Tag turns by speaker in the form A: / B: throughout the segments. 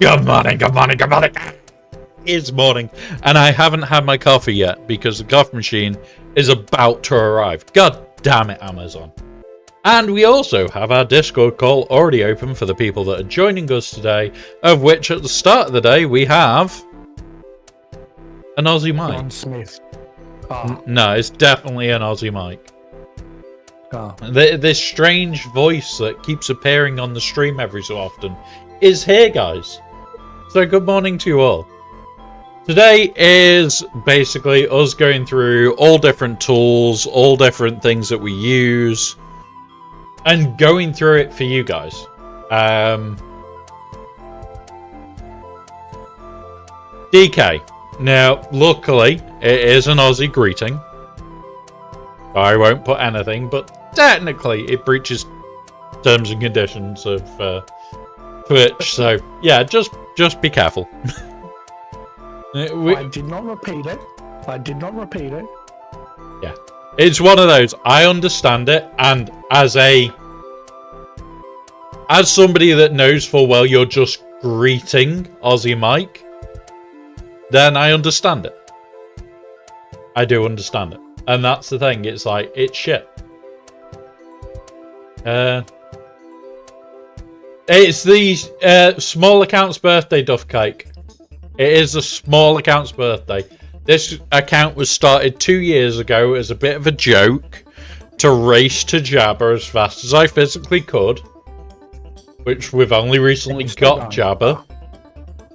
A: Good morning, good morning, good morning. It's morning, and I haven't had my coffee yet because the coffee machine is about to arrive. God damn it, Amazon. And we also have our Discord call already open for the people that are joining us today, of which at the start of the day we have an Aussie Mike.
B: John Smith. Oh.
A: No, it's definitely an Aussie Mike.
B: Oh.
A: This strange voice that keeps appearing on the stream every so often is here, guys. So good morning to you all. Today is basically us going through all different tools, all different things that we use, and going through it for you guys. DK. Now, luckily, it is an Aussie greeting. I won't put anything, but technically it breaches terms and conditions of Twitch. So, yeah, just be careful.
B: I did not repeat it.
A: Yeah. It's one of those. I understand it, and as somebody that knows full well you're just greeting Aussie Mike, then I understand it. I do understand it. And that's the thing, it's like, it's shit. It's the small account's birthday, Duff Cake. It is a small account's birthday. This account was started 2 years ago as a bit of a joke to race to Jabba as fast as I physically could, which we've only recently got Jabba.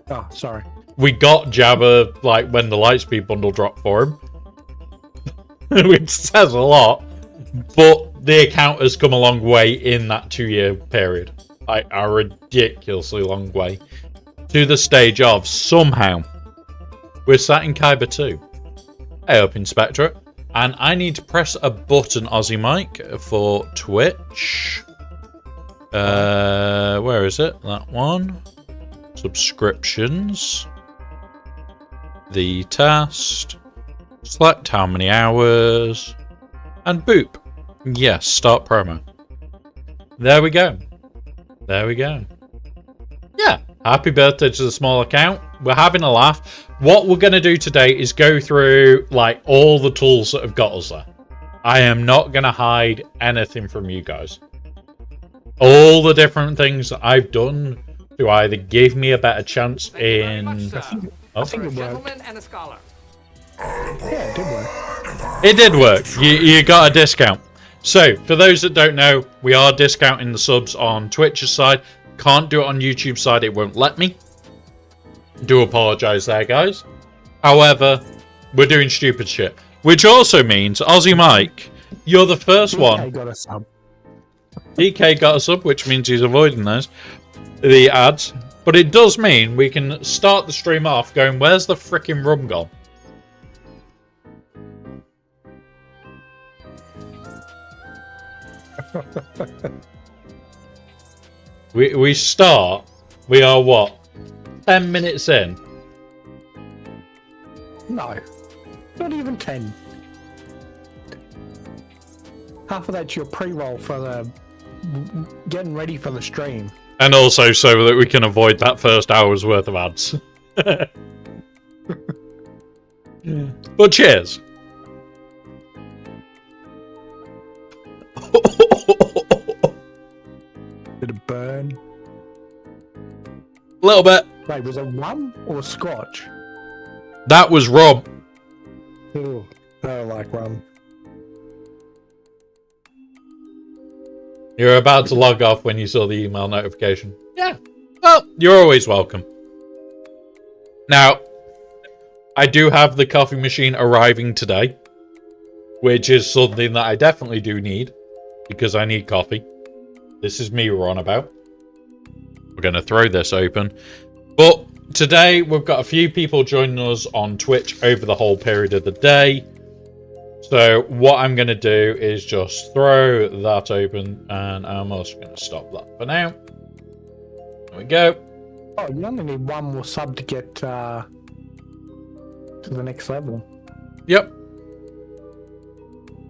B: Oh, sorry.
A: We got Jabba like when the Lightspeed bundle dropped for him, which says a lot. But the account has come a long way in that 2 year period, like a ridiculously long way, to the stage of somehow we're sat in Kyber 2. Hey up, Inspectorate. And I need to press a button, Aussie Mike, for Twitch. Where is it? That one. Subscriptions. The task. Select how many hours. And boop. Yes, start promo. There we go. There we go. Yeah. Happy birthday to the small account. We're having a laugh. What we're going to do today is go through like all the tools that have got us there. I am not going to hide anything from you guys. All the different things that I've done to either give me a better chance in...
B: I think it worked.
C: And a scholar.
B: Yeah, it did work.
A: It did work. You got a discount. So, for those that don't know, we are discounting the subs on Twitch's side. Can't do it on YouTube side, it won't let me. Do apologise there, guys. However, we're doing stupid shit. Which also means, Aussie Mike, you're the first one.
B: DK got a sub.
A: DK got a sub, which means he's avoiding those. The ads. But it does mean we can start the stream off going, where's the frickin' rum gone? We start, we are what? 10 minutes in?
B: No, not even 10. Half of that's your pre-roll for the getting ready for the stream.
A: And also so that we can avoid that first hour's worth of ads. But cheers.
B: Did it burn?
A: A little bit.
B: Wait, was it rum or scotch?
A: That was rum.
B: Ooh, I don't like rum.
A: You're about to log off when you saw the email notification. Yeah. Well, you're always welcome. Now, I do have the coffee machine arriving today, which is something that I definitely do need, because I need coffee. This is me we're on about. We're going to throw this open. But today, we've got a few people joining us on Twitch over the whole period of the day. So what I'm going to do is just throw that open, and I'm also going to stop that for now. There we go.
B: Oh, you only need one more sub to get to the next level.
A: Yep.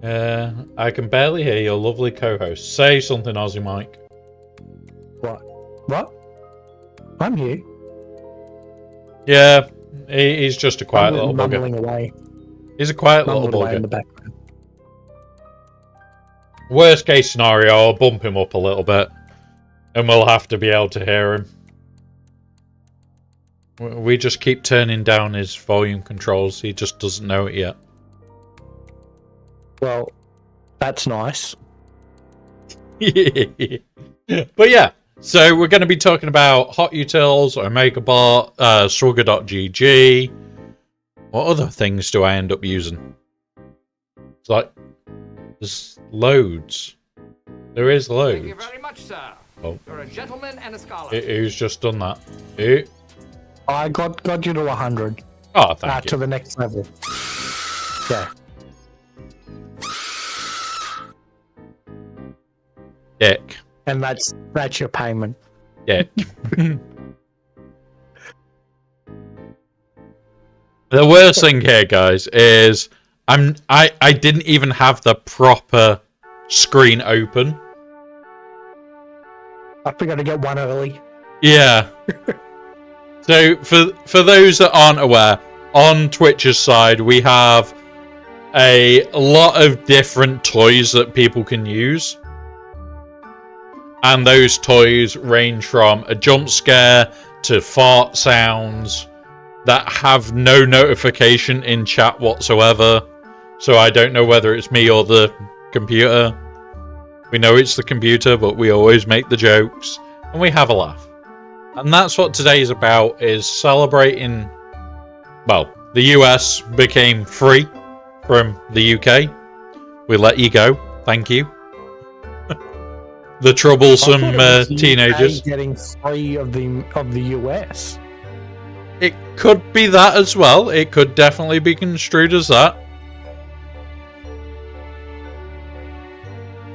A: I can barely hear your lovely co-host. Say something, Aussie Mike.
B: What? What? I'm here.
A: Yeah, he's just a quiet little bugger.
B: Mumbling away.
A: He's a quiet little
B: Mumbling away in the
A: bugger.
B: background.
A: Worst case scenario, I'll bump him up a little bit. And we'll have to be able to hear him. We just keep turning down his volume controls. He just doesn't know it yet.
B: Well, that's nice.
A: But yeah, so we're going to be talking about Hot Utils, OmegaBot, Swugger.gg. What other things do I end up using? It's like, there's loads. There is loads.
C: Thank you very much, sir.
A: Oh.
C: You're a gentleman and a scholar.
A: Who's just done that? Who?
B: I got you to 100.
A: Oh, thank
B: To
A: you.
B: the next level. Yeah.
A: Dick.
B: And that's your payment.
A: Dick. The worst thing here, guys, is I didn't even have the proper screen open.
B: I forgot to get one early.
A: Yeah. So for those that aren't aware, on Twitch's side we have a lot of different toys that people can use. And those toys range from a jump scare to fart sounds that have no notification in chat whatsoever. So I don't know whether it's me or the computer. We know it's the computer, but we always make the jokes and we have a laugh. And that's what today's about, is celebrating, well, the US became free from the UK. We let you go. Thank you. The troublesome
B: I thought it was the
A: teenagers.
B: UK getting free of the US.
A: It could be that as well. It could definitely be construed as that.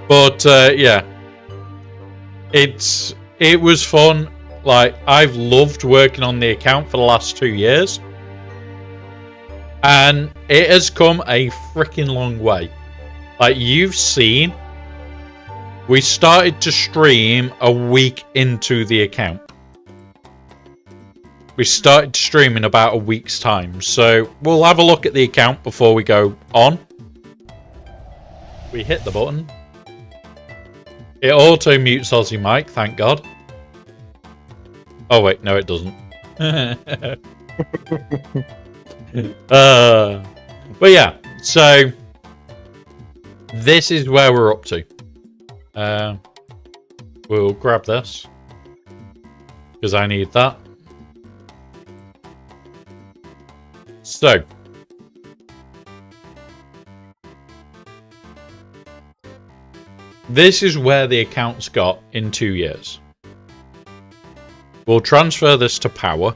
A: But yeah, it was fun. Like, I've loved working on the account for the last 2 years, and it has come a freaking long way. Like, you've seen, we started to stream a week into the account. We started to stream in about a week's time. So we'll have a look at the account before we go on. We hit the button. It auto mutes Aussie Mike, thank God. Oh wait, no it doesn't. But yeah, so this is where we're up to. We'll grab this because I need that. So, this is where the account's got in 2 years. We'll transfer this to power.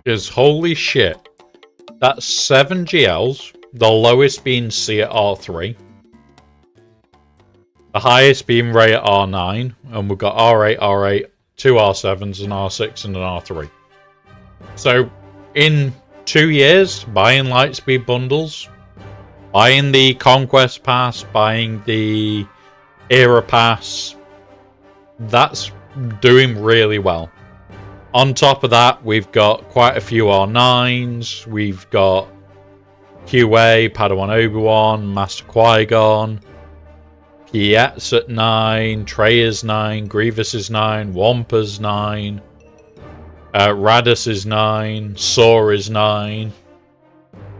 A: Because holy shit, that's 7 GLs, the lowest being C at R3. The highest being Ray at R9, and we've got R8, R8, 2 R7s, an R6 and an R3. So, in 2 years, buying Lightspeed bundles, buying the Conquest Pass, buying the Era Pass, that's doing really well. On top of that, we've got quite a few R9s, we've got QA, Padawan Obi-Wan, Master Qui-Gon, Piet's at 9, Trey is 9, Grievous is 9, Wampa's 9, Radis is 9, Saw is 9.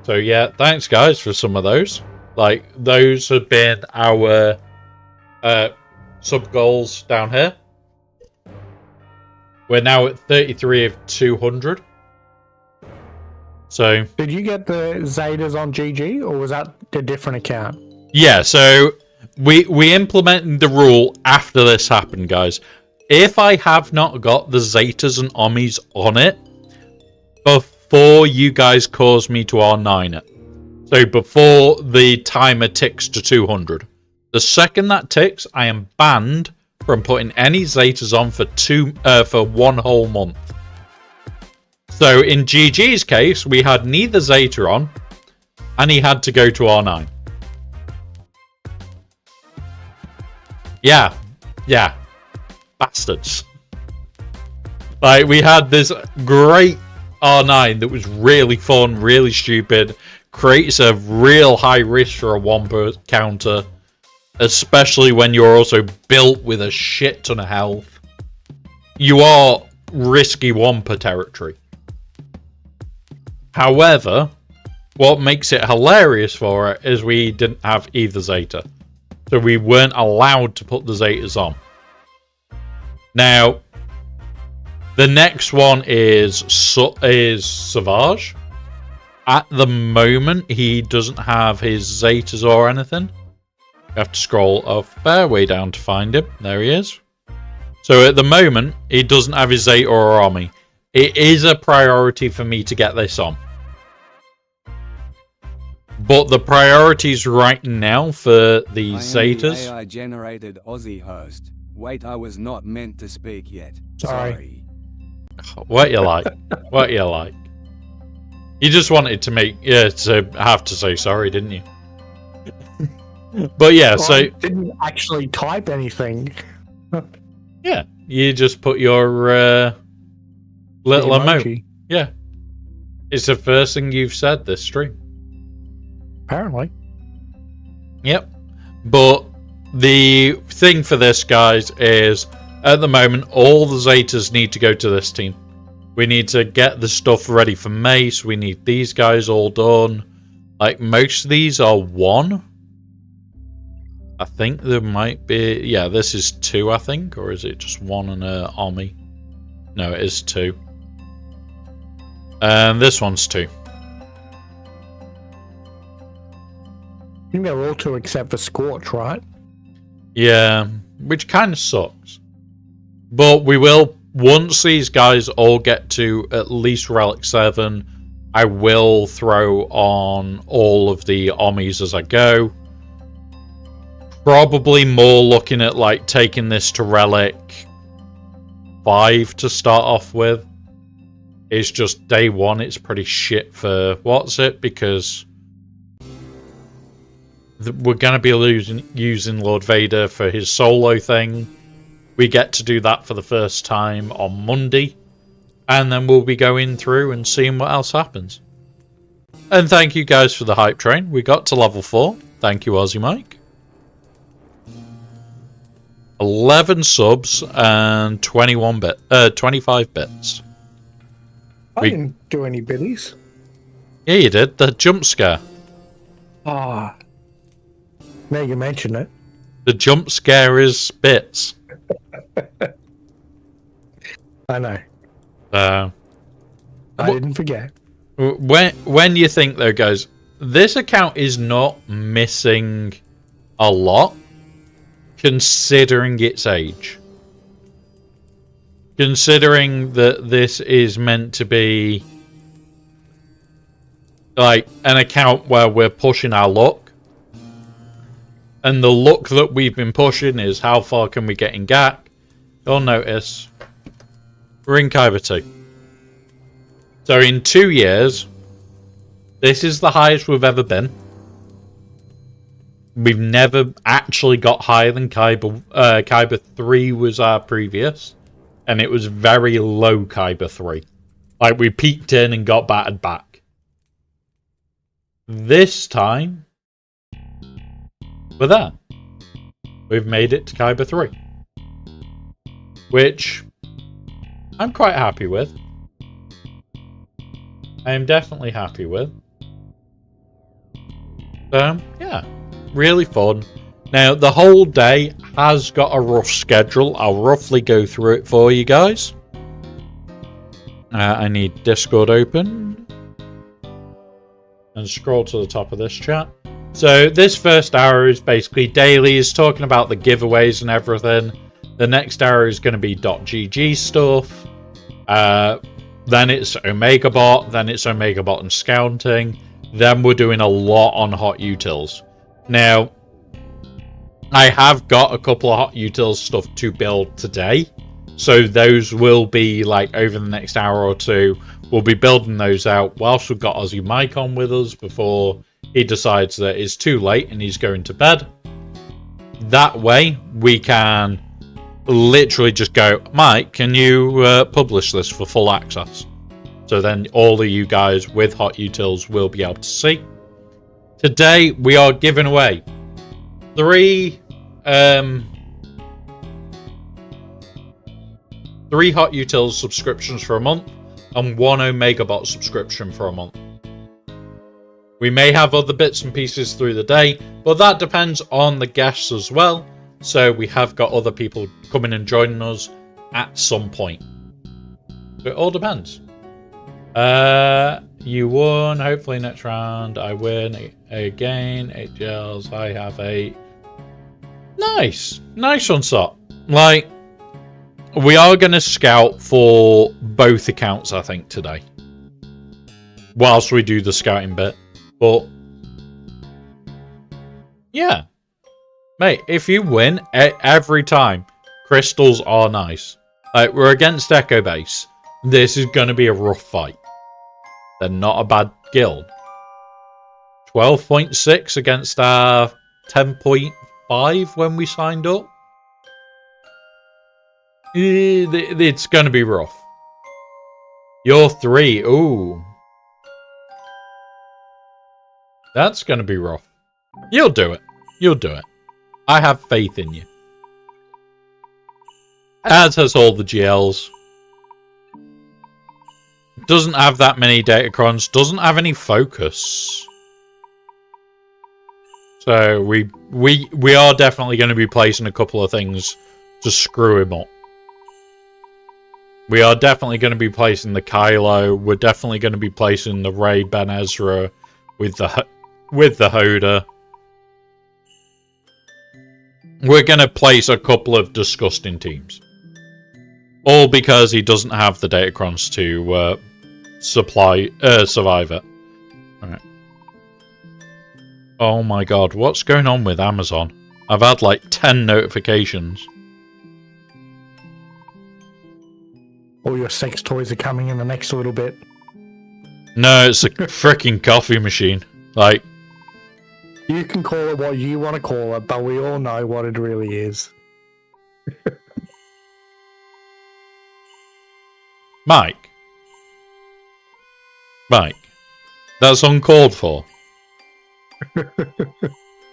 A: So yeah, thanks guys for some of those. Like, those have been our sub goals down here. We're now at 33 of 200. So
B: Did you get the Zetas on GG, or was that a different account?
A: yeah, so we implemented the rule after this happened, guys. If I have not got the Zetas and Omis on it before you guys cause me to R9 it, so before the timer ticks to 200, the second that ticks, I am banned from putting any Zetas on for 1 whole month. So in GG's case, we had neither Zeta on, and he had to go to R9. Yeah, bastards. Like, we had this great R9 that was really fun, really stupid, creates a real high risk for a Wampa counter, especially when you're also built with a shit ton of health. You are risky Wampa territory. However, what makes it hilarious for it is we didn't have either Zeta. So we weren't allowed to put the Zetas on. Now, the next one is Savage. At the moment, he doesn't have his Zetas or anything. You have to scroll a fair way down to find him. There he is. So at the moment, he doesn't have his Zeta or army. It is a priority for me to get this on. But the priorities right now for the Zetas...
D: AI generated Aussie host. Wait, I was not meant to speak yet.
B: Sorry.
A: What you like? What you like? You just wanted to to have to say sorry, didn't you? But yeah, so...
B: I didn't actually type anything.
A: Yeah, you just put your little emoji. Yeah. It's the first thing you've said this stream.
B: Apparently.
A: Yep. But the thing for this, guys, is at the moment, all the Zetas need to go to this team. We need to get the stuff ready for Mace. We need these guys all done. Like, most of these are 1. I think there might be... Yeah, this is 2, I think. Or is it just 1 and an army? No, it is 2. And this one's 2.
B: I think they're all 2 except for Scorch, right?
A: Yeah, which kind of sucks. But we will... Once these guys all get to at least Relic 7, I will throw on all of the armies as I go. Probably more looking at like taking this to Relic 5 to start off with. It's just day 1, it's pretty shit for what's it, because we're going to be using Lord Vader for his solo thing. We get to do that for the first time on Monday. And then we'll be going through and seeing what else happens. And thank you guys for the hype train. We got to level 4. Thank you, Aussie Mike. 11 subs and 25 bits.
B: I didn't do any biddies.
A: Yeah, you did. The jump scare.
B: Ah. Now you mention it.
A: The jump scare is bits.
B: I know.
A: I
B: didn't forget.
A: When you think, though, guys, this account is not missing a lot, considering its age. Considering that this is meant to be like an account where we're pushing our luck. And the luck that we've been pushing is how far can we get in GAC. You'll notice we're in Kyber 2. So in 2 years, this is the highest we've ever been. We've never actually got higher than Kyber. Kyber 3 was our previous. And it was very low Kyber 3. Like, we peaked in and got battered back. This time, we're there. We've made it to Kyber 3. Which I'm quite happy with. I am definitely happy with. So, yeah. Really fun. Now, the whole day has got a rough schedule. I'll roughly go through it for you guys. I need Discord open. And scroll to the top of this chat. So, this first hour is basically dailies, talking about the giveaways and everything. The next hour is going to be .gg stuff. Then it's OmegaBot. Then it's OmegaBot and scouting. Then we're doing a lot on hot utils. Now, I have got a couple of hot utils stuff to build today. So those will be like over the next hour or two. We'll be building those out whilst we've got Aussie Mike on with us before he decides that it's too late and he's going to bed. That way we can literally just go, Mike, can you publish this for full access? So then all of you guys with Hot Utils will be able to see. Today we are giving away 3 Hot Utils subscriptions for a month and 1 OmegaBot subscription for a month. We may have other bits and pieces through the day, but that depends on the guests as well. So we have got other people coming and joining us at some point. So it all depends. You won. Hopefully next round I win again. 8 gels. I have 8. Nice one, Sot. Like, we are going to scout for both accounts, I think, today. Whilst we do the scouting bit. But, yeah. Mate, if you win every time, crystals are nice. Like, we're against Echo Base. This is going to be a rough fight. They're not a bad guild. 12.6 against our 10.5 when we signed up. It's going to be rough. You're 3. Ooh. That's going to be rough. You'll do it. You'll do it. I have faith in you. As has all the GLs. Doesn't have that many Datacrons. Doesn't have any focus. So we are definitely going to be placing a couple of things to screw him up. We are definitely going to be placing the Kylo. We're definitely going to be placing the Ray Ben Ezra with the Hoda. We're going to place a couple of disgusting teams. All because he doesn't have the Datacrons to survive it. Alright. Oh my god, what's going on with Amazon? I've had like 10 notifications.
B: All your sex toys are coming in the next little bit.
A: No, it's a freaking coffee machine. Like,
B: you can call it what you want to call it, but we all know what it really is.
A: Mike, that's uncalled for.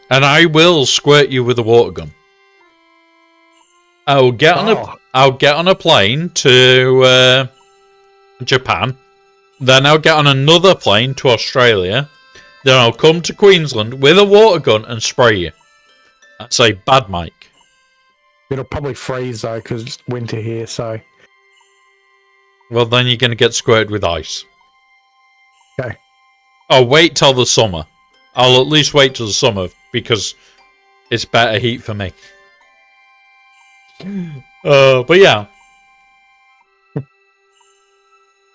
A: And I will squirt you with a water gun. I'll get on a plane to Japan. Then I'll get on another plane to Australia. Then I'll come to Queensland with a water gun and spray you. That's a bad Mike.
B: It'll probably freeze though, because it's winter here, so.
A: Well, then you're going to get squirted with ice.
B: Okay.
A: I'll wait till the summer. I'll at least wait till the summer, because it's better heat for me. But yeah.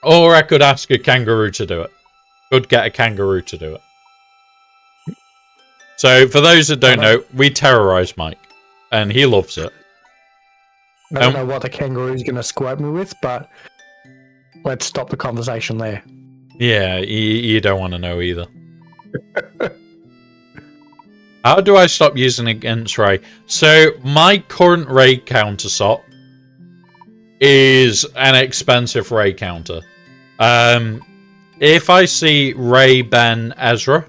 A: Or I could ask a kangaroo to do it. Could get a kangaroo to do it. So, for those that don't know, we terrorize Mike. And he loves it.
B: I don't know what the kangaroo's going to squirt me with, but let's stop the conversation there.
A: Yeah, you don't want to know either. How do I stop using it against Ray? So, my current Ray counter SOT is an expensive Ray counter. If I see Ray Ben Ezra,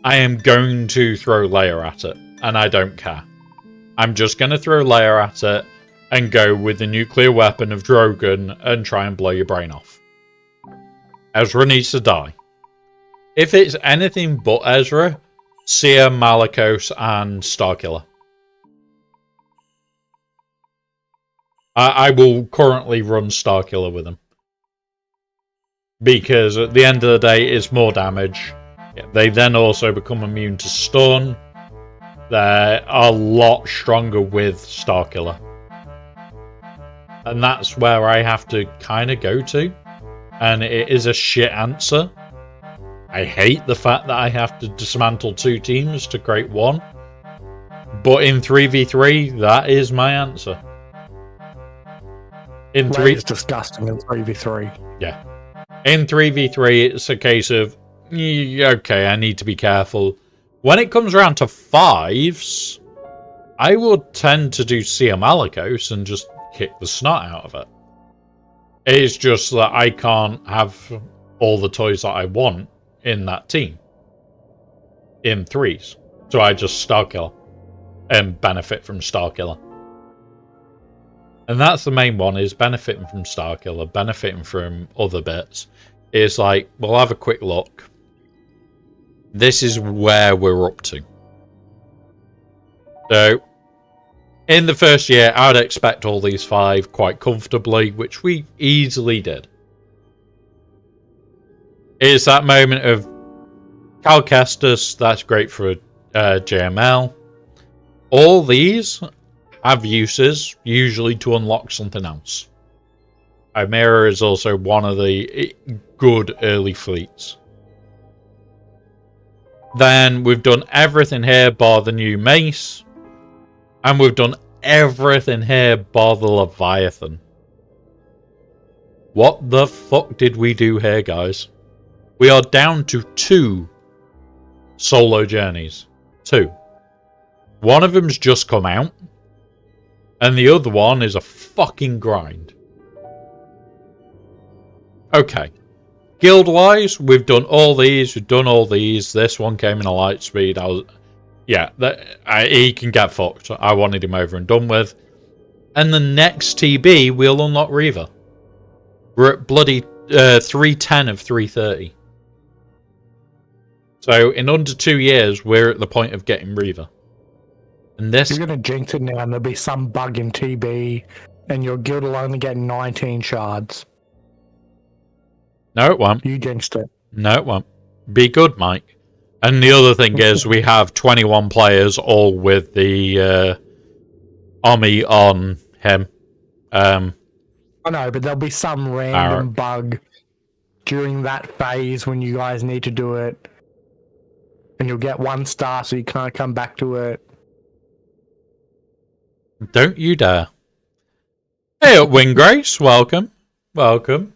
A: I am going to throw Leia at it, and I don't care. I'm just going to throw Leia at it and go with the nuclear weapon of Drogon and try and blow your brain off. Ezra needs to die. If it's anything but Ezra, Seer, Malicos, and Starkiller. I will currently run Starkiller with him. Because at the end of the day, it's more damage. They then also become immune to stun. They're a lot stronger with Starkiller. And that's where I have to kind of go to. And it is a shit answer. I hate the fact that I have to dismantle 2 teams to create 1. But in 3v3, that is my answer. In 3,
B: it's disgusting in 3v3.
A: Yeah. In 3v3, it's a case of, okay, I need to be careful. When it comes around to 5s, I would tend to do Sia Malicos and just kick the snot out of it. It's just that I can't have all the toys that I want in that team. In 3s. So I just Starkiller. And benefit from Starkiller. And that's the main one, is benefiting from Starkiller, benefiting from other bits. It's like, we'll have a quick look. This is where we're up to. So, in the first year, I'd expect all these 5 quite comfortably, which we easily did. It's that moment of Cal Kestis, that's great for JML. All these have uses, usually to unlock something else. Chimera is also one of the good early fleets. Then we've done everything here bar the new Mace. And we've done everything here bar the Leviathan. What the fuck did we do here, guys? We are down to 2 solo journeys. 2. One of them's just come out. And the other one is a fucking grind. Okay. Guild-wise, we've done all these. We've done all these. This one came in a light speed. He can get fucked. I wanted him over and done with. And the next TB, we'll unlock Reaver. We're at bloody 310 of 330. So in under 2 years, we're at the point of getting Reaver. And this...
B: You're going to jinx it now, and there'll be some bug in TB, and your guild will only get 19 shards.
A: No, it won't.
B: You jinxed it.
A: No, it won't. Be good, Mike. And the other thing is, we have 21 players, all with the Omni on him. I
B: know, but there'll be some random bug during that phase when you guys need to do it. And you'll get 1 star, so you can't come back to it.
A: Don't you dare. Hey, Winggrace, welcome. Welcome.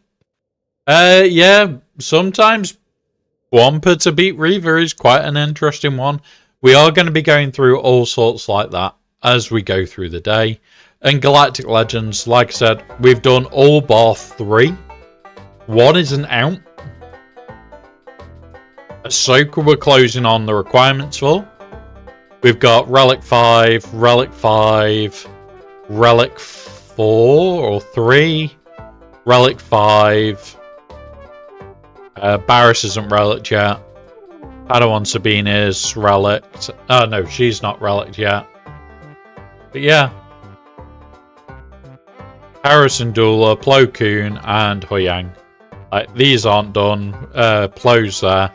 A: Yeah, sometimes Wampa to beat Reaver is quite an interesting one. We are going to be going through all sorts like that as we go through the day. And Galactic Legends, like I said, we've done all bar 3. 1 isn't out. Ahsoka we're closing on the requirements for. We've got Relic 5, Relic 5, Relic 4 or 3, Relic 5. Barris isn't relic yet. Padawan Sabine is relic. Oh no, she's not relic yet. But yeah. Harrison Dula, Plo Koon, and Huyang. These aren't done. Plo's there.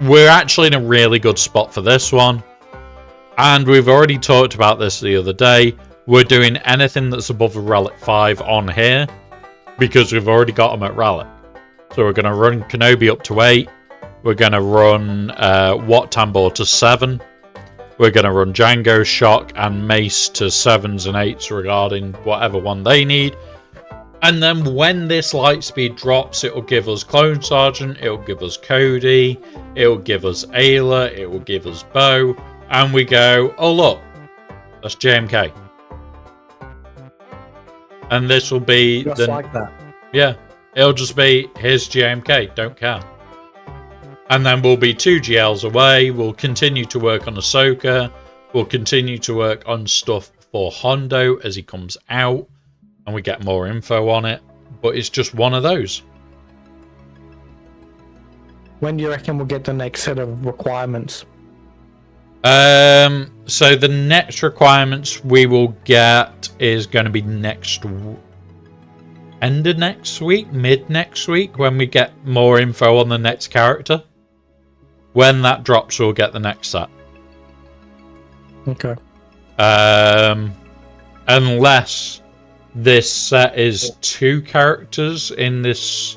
A: We're actually in a really good spot for this one. And we've already talked about this the other day. We're doing anything that's above a Relic 5 on here. Because we've already got them at Relic. So we're going to run Kenobi up to 8. We're going to run Wat Tambor to 7. We're going to run Django, Shock, and Mace to 7s and 8s regarding whatever one they need. And then when this light speed drops, it will give us Clone Sergeant, it will give us Cody, it will give us Ayla, it will give us Bo, and we go, oh look, that's JMK. And this will be...
B: Just like that.
A: Yeah, it'll just be, here's JMK, don't care. And then we'll be 2 GLs away, we'll continue to work on Ahsoka, we'll continue to work on stuff for Hondo as he comes out. And we get more info on it. But it's just one of those.
B: When do you reckon we'll get the next set of requirements?
A: So the next requirements we will get is going to be end of next week, mid next week, when we get more info on the next character. When that drops, we'll get the next set.
B: Okay.
A: Unless this set is 2 characters in this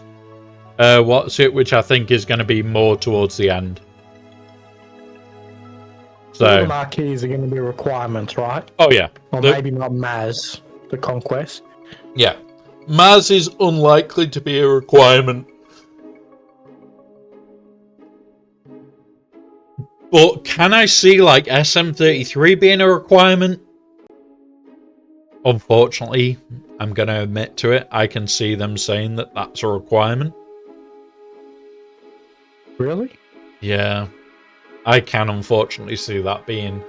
A: which I think is going to be more towards the end. So
B: the marquees are going to be requirements, right?
A: Oh yeah.
B: Or maybe not Maz, the Conquest.
A: Yeah. Maz is unlikely to be a requirement. But can I see like SM33 being a requirement? Unfortunately, I'm going to admit to it. I can see them saying that that's a requirement.
B: Really?
A: Yeah. I can unfortunately see that being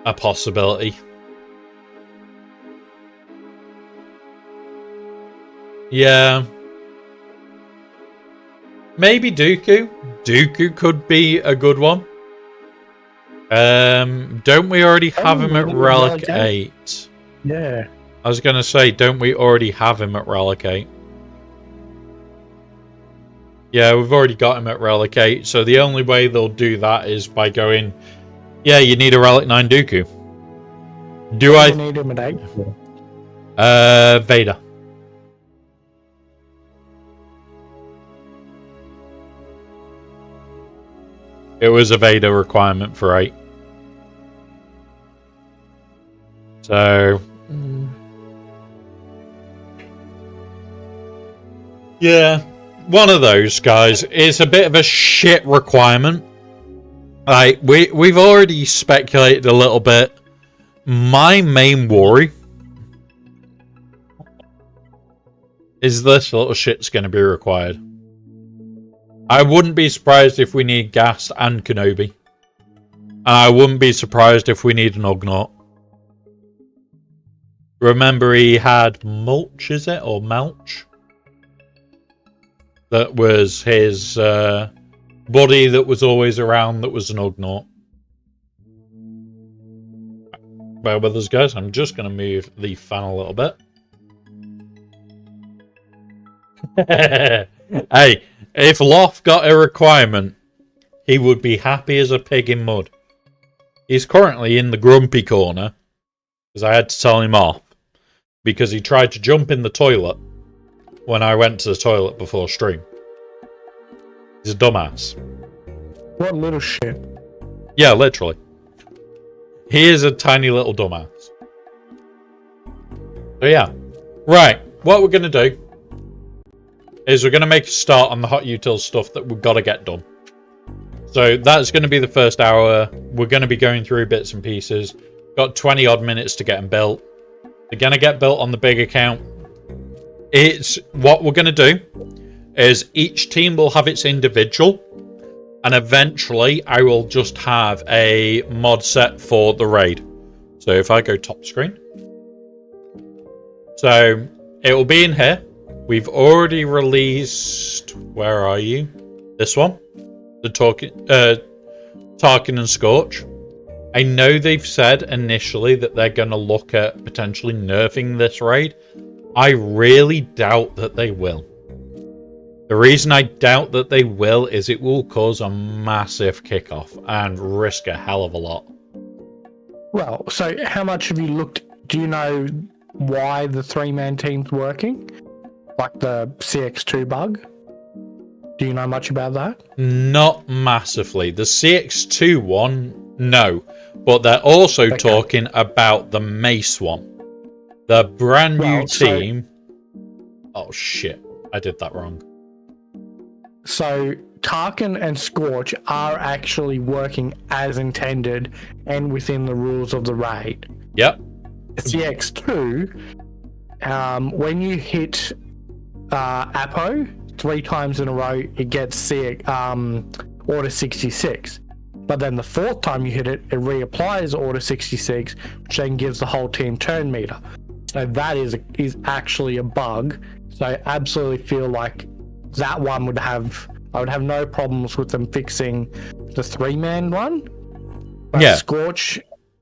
A: a possibility. Yeah. Maybe Dooku. Dooku could be a good one. Don't we already have him at Relic 8?
B: Yeah.
A: I was going to say, don't we already have him at Relic 8? Yeah, we've already got him at Relic 8, so the only way they'll do that is by going, yeah, you need a Relic 9 Dooku. Do I
B: need him at 8?
A: Vader. It was a Vader requirement for 8. So... yeah, one of those guys. It's a bit of a shit requirement. Like, we've already speculated a little bit. My main worry is this little shit's going to be required. I wouldn't be surprised if we need Gas and Kenobi. And I wouldn't be surprised if we need an Ugnaught. Remember he had Mulch, is it? Or Melch? That was his buddy that was always around that was an Ugnaught. Bear with us, guys. I'm just going to move the fan a little bit. Hey, if Loth got a requirement, he would be happy as a pig in mud. He's currently in the grumpy corner, because I had to tell him off, because he tried to jump in the toilet when I went to the toilet before stream. He's a dumbass.
B: What little shit?
A: Yeah, literally. He is a tiny little dumbass. So yeah. Right, what we're going to do is we're going to make a start on the Hot Util stuff that we've got to get done. So that's going to be the first hour. We're going to be going through bits and pieces. Got 20 odd minutes to get them built. They're going to get built on the big account. It's what we're going to do is each team will have its individual, and eventually I will just have a mod set for the raid. So if I go top screen, so it will be in here. We've already released, where are you? This one, the Tarkin and Scorch. I know they've said initially that they're going to look at potentially nerfing this raid. I really doubt that they will. The reason I doubt that they will is it will cause a massive kickoff and risk a hell of a lot.
B: Well, so how much have you looked? Do you know why the 3-man team's working? Like the CX2 bug? Do you know much about that?
A: Not massively. The CX2 one, no. But they're also talking about the Mace one. The brand new team... Oh shit, I did that wrong.
B: So Tarkin and Scorch are actually working as intended and within the rules of the raid.
A: Yep.
B: CX2, when you hit Apo 3 times in a row, it gets Order 66. But then the 4th time you hit it, it reapplies Order 66, which then gives the whole team turn meter. So that is actually a bug. So I absolutely feel like that one would have... I would have no problems with them fixing the 3-man one. But
A: yeah.
B: Scorch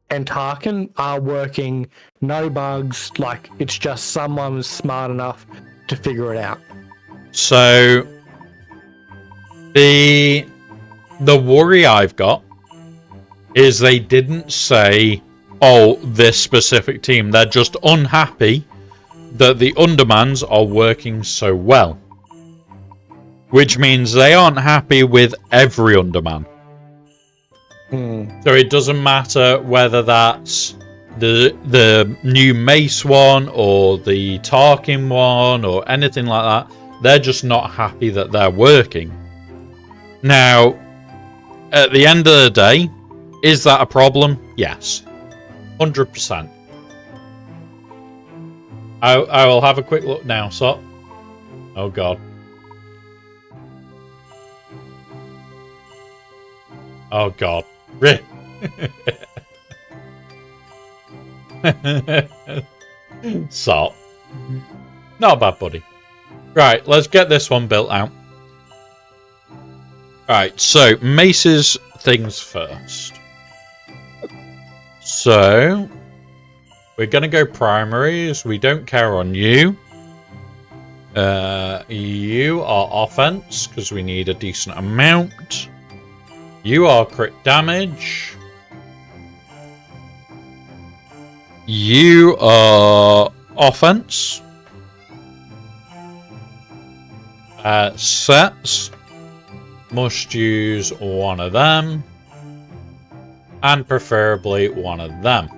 B: and Tarkin are working, no bugs, like it's just someone was smart enough to figure it out.
A: So the worry I've got is they didn't say, oh, this specific team. They're just unhappy that the Undermans are working so well. Which means they aren't happy with every Underman. So it doesn't matter whether that's the new Mace one or the Tarkin one or anything like that. They're just not happy that they're working. Now, at the end of the day, Is that a problem? Yes. 100%. I will have a quick look now, so... Oh, God. Oh, God. Salt. Not bad, buddy. Right, let's get this one built out. Right, so Mace's things first. So we're gonna go primaries. We don't care on you. You are offense because we need a decent amount. You are crit damage. You are offense. Sets. Must use one of them. And preferably one of them.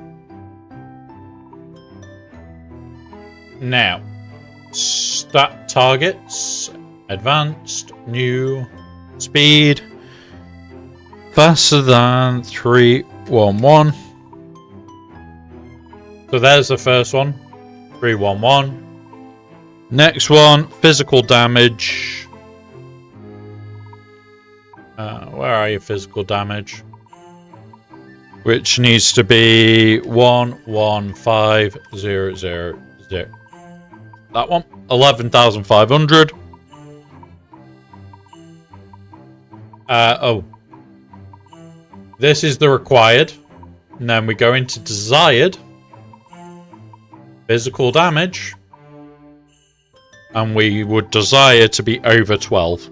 A: Now, stat targets. Advanced. New. Speed. Faster than 311. So there's the first one. 311. Next one, physical damage. Where are you, physical damage? Which needs to be 115,000. That one, 11,500. Oh. This is the required. And then we go into desired. Physical damage. And we would desire to be over 12.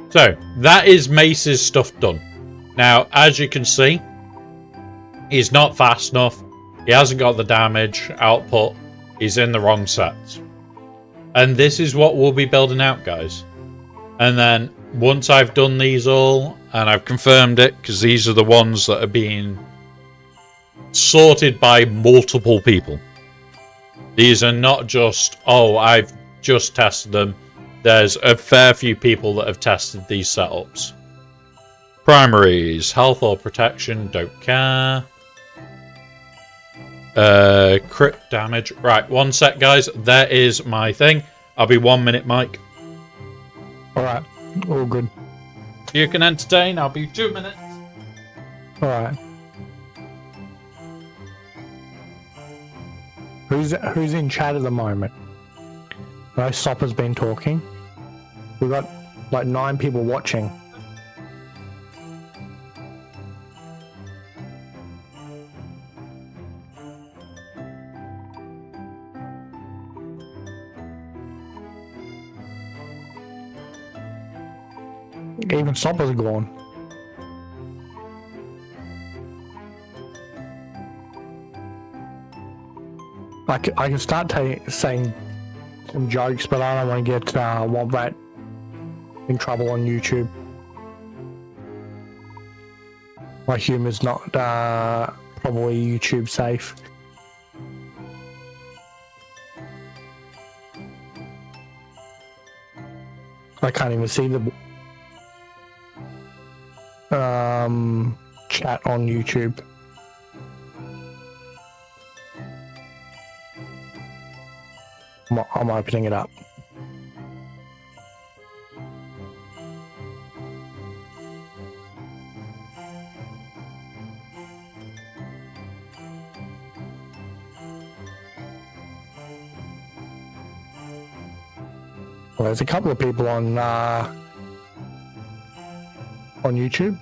A: So, that is Mace's stuff done. Now, as you can see, he's not fast enough. He hasn't got the damage output. He's in the wrong sets. And this is what we'll be building out, guys. And then, once I've done these all, and I've confirmed it, because these are the ones that are being sorted by multiple people. These are not just, oh, I've just tested them. There's a fair few people that have tested these setups. Primaries, health or protection, don't care. Crit damage. Right, one sec, guys. There is my thing. I'll be 1 minute, Mike.
B: Alright, all good.
A: You can entertain. I'll be 2 minutes.
B: Alright. Who's in chat at the moment? I know Sopper's been talking. We've got like 9 people watching. Even Sopper's gone. I can start saying some jokes, but I don't want to get Wombat in trouble on YouTube. My humor's not probably YouTube safe. I can't even see the chat on YouTube. I'm opening it up. Well, there's a couple of people on YouTube.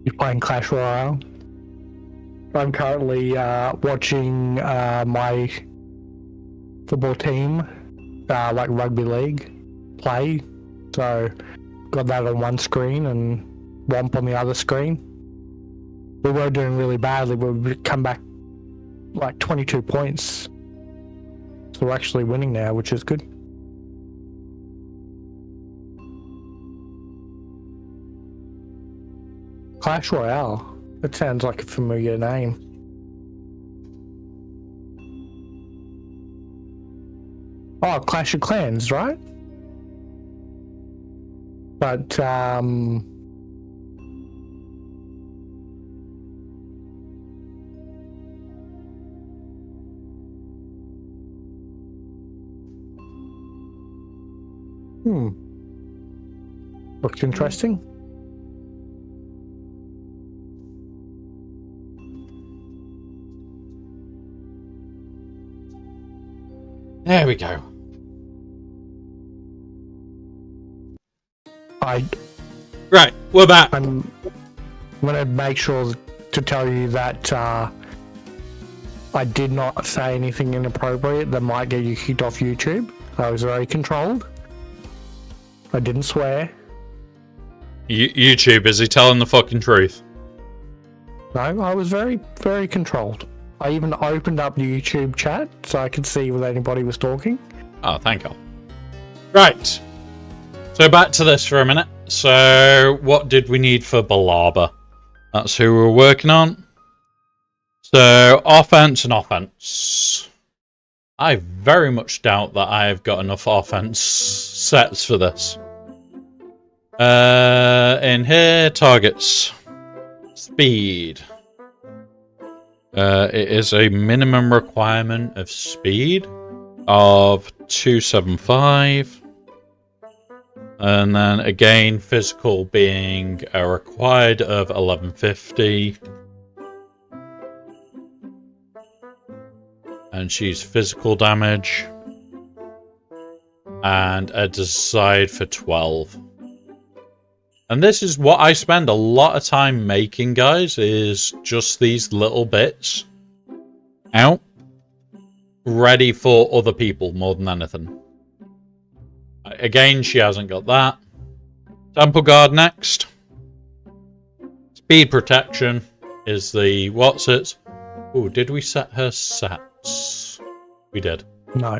B: You're playing Clash Royale. I'm currently watching my football team, like rugby league, play. So got that on one screen and Womp on the other screen. We were doing really badly, but we've come back like 22 points. So we're actually winning now, which is good. Clash Royale. That sounds like a familiar name. Oh, Clash of Clans, right? But, looks interesting.
A: There we go. Right, we're back.
B: I'm gonna make sure to tell you that I did not say anything inappropriate that might get you kicked off YouTube. I was very controlled. I didn't swear.
A: YouTube, is he telling the fucking truth?
B: No, I was very, very controlled. I even opened up the YouTube chat so I could see whether anybody was talking.
A: Oh, thank God. Right. So back to this for a minute. So what did we need for Balaba? That's who we're working on. So offense and offense. I very much doubt that I've got enough offense sets for this. In here, targets. Speed. It is a minimum requirement of speed of 275. And then again, physical being a required of 1150. And she's physical damage. And a desired for 12. And this is what I spend a lot of time making, guys, is just these little bits out, ready for other people more than anything. Again, she hasn't got that. Temple Guard next. Speed protection is the what's it? Oh, did we set her sets? We did.
B: No.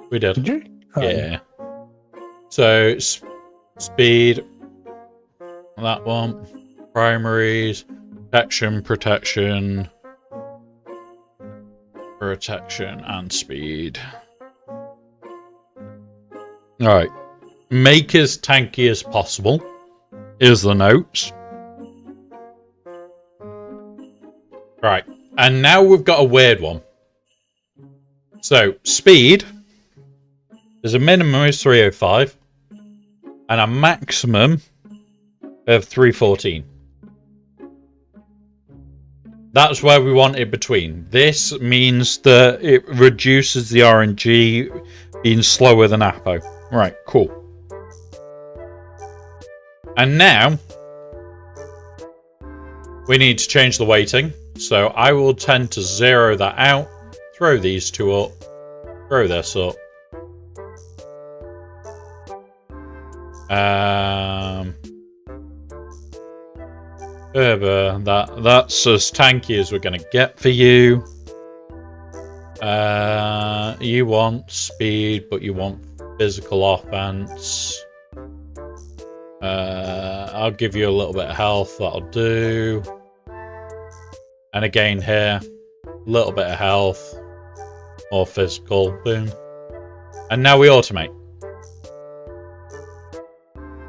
A: We did.
B: Did you? Oh.
A: Yeah. So speed. That one. Primaries. Protection, and speed. Alright. Make as tanky as possible. Here's the notes. Right. And now we've got a weird one. So, speed. There's a minimum of 305. And a maximum of 314. That's where we want it between. This means that it reduces the RNG being slower than Apo. Right, cool. And now we need to change the weighting. So I will tend to zero that out, throw these two up, throw this up. That's as tanky as we're going to get for you. You want speed, but you want physical offense. I'll give you a little bit of health, that'll do. And again here, a little bit of health, more physical, boom. And now we automate.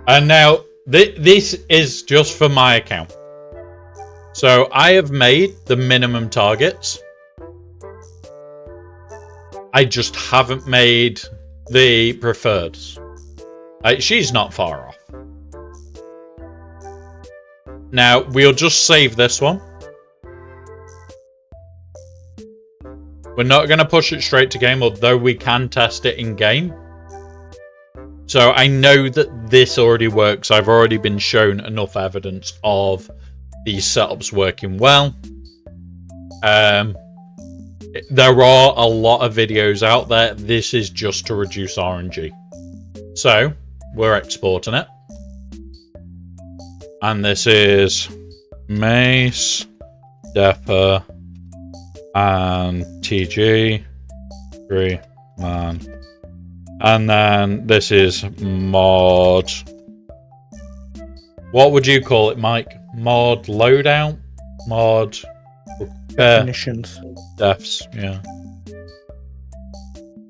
A: And now, this is just for my account. So I have made the minimum targets. I just haven't made the preferreds. She's not far off. Now, we'll just save this one. We're not going to push it straight to game, although we can test it in game. So I know that this already works. I've already been shown enough evidence of these setups working well. There are a lot of videos out there. This is just to reduce RNG. So we're exporting it. And this is Mace, Depper, and TG, 3-man. And then this is mod. What would you call it, Mike? Mod loadout? Mod
B: Definitions.
A: defs, yeah.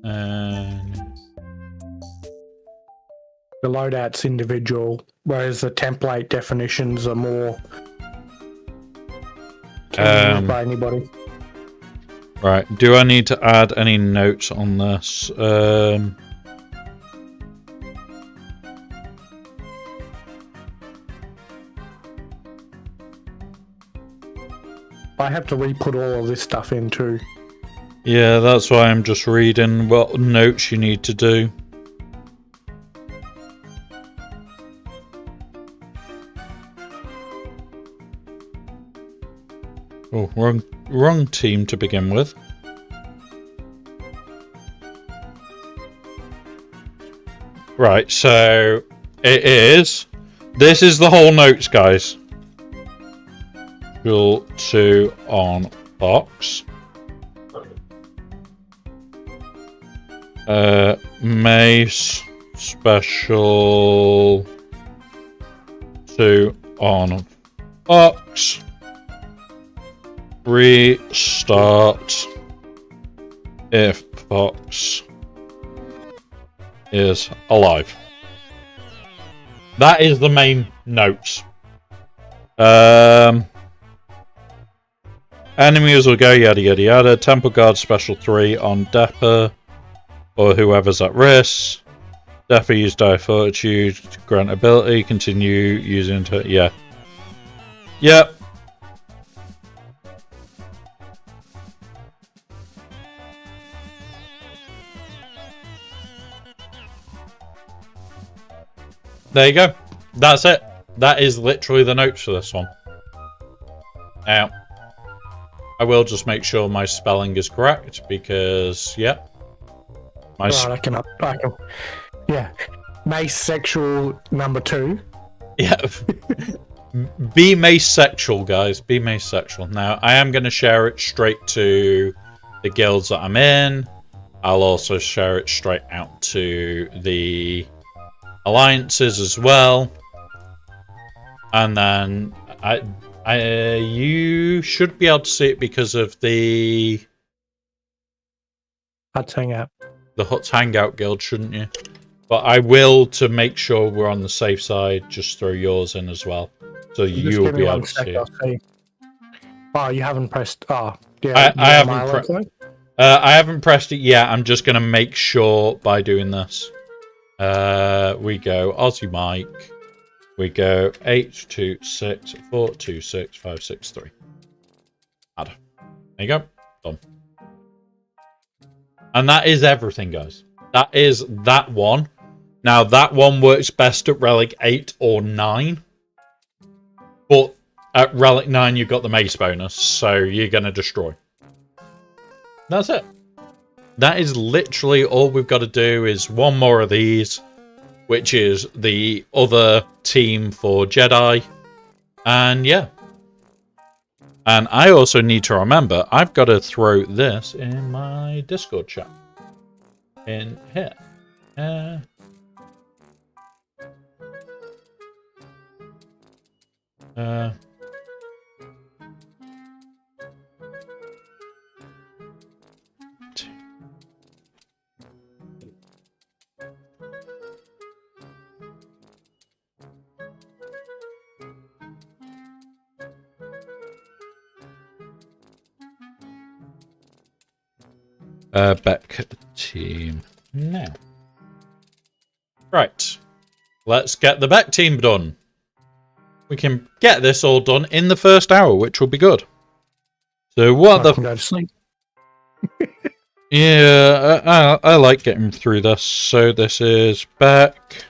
A: And
B: The loadout's individual, whereas the template definitions are more can be used by anybody.
A: right, do I need to add any notes on this?
B: I have to re-put all of this stuff in too.
A: Yeah, that's why I'm just reading what notes you need to do. Oh, wrong team to begin with. Right, so it is. This is the whole notes, guys. Dual 2 on box. Mace special 2 on box. Restart if Fox is alive. That is the main notes. Enemies will go yada yada yada. Temple Guard special 3 on Depper or whoever's at risk. Depper use Die Fortitude, grant ability, continue using it. Yeah. Yep. There you go. That's it. That is literally the notes for this one. Now, I will just make sure my spelling is correct because, yeah.
B: Right, I can. Yeah. Mace sexual number 2.
A: Yeah. Be mace sexual, guys. Be mace sexual. Now, I am going to share it straight to the guilds that I'm in. I'll also share it straight out to the alliances as well. And then you should be able to see it because of the
B: Huts Hangout.
A: The Huts Hangout guild, shouldn't you? But I will, to make sure we're on the safe side, just throw yours in as well. So you'll be able to see it.
B: Oh, you haven't pressed... Oh, yeah.
A: I haven't pressed it yet. I'm just going to make sure by doing this. We go Aussie Mike. We go 826 426 563. Add. There you go. Done. And that is everything, guys. That is that one. Now, that one works best at Relic 8 or 9. But at Relic 9, you've got the mace bonus, so you're going to destroy. That's it. That is literally all we've got to do is one more of these, which is the other team for Jedi. And yeah. And I also need to remember, I've got to throw this in my Discord chat. In here. Back team now. Right. Let's get the back team done. We can get this all done in the first hour, which will be good. So what
B: I can go to sleep.
A: Yeah, I like getting through this. So this is back.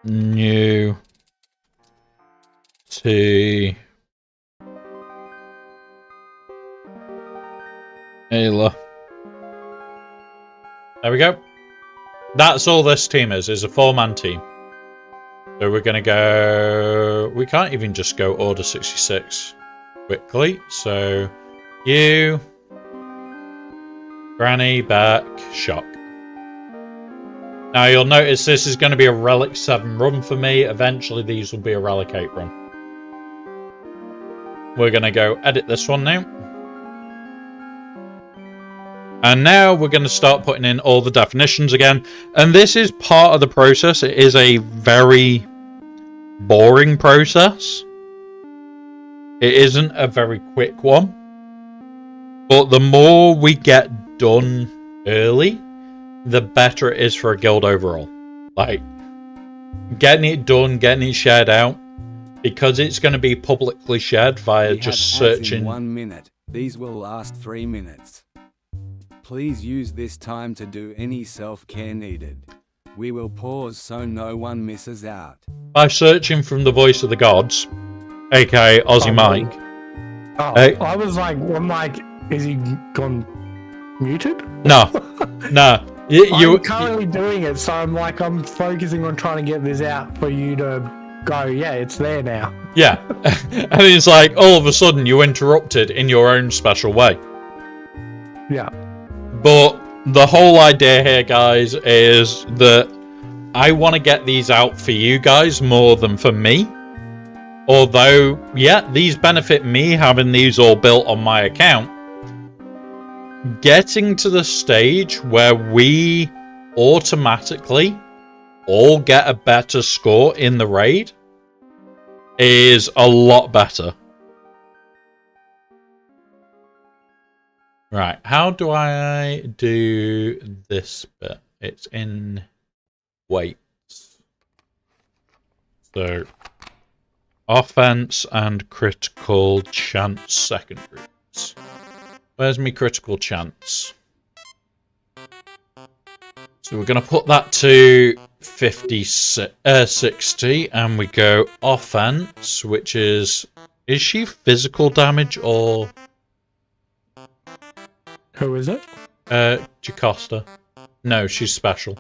A: New. T. Ayla. There we go. That's all this team is a 4-man team. So we're going to go... We can't even just go Order 66. quickly. So, you, Granny, back, Shock. Now you'll notice this is going to be a Relic 7 run for me. Eventually these will be a Relic 8 run. We're going to go edit this one now. And now we're going to start putting in all the definitions again. And this is part of the process. It is a very boring process. It isn't a very quick one. But the more we get done early, the better it is for a guild overall. Like, getting it done, getting it shared out, because it's going to be publicly shared via
D: We
A: just
D: have ads
A: searching.
D: in 1 minute. These will last 3 minutes. Please use this time to do any self-care needed. We will pause so no one misses out.
A: By searching from the voice of the gods, aka Aussie Mike.
B: Oh,
A: Hey.
B: I was like, I'm like, is he gone muted?
A: No, no.
B: I'm currently doing it, so I'm focusing on trying to get this out for you to go, yeah, it's there now.
A: Yeah. And it's like, all of a sudden, you interrupted in your own special way.
B: Yeah.
A: But the whole idea here, guys, is that I want to get these out for you guys more than for me. Although, yeah, these benefit me having these all built on my account. Getting to the stage where we automatically all get a better score in the raid is a lot better. Right, how do I do this bit? It's in weights. So, offense and critical chance secondaries. Where's my critical chance? So we're going to put that to 60, and we go offense, which is she physical damage or...
B: Who is it?
A: Jocasta. No, she's special.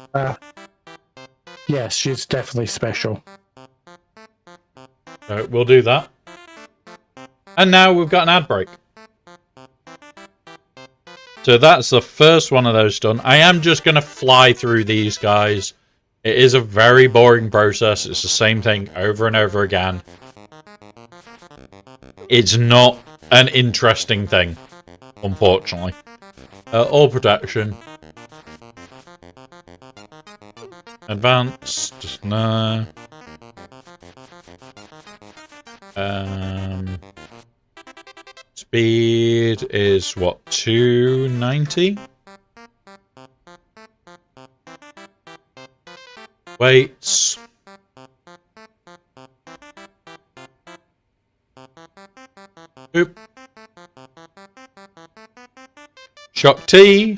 B: Yes, she's definitely special.
A: So we'll do that. And now we've got an ad break. So that's the first one of those done. I am just going to fly through these guys. It is a very boring process. It's the same thing over and over again. It's not an interesting thing, unfortunately. All protection. Advanced. No. Speed is what, 290? Weights. Oop. Shock T.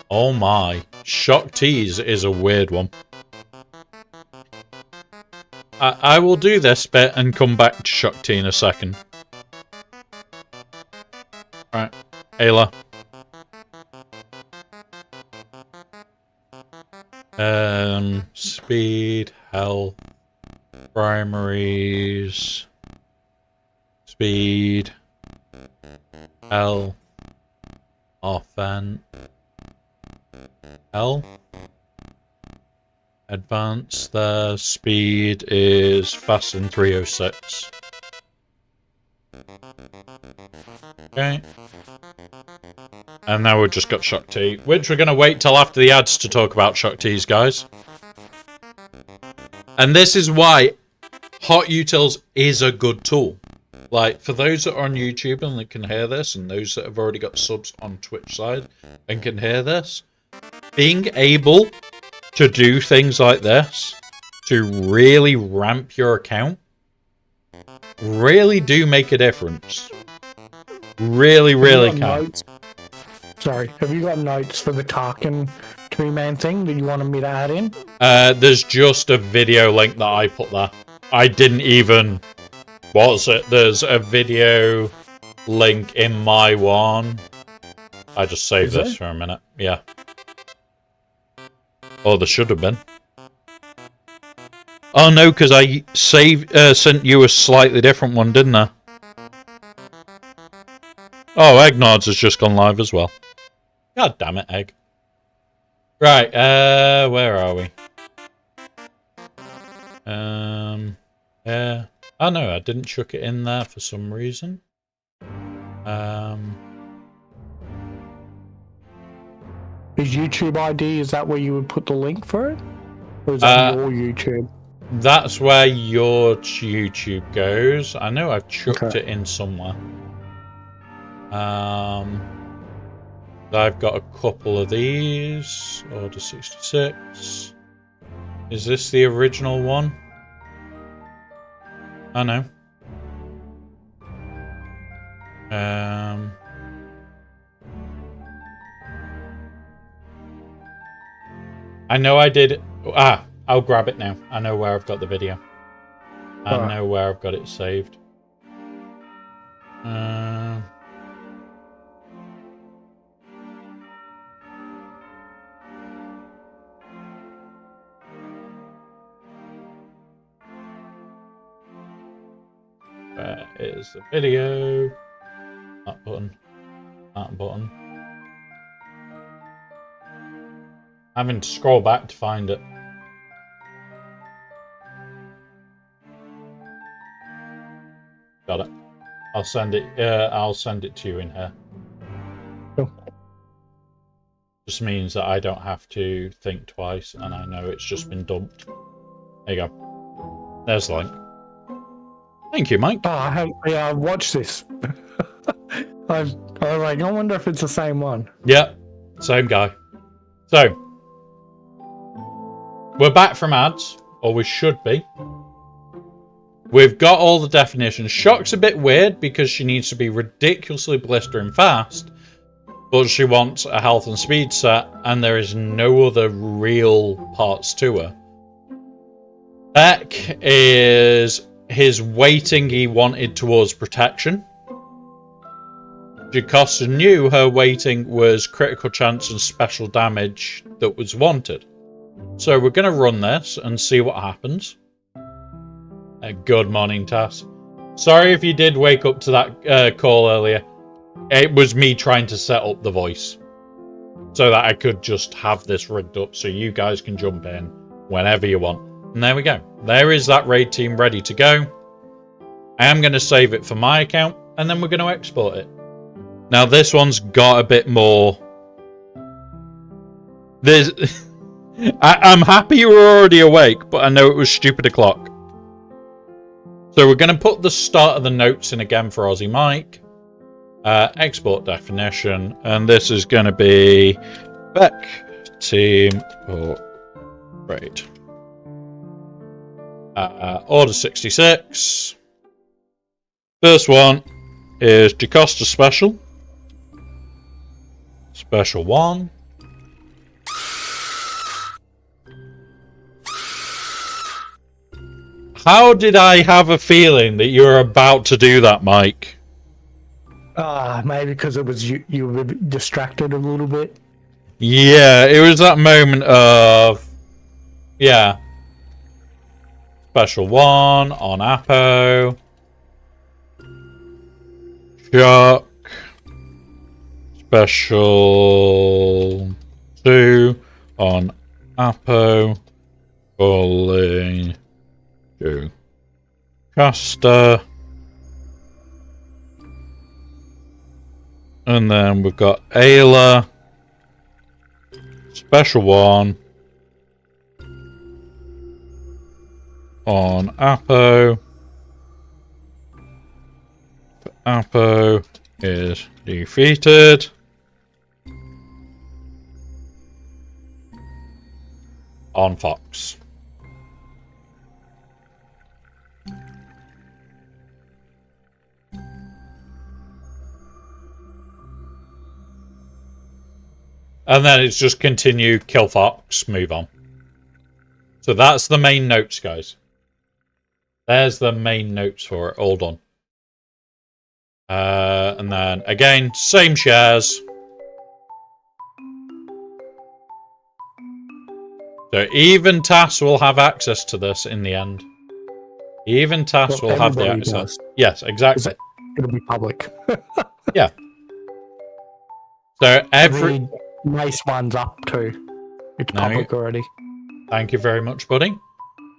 A: Oh my. Shock T's is a weird one. I will do this bit and come back to Shock T in a second. Right, Ayla. Speed, health, primaries, speed, health, offense, health. Advance, the speed is fast and 306. Okay. And now we've just got Shock T, which we're going to wait till after the ads to talk about Shock T's, guys. And this is why Hot Utils is a good tool. Like, for those that are on YouTube and that can hear this, and those that have already got subs on Twitch side and can hear this, being able to do things like this to really ramp your account really do make a difference. Really, really can.
B: Notes? Sorry, have you got notes for the Tarkin 2-man thing that you wanted me to add in?
A: There's just a video link that I put there. I didn't even... What's it? There's a video link in my one. I just saved this for a minute. Yeah. Oh, there should have been. Oh no, because I sent you a slightly different one, didn't I? Oh, Eggnods has just gone live as well. God damn it, Egg. Right, where are we? Yeah. Oh no, I didn't chuck it in there for some reason.
B: Is YouTube ID, is that where you would put the link for it? Or is that your YouTube?
A: That's where your YouTube goes. I know I've chucked it in somewhere. I've got a couple of these. Order 66. Is this the original one? I know. I know I did. I'll grab it now. I know where I've got the video. I know where I've got it saved. Where is the video? That button. That button. Having to scroll back to find it. Got it. I'll send it. I'll send it to you in here.
B: Cool.
A: Just means that I don't have to think twice, and I know it's just been dumped. There you go. There's the link. Thank you, Mike.
B: Oh, I've watched this. I was like, I wonder if it's the same one.
A: Yeah, same guy. So, we're back from ads, or we should be. We've got all the definitions. Shock's a bit weird because she needs to be ridiculously blistering fast, but she wants a health and speed set, and there is no other real parts to her. Beck is his weighting he wanted towards protection. Jocasta knew her weighting was critical chance and special damage that was wanted. So we're going to run this and see what happens. Good morning, Tass. Sorry if you did wake up to that call earlier. It was me trying to set up the voice so that I could just have this rigged up so you guys can jump in whenever you want. And there we go. There is that raid team ready to go. I am going to save it for my account and then we're going to export it. Now this one's got a bit more... I'm happy you were already awake, but I know it was stupid o'clock. So we're going to put the start of the notes in again for Aussie Mike. Export definition. And this is going to be Beck team or raid. Order 66. First one is Jocasta Special. Special 1. How did I have a feeling that you were about to do that, Mike?
B: Maybe because it was you were distracted a little bit.
A: Yeah, it was that moment of... Yeah. Special 1 on Apo. Shock. Special 2 on Apo. Bully. Jocasta. And then we've got Ayla. Special 1 on Apo. Apo is defeated. On Fox. And then it's just continue, kill Fox, move on. So that's the main notes, guys. There's the main notes for it, all done. And then, again, same shares. So even Tass will have access to this in the end. Even Tass will have the access. Yes, exactly.
B: It'll be public.
A: Yeah. So every...
B: The Mace one's up too. It's
A: No.
B: public already.
A: Thank you very much, buddy.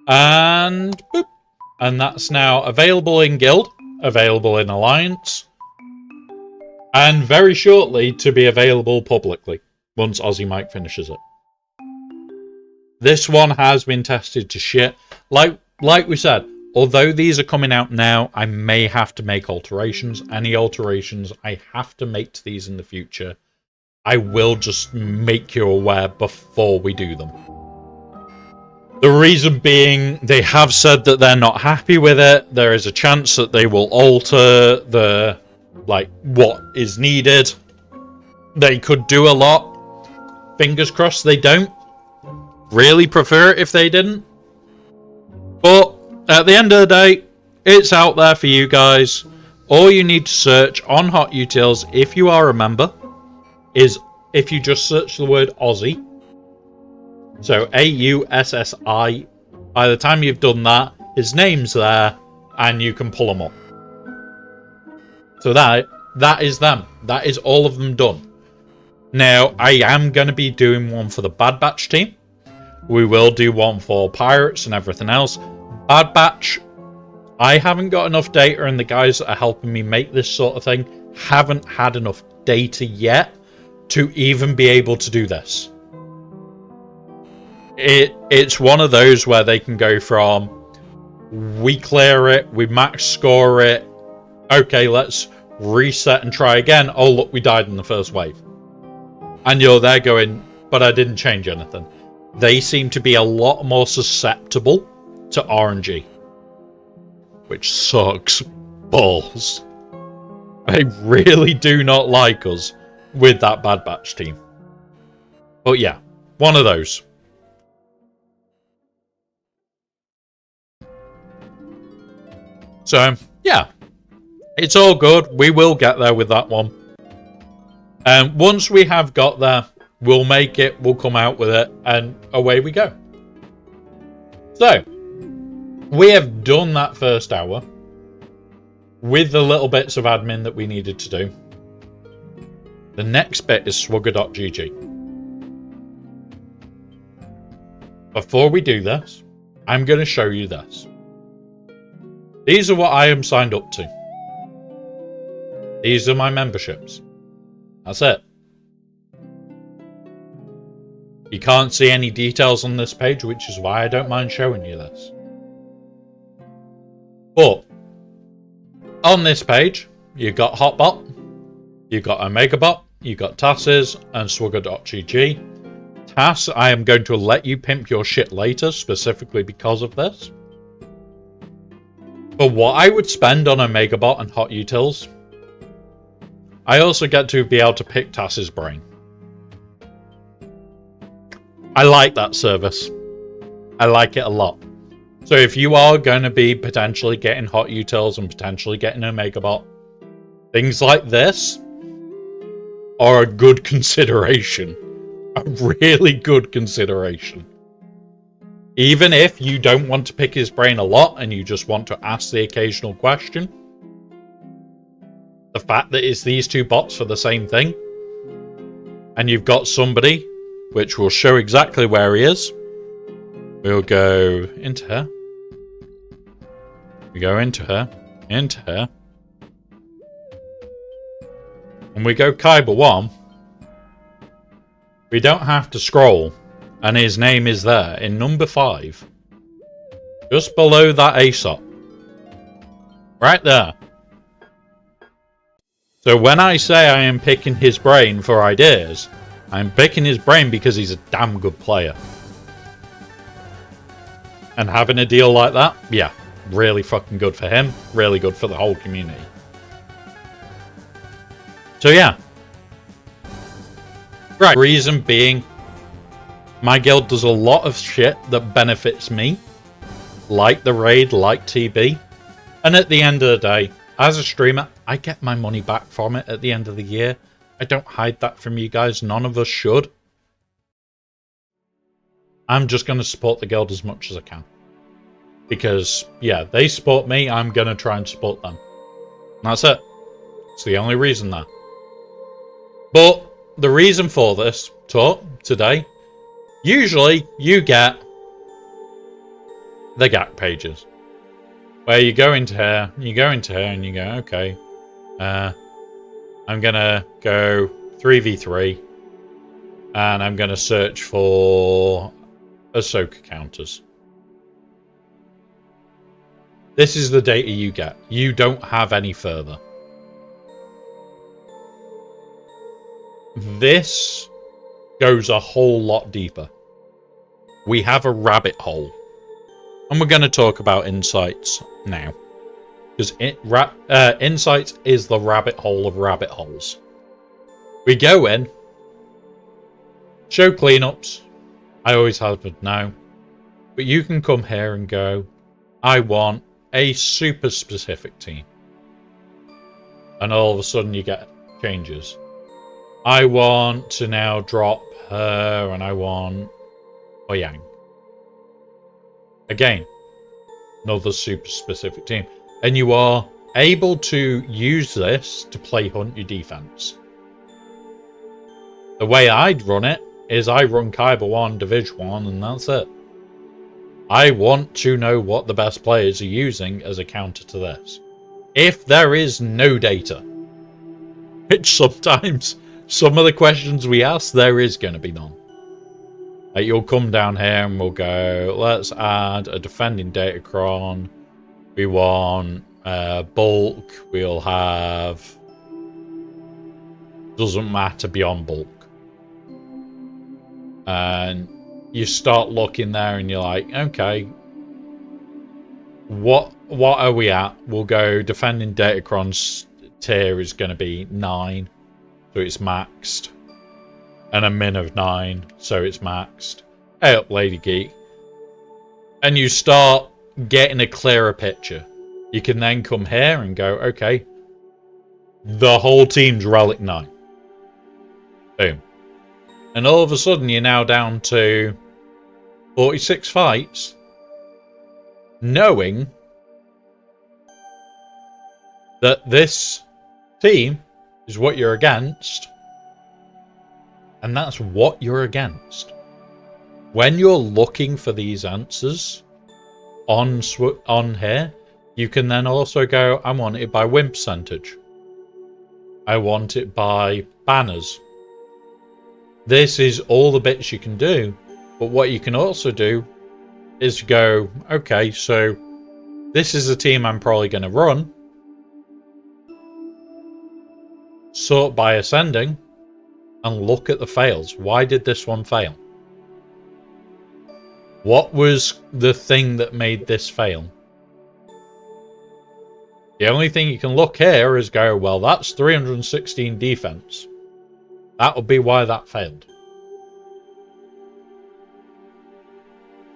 A: And boop. And that's now available in Guild, available in Alliance, and very shortly to be available publicly once Aussie Mike finishes it. This one has been tested to shit. Like we said, although these are coming out now, I may have to make alterations. Any alterations I have to make to these in the future, I will just make you aware before we do them. The reason being, they have said that they're not happy with it. There is a chance that they will alter the, like, what is needed. They could do a lot. Fingers crossed they don't. Really prefer it if they didn't. But at the end of the day, it's out there for you guys. All you need to search on Hot Utils, if you are a member, is if you just search the word Aussie. So AUSSI. By the time you've done that, his name's there, and you can pull them up. So that is them. That is all of them done. Now, I am going to be doing one for the Bad Batch team. We will do one for Pirates and everything else. Bad Batch, I haven't got enough data, and the guys that are helping me make this sort of thing haven't had enough data yet to even be able to do this. It's one of those where they can go from, we clear it, we max score it, okay, let's reset and try again. Oh, look, we died in the first wave. And you're there going, but I didn't change anything. They seem to be a lot more susceptible to RNG, which sucks balls. They really do not like us with that Bad Batch team. But yeah, one of those. So, yeah, it's all good. We will get there with that one. And once we have got there, we'll make it, we'll come out with it, and away we go. So, we have done that first hour with the little bits of admin that we needed to do. The next bit is swugger.gg. Before we do this, I'm going to show you this. These are what I am signed up to. These are my memberships. That's it. You can't see any details on this page, which is why I don't mind showing you this. But on this page, you've got Hotbot, you've got OmegaBot, you've got TASes, and Swugger.gg. TAS, I am going to let you pimp your shit later, specifically because of this. But what I would spend on OmegaBot and Hot Utils, I also get to be able to pick TAS's brain. I like that service. I like it a lot. So if you are going to be potentially getting Hot Utils and potentially getting OmegaBot, things like this are a good consideration. A really good consideration. Even if you don't want to pick his brain a lot and you just want to ask the occasional question, the fact that it's these two bots for the same thing, and you've got somebody, which will show exactly where he is. We'll go into her. We go into her. Into her. And we go Kyber 1. We don't have to scroll. And his name is there in number 5. Just below that ASOP. Right there. So when I say I am picking his brain for ideas, I'm picking his brain because he's a damn good player. And having a deal like that, yeah, really fucking good for him. Really good for the whole community. So yeah. Right. Reason being, my guild does a lot of shit that benefits me. Like the raid, like TB. And at the end of the day, as a streamer, I get my money back from it at the end of the year. I don't hide that from you guys. None of us should. I'm just going to support the guild as much as I can. Because, yeah, they support me. I'm going to try and support them. And that's it. It's the only reason there. But the reason for this talk today, usually you get the GAC pages where you go into here, and you go, okay, I'm gonna go 3v3 and I'm gonna search for Ahsoka counters. This is the data you get. You don't have any further. This goes a whole lot deeper. We have a rabbit hole. And we're going to talk about insights now. Because insights is the rabbit hole of rabbit holes. We go in. Show cleanups. I always have it now. But you can come here and go, I want a super specific team. And all of a sudden you get changes. I want to now drop her and I want Oyang. Again, another super specific team. And you are able to use this to play hunt your defense. The way I'd run it is I run Kyber 1, Division 1, and that's it. I want to know what the best players are using as a counter to this. If there is no data, which sometimes some of the questions we ask, there is going to be none. Like you'll come down here and we'll go, let's add a defending Datacron. We want bulk. We'll have, doesn't matter beyond bulk. And you start looking there and you're like, okay, what are we at? We'll go defending Datacron's tier is going to be 9, so it's maxed. And a min of 9, so it's maxed. Hey up, Lady Geek. And you start getting a clearer picture. You can then come here and go, okay, the whole team's Relic 9. Boom. And all of a sudden you're now down to 46 fights, knowing that this team is what you're against, and that's what you're against. When you're looking for these answers on here, you can then also go, I want it by win percentage. I want it by banners. This is all the bits you can do, but what you can also do is go, okay, so this is the team I'm probably going to run. Sort by ascending and look at the fails. Why did this one fail? What was the thing that made this fail? The only thing you can look here is go, well, that's 316 defense. That would be why that failed.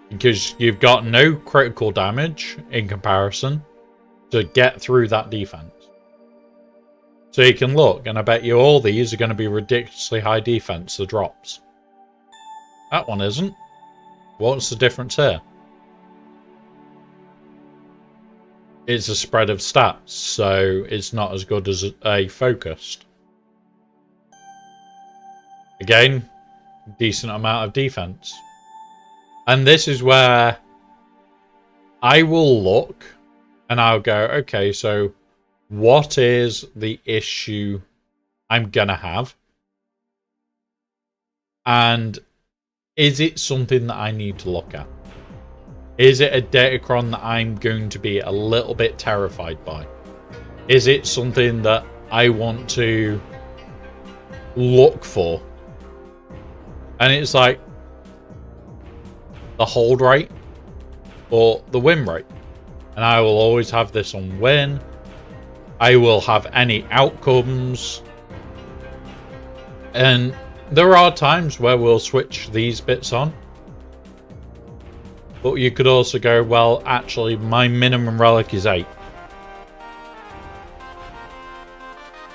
A: Because you've got no critical damage in comparison to get through that defense. So you can look, and I bet you all these are going to be ridiculously high defense, the drops. That one isn't. What's the difference here? It's a spread of stats, so it's not as good as a focused. Again, decent amount of defense. And this is where I will look and I'll go, okay, so what is the issue I'm going to have? And is it something that I need to look at? Is it a Datacron that I'm going to be a little bit terrified by? Is it something that I want to look for? And it's like the hold rate or the win rate. And I will always have this on win. I will have any outcomes. And there are times where we'll switch these bits on. But you could also go, well, actually, my minimum relic is 8.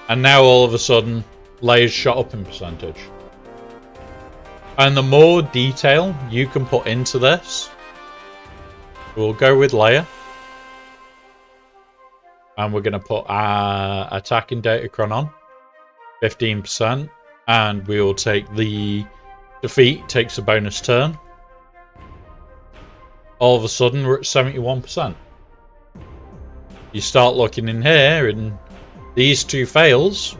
A: And now all of a sudden, Leia's shot up in percentage. And the more detail you can put into this, we'll go with Leia. And we're going to put attacking Datacron on. 15%. and we will take the defeat, takes a bonus turn. All of a sudden, we're at 71%. You start looking in here, and these two fails.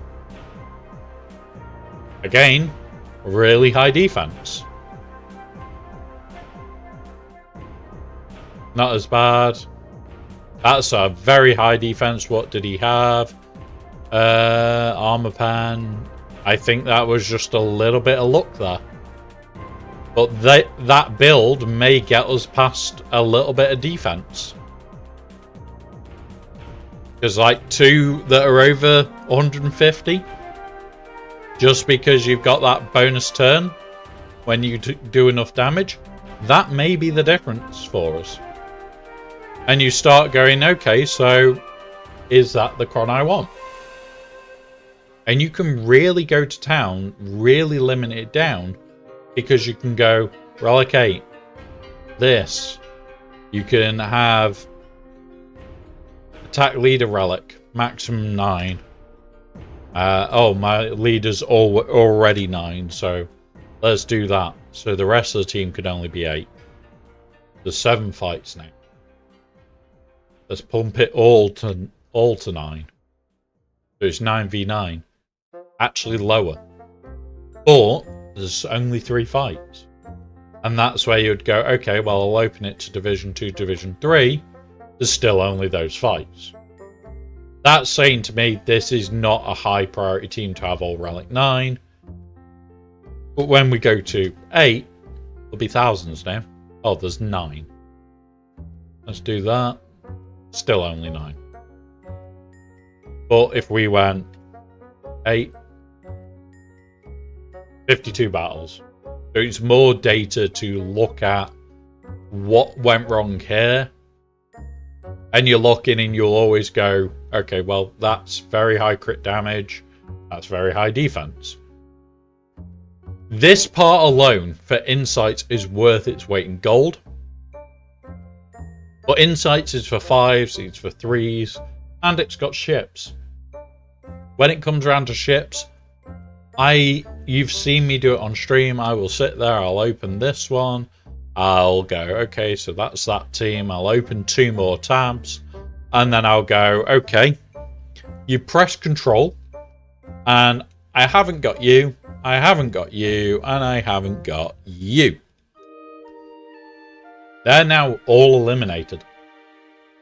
A: Again, really high defense. Not as bad. That's a very high defense. What did he have? Armor pan. I think that was just a little bit of luck there. But that build may get us past a little bit of defense. Because like two that are over 150, just because you've got that bonus turn when you do enough damage, that may be the difference for us. And you start going, okay, so is that the Cron I want? And you can really go to town, really limit it down, because you can go Relic 8, this. You can have Attack Leader Relic, maximum 9. Oh, my leader's already 9, so let's do that. So the rest of the team could only be 8. There's 7 fights now. Let's pump it all to 9. So it's 9v9. Actually lower. But there's only 3 fights. And that's where you'd go, okay, well, I'll open it to Division 2, Division 3. There's still only those fights. That's saying to me, this is not a high priority team to have all Relic 9. But when we go to 8, there'll be thousands now. Oh, there's 9. Let's do that. Still only 9. But if we went 8, 52 battles. So it's more data to look at what went wrong here. And you're looking and you'll always go, okay, well, that's very high crit damage. That's very high defense. This part alone for insights is worth its weight in gold. But insights is for 5s, it's for 3s, and it's got ships. When it comes around to ships, you've seen me do it on stream. I will sit there, I'll open this one, I'll go, okay, so that's that team. I'll open 2 more tabs, and then I'll go, okay, you press control, and I haven't got you, I haven't got you, and I haven't got you. They're now all eliminated.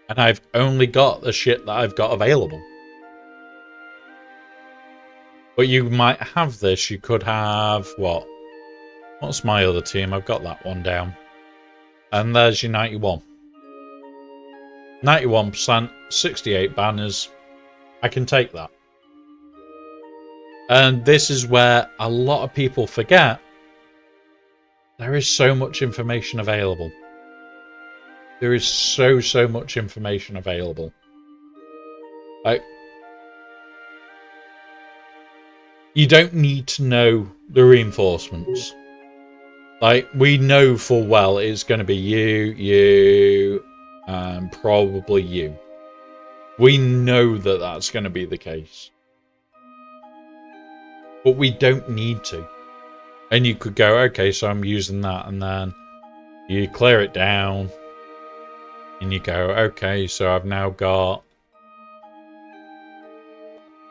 A: And I've only got the shit that I've got available. But you might have this. You could have, what? What's my other team? I've got that one down. And there's your 91. 91%, 68 banners. I can take that. And this is where a lot of people forget there is so much information available. There is so much information available. You don't need to know the reinforcements. Like, we know full well it's going to be you, and probably you. We know that that's going to be the case. But we don't need to. And you could go, okay, so I'm using that, and then you clear it down. And you go, okay, so I've now got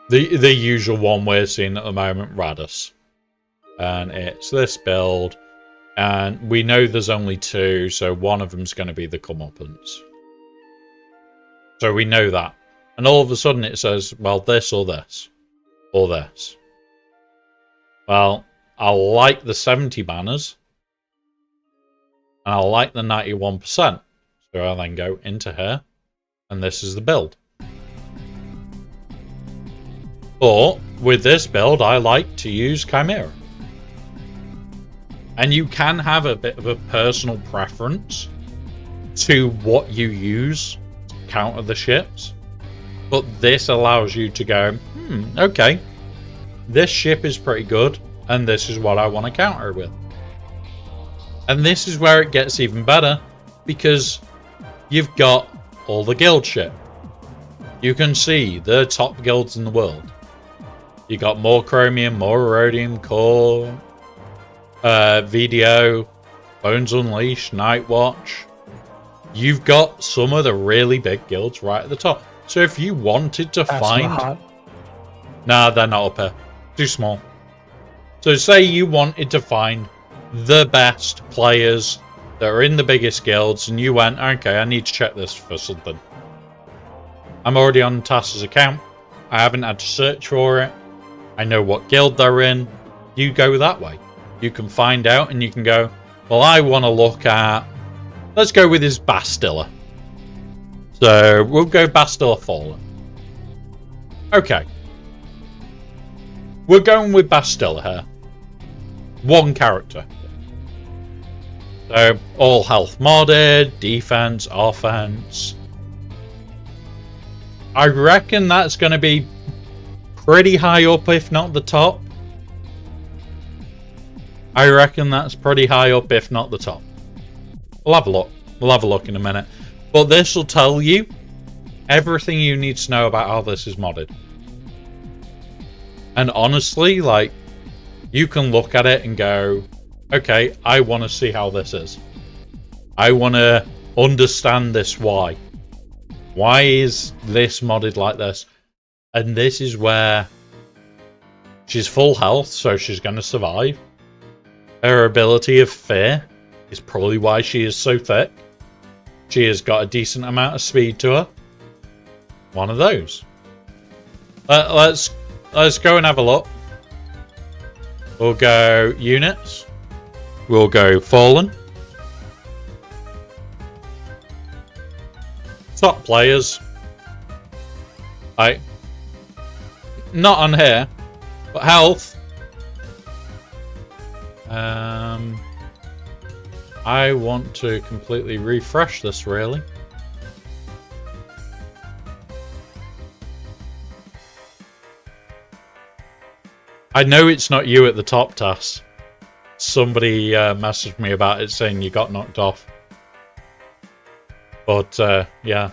A: the usual one we're seeing at the moment, Radus. And it's this build. And we know there's only 2, so one of them's going to be the comeuppance. So we know that. And all of a sudden it says, well, this or this. Or this. Well, I like the 70 banners. And I like the 91%. So I'll then go into here, and this is the build. But with this build, I like to use Chimera. And you can have a bit of a personal preference to what you use to counter the ships. But this allows you to go, okay, this ship is pretty good, and this is what I want to counter with. And this is where it gets even better, because you've got all the guild shit. You can see the top guilds in the world. You got more chromium, more rhodium, core, VDO, Bones Unleashed, Nightwatch. You've got some of the really big guilds right at the top. So if you wanted to find... Nah, they're not up here. Too small. So say you wanted to find the best players that are in the biggest guilds, and you went, okay, I need to check this for something. I'm already on TAS's account. I haven't had to search for it. I know what guild they're in. You go that way. You can find out and you can go, well, I want to look at... Let's go with his Bastilla. So we'll go Bastilla Fallen. Okay. We're going with Bastilla here. One character. So all health modded, defense, offense. I reckon that's going to be pretty high up, if not the top. I reckon that's pretty high up, if not the top. We'll have a look. We'll have a look in a minute. But this will tell you everything you need to know about how this is modded. And honestly, like, you can look at it and go, okay, I want to see how this is. I want to understand this why. Why is this modded like this? And this is where she's full health, so she's going to survive. Her ability of fear is probably why she is so thick. She has got a decent amount of speed to her. One of those. Let's go and have a look. We'll go units. We'll go Fallen. Top players. Not on here, but health. I want to completely refresh this, really. I know it's not you at the top, Tas. Somebody messaged me about it saying you got knocked off. But, yeah.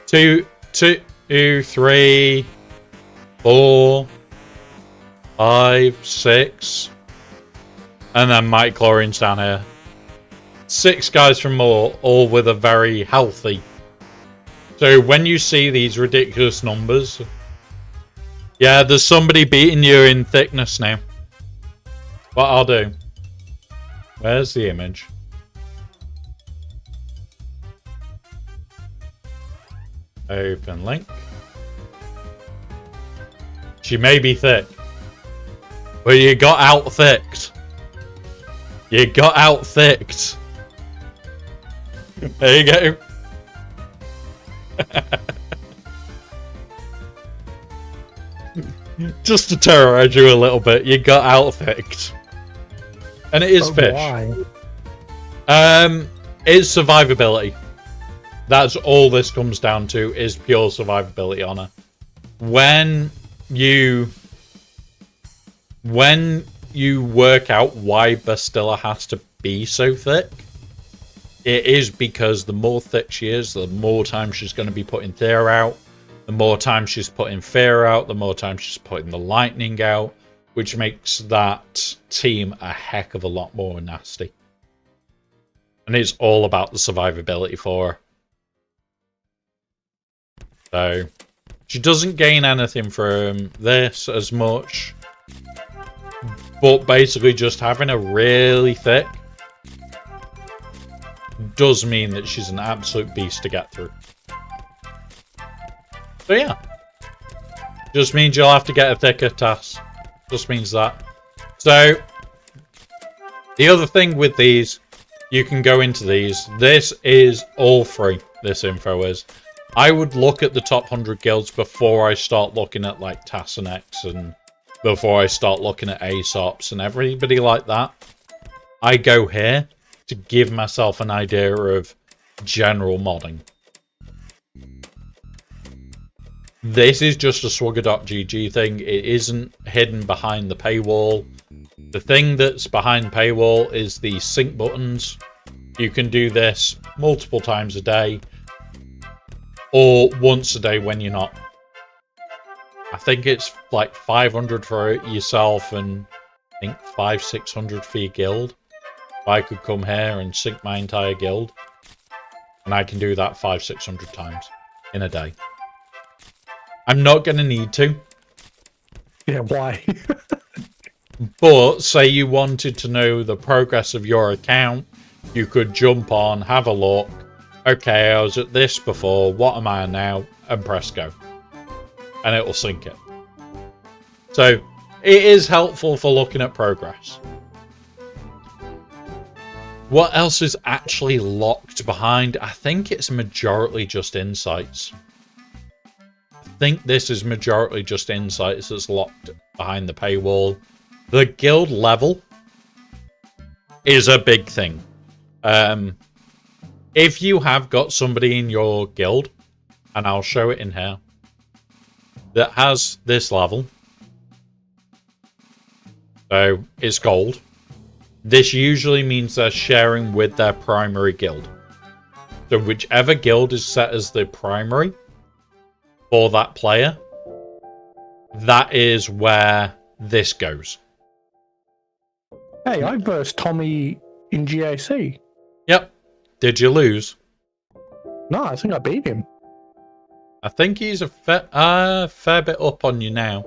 A: 2, 3, 4, 5, 6. And then Mike Chlorine's down here. 6 guys from all with a very healthy. So when you see these ridiculous numbers... Yeah, there's somebody beating you in thickness now. What I'll do... Where's the image? Open link. She may be thick. But you got out-thicked. You got out-thicked. There you go. Just to terrorize you a little bit, you got out-thicked. And it is fish.
B: Why?
A: It's survivability. That's all this comes down to, is pure survivability on her. When you work out why Bastilla has to be so thick, it is because the more thick she is, the more time she's going to be putting Fear out. The more time she's putting Fear out, the more time she's putting the Lightning out, which makes that team a heck of a lot more nasty. And it's all about the survivability for her. So, she doesn't gain anything from this as much. But basically just having a really thick does mean that she's an absolute beast to get through. So yeah. Just means you'll have to get a thicker TAS. Just means that. So, the other thing with these, you can go into these. This is all free, this info is. I would look at the top 100 guilds before I start looking at like Tassanex and before I start looking at Aesops and everybody like that. I go here to give myself an idea of general modding. This is just a Swagger.gg thing. It isn't hidden behind the paywall. The thing that's behind paywall is the sync buttons. You can do this multiple times a day or once a day when you're not I think it's like 500 for yourself and I think 500-600 for your guild. If I could come here and sync my entire guild, and I can do that 500-600 times in a day. I'm not going to need to.
B: Yeah, why?
A: But say you wanted to know the progress of your account, you could jump on, have a look. Okay, I was at this before, what am I now? And press go. And it will sync it. So it is helpful for looking at progress. What else is actually locked behind? I think it's majority just insights. I think this is majority just insights that's locked behind the paywall. The guild level is a big thing. If you have got somebody in your guild, and I'll show it in here, that has this level, so it's gold, this usually means they're sharing with their primary guild. So whichever guild is set as the primary for that player, that is where this goes.
B: Hey, I versed Tommy in GAC.
A: Yep. Did you lose?
B: No, I think I beat him.
A: I think he's a fair bit up on you now.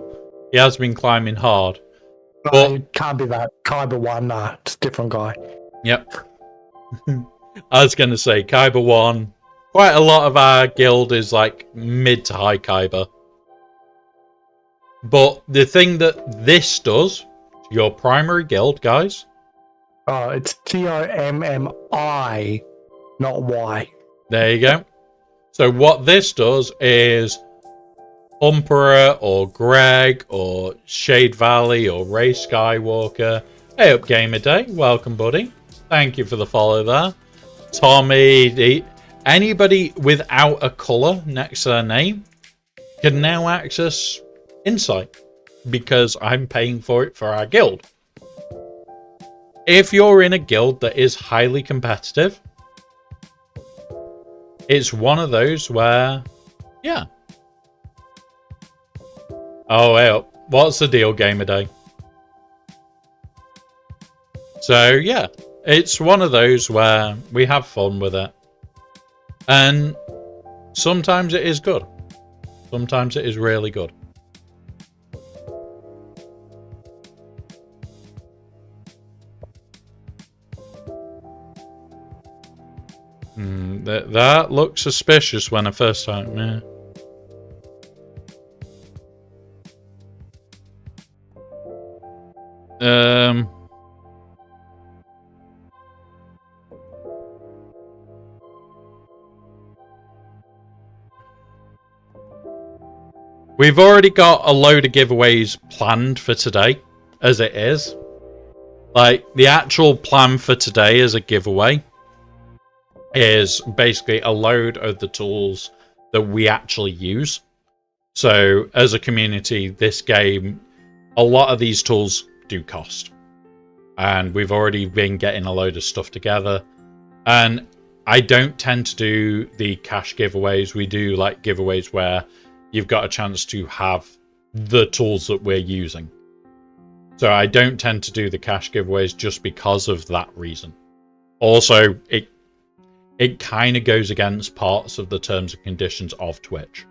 A: He has been climbing hard.
B: No, it can't be that. Kyber won. Nah, it's a different guy.
A: Yep. I was going to say, Kyber 1. Quite a lot of our guild is like mid to high Kyber. But the thing that this does, your primary guild, guys.
B: Oh, it's TOMMI, not Y.
A: There you go. So what this does is Emperor or Greg or Shade Valley or Ray Skywalker. Hey up, Gamer Day. Welcome, buddy. Thank you for the follow there. Tommy, anybody without a colour next to their name can now access Insight because I'm paying for it for our guild. If you're in a guild that is highly competitive, it's one of those where, yeah. Oh, hey up. What's the deal, Gamer Day? So, yeah. It's one of those where we have fun with it. And sometimes it is good. Sometimes it is really good. That looked suspicious when I first started, yeah. We've already got a load of giveaways planned for today, as it is. Like, the actual plan for today as a giveaway is basically a load of the tools that we actually use. So, as a community, this game, a lot of these tools do cost. And we've already been getting a load of stuff together. And I don't tend to do the cash giveaways. We do like giveaways where you've got a chance to have the tools that we're using. So I don't tend to do the cash giveaways just because of that reason. Also, it kind of goes against parts of the terms and conditions of Twitch.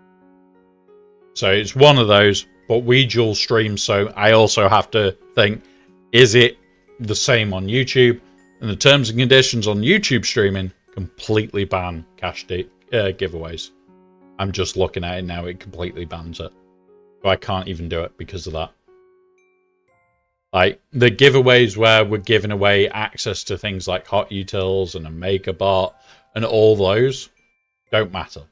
A: So it's one of those, but we dual stream, so I also have to think, is it the same on YouTube? And the terms and conditions on YouTube streaming completely ban cash giveaways. I'm just looking at it now, it completely bans it. So I can't even do it because of that. Like, the giveaways where we're giving away access to things like Hot Utils and a MegaBot and all those don't matter.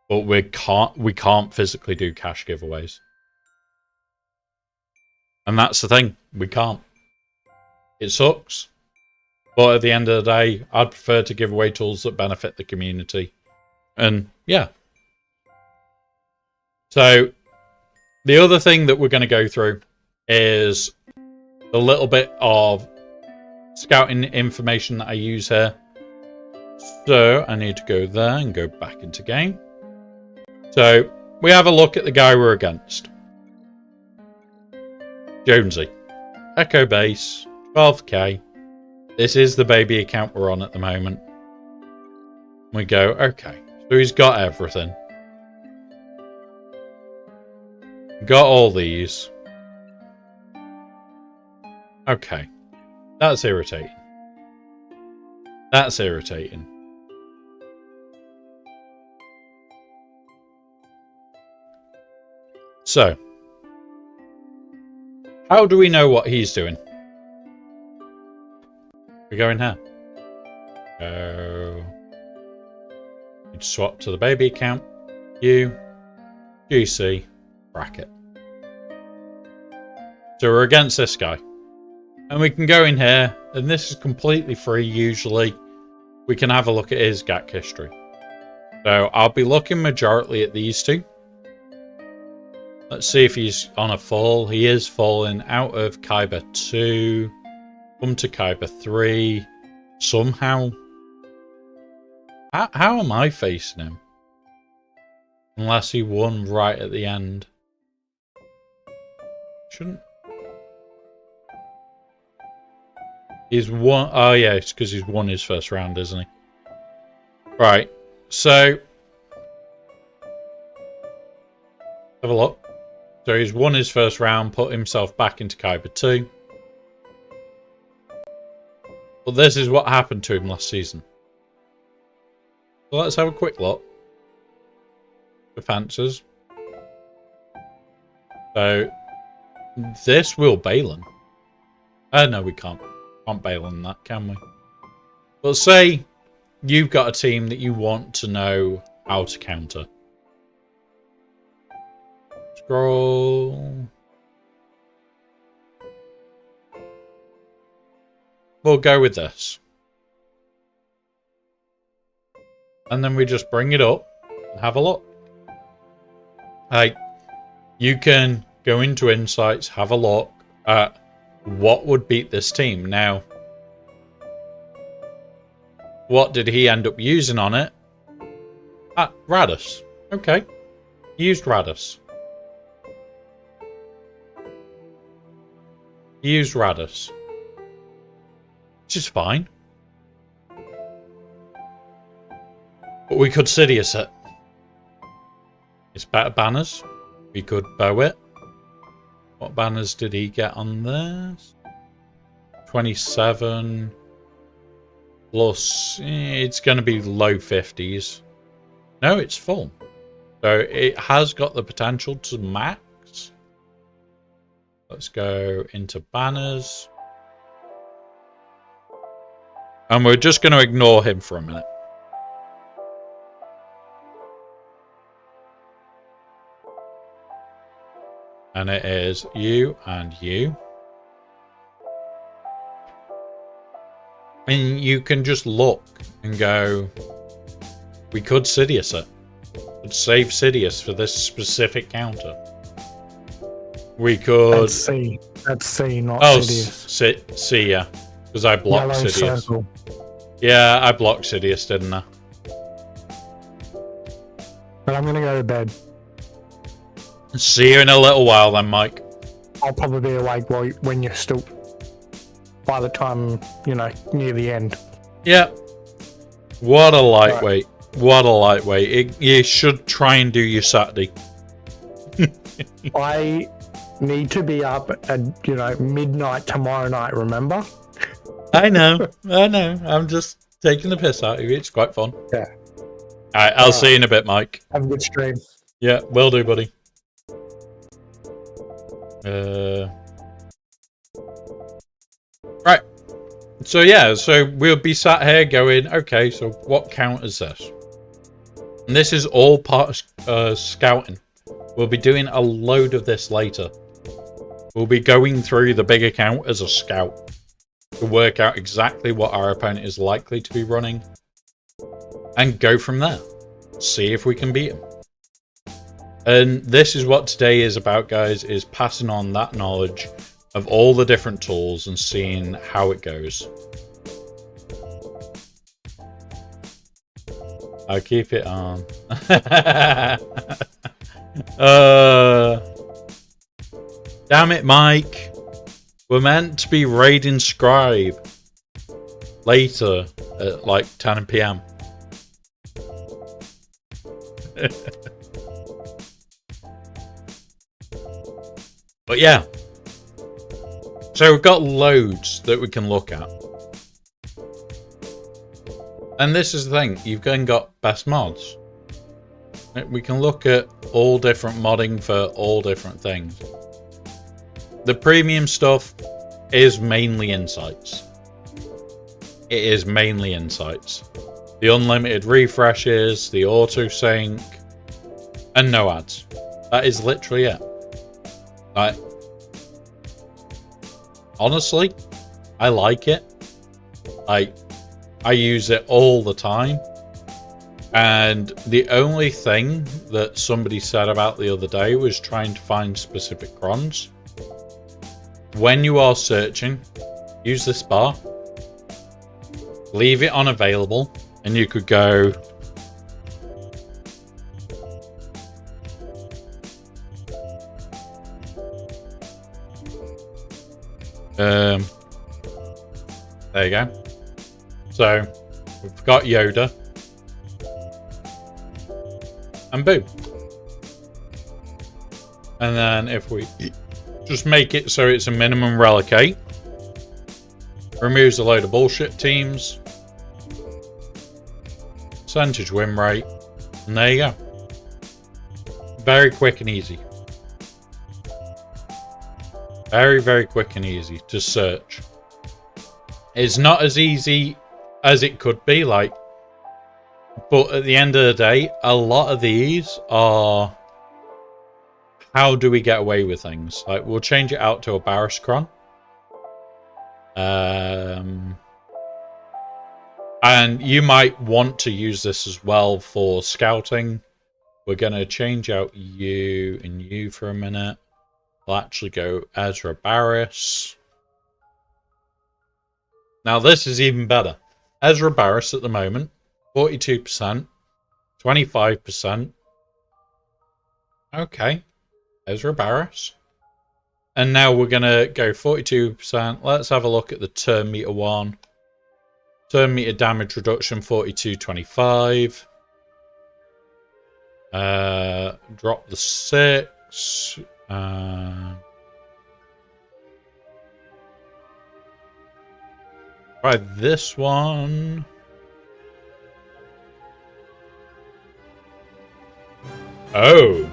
A: But we can't physically do cash giveaways. And that's the thing, we can't. It sucks. But at the end of the day, I'd prefer to give away tools that benefit the community. And yeah. So the other thing that we're going to go through is a little bit of scouting information that I use here. So I need to go there and go back into game. So we have a look at the guy we're against. Jonesy. Echo base, 12k. This is the baby account we're on at the moment. We go, okay. So he's got everything. Got all these. Okay. That's irritating. That's irritating. So, how do we know what he's doing? We go in here. You'd swap to the baby account. GC, bracket. So we're against this guy. And we can go in here, and this is completely free usually. We can have a look at his GAC history. So I'll be looking majority at these two. Let's see if he's on a fall. He is falling out of Kyber 2. Come to Kyber 3. Somehow. How am I facing him? Unless he won right at the end. Shouldn't. He's won. Oh, yeah, it's because he's won his first round, isn't he? Right. So. Have a look. So he's won his first round, put himself back into Kyber 2. But this is what happened to him last season. So let's have a quick look. Defenses. So this will Balin. No, we can't. Can't Balin that, can we? But say you've got a team that you want to know how to counter. Scroll. We'll go with this. And then we just bring it up and have a look. Like, you can go into insights, have a look at what would beat this team. Now, what did he end up using on it? Radus. Okay. He used Radus. He used Radus. Which is fine. But we could Sidious it. It's better banners. We could bow it. What banners did he get on this? 27 plus. It's going to be low 50s. No, it's full. So it has got the potential to max. Let's go into banners. And we're just going to ignore him for a minute. And it is you and you. And you can just look and go, we could Sidious it. Could save Sidious for this specific counter. We could...
B: That's C. That's C, not Sidious.
A: C, yeah. Because I blocked
B: Yellow
A: Sidious.
B: circle.
A: Yeah, I blocked Sidious, didn't I?
B: But I'm going to go to bed.
A: See you in a little while then, Mike.
B: I'll probably be awake when you're still... By the time, near the end.
A: Yeah. What a lightweight. Right. What a lightweight. You should try and do your Saturday.
B: I need to be up at, midnight tomorrow night, remember?
A: I know. I'm just taking the piss out of you. It's quite fun.
B: Yeah.
A: Alright, I'll see you in a bit, Mike.
B: Have a good stream.
A: Yeah, will do, buddy. Right. So yeah, so we'll be sat here going, okay, so what count is this? And this is all part of scouting. We'll be doing a load of this later. We'll be going through the big account as a scout to work out exactly what our opponent is likely to be running and go from there. See if we can beat him. And this is what today is about, guys, is passing on that knowledge of all the different tools and seeing how it goes. I'll keep it on. Damn it, Mike. We're meant to be raiding Scribe later at like 10 PM. But yeah. So we've got loads that we can look at. And this is the thing, you've got best mods. We can look at all different modding for all different things. The premium stuff is mainly insights. It is mainly insights. The unlimited refreshes, the auto sync, and no ads. That is literally it. Like, honestly, I like it. I use it all the time. And the only thing that somebody said about the other day was trying to find specific crons. When you are searching, use this bar. Leave it unavailable, and you could go there you go. So we've got Yoda. And boom. And then if we just make it so it's a minimum relicate, removes a load of bullshit teams, percentage win rate, and there you go. Very quick and easy. Very, very quick and easy to search. It's not as easy as it could be, like, but at the end of the day, a lot of these are how do we get away with things. Like, we'll change it out to a Barris Cron. And you might want to use this as well for scouting. We're going to change out you and you for a minute. We'll actually go Ezra Barris. Now this is even better. Ezra Barris at the moment, 42%, 25%. Okay, Ezra Barris. And now we're going to go 42%. Let's have a look at the turn meter one. Turn meter damage reduction, 42.25. Drop the 6. Try this one. Oh.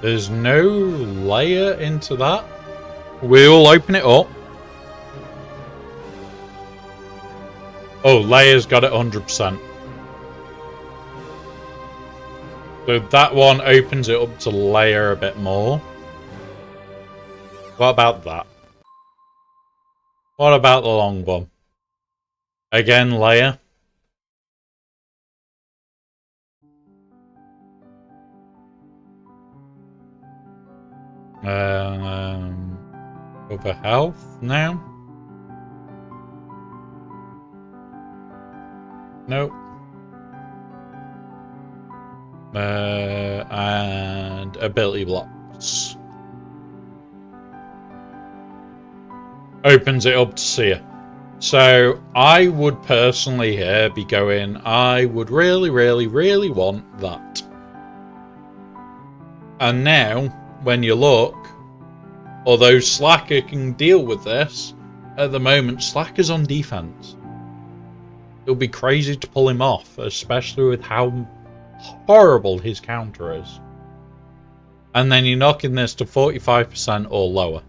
A: There's no layer into that. We'll open it up. Oh, layer's got it 100%. So that one opens it up to layer a bit more. What about that? What about the long bomb? Again, layer. Over health now. Nope. And ability blocks. Opens it up to Seer. So I would personally here be going, I would really, really, really want that. And now, when you look, although Slacker can deal with this, at the moment Slacker's on defense. It'll be crazy to pull him off, especially with how horrible his counter is. And then you're knocking this to 45% or lower.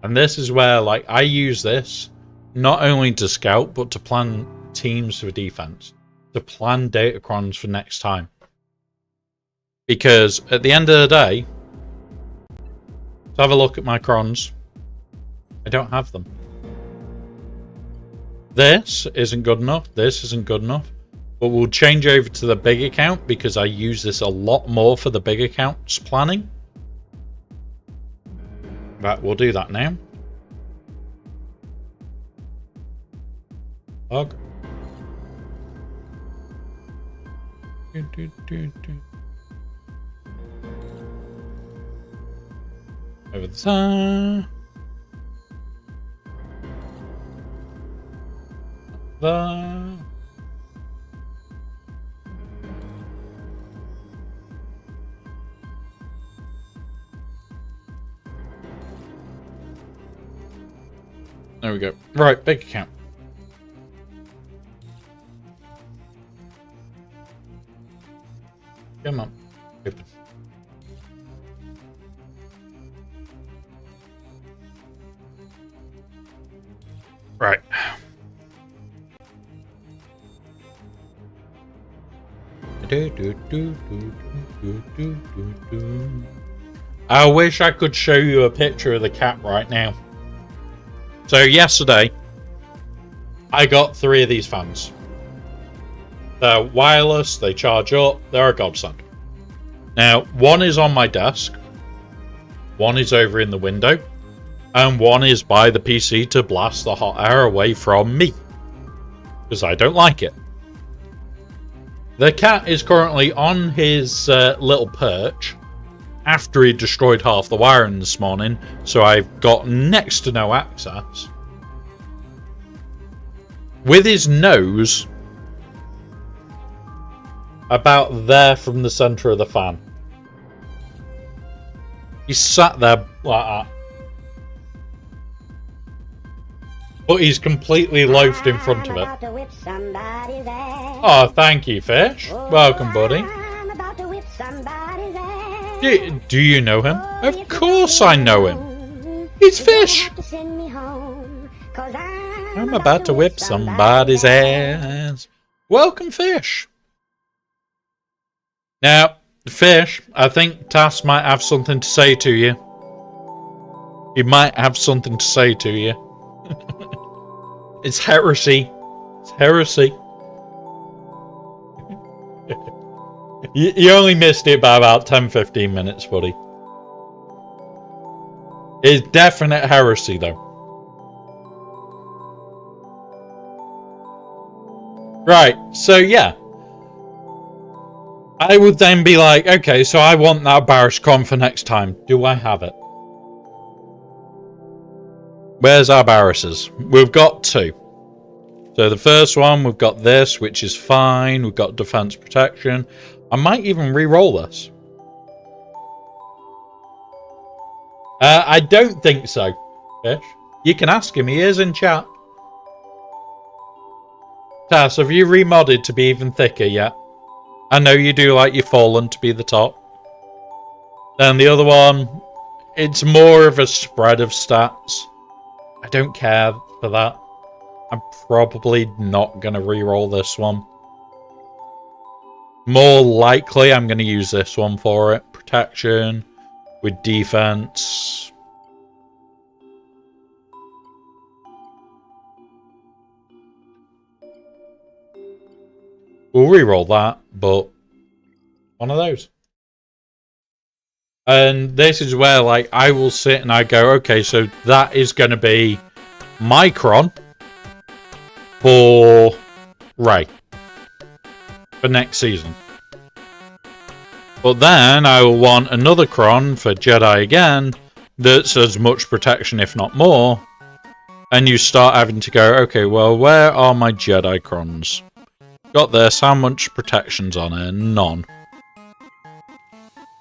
A: And this is where, like, I use this not only to scout, but to plan teams for defense. To plan datacrons for next time. Because at the end of the day, let's have a look at my crons. I don't have them. This isn't good enough. This isn't good enough. But we'll change over to the big account because I use this a lot more for the big accounts planning. Right, we'll do that now. Log. Over the side. There we go. Right, big account. Come on. Open. Right. I wish I could show you a picture of the cat right now. So yesterday, I got 3 of these fans. They're wireless, they charge up, they're a godsend. Now, one is on my desk, one is over in the window, and one is by the PC to blast the hot air away from me. Because I don't like it. The cat is currently on his little perch after he destroyed half the wiring this morning, so I've got next to no access. With his nose about there from the centre of the fan. He's sat there like that. But he's completely loafed in front of it. Oh, thank you, Fish. Welcome, buddy. Do you know him? Of course I know him. He's Fish. I'm about to whip somebody's ass. Welcome, Fish. Now, Fish, I think Tass might have something to say to you. He might have something to say to you. It's heresy. It's heresy. You only missed it by about 10-15 minutes, buddy. It's definite heresy, though. Right, so yeah. I would then be like, okay, so I want that Barishcon for next time. Do I have it? Where's our Baris's? We've got 2. So the first one, we've got this, which is fine. We've got defense protection. I might even re-roll this. I don't think so, Fish. You can ask him. He is in chat. Tass, have you remodded to be even thicker yet? I know you do like your Fallen to be the top. Then the other one, it's more of a spread of stats. I don't care for that. I'm probably not going to re-roll this one. More likely, I'm going to use this one for it. Protection with defense. We'll re-roll that, but one of those. And this is where, like, I will sit and I go, okay, so that is going to be Micron for Rey for next season. But then I will want another Cron for Jedi again that's as much protection, if not more. And you start having to go, okay, well, where are my Jedi Crons? Got this. How much protection's on it? None.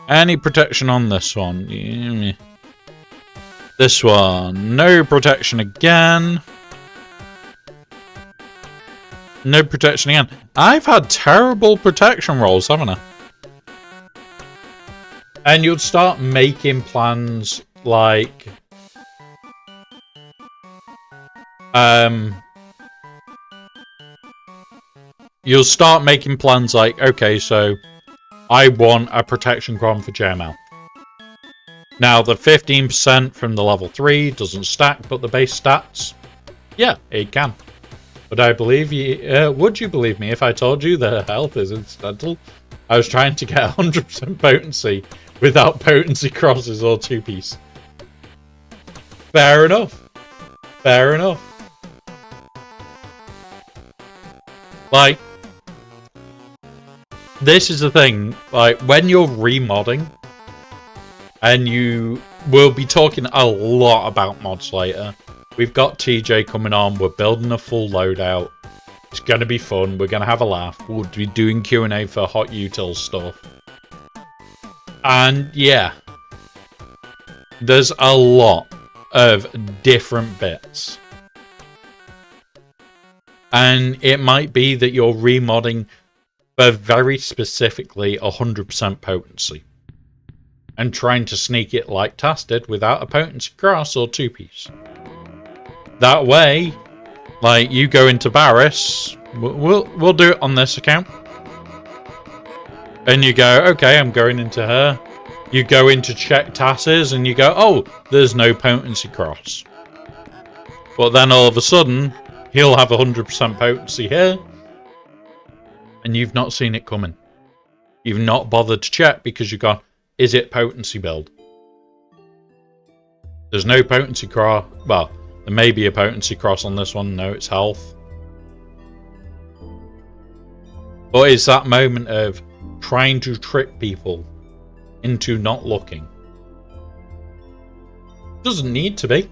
A: Any protection on this one? This one. No protection again. No protection again. I've had terrible protection rolls, haven't I? And you'll start making plans like... You'll start making plans like, okay, so I want a protection cron for JML. Now, the 15% from the level 3 doesn't stack, but the base stats, yeah, it can. But I believe you, would you believe me if I told you the health is incidental? I was trying to get 100% potency without potency crosses or 2-piece. Fair enough. Fair enough. Like, this is the thing, like, when you're remodding, and we'll be talking a lot about mods later. We've got TJ coming on, we're building a full loadout. It's going to be fun, we're going to have a laugh. We'll be doing Q&A for Hot Util stuff. And yeah, there's a lot of different bits. And it might be that you're remodding for very specifically 100% potency. And trying to sneak it like Tas did without a potency cross or 2-piece. That way, like, you go into Varys, we'll do it on this account. And you go, okay, I'm going into her. You go into check Tas's and you go, oh, there's no potency cross. But then all of a sudden, he'll have 100% potency here. And you've not seen it coming. You've not bothered to check because you've gone, is it potency build? There's no potency cross. Well, there may be a potency cross on this one. No, it's health. But it's that moment of trying to trick people into not looking. Doesn't need to be.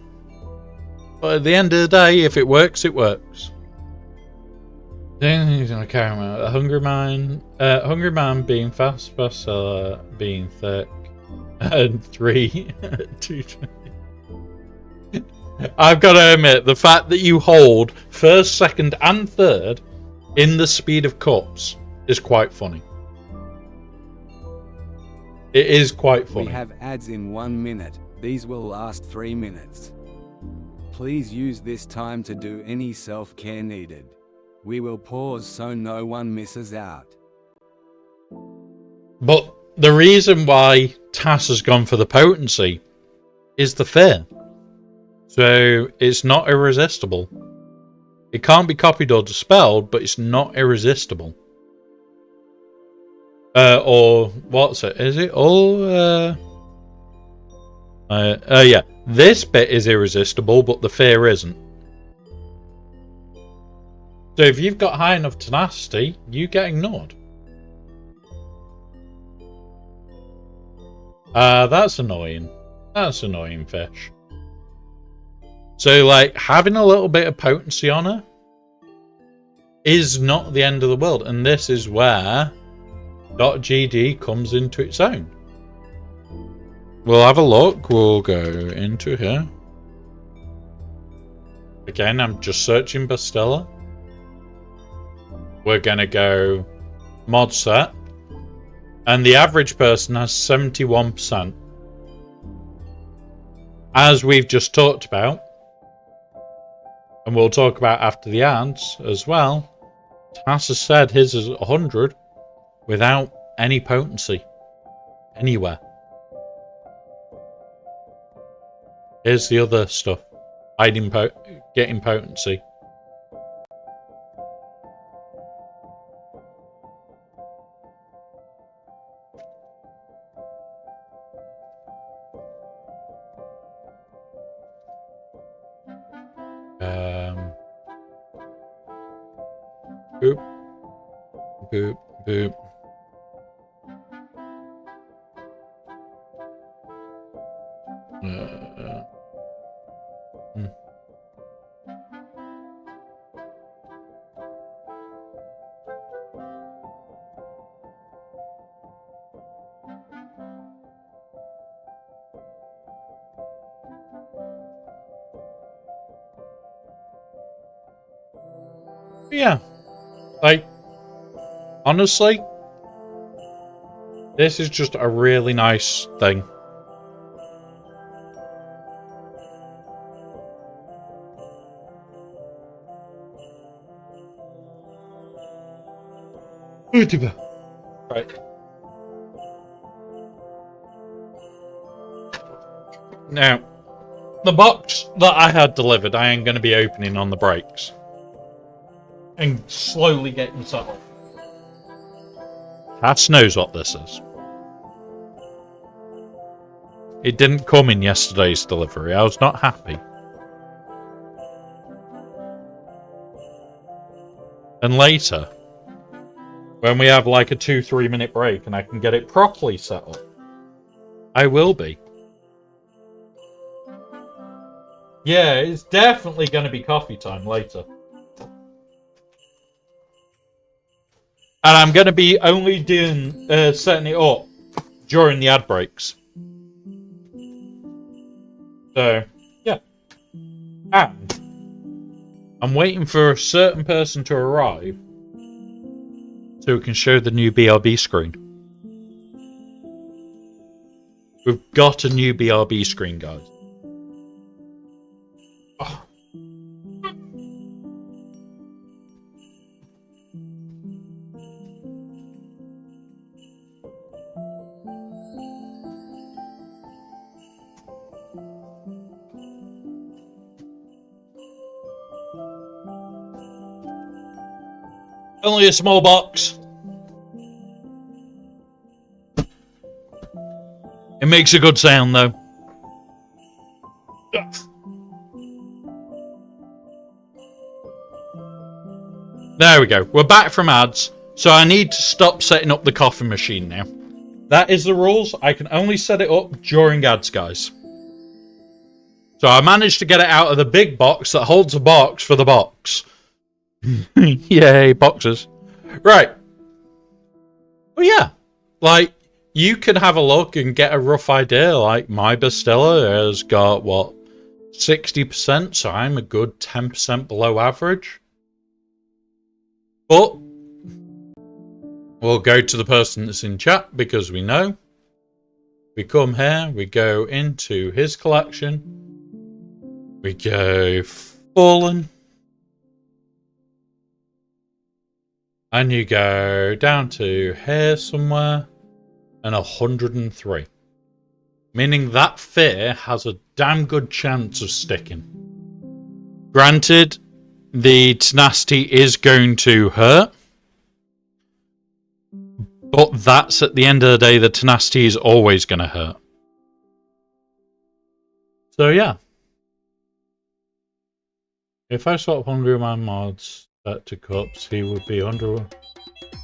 A: But at the end of the day, if it works, it works. Then I can't remember. Hungry Man being fast, bestseller being thick, and 3, 220. I've got to admit, the fact that you hold first, second, and third in the speed of cups is quite funny. It is quite funny.
D: We have ads in 1 minute. These will last 3 minutes. Please use this time to do any self-care needed. We will pause so no one misses out.
A: But the reason why Tas has gone for the potency is the fear. So it's not irresistible. It can't be copied or dispelled, but it's not irresistible. Or what's it? Is it all? Yeah. This bit is irresistible, but the fear isn't. So if you've got high enough tenacity, you get ignored. That's annoying. That's annoying, fish. So, like, having a little bit of potency on her is not the end of the world. And this is where .gd comes into its own. We'll have a look. We'll go into here. Again, I'm just searching Bastilla. We're going to go mod set. And the average person has 71%. As we've just talked about, and we'll talk about after the ads as well, Tas has said his is 100 without any potency anywhere. Here's the other stuff. Getting potency. Boop. Boop. Boop. Yeah. Like, honestly, this is just a really nice thing. Right. Now, the box that I had delivered, I am going to be opening on the breaks. And slowly getting settled. Tas knows what this is. It didn't come in yesterday's delivery. I was not happy. And later, When we have like a 2-3 minute break and I can get it properly set up, I will be. Yeah, it's definitely going to be coffee time later. And I'm going to be only doing setting it up during the ad breaks. So, yeah. And I'm waiting for a certain person to arrive so we can show the new BRB screen. We've got a new BRB screen, guys. Oh. Only a small box. It makes a good sound, though. There we go. We're back from ads. So I need to stop setting up the coffee machine now. That is the rules. I can only set it up during ads, guys. So I managed to get it out of the big box that holds a box for the box. Yay, boxes. Right. Well, yeah. Like, you can have a look and get a rough idea. Like, my Bastilla has got, what, 60%? So I'm a good 10% below average. But we'll go to the person that's in chat because we know. We come here, we go into his collection. We go Fallen. And you go down to here somewhere, and 103. Meaning that fear has a damn good chance of sticking. Granted, the tenacity is going to hurt. But that's at the end of the day, the tenacity is always going to hurt. So yeah. If I swap Hungry Man mods to cups, he would be under.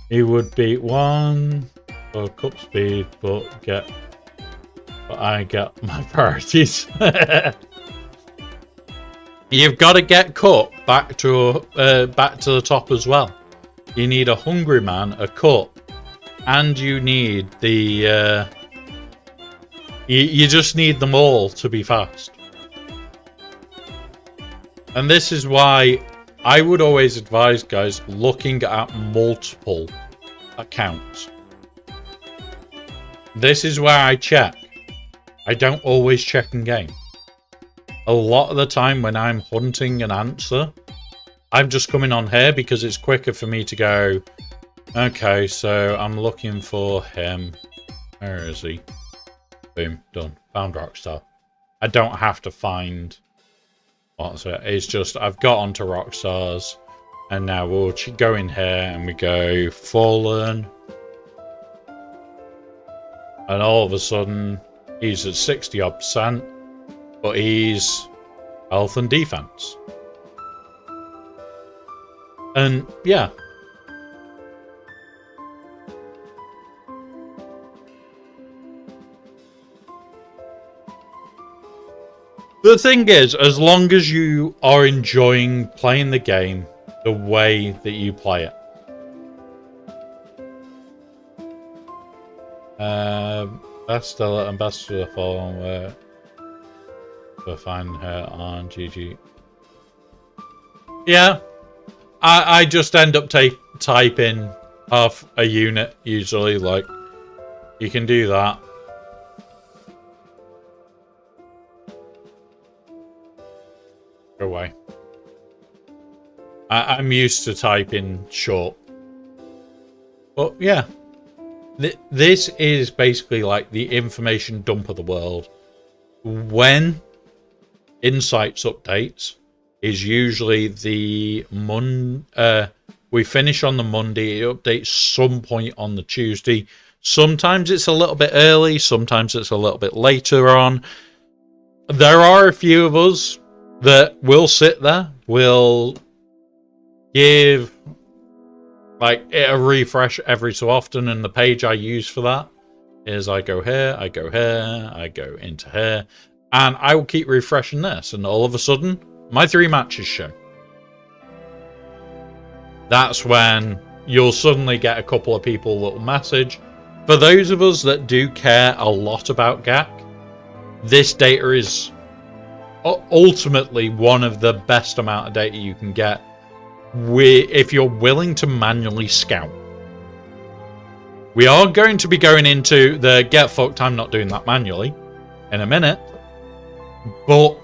A: He would be 1 for cup speed, but I get my priorities. You've got to get cut back to the top as well. You need a Hungry Man, a cup, and you need the. You just need them all to be fast. And this is why I would always advise guys looking at multiple accounts. This is where I check. I don't always check in game. A lot of the time when I'm hunting an answer, I'm just coming on here because it's quicker for me to go, okay, so I'm looking for him. Where is he? Boom, done. Found Rockstar. I don't have to find what's it. It's just I've got onto Rockstars, and now we'll go in here and we go Fallen, and all of a sudden he's at 60%, but he's health and defense, and yeah. The thing is, as long as you are enjoying playing the game the way that you play it. Bastilla and Bastilla Fallen where we'll find her on GG. Yeah, I just end up typing half a unit usually. Like, you can do that. Away. I'm used to typing short, but yeah, this is basically like the information dump of the world. When Insights updates is usually the we finish on the Monday. It updates some point on the Tuesday. Sometimes it's a little bit early, sometimes it's a little bit later on. There are a few of us that will sit there, will give Like, it'll refresh every so often, and the page I use for that is I go here, I go here, I go into here, and I will keep refreshing this, and all of a sudden, my 3 matches show. That's when you'll suddenly get a couple of people that will message. For those of us that do care a lot about GAC, this data is ultimately one of the best amount of data you can get if you're willing to manually scout. We are going to be going into the get fucked, I'm not doing that manually in a minute, but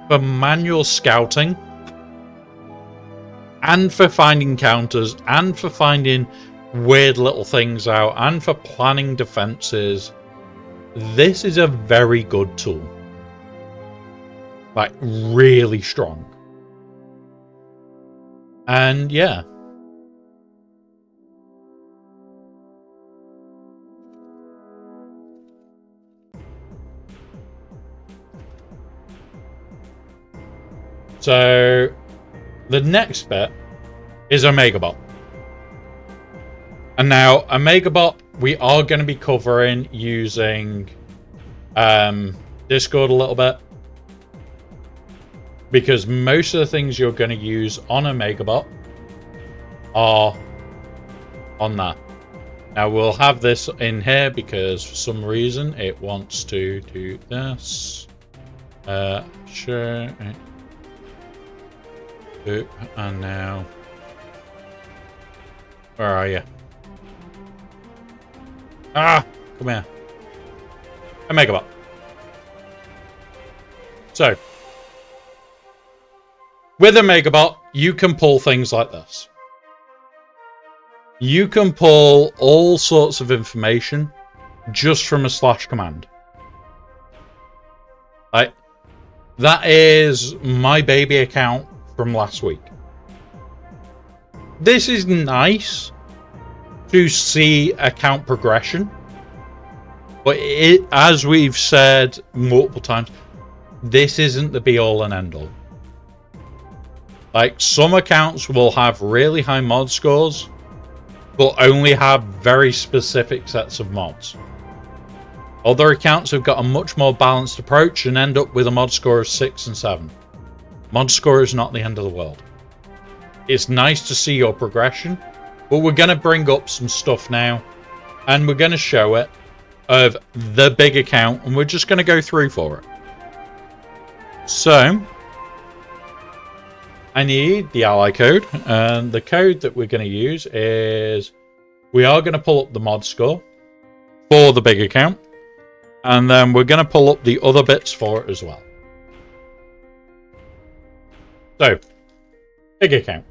A: for manual scouting and for finding counters and for finding weird little things out and for planning defenses, this is a very good tool. Like, really strong. And yeah. So the next bit is Omegabot. And now Omegabot we are going to be covering using Discord a little bit, because most of the things you're going to use on Omegabot are on that. Now we'll have this in here because for some reason it wants to do this. Sure. And now, where are you? Ah, come here. Omegabot. So, with Omegabot, you can pull things like this. You can pull all sorts of information just from a slash command. Like, that is my baby account from last week. This is nice to see account progression, but as we've said multiple times, this isn't the be all and end all. Like, some accounts will have really high mod scores, but only have very specific sets of mods. Other accounts have got a much more balanced approach and end up with a mod score of 6 and 7. Mod score is not the end of the world. It's nice to see your progression, but we're going to bring up some stuff now, and we're going to show it of the big account, and we're just going to go through for it. So, I need the ally code, and the code that we're going to use is, we are going to pull up the mod score for the big account, and then we're going to pull up the other bits for it as well. So, big account.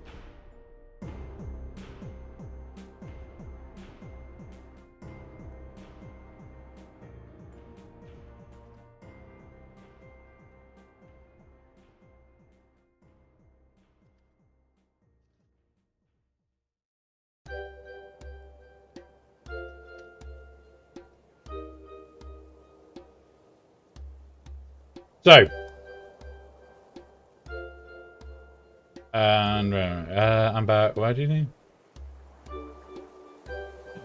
A: So, and I'm back. What do you need?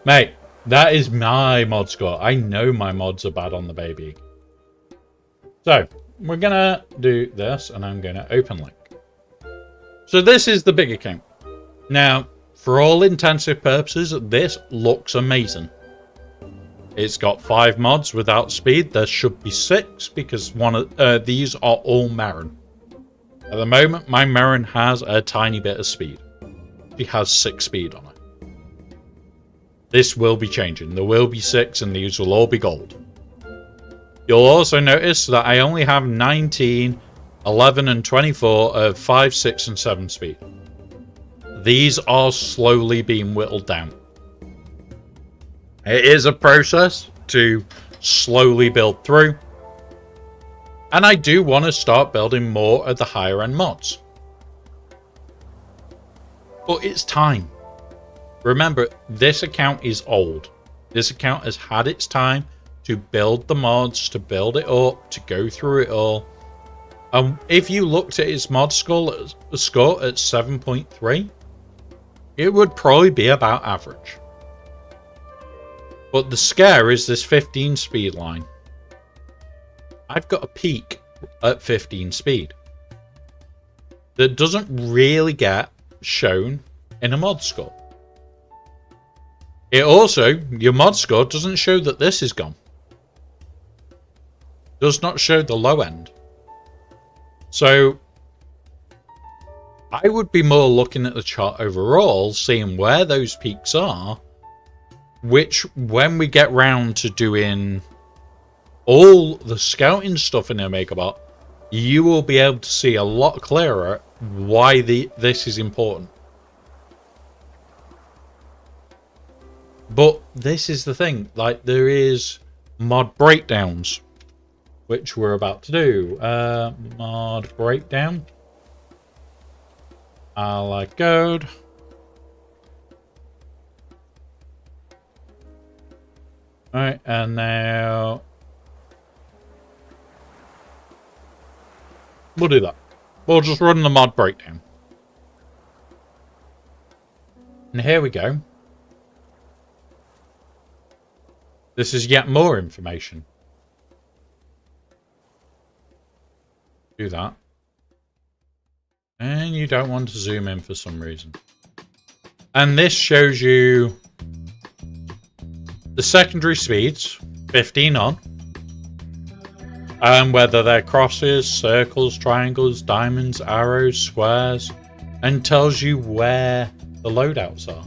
A: Mate, that is my mod score. I know my mods are bad on the baby. So, we're going to do this, and I'm going to open link. So this is the big account. Now, for all intensive purposes, this looks amazing. It's got 5 mods without speed. There should be 6 because one of these are all Marin. At the moment, my Marin has a tiny bit of speed. She has 6 speed on it. This will be changing. There will be 6 and these will all be gold. You'll also notice that I only have 19, 11 and 24 of 5, 6 and 7 speed. These are slowly being whittled down. It is a process to slowly build through. And I do want to start building more of the higher end mods. But it's time. Remember, this account is old. This account has had its time to build the mods, to build it up, to go through it all. If you looked at its mod score at 7.3, it would probably be about average. But the scare is this 15 speed line. I've got a peak at 15 speed that doesn't really get shown in a mod score. It also, your mod score doesn't show that this is gone. Does not show the low end. So I would be more looking at the chart overall, seeing where those peaks are, which when we get round to doing all the scouting stuff in OmegaBot, you will be able to see a lot clearer why this is important. But this is the thing, like there is mod breakdowns, which we're about to do. Mod breakdown. Ally code. Alright, and now we'll do that. We'll just run the mod breakdown. And here we go. This is yet more information. Do that. And you don't want to zoom in for some reason. And this shows you the secondary speeds, 15 on. And whether they're crosses, circles, triangles, diamonds, arrows, squares. And tells you where the loadouts are.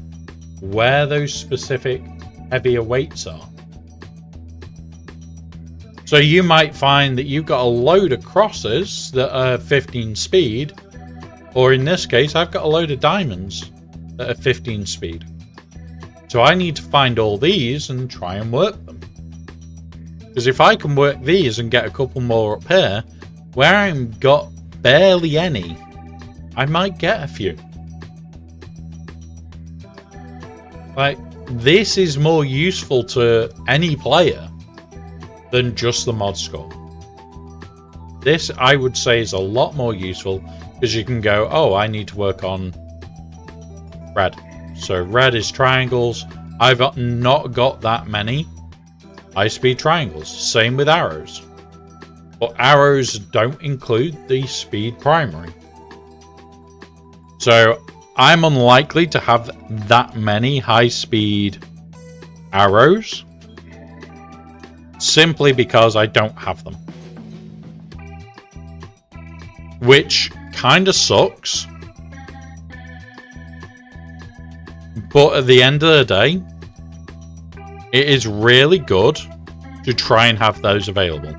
A: Where those specific heavier weights are. So you might find that you've got a load of crosses that are 15 speed. Or in this case, I've got a load of diamonds that are 15 speed. So I need to find all these and try and work them. Because if I can work these and get a couple more up here, where I've got barely any, I might get a few. Like, this is more useful to any player than just the mod score. This, I would say, is a lot more useful because you can go, oh, I need to work on red. So red is triangles. I've not got that many high-speed triangles. Same with arrows. But arrows don't include the speed primary. So I'm unlikely to have that many high-speed arrows. Simply because I don't have them. Which kind of sucks. But at the end of the day, it is really good to try and have those available.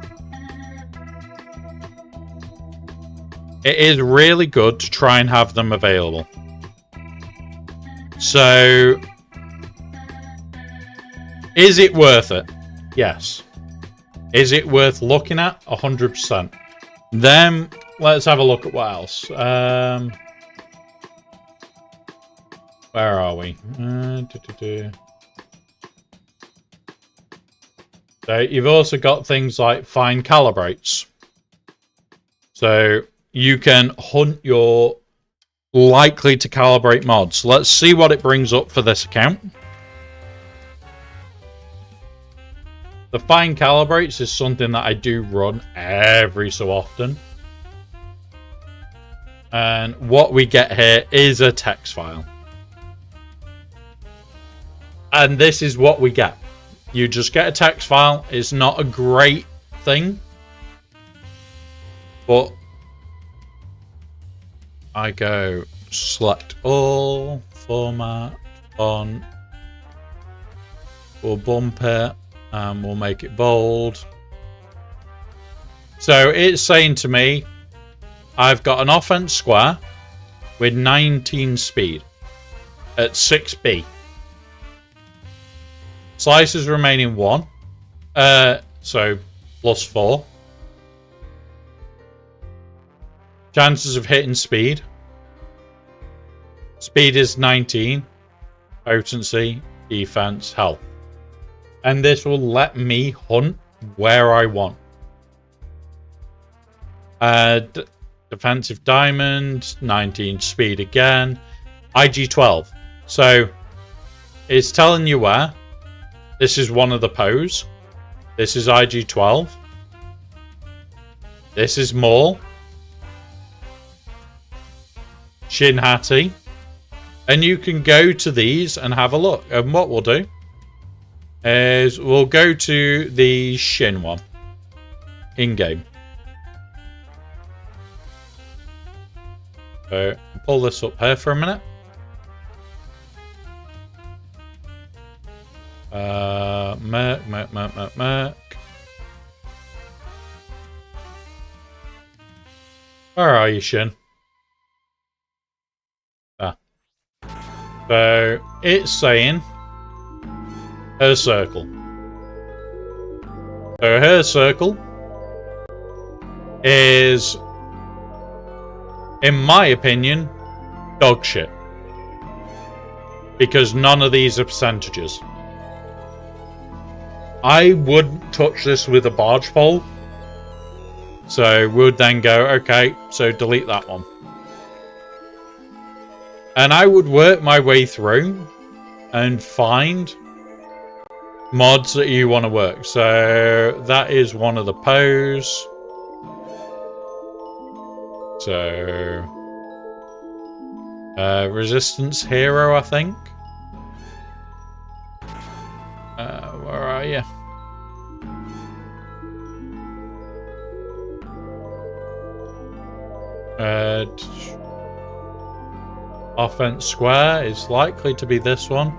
A: It is really good to try and have them available. So, is it worth it? Yes. Is it worth looking at? 100%. Then let's have a look at what else. Where are we? So you've also got things like fine calibrates. So you can hunt your likely to calibrate mods. Let's see what it brings up for this account. The fine calibrates is something that I do run every so often. And what we get here is a text file. And this is what we get. You just get a text file. It's not a great thing. But I go select all, format, font. We'll bump it. And we'll make it bold. So it's saying to me, I've got an offense square with 19 speed at 6B. Slices remaining 1. So plus 4. Chances of hitting speed. Speed is 19. Potency, defense, health. And this will let me hunt where I want. Defensive diamond, 19 speed again. IG-12. So it's telling you where. This is one of the pose. This is IG-12. This is Maul. Shin-Hati. And you can go to these and have a look. And what we'll do is we'll go to the Shin one in-game. So pull this up here for a minute. Merc. Where are you, Shin? So it's saying her circle. So her circle is, in my opinion, dog shit. Because none of these are percentages. I wouldn't touch this with a barge pole. So we'd then go, okay, so delete that one. And I would work my way through and find mods that you want to work. So that is one of the pose. So Resistance Hero, I think. Where are you? Offense square is likely to be this one.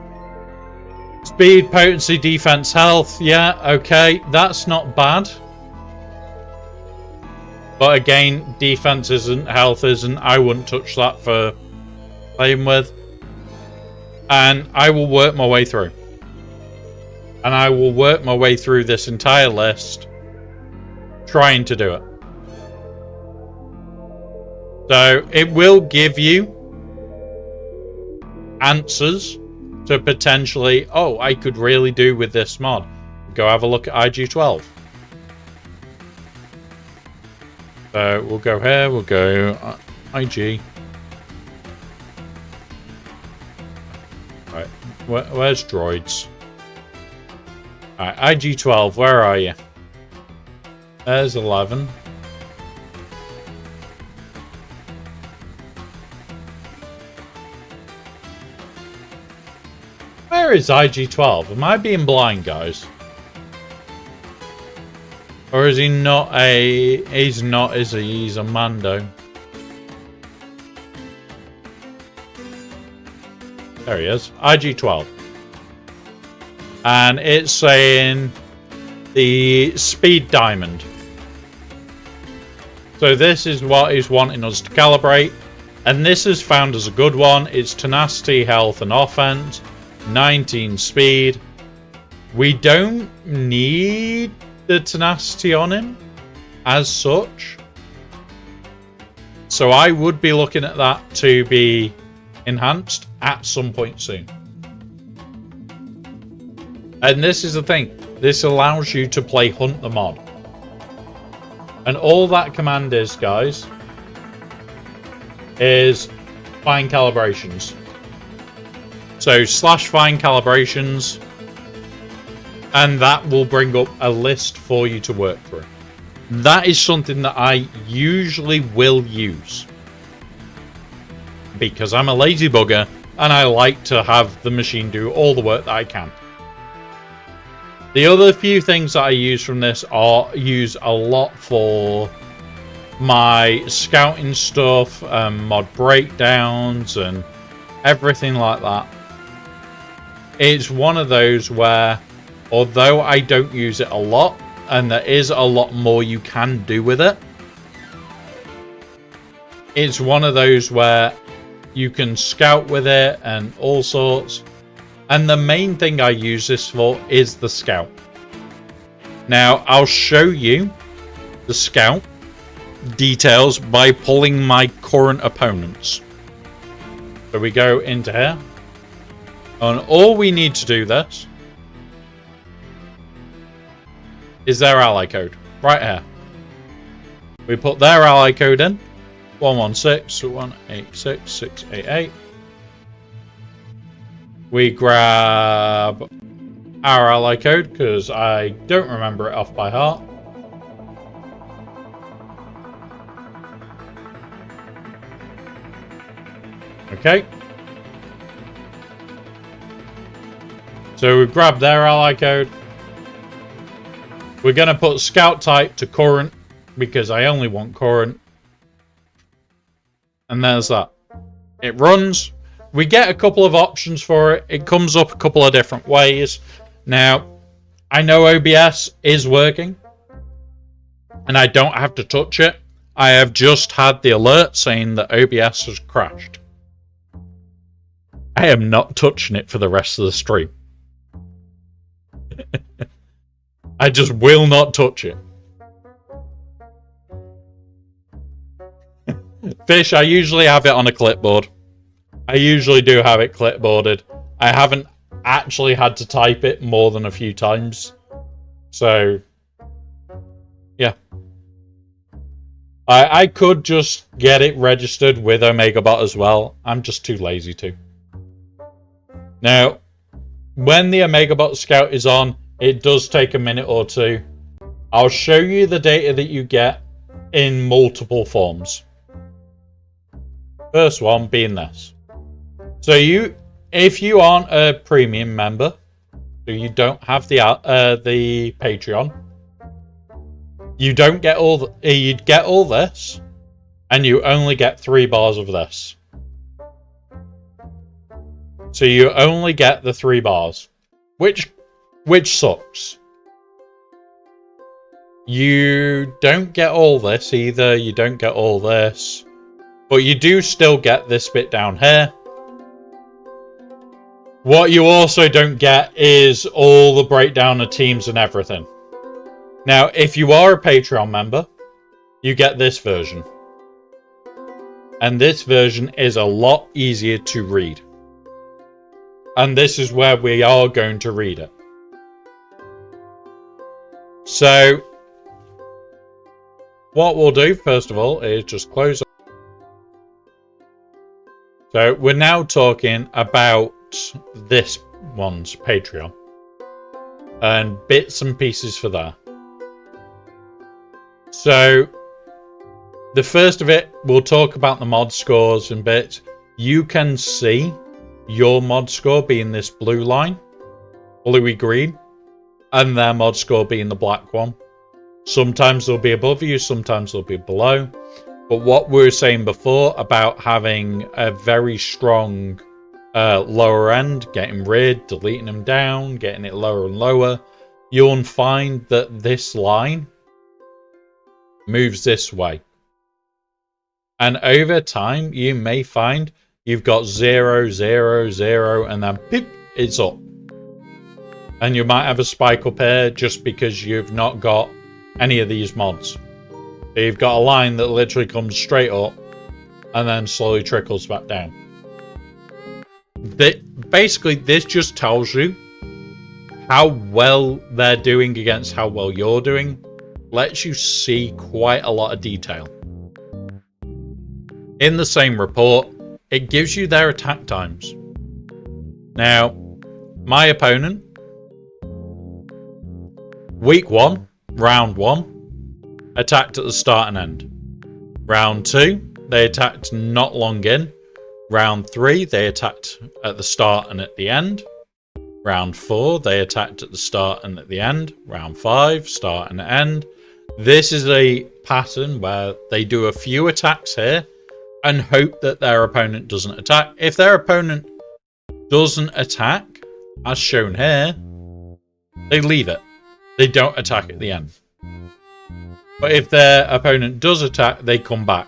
A: Speed, potency, defense, health. Yeah, okay. That's not bad. But again, defense isn't, health isn't. I wouldn't touch that for playing with. And I will work my way through. And I will work my way through this entire list, trying to do it. So it will give you answers to potentially, oh, I could really do with this mod. Go have a look at IG-12. So we'll go here, we'll go IG. Right, where's droids? Alright, IG-12, where are you? There's 11. Where is IG-12? Am I being blind, guys? Or is he not a... He's not, is he? He's a Mando. There he is. IG-12. And it's saying the Speed Diamond. So this is what he's wanting us to calibrate. And this is found as a good one. It's tenacity, health, and offense. 19 speed. We don't need the tenacity on him as such. So I would be looking at that to be enhanced at some point soon. And this is the thing. This allows you to play Hunt the Mod. And all that command is, guys, is find calibrations. So /find calibrations, and that will bring up a list for you to work through. That is something that I usually will use, because I'm a lazy bugger and I like to have the machine do all the work that I can. The other few things that I use from this are use a lot for my scouting stuff, mod breakdowns and everything like that. It's one of those where, although I don't use it a lot, and there is a lot more you can do with it, it's one of those where you can scout with it and all sorts. And the main thing I use this for is the scout. Now, I'll show you the scout details by pulling my current opponents. So we go into here. And all we need to do this is their ally code. Right here. We put their ally code in. 116-186-688. We grab our ally code, because I don't remember it off by heart. Okay. So we grab their ally code. We're going to put scout type to current, because I only want current. And there's that. It runs. We get a couple of options for it. It comes up a couple of different ways. Now, I know OBS is working, and I don't have to touch it. I have just had the alert saying that OBS has crashed. I am not touching it for the rest of the stream. I just will not touch it. Fish, I usually have it on a clipboard. I usually do have it clipboarded. I haven't actually had to type it more than a few times. So, yeah. I could just get it registered with OmegaBot as well. I'm just too lazy to. Now, when the OmegaBot Scout is on, it does take a minute or two. I'll show you the data that you get in multiple forms. First one being this. So if you aren't a premium member, so you don't have the Patreon, you don't get you'd get all this, and you only get 3 bars of this. So you only get the 3 bars, which sucks. You don't get all this either. You don't get all this, but you do still get this bit down here. What you also don't get is all the breakdown of teams and everything. Now, if you are a Patreon member, you get this version. And this version is a lot easier to read. And this is where we are going to read it. So, what we'll do, first of all, is just close. So, we're now talking about this one's Patreon. And bits and pieces for that. So, the first of it, we'll talk about the mod scores and bits. You can see your mod score being this blue line, bluey green, and their mod score being the black one. Sometimes they'll be above you, sometimes they'll be below. But what we were saying before about having a very strong lower end, getting rid, deleting them down, getting it lower and lower, you'll find that this line moves this way. And over time, you may find you've got 0, 0, 0, and then beep, it's up. And you might have a spike up here just because you've not got any of these mods. So you've got a line that literally comes straight up and then slowly trickles back down. Basically, this just tells you how well they're doing against how well you're doing. Lets you see quite a lot of detail. In the same report, it gives you their attack times. Now, my opponent, week 1, round 1, attacked at the start and end. Round 2, they attacked not long in. Round 3, they attacked at the start and at the end. Round 4, they attacked at the start and at the end. Round 5, start and end. This is a pattern where they do a few attacks here and hope that their opponent doesn't attack. If their opponent doesn't attack, as shown here, they leave it. They don't attack at the end. But if their opponent does attack, they come back.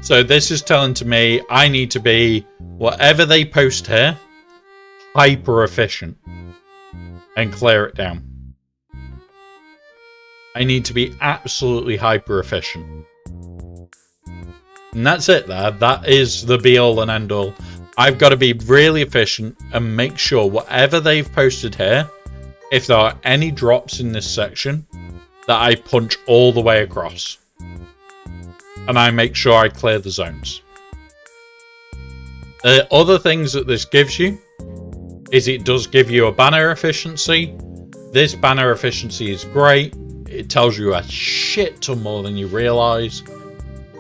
A: So this is telling to me I need to be, whatever they post here, hyper efficient and clear it down. I need to be absolutely hyper efficient. And that's it there. That is the be all and end all. I've got to be really efficient and make sure whatever they've posted here, if there are any drops in this section, that I punch all the way across. And I make sure I clear the zones. The other things that this gives you is it does give you a banner efficiency. This banner efficiency is great. It tells you a shit ton more than you realize.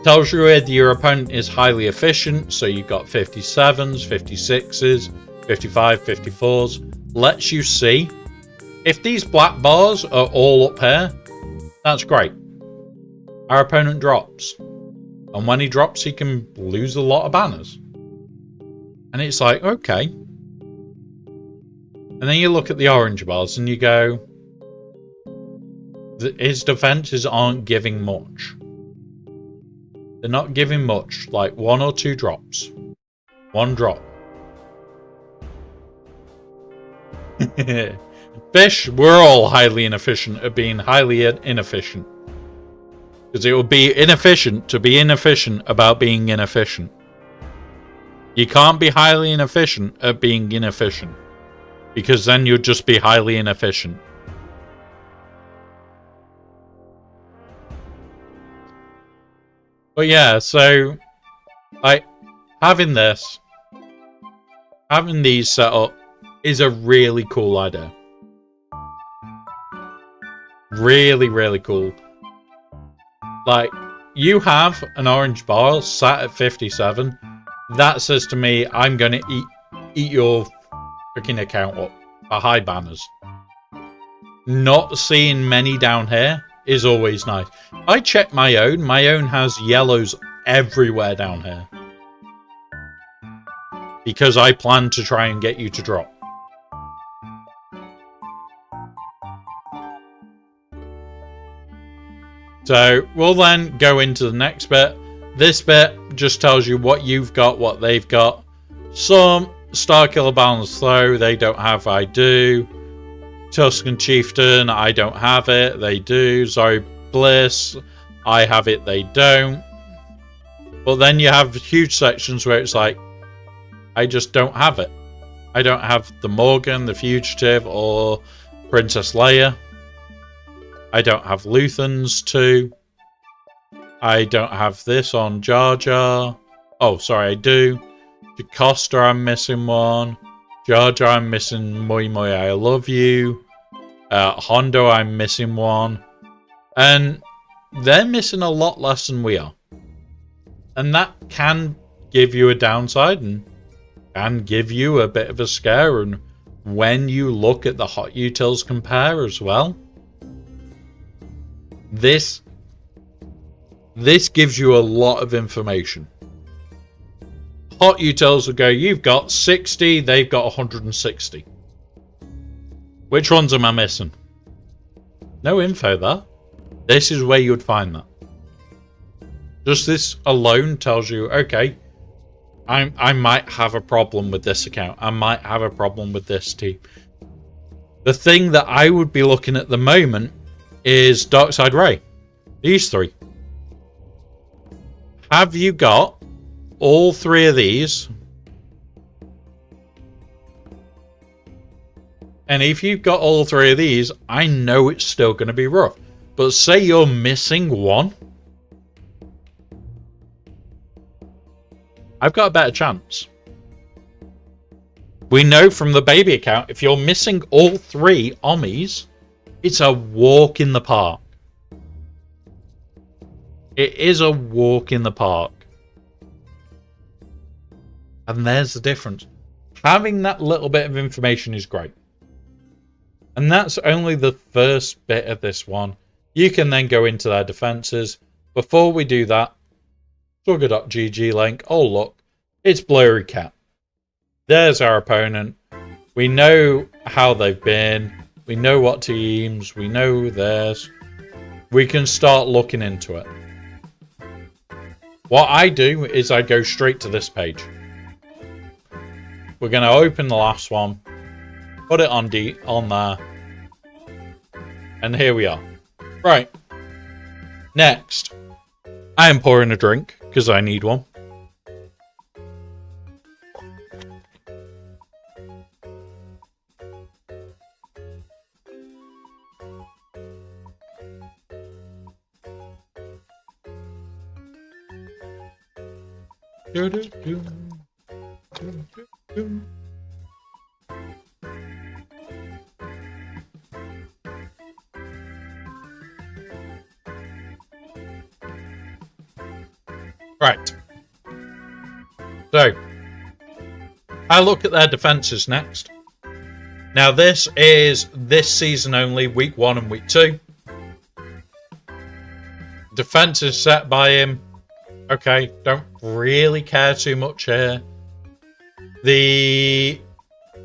A: Tells you that your opponent is highly efficient, so you've got 57s, 56s, 55, 54s. Lets you see if these black bars are all up here. That's great. Our opponent drops, and when he drops, he can lose a lot of banners. And it's like, okay. And then you look at the orange bars and you go, his defenses aren't giving much. They're not giving much, like 1 or 2 drops. 1 drop. Fish, we're all highly inefficient at being highly inefficient. Because it would be inefficient to be inefficient about being inefficient. You can't be highly inefficient at being inefficient. Because then you'd just be highly inefficient. But yeah, so like having these set up is a really cool idea. Really, really cool. Like, you have an orange bar sat at 57. That says to me, I'm going to eat your freaking account up for high banners. Not seeing many down here is always nice. I check my own. My own has yellows everywhere down here. Because I plan to try and get you to drop. So we'll then go into the next bit. This bit just tells you what you've got, what they've got. Some Starkiller Balance Throw, they don't have, I do. Tusken Chieftain, I don't have it, they do. Zori Bliss, I have it, they don't. But then you have huge sections where it's like, I just don't have it. I don't have the Morgan, the Fugitive, or Princess Leia. I don't have Luthans 2. I don't have this on Jar Jar. Oh, sorry, I do. Jocasta, I'm missing one. Jar Jar, I'm missing Moi Moi, I Love You. Hondo, I'm missing one. And they're missing a lot less than we are. And that can give you a downside and can give you a bit of a scare. And when you look at the Hot Utils compare as well, this gives you a lot of information. Hot Utils will go, you've got 60, they've got 160. Which ones am I missing? No info there. This is where you'd find that. Just this alone tells you, okay, I might have a problem with this account. I might have a problem with this team. The thing that I would be looking at the moment is Darkside Ray. These 3. Have you got all 3 of these? And if you've got all 3 of these, I know it's still going to be rough. But say you're missing one, I've got a better chance. We know from the baby account, if you're missing all 3 Ommis, it's a walk in the park. It is a walk in the park. And there's the difference. Having that little bit of information is great. And that's only the first bit of this one. You can then go into their defenses. Before we do that, Sugar.gg link. Oh, look. It's Blurry Cat. There's our opponent. We know how they've been. We know what teams. We know theirs. We can start looking into it. What I do is I go straight to this page. We're going to open the last one. Put it on there. And here we are. Right. Next. I am pouring a drink because I need one. Right. So, I look at their defences next. Now, this is this season only, week 1 and week 2. Defence is set by him. Okay, don't really care too much here. The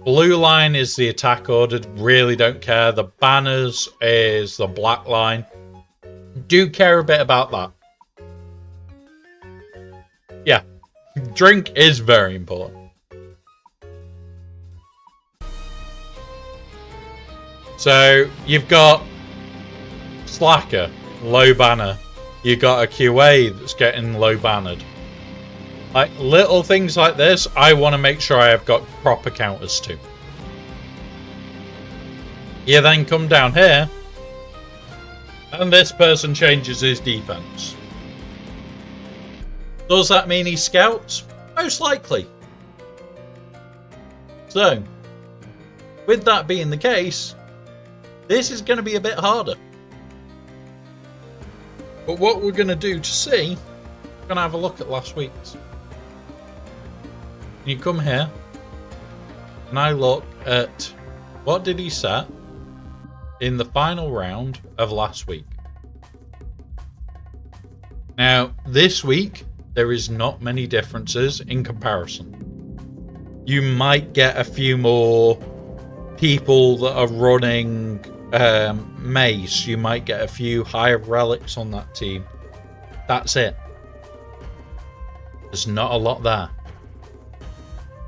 A: blue line is the attack order. Really don't care. The banners is the black line. Do care a bit about that. Yeah, drink is very important. So you've got Slacker, low banner. You got a QA that's getting low bannered. Like little things like this, I want to make sure I have got proper counters to. You then come down here, and this person changes his defense. Does that mean he scouts? Most likely. So, with that being the case, this is going to be a bit harder. But what we're going to do to see, we're going to have a look at last week's. You come here, and I look at what did he set in the final round of last week. Now, this week, there is not many differences in comparison. You might get a few more people that are running Mace. You might get a few higher relics on that team. That's it. There's not a lot there.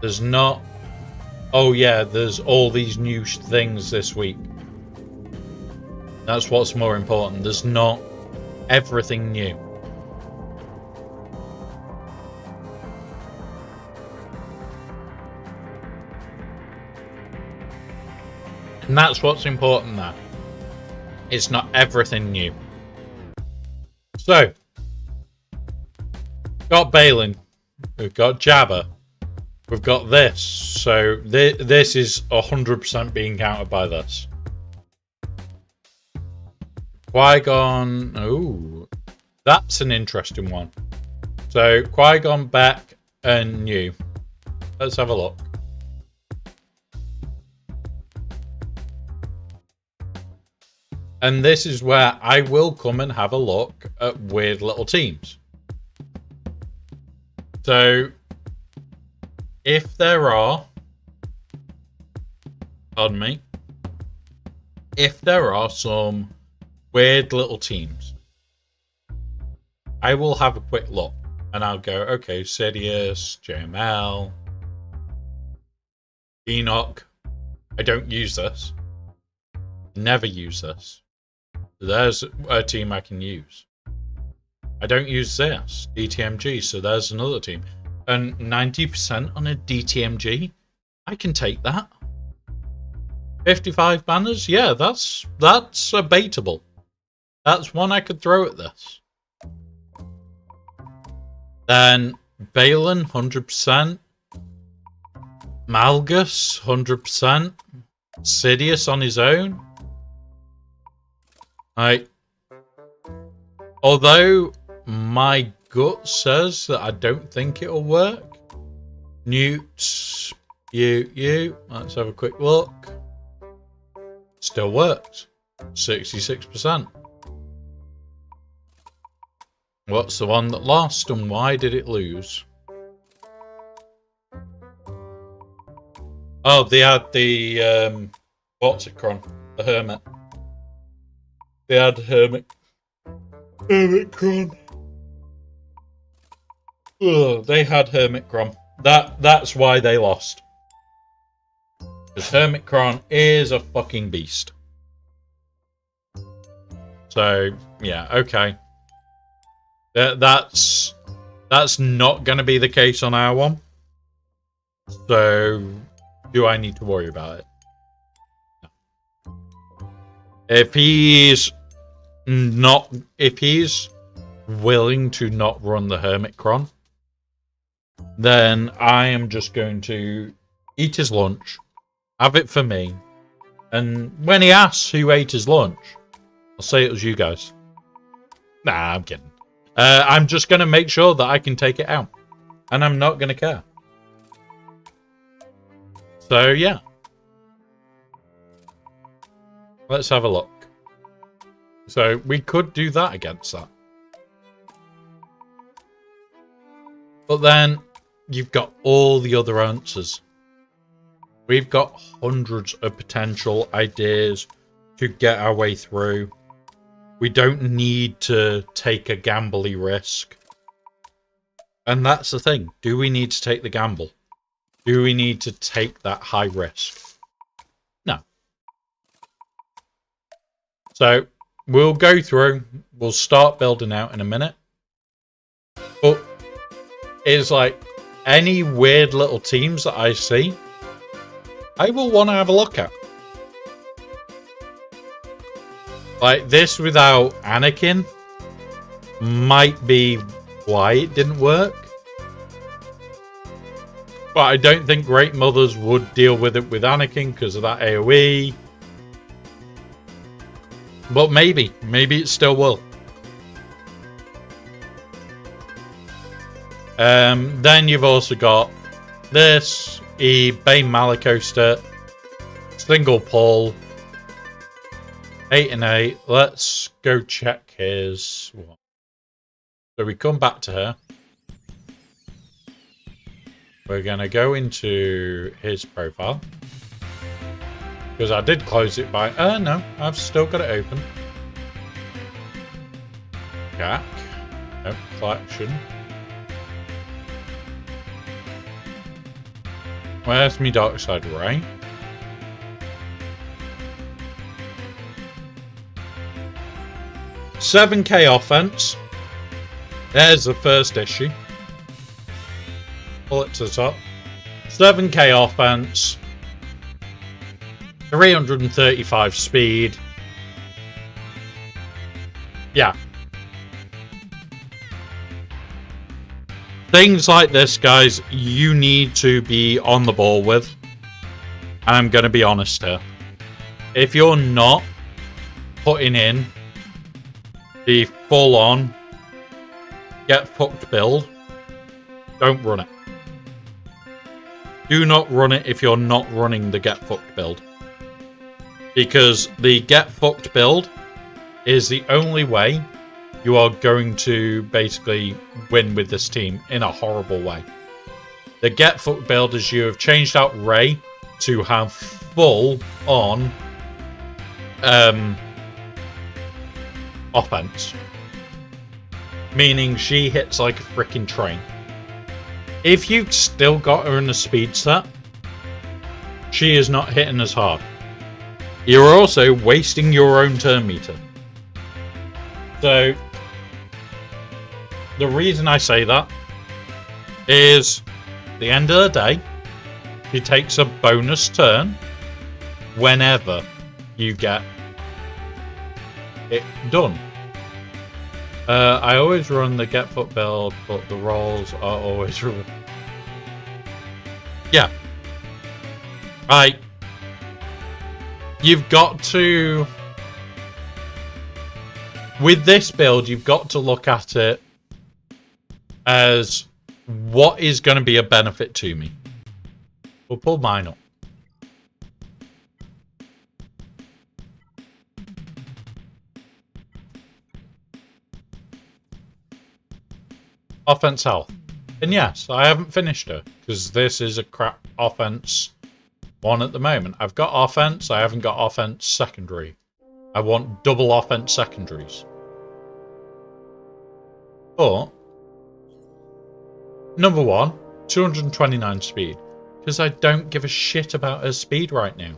A: There's not, oh yeah, there's all these new things this week. That's what's more important. There's not everything new. And that's what's important there. It's not everything new. So, got Balin. We've got Jabba. We've got this. So, this is 100% being countered by this. Qui-Gon. Ooh, that's an interesting one. So, Qui-Gon, Beck, and you. Let's have a look. And this is where I will come and have a look at weird little teams. So, if there are, pardon me, if there are some weird little teams, I will have a quick look and I'll go, okay, Sidious, JML, Enoch. I don't use this. Never use this. There's a team I can use. I don't use this, DTMG, so there's another team. And 90% on a DTMG, I can take that. 55 banners, yeah, that's a baitable. That's one I could throw at this. Then Balin, 100%. Malgus, 100%. Sidious on his own. Although my gut says that I don't think it'll work. Newt, you. Let's have a quick look. Still works. 66%. What's the one that lost and why did it lose? Oh, they had the what's it called? The Hermit. They had Hermitcron. Ugh, they had Hermitcron. That's why they lost. Because Hermitcron is a fucking beast. So yeah, okay. That's not going to be the case on our one. So do I need to worry about it? No. If he's willing to not run the Hermitcron, then I am just going to eat his lunch, have it for me, and when he asks who ate his lunch, I'll say it was you guys. Nah, I'm kidding. I'm just going to make sure that I can take it out. And I'm not going to care. So, yeah. Let's have a look. So, we could do that against that. But then, you've got all the other answers. We've got hundreds of potential ideas to get our way through. We don't need to take a gambly risk. And that's the thing. Do we need to take the gamble? Do we need to take that high risk? No. So, we'll go through. We'll start building out in a minute. But it's like any weird little teams that I see, I will want to have a look at. Like this without Anakin might be why it didn't work. But I don't think Great Mothers would deal with it with Anakin because of that AoE. But maybe it still will. Then you've also got this, Bane Malacosta, single pull, 8 and 8. Let's go check his one. So we come back to her. We're going to go into his profile. Because I did close it by... no, I've still got it open. Jack. No, collection. Where's me Darkside Ray? $7K offense. There's the first issue. Pull it to the top. 7K offense. 335 speed. Yeah. Things like this, guys, you need to be on the ball with. And I'm going to be honest here. If you're not putting in the full-on get fucked build, don't run it. Do not run it if you're not running the get fucked build. Because the get fucked build is the only way you are going to basically win with this team in a horrible way. The get fucked build is you have changed out Rey to have full on offense. Meaning she hits like a freaking train. If you've still got her in a speed set, she is not hitting as hard. You're also wasting your own turn meter. So, the reason I say that is, at the end of the day, she takes a bonus turn whenever you get it done. I always run the get foot build, but the rolls are always yeah. Right. You've got to, with this build, you've got to look at it as what is going to be a benefit to me. We'll pull mine up. Offense health. And yes, I haven't finished her because this is a crap offense one at the moment. I've got offense, I haven't got offense secondary. I want double offense secondaries. But number one, 229 speed. Because I don't give a shit about her speed right now.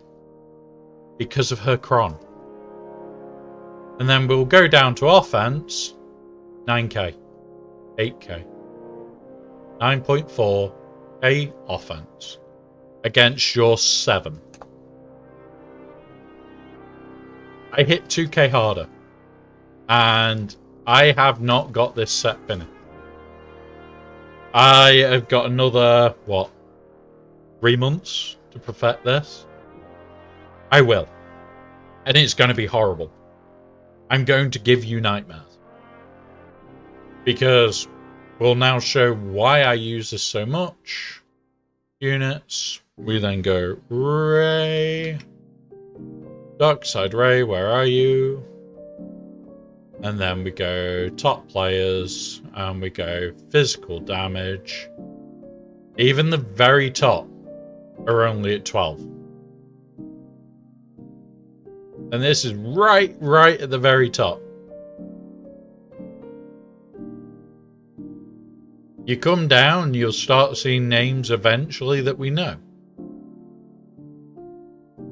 A: Because of her cron. And then we'll go down to offense. 9k. 8k. 9.4k offense. Against your 7. I hit 2k harder. And I have not got this set finished. I have got another, 3 months to perfect this? I will. And it's going to be horrible. I'm going to give you nightmares. because we'll now show why I use this so much. Units. We then go Ray. Darkside Ray, where are you? And then we go top players, and we go physical damage. Even the very top are only at 12. And this is right at the very top. You come down, you'll start seeing names eventually that we know.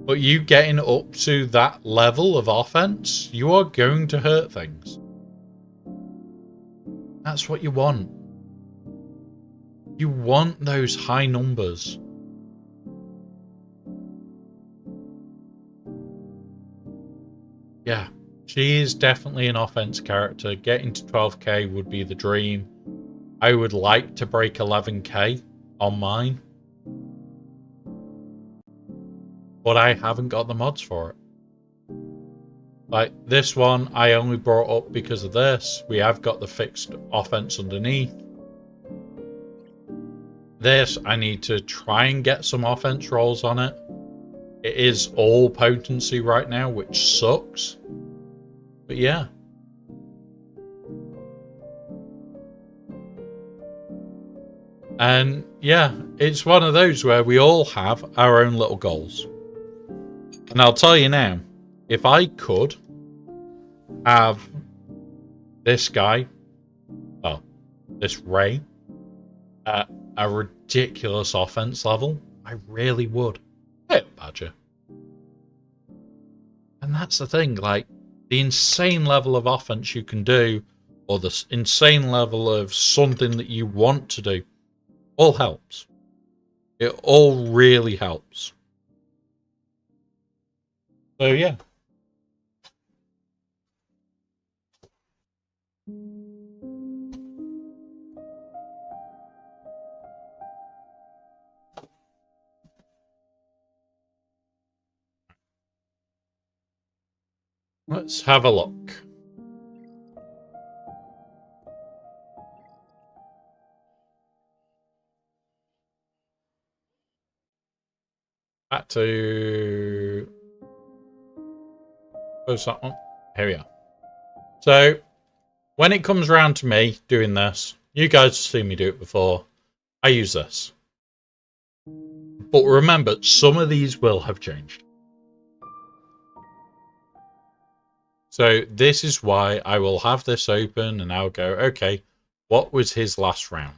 A: But you getting up to that level of offense, you are going to hurt things. That's what you want. You want those high numbers. Yeah, she is definitely an offense character. Getting to 12k would be the dream. I would like to break 11k on mine. But I haven't got the mods for it. Like this one, I only brought up because of this. We have got the fixed offense underneath. This, I need to try and get some offense rolls on it. It is all potency right now, which sucks. But yeah. And yeah, it's one of those where we all have our own little goals. And I'll tell you now, if I could have this guy, well, this Ray, at a ridiculous offense level, I really would. Hey, Badger. And that's the thing, like, the insane level of offense you can do, or the insane level of something that you want to do, all helps. It all really helps. So yeah. Let's have a look. Back to... Close that one. Here we are. So, when it comes around to me doing this, you guys have seen me do it before. I use this. But remember, some of these will have changed. So, this is why I will have this open and I'll go, okay, what was his last round?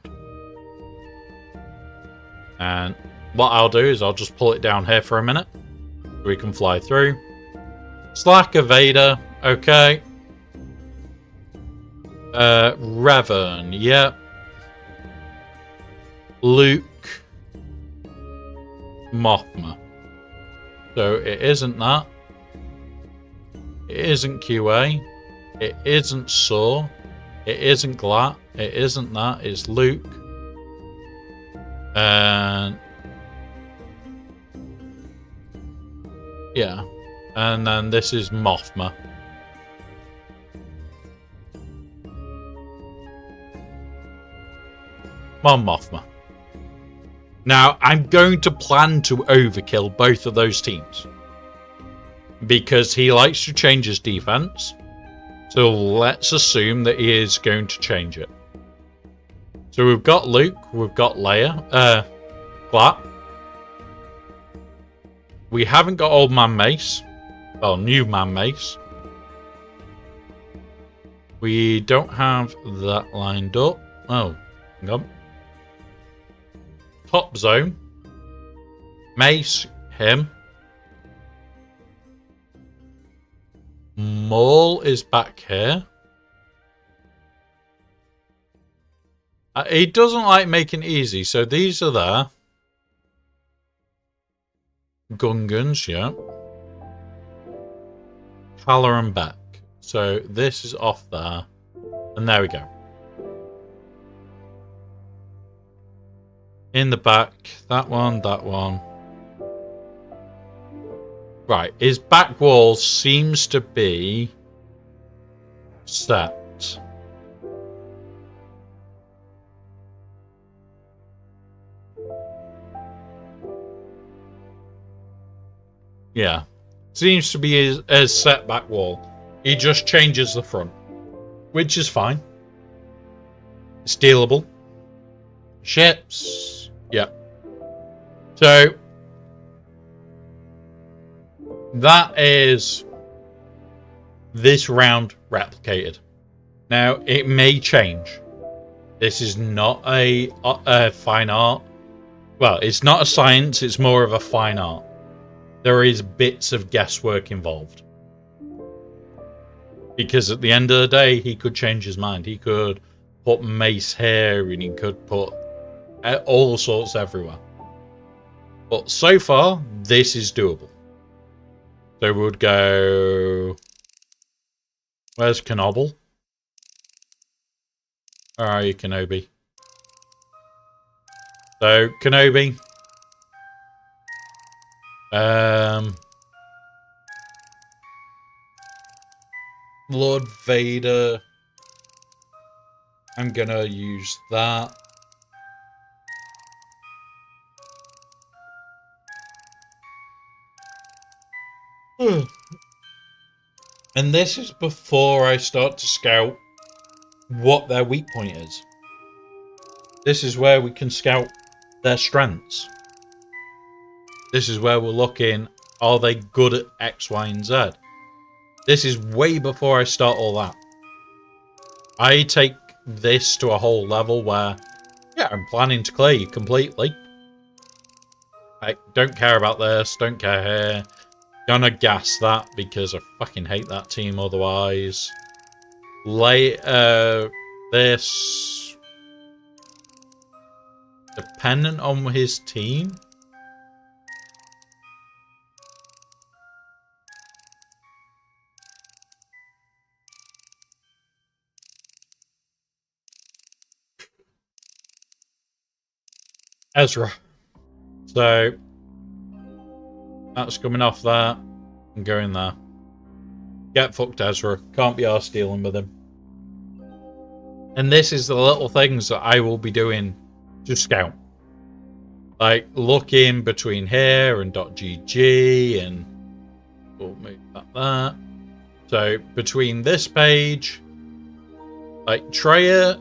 A: And what I'll do is I'll just pull it down here for a minute. So we can fly through. Slacker Vader, okay. Revan, yep. Luke. Mothma. So it isn't that. It isn't QA. It isn't Saw. It isn't Glat. It isn't that. It's Luke. And... yeah. And then this is Mothma. Mon Mothma. Now, I'm going to plan to overkill both of those teams. Because he likes to change his defense. So let's assume that he is going to change it. So we've got Luke, we've got Leia, Glat. We haven't got Old Man Mace. Well, New Man Mace. We don't have that lined up. Oh, hang on. Top Zone. Mace, him. Maul is back here. He doesn't like making it easy, so these are there. Gungans, yeah. Halloran back. So this is off there. And there we go. In the back. That one, that one. Right. His back wall seems to be set. Yeah. Seems to be a setback wall. He just changes the front, which is fine. It's dealable. Ships. Yeah. So that is this round replicated. Now it may change. This is not a fine art. Well, it's not a science. It's more of a fine art. There is bits of guesswork involved. Because at the end of the day, he could change his mind. He could put mace here and he could put all sorts everywhere. But so far, this is doable. So we would go... Where's Kenoble? Where are you, Kenobi? So, Kenobi... Lord Vader. I'm gonna use that. And this is before I start to scout what their weak point is. This is where we can scout their strengths. This is where we're looking, are they good at X, Y, and Z? This is way before I start all that. I take this to a whole level where, yeah, I'm planning to clear you completely. I don't care about this, don't care here. Gonna gas that because I fucking hate that team otherwise. This... Dependent on his team? Ezra. So that's coming off that and going there. Get fucked, Ezra. Can't be arsed dealing with him. And this is the little things that I will be doing to scout. Like looking between here and .gg and we'll move that. So between this page, like Treya,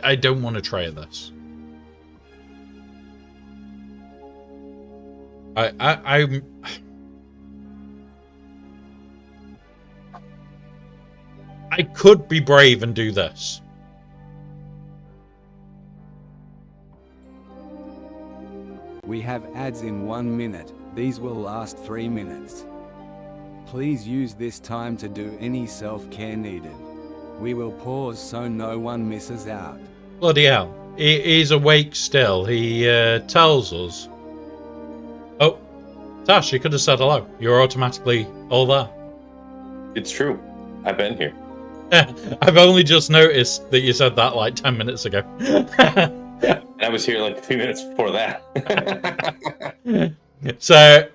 A: I don't want to Treya this. I could be brave and do this.
D: We have ads in 1 minute. These will last 3 minutes. Please use this time to do any self-care needed. We will pause so no one misses out.
A: Bloody hell. He's awake still. He tells us. Oh, Tash, you could have said hello. You're automatically all there.
E: It's true. I've been here.
A: I've only just noticed that you said that like 10 minutes ago.
E: Yeah, and I was here like a few minutes before that.
A: So,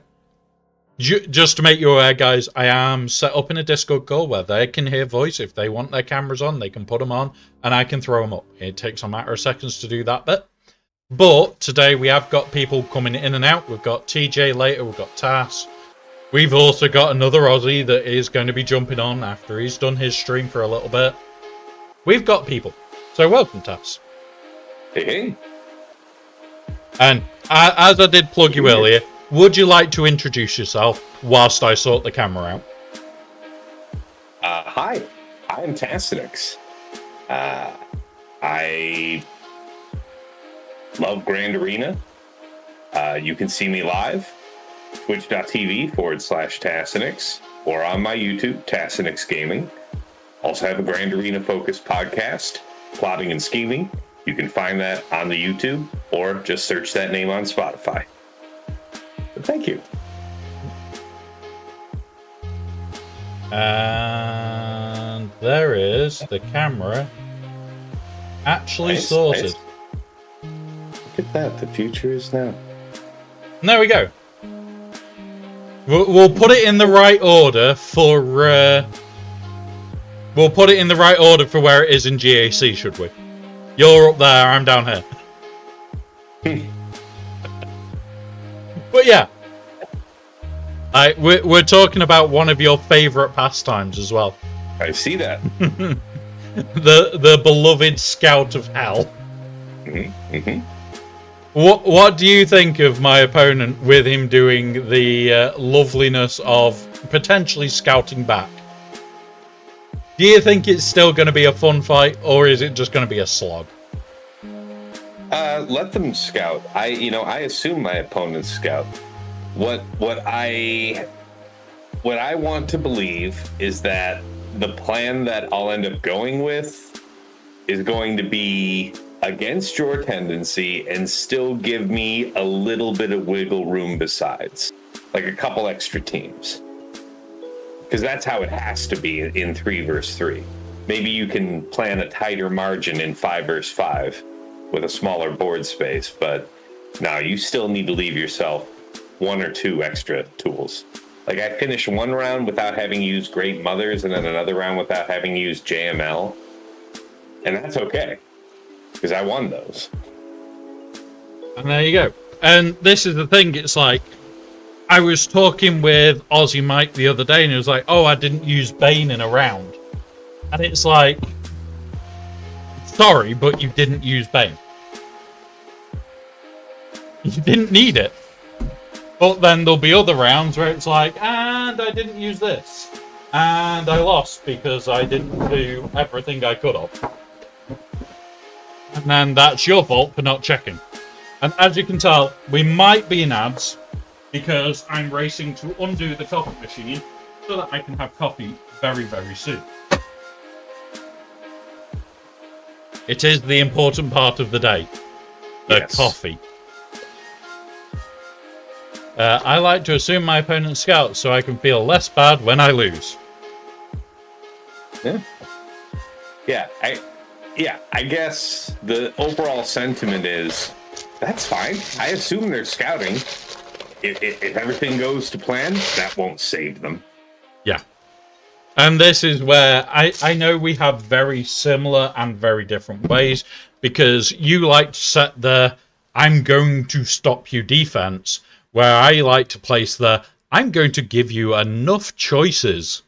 A: just to make you aware, guys, I am set up in a Discord call where they can hear voice. If they want their cameras on, they can put them on, and I can throw them up. It takes a matter of seconds to do that bit. But today we have got people coming in and out. We've got TJ later, we've got Tass. We've also got another Aussie that is going to be jumping on after he's done his stream for a little bit. We've got people. So welcome, Tass.
E: Hey.
A: And as I did plug you earlier, would you like to introduce yourself whilst I sort the camera out?
E: Hi, I am Tassinix. I love Grand Arena. You can see me live, twitch.tv/Tassinix, or on my YouTube, Tassinix Gaming. Also have a Grand Arena focused podcast, Plotting and Scheming. You can find that on the YouTube, or just search that name on Spotify. But thank you.
A: And there is the camera actually
E: Nice,
A: sorted.
E: nice. Look at that. The future is now.
A: And there we go. We'll put it in the right order for... we'll put it in the right order for where it is in GAC, should we? You're up there, I'm down here. But yeah, We're talking about one of your favorite pastimes as well.
E: I see that.
A: The beloved Scout of Hell.
E: Mm-hmm.
A: What do you think of my opponent with him doing the loveliness of potentially scouting back? Do you think it's still going to be a fun fight, or is it just going to be a slog?
E: Let them scout. I assume my opponent's scout. What I want to believe is that the plan that I'll end up going with is going to be against your tendency and still give me a little bit of wiggle room besides, like a couple extra teams. Because that's how it has to be in 3 versus 3. Maybe you can plan a tighter margin in 5 versus 5 with a smaller board space, but no, you still need to leave yourself 1 or 2 extra tools. Like I finished one round without having used Great Mothers and then another round without having used JML. And that's okay, because I won those.
A: And there you go. And this is the thing, it's like, I was talking with Aussie Mike the other day, and he was like, oh, I didn't use Bane in a round. And it's like, sorry, but you didn't use Bane. You didn't need it. But then there'll be other rounds where it's like, and I didn't use this. And I lost because I didn't do everything I could have. And then that's your fault for not checking. And as you can tell, we might be in ads, because I'm racing to undo the coffee machine so that I can have coffee very, very soon. It is the important part of the day. The coffee. I like to assume my opponent's scout so I can feel less bad when I lose.
E: Yeah. I guess the overall sentiment is, that's fine. I assume they're scouting. If everything goes to plan, that won't save them.
A: Yeah. And this is where I know we have very similar and very different ways, because you like to set the I'm going to stop you defense, where I like to place the I'm going to give you enough choices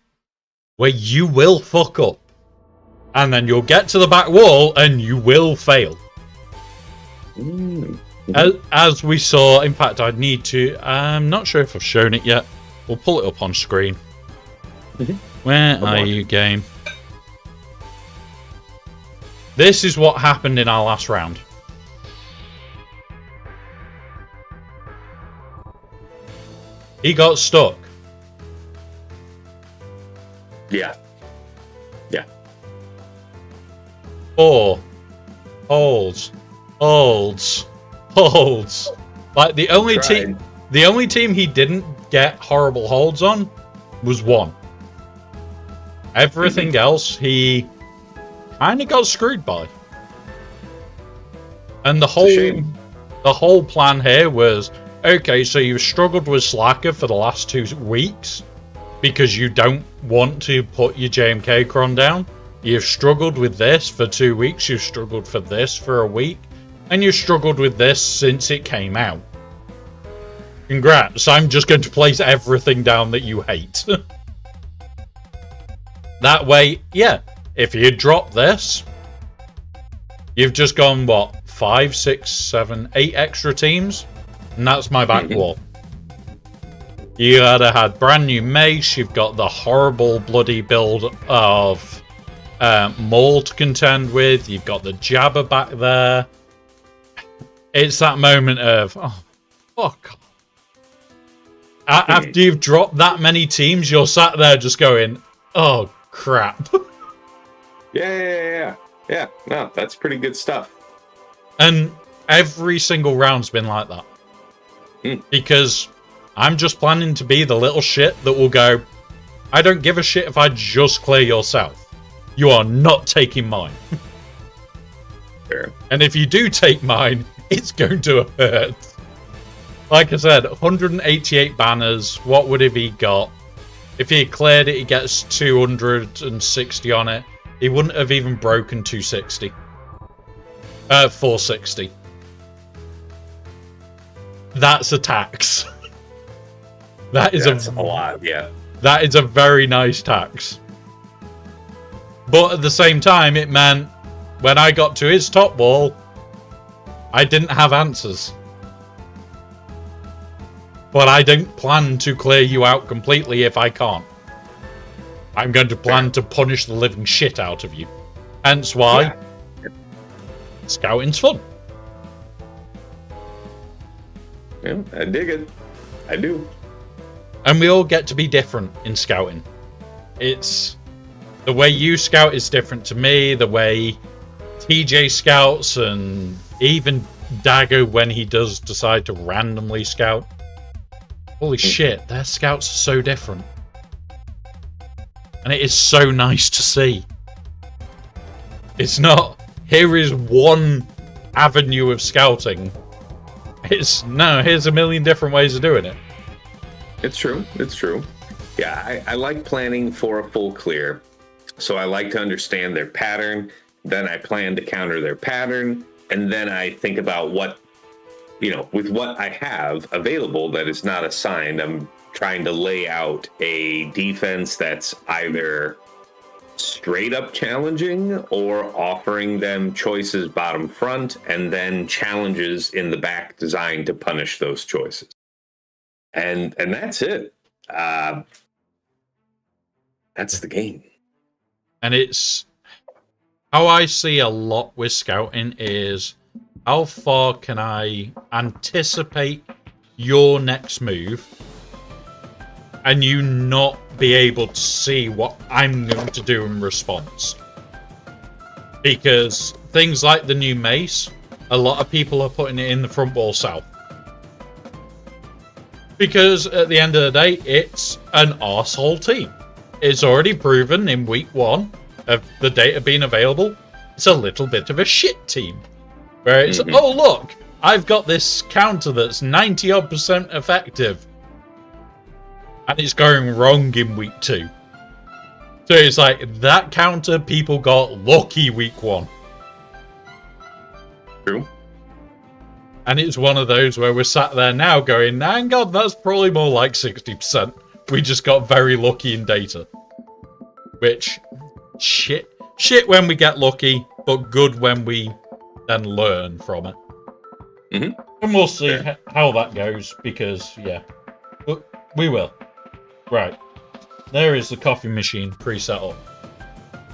A: where you will fuck up. And then you'll get to the back wall and you will fail. As we saw, in fact, I'd need to... I'm not sure if I've shown it yet. We'll pull it up on screen. Where are you, game? This is what happened in our last round. He got stuck.
E: Yeah.
A: 4 holds. Like the only team he didn't get horrible holds on was 1. Everything else he kind of got screwed by. And the whole plan here was, okay, so you've struggled with Slacker for the last 2 weeks because you don't want to put your JMK cron down. You've struggled with this for 2 weeks, you've struggled for this for a week, and you've struggled with this since it came out. Congrats, I'm just going to place everything down that you hate. That way, yeah, if you drop this, you've just gone, what, 5, 6, 7, 8 extra teams? And that's my back wall. You either had brand new Mace, you've got the horrible bloody build of Maul to contend with, you've got the Jabba back there. It's that moment of, oh, fuck. After you've dropped that many teams, you're sat there just going, oh, crap.
E: Yeah. No, that's pretty good stuff.
A: And every single round's been like that. Because I'm just planning to be the little shit that will go, I don't give a shit if I just clear your south. You are not taking mine.
E: Fair.
A: And if you do take mine, it's going to hurt. Like I said, 188 banners. What would have he got? If he had cleared it, he gets 260 on it. He wouldn't have even broken 260. 460. That's a tax. That is
E: That's a lot, yeah.
A: That is a very nice tax. But at the same time, it meant when I got to his top wall, I didn't have answers. But I don't plan to clear you out completely if I can't. I'm going to plan to punish the living shit out of you. Hence why scouting's fun.
E: Yeah, I dig it. I do.
A: And we all get to be different in scouting. It's the way you scout is different to me, the way TJ scouts, and even Dago when he does decide to randomly scout. Holy shit, their scouts are so different. And it is so nice to see. It's not, here is one avenue of scouting. It's, no, here's a million different ways of doing it.
E: It's true. It's true. Yeah, I like planning for a full clear. So I like to understand their pattern. Then I plan to counter their pattern. And then I think about what, with what I have available that is not assigned, I'm trying to lay out a defense that's either straight up challenging or offering them choices bottom front and then challenges in the back designed to punish those choices. And that's it. That's the game.
A: And it's how I see a lot with scouting is how far can I anticipate your next move and you not be able to see what I'm going to do in response. Because things like the new mace, a lot of people are putting it in the front wall south. Because at the end of the day, it's an arsehole team. It's already proven in week 1 of the data being available, it's a little bit of a shit team. Where it's, oh look, I've got this counter that's 90-odd% effective. And it's going wrong in week 2. So it's like, that counter people got lucky week 1.
E: True.
A: And it's one of those where we're sat there now going, nah, God, that's probably more like 60%. We just got very lucky in data. Which, shit when we get lucky, but good when we then learn from it.
E: Mm-hmm.
A: And we'll see how that goes, because, yeah, but we will. Right. There is the coffee machine pre-set up.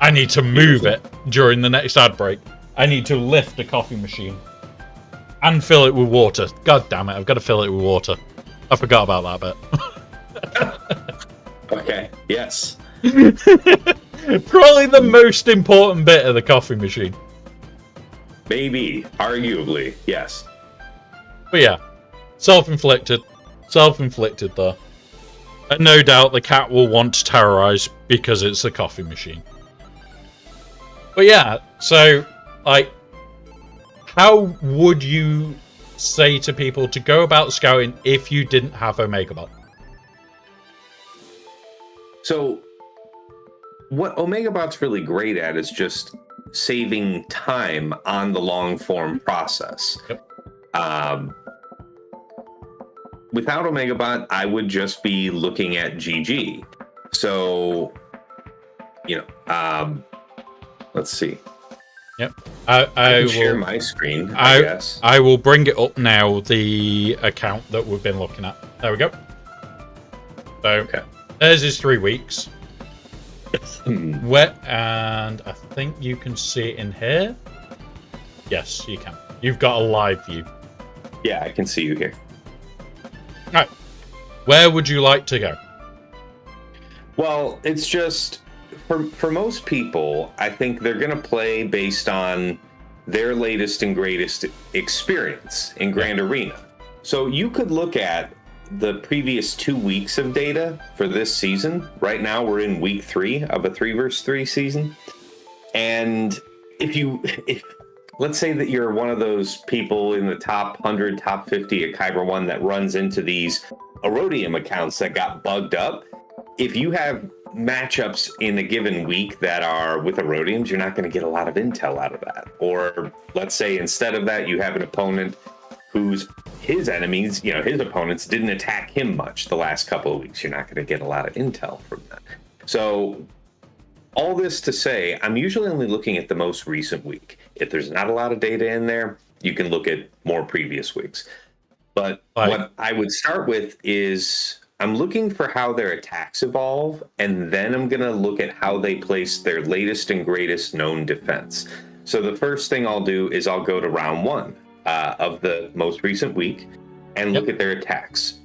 A: I need to move it during the next ad break. I need to lift the coffee machine. And fill it with water. God damn it, I've got to fill it with water. I forgot about that bit.
E: Okay, yes.
A: Probably the most important bit of the coffee machine.
E: Maybe, arguably, yes.
A: But yeah, self-inflicted. Self-inflicted though. And no doubt the cat will want to terrorize because it's the coffee machine. But yeah, so, like, how would you say to people to go about scouting if you didn't have Omega Bot?
E: So, what Omega Bot's really great at is just saving time on the long form process.
A: Yep.
E: Without Omega Bot, I would just be looking at GG. So, let's see.
A: Yep.
E: I
A: I
E: will share
A: will,
E: my screen, I guess.
A: I will bring it up now, the account that we've been looking at. There we go. So, there's his 3 weeks. Wet, and I think you can see it in here. Yes, you can. You've got a live view.
E: Yeah, I can see you here.
A: Right. Where would you like to go?
E: Well, it's just for most people, I think they're going to play based on their latest and greatest experience in Grand Arena. So you could look at the previous 2 weeks of data for this season. Right now, we're in week 3 of a 3-versus-3 season. And if let's say that you're one of those people in the top 100, top 50 at Kyber 1 that runs into these Erodium accounts that got bugged up. If you have matchups in a given week that are with Erodiums, you're not going to get a lot of intel out of that. Or let's say instead of that, you have an opponent who's his enemies, his opponents didn't attack him much the last couple of weeks. You're not going to get a lot of intel from that. So all this to say, I'm usually only looking at the most recent week. If there's not a lot of data in there, you can look at more previous weeks. But what I would start with is I'm looking for how their attacks evolve, and then I'm going to look at how they place their latest and greatest known defense. So the first thing I'll do is I'll go to round 1 of the most recent week and look at their attacks.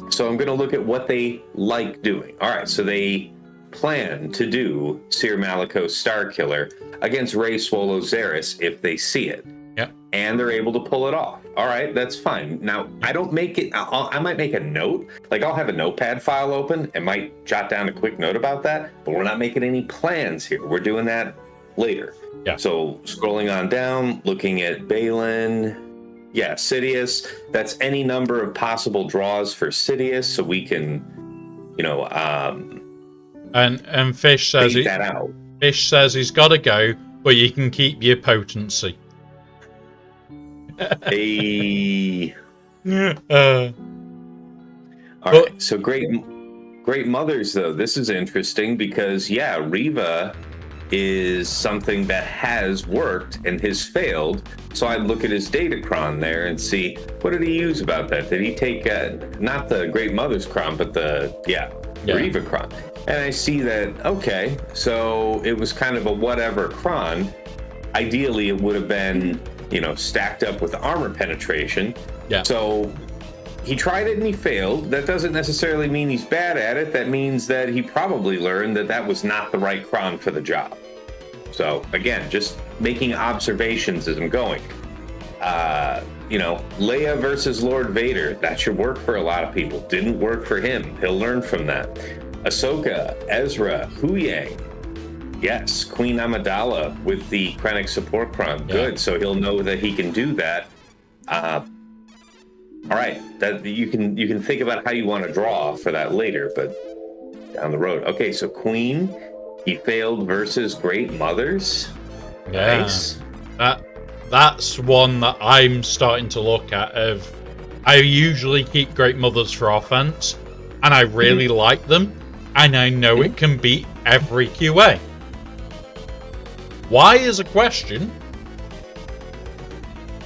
E: So I'm going to look at what they like doing. All right, so they plan to do Seer Malicos Starkiller against Rey Swolo Xeris if they see it.
A: Yep.
E: And they're able to pull it off. All right, that's fine. Now, I don't make it, I might make a note. Like, I'll have a notepad file open and might jot down a quick note about that, but we're not making any plans here. We're doing that later.
A: Yeah.
E: So, scrolling on down, looking at Balin. Yeah, Sidious. That's any number of possible draws for Sidious, so we can,
A: and Fish says
E: that out.
A: Fish says he's got to go, but you can keep your potency.
E: All right, so great mothers, though. This is interesting because, Reva is something that has worked and has failed. So I'd look at his Datacron there and see, what did he use about that? Did he take not the Great Mother's Cron, but the Reva Cron? And I see that, okay, so it was kind of a whatever Cron. Ideally, it would have been, stacked up with armor penetration.
A: Yeah.
E: So he tried it and he failed. That doesn't necessarily mean he's bad at it. That means that he probably learned that was not the right Cron for the job. So again, just making observations as I'm going. Leia versus Lord Vader. That should work for a lot of people. Didn't work for him. He'll learn from that. Ahsoka, Ezra, Huyang. Yes, Queen Amidala with the Krennic support Cron. Good, so he'll know that he can do that. All right, that you can think about how you want to draw for that later, but down the road. Okay, so Queen, he failed versus Great Mothers.
A: Yeah.
E: Nice.
A: That's one that I'm starting to look at. I usually keep Great Mothers for offense, and I really like them, and I know it can beat every QA. Why is a question,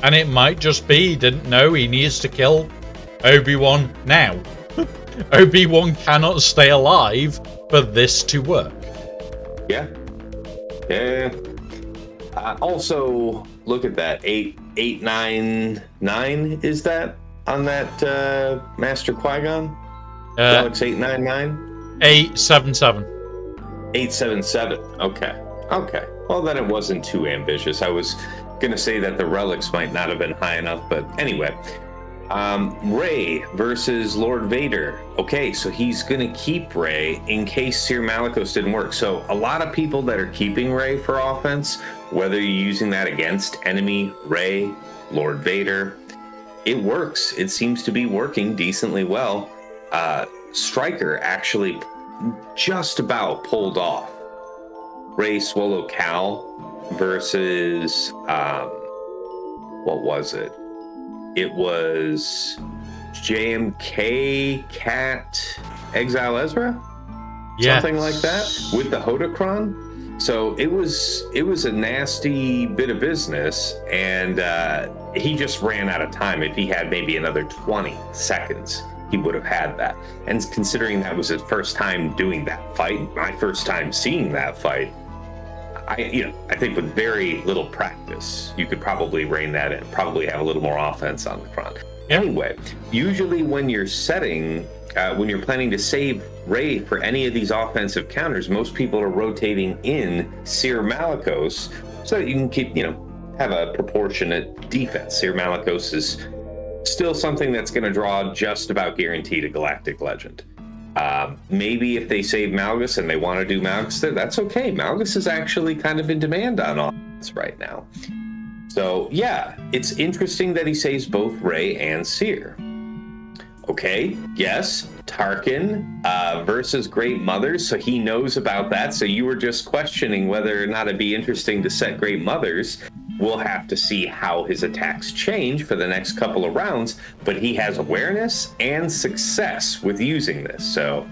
A: and it might just be he didn't know he needs to kill Obi-Wan now. Obi-Wan cannot stay alive for this to work.
E: Yeah. Also, look at that. 899 is that on that Master Qui-Gon? Relics 899?
A: 877.
E: 877. Okay. Well, then it wasn't too ambitious. I was going to say that the relics might not have been high enough, but anyway. Rey versus Lord Vader. Okay, so he's going to keep Rey in case Seer Malicos didn't work. So a lot of people that are keeping Rey for offense, whether you're using that against enemy Rey, Lord Vader, it works. It seems to be working decently well. Stryker actually just about pulled off Rey Swolo Cal versus what was it? It was JMK Cat Exile Ezra?
A: Yes.
E: Something like that with the Hodocron. So it was a nasty bit of business, and he just ran out of time. If he had maybe another 20 seconds, he would have had that. And considering that was his first time doing that fight, my first time seeing that fight, I think with very little practice, you could probably rein that in, probably have a little more offense on the front. Anyway, usually when you're setting, when you're planning to save Rey for any of these offensive counters, most people are rotating in Seer Malicos so that you can keep, have a proportionate defense. Seer Malicos is still something that's going to draw just about guaranteed a Galactic Legend. Maybe if they save Malgus and they want to do Malgus there, that's okay. Malgus is actually kind of in demand on offense right now. So yeah, it's interesting that he saves both Rey and Seer. Okay, yes, Tarkin versus Great Mothers, so he knows about that. So you were just questioning whether or not it'd be interesting to set Great Mothers. we'll have to see how his attacks change for the next couple of rounds, but he has awareness and success with using this, so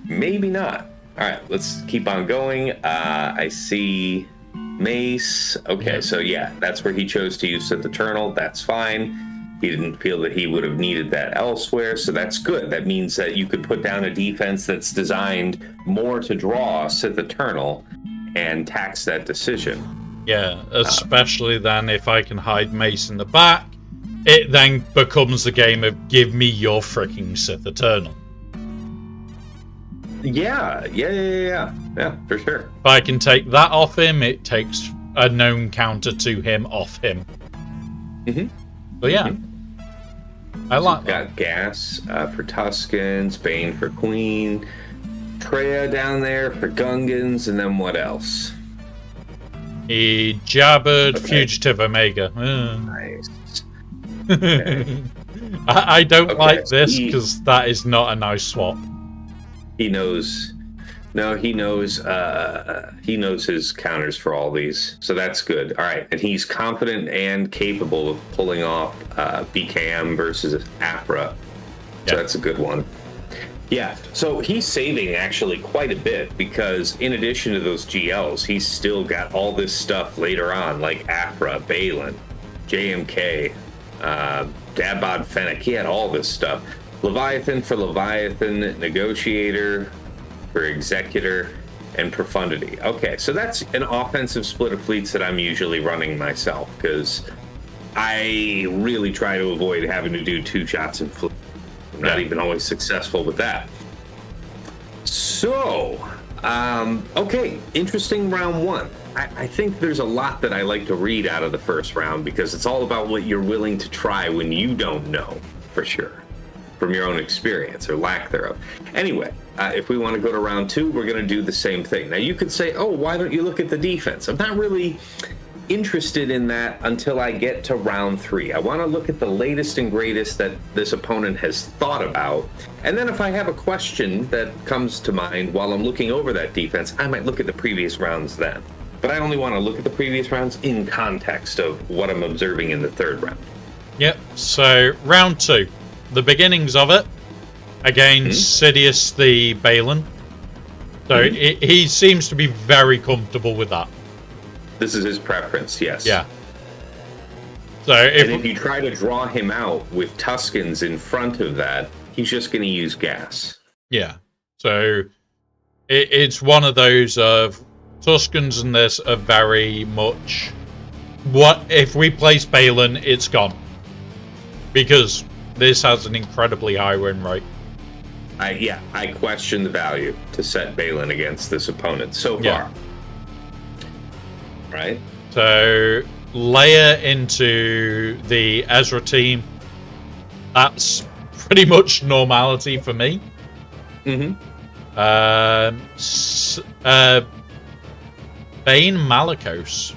E: maybe not. All right, let's keep on going. I see Mace. Okay, so yeah, that's where he chose to use Sith Eternal. That's fine. He didn't feel that he would have needed that elsewhere, so that's good. That means that you could put down a defense that's designed more to draw Sith Eternal and tax that decision.
A: Yeah, especially then if I can hide Mace in the back, it then becomes the game of give me your freaking Sith Eternal.
E: Yeah, for sure.
A: If I can take that off him, it takes a known counter to him off him.
E: Mm-hmm.
A: But yeah, I like that.
E: Got Gas for Tuskens, Bane for Queen, Treya down there for Gungans, and then what else?
A: He jabbered Fugitive Omega.
E: Nice. Okay.
A: I don't like
E: so
A: this because that is not a nice swap.
E: He knows. No, he knows his counters for all these, so that's good. All right, and he's confident and capable of pulling off BKM versus Aphra, so that's a good one. Yeah, so he's saving actually quite a bit because in addition to those GLs, he's still got all this stuff later on, like Aphra, Balin, JMK, Dabod Fennec. He had all this stuff. Leviathan for Leviathan, Negotiator for Executor, and Profundity. Okay, so that's an offensive split of fleets that I'm usually running myself because I really try to avoid having to do 2 shots in fleet. I'm not even always successful with that. So, okay, interesting round 1. I think there's a lot that I like to read out of the first round because it's all about what you're willing to try when you don't know for sure from your own experience or lack thereof. Anyway, if we want to go to round 2, we're going to do the same thing. Now, you could say, oh, why don't you look at the defense? I'm not really interested in that until I get to round 3. I want to look at the latest and greatest that this opponent has thought about, and then if I have a question that comes to mind while I'm looking over that defense, I might look at the previous rounds then. But I only want to look at the previous rounds in context of what I'm observing in the 3rd round.
A: Yep, so round 2, the beginnings of it against Sidious the Balin. So he seems to be very comfortable with that.
E: This is his preference, yes.
A: Yeah. So
E: if you try to draw him out with Tuskens in front of that, he's just going to use gas.
A: Yeah. So it's one of those of Tuskens and this are very much what if we place Balin, it's gone. Because this has an incredibly high win rate.
E: I question the value to set Balin against this opponent so far.
A: Yeah.
E: Right?
A: So layer into the Ezra team. That's pretty much normality for me.
E: Mm-hmm.
A: Bane Malicos.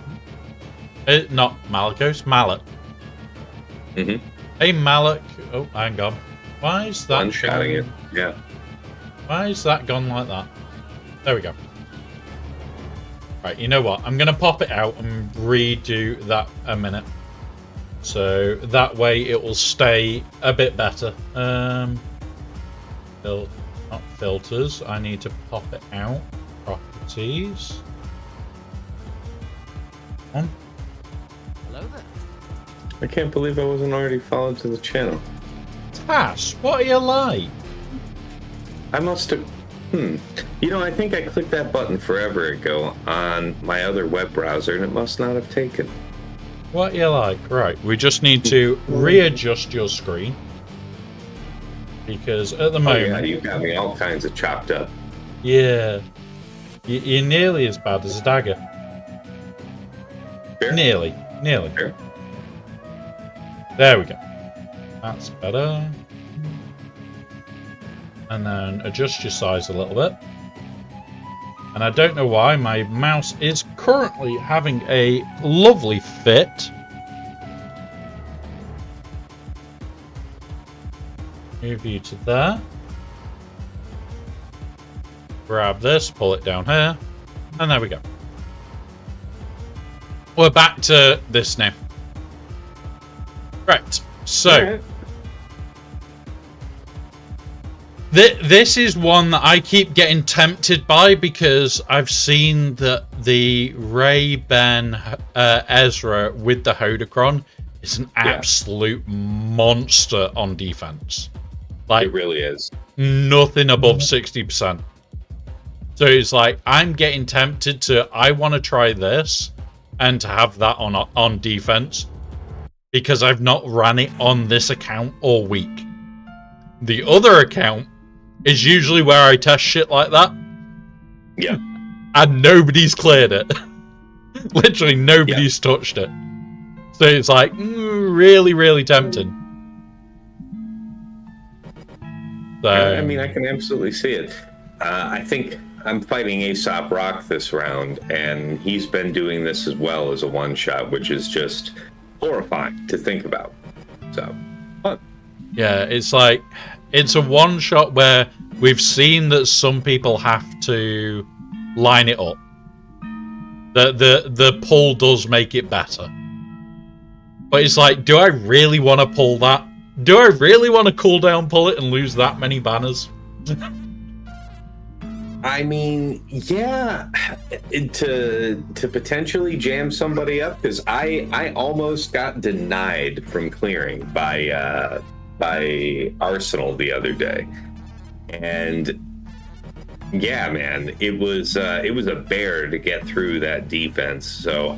A: Not Malicos, Mallet.
E: Mm-hmm.
A: Bane Malak. Oh, hang on. Why is that
E: One-shotting it. Yeah.
A: Why is that gone like that? There we go. Right, you know what? I'm going to pop it out and redo that a minute. So that way it will stay a bit better. Not filters. I need to pop it out. Properties. On.
C: Hello there.
E: I can't believe I wasn't already followed to the channel.
A: Tash, what are you like?
E: I must have... You know, I think I clicked that button forever ago on my other web browser, and it must not have taken.
A: What you like? Right, we just need to readjust your screen. Because at the moment...
E: yeah, you've got me all kinds of chopped up.
A: Yeah. You're nearly as bad as a dagger.
E: Fair.
A: Nearly.
E: Fair.
A: There we go. That's better. And then adjust your size a little bit. And I don't know why my mouse is currently having a lovely fit. Move you to there. Grab this, pull it down here. And there we go. we're back to this now. Right. So this is one that I keep getting tempted by because I've seen that the Ray-Ben Ezra with the Hodocron is an absolute monster on defense. Like,
E: it really is.
A: Nothing above 60%. So it's like, I'm getting tempted to, I want to try this and to have that on defense because I've not ran it on this account all week. The other account is usually where I test shit like that.
E: Yeah.
A: And nobody's cleared it. Literally nobody's touched it. So it's like, really, really tempting. So,
E: I mean, I can absolutely see it. I think I'm fighting Aesop Rock this round, and he's been doing this as well as a one-shot, which is just horrifying to think about. So, fun.
A: Yeah, it's like, it's a one-shot where we've seen that some people have to line it up. The pull does make it better. But it's like, do I really want to pull that? Do I really want to cooldown pull it and lose that many banners?
E: I mean, yeah, to potentially jam somebody up, because I almost got denied from clearing by Arsenal the other day, and yeah, man, it was a bear to get through that defense. So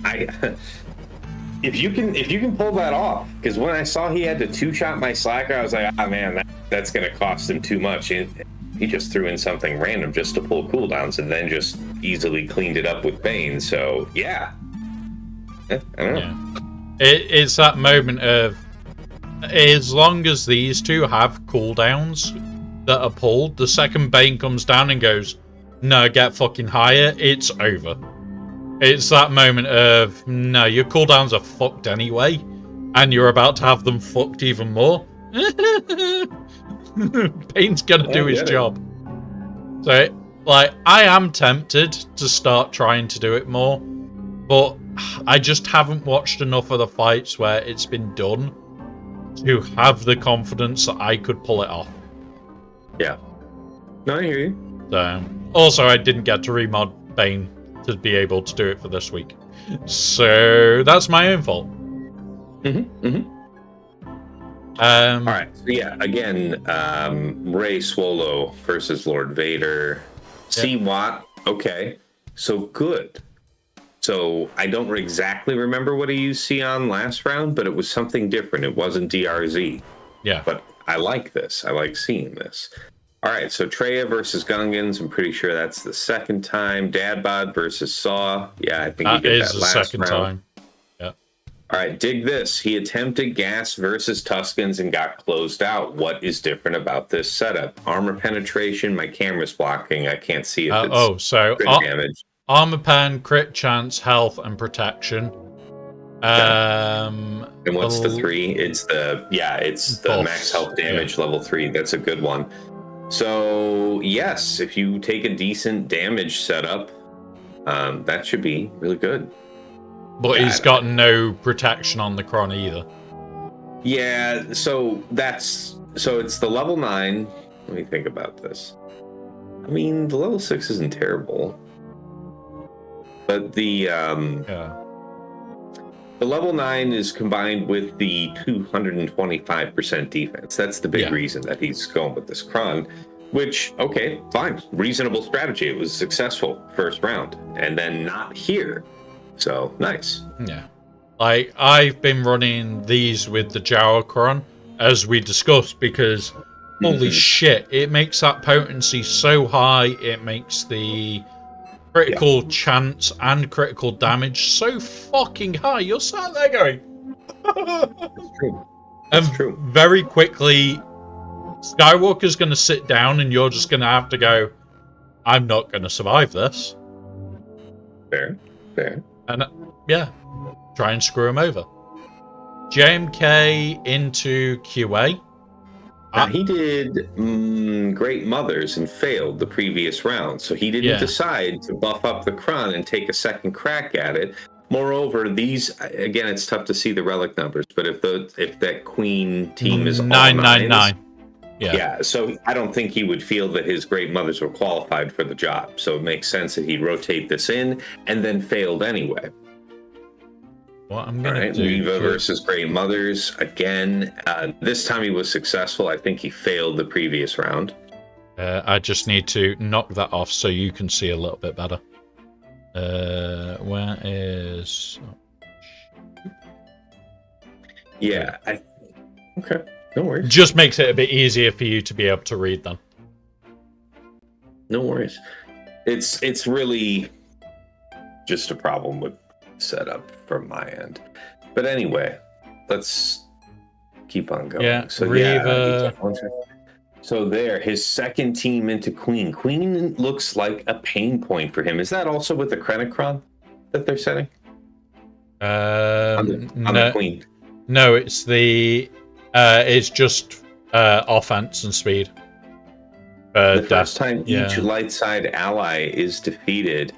E: if you can pull that off, because when I saw he had to two-shot my Slacker, I was like, man, that's gonna cost him too much. He just threw in something random just to pull cooldowns and then just easily cleaned it up with Bane. So, yeah. I don't know.
A: Yeah. It's that moment of, as long as these two have cooldowns that are pulled, the second Bane comes down and goes, no, get fucking higher, it's over. It's that moment of, no, your cooldowns are fucked anyway, and you're about to have them fucked even more. Bane's gonna do his job. So, like, I am tempted to start trying to do it more, but I just haven't watched enough of the fights where it's been done to have the confidence that I could pull it off.
E: Yeah. No, I hear you.
A: So, also, I didn't get to remod Bane to be able to do it for this week. So, that's my own fault.
E: All right. So yeah, again, Ray Swallow versus Lord Vader. C. Watt. Okay. So good. So I don't exactly remember what he used C on last round, but it was something different. It wasn't DRZ.
A: Yeah.
E: But I like this. I like seeing this. All right. So Treya versus Gungans. I'm pretty sure that's the second time. Dadbod versus Saw. Yeah, I think he did that last
A: second
E: round.
A: time.
E: All right, dig this. He attempted Gas versus Tuskens and got closed out. What is different about this setup? Armor penetration, my camera's blocking. I can't see if
A: so
E: crit damage.
A: Armor pen, crit chance, health, and protection.
E: And what's the 3? It's the max health damage level 3. That's a good one. So yes, if you take a decent damage setup, that should be really good.
A: But he's got no protection on the Cron either.
E: Yeah, so it's the level 9. Let me think about this. I mean, the level 6 isn't terrible. But the level 9 is combined with the 225% defense. That's the big reason that he's going with this Cron. Which, okay, fine. Reasonable strategy. It was successful first round. And then not here. So, nice.
A: Yeah. Like, I've been running these with the Jawa Cron, as we discussed, because holy shit, it makes that potency so high, it makes the critical chance and critical damage so fucking high. You're sat there going...
E: That's true. That's true.
A: Very quickly, Skywalker's going to sit down and you're just going to have to go, I'm not going to survive this.
E: Fair.
A: And try and screw him over. JMK into QA.
E: He did Great Mothers and failed the previous round, so he didn't decide to buff up the Cron and take a second crack at it. Moreover, these again, it's tough to see the relic numbers, but if that queen team is all
A: 999.
E: nines,
A: Yeah.
E: yeah, so I don't think he would feel that his great mothers were qualified for the job. So it makes sense that he'd rotate this in and then failed anyway.
A: What I'm
E: All
A: gonna
E: right,
A: do?
E: Riva versus Great Mothers again. This time he was successful. I think he failed the previous round.
A: I just need to knock that off so you can see a little bit better. Where is?
E: Yeah. Okay. No worries.
A: Just makes it a bit easier for you to be able to read them.
E: No worries. It's really just a problem with setup from my end. But anyway, let's keep on going.
A: Yeah,
E: So
A: Riva.
E: So there, his second team into Queen. Queen looks like a pain point for him. Is that also with the Chronicron that they're setting? On the Queen.
A: No, it's it's just offense and speed.
E: The first time
A: yeah.
E: each light side ally is defeated,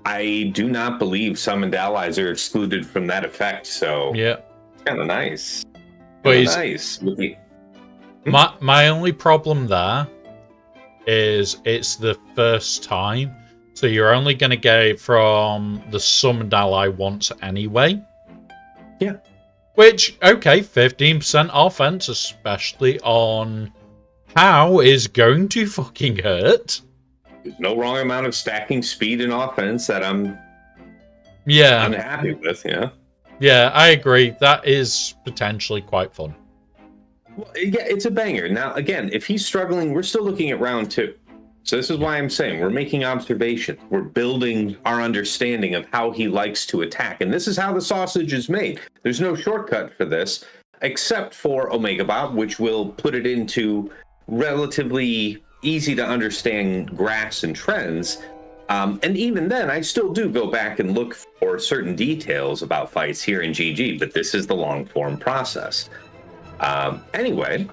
E: I do not believe summoned allies are excluded from that effect. So
A: yeah,
E: it's kind of nice.
A: But
E: Nice.
A: my only problem there is it's the first time, so you're only going to get it from the summoned ally once anyway.
E: Yeah.
A: Which, okay, 15% offense, especially on POW, is going to fucking hurt.
E: There's no wrong amount of stacking speed and offense that I'm unhappy with. Yeah.
A: Yeah, I agree. That is potentially quite fun.
E: Well, yeah, it's a banger. Now, again, if he's struggling, we're still looking at round 2. So this is why I'm saying we're making observation. We're building our understanding of how he likes to attack. And this is how the sausage is made. There's no shortcut for this, except for Omega Bob, which will put it into relatively easy to understand graphs and trends. And even then, I still do go back and look for certain details about fights here in GG, but this is the long form process. Anyway,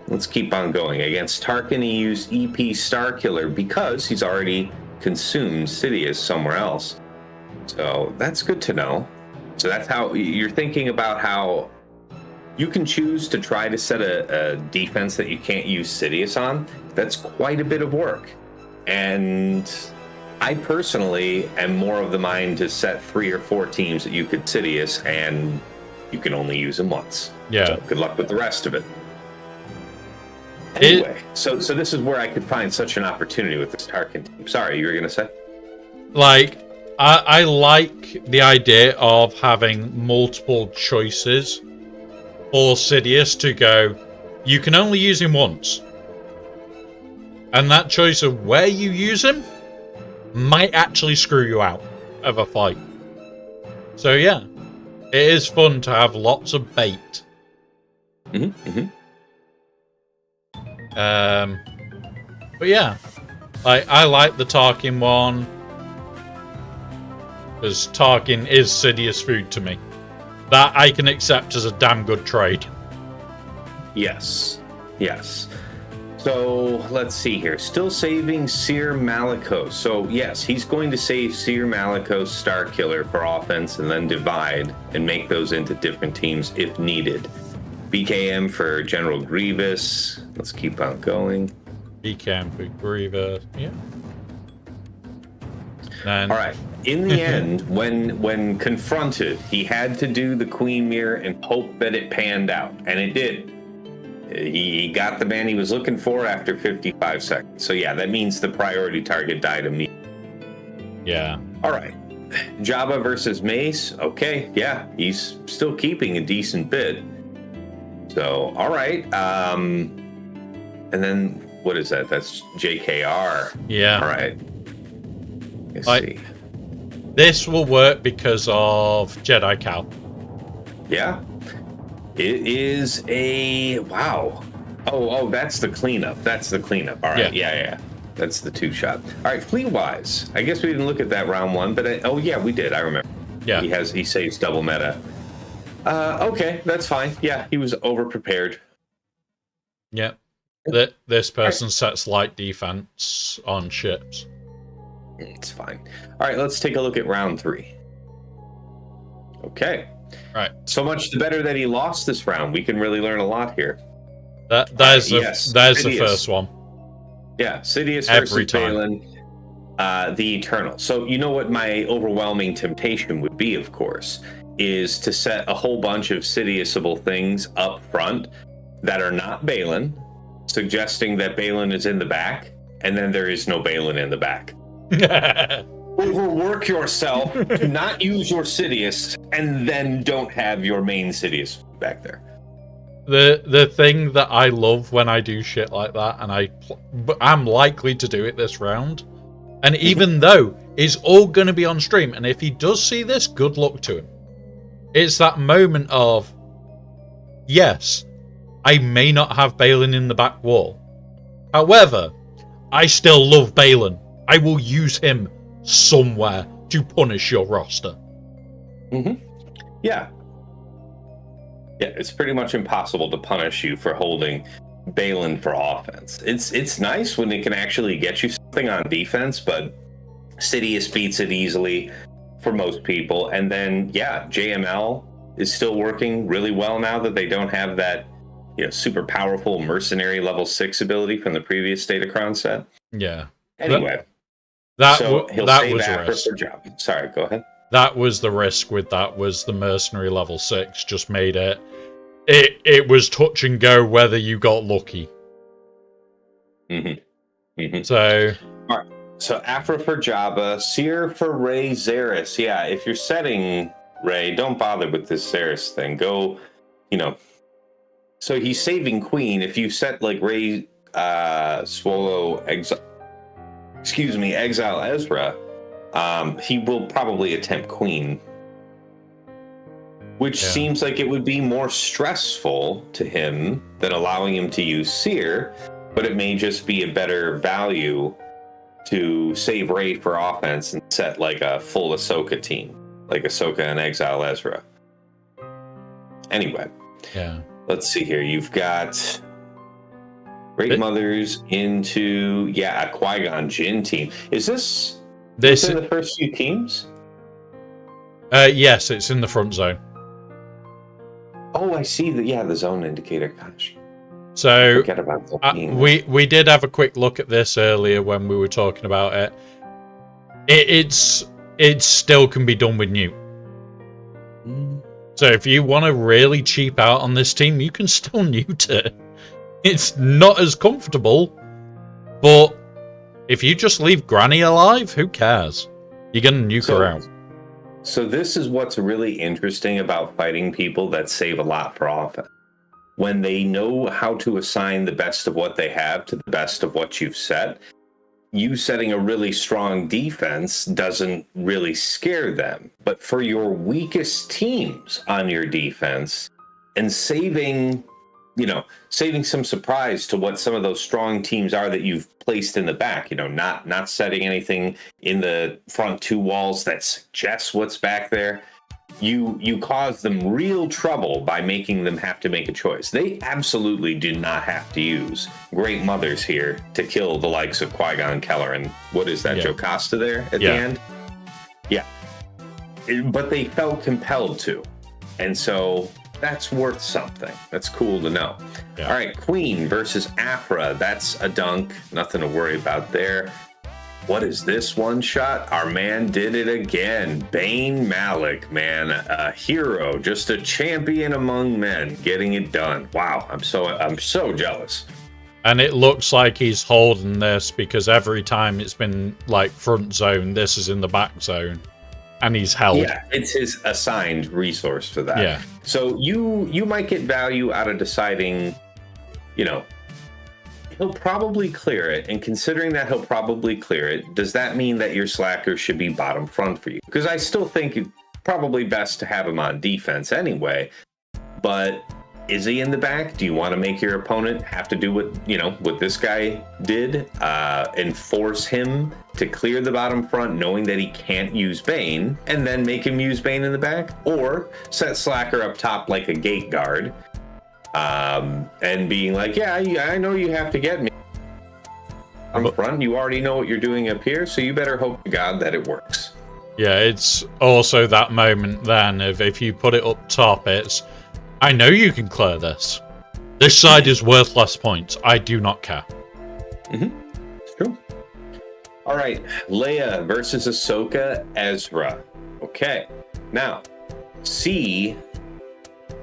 E: let's keep on going. Against Tarkin, he used EP Starkiller because he's already consumed Sidious somewhere else. So that's good to know. So that's how you're thinking about how you can choose to try to set a defense that you can't use Sidious on. That's quite a bit of work. And I personally am more of the mind to set 3 or 4 teams that you could Sidious, and you can only use them once.
A: Yeah.
E: So good luck with the rest of it. Anyway, so this is where I could find such an opportunity with this Tarkin team. Sorry, you were going to say?
A: Like, I like the idea of having multiple choices for Sidious to go, you can only use him once. And that choice of where you use him might actually screw you out of a fight. So yeah, it is fun to have lots of bait. But yeah, I like the Tarkin one because Tarkin is Sidious food to me. That I can accept as a damn good trade.
E: Yes. So let's see here. Still saving Seer Malicos. So yes, he's going to save Seer Malicos Starkiller for offense and then divide and make those into different teams if needed. BKM for General Grievous. Let's keep on going.
A: BKM for Grievous. Yeah. And
E: all right. In the end, when confronted, he had to do the Queen Mirror and hope that it panned out, and it did. He got the man he was looking for after 55 seconds. So yeah, that means the priority target died immediately.
A: Yeah.
E: All right. Jabba versus Mace. Okay, yeah, he's still keeping a decent bit. So, all right. And then what is that? That's JKR.
A: Yeah.
E: All right. Let's see.
A: This will work because of Jedi Cal.
E: Yeah. It is a wow. Oh, that's the cleanup. All right. Yeah. That's the 2-shot. All right, Fleetwise. I guess we didn't look at that round 1, but yeah, we did. I remember.
A: Yeah.
E: He saves double meta. Okay, that's fine. Yeah, he was over prepared.
A: Yeah. This person sets light defense on ships.
E: It's fine. All right, let's take a look at round 3. Okay.
A: Right.
E: So much the better that he lost this round. We can really learn a lot here.
A: There's the
E: Sidious.
A: first one.
E: Yeah, Sidious
A: Every
E: versus
A: time.
E: Balin, the Eternal. So you know what my overwhelming temptation would be, of course, is to set a whole bunch of Sidiousable things up front that are not Balin, suggesting that Balin is in the back, and then there is no Balin in the back. Overwork yourself, do not use your Sidious, and then don't have your main Sidious back there.
A: The thing that I love when I do shit like that, and I'm likely to do it this round, and even though it's all going to be on stream, and if he does see this, good luck to him. It's that moment of, yes, I may not have Balin in the back wall. However, I still love Balin. I will use him somewhere to punish your roster.
E: Yeah. Yeah, it's pretty much impossible to punish you for holding Balin for offense. It's nice when it can actually get you something on defense, but Sidious beats it easily for most people. And then, yeah, JML is still working really well now that they don't have that, super powerful mercenary level 6 ability from the previous Datacron set.
A: Yeah.
E: Anyway,
A: That
E: he'll
A: that
E: save
A: was a
E: Afra
A: risk.
E: for job. Sorry, go ahead.
A: That was the risk with that, was the mercenary level 6 just made it was touch and go whether you got lucky. So
E: all right. So Afra for Jabba, Seer for Rey Zeris. Yeah, if you're setting Rey, don't bother with this Zeris thing. Go, So he's saving Queen. If you set like Rey, Swallow, Exile Ezra, he will probably attempt Queen, which seems like it would be more stressful to him than allowing him to use Seer, but it may just be a better value to save Rey for offense and set like a full Ahsoka team, like Ahsoka and Exile Ezra. Anyway,
A: yeah,
E: let's see here. You've got Great Mothers into a Qui-Gon Jinn team. Is this in the first few teams?
A: Yes, it's in the front zone.
E: Oh, I see the zone indicator. Gosh.
A: So
E: Forget about that being
A: we did have a quick look at this earlier when we were talking about it. It still can be done with Newt. So if you want to really cheap out on this team, you can still Newt it. It's not as comfortable, but if you just leave Granny alive, who cares? You're gonna nuke her out.
E: So this is what's really interesting about fighting people that save a lot for offense. When they know how to assign the best of what they have to the best of what you've set, you setting a really strong defense doesn't really scare them. But for your weakest teams on your defense and saving some surprise to what some of those strong teams are that you've placed in the back, not setting anything in the front two walls that suggests what's back there. You cause them real trouble by making them have to make a choice. They absolutely do not have to use Great Mothers here to kill the likes of Qui-Gon, Keller, and what is that, Jocasta there at the end? Yeah. But they felt compelled to. And so that's worth something. That's cool to know. Yeah. All right, Queen versus Afra. That's a dunk. Nothing to worry about there. What is this one shot? Our man did it again. Bane Malik, man, a hero, just a champion among men, getting it done. Wow, I'm so jealous.
A: And it looks like he's holding this because every time it's been like front zone, this is in the back zone, and he's held.
E: Yeah, it's his assigned resource for that.
A: Yeah.
E: So you might get value out of deciding, he'll probably clear it, and considering that he'll probably clear it, does that mean that your slacker should be bottom front for you? Because I still think it's probably best to have him on defense anyway, but is he in the back? Do you want to make your opponent have to do what this guy did, and force him to clear the bottom front knowing that he can't use Bane, and then make him use Bane in the back? Or set Slacker up top like a gate guard, and being like, I know you have to get me up front. You already know what you're doing up here, so you better hope to God that it works.
A: Yeah, it's also that moment then of if you put it up top, it's, I know you can clear this. This side is worth less points. I do not care.
E: It's true. All right, Leia versus Ahsoka Ezra. Okay, now see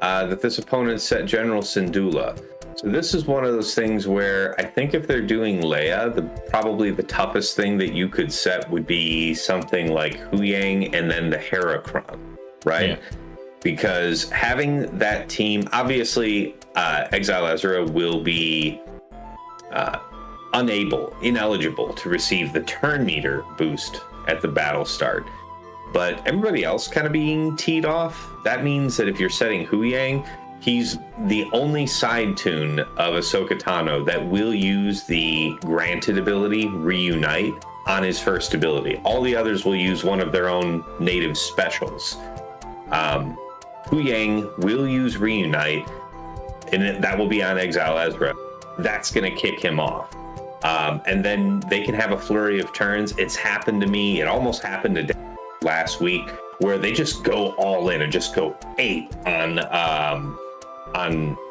E: that this opponent set General Syndulla. So this is one of those things where I think if they're doing Leia, probably the toughest thing that you could set would be something like Huyang and then the Heracron, right?
A: Yeah.
E: Because having that team, obviously, Exile Ezra will be ineligible to receive the turn meter boost at the battle start. But everybody else kind of being teed off, that means that if you're setting Huyang, he's the only side tune of Ahsoka Tano that will use the granted ability, Reunite, on his first ability. All the others will use one of their own native specials. Huyang will use Reunite, and that will be on Exile Ezra. That's going to kick him off. And then they can have a flurry of turns. It's happened to me. It almost happened to last week, where they just go all in and just go 8 on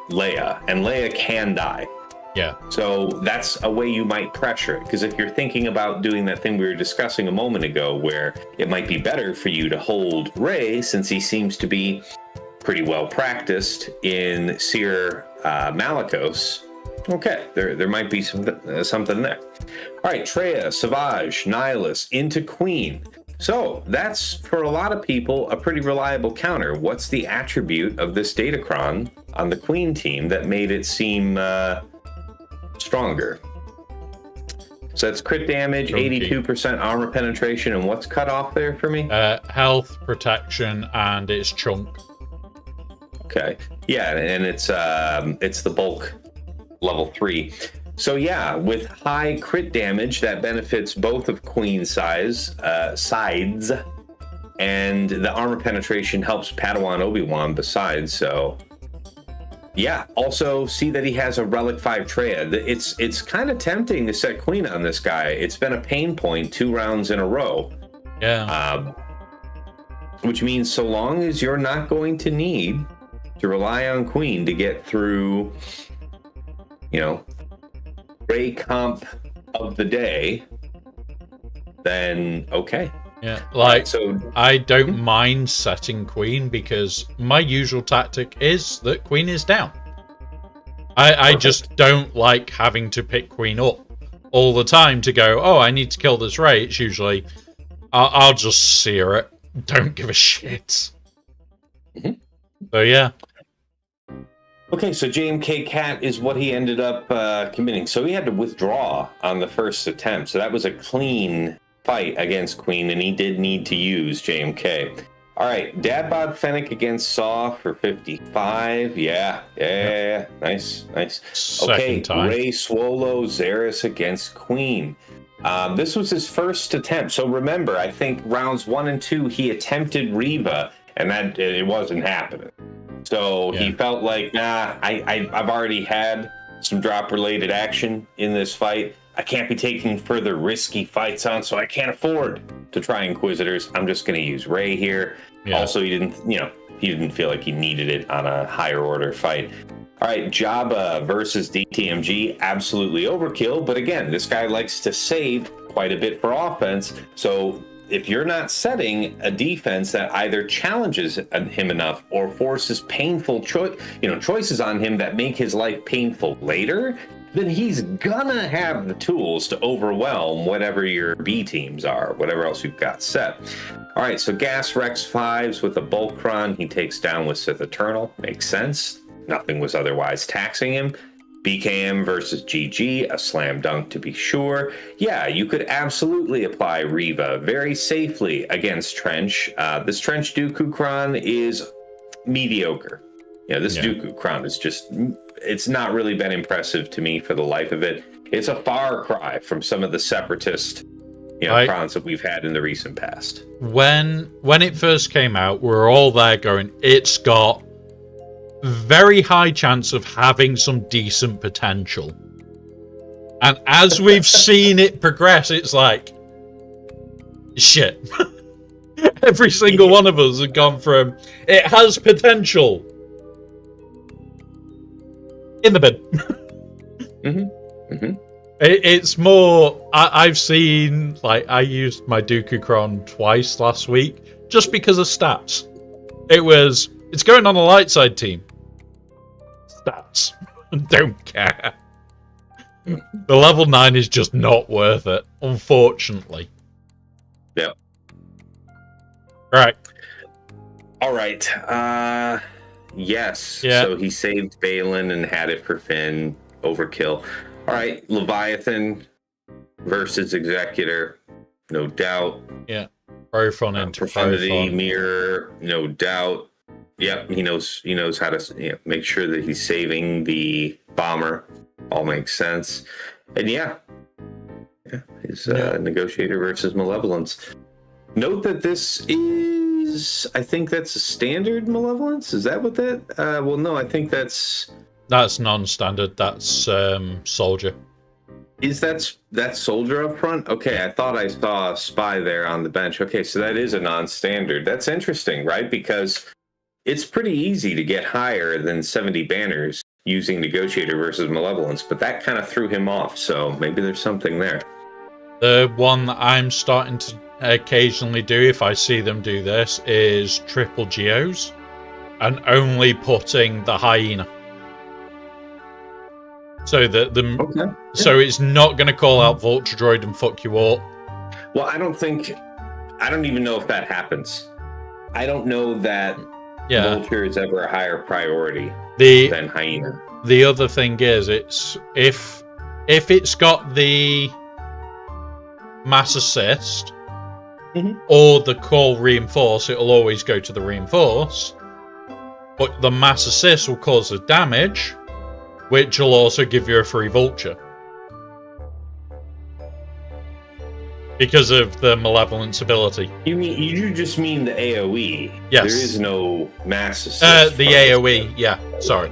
E: Leia, and Leia can die.
A: Yeah.
E: So that's a way you might pressure it, because if you're thinking about doing that thing we were discussing a moment ago, where it might be better for you to hold Rey, since he seems to be pretty well practiced in Seer Malicos. Okay, there might be something there. All right, Traya, Savage, Nihilus, into Queen. So that's, for a lot of people, a pretty reliable counter. What's the attribute of this Datacron on the Queen team that made it seem stronger? So that's crit damage,
A: Chunky.
E: 82% armor penetration, and what's cut off there for me?
A: Health, protection, and it's chunk.
E: Okay, yeah, and it's the bulk level 3. So yeah, with high crit damage, that benefits both of Queen's sides, and the armor penetration helps Padawan Obi-Wan besides. So yeah, also see that he has a Relic 5 Traya. It's kind of tempting to set Queen on this guy. It's been a pain point 2 rounds in a row.
A: Yeah.
E: Which means so long as you're not going to need to rely on Queen to get through, Rey comp of the day, then okay.
A: Yeah, like,
E: So
A: I don't mind setting Queen because my usual tactic is that Queen is down. I just don't like having to pick Queen up all the time to go, oh, I need to kill this Rey. It's usually, I'll just sear it. Don't give a shit.
E: Mm-hmm.
A: So yeah.
E: okay, so JMK Cat is what he ended up committing. So he had to withdraw on the first attempt. So that was a clean fight against Queen, and he did need to use JMK. All right, Dadbod Fennec against Saw for 55. Yeah. Nice.
A: Second time.
E: Rey Swolo Zaris against Queen. This was his first attempt. So remember, I think rounds 1 and 2, he attempted Reva, and that it wasn't happening. So he felt like, I've already had some drop-related action in this fight. I can't be taking further risky fights on, so I can't afford to try Inquisitors. I'm just going to use Rey here.
A: Yeah.
E: Also, he didn't feel like he needed it on a higher order fight. All right, Jabba versus DTMG, absolutely overkill. But again, this guy likes to save quite a bit for offense. So if you're not setting a defense that either challenges him enough or forces painful choices on him that make his life painful later, then he's gonna have the tools to overwhelm whatever your B teams are, whatever else you've got set. All right, so Gas Rex 5s with a Bulkron, he takes down with Sith Eternal. Makes sense. Nothing was otherwise taxing him. BKM versus GG, a slam dunk to be sure. Yeah, you could absolutely apply Reva very safely against Trench. This Trench Dooku Kron is mediocre. This Dooku Kron is just, it's not really been impressive to me for the life of it. It's a far cry from some of the separatist Krons that we've had in the recent past.
A: When it first came out, we were all there going, it's got very high chance of having some decent potential. And as we've seen it progress, it's like, shit. Every single one of us have gone from, it has potential, in the bin. It's more, I've seen, like, I used my Dooku twice last week, just because of stats. It's going on a light side team. Stats. Don't care. The level 9 is just not worth it, unfortunately.
E: Yep.
A: Right.
E: All right. Yes.
A: Yeah.
E: So he saved Balin and had it for Finn. Overkill. All right. Leviathan versus Executor. No doubt.
A: Yeah. Very fun into
E: Profundity, Mirror. No doubt. Yep. He knows how to make sure that he's saving the bomber. All makes sense. And his Negotiator versus Malevolence. Note that this is, I think that's a standard Malevolence. Is that what that? Well, no, I think that's
A: non-standard. That's Soldier.
E: Is that Soldier up front? Okay, I thought I saw a spy there on the bench. Okay, so that is a non-standard. That's interesting, right? Because it's pretty easy to get higher than 70 banners using Negotiator versus Malevolence, but that kind of threw him off. So maybe there's something there.
A: The one that I'm starting to occasionally do, if I see them do this, is triple Geos and only putting the Hyena. So that so it's not going to call out Vulture Droid and fuck you all.
E: Well, I don't even know if that happens. I don't know that Vulture is ever a higher priority than Hyena.
A: The other thing is, it's if it's got the mass assist or the call reinforce, it'll always go to the reinforce. But the mass assist will cause the damage, which will also give you a free Vulture. Because of the Malevolence ability.
E: You just mean the AoE?
A: Yes.
E: There is no mass assist.
A: The AoE, yeah. Sorry.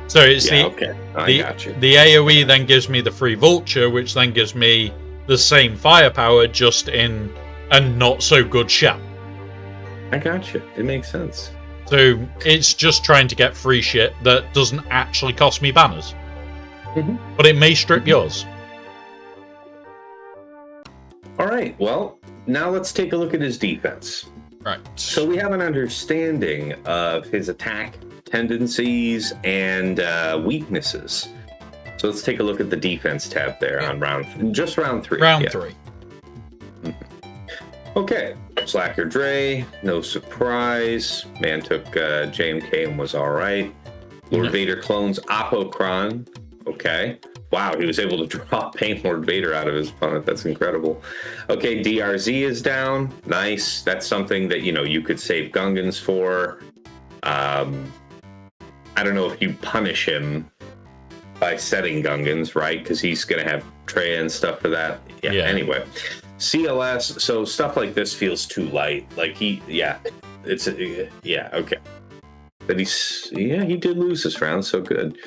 A: So it's
E: okay. I got you.
A: The AoE then gives me the free Vulture, which then gives me the same firepower, just in a not so good shell.
E: I got you. It makes sense.
A: So it's just trying to get free shit that doesn't actually cost me banners. But it may strip yours.
E: All right, well, now let's take a look at his defense.
A: Right.
E: So we have an understanding of his attack tendencies and weaknesses. So let's take a look at the defense tab there on round 3.
A: Round 3.
E: Okay, Slacker Dre, no surprise. Man took JMK and was all right. Lord Vader clones Apokron. Okay. Wow, he was able to draw Pain Lord Vader out of his opponent. That's incredible. Okay, DRZ is down. Nice. That's something that, you could save Gungans for. I don't know if you punish him by setting Gungans, right? Because he's going to have Traya and stuff for that. Yeah, anyway. CLS, so stuff like this feels too light. Like okay. But he did lose this round, so good.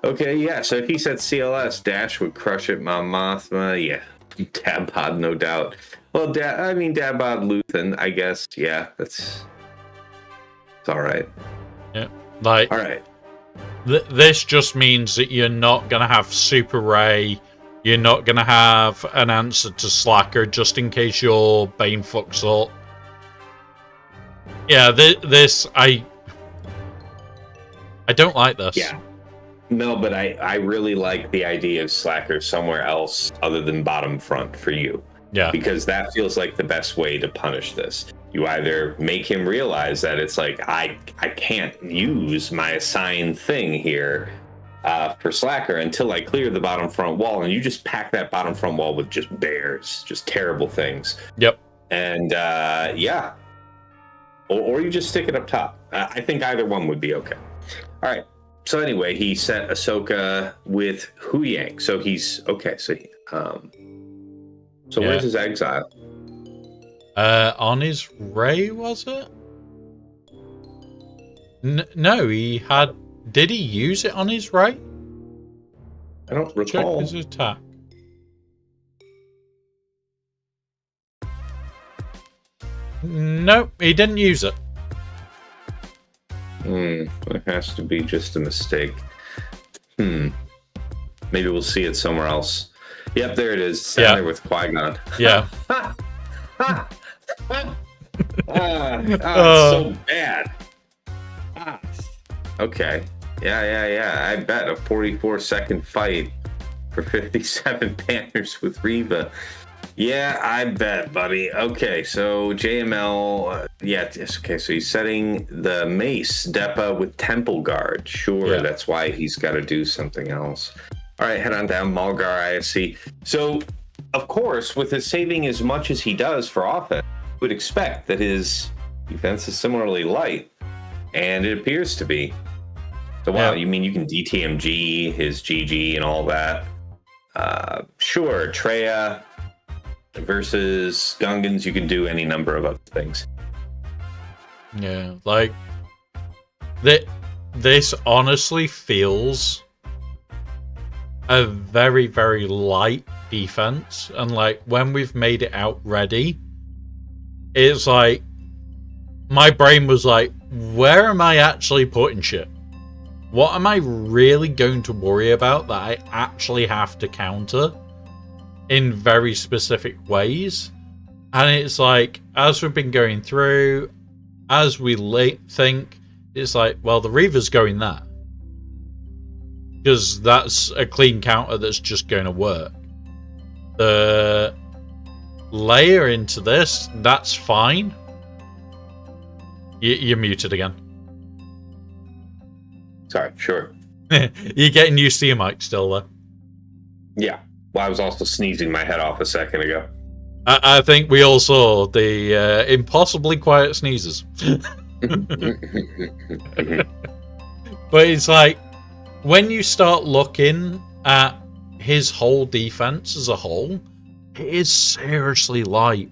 E: Okay, yeah, so if he said CLS, Dash would crush it, Mom Mothma, yeah. Dabbod, no doubt. Well, Dabbod Luthen, I guess, yeah, it's all right.
A: Yeah, like,
E: all right.
A: This just means that you're not going to have Super Ray, you're not going to have an answer to Slacker, just in case your Bane fucks up. Yeah, I don't like this.
E: Yeah. No, but I really like the idea of Slacker somewhere else other than bottom front for you.
A: Yeah.
E: Because that feels like the best way to punish this. You either make him realize that it's like, I can't use my assigned thing here for Slacker until I clear the bottom front wall, and you just pack that bottom front wall with just bears, just terrible things.
A: Yep.
E: And or you just stick it up top. I think either one would be okay. All right. So anyway, he sent Ahsoka with Huyang. So he's okay. So where's his exile?
A: On his Ray, was it? No, he had. Did he use it on his Ray?
E: I don't recall.
A: Check his attack. No, he didn't use it.
E: It has to be just a mistake. Maybe we'll see it somewhere else. Yep, there it is. Down there with Qui-Gon.
A: Yeah.
E: It's so bad. Okay. Yeah. I bet a 44-second fight for 57 banners with Reva. Yeah, I bet, buddy. Okay, so JML, okay, so he's setting the Mace Depa with Temple Guard. Sure, That's why he's got to do something else. All right, head on down, Malgar IFC. So, of course, with his saving as much as he does for offense, you would expect that his defense is similarly light, and it appears to be. So, wow, you mean you can DTMG his GG and all that? Sure, Treya versus Gungans, you can do any number of other things.
A: Yeah, like this honestly feels a very, very light defense, and like when we've made it out ready, it's like my brain was like, where am I actually putting shit? What am I really going to worry about that I actually have to counter in very specific ways? And it's like, as we've been going through, as we think, it's like, well, the Reaver's going there, because that's a clean counter that's just going to work. The layer into this, that's fine. You're muted again.
E: Sorry, sure.
A: You're getting used to your mic still, though.
E: Yeah. Well, I was also sneezing my head off a second ago.
A: I think we all saw the impossibly quiet sneezes. But it's like, when you start looking at his whole defense as a whole, it is seriously light.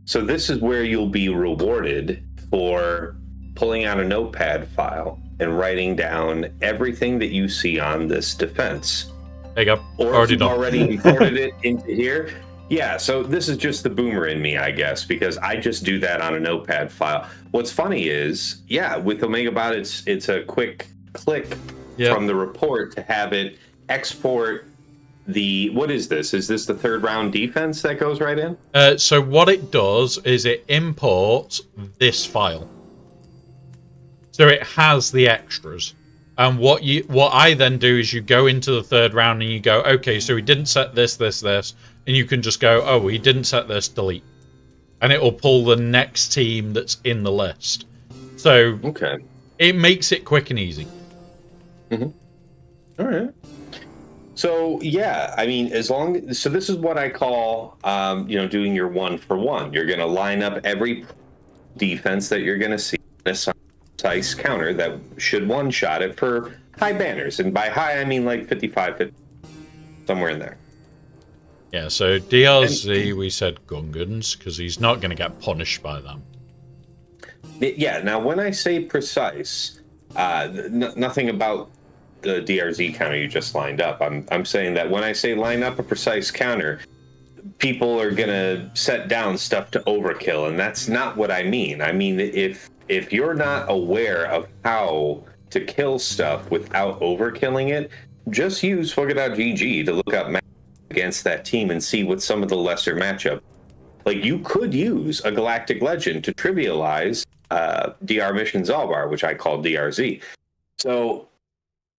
E: So this is where you'll be rewarded for pulling out a notepad file and writing down everything that you see on this defense.
A: There you go.
E: Or if you've already imported it into here. Yeah, so this is just the boomer in me, I guess, because I just do that on a notepad file. What's funny is, with OmegaBot, it's a quick click from the report to have it export the... What is this? Is this the third round defense that goes right in?
A: So what it does is it imports this file. So it has the extras. And what I then do is you go into the third round and you go, okay, so he didn't set this, and you can just go, oh, he didn't set this, delete. And it will pull the next team that's in the list. So it makes it quick and easy.
E: Mm-hmm. All right. So, I mean, so this is what I call, doing your 1-for-1. You're going to line up every defense that you're going to see in a precise counter that should one-shot it for high banners. And by high, I mean like 55, 50, somewhere in there.
A: Yeah, so DRZ, we said Gungans, because he's not going to get punished by them.
E: Yeah, now when I say precise, nothing about the DRZ counter you just lined up. I'm saying that when I say line up a precise counter, people are going to set down stuff to overkill, and that's not what I mean. I mean, if you're not aware of how to kill stuff without overkilling it, just use Fugga.gg to look up against that team and see what some of the lesser matchup. Like, you could use a Galactic Legend to trivialize DR Mission Zalbar, which I call DRZ. So,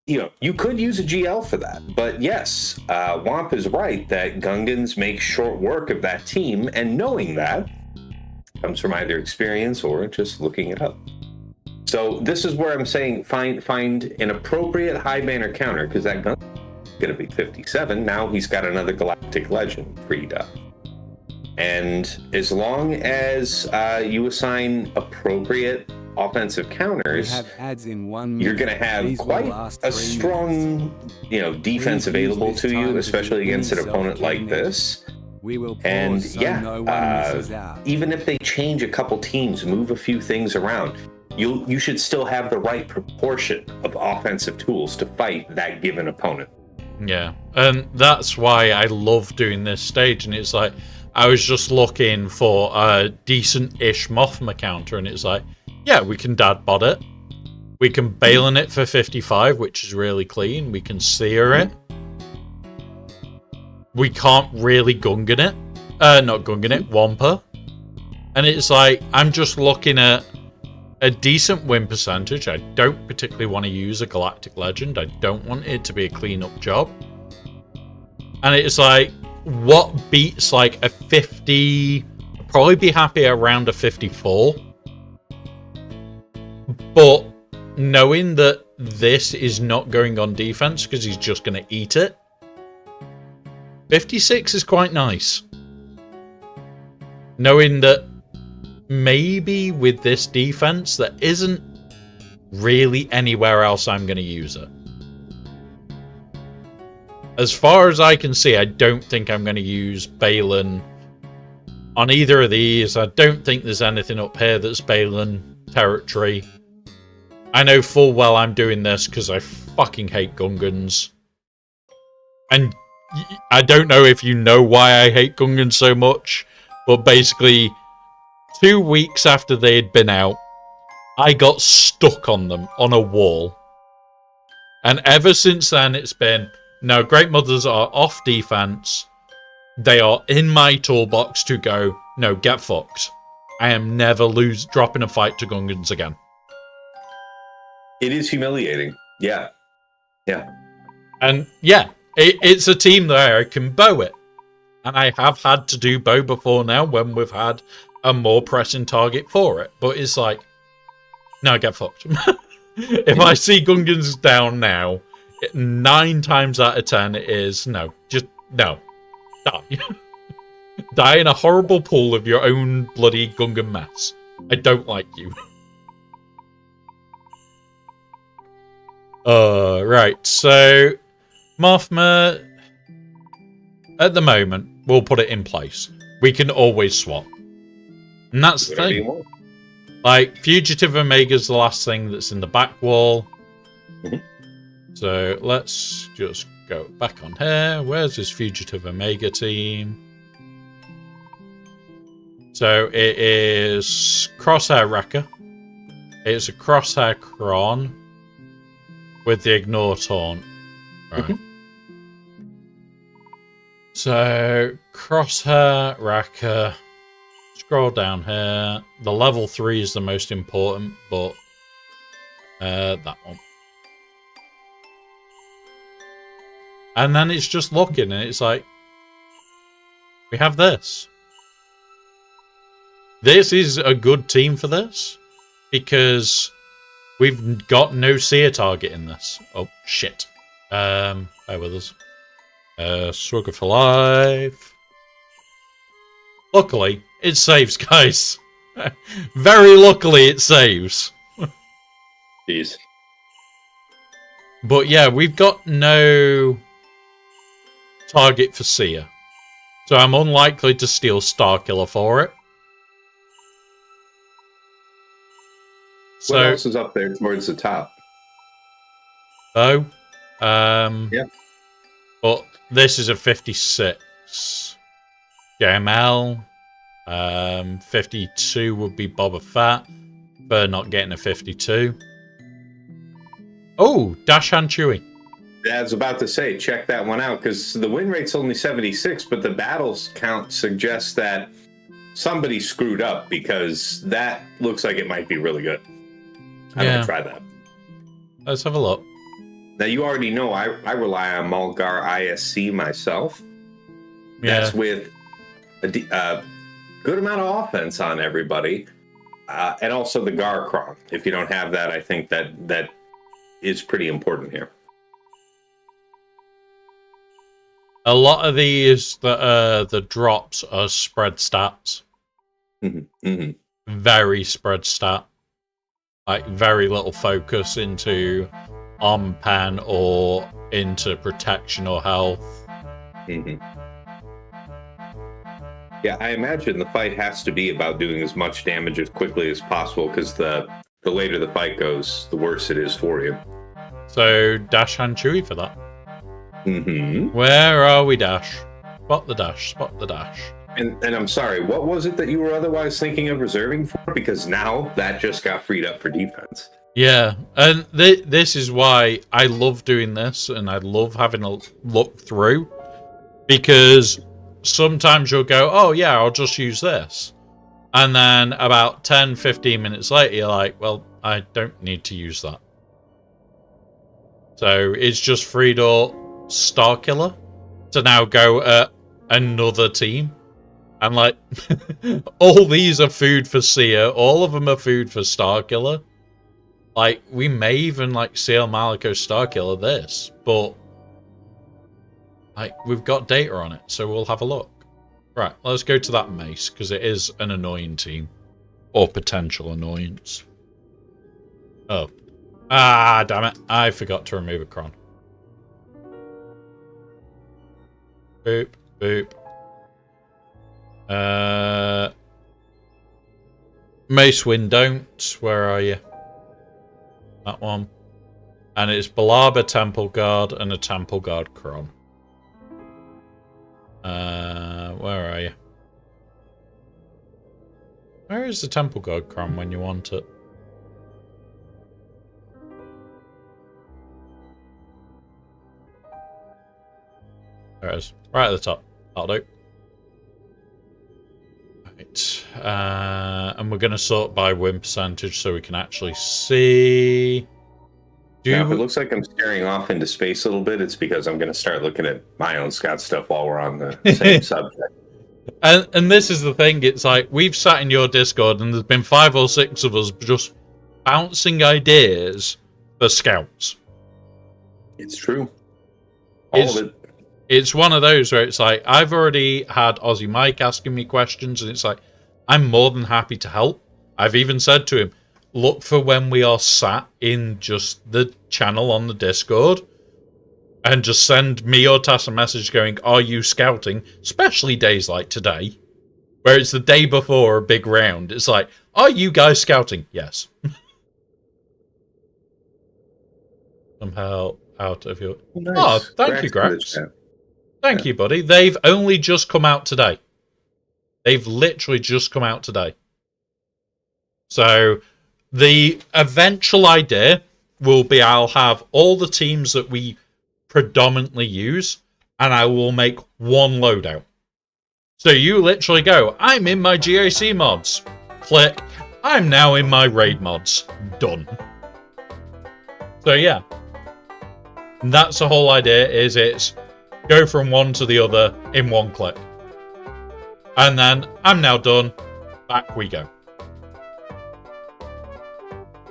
E: you could use a GL for that. But yes, Womp is right that Gungans make short work of that team, and knowing that comes from either experience or just looking it up. So this is where I'm saying find an appropriate high banner counter, because that gun going to be 57. Now he's got another Galactic Legend freed up. And as long as you assign appropriate offensive counters, you're going to have quite a strong, defense available to you, especially against an opponent like this. And even if they change a couple teams, move a few things around, you should still have the right proportion of offensive tools to fight that given opponent.
A: Yeah, and that's why I love doing this stage. And it's like, I was just looking for a decent-ish Mothma counter, and it's like, yeah, we can dad bod it. We can Balin it for 55, which is really clean. We can sear it. We can't really Gungan it. Not Gungan it, Wampa. And it's like, I'm just looking at a decent win percentage. I don't particularly want to use a Galactic Legend. I don't want it to be a clean-up job. And it's like, what beats like a 50? I'd probably be happy around a 54. But knowing that this is not going on defense because he's just going to eat it, 56 is quite nice. Knowing that maybe with this defense, there isn't really anywhere else I'm going to use it. As far as I can see, I don't think I'm going to use Balin on either of these. I don't think there's anything up here that's Balin territory. I know full well I'm doing this because I fucking hate Gungans. And I don't know if you know why I hate Gungans so much, but basically 2 weeks after they had been out, I got stuck on them on a wall. And ever since then it's been, no, Great Mothers are off defense. They are in my toolbox to go, no, get fucked. I am never dropping a fight to Gungans again.
E: It is humiliating. Yeah. Yeah.
A: And yeah, it's a team that I can bow it. And I have had to do bow before now when we've had a more pressing target for it. But it's like, no, get fucked. If I see Gungans down now, 9 times out of 10 it is, no, just, no. Die. Die in a horrible pool of your own bloody Gungan mess. I don't like you. Right, so Mothma, at the moment, we'll put it in place. We can always swap. And that's the thing. Like, Fugitive Omega's the last thing that's in the back wall. So let's just go back on here. Where's this Fugitive Omega team? So it is Crosshair Wrecker. It's a Crosshair Kron with the Ignore Taunt. Right. So Crosshair Wrecker. Scroll down here. The level 3 is the most important, but that one. And then it's just looking, and it's like, we have this. This is a good team for this, because we've got no seer target in this. Oh, shit. Bear with us. Struggle for life. Luckily, it saves, guys. Very luckily, it saves.
E: Jeez.
A: But yeah, we've got no target for Seer. So I'm unlikely to steal Starkiller for it.
E: What else is up there towards the top?
A: Oh.
E: Yeah.
A: But this is a 56. JML. 52 would be Boba Fett. For not getting a 52. Oh, Dashan Chewie.
E: I was about to say, check that one out, because the win rate's only 76, but the battles count suggests that somebody screwed up, because that looks like it might be really good. I'm going to try that.
A: Let's have a look.
E: Now, you already know I rely on Mulgar ISC myself.
A: Yeah.
E: That's with a good amount of offense on everybody. And also the Garkron. If you don't have that, I think that is pretty important here.
A: A lot of these, the drops are spread stats.
E: Mm-hmm. Mm-hmm.
A: Very spread stat. Like, very little focus into on-pen or into protection or health.
E: Mm-hmm. Yeah, I imagine the fight has to be about doing as much damage as quickly as possible, because the later the fight goes, the worse it is for you.
A: So, Dashan Chewie for that.
E: Mm-hmm.
A: Where are we, Dash? Spot the dash, spot the dash.
E: And I'm sorry, what was it that you were otherwise thinking of reserving for? Because now that just got freed up for defense.
A: Yeah, and this is why I love doing this, and I love having a look through, because sometimes you'll go, oh yeah, I'll just use this. And then about 10, 15 minutes later, you're like, well, I don't need to use that. So it's just freed up Starkiller to now go at another team. And like, all these are food for Seer. All of them are food for Starkiller. Like, we may even like Seal Malico Starkiller this, but like, we've got data on it, so we'll have a look. Right, let's go to that mace, because it is an annoying team. Or potential annoyance. Oh. Ah, damn it. I forgot to remove a cron. Boop, boop. Mace Wind don't. Where are you? That one. And it's Balaba Temple Guard and a Temple Guard cron. Where are you? Where is the Temple Guard cron when you want it? There it is. Right at the top. That'll do. Right. And we're going to sort by win percentage so we can actually see.
E: Now, if it looks like I'm staring off into space a little bit, it's because I'm going to start looking at my own Scott stuff while we're on the same subject.
A: And this is the thing, it's like, we've sat in your Discord and there's been 5 or 6 of us just bouncing ideas for scouts.
E: It's true. All of it.
A: It's one of those where it's like, I've already had Aussie Mike asking me questions, and it's like, I'm more than happy to help. I've even said to him, look for when we are sat in just the channel on the Discord, and just send me or Tass a message going, are you scouting? Especially days like today, where it's the day before a big round. It's like, are you guys scouting? Yes. Somehow out of your...
E: Nice.
A: Oh, thank you, Grax. Thank you, buddy. They've only just come out today. They've literally just come out today. So the eventual idea will be I'll have all the teams that we predominantly use, and I will make one loadout. So you literally go, I'm in my GAC mods. Click. I'm now in my raid mods. Done. So yeah. That's the whole idea, is it's go from one to the other in one click. And then I'm now done. Back we go.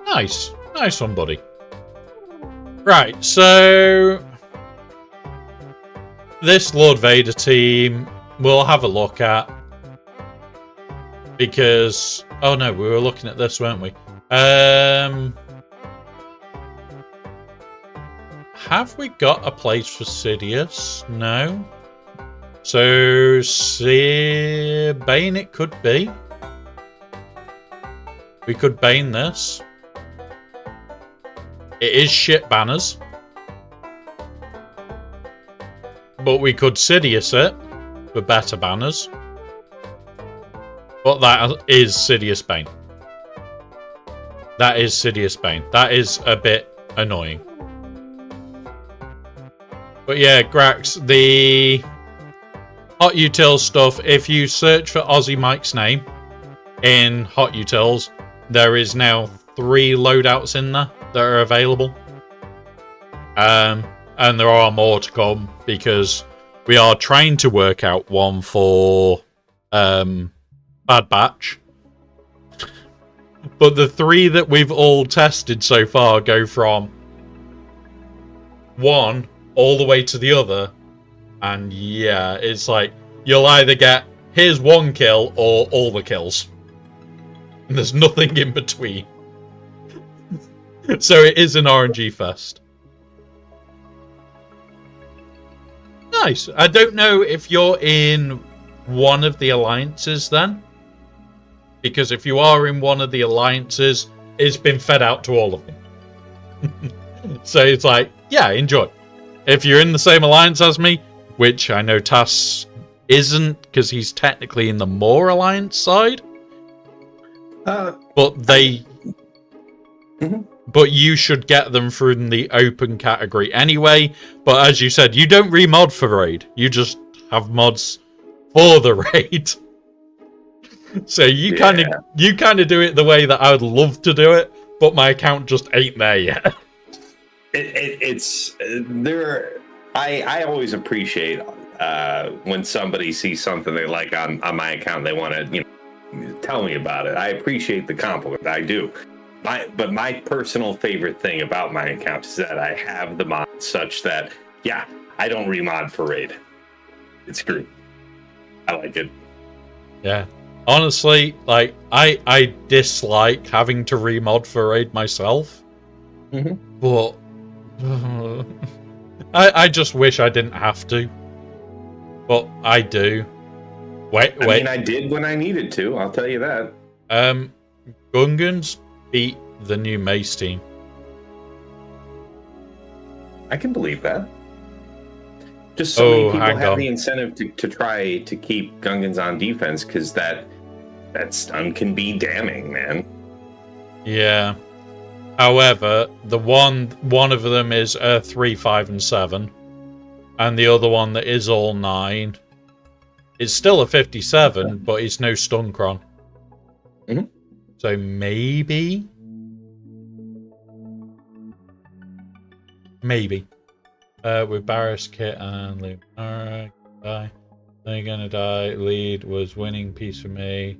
A: Nice. Nice one, buddy. Right, so this Lord Vader team we'll have a look at, because oh no, we were looking at this, weren't we? Have we got a place for Sidious? No. So Bane it could be. We could Bane this. It is shit banners. But we could Sidious it for better banners. But that is Sidious Bane. That is Sidious Bane. That is a bit annoying. But yeah, Grax, the Hot Utils stuff, if you search for Aussie Mike's name in Hot Utils, there is now 3 loadouts in there that are available. And there are more to come, because we are trying to work out one for Bad Batch. But the 3 that we've all tested so far go from 1 all the way to the other, and yeah, it's like you'll either get here's 1 kill or all the kills, and there's nothing in between. So it is an RNG fest. Nice. I don't know if you're in one of the alliances then, because if you are in one of the alliances, it's been fed out to all of them. So it's like, yeah, enjoy. If you're in the same alliance as me, which I know Tass isn't, because he's technically in the Moore Alliance side. But they... But you should get them through the open category anyway. But as you said, you don't remod for raid. You just have mods for the raid. So you kind of do it the way that I would love to do it, but my account just ain't there yet.
E: It's there. I always appreciate when somebody sees something they like on my account. They want to tell me about it. I appreciate the compliment. I do. But my personal favorite thing about my account is that I have the mod such that, I don't remod for raid. It's great. I like it. Yeah.
A: Honestly, like, I dislike having to remod for raid myself. But I just wish I didn't have to. But I do. Wait.
E: I mean, I did when I needed to, I'll tell you that.
A: Gungans beat the new Mace team.
E: I can believe that. Just so many people have
A: on.
E: the incentive to try to keep Gungans on defense, because that stun can be damning, man.
A: Yeah. However, the one of them is 3, 5, and 7, and the other one that is all 9. It's still a 57, but it's no stun cron. So maybe. With Barris, Kit, and Luke. Alright, die. They're gonna die. Lead was winning piece for me.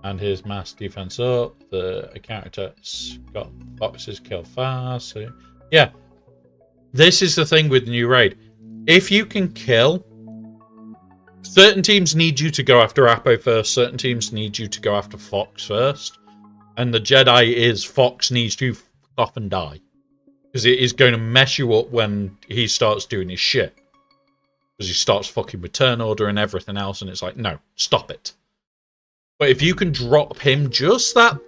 A: And his mass defense up. The counterattacks got Foxes killed fast. So, yeah. This is the thing with the new raid. If you can kill, certain teams need you to go after Apo first. Certain teams need you to go after Fox first. And the Jedi is Fox needs to f off and die. Because it is going to mess you up when he starts doing his shit. Because he starts fucking with turn order and everything else. And it's like, no, stop it. But if you can drop him just that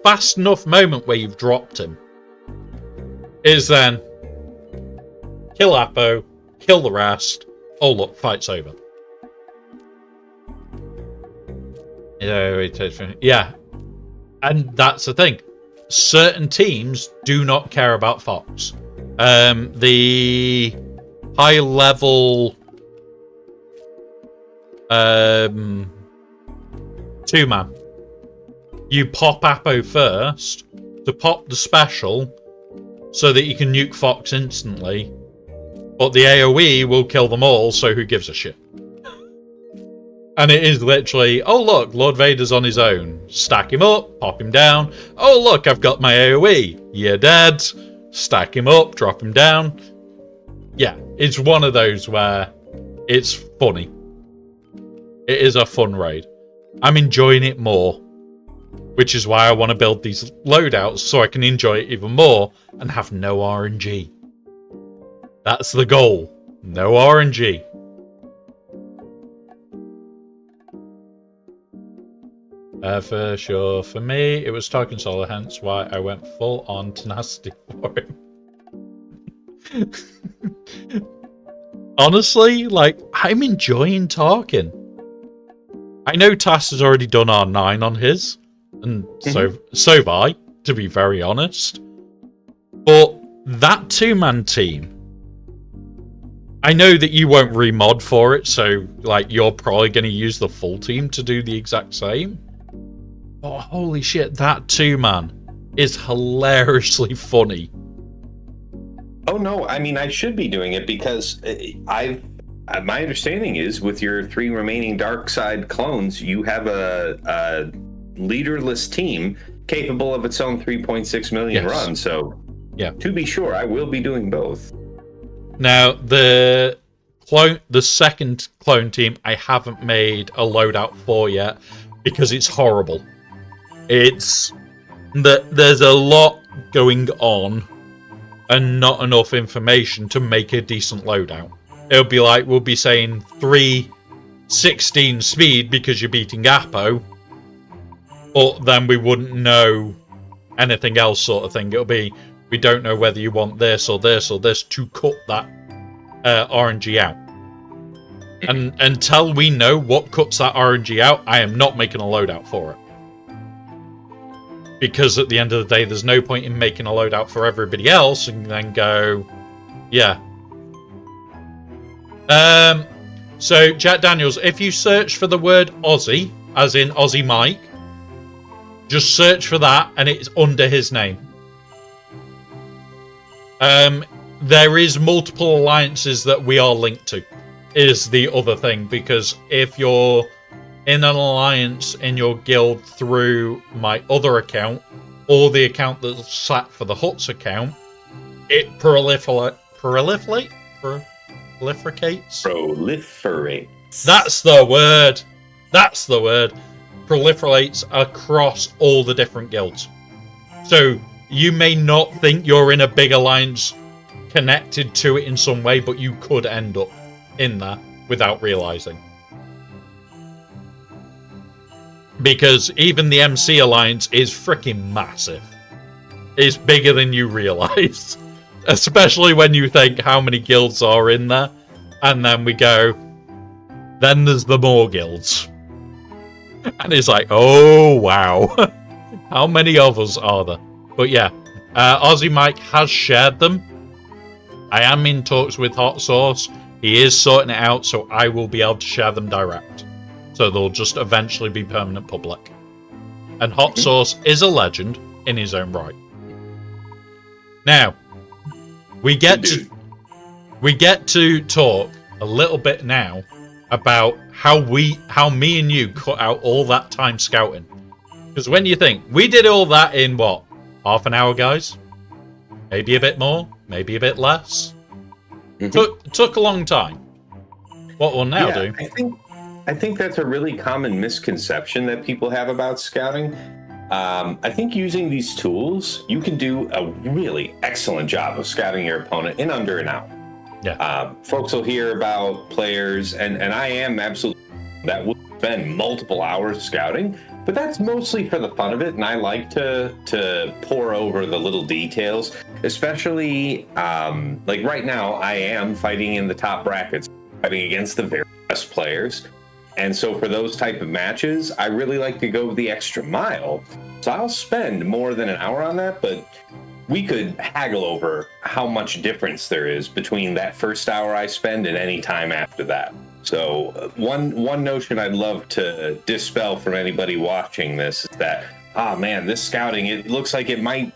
A: fast enough moment where you've dropped him, is then kill Apo, kill the rest. Oh, look, fight's over. Yeah. And that's the thing. Certain teams do not care about Fox. The high level 2-man. You pop Apo first to pop the special so that you can nuke Fox instantly. But the AoE will kill them all, so who gives a shit? And it is literally, oh look, Lord Vader's on his own. Stack him up, pop him down. Oh look, I've got my AoE. You're dead. Stack him up, drop him down. Yeah, it's one of those where it's funny. It is a fun raid. I'm enjoying it more. Which is why I want to build these loadouts so I can enjoy it even more and have no RNG. That's the goal. No RNG. For sure. For me, it was Tarkin Solo, hence why I went full on tenacity for him. Honestly, like, I'm enjoying Tarkin. I know Tass has already done R9 on his, and so have I, to be very honest. But that 2-man team, I know that you won't remod for it, so like you're probably going to use the full team to do the exact same. Oh, holy shit, that 2-man is hilariously funny.
E: Oh, no, I mean, I should be doing it because my understanding is with your 3 remaining dark side clones, you have a leaderless team capable of its own 3.6 million run. So,
A: yeah,
E: to be sure, I will be doing both.
A: Now, the second clone team, I haven't made a loadout for yet because it's horrible. It's that there's a lot going on and not enough information to make a decent loadout. It'll be like we'll be saying 316 speed because you're beating Apo, but then we wouldn't know anything else, sort of thing. It'll be, we don't know whether you want this or this or this to cut that RNG out. And until we know what cuts that RNG out, I am not making a loadout for it. Because at the end of the day, there's no point in making a loadout for everybody else and then go, yeah. So, Jack Daniels, if you search for the word Aussie, as in Aussie Mike, just search for that and it's under his name. There is multiple alliances that we are linked to, is the other thing, because if you're in an alliance in your guild through my other account, or the account that's sat for the Huts account, it proliferates. That's the word. That's the word. Proliferates across all the different guilds. So you may not think you're in a big alliance connected to it in some way, but you could end up in there without realizing. Because even the MC Alliance is freaking massive. It's bigger than you realize. Especially when you think how many guilds are in there. And then we go, then there's the more guilds. And it's like, oh wow. How many of us are there? But yeah, Aussie Mike has shared them. I am in talks with Hot Sauce. He is sorting it out, so I will be able to share them direct. So they'll just eventually be permanent public. And Hot Sauce is a legend in his own right. Now, we get to talk a little bit now about how me and you cut out all that time scouting. Because when you think, we did all that in what? Half an hour, guys? Maybe a bit more, maybe a bit less. Took a long time. What we'll now do...
E: I think that's a really common misconception that people have about scouting. I think using these tools, you can do a really excellent job of scouting your opponent in under an hour.
A: Yeah.
E: Folks will hear about players, and I am absolutely that will spend multiple hours scouting, but that's mostly for the fun of it, and I like to pore over the little details, especially like right now I am fighting in the top brackets, fighting against the very best players. And so for those type of matches, I really like to go the extra mile. So I'll spend more than an hour on that, but we could haggle over how much difference there is between that first hour I spend and any time after that. So one notion I'd love to dispel from anybody watching this is that, man, this scouting, it looks like it might,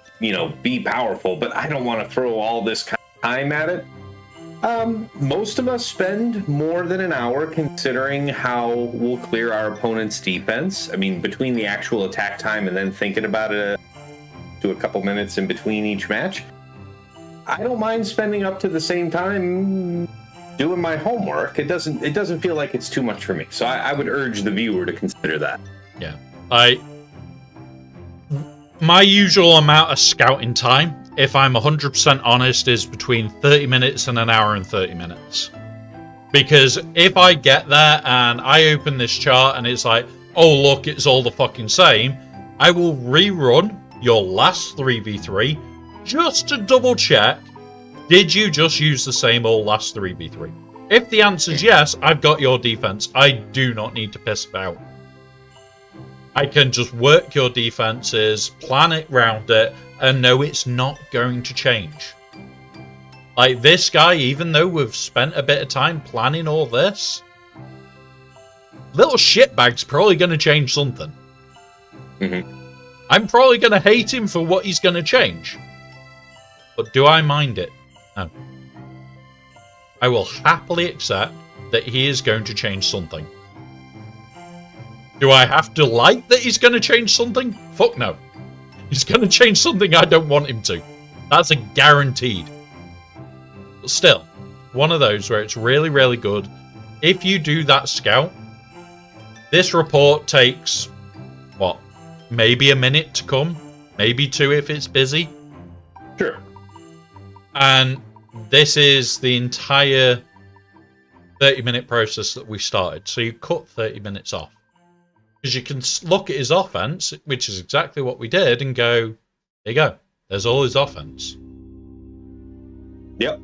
E: be powerful, but I don't want to throw all this kind of time at it. Most of us spend more than an hour considering how we'll clear our opponent's defense. I mean, between the actual attack time and then thinking about it to a couple minutes in between each match, I don't mind spending up to the same time doing my homework. It doesn't feel like it's too much for me. So I would urge the viewer to consider that.
A: Yeah. My usual amount of scouting time, if I'm 100% honest, is between 30 minutes and an hour and 30 minutes. Because if I get there and I open this chart and it's like, oh look, it's all the fucking same, I will rerun your last 3v3 just to double check, did you just use the same old last 3v3? If the answer is yes, I've got your defense. I do not need to piss about. I can just work your defenses, plan it round it, and know it's not going to change. Like this guy, even though we've spent a bit of time planning all this, little shitbag's probably going to change something. I'm probably going to hate him for what he's going to change. But do I mind it? No. I will happily accept that he is going to change something. Do I have to like that he's going to change something? Fuck no. He's going to change something I don't want him to. That's a guaranteed. But still, one of those where it's really, really good. If you do that scout, this report takes, what, maybe a minute to come? Maybe 2 if it's busy?
E: Sure.
A: And this is the entire 30-minute process that we started. So you cut 30 minutes off. Because you can look at his offense, which is exactly what we did, and go, there you go. There's all his offense.
E: Yep.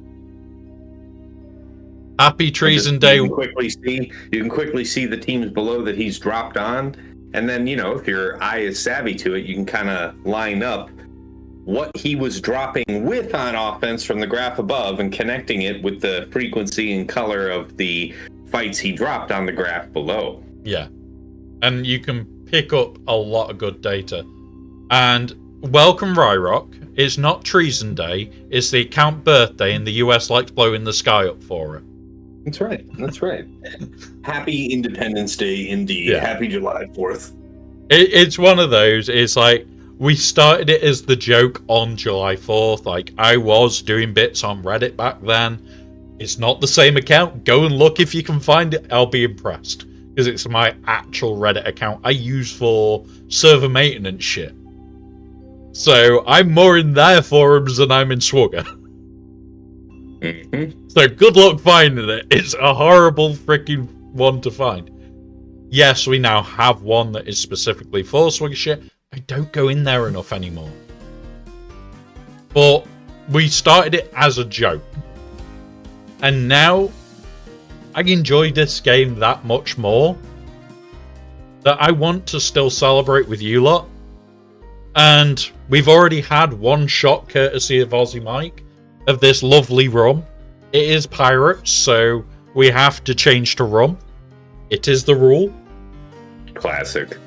A: Happy Treason Day.
E: You can quickly see the teams below that he's dropped on, and then if your eye is savvy to it, you can kind of line up what he was dropping with on offense from the graph above and connecting it with the frequency and color of the fights he dropped on the graph below.
A: Yeah, and you can pick up a lot of good data. And welcome, Ryrock. It's not Treason Day. It's the account birthday, and the US likes blowing the sky up for it.
E: That's right. That's right. Happy Independence Day, indeed.
A: Yeah.
E: Happy July 4th.
A: It's one of those. It's like we started it as the joke on July 4th. Like, I was doing bits on Reddit back then. It's not the same account. Go and look if you can find it. I'll be impressed. Because it's my actual Reddit account I use for server maintenance shit. So I'm more in their forums than I'm in Swagger.
E: Mm-hmm.
A: So good luck finding it. It's a horrible freaking one to find. Yes, we now have one that is specifically for Swagger shit. I don't go in there enough anymore. But we started it as a joke. And now I enjoy this game that much more that I want to still celebrate with you lot. And we've already had one shot courtesy of Aussie Mike of this lovely rum. It is Pirates, so we have to change to rum. It is the rule.
E: Classic.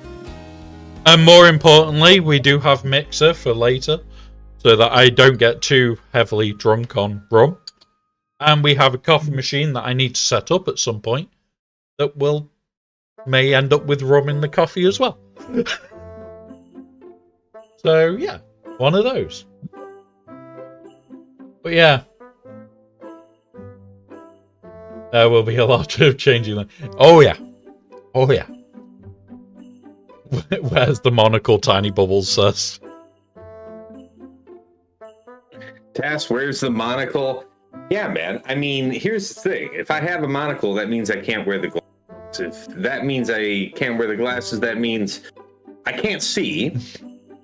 A: And more importantly, we do have Mixer for later, so that I don't get too heavily drunk on rum. And we have a coffee machine that I need to set up at some point that may end up with rum in the coffee as well. So yeah, one of those. But yeah, there will be a lot of changing that. Oh yeah. Where's the monocle, Tiny Bubbles says?
E: Tass, where's the monocle? Yeah, man. I mean, here's the thing. If I have a monocle, that means I can't wear the glasses. If that means I can't wear the glasses, that means I can't see.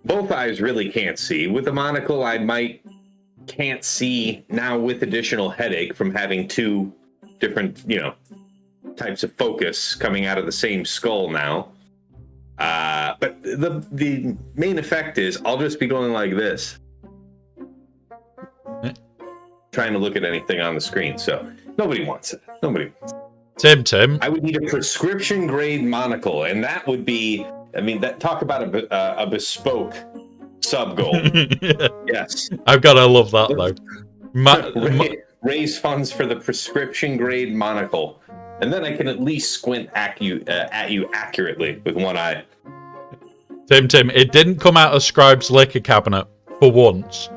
E: Both eyes really can't see. With a monocle, I can't see now with additional headache from having two different, types of focus coming out of the same skull now. But the main effect is I'll just be going like this, trying to look at anything on the screen. So nobody wants it. Nobody wants it.
A: Tim.
E: I would need a prescription grade monocle, and that would be, talk about a bespoke sub goal. Yes.
A: I've got to love that though.
E: Raise funds for the prescription grade monocle. And then I can at least squint at you accurately with one eye.
A: Tim, it didn't come out of Scribe's liquor cabinet for once.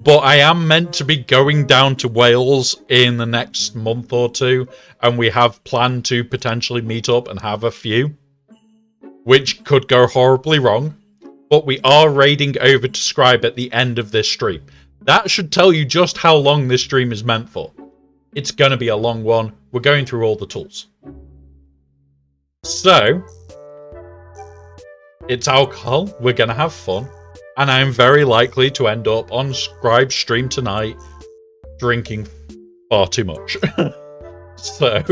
A: But I am meant to be going down to Wales in the next month or two. And we have planned to potentially meet up and have a few. Which could go horribly wrong. But we are raiding over to Scribe at the end of this stream. That should tell you just how long this stream is meant for. It's going to be a long one. We're going through all the tools. So, it's alcohol. We're going to have fun. And I'm very likely to end up on Scribe's stream tonight drinking far too much. So,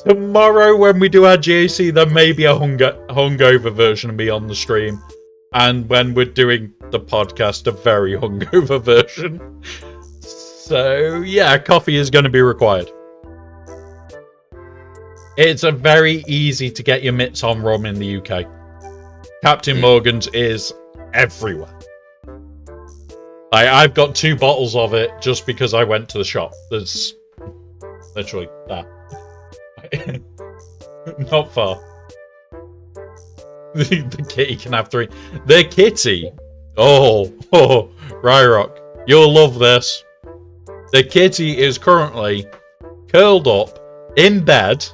A: tomorrow when we do our GAC, there may be a hungover version of me on the stream. And when we're doing the podcast, a very hungover version. So, yeah, coffee is going to be required. It's a very easy to get your mitts on rum in the UK. Captain Morgan's is everywhere. I've got 2 bottles of it just because I went to the shop. There's literally that. Not far. The kitty can have 3. The kitty. Oh, Ryrock, you'll love this. The kitty is currently curled up in bed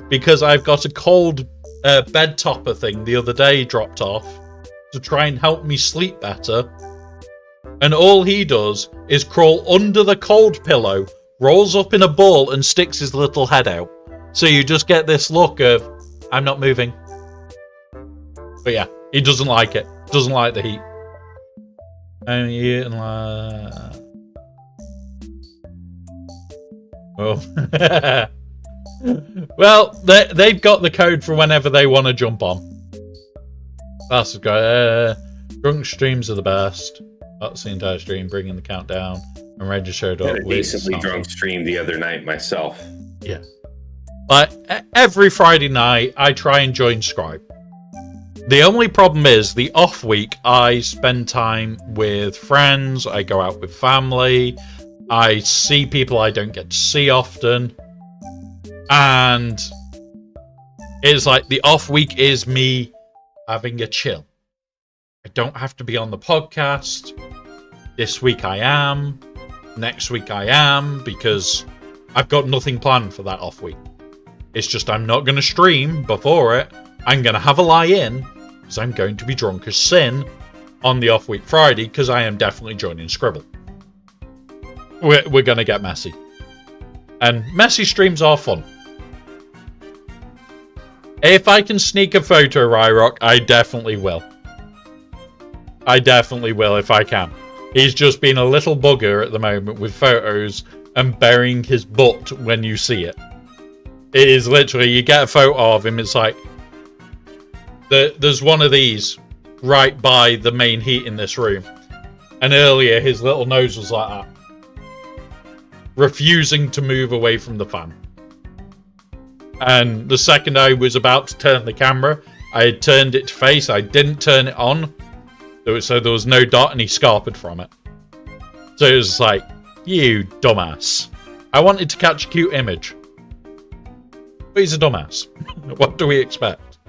A: because I've got a cold bed topper thing the other day dropped off to try and help me sleep better. And all he does is crawl under the cold pillow, rolls up in a ball and sticks his little head out. So you just get this look of, I'm not moving. But yeah, he doesn't like it. Doesn't like the heat. Oh. Well, they've got the code for whenever they want to jump on. That's the guy. Drunk streams are the best. That's the entire stream, bringing the countdown and registered
E: Had
A: up
E: a
A: with
E: decently
A: something.
E: drunk stream the other night myself.
A: Yeah. But every Friday night, I try and join Scribe. The only problem is the off week, I spend time with friends, I go out with family, I see people I don't get to see often. And it's like the off week is me having a chill. I don't have to be on the podcast. This week I am. Next week I am, because I've got nothing planned for that off week. It's just I'm not going to stream before it. I'm going to have a lie-in, because I'm going to be drunk as sin on the off week Friday, because I am definitely joining Scribble. We're going to get messy. And messy streams are fun. If I can sneak a photo, Ryrock, I definitely will. I definitely will if I can. He's just been a little bugger at the moment with photos and burying his butt when you see it. It is literally, you get a photo of him, it's like, there's one of these right by the main heat in this room. And earlier, his little nose was like that. Refusing to move away from the fan. And the second I was about to turn the camera, I had turned it to face. I didn't turn it on. So there was no dot, and he scarpered from it. So it was like, you dumbass. I wanted to catch a cute image. But he's a dumbass. What do we expect?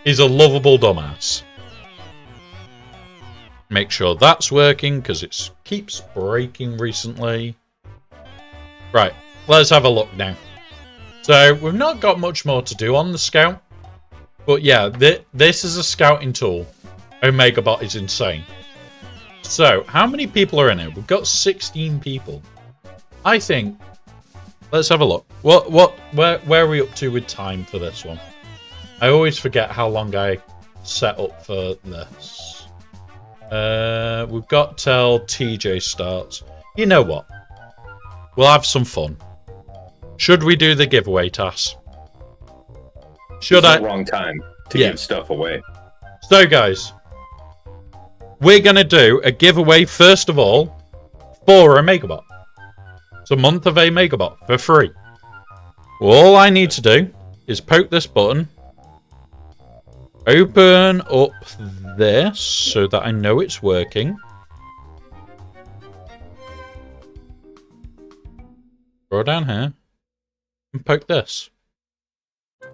A: He's a lovable dumbass. Make sure that's working, because it keeps breaking recently. Right, let's have a look now. So, we've not got much more to do on the scout. But yeah, this is a scouting tool. OmegaBot is insane. So, how many people are in it? We've got 16 people. I think... Let's have a look. Where are we up to with time for this one? I always forget how long I set up for this. We've got till TJ starts. You know what? We'll have some fun. Should we do the giveaway, Tass? Should I?
E: It's the wrong time to give stuff away.
A: So, guys, we're going to do a giveaway, first of all, for OmegaBot. It's a month of OmegaBot for free. All I need to do is poke this button, open up this so that I know it's working. Go down here and poke this.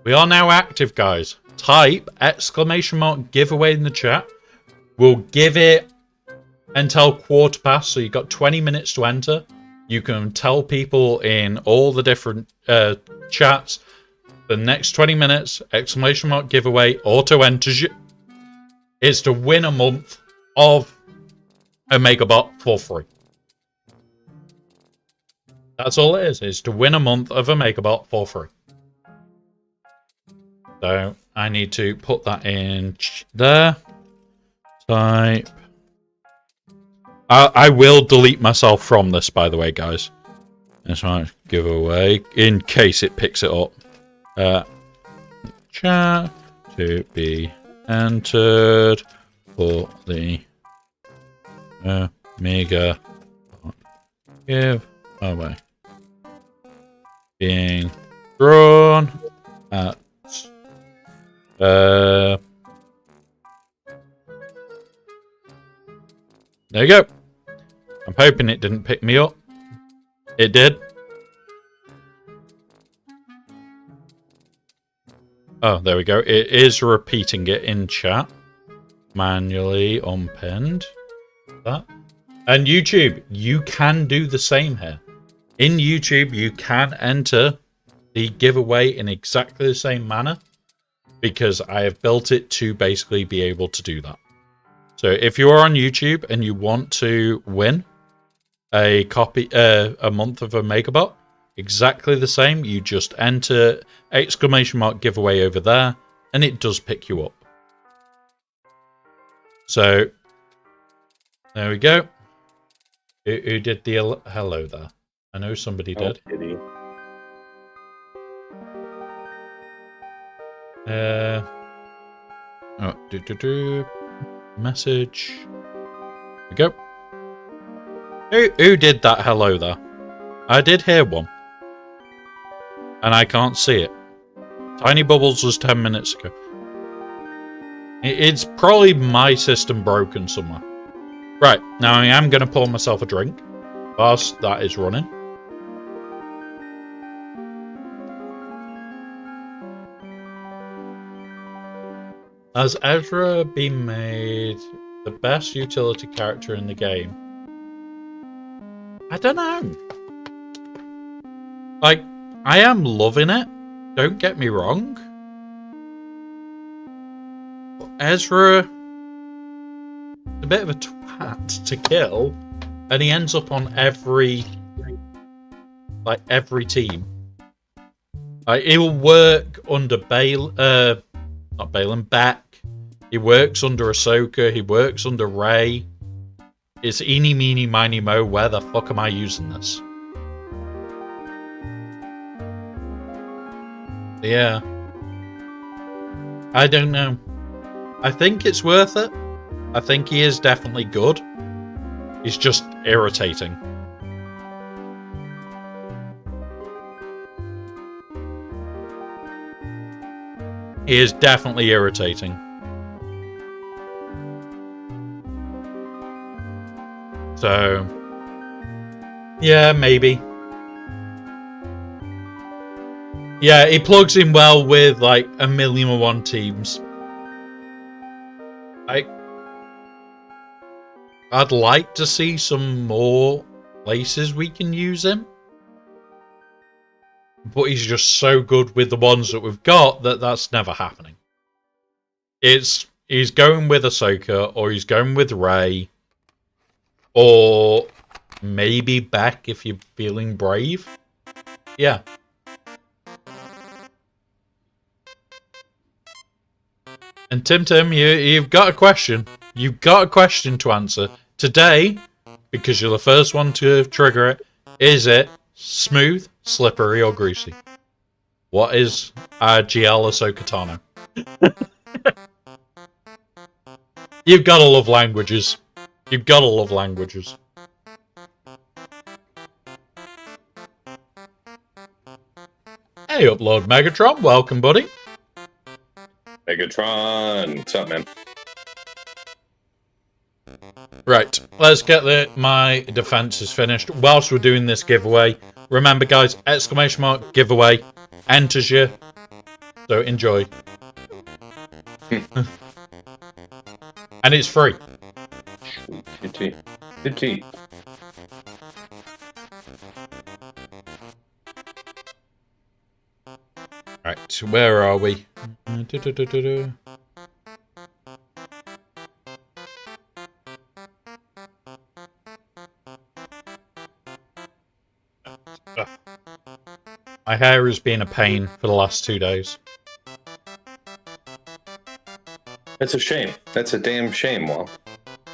A: We are now active, guys. Type !giveaway in the chat. We'll give it until 15:15, so you've got 20 minutes to enter. You can tell people in all the different chats the next 20 minutes, !giveaway, auto enters you. Is to win a month of OmegaBot for free. That's all it is to win a month of OmegaBot for free. So I need to put that in there. Type. I will delete myself from this, by the way, guys. That's right, giveaway, in case it picks it up. Chat to be entered for the Omega giveaway. Being drawn at there you go. I'm hoping it didn't pick me up. It did. Oh, there we go. It is repeating it in chat. Manually unpinned. That. And YouTube, you can do the same here. In YouTube, you can enter the giveaway in exactly the same manner, because I have built it to basically be able to do that. So if you are on YouTube and you want to win a copy, a month of OmegaBot, exactly the same. You just enter !giveaway over there, and it does pick you up. So there we go. Who did the hello there? I know somebody did. Message. There we go. Who did that hello there? I did hear one. And I can't see it. Tiny Bubbles was 10 minutes ago. It's probably my system broken somewhere. Right, now I am going to pour myself a drink whilst that is running. Has Ezra been made the best utility character in the game? I don't know. Like, I am loving it. Don't get me wrong. But Ezra, a bit of a twat to kill, and he ends up on every team. Like, he'll work under not Balin, Beck. He works under Ahsoka. He works under Rey. It's eeny, meeny, miny, mo. Where the fuck am I using this? Yeah. I don't know. I think it's worth it. I think he is definitely good. He's just irritating. He is definitely irritating. So, yeah, maybe. Yeah, he plugs in well with like 1,000,001 teams. I'd like to see some more places we can use him. But he's just so good with the ones that we've got that that's never happening. He's going with Ahsoka, or he's going with Rey, or maybe Beck if you're feeling brave. Yeah. And Tim, you've got a question. You've got a question to answer. Today, because you're the first one to trigger it, is it smooth, slippery, or greasy? What is GL Ahsoka Tano? You've got to love languages. You've got to love languages. Hey, Upload Megatron. Welcome, buddy.
E: Megatron. What's up, man?
A: Right, let's get my defenses finished. Whilst we're doing this giveaway, remember, guys, ! giveaway enters you. So enjoy. And it's free.
E: Good tea. Good tea.
A: Right, where are we? My hair has been a pain for the last 2 days.
E: That's a shame. That's a damn shame, Wal.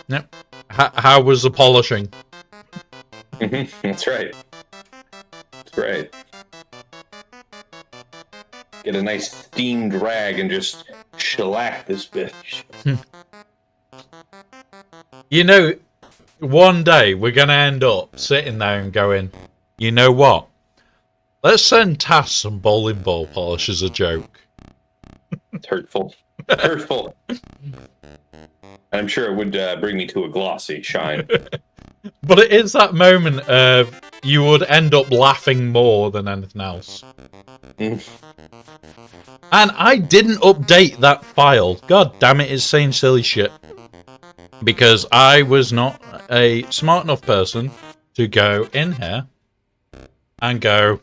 A: Yep. How was the polishing?
E: That's right. That's right. Get a nice steamed rag and just shellac this bitch.
A: You know, one day we're going to end up sitting there and going, you know what? Let's send Tass some bowling ball polish as a joke.
E: It's hurtful. Hurtful. I'm sure it would bring me to a glossy shine.
A: But it is that moment of you would end up laughing more than anything else. And I didn't update that file. God damn it, it's saying silly shit. Because I was not a smart enough person to go in here and go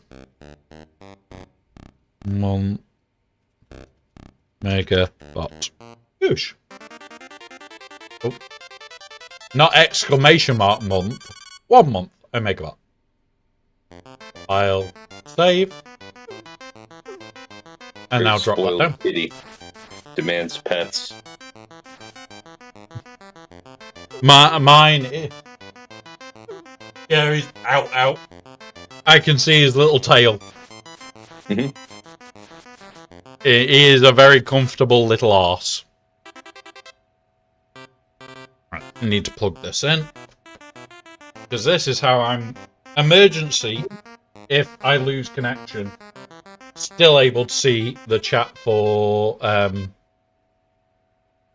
A: Mega bot. Goosh. Oh. Not exclamation mark month. 1 month. Omega bot. I'll save. And now drop that down.
E: Kitty demands pets.
A: Mine. Yeah, he's out. I can see his little tail. He is a very comfortable little arse. Right, I need to plug this in. Because this is how I'm... Emergency, if I lose connection, still able to see the chat for...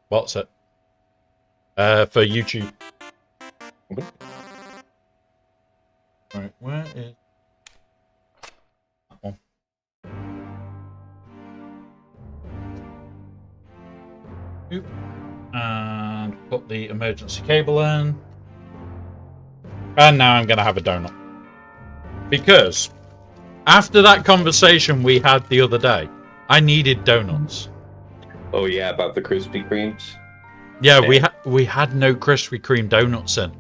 A: what's it? For YouTube. Right, where is... that one? Oop. And put the emergency cable in. And now I'm going to have a donut. Because after that conversation we had the other day, I needed donuts.
E: Oh yeah, about the Krispy Kremes.
A: Yeah, we had no Krispy Kreme donuts in.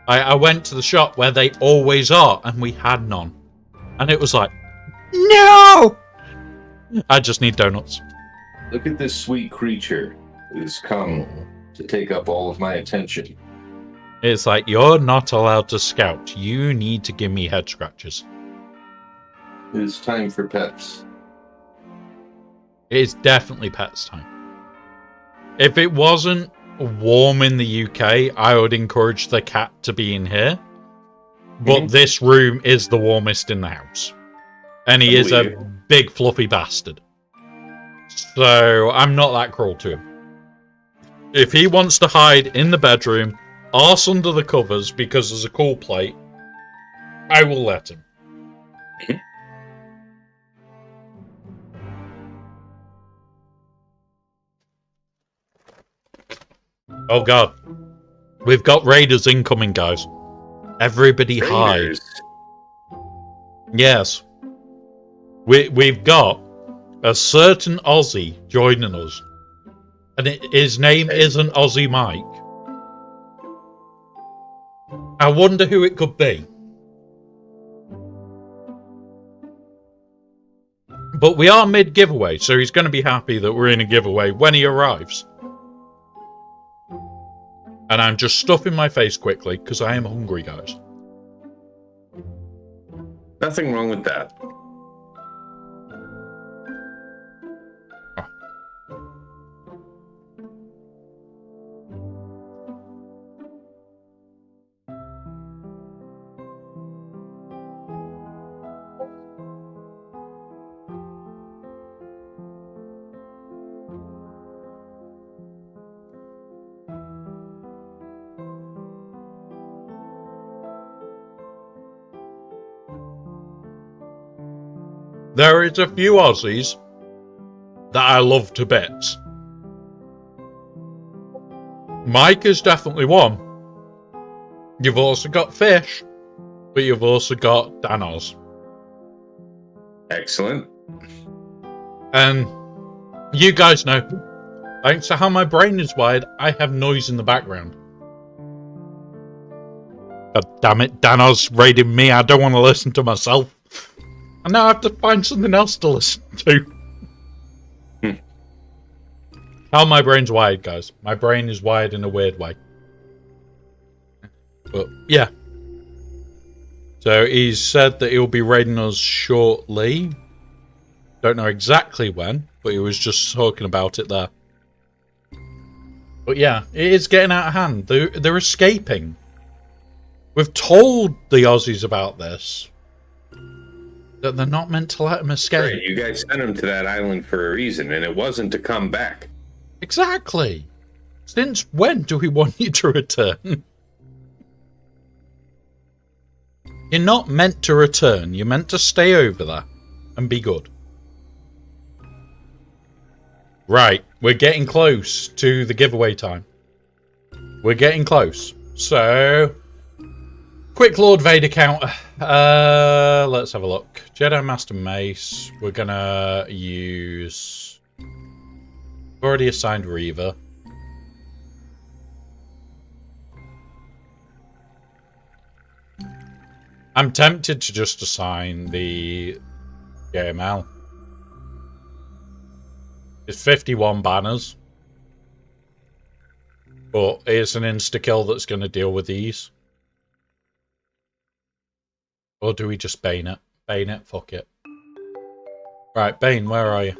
A: I went to the shop where they always are, and we had none. And it was like, no! I just need donuts.
E: Look at this sweet creature who's come to take up all of my attention.
A: It's like, you're not allowed to scout. You need to give me head scratches.
E: It's time for pets.
A: It's definitely pets time. If it wasn't warm in the UK, I would encourage the cat to be in here. But this room is the warmest in the house. And he is a big fluffy bastard. So I'm not that cruel to him. If he wants to hide in the bedroom, arse under the covers because there's a cool plate, I will let him. Oh god. We've got raiders incoming, guys. Everybody hide. Yes. We've got a certain Aussie joining us. And his name isn't Aussie Mike. I wonder who it could be. But we are mid-giveaway, so he's going to be happy that we're in a giveaway when he arrives. And I'm just stuffing my face quickly, because I am hungry, guys.
E: Nothing wrong with that.
A: There is a few Aussies that I love to bits. Mike is definitely one. You've also got Fish, but you've also got Danos.
E: Excellent.
A: And you guys know, thanks to how my brain is wired, I have noise in the background. God damn it, Danos raiding me. I don't want to listen to myself. And now I have to find something else to listen to. How my brain's wired, guys. My brain is wired in a weird way. But, yeah. So, he's said that he'll be raiding us shortly. Don't know exactly when, but he was just talking about it there. But, yeah, it is getting out of hand. They're escaping. We've told the Aussies about this. That they're not meant to let them escape.
E: Right, you guys sent him to that island for a reason, and it wasn't to come back.
A: Exactly. Since when do we want you to return? You're not meant to return. You're meant to stay over there and be good. Right, we're getting close to the giveaway time. We're getting close. So, quick Lord Vader count. Let's have a look. Jedi Master Mace. We're gonna use... already assigned Reaver. I'm tempted to just assign the JML. It's 51 banners. But it's an insta-kill that's going to deal with these. Or do we just bane it? Bane it? Fuck it. Right, Bane, where are you?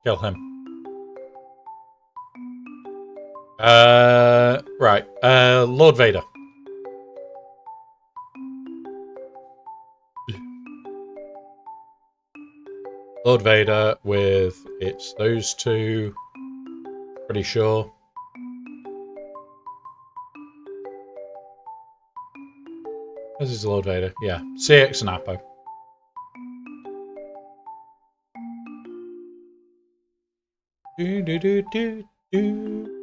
A: Kill him. Right. Lord Vader. Lord Vader with it's those two. Pretty sure. This is Lord Vader. Yeah. CX and Apo. Do do do do do.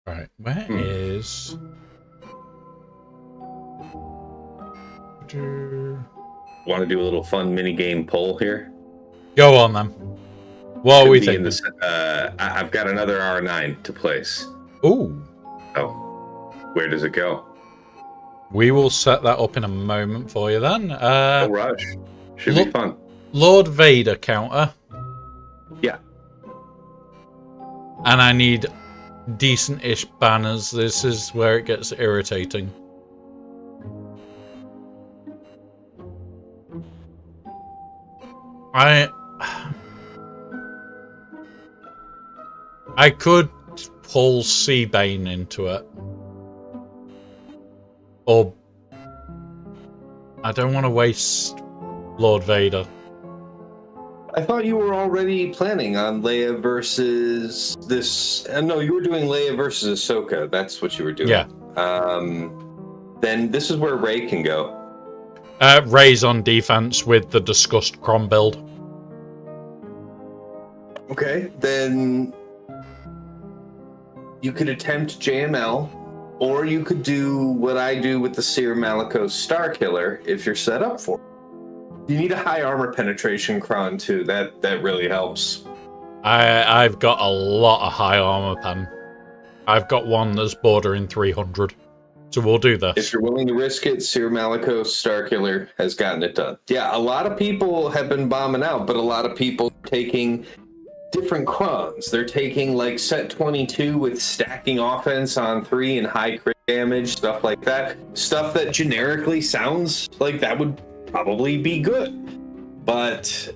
A: Right, where is...
E: Want to do a little fun mini game poll here?
A: Go on then. What are we thinking?
E: I've got another R9 to place.
A: Ooh.
E: Oh, where does it go?
A: We will set that up in a moment for you then.
E: No rush. Should be fun.
A: Lord Vader counter.
E: Yeah.
A: And I need decent-ish banners. This is where it gets irritating. I could pull Seabane into it. Or I don't want to waste Lord Vader.
E: I thought you were already planning on Leia versus this. No, you were doing Leia versus Ahsoka. That's what you were doing.
A: Yeah.
E: Then this is where Rey can go.
A: Rey's on defense with the discussed Crom build.
E: Okay, then you could attempt JML, or you could do what I do with the Seer Malicos Starkiller if you're set up for it. You need a high armor penetration Kron too. That really helps.
A: I've got a lot of high armor pen. I've got one that's bordering 300. So we'll do this.
E: If you're willing to risk it, Seer Malicos Starkiller has gotten it done. Yeah, a lot of people have been bombing out, but a lot of people taking different Krons. They're taking like set 22 with stacking offense on 3 and high crit damage, stuff like that. Stuff that generically sounds like that would probably be good, but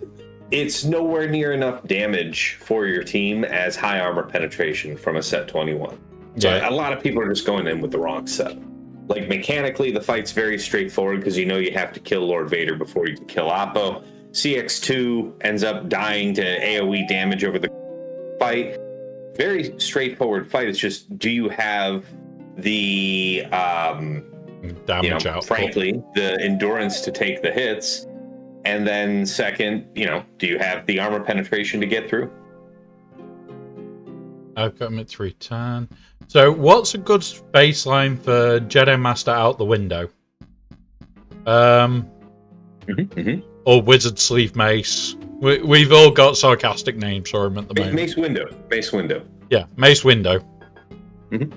E: it's nowhere near enough damage for your team as high armor penetration from a set 21. So
A: Yeah.
E: a lot of people are just going in with the wrong set. Like mechanically, the fight's very straightforward because you know you have to kill Lord Vader before you can kill Oppo. CX2 ends up dying to AoE damage over the fight. Very straightforward fight. It's just, do you have the
A: Damage output.
E: frankly, the endurance to take the hits? And then second, do you have the armor penetration to get through?
A: I've got him at 310. So what's a good baseline for Jedi Master out the window? Or Wizard Sleeve Mace. We've all got sarcastic names for him at the moment.
E: Mace Window.
A: Yeah, Mace Window.
E: Mhm.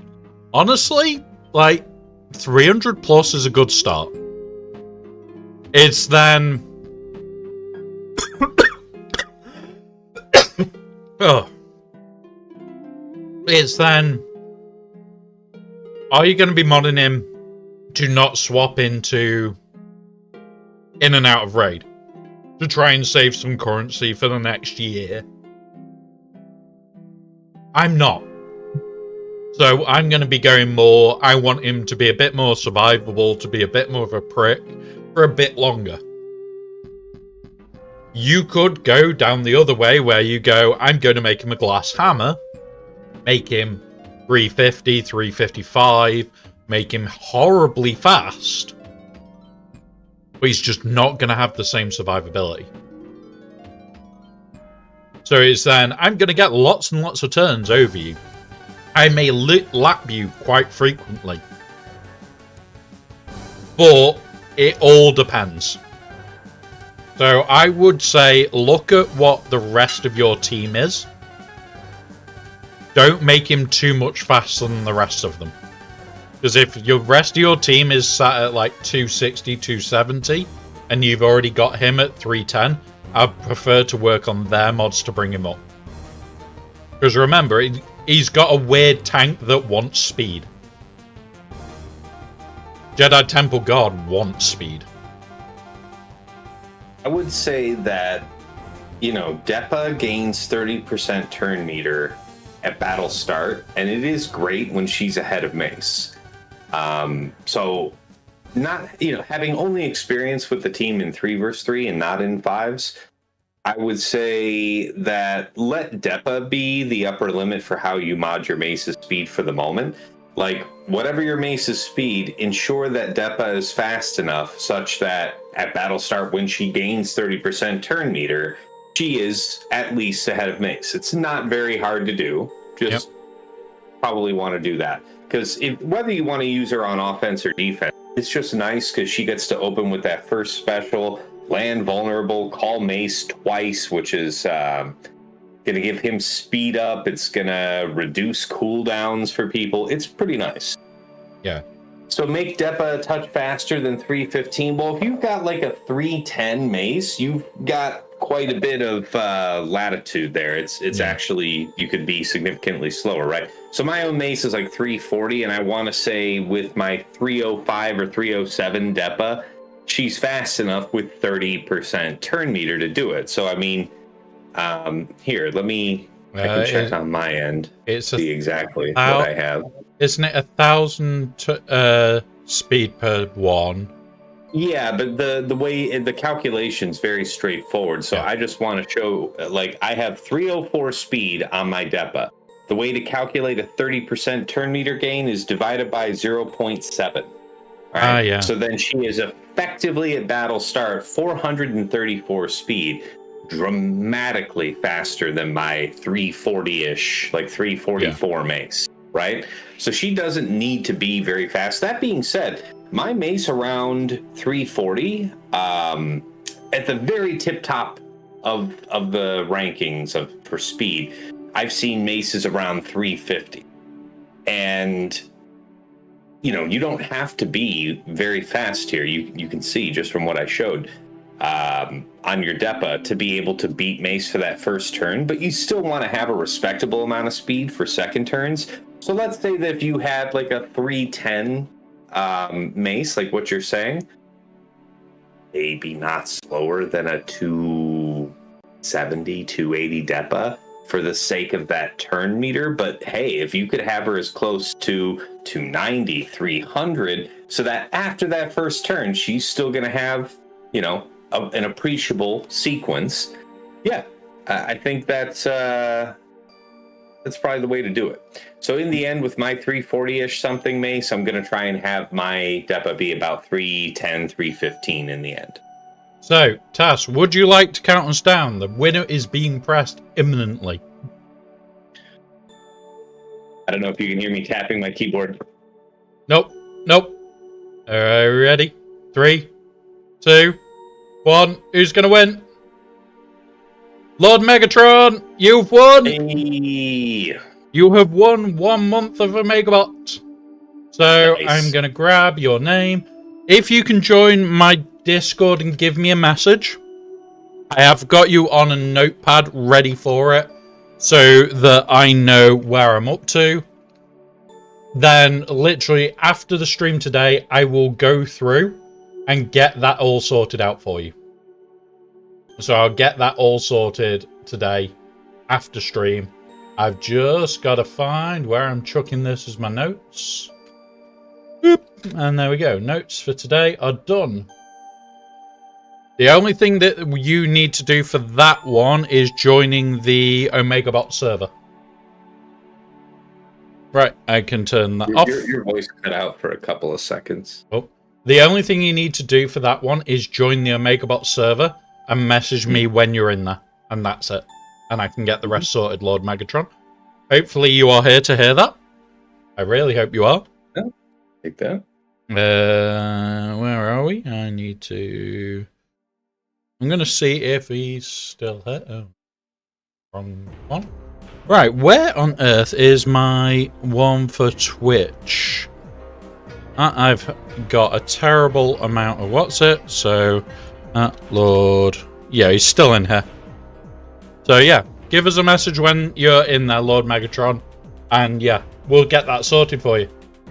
A: Honestly, like 300 plus is a good start. It's then oh. It's then are you going to be modding him to not swap into in and out of raid to try and save some currency for the next year? I'm not. So I'm going to be going more, I want him to be a bit more survivable, to be a bit more of a prick for a bit longer. You could go down the other way where you go, I'm going to make him a glass hammer, make him 350, 355, make him horribly fast, but he's just not going to have the same survivability. So it's then, I'm going to get lots and lots of turns over you. I may lap you quite frequently. But it all depends. So I would say, look at what the rest of your team is. Don't make him too much faster than the rest of them. Because if your rest of your team is sat at like 260, 270, and you've already got him at 310, I'd prefer to work on their mods to bring him up. Because remember, he's got a weird tank that wants speed. Jedi Temple Guard wants speed.
E: I would say that, Depa gains 30% turn meter at battle start, and it is great when she's ahead of Mace. So, not, having only experience with the team in 3 versus 3 and not in 5s, I would say that let Depa be the upper limit for how you mod your Mace's speed for the moment. Like, whatever your Mace's speed, ensure that Depa is fast enough such that at battle start, when she gains 30% turn meter, she is at least ahead of Mace. It's not very hard to do. Just probably want to do that. Because whether you want to use her on offense or defense, it's just nice because she gets to open with that first special, land vulnerable, call Mace twice, which is going to give him speed up. It's going to reduce cooldowns for people. It's pretty nice.
A: Yeah.
E: So make Depa a touch faster than 315. Well, if you've got like a 310 Mace, you've got quite a bit of latitude there. It's actually, you could be significantly slower, right? So my own Mace is like 340, and I want to say with my 305 or 307 Depa, she's fast enough with 30% turn meter to do it. So, I mean, here, I can check on my end.
A: It's
E: see exactly what I have.
A: Isn't it 1,000 speed per one?
E: Yeah, but the way the calculation's very straightforward. So I just want to show, like, I have 304 speed on my Depa. The way to calculate a 30% turn meter gain is divided by 0.7. Right?
A: Yeah.
E: So then she is effectively at battle start 434 speed, dramatically faster than my 340-ish, like 344 Mace, right? So she doesn't need to be very fast. That being said, my Mace around 340, at the very tip top of the rankings for speed, I've seen Maces around 350. And you don't have to be very fast here. You can see just from what I showed on your Depa to be able to beat Mace for that first turn, but you still want to have a respectable amount of speed for second turns. So let's say that if you had like a 310 Mace, like what you're saying, maybe not slower than a 270, 280 Depa for the sake of that turn meter. But hey, if you could have her as close to 290, 300, so that after that first turn, she's still going to have, an appreciable sequence. Yeah, I think that's probably the way to do it. So in the end, with my 340-ish something Mace, I'm going to try and have my Depa be about 310, 315 in the end.
A: So, Tass, would you like to count us down? The winner is being pressed imminently.
E: I don't know if you can hear me tapping my keyboard.
A: Nope. All right, ready? 3, 2, 1. Who's going to win? Lord Megatron, you've won!
E: Hey.
A: You have won 1 month of a Megabot. So
E: Nice.
A: I'm going to grab your name. If you can join my Discord and give me a message, I have got you on a notepad ready for it so that I know where I'm up to. Then literally after the stream today, I will go through and get that all sorted out for you. So I'll get that all sorted today after stream. I've just got to find where I'm chucking this as my notes. Boop. And there we go. Notes for today are done. The only thing that you need to do for that one is joining the OmegaBot server. Right, I can turn that off.
E: Your voice cut out for a couple of seconds.
A: Oh. The only thing you need to do for that one is join the OmegaBot server and message me when you're in there. And that's it. And I can get the rest sorted, Lord Megatron. Hopefully you are here to hear that. I really hope you are.
E: Yeah, take that.
A: Where are we? I need to... I'm going to see if he's still here. Oh, wrong one. Right, where on earth is my one for Twitch? I've got a terrible amount of what's it, so Lord, yeah, he's still in here. So yeah, give us a message when you're in there, Lord Megatron, And yeah, we'll get that sorted for you.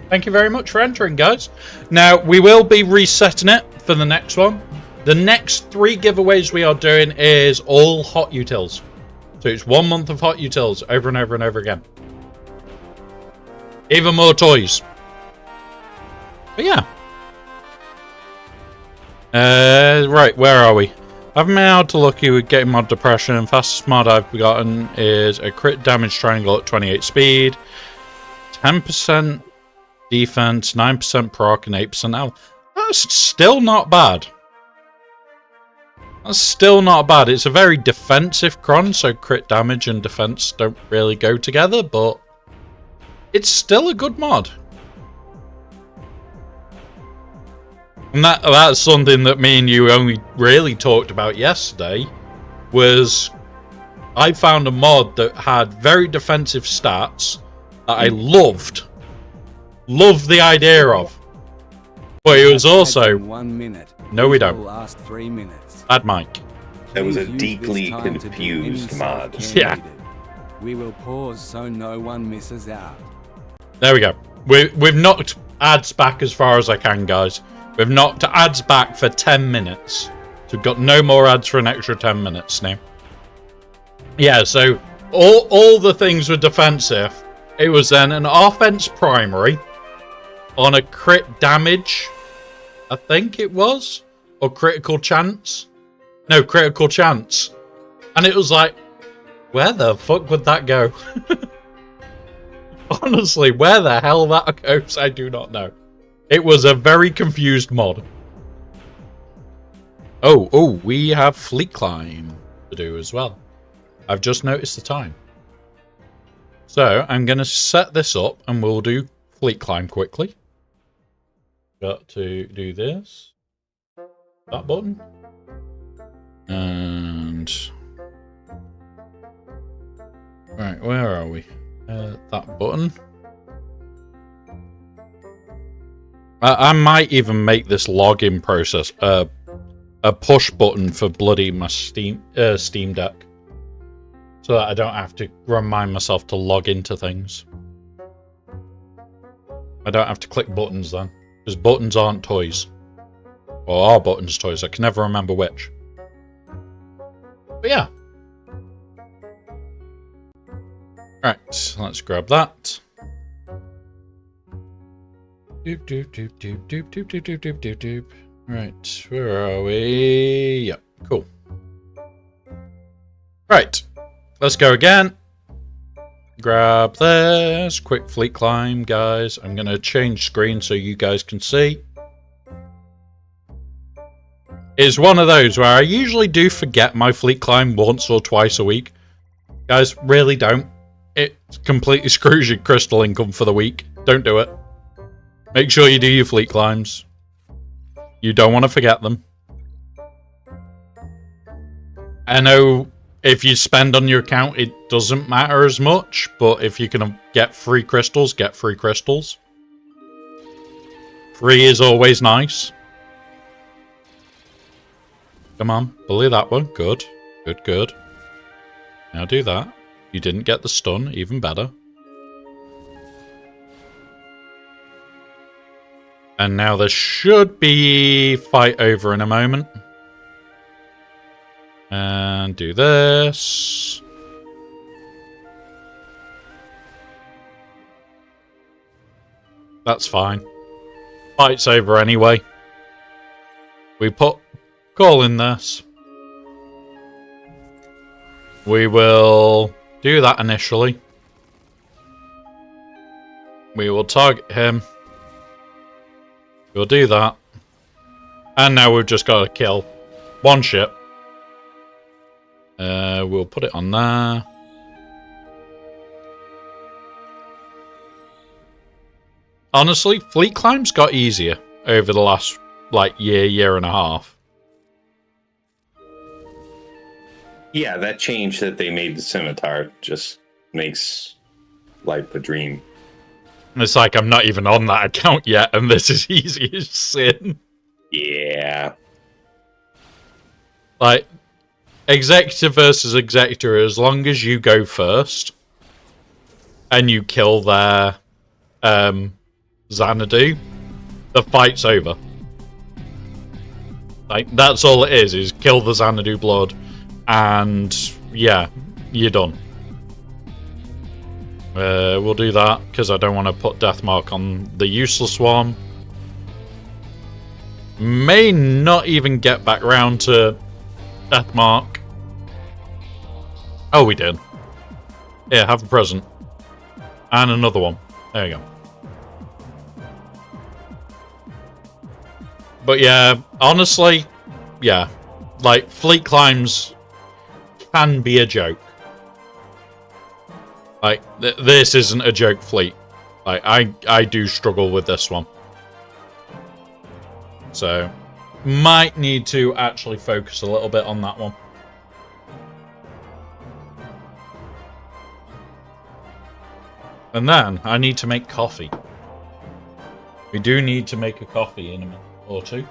A: Thank you very much for entering, guys. Now, we will be resetting it for the next one. The next 3 giveaways we are doing is all Hot Utils. So it's 1 month of Hot Utils over and over and over again. Even more toys. But yeah. Right, where are we? I've been able to lucky with getting mod depression. Fastest mod I've gotten is a crit damage triangle at 28 speed, 10% defense, 9% proc, and 8% health. That's still not bad. That's still not bad. It's a very defensive cron, so crit damage and defense don't really go together, but it's still a good mod. And that's something that me and you only really talked about yesterday, was I found a mod that had very defensive stats that I loved the idea of. But it was also...
D: 1 minute.
A: No, we don't.
D: Last 3 minutes.
A: Bad Mike.
E: That was a
D: Please use
E: deeply
D: this time to do
E: confused
D: any
E: mod.
D: self-care
A: Yeah.
D: needed. We will pause so no one misses out.
A: There we go. We've knocked ads back as far as I can, guys. We've knocked ads back for 10 minutes. So we've got no more ads for an extra 10 minutes now. Yeah, so all the things were defensive. It was then an offense primary on a crit damage, I think it was, or critical chance. No, critical chance. And it was like, where the fuck would that go? Honestly, where the hell that goes, I do not know. It was a very confused mod. Oh, we have fleet climb to do as well. I've just noticed the time. So, I'm going to set this up and we'll do fleet climb quickly. Got to do this. That button. And... right, where are we? That button. I might even make this login process a push button for bloody my Steam Deck, so that I don't have to remind myself to log into things. I don't have to click buttons then, because buttons aren't toys, or are buttons toys? I can never remember which. But yeah. Right, let's grab that. Doop doop doop doop doop doop doop doop doop doop doop. Right, where are we? Yep, cool. Right, let's go again. Grab this. Quick fleet climb, guys. I'm gonna change screen so you guys can see. It's one of those where I usually do forget my fleet climb once or twice a week. Guys, really don't. It completely screws your crystal income for the week. Don't do it. Make sure you do your fleet climbs. You don't want to forget them. I know if you spend on your account, it doesn't matter as much, but if you can get free crystals, get free crystals. Free is always nice. Come on, bully that one. Good. Good, good. Now do that. You didn't get the stun, even better. And now there should be fight over in a moment. And do this. That's fine. Fight's over anyway. We put call in this. We will do that initially. We will target him. We'll do that. And now we've just got to kill one ship. We'll put it on there. Honestly, fleet climbs got easier over the last, like, year and a half.
E: Yeah, that change that they made the scimitar just makes life a dream.
A: It's like I'm not even on that account yet, and this is easy as sin.
E: Yeah.
A: Like, executor versus executor, as long as you go first, and you kill their Xanadu, the fight's over. Like, that's all it is kill the Xanadu blood, and yeah, you're done. We'll do that, because I don't want to put Deathmark on the useless one. May not even get back round to Deathmark. Oh, we did. Here, have a present. And another one. There you go. But yeah, honestly, yeah. Like, fleet climbs can be a joke. Like, this isn't a joke fleet. Like, I do struggle with this one. So, might need to actually focus a little bit on that one. And then, I need to make coffee. We do need to make a coffee in a minute or two.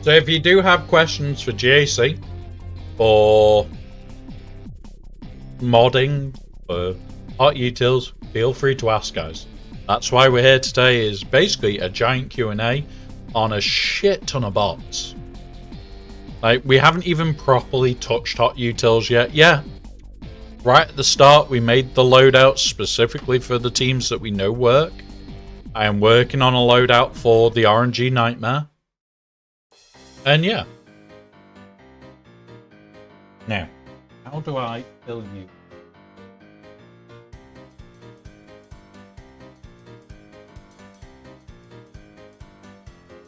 A: So if you do have questions for GAC or modding for Hot Utils, feel free to ask, guys. That's why we're here today, is basically a giant Q&A on a shit ton of bots. Like, we haven't even properly touched Hot Utils yet. Yeah, right at the start we made the loadout specifically for the teams that we know work. I am working on a loadout for the RNG Nightmare. And yeah. Now, how do I kill you?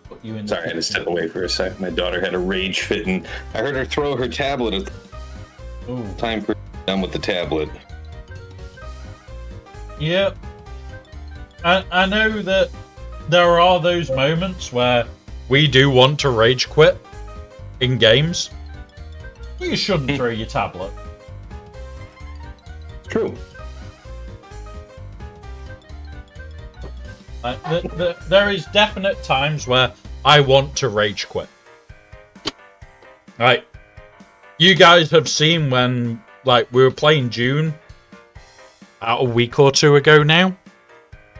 A: Put you in.
E: Sorry, I had to step away for a sec. My daughter had a rage fit, and I heard her throw her tablet. At
A: Ooh.
E: time for done with the tablet.
A: Yep. I know that there are those moments where we do want to rage quit in games. You shouldn't throw your tablet.
E: True.
A: There is definite times where I want to rage quit. Right. You guys have seen when, like, we were playing June about a week or two ago now,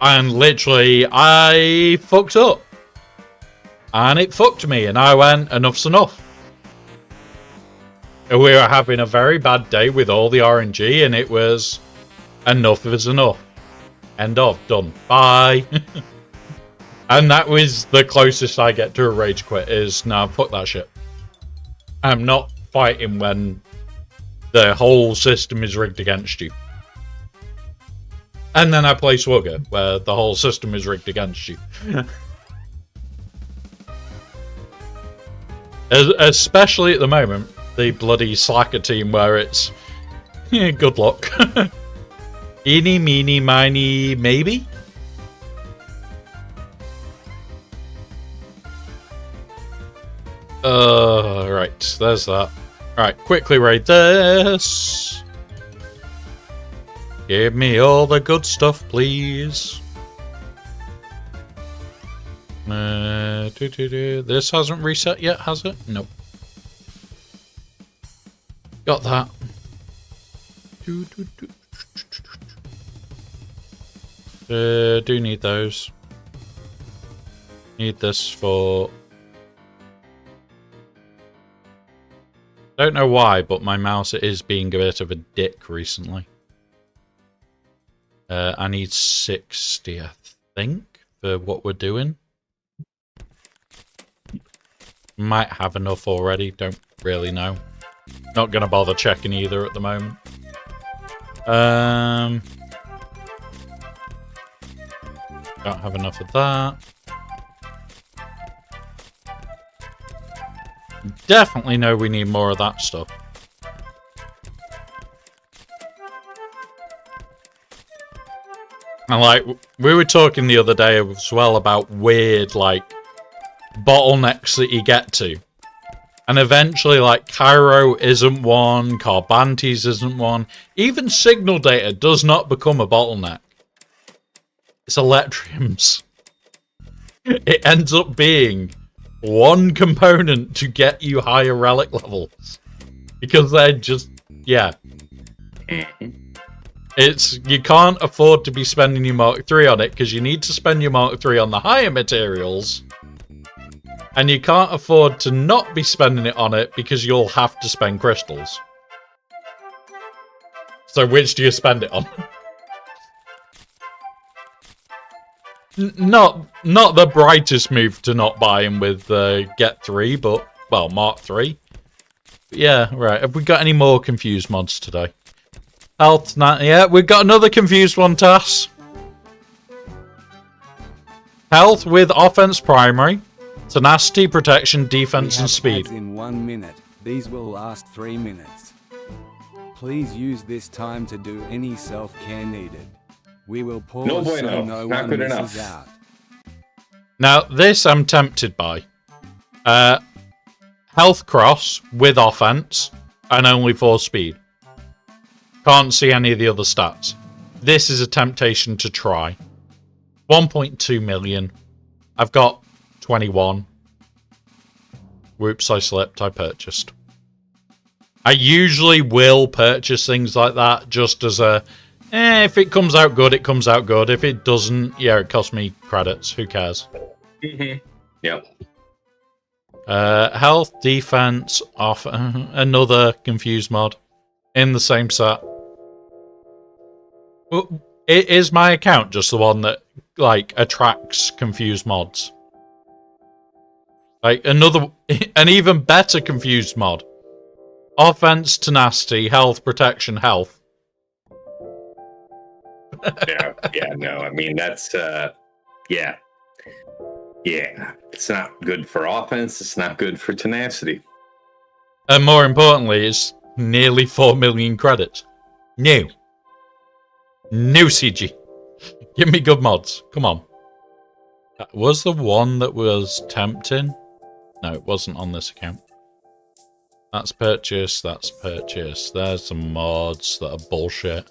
A: and literally I fucked up. And it fucked me, and I went, enough's enough. We were having a very bad day with all the RNG, and it was, enough is enough. End of, done. Bye. And that was the closest I get to a rage quit, is, nah, fuck that shit. I'm not fighting when the whole system is rigged against you. And then I play Swugger, where the whole system is rigged against you. Especially at the moment, the bloody Slacker team, where it's, yeah, good luck. Eeny, meeny, miny, maybe? Right, there's that. Right, quickly raid this. Give me all the good stuff, please. This hasn't reset yet, has it? Nope. Got that. Do need those. Need this for... Don't know why, but my mouse is being a bit of a dick recently. I need 60, I think, for what we're doing. Might have enough already, don't really know. Not gonna bother checking either at the moment. Don't have enough of that. Definitely know we need more of that stuff. And like we were talking the other day as well about weird like bottlenecks that you get to. And eventually like Cairo isn't one, Carbantes isn't one. Even signal data does not become a bottleneck. It's Electriums. It ends up being one component to get you higher relic levels. Because they're just yeah. It's you can't afford to be spending your Mark 3 on it because you need to spend your Mark 3 on the higher materials. And you can't afford to not be spending it on it because you'll have to spend crystals. So which do you spend it on? Not the brightest move to not buy him with Get 3, but, well, Mark 3. Yeah, right. Have we got any more confused mods today? Health, yeah, we've got another confused one, Tass. Health with offense primary, tenacity, protection, defense, and speed.
D: Ads in 1 minute. These will last 3 minutes. Please use this time to do any self-care needed. We will pause
E: No bueno.
D: so no
E: Not
D: one
E: good
D: misses
E: enough.
D: out.
A: Now, this I'm tempted by. Health cross with offense and only 4 speed. Can't see any of the other stats. This is a temptation to try. 1.2 million. I've got 21. Whoops, I slipped. I purchased. I usually will purchase things like that just as a... if it comes out good, it comes out good. If it doesn't, yeah, it costs me credits. Who cares?
E: Yep.
A: Health, defense, off another confused mod in the same set. Is my account just the one that like attracts confused mods? Like an even better confused mod. Offense, tenacity, health, protection, health.
E: Yeah, no, I mean, that's, yeah. Yeah, it's not good for offense, it's not good for tenacity.
A: And more importantly, it's nearly 4 million credits. New CG. Give me good mods. Come on. Was the one that was tempting? No, it wasn't on this account. That's purchase. That's purchase. There's some mods that are bullshit.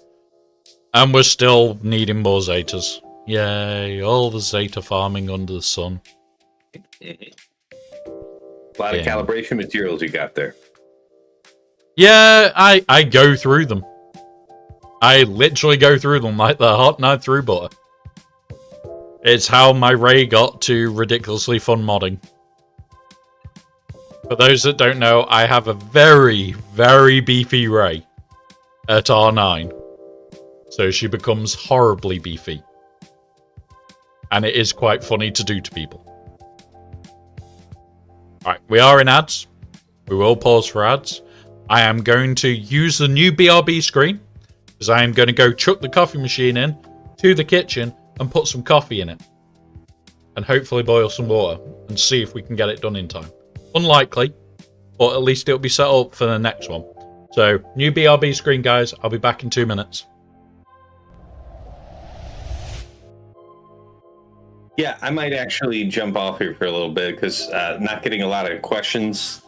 A: And we're still needing more Zetas. Yay, all the Zeta farming under the sun.
E: A lot of calibration materials you got there.
A: Yeah, I go through them. I literally go through them like the hot knife through butter. It's how my Ray got to ridiculously fun modding. For those that don't know, I have a very, very beefy Ray at R9. So she becomes horribly beefy. And it is quite funny to do to people. Alright, we are in ads. We will pause for ads. I am going to use the new BRB screen. Because I am going to go chuck the coffee machine in to the kitchen and put some coffee in it. And hopefully boil some water and see if we can get it done in time. Unlikely, but at least it'll be set up for the next one. So, new BRB screen, guys. I'll be back in 2 minutes.
E: Yeah, I might actually jump off here for a little bit because not getting a lot of questions,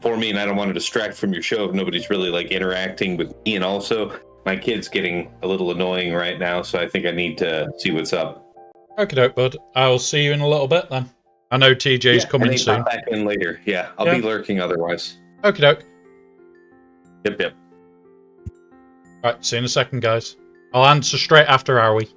E: for me, and I don't want to distract from your show if nobody's really like interacting with me. And also, my kid's getting a little annoying right now, so I think I need to see what's up.
A: Okay, doke, bud. I'll see you in a little bit then. I know TJ's coming soon.
E: Pop back in later. Yeah, I'll be lurking otherwise.
A: Okay, doke.
E: Yep.
A: Right, see you in a second, guys. I'll answer straight after Howie.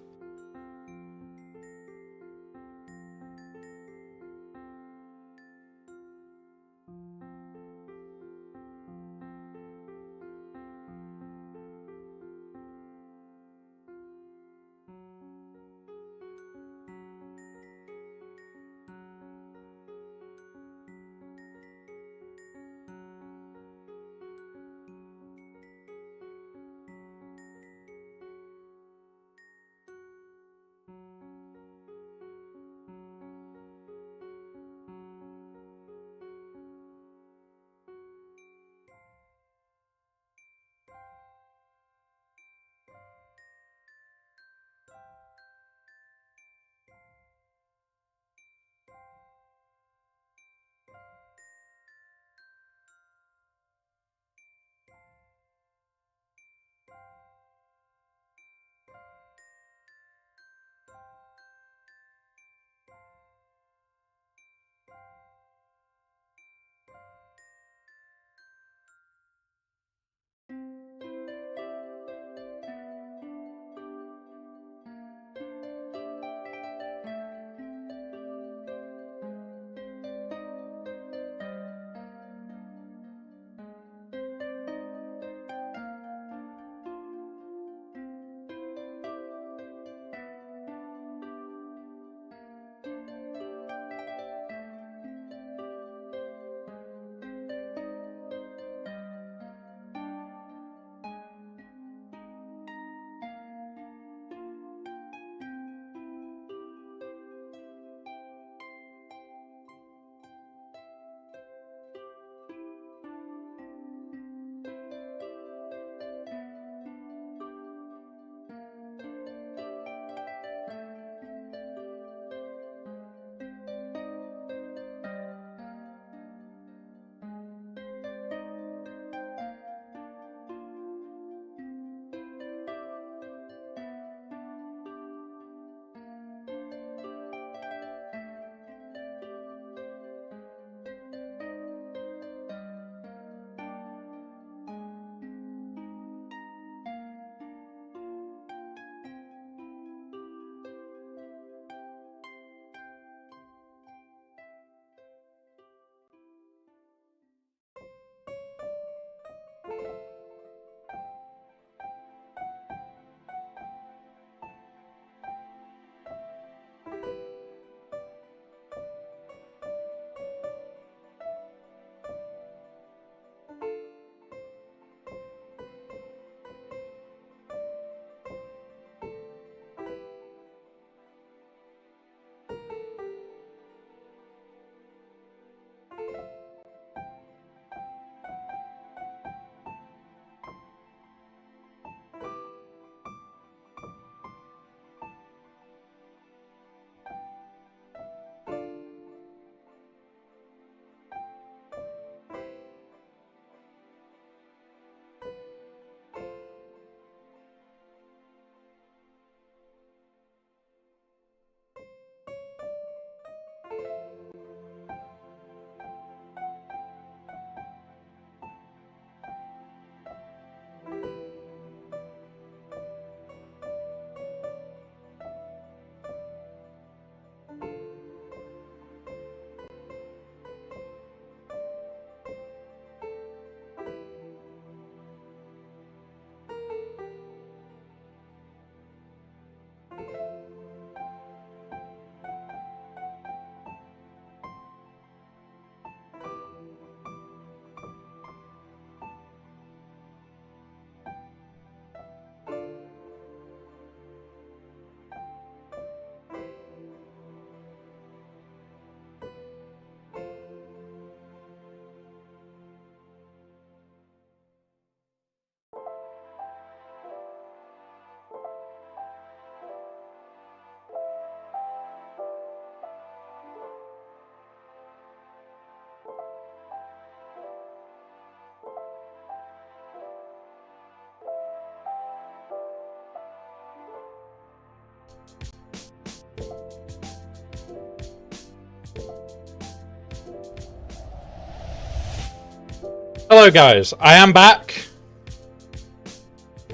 A: Hello guys, I am back.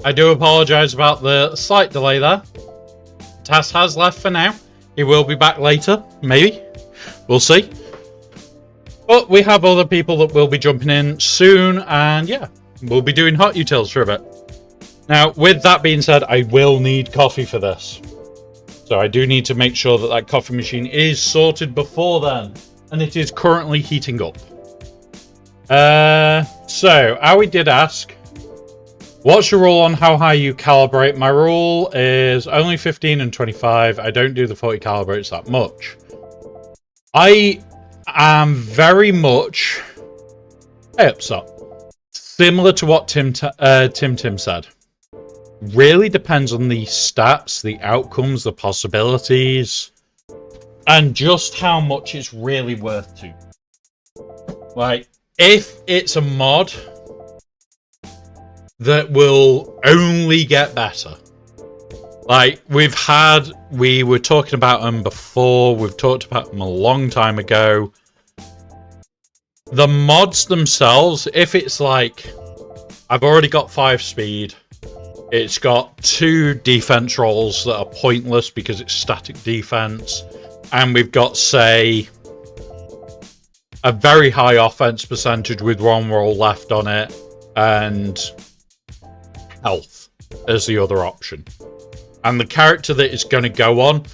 A: I do apologise about the slight delay there. Tass has left for now. He will be back later, maybe. We'll see. But we have other people that will be jumping in soon, and yeah, we'll be doing hot utils for a bit. Now, with that being said, I will need coffee for this. So I do need to make sure that that coffee machine is sorted before then. And it is currently heating up. So, Owie did ask, what's your rule on how high you calibrate? My rule is only 15 and 25. I don't do the 40 calibrates that much. I am very much... Hey, upset. Similar to what Tim said. Really depends on the stats, the outcomes, the possibilities, and just how much it's really worth to. Like, if it's a mod that will only get better. Like, we were talking about them before, we've talked about them a long time ago. The mods themselves, if it's like, I've already got 5 speed, it's got 2 defense rolls that are pointless because it's static defense, and we've got, say, a very high offense percentage with 1 roll left on it, and health as the other option. And the character that it's going to go on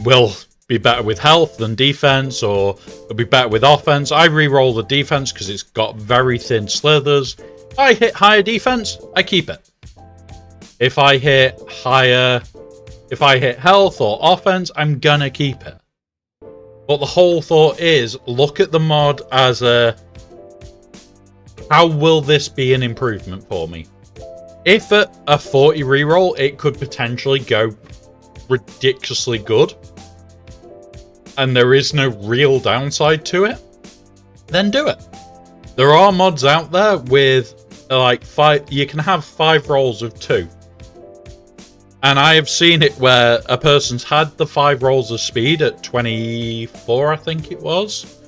A: will be better with health than defense, or it'll be better with offense. I re-roll the defense because it's got very thin slithers. If I hit higher defense, I keep it. If I hit health or offense, I'm gonna keep it. But the whole thought is, look at the mod as how will this be an improvement for me? If at a 40 reroll, it could potentially go ridiculously good, and there is no real downside to it, then do it. There are mods out there with like 5, you can have 5 rolls of 2. And I have seen it where a person's had the 5 rolls of speed at 24, I think it was,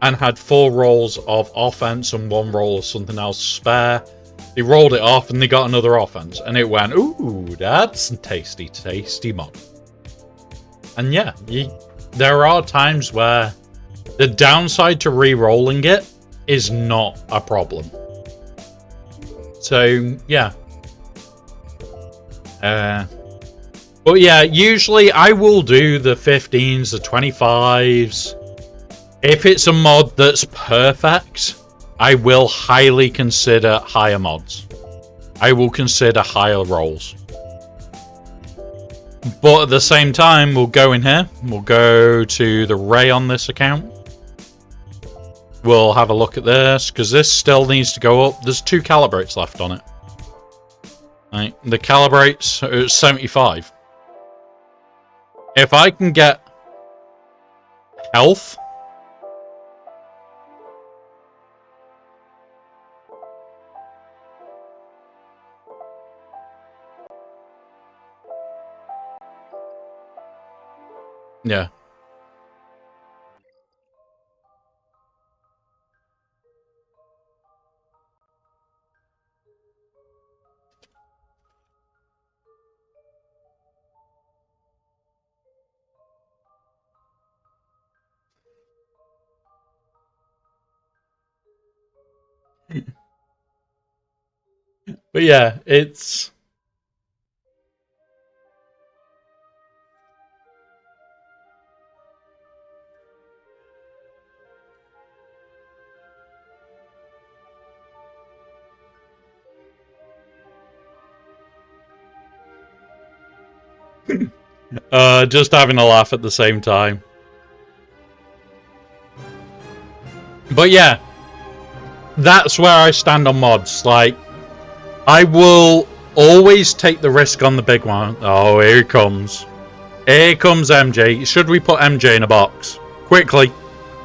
A: and had 4 rolls of offense and 1 roll of something else spare. They rolled it off and they got another offense, and it went, ooh, that's a tasty, tasty mod. And yeah, there are times where the downside to re-rolling it is not a problem. So, yeah. But yeah, usually I will do the 15s, the 25s. If it's a mod that's perfect, I will highly consider higher mods. I will consider higher rolls. But at the same time, we'll go in here. We'll go to the Ray on this account. We'll have a look at this, because this still needs to go up. There's 2 calibrates left on it. Right, the calibrates are 75. If I can get health, yeah. But yeah, it's... just having a laugh at the same time. But yeah, that's where I stand on mods. Like, I will always take the risk on the big one. Oh, here it comes. Here comes MJ. Should we put MJ in a box? Quickly.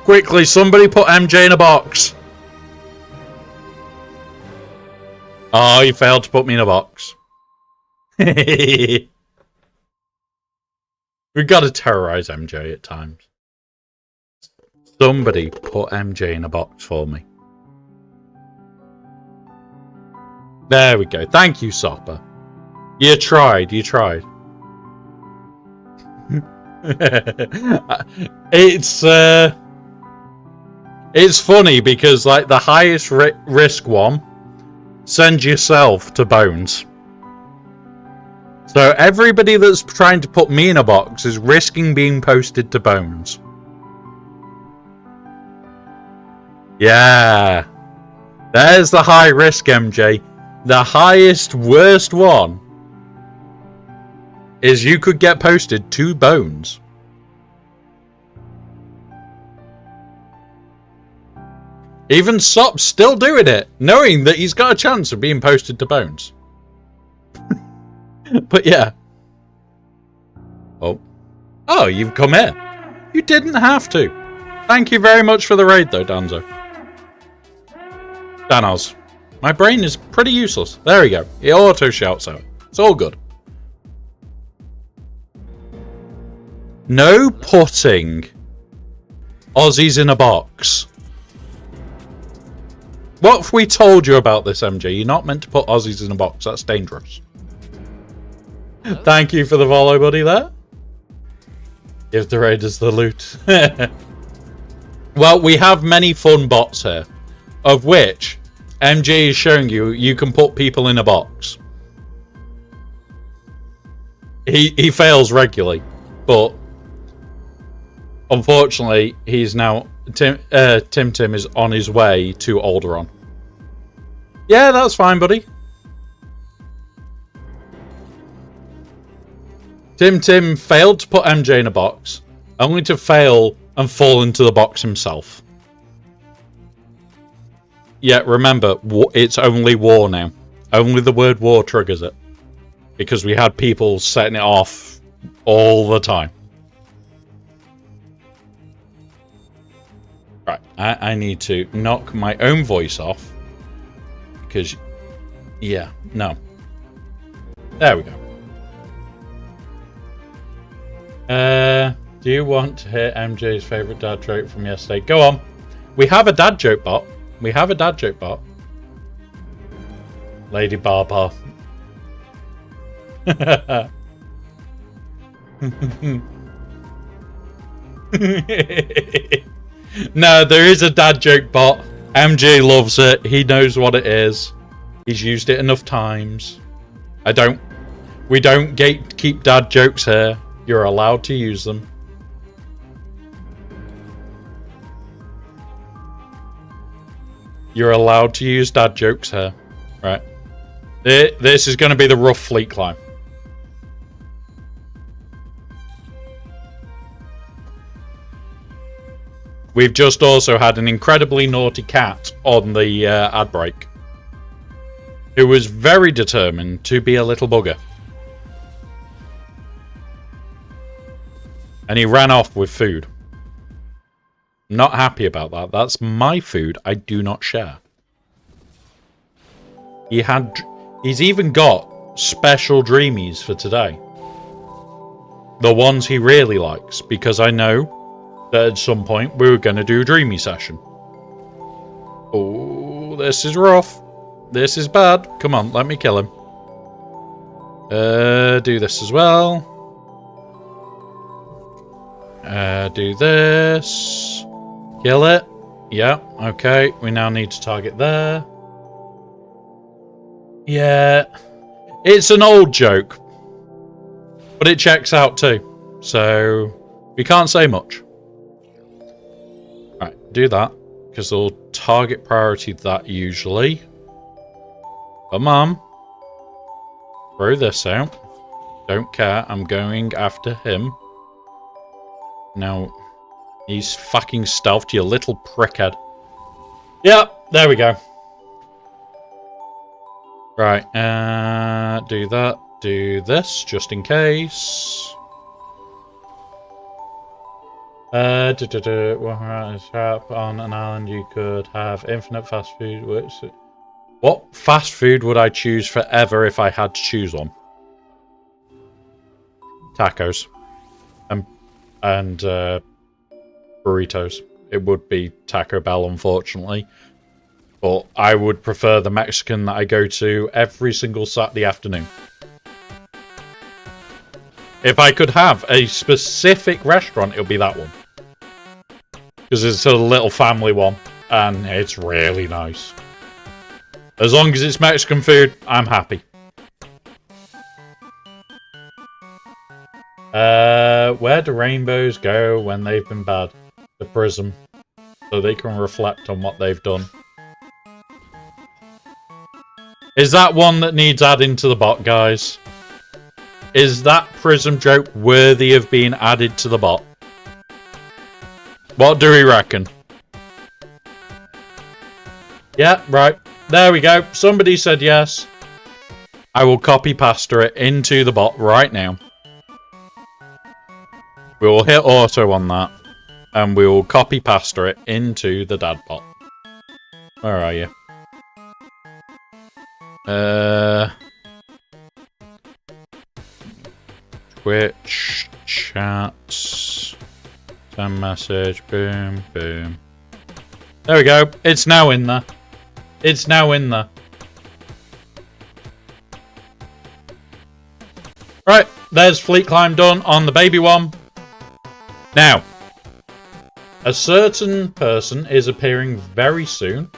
A: Quickly, somebody put MJ in a box. Oh, you failed to put me in a box. We've got to terrorize MJ at times. Somebody put MJ in a box for me. There we go. Thank you, Sopper. You tried. It's funny because like the highest risk one, send yourself to Bones. So everybody that's trying to put me in a box is risking being posted to Bones. Yeah. There's the high risk, MJ. The highest, worst one is you could get posted to Bones. Even Sop's still doing it, knowing that he's got a chance of being posted to Bones. But yeah. Oh, you've come in. You didn't have to. Thank you very much for the raid, though, Danzo. Danos. My brain is pretty useless. There we go. It auto-shouts out. It's all good. No putting Aussies in a box. What if we told you about this, MJ? You're not meant to put Aussies in a box. That's dangerous. Thank you for the follow, buddy, there. Give the raiders the loot. Well, we have many fun bots here, of which MJ is showing you can put people in a box. He fails regularly, but unfortunately, he's now Tim is on his way to Alderaan. Yeah, that's fine, buddy. Tim failed to put MJ in a box, only to fail and fall into the box himself. Yeah, remember, it's only war now. Only the word war triggers it. Because we had people setting it off all the time. Right, I need to knock my own voice off. Because, yeah, no. There we go. Do you want to hear MJ's favourite dad joke from yesterday? Go on. We have a dad joke bot. Lady Barbar. No, there is a dad joke bot. MJ loves it. He knows what it is. He's used it enough times. We don't gatekeep dad jokes here. You're allowed to use them. You're allowed to use dad jokes here. Right. This is going to be the rough fleet climb. We've just also had an incredibly naughty cat on the ad break, who was very determined to be a little bugger. And he ran off with food. I'm not happy about that. That's my food. I do not share. He's even got special dreamies for today. The ones he really likes, because I know that at some point we were going to do a dreamy session. Oh, this is rough. This is bad. Come on, let me kill him. Do this as well. Do this. Kill it. Yeah, okay. We now need to target there. Yeah. It's an old joke. But it checks out too. So, we can't say much. Right, do that. Because they'll target priority that usually. Come on. Throw this out. Don't care. I'm going after him. Now, he's fucking stealthed, you little prickhead. Yep, there we go. Right, do that. Do this, just in case. On an island you could have infinite fast food. What fast food would I choose forever if I had to choose one? Tacos. and burritos. It would be Taco Bell, unfortunately. But I would prefer the Mexican that I go to every single Saturday afternoon. If I could have a specific restaurant, it would be that one. Because it's a little family one, and it's really nice. As long as it's Mexican food, I'm happy. Where do rainbows go when they've been bad? The prism. So they can reflect on what they've done. Is that one that needs adding to the bot, guys? Is that prism joke worthy of being added to the bot? What do we reckon? Yeah, right. There we go. Somebody said yes. I will copy pasta it into the bot right now. We will hit auto on that. And we will copy pasta it into the dad bot. Where are you? Twitch, chats, send message, boom, boom. There we go. It's now in there. It's now in there. Right, there's Fleet Climb done on the baby one. Now, a certain person is appearing very soon.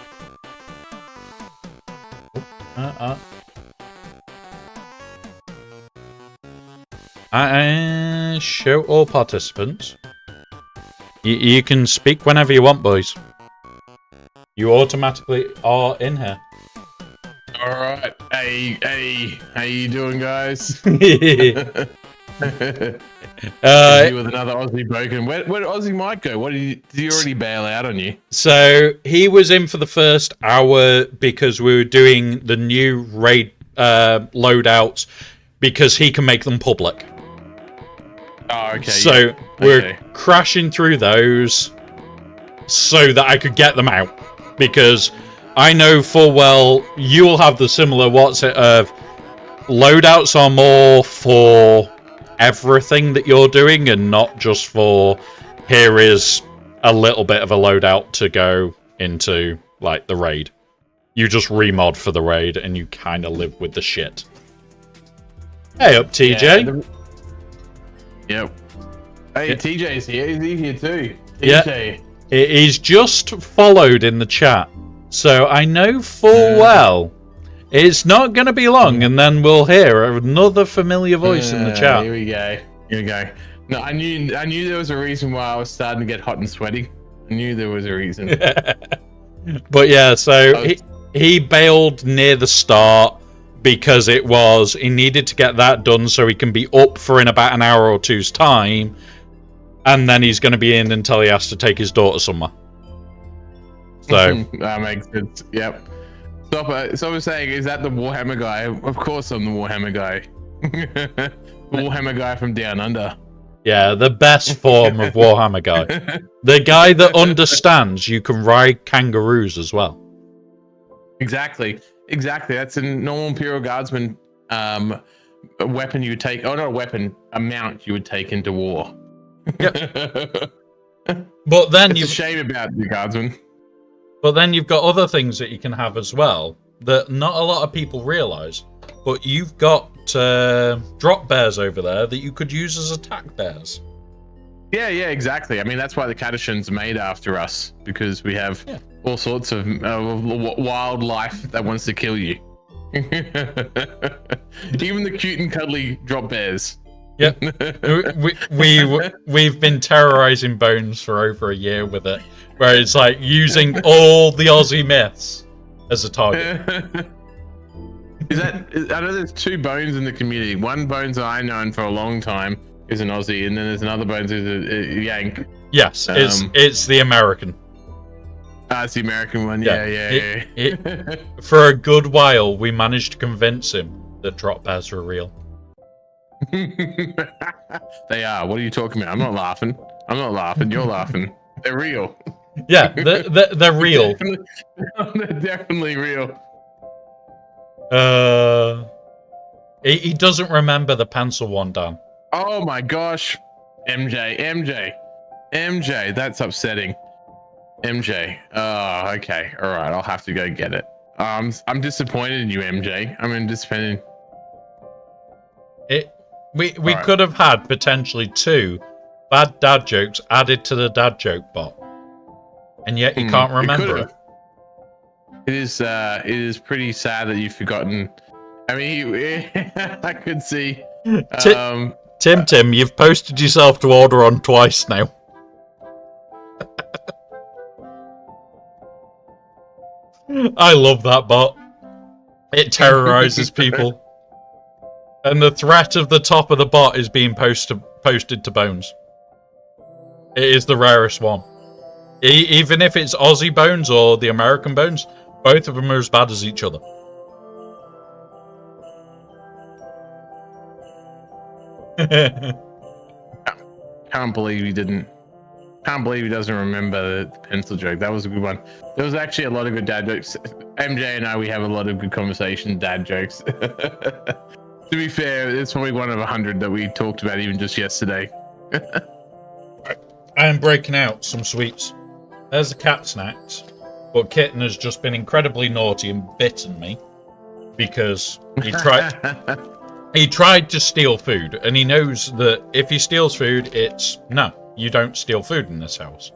A: Show all participants. You can speak whenever you want, boys. You automatically are in here.
F: All right. Hey, how you doing, guys? You with another Aussie broken. Where did Aussie Mike go? Did he already bail out on you?
A: So he was in for the first hour because we were doing the new raid loadouts because he can make them public.
F: Oh, okay.
A: So we're crashing through those so that I could get them out because I know full well you'll have the similar of loadouts are more for everything that you're doing and not just for here is a little bit of a loadout to go into like the raid. You just remod for the raid and you kind of live with the shit. Hey up TJ.
F: Yep. Hey, yeah. TJ's here. Is he here too?
A: Yeah.
F: TJ.
A: He's just followed in the chat. So I know full well it's not going to be long and then we'll hear another familiar voice in the chat.
F: Here we go. No, I knew there was a reason why I was starting to get hot and sweaty. I knew there was a reason.
A: But yeah, so he bailed near the start because he needed to get that done so he can be up for in about an hour or two's time. And then he's going to be in until he has to take his daughter somewhere. So
F: that makes sense. Yep. So I was saying, is that the Warhammer guy? Of course I'm the Warhammer guy. The Warhammer guy from Down Under.
A: Yeah, the best form of Warhammer guy. The guy that understands you can ride kangaroos as well.
F: Exactly. That's a normal Imperial Guardsman weapon you would take. Oh, not a weapon, a mount you would take into war.
A: Yep. But then
F: it's a shame about the Guardsman.
A: But then you've got other things that you can have as well that not a lot of people realise. But you've got drop bears over there that you could use as attack bears.
F: Yeah, exactly. I mean, that's why the Catachan's made after us, because we have all sorts of wildlife that wants to kill you. Even the cute and cuddly drop bears.
A: Yep. We've been terrorizing Bones for over a year with it, where it's like using all the Aussie myths as a target.
F: I know there's two Bones in the community. One Bones that I've known for a long time is an Aussie, and then there's another Bones who's a Yank.
A: Yes, it's the American.
F: It's the American one. Yeah.
A: For a good while, we managed to convince him that drop bears were real.
F: They are. What are you talking about? I'm not laughing. You're laughing. They're real.
A: Yeah, they're real.
F: They're definitely real.
A: He doesn't remember the pencil one, Dan.
F: Oh my gosh. MJ, that's upsetting. MJ. Oh, okay. All right. I'll have to go get it. I'm disappointed in you, MJ. I'm disappointed.
A: We
F: Right.
A: could have had potentially 2 bad dad jokes added to the dad joke bot, and yet you can't remember it.
F: It is pretty sad that you've forgotten. I mean, I could see.
A: Tim, you've posted yourself to order on twice now. I love that bot. It terrorizes people. And the threat of the top of the bot is being posted to Bones. It is the rarest one. Even if it's Aussie Bones or the American Bones, both of them are as bad as each other.
F: Can't believe he didn't. Can't believe he doesn't remember the pencil joke. That was a good one. There was actually a lot of good dad jokes. MJ and I, we have a lot of good conversation dad jokes. To be fair, it's probably one of 100 that we talked about even just yesterday.
A: I am breaking out some sweets. There's the cat snacks, but Kitten has just been incredibly naughty and bitten me because he tried to steal food, and he knows that if he steals food, it's no, you don't steal food in this house.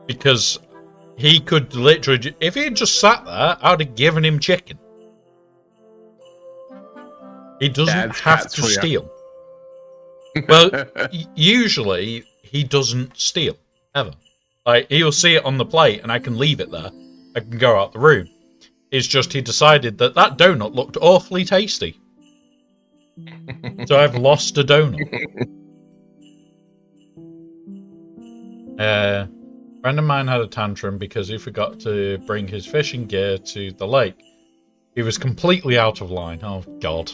A: Because he could literally, if he had just sat there, I'd have given him chicken. He doesn't have to steal. Well, usually he doesn't steal ever. Like, he'll see it on the plate, and I can leave it there. I can go out the room. It's just he decided that donut looked awfully tasty. So I've lost a donut. A friend of mine had a tantrum because he forgot to bring his fishing gear to the lake. He was completely out of line. Oh, God.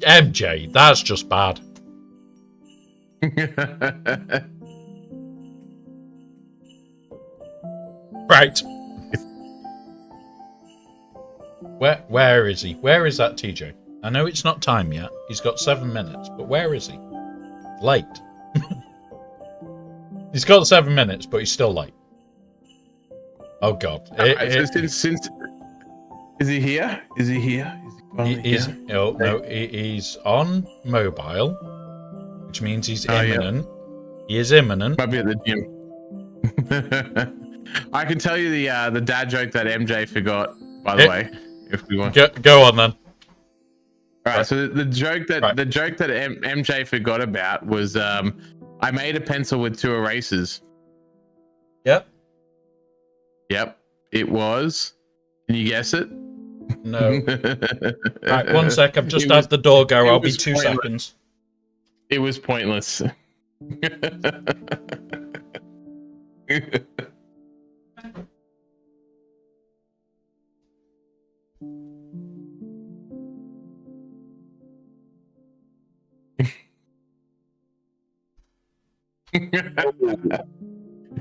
A: MJ, that's just bad. Right. Where is he? Where is that TJ? I know it's not time yet. He's got 7 minutes, but where is he? Late. He's got 7 minutes, but he's still late. Oh God!
F: Since is he here? Is he here?
A: He's on mobile, which means he's imminent. Yeah. He is imminent.
F: Might be at the gym. I can tell you the dad joke that MJ forgot. By the way, if we want,
A: go on then.
F: All right. So the joke that MJ forgot about was I made a pencil with 2 erasers.
A: Yep.
F: It was. Can you guess it?
A: No. Right, 1 sec. I've just had the door go. I'll be 2 seconds.
F: It was pointless.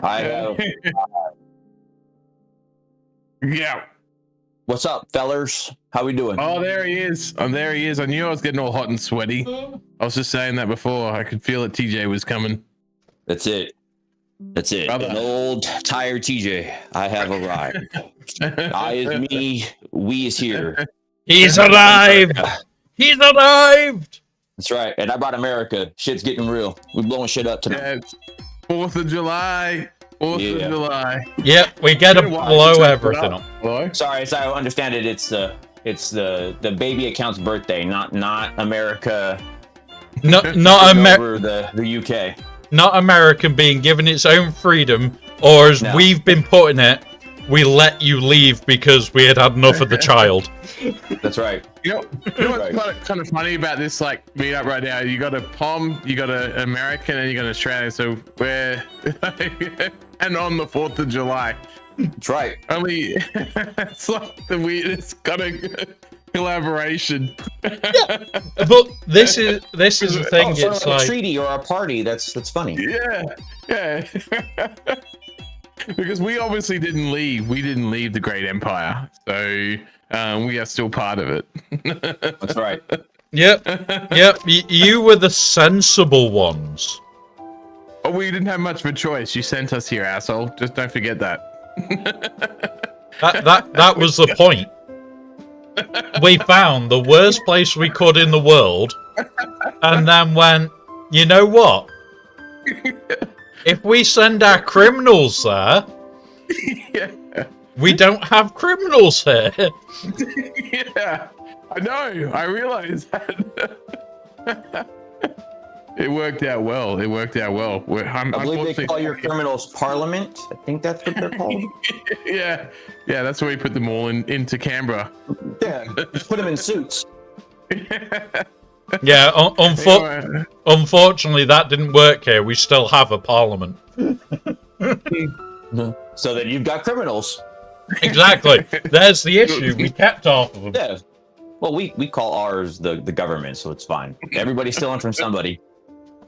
G: I have.
F: Yeah.
G: What's up, fellers? How we doing?
F: Oh, there he is. I knew I was getting all hot and sweaty. I was just saying that before. I could feel it. TJ was coming.
G: That's it.
F: Brother.
G: An old, tired TJ. I have arrived. I is me. We is here.
A: He's arrived. He's arrived.
G: That's right. And I brought America. Shit's getting real. We're blowing shit up tonight.
F: Yeah, 4th of July. 4th of July.
A: Yep, we get to blow everything up.
G: Hello? Sorry, as I understand it, it's the baby account's birthday, not America.
A: Not
G: over the UK.
A: Not American being given its own freedom, or as we've been putting it, we let you leave because we had enough of the child.
G: That's right.
F: You know what's kind of funny about this meetup right now? You got a POM, you got an American, and you got an Australian. So we're and on the 4th of July.
G: That's right.
F: Only it's like the weirdest kind of collaboration.
A: Yeah, but this is the thing. It's
G: like a treaty or a party. That's funny.
F: Yeah. Because we obviously didn't leave. We didn't leave the Great Empire, so we are still part of it.
G: That's right.
A: Yep. You were the sensible ones.
F: Oh, we didn't have much of a choice. You sent us here, asshole. Just don't forget that.
A: That was the point. We found the worst place we could in the world, and then went, you know what? If we send our criminals there,
F: Yeah.
A: we don't have criminals here.
F: Yeah. I know. I realize that. It worked out well.
G: I believe they call your criminals Parliament. I think that's what they're called.
F: Yeah, that's where we put them all into Canberra.
G: Yeah, just put them in suits.
A: Yeah,
F: Anyway,
A: unfortunately, that didn't work here. We still have a parliament.
G: So that you've got criminals.
A: Exactly. There's the issue. We kept half of them.
G: Yeah. Well, we call ours the government, so it's fine. Everybody's stealing from somebody.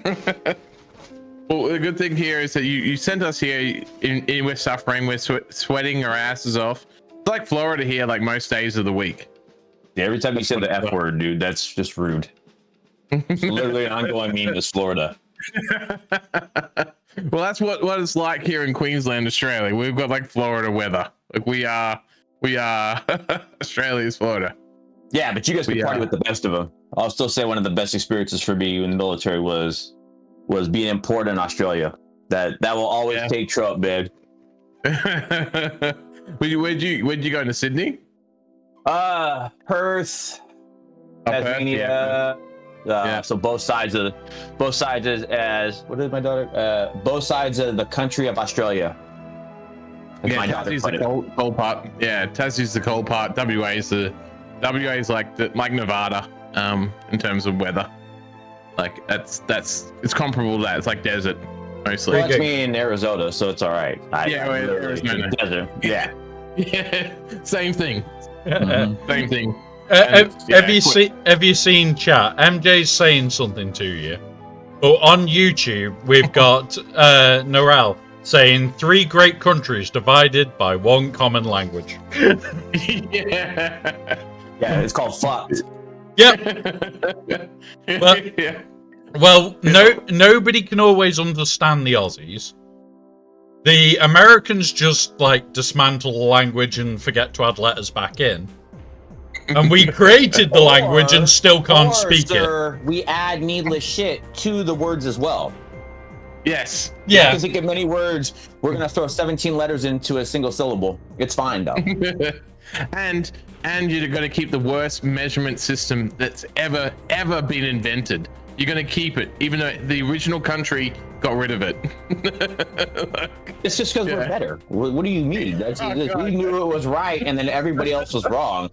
F: well, the good thing here is that you sent us here. We're suffering. We're sweating our asses off. It's like Florida here, like most days of the week.
G: Yeah, every time you say the F word, dude, that's just rude. It's literally an ongoing meme to Florida.
F: Well, that's what it's like here in Queensland, Australia. We've got like Florida weather. Like we are Australia's Florida.
G: Yeah, but you guys could party with the best of them. I'll still say one of the best experiences for me in the military was being important in Australia. That will always take trouble, man.
F: Where'd you go into Sydney?
G: Perth, Tasmania. So both sides as what is my daughter? Both sides of the country of Australia.
F: Tassie's the cold part. Yeah, Tassie's the cold part. WA is like Nevada, in terms of weather. Like it's comparable to that. It's like desert mostly.
G: Well, that's me in Arizona, so it's all right.
F: Arizona.
G: Desert. Yeah.
F: Yeah, same thing.
G: Mm-hmm.
F: Same thing.
A: Have you seen chat? MJ's saying something to you. But on YouTube, we've got Norel saying 3 great countries divided by one common language.
G: Yeah, it's called fucked.
A: Yep. Well, nobody can always understand the Aussies. The Americans just like dismantle the language and forget to add letters back in. And we created the language and still can't speak it.
G: We add needless shit to the words as well.
F: Yes.
A: Yeah.
G: Because you get many words, we're gonna throw 17 letters into a single syllable. It's fine though.
F: and you're gonna keep the worst measurement system that's ever been invented. You're gonna keep it, even though the original country got rid of it.
G: It's just because we're better. What do you mean? We knew it was right, and then everybody else was wrong.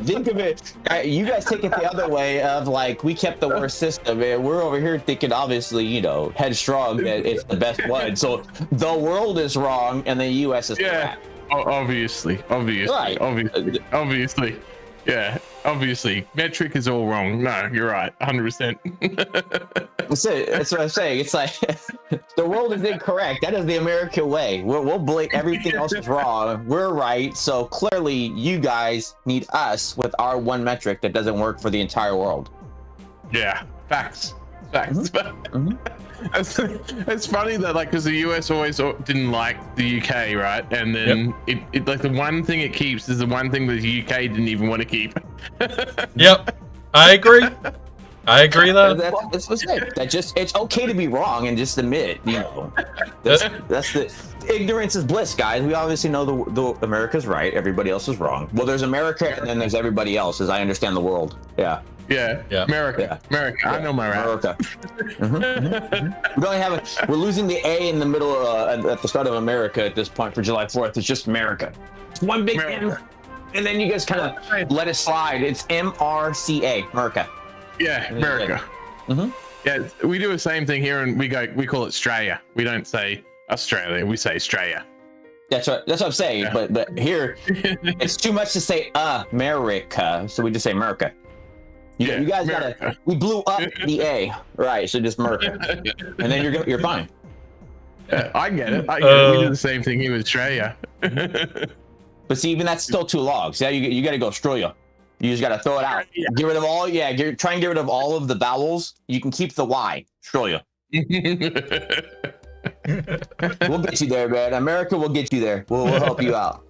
G: Think of it. You guys take it the other way of like we kept the worst system, and we're over here thinking, obviously, headstrong that it's the best one. So the world is wrong, and the U.S. is correct.
F: Obviously.
G: Right.
F: Obviously. Yeah, obviously. Metric is all wrong. No, you're right. 100%.
G: That's what I'm saying. It's like the world is incorrect. That is the American way. We'll blame everything else is wrong. We're right. So clearly you guys need us with our one metric that doesn't work for the entire world.
F: Yeah, facts.
G: Mm-hmm.
F: It's funny that because the US always didn't like the UK, right? And then it like the one thing it keeps is the one thing that the UK didn't even want to keep.
A: Yep, I agree though.
G: That's what's it. It's okay to be wrong and just admit that's the ignorance is bliss, guys. We obviously know the America's right, everybody else is wrong. Well, there's America and then there's everybody else, as I understand the world. Yeah.
F: America. I know my right.
G: America. We don't have we're losing the A in the middle at the start of America at this point for July 4th. It's just America. It's one big M, and then you guys kind of let it slide. It's MRCA, America.
F: Yeah, America. Yeah, we do the same thing here, and we call it Australia. We don't say Australia, we say Australia.
G: That's what I'm saying. Yeah. But here, it's too much to say America, so we just say America. You guys we blew up the A, right? So just America, and then you're fine.
F: Yeah, I get it. We do the same thing here with Australia.
G: But see, even that's still too long. See, you got to go Australia. You just gotta throw it out.
F: Yeah.
G: Get rid of all. Yeah, try and get rid of all of the vowels. You can keep the Y. Show you. We'll get you there, man. America will get you there. We'll help you out.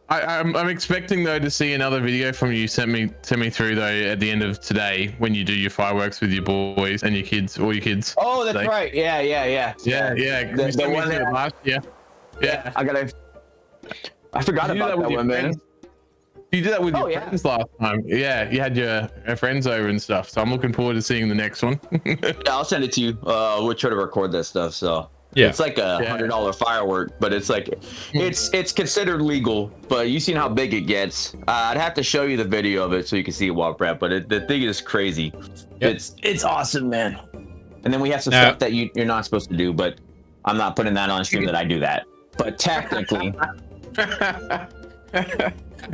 F: I'm expecting though to see another video from you sent me through though at the end of today when you do your fireworks with your boys and your kids, all your kids.
G: Oh, that's
F: Like-
G: right. Yeah.
F: Yeah.
G: The one that-
F: last year. Yeah.
G: I forgot
F: Did you do
G: about
F: with
G: that
F: your
G: one, man.
F: friends? You did that with
G: Oh,
F: your
G: yeah.
F: friends last time. Yeah, you had your friends over and stuff. So I'm looking forward to seeing the next one.
G: Yeah, I'll send it to you. We'll try to record that stuff. So
A: Yeah.
G: it's like a $100 firework, but it's like it's considered legal. But you seen how big it gets. I'd have to show you the video of it so you can see it while prep. But the thing is crazy.
A: Yep.
G: It's awesome, man. And then we have some
A: Now-
G: stuff that you're not supposed to do, but I'm not putting that on stream that I do that. But technically,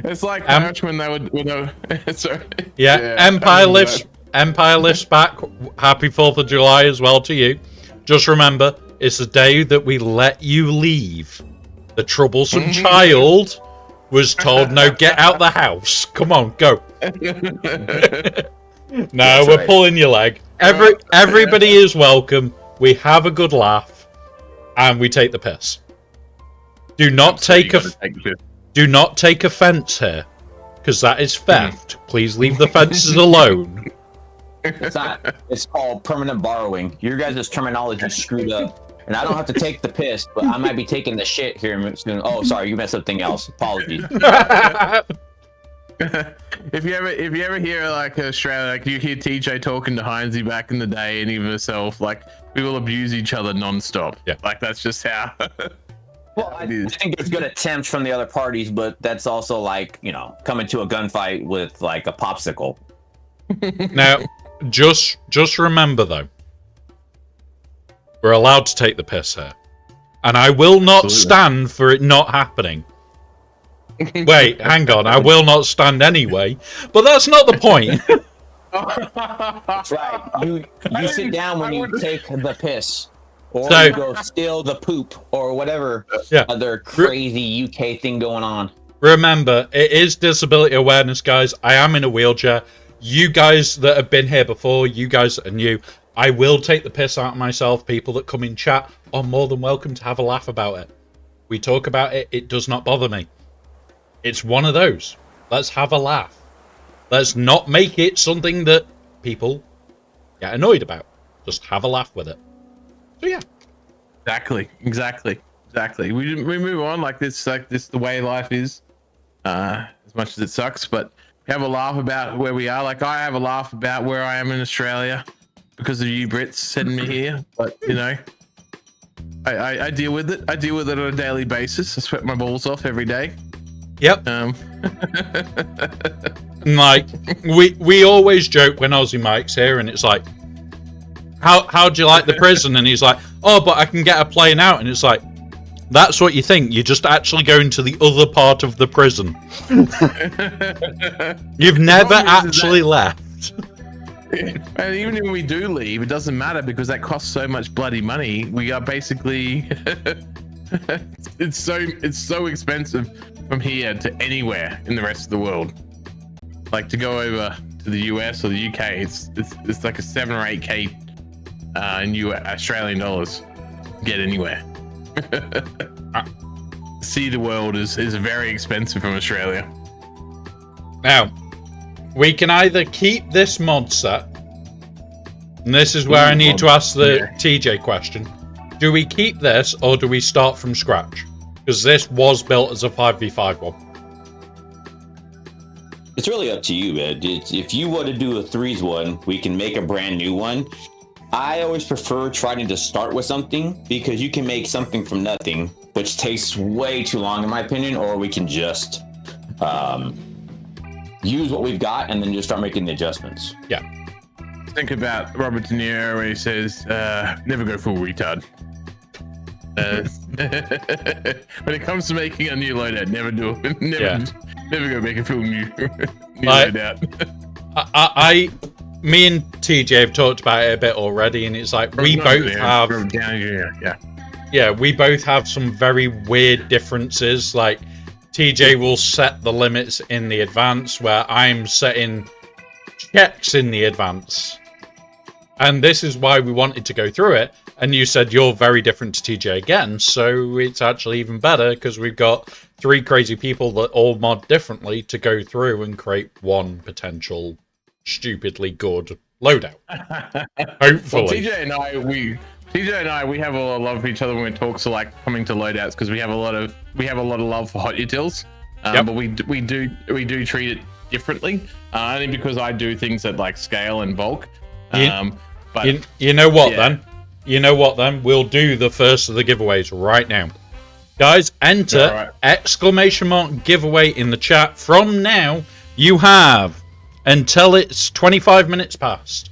F: It's like March when they would. Sorry.
A: Yeah,
F: I
A: Empire
F: remember
A: lifts. Empire lifts back. Happy 4th of July as well to you. Just remember, it's the day that we let you leave. The troublesome child was told, "No, get out the house. Come on, go."
F: that.
A: No, we're pulling your leg. Everybody is welcome. We have a good laugh, and we take the piss. Do not take offense here, because that is theft. Please leave the fences alone.
G: it's not. It's called permanent borrowing. Your guys' terminology is screwed up. And I don't have to take the piss, but I might be taking the shit here soon. Oh, sorry, you meant something else. Apologies.
F: If you ever hear like Australia, like you hear TJ talking to Heinzie back in the day and even herself, like we will abuse each other non-stop.
A: Yeah.
F: Like that's just how.
G: Well, I think there's good attempts from the other parties, but that's also like, coming to a gunfight with like a popsicle.
A: Now, just remember though, we're allowed to take the piss here, and I will not stand for it not happening. Wait, hang on, I will not stand anyway, but that's not the point.
G: That's right. You sit down when you take the piss. Or
A: So-
G: you go steal the poop or whatever
A: Yeah.
G: other crazy UK thing going on.
A: Remember, it is disability awareness, guys. I am in a wheelchair. You guys that have been here before, you guys that are new, I will take the piss out of myself. People that come in chat are more than welcome to have a laugh about it. We talk about it. It does not bother me. It's one of those. Let's have a laugh. Let's not make it something that people get annoyed about. Just have a laugh with it. So yeah.
F: Exactly. We move on like this the way life is. As much as it sucks, but we have a laugh about where we are. Like I have a laugh about where I am in Australia because of you Brits sending me here. But I deal with it. I deal with it on a daily basis. I sweat my balls off every day.
A: Yep. Like we always joke when Aussie Mike's here, and it's like, how do you like the prison? And he's like, oh, but I can get a plane out. And it's like, that's what you think. You're just actually going to the other part of the prison. You've never actually left.
F: And even when we do leave, it doesn't matter because that costs so much bloody money. We are basically it's so expensive from here to anywhere in the rest of the world. Like to go over to the US or the UK, it's like a 7 or 8K in Australian dollars to get anywhere. See the world is very expensive from Australia.
A: Now, we can either keep this mod set, and this is where I need to ask the TJ question. Do we keep this, or do we start from scratch? Because this was built as a 5v5 one.
G: It's really up to you, Ed. If you want to do a threes one, we can make a brand new one. I always prefer trying to start with something because you can make something from nothing, which takes way too long in my opinion, or we can just use what we've got and then just start making the adjustments.
A: Yeah.
F: Think about Robert De Niro where he says, never go full retard. When it comes to making a new loadout, never do it. Never go make a full new loadout.
A: Me and TJ have talked about it a bit already, and it's like we both have we both have some very weird differences. Like TJ will set the limits in the advance, where I'm setting checks in the advance. And this is why we wanted to go through it. And you said you're very different to TJ again, so it's actually even better because we've got 3 crazy people that all mod differently to go through and create one potential stupidly good loadout. Hopefully.
F: Well, TJ and I, we have a lot of love for each other when we talk. So like coming to loadouts, because we have a lot of love for hot utils, but we do treat it differently, only because I do things at like scale and bulk. But
A: you know what then? You know what then? We'll do the first of the giveaways right now. Guys, enter exclamation mark giveaway in the chat. From now, you have until it's 25 minutes past.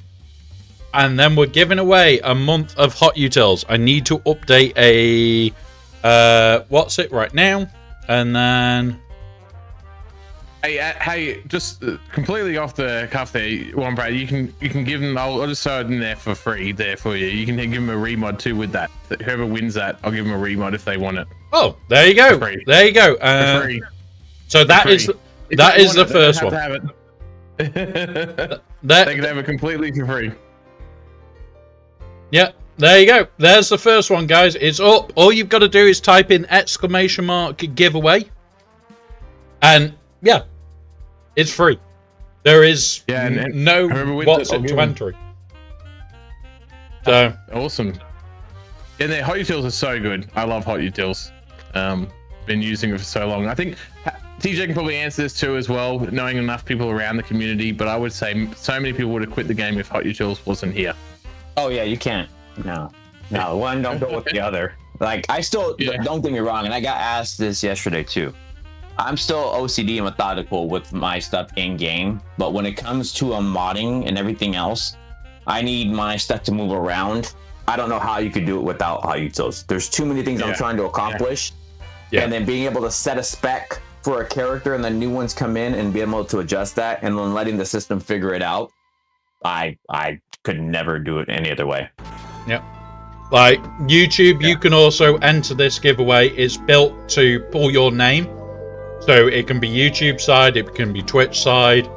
A: And then we're giving away a month of hot utils. I need to update what's it right now? And then...
F: Hey, just completely off the cuff there, one Brad. You can give them. I'll just throw it in there for free there for you. You can give them a remod too with that. Whoever wins that, I'll give them a remod if they want it.
A: Oh, there you go. There you go.
F: For free.
A: So that is the first one.
F: They can have it completely for free.
A: Yeah, there you go. There's the first one, guys. It's up. All you've got to do is type in exclamation mark giveaway, and yeah, it's free. There is no what's it to entry. So
F: awesome. And their hot utils are so good. I love hot utils. Been using it for so long. I think TJ can probably answer this too as well, knowing enough people around the community. But I would say so many people would have quit the game if hot utils wasn't here.
G: Oh yeah, you can't. No, one don't go with the other. Like I still don't get me wrong, and I got asked this yesterday too. I'm still OCD and methodical with my stuff in game, but when it comes to modding and everything else, I need my stuff to move around. I don't know how you could do it without hot utils. There's too many things I'm trying to accomplish, and then being able to set a spec for a character and then new ones come in and be able to adjust that, and then letting the system figure it out. I could never do it any other way.
A: Yep. Like YouTube, you can also enter this giveaway. It's built to pull your name. So it can be YouTube side, it can be Twitch side.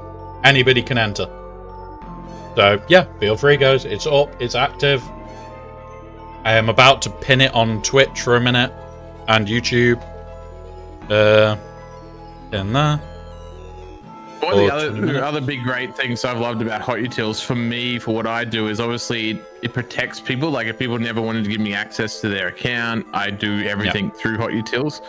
A: Anybody can enter. So yeah, feel free, guys. It's up, it's active. I am about to pin it on Twitch for a minute and YouTube. In there.
F: One of the other big great things I've loved about hot utils for me, for what I do, is obviously it protects people. Like if people never wanted to give me access to their account, I do everything through hot utils.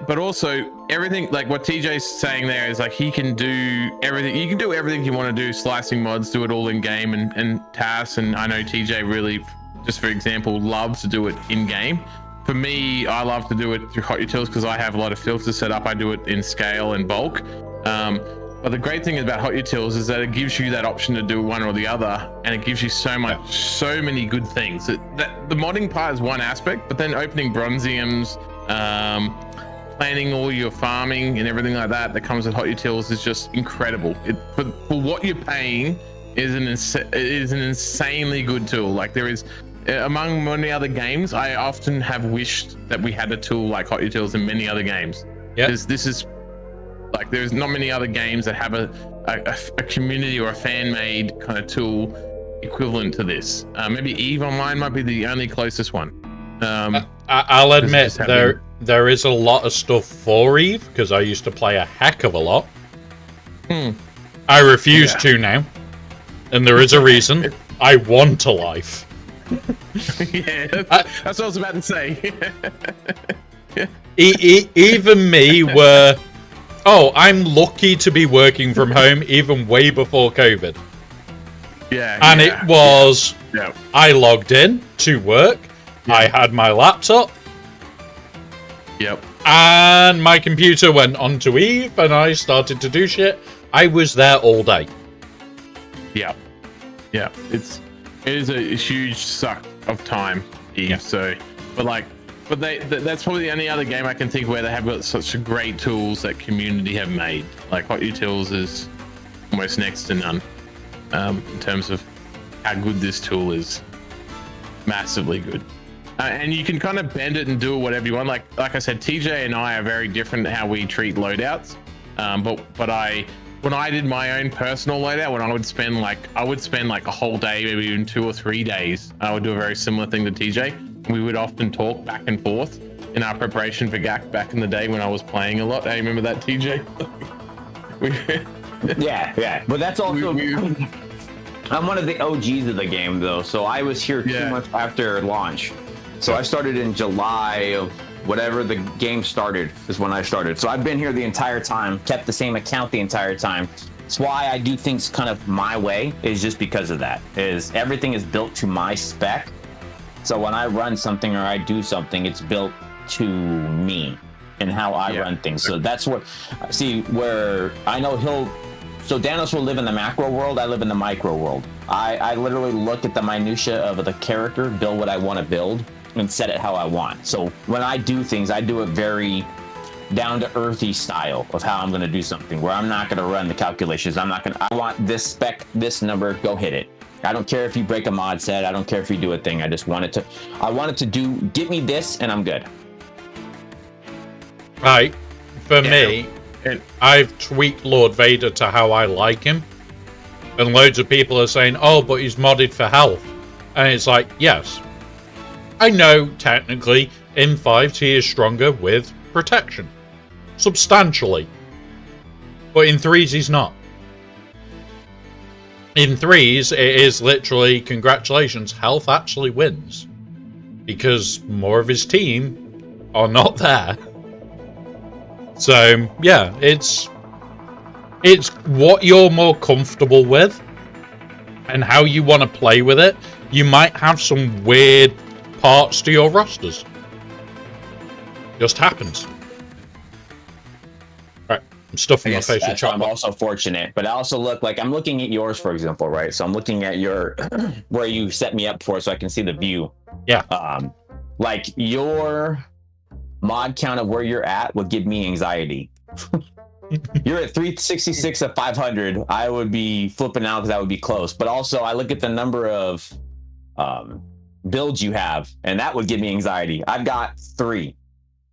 F: But also everything, like what TJ's saying there is like he can do everything. You can do everything you want to do, slicing mods, do it all in game, and TAS, and I know TJ really, just for example, loves to do it in game. For me, I love to do it through hot utils because I have a lot of filters set up. I do it in scale and bulk. But the great thing about hot utils is that it gives you that option to do one or the other, and it gives you so many good things. The modding part is one aspect, but then opening bronziums, planning all your farming and everything like that comes with hot utils is just incredible. For what you're paying is an insanely good tool. Like there is. Among many other games, I often have wished that we had a tool like hot utils in many other games. Yeah, this is like there's not many other games that have a community or a fan-made kind of tool equivalent to this. Maybe Eve Online might be the only closest one.
A: I'll admit there is a lot of stuff for Eve because I used to play a heck of a lot. I refuse to now, and there is a reason. I want a life.
F: That's what I was about to say.
A: Even me were, I'm lucky to be working from home even way before COVID. It was, I logged in to work, I had my laptop, and my computer went onto Eve and I started to do shit. I was there all day.
F: It is a huge suck of time, Eve. So, but that's probably the only other game I can think where they have got such great tools that community have made. Like hot utils is almost next to none in terms of how good this tool is. Massively good. and you can kind of bend it and do whatever you want. Like I said, TJ and I are very different how we treat loadouts. When I did my own personal loadout, when I would spend like a whole day, maybe even 2 or 3 days, I would do a very similar thing to TJ. We would often talk back and forth in our preparation for GAC back in the day when I was playing a lot. I remember that, TJ.
G: Yeah. But that's also I'm one of the OGs of the game though, so I was here 2 months after launch. So I started in July of whatever the game started is when I started. So I've been here the entire time, kept the same account the entire time. That's why I do things kind of my way, is just because of that. Is everything is built to my spec. So when I run something or I do something, it's built to me and how I run things. So that's what where I know so Danos will live in the macro world, I live in the micro world. I literally look at the minutia of the character, build what I want to build, and set it how I want. So when I do things, I do it very down to earthy style of how I'm going to do something, where I'm not going to run the calculations. I want this spec, this number, go hit it. I don't care if you break a mod set. I don't care if you do a thing. I want it to get me this and I'm good.
A: Right. For me, I've tweaked Lord Vader to how I like him. And loads of people are saying, oh, but he's modded for health. And it's like, yes. I know, technically, in 5s he is stronger with protection. Substantially. But in 3s he's not. In 3s, it is literally, congratulations, health actually wins. Because more of his team are not there. So, yeah, it's what you're more comfortable with and how you want to play with it. You might have some weird parts to your rosters. Just happens. Right, I'm stuffing my face with chocolate.
G: I'm also fortunate, but I also I'm looking at yours, for example, right? So I'm looking at your where you set me up for, so I can see the view.
A: Yeah.
G: Like your mod count of where you're at would give me anxiety. You're at 366 of 500. I would be flipping out because that would be close. But also, I look at the number of builds you have, and that would give me anxiety. I've got 3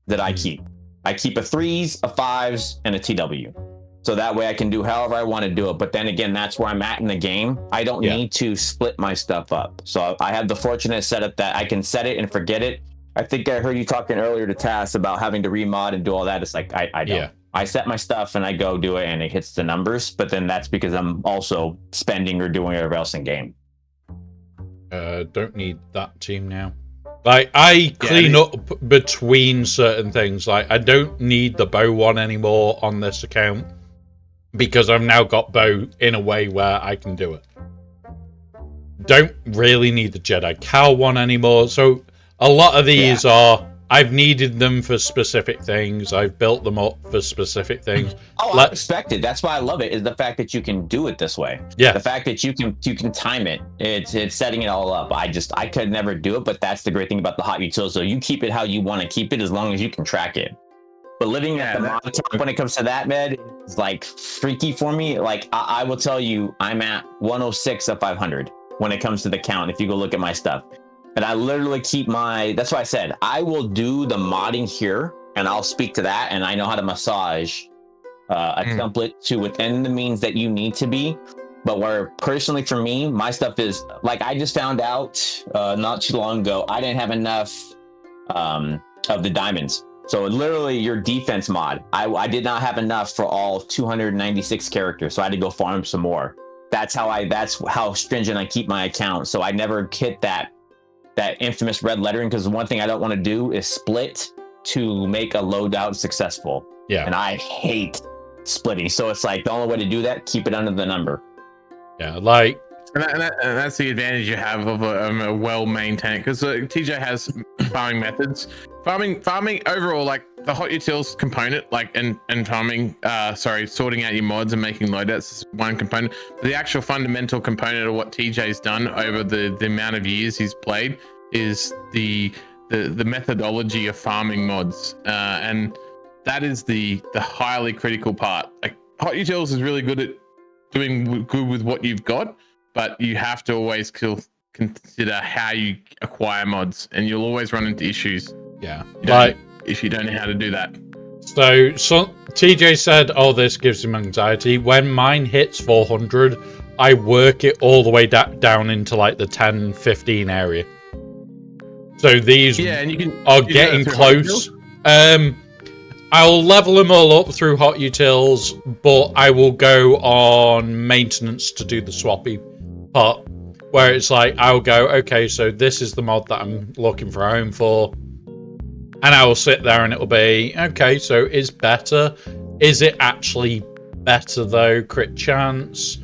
G: that I keep. I keep a 3s, a 5s, and a TW. So that way I can do however I want to do it. But then again, that's where I'm at in the game. I don't need to split my stuff up. So I have the fortunate setup that I can set it and forget it. I think I heard you talking earlier to Tass about having to remod and do all that. It's like, I don't. Yeah. I set my stuff and I go do it and it hits the numbers. But then that's because I'm also spending or doing whatever else in game.
A: Don't need that team now. Like, I clean up between certain things. Like, I don't need the bow one anymore on this account because I've now got bow in a way where I can do it. Don't really need the Jedi Cal one anymore. So a lot of these are, I've needed them for specific things. I've built them up for specific things.
G: I respect it. That's why I love it, is the fact that you can do it this way.
A: Yeah.
G: The fact that you can time it. It's setting it all up. I could never do it, but that's the great thing about the hot utils. So you keep it how you want to keep it as long as you can track it. But living at the mod top when it comes to that, man, is like freaky for me. Like I will tell you, I'm at 106 of 500 when it comes to the count. If you go look at my stuff. And I literally keep that's why I said, I will do the modding here and I'll speak to that. And I know how to massage a template to within the means that you need to be. But where personally for me, my stuff is like, I just found out not too long ago, I didn't have enough of the diamonds. So literally your defense mod, I did not have enough for all 296 characters. So I had to go farm some more. That's how stringent I keep my account. So I never hit that infamous red lettering, because one thing I don't want to do is split to make a loadout successful.
A: Yeah.
G: And I hate splitting. So it's like the only way to do that, keep it under the number.
A: Yeah, like...
F: And that's the advantage you have of a well-maintained, because TJ has farming methods. Farming overall, like the hot utils component, like and farming, sorting out your mods and making loadouts is one component. But the actual fundamental component of what TJ's done over the amount of years he's played is the methodology of farming mods, and that is the highly critical part. Like hot utils is really good at doing good with what you've got, but you have to always consider how you acquire mods, and you'll always run into issues.
A: Yeah.
F: If you don't know how to do that.
A: So TJ said, "Oh, this gives him anxiety." When mine hits 400, I work it all the way down into like the 10, 15 area. So these
F: and you
A: are getting close. I'll level them all up through hot utils, but I will go on maintenance to do the swappy part, where it's like I'll go, okay, so this is the mod that I'm looking for a home for, and I will sit there and it'll be okay. So it's better. Is it actually better though? Crit chance.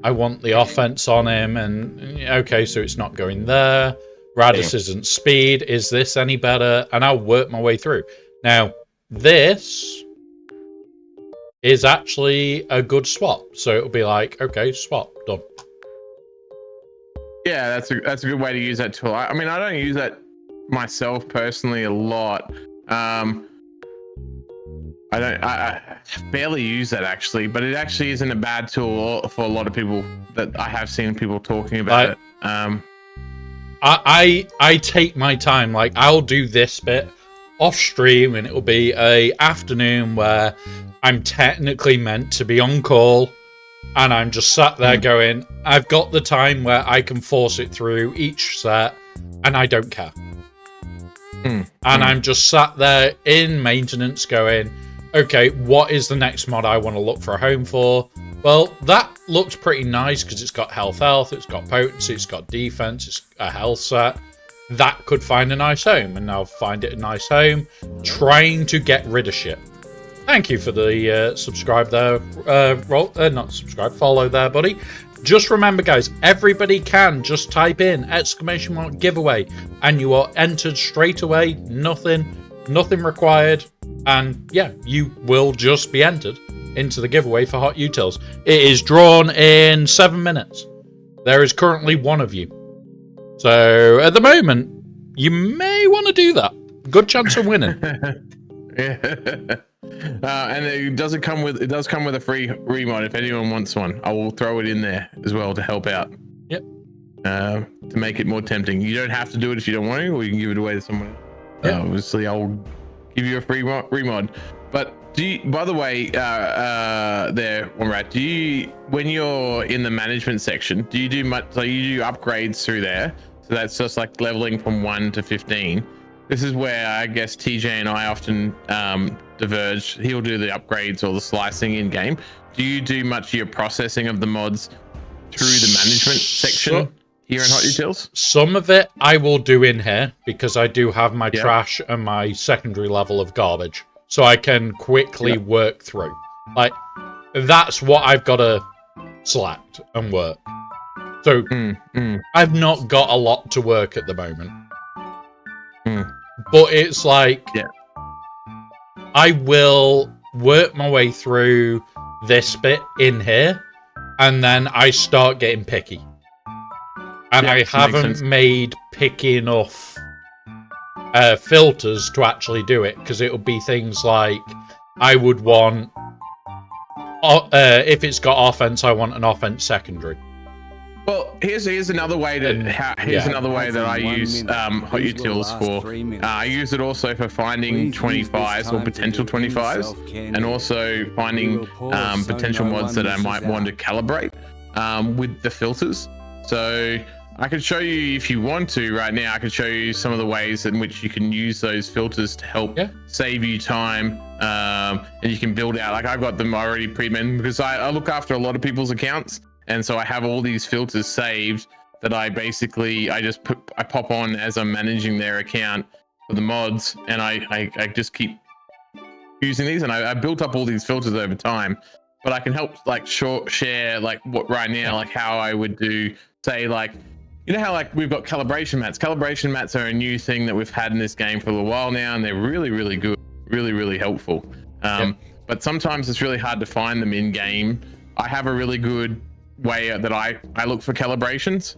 A: I want the offense on him, and okay, so it's not going there. Radis isn't speed. Is this any better? And I'll work my way through. Now, this is actually a good swap. So it'll be like, okay, swap, done.
F: Yeah, that's a good way to use that tool. I mean, I don't use that myself personally a lot. I barely use that actually, but it actually isn't a bad tool for a lot of people that I have seen people talking about it.
A: I take my time. Like, I'll do this bit off stream, and it'll be a afternoon where I'm technically meant to be on call, and I'm just sat there going, I've got the time where I can force it through each set, and I don't care. And I'm just sat there in maintenance going, okay, what is the next mod I want to look for a home for? Well, that looks pretty nice because it's got health, it's got potency, it's got defense, it's a health set. That could find a nice home, and I'll find it a nice home, trying to get rid of shit. Thank you for the subscribe there, not subscribe, follow there, buddy. Just remember, guys, everybody can just type in ! giveaway, and you are entered straight away. Nothing required, and yeah, you will just be entered into the giveaway for hot utils. It is drawn in 7 minutes. There is currently one of you. So at the moment, you may want to do that. Good chance of winning.
F: And it does come with a free remod if anyone wants one. I will throw it in there as well to help out.
A: Yep.
F: To make it more tempting. You don't have to do it if you don't want to, or you can give it away to someone else. Yep. Obviously, I'll give you a free remod. But by the way, there, Womrat, when you're in the management section, do you do much? So you do upgrades through there. So that's just like leveling from 1 to 15. This is where I guess TJ and I often diverge. He'll do the upgrades or the slicing in game. Do you do much of your processing of the mods through the management section here in Hot Utils?
A: Some of it I will do in here because I do have my trash and my secondary level of garbage. So I can quickly work through. Like, that's what I've got to select and work. So I've not got a lot to work at the moment. But it's like, I will work my way through this bit in here, and then I start getting picky. And I haven't made picky enough filters to actually do it, because it'll be things like, I would want, if it's got offense, I want an offense secondary.
F: Well, here's another way that another way that I use hot utils for. I use it also for finding 25s or potential 25s, and also finding potential mods that I might want to calibrate with the filters. So I can show you, if you want to right now, I can show you some of the ways in which you can use those filters to help save you time, and you can build out, like I've got them already pre-made because I look after a lot of people's accounts. And so I have all these filters saved that I pop on as I'm managing their account for the mods, and I just keep using these, and I built up all these filters over time. But I can help like share like what right now, like how I would do, say, like, you know how like we've got calibration mats. Calibration mats are a new thing that we've had in this game for a while now, and they're really, really good, really, really helpful. But sometimes it's really hard to find them in game. I have a really good way that I look for calibrations.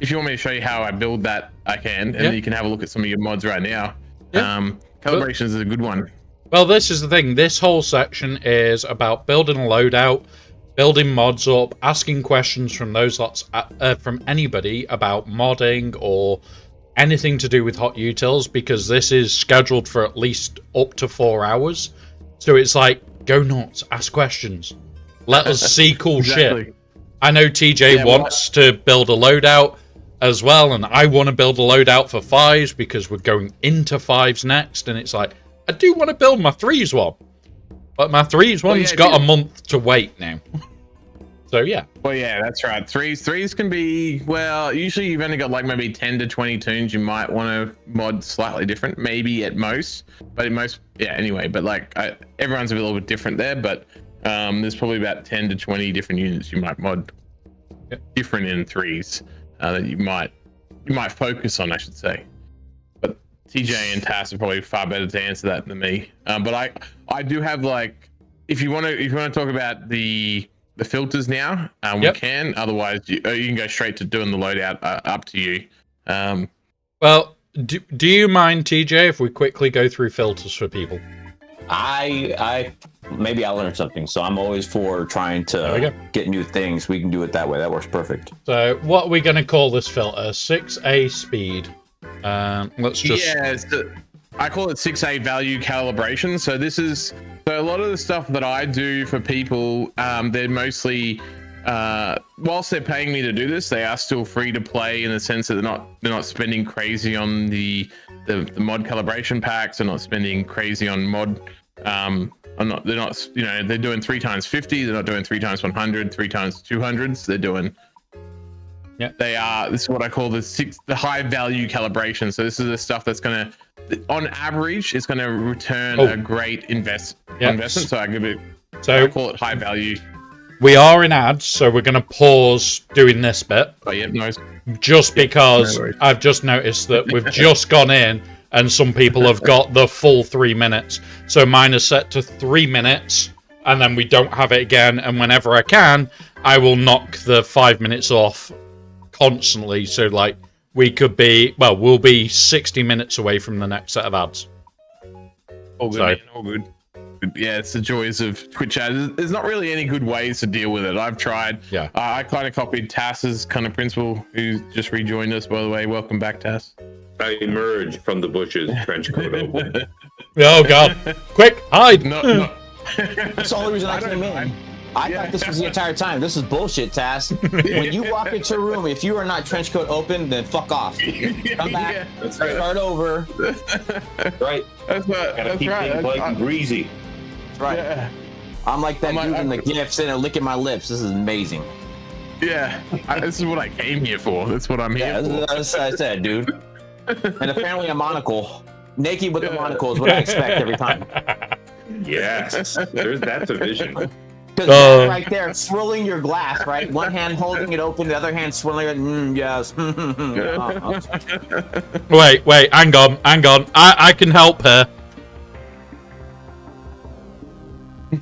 F: If you want me to show you how I build that, I can, and then you can have a look at some of your mods right now. Calibrations is a good one.
A: Well, this is the thing. This whole section is about building a loadout, building mods up, asking questions from those lots, from anybody about modding or anything to do with hot utils, because this is scheduled for at least up to 4 hours. So it's like, go nuts, ask questions. Let us see cool
F: Exactly.
A: shit. I know TJ wants to build a loadout as well, and I want to build a loadout for 5s because we're going into 5s next, and it's like, I do want to build my 3s one, but my 3s one's got a month to wait now. So yeah.
F: Well, yeah, that's right. Threes can be, well, usually you've only got like maybe 10 to 20 tunes you might want to mod slightly different, maybe at most, but at most, yeah, anyway, but like everyone's a little bit different there, but there's probably about 10 to 20 different units you might mod different in 3s that you might focus on, I should say. But TJ and Tass are probably far better to answer that than me. But I do have, like, if you want to talk about the filters now, we can. Otherwise, you can go straight to doing the loadout. Up to you.
A: Well, do you mind, TJ, if we quickly go through filters for people?
G: I maybe I'll learn something. So I'm always for trying to get new things. We can do it that way. That works perfect.
A: So what are we going to call this filter? 6A speed. Let's just...
F: Yeah, I call it 6A value calibration. So this is... So a lot of the stuff that I do for people, they're mostly... whilst they're paying me to do this, they are still free to play in the sense that they're not spending crazy on the mod calibration packs. They're not spending crazy on mod... they're not, you know, they're doing 3 times 50. They're not doing 3 times 100, 3 times 200s. They're doing...
A: Yeah,
F: this is what I call the high value calibration. So this is the stuff that's going to, on average, it's going to return a great investment. So I call it high value.
A: We are in ads, so we're going to pause doing this bit.
F: Oh yeah, no.
A: Just because I've just noticed that we've just gone in and some people have got the full 3 minutes. So mine is set to 3 minutes and then we don't have it again. And whenever I can, I will knock the 5 minutes off constantly. So like we'll be 60 minutes away from the next set of ads.
F: All good, man, all good. Yeah, it's the joys of Twitch ads. There's not really any good ways to deal with it. I've tried.
A: Yeah.
F: I kind of copied Tass's kind of principle, who's just rejoined us, by the way. Welcome back, Tass.
E: I emerged from the bushes, trench coat open.
A: Oh god! Quick, hide!
F: No.
G: That's the only reason I came in. I thought this was the entire time. This is bullshit, Tass. When you walk into a room, if you are not trench coat open, then fuck off. Come back.
E: That's right.
G: Start over.
E: Right. Gotta keep things light and breezy.
G: That's right. Yeah. I'm like that dude in the GIF sitting there licking my lips. This is amazing.
F: Yeah. This is what I came here for. That's what I'm here for.
G: That's what I said, dude. And apparently a monocle. Naked with the monocle is what I expect every time.
E: Yes. That's a vision.
G: Because right there, swirling your glass, right? One hand holding it open, the other hand swirling it. Yes.
A: Wait, hang on. I can help her.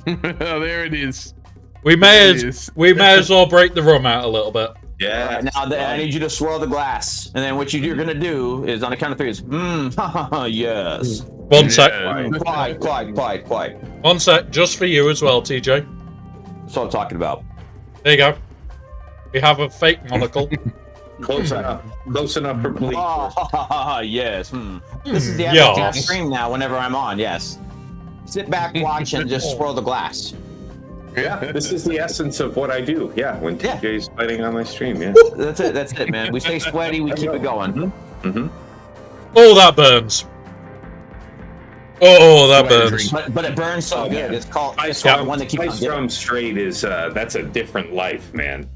F: Oh, there it is.
A: We may as well break the rum out a little bit.
E: Yeah.
G: Now I need you to swirl the glass, and then what you're gonna do is on the count of 3 is yes.
A: One sec.
G: Quiet.
A: 1 sec, just for you as well, TJ.
G: That's what I'm talking about.
A: There you go. We have a fake monocle.
E: Close enough for police.
G: Yes. This is the FTF stream now. Whenever I'm on, yes. Sit back, watch, and just swirl the glass.
E: Yeah, this is the essence of what I do. Yeah, when TJ's fighting on my stream. Yeah,
G: that's it, man. We stay sweaty, we keep it going.
E: Mm-hmm.
A: Oh, that burns. Oh, that burns.
G: But it burns so good. It's called one that keeps on
E: drum straight is that's a different life, man.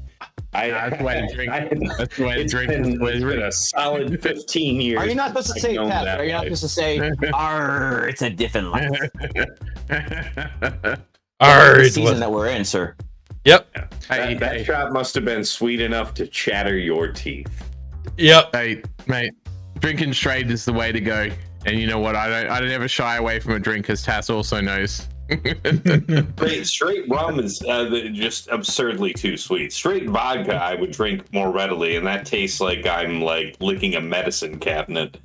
F: That's why I drink. That's why I drink.
E: It's been a solid 15 years.
G: Are you not supposed to say that? Are you not supposed to say, it's a different life? The season that we're in, sir.
A: Yep.
E: That shot must have been sweet enough to chatter your teeth.
A: Yep.
F: Hey, mate, drinking straight is the way to go. And you know what? I don't ever shy away from a drink, as Tass also knows.
E: Straight rum is just absurdly too sweet. Straight vodka I would drink more readily, and that tastes like I'm like licking a medicine cabinet.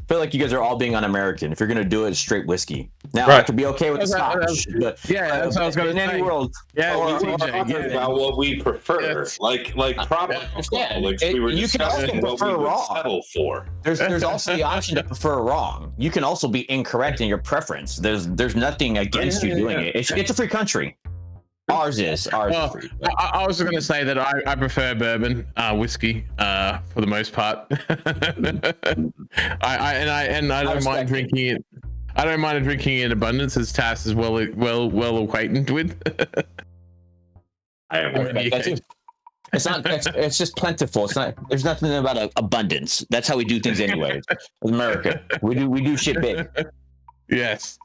G: feel like you guys are all being un-American. If you're gonna do it, straight whiskey. Now I
A: Right.
G: could be okay with the Scotch, but
F: that's what I was gonna
G: in any
F: say.
G: world.
F: Yeah,
E: Or
F: TJ, yeah.
E: about what we prefer,
F: Yes.
E: like proper alcoholics. We were
G: You can also
E: discussing what we
G: prefer
E: would
G: raw.
E: settle for.
G: There's also the option to prefer wrong. You can also be incorrect in your preference. There's nothing against you doing it. It's a free country. Ours is
F: Well,
G: free.
F: I was going to say that I prefer bourbon, whiskey, for the most part. I don't mind drinking it. I don't mind drinking in abundance, as Tass is well acquainted with.
E: I am
G: Okay, that's it. It's not. It's just plentiful. It's not. There's nothing about abundance. That's how we do things anyway. With America, we do shit big.
F: Yes.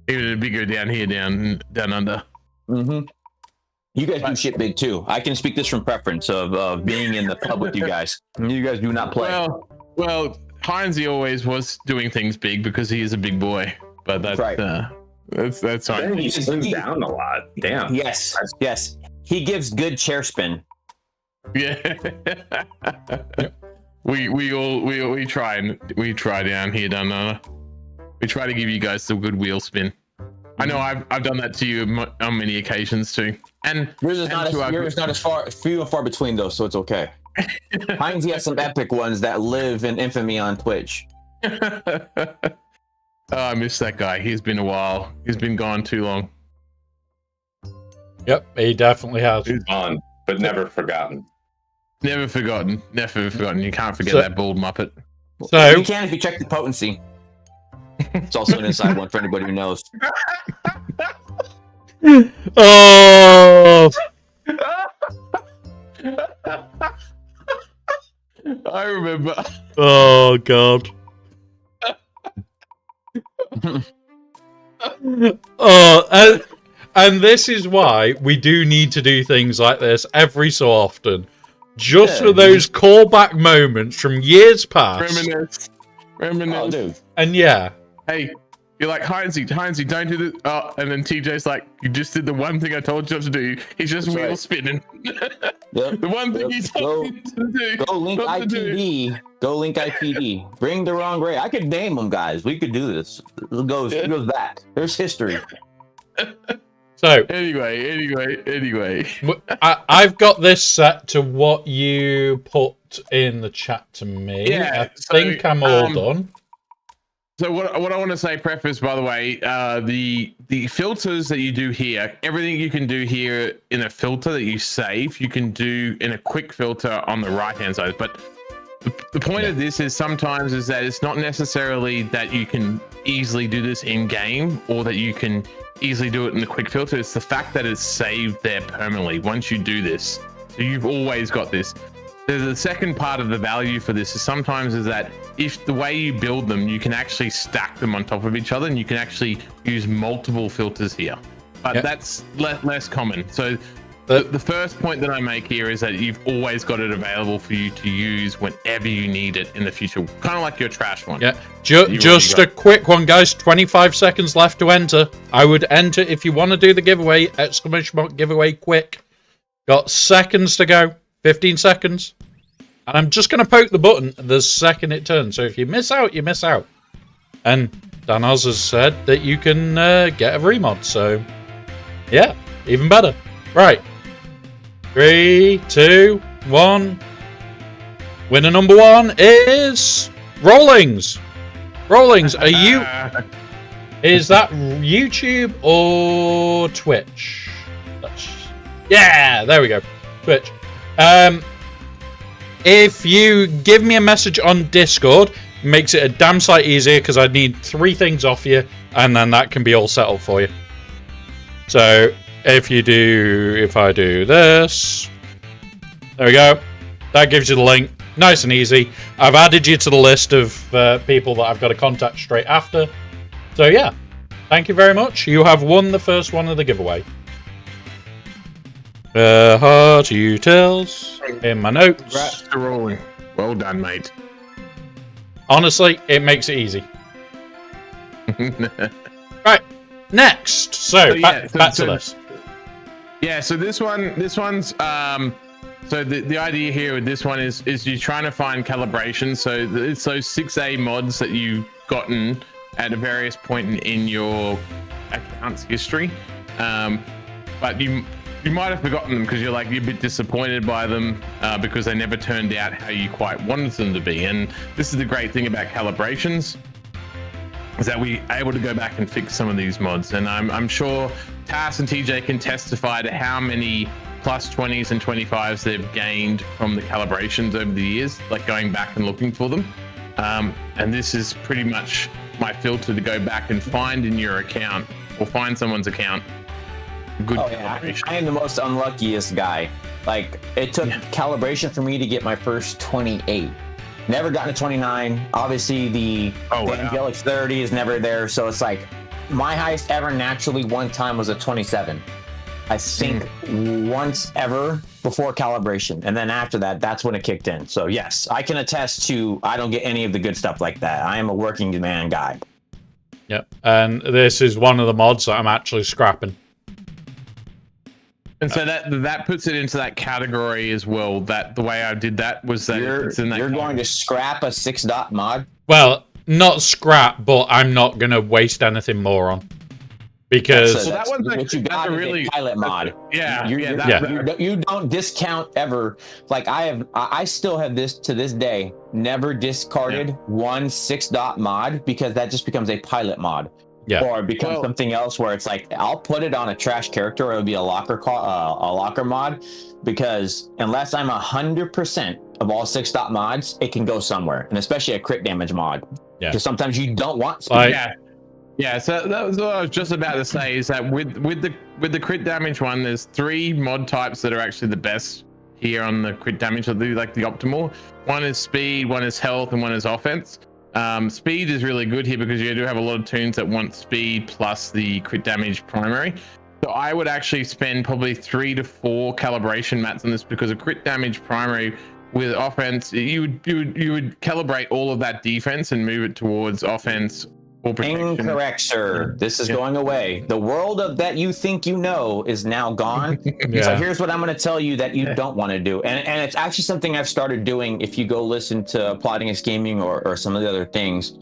F: Even bigger down here, down under.
G: Mm-hmm. You guys do shit big too. I can speak this from preference of being in the pub with you guys. You guys do not play.
F: Well, Heinzie always was doing things big because he is a big boy. But that's
G: Right.
F: That's
E: Then
F: fine.
E: he slims down a lot. Damn.
G: Yes. He gives good chair spin.
F: Yeah. we try down here, down under. We try to give you guys the good wheel spin. I know I've done that to you on many occasions too. And
G: Yours is not as few and far between though, so it's okay. Heinzie has some epic ones that live in infamy on Twitch.
F: Oh, I miss that guy. He's been a while. He's been gone too long.
A: Yep, he definitely has.
E: On, but never forgotten.
F: Never forgotten. You can't forget
A: So-
F: that bald muppet.
A: So,
G: You can if you check the potency. It's also an inside one for anybody who knows.
A: oh,
F: I remember.
A: oh God. Oh, and this is why we do need to do things like this every so often, just
G: Yeah,
A: for those callback moments from years past.
F: Reminisce.
G: Oh, dude.
A: And yeah,
F: Hey, you're like, Heinzie, don't do this. Oh, and then TJ's like, you just did the one thing I told you not to do. He's just
G: That's
F: wheel
G: right.
F: spinning.
G: Yep.
F: The one thing
G: Yep.
F: he told you to do.
G: Go link
F: not to do.
G: IPD. Go link IPD. Bring the wrong Ray. I could name them, guys. We could do this. It goes back. There's history.
A: so
F: Anyway.
A: I've got this set to what you put in the chat to me.
F: Yeah,
A: I
F: so,
A: think I'm all done.
F: So what I want to say, preface, by the way, the filters that you do here, everything you can do here in a filter that you save, you can do in a quick filter on the right hand side. But the point of this is sometimes is that it's not necessarily that you can easily do this in game or that you can easily do it in the quick filter. It's the fact that it's saved there permanently once you do this. So you've always got this. There's a second part of the value for this is sometimes is that if the way you build them, you can actually stack them on top of each other and you can actually use multiple filters here. But
A: Yep.
F: that's less common. So the first point that I make here is that you've always got it available for you to use whenever you need it in the future. Kind of like your trash one.
A: Yeah,
F: You
A: just
F: already
A: a quick one, guys. 25 seconds left to enter. I would enter if you want to do the giveaway. Exclamation mark giveaway quick. Got seconds to go. 15 seconds. And I'm just going to poke the button the second it turns. So if you miss out, you miss out. And Dan Oz has said that you can get a remod. So, yeah, even better. Right. 3, 2, 1. Winner number 1 is Rollings. Rollings, are you... Is that YouTube or Twitch? Yeah, there we go. Twitch. If you give me a message on Discord, it makes it a damn sight easier because I need 3 things off you, and then that can be all settled for you. So if I do this, there we go. That gives you the link. Nice and easy. I've added you to the list of people that I've got to contact straight after. So yeah, thank you very much. You have won the first one of the giveaway. Heart utils in my notes.
F: Congrats to Rolling. Well done, mate.
A: Honestly, it makes it easy. Right, next. So, back to this.
F: Yeah, so this one's So the idea here with this one is you're trying to find calibration. So it's those 6A mods that you've gotten at a various point in your account's history, but you might have forgotten them because you're a bit disappointed by them because they never turned out how you quite wanted them to be. And this is the great thing about calibrations, is that we are able to go back and fix some of these mods. And I'm sure Tass and TJ can testify to how many plus 20s and 25s they've gained from the calibrations over the years, like going back and looking for them. And this is pretty much my filter to go back and find in your account or find someone's account good calibration.
G: I am the most unluckiest guy. Like, it took calibration for me to get my first 28. Never gotten a 29. Obviously, the Angelic 30 is never there. So it's like my highest ever naturally one time was a 27. I think once ever before calibration. And then after that, that's when it kicked in. So yes, I can attest to I don't get any of the good stuff like that. I am a working man guy.
A: Yep. And this is one of the mods that I'm actually scrapping.
F: And so that puts it into that category as well. That the way I did that was that it's in that
G: you're going to scrap a 6-dot mod?
A: Well, not scrap, but I'm not going to waste anything more on. Because
G: that one's what you got is a pilot mod. You don't discount ever. Like I still have this to this day. Never discarded one 6-dot mod because that just becomes a pilot mod.
A: Yeah.
G: Or it becomes something else where it's like I'll put it on a trash character or it'll be a locker mod, because unless I'm 100% of all 6-dot mods, it can go somewhere, and especially a crit damage mod.
A: Yeah.
G: Because sometimes you don't want speed.
F: Yeah, so that was what I was just about to say, is that with the crit damage one, there's 3 mod types that are actually the best here on the crit damage, like the optimal. One is speed, one is health, and one is offense. Speed is really good here because you do have a lot of toons that want speed plus the crit damage primary. So I would actually spend probably 3 to 4 calibration mats on this, because a crit damage primary with offense, you would calibrate all of that defense and move it towards offense.
G: Incorrect, sir. This is going away. The world of that you think you know is now gone. So here's what I'm going to tell you that you don't want to do. And it's actually something I've started doing. If you go listen to Plotting and Scheming or some of the other things,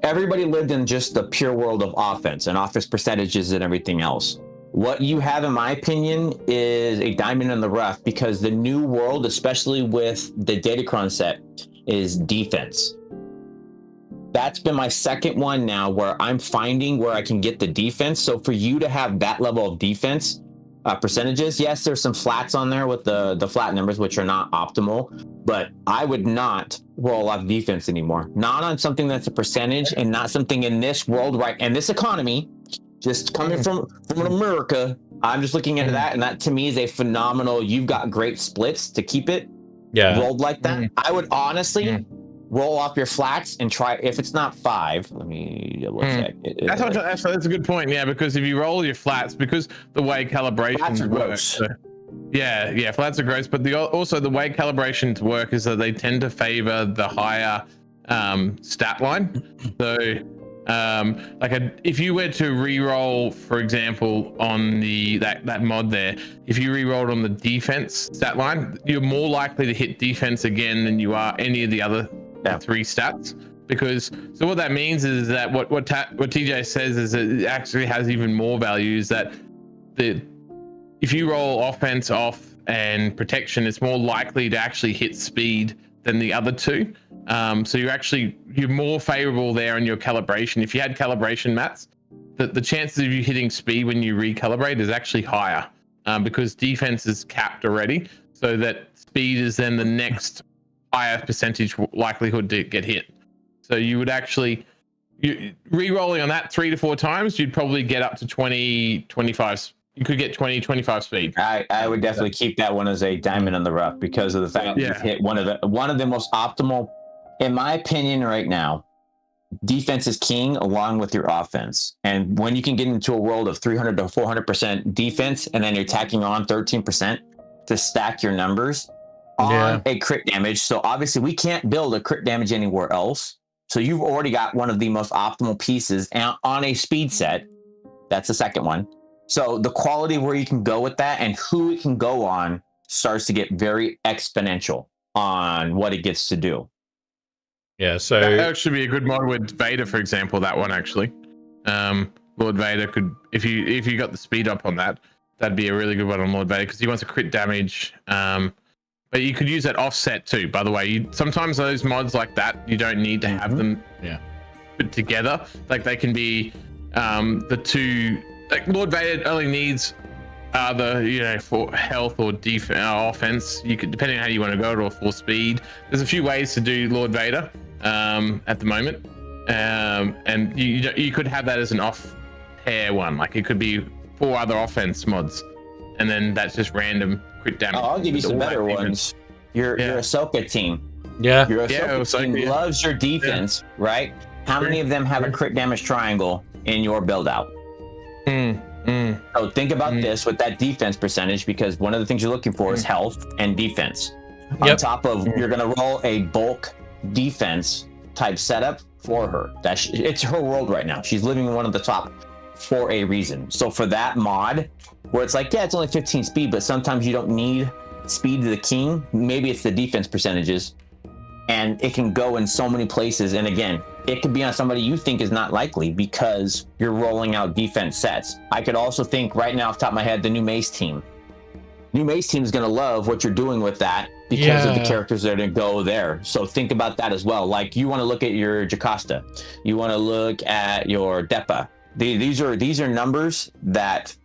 G: everybody lived in just the pure world of offense and offense percentages and everything else. What you have, in my opinion, is a diamond in the rough, because the new world, especially with the Datacron set, is defense. That's been my second one now, where I'm finding where I can get the defense. So for you to have that level of defense percentages, yes, there's some flats on there with the flat numbers, which are not optimal, but I would not roll off defense anymore. Not on something that's a percentage, and not something in this world, right? And this economy, just coming from America, I'm just looking into that. And that to me is a phenomenal, you've got great splits to keep it rolled like that. I would honestly roll off your flats and try, if it's not 5, let me double check.
F: That's a good point. Yeah, because if you roll your flats, because the way calibrations work. Flats are gross, but also the way calibrations work is that they tend to favor the higher stat line. So if you were to re-roll, for example, on that mod there, if you re-rolled on the defense stat line, you're more likely to hit defense again than you are any of the other 3 stats. Because so what that means is that what TJ says is that it actually has even more value, is that if you roll offense off and protection, it's more likely to actually hit speed than the other 2. So you're more favorable there in your calibration. If you had calibration mats, the chances of you hitting speed when you recalibrate is actually higher, because defense is capped already, so that speed is then the next higher percentage likelihood to get hit. So you would actually, re-rolling on that 3 to 4 times, you'd probably get up to 20, 25. You could get 20, 25 speed.
G: I would definitely keep that one as a diamond in the rough, because of the fact that you've hit one of the most optimal, in my opinion right now. Defense is king along with your offense. And when you can get into a world of 300 to 400% defense, and then you're tacking on 13% to stack your numbers on a crit damage. So obviously we can't build a crit damage anywhere else. So you've already got one of the most optimal pieces on a speed set. That's the second one. So the quality where you can go with that and who it can go on starts to get very exponential on what it gets to do.
A: Yeah, so
F: That should be a good mod with Vader, for example. That one actually, Lord Vader could, if you got the speed up on that, that'd be a really good one on Lord Vader because he wants to crit damage. But you could use that offset too. By the way, sometimes those mods like that, you don't need to have them put together. Like they can be the two. Like Lord Vader only needs either for health or defense, offense. You could, depending on how you want to go, or full speed. There's a few ways to do Lord Vader at the moment, and you could have that as an off pair one. Like it could be 4 other offense mods, and then that's just random crit damage.
G: Oh, I'll give you some better ones. Your Ahsoka team.
A: Yeah.
G: Your Ahsoka team loves your defense, right? How many of them have a crit damage triangle in your build out? So think about this with that defense percentage, because one of the things you're looking for is health and defense. On top of, you're going to roll a bulk defense type setup for her. It's her world right now. She's living in one of the top for a reason. So for that mod, where it's like, yeah, it's only 15 speed, but sometimes you don't need speed to the king. Maybe it's the defense percentages, and it can go in so many places. And again, it could be on somebody you think is not likely because you're rolling out defense sets. I could also think right now off the top of my head, the new Mace team. New Mace team is going to love what you're doing with that because of the characters that are going to go there. So think about that as well. Like you want to look at your Jocasta, you want to look at your Depa. These are numbers that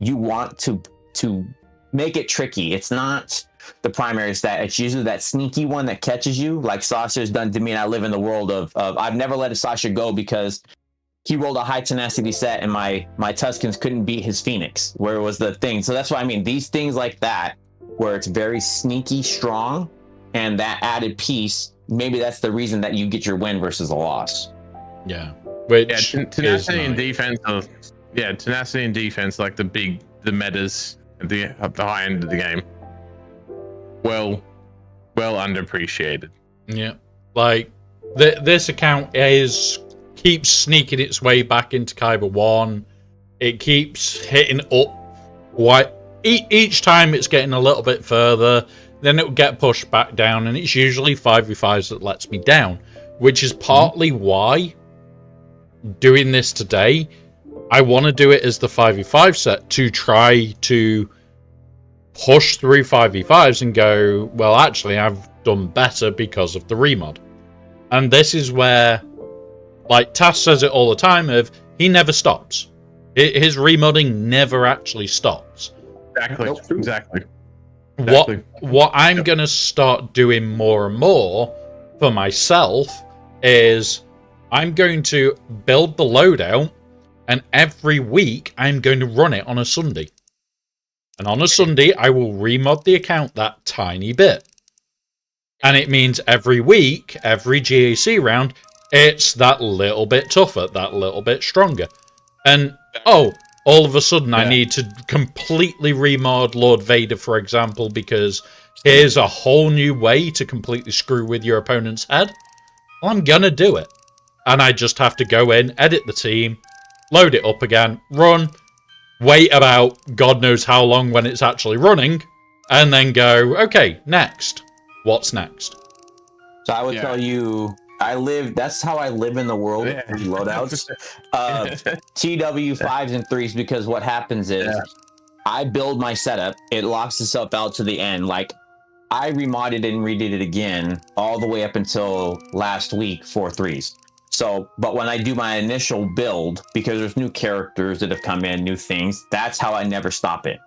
G: you want to make it tricky. It's not the primary stat. It's usually that sneaky one that catches you, like Sasha's done to me. And I live in the world of I've never let a Sasha go because he rolled a high tenacity set and my Tuscans couldn't beat his Phoenix, where it was the thing. So that's what I mean. These things like that, where it's very sneaky strong, and that added piece, maybe that's the reason that you get your win versus a loss.
A: Yeah. Which
F: tenacity and defense. Tenacity and defense, like the metas at the high end of the game. Well underappreciated.
A: Yeah, like this account keeps sneaking its way back into Kyber 1. It keeps hitting up each time. It's getting a little bit further, then it will get pushed back down, and it's usually 5v5s that lets me down, which is partly why doing this today, I want to do it as the 5v5 set to try to push through 5v5s and go, well, actually, I've done better because of the remod. And this is where, like Tass says it all the time, he never stops. His remodding never actually stops.
F: Exactly.
A: What I'm going to start doing more and more for myself is I'm going to build the loadout, and every week I'm going to run it on a Sunday. And on a Sunday, I will remod the account that tiny bit. And it means every week, every GAC round, it's that little bit tougher, that little bit stronger. And, all of a sudden I need to completely remod Lord Vader, for example, because here's a whole new way to completely screw with your opponent's head. Well, I'm gonna do it. And I just have to go in, edit the team, load it up again, run, wait about God knows how long when it's actually running, and then go, okay, next. What's next?
G: So I would tell you, that's how I live in the world of loadouts. TW 5s and 3s, because what happens is I build my setup, it locks itself out to the end. Like I remodded and redid it again all the way up until last week for 3s. So, but when I do my initial build, because there's new characters that have come in, new things, that's how I never stop it.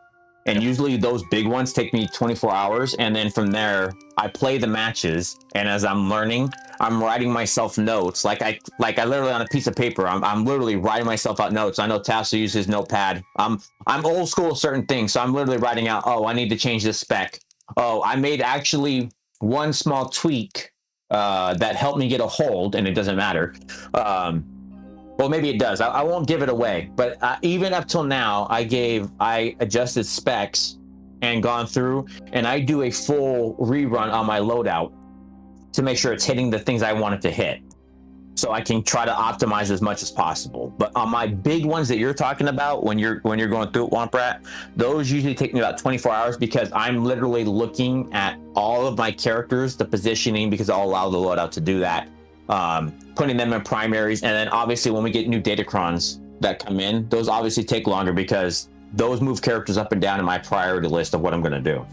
G: And usually those big ones take me 24 hours. And then from there, I play the matches. And as I'm learning, I'm writing myself notes. Like I literally on a piece of paper, I'm literally writing myself out notes. I know Tasso uses his notepad. I'm old school with certain things. So I'm literally writing out, I need to change this spec. I made actually one small tweak that helped me get a hold, and it doesn't matter. Well, maybe it does. I won't give it away. But even up till now, I adjusted specs and gone through, and I do a full rerun on my loadout to make sure it's hitting the things I want it to hit. so I can try to optimize as much as possible. But on my big ones that you're talking about, when you're going through it, Womp Rat, those usually take me about 24 hours because I'm literally looking at all of my characters, the positioning, because I'll allow the loadout to do that, putting them in primaries, and then obviously when we get new Datacrons that come in, those obviously take longer because those move characters up and down in my priority list of what I'm going to do.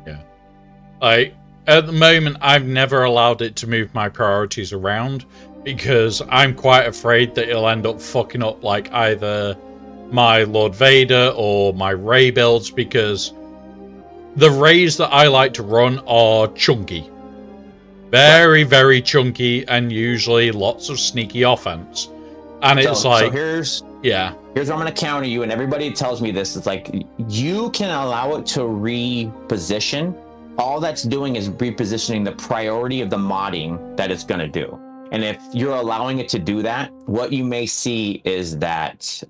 A: Yeah. At the moment, I've never allowed it to move my priorities around because I'm quite afraid that it'll end up fucking up like either my Lord Vader or my Rey builds, because the Reys that I like to run are chunky. Very, very chunky, and usually lots of sneaky offense. And it's like...
G: So here's what I'm going to counter you, and everybody tells me this. It's like, you can allow it to reposition. All that's doing is repositioning the priority of the modding that it's going to do. And if you're allowing it to do that, what you may see is that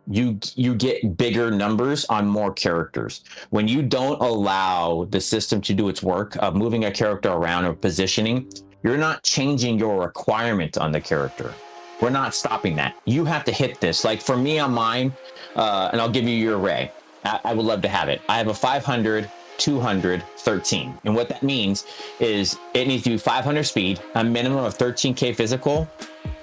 G: you get bigger numbers on more characters. When you don't allow the system to do its work of moving a character around or positioning, you're not changing your requirement on the character. We're not stopping that. You have to hit this. Like for me on mine, and I'll give you your array. I would love to have it. I have a 500, 200, 13. And what that means is it needs to be 500 speed, a minimum of 13k physical,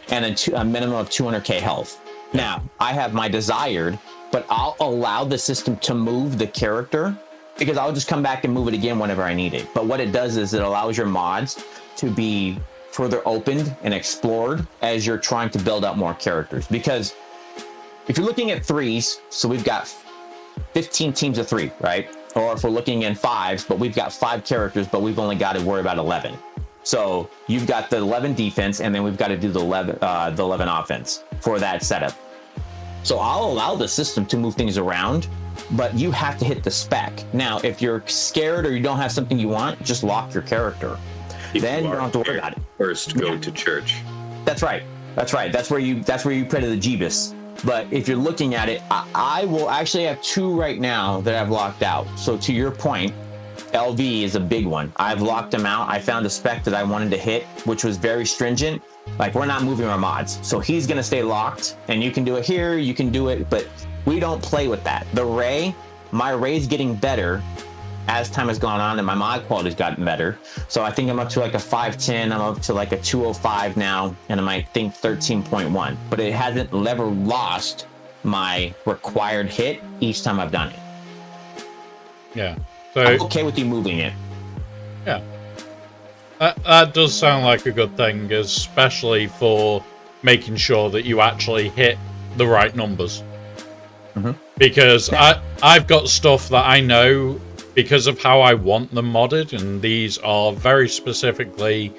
G: and a minimum of 200k health. Now, I have my desired, but I'll allow the system to move the character because I'll just come back and move it again whenever I need it. But what it does is it allows your mods to be further opened and explored as you're trying to build out more characters. Because if you're looking at threes, so we've got 15 teams of 3, right? Or if we're looking in 5s, but we've got 5 characters, but we've only got to worry about 11. So you've got the 11 defense, and then we've got to do the 11 offense for that setup. So I'll allow the system to move things around, but you have to hit the spec. Now, if you're scared or you don't have something you want, just lock your character. Then you don't have to worry about it.
E: First, go to church.
G: That's right. That's where you pray to the Jeebus. But if you're looking at it, I will actually have 2 right now that I've locked out. So to your point, LV is a big one. I've locked them out. I found a spec that I wanted to hit, which was very stringent. Like, we're not moving our mods. So he's going to stay locked, and you can do it here, you can do it, but we don't play with that. The Rey, my Rey's getting better as time has gone on, and my mod quality's gotten better. So I think I'm up to like a 510, I'm up to like a 205 now, and I think 13.1. But it hasn't never lost my required hit each time I've done it.
A: Yeah. So
G: I'm okay with you moving it.
A: Yeah. That does sound like a good thing, especially for making sure that you actually hit the right numbers.
G: Mm-hmm.
A: Because I've got stuff that I know because of how I want them modded, and these are very specifically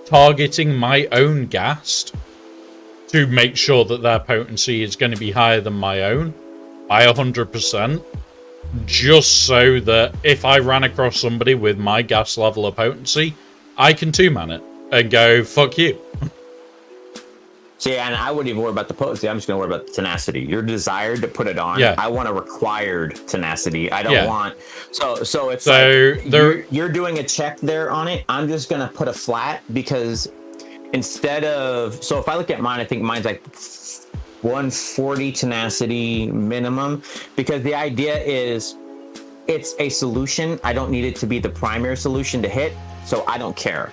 A: targeting my own Ghast to make sure that their potency is going to be higher than my own by 100%, just so that if I ran across somebody with my Ghast level of potency, I can 2-man it and go, fuck you.
G: See, and I wouldn't even worry about the potency. I'm just going to worry about the tenacity. You're desired to put it on.
A: Yeah.
G: I want a required tenacity. I don't want... So it's
A: so
G: like you're doing a check there on it. I'm just going to put a flat because instead of... So if I look at mine, I think mine's like 140 tenacity minimum, because the idea is it's a solution. I don't need it to be the primary solution to hit, so I don't care.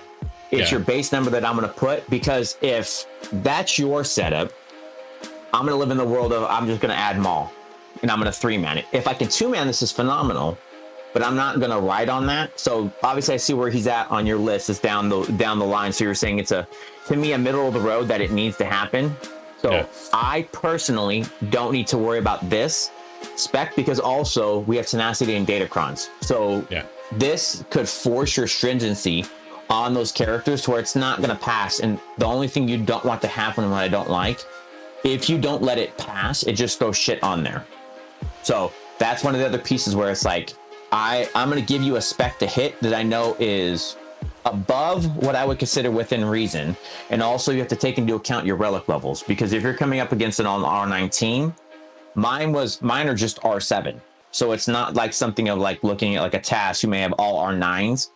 G: It's your base number that I'm going to put, because if that's your setup, I'm going to live in the world of I'm just going to add Maul and I'm going to 3-man it. If I can 2-man, this is phenomenal, but I'm not going to ride on that. So obviously I see where he's at on your list. It's down the line. So you're saying it's to me, a middle of the road that it needs to happen. So I personally don't need to worry about this spec, because also we have tenacity and Datacrons. So this could force your stringency on those characters to where it's not going to pass. And the only thing you don't want to happen, and what I don't like, if you don't let it pass, it just throws shit on there. So that's one of the other pieces where it's like, I'm going to give you a spec to hit that I know is above what I would consider within reason. And also you have to take into account your relic levels, because if you're coming up against it on R19, mine are just R7. So it's not like something of like looking at like a task who may have all R9s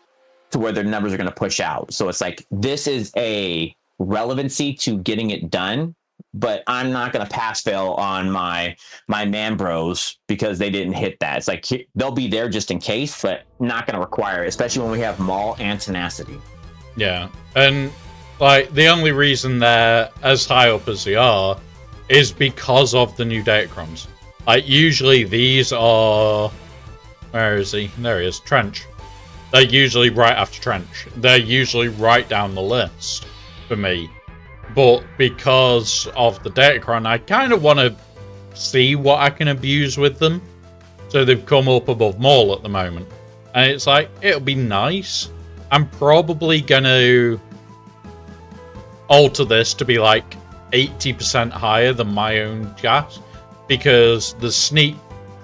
G: to where their numbers are going to push out. So it's like, this is a relevancy to getting it done. But I'm not going to pass fail on my man bros because they didn't hit that. It's like they'll be there just in case, but not going to require it, especially when we have Maul and Tenacity.
A: Yeah, and like the only reason they're as high up as they are is because of the new Datacrons. Like usually these are, where is he? There he is, Trench. They're usually right after Trench. They're usually right down the list for me. But because of the Datacron, I kind of want to see what I can abuse with them. So they've come up above Maul at the moment. And it's like, it'll be nice. I'm probably going to alter this to be like 80% higher than my own gas. Because the sneak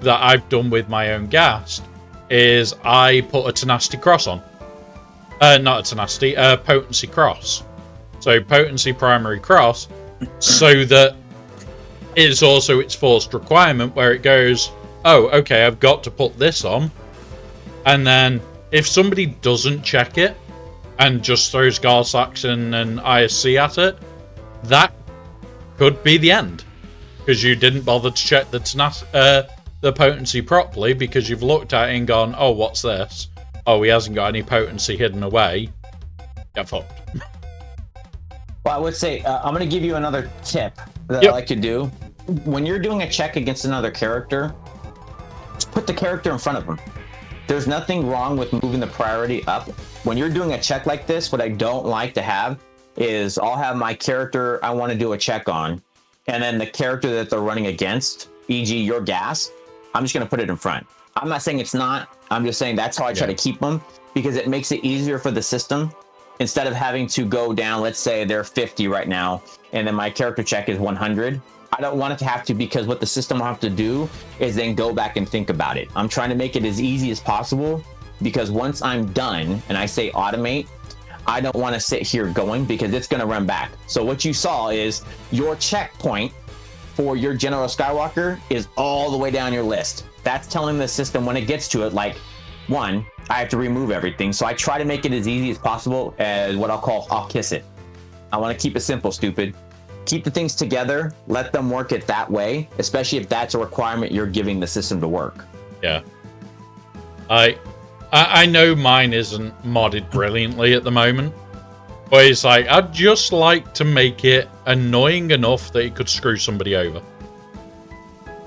A: that I've done with my own gas is I put a Tenacity Cross on. Not a Tenacity, a Potency Cross. So Potency Primary Cross, so that it's also its forced requirement where it goes, oh, okay, I've got to put this on. And then if somebody doesn't check it and just throws Gar-Saxon and ISC at it, that could be the end. Because you didn't bother to check the potency properly because you've looked at it and gone, oh, what's this? Oh, he hasn't got any potency hidden away. Get fucked.
G: Well, I would say, I'm going to give you another tip that I like to do. When you're doing a check against another character, just put the character in front of them. There's nothing wrong with moving the priority up. When you're doing a check like this, what I don't like to have is I'll have my character I want to do a check on, and then the character that they're running against, e.g. your gas, I'm just going to put it in front. I'm not saying it's not. I'm just saying that's how I try to keep them, because it makes it easier for the system. Instead of having to go down, let's say they're 50 right now, and then my character check is 100. I don't want it to have to, because what the system will have to do is then go back and think about it. I'm trying to make it as easy as possible, because once I'm done and I say automate, I don't want to sit here going, because it's going to run back. So what you saw is your checkpoint for your General Skywalker is all the way down your list. That's telling the system when it gets to it, like, one, I have to remove everything. So I try to make it as easy as possible as what I'll kiss it. I want to keep it simple, stupid. Keep the things together, let them work it that way, especially if that's a requirement you're giving the system to work.
A: Yeah. I know mine isn't modded brilliantly at the moment, but it's like, I'd just like to make it annoying enough that it could screw somebody over.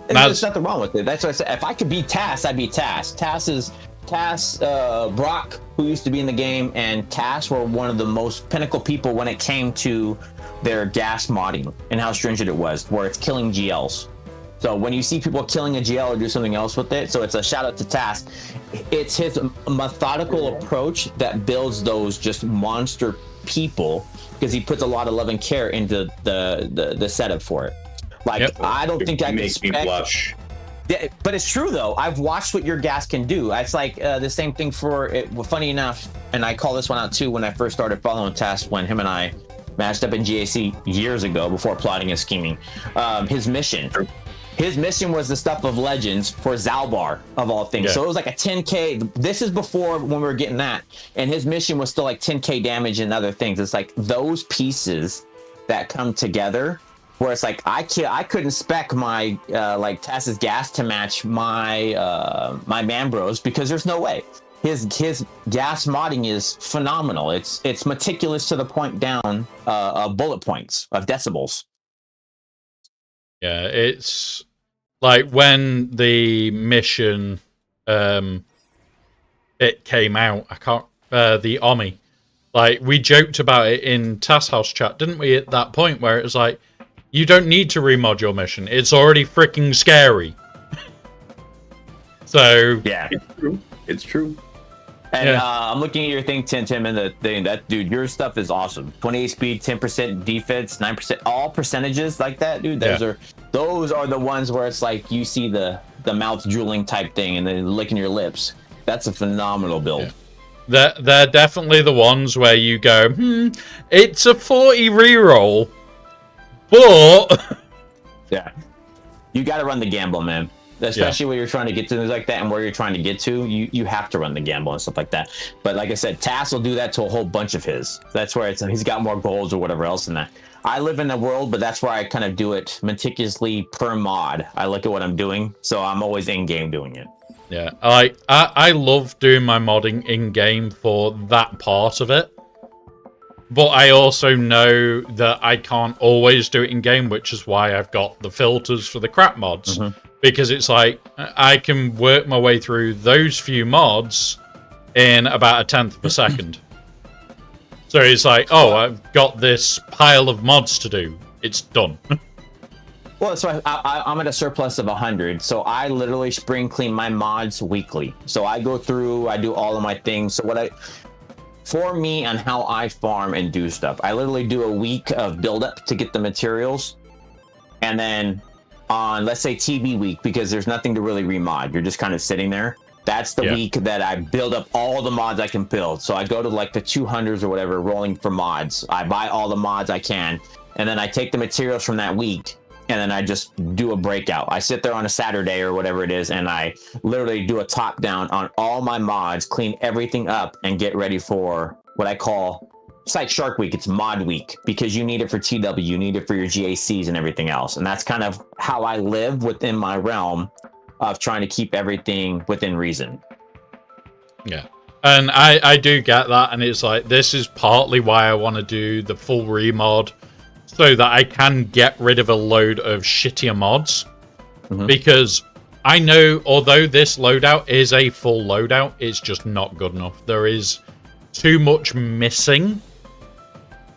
G: There's nothing wrong with it. That's what I said. If I could be Tass, I'd be Tass. Brock, who used to be in the game, and Tass were one of the most pinnacle people when it came to their gas modding and how stringent it was, where it's killing GLs. So when you see people killing a GL or do something else with it, so it's a shout out to Tass. It's his methodical approach that builds those just monster people, because he puts a lot of love and care into the setup for it. Like, I don't think I can
E: make me blush.
G: Yeah, but it's true though. I've watched what your gas can do. It's like the same thing for it. Well, funny enough, and I call this one out too when I first started following Tass, when him and I matched up in GAC years ago before plotting and scheming. His mission was the stuff of legends for Zalbar of all things. So it was like a 10k. This is before when we were getting that, and his mission was still like 10k damage and other things. It's like those pieces that come together, where it's like I couldn't spec my like Tass's gas to match my my Man Bros, because there's no way. His gas modding is phenomenal. It's meticulous to the point down of bullet points, of decibels.
A: Yeah, it's like when the mission it came out, I can't the Omi. Like, we joked about it in Tass House chat, didn't we, at that point, where it was like, you don't need to remod your mission. It's already freaking scary. So
G: yeah,
E: It's true.
G: And I'm looking at your thing, Tim, and the thing that, dude, your stuff is awesome. 28 speed, 10% defense, 9%, all percentages like that, dude. Those are the ones where it's like you see the mouth drooling type thing and then licking your lips. That's a phenomenal build.
A: Yeah. They're definitely the ones where you go, it's a 40 reroll, but
G: yeah, you got to run the gamble, man. especially when you're trying to get to things like that and where you're trying to get to. You have to run the gamble and stuff like that. But like I said, Tass will do that to a whole bunch of his. That's where he's got more goals or whatever else in that. I live in the world, but that's where I kind of do it meticulously per mod. I look at what I'm doing, so I'm always in game doing it.
A: Yeah, I love doing my modding in game for that part of it. But I also know that I can't always do it in game, which is why I've got the filters for the crap mods. Because it's like, I can work my way through those few mods in about a 1/10 of a second. So it's like, oh, I've got this pile of mods to do. It's done.
G: Well, so I'm at a surplus of 100, so I literally spring clean my mods weekly. So I go through, I do all of my things. So for me and how I farm and do stuff, I literally do a week of build-up to get the materials. And then on, let's say, TB week, because there's nothing to really remod, you're just kind of sitting there. That's the week that I build up all the mods I can build. So I go to like the 200s or whatever, rolling for mods. I buy all the mods I can, and then I take the materials from that week, and then I just do a breakout. I sit there on a Saturday or whatever it is, and I literally do a top down on all my mods, clean everything up, and get ready for what I call, it's like Shark Week, it's mod week, because you need it for TW, you need it for your GACs and everything else. And that's kind of how I live within my realm of trying to keep everything within reason.
A: Yeah. And I do get that, and it's like, this is partly why I want to do the full remod, so that I can get rid of a load of shittier mods. Because I know, although this loadout is a full loadout, it's just not good enough. There is too much missing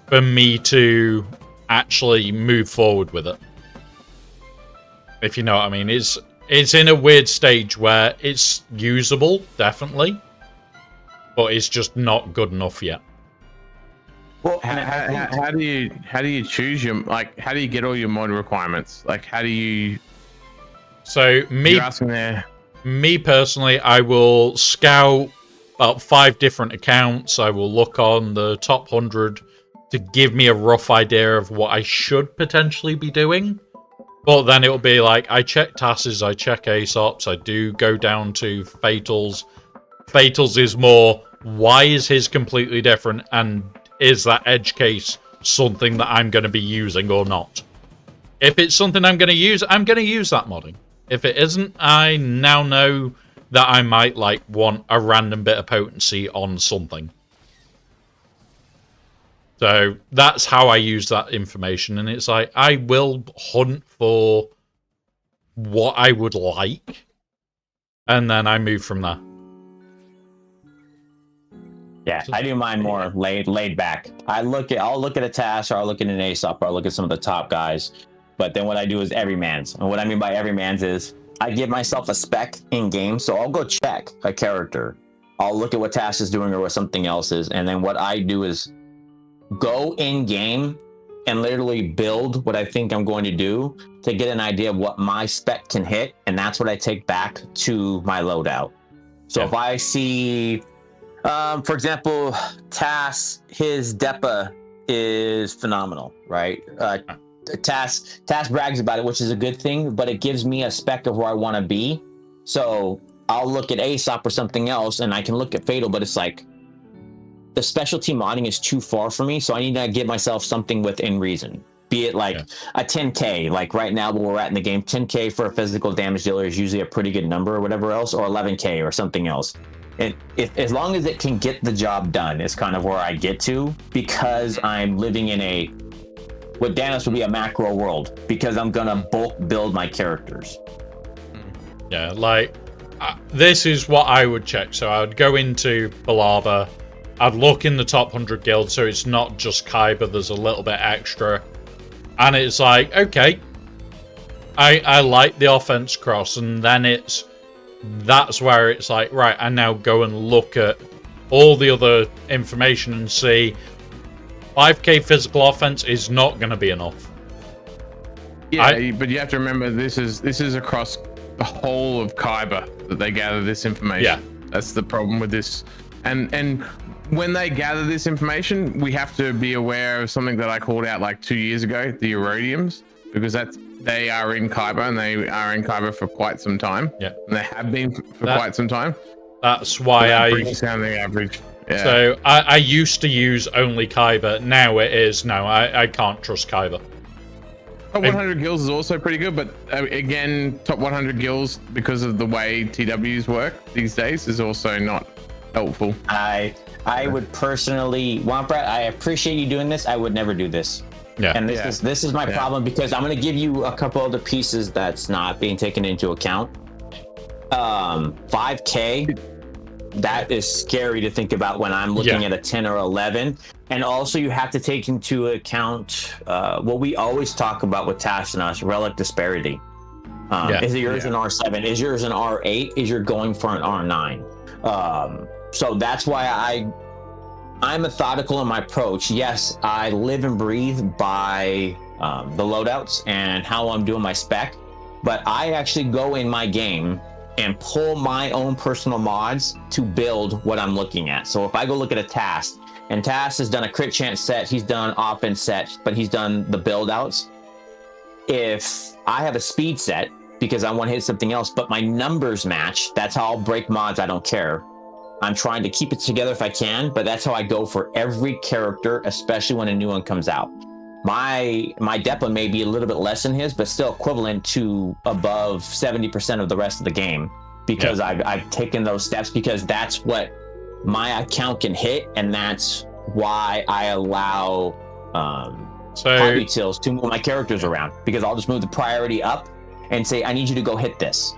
A: for me to actually move forward with it. If you know what I mean. It's in a weird stage where it's usable, definitely, but it's just not good enough yet.
G: Well,
F: how do you choose your, like, how do you get all your mod requirements? Like, how do you?
A: So
F: You're asking there.
A: Me personally, I will scout about 5 different accounts. I will look on the top 100 to give me a rough idea of what I should potentially be doing. But then it'll be like, I check Tasses, I check Aesop's, I do go down to Fatals. Fatals is more, why is his completely different, and is that edge case something that I'm going to be using or not? If it's something I'm going to use, I'm going to use that modding. If it isn't, I now know that I might like want a random bit of potency on something. So that's how I use that information, and it's like, I will hunt for what I would like, and then I move from there.
G: Yeah, I do mine more laid back. I'll look at a Task, or I'll look at an Aesop, or I'll look at some of the top guys. But then what I do is everyman's. And what I mean by everyman's is I give myself a spec in game. So I'll go check a character. I'll look at what Task is doing or what something else is. And then what I do is go in game and literally build what I think I'm going to do to get an idea of what my spec can hit. And that's what I take back to my loadout. So if I see, for example, Task, his Depa is phenomenal, right? Task brags about it, which is a good thing, but it gives me a spec of where I want to be. So I'll look at Aesop or something else, and I can look at Fatal, but it's like the specialty modding is too far for me, so I need to give myself something within reason. Be it like a 10k, like right now where we're at in the game, 10k for a physical damage dealer is usually a pretty good number or whatever else, or 11k or something else. And as long as it can get the job done is kind of where I get to, because I'm living in a, what Danos would be a macro world, because I'm gonna bulk build my characters.
A: Yeah, like, this is what I would check. So I would go into Balaba, I'd look in the top 100 guilds, so it's not just Kaiba, there's a little bit extra. And it's like, okay, I like the offense cross, and then that's where it's like, right, I now go and look at all the other information and see 5k physical offense is not going to be enough.
F: Yeah, but you have to remember, this is across the whole of Kaiba that they gather this information.
A: Yeah.
F: That's the problem with this. And when they gather this information, we have to be aware of something that I called out like 2 years ago, the Erodiums, because they are in Kaiba, and they are in Kaiba for quite some time.
A: Yeah.
F: And they have been for quite some time.
A: That's why
F: That brings down the average. Yeah.
A: So I used to use only Kaiba. Now it is no. I can't trust Kaiba.
F: Top 100 gills is also pretty good, but again, top 100 gills, because of the way TWs work these days, is also not helpful.
G: I would personally, Womprat, I appreciate you doing this. I would never do this.
A: Yeah.
G: And this is my problem, because I'm going to give you a couple other pieces that's not being taken into account. 5K, that is scary to think about when I'm looking at a 10 or 11. And also you have to take into account what we always talk about with TAS and us, relic disparity. Is yours an R7? Is yours an R8? Is yours going for an R9? So that's why I'm methodical in my approach. Yes, I live and breathe by the loadouts and how I'm doing my spec, but I actually go in my game and pull my own personal mods to build what I'm looking at. So if I go look at a task, and Tass has done a crit chance set, he's done offense set, but he's done the build outs. If I have a speed set because I want to hit something else, but my numbers match, that's how I'll break mods. I don't care. I'm trying to keep it together if I can, but that's how I go for every character, especially when a new one comes out. My Depa may be a little bit less than his, but still equivalent to above 70% of the rest of the game, because I've taken those steps, because that's what my account can hit, and that's why I allow copy tills to move my characters around, because I'll just move the priority up and say, I need you to go hit this.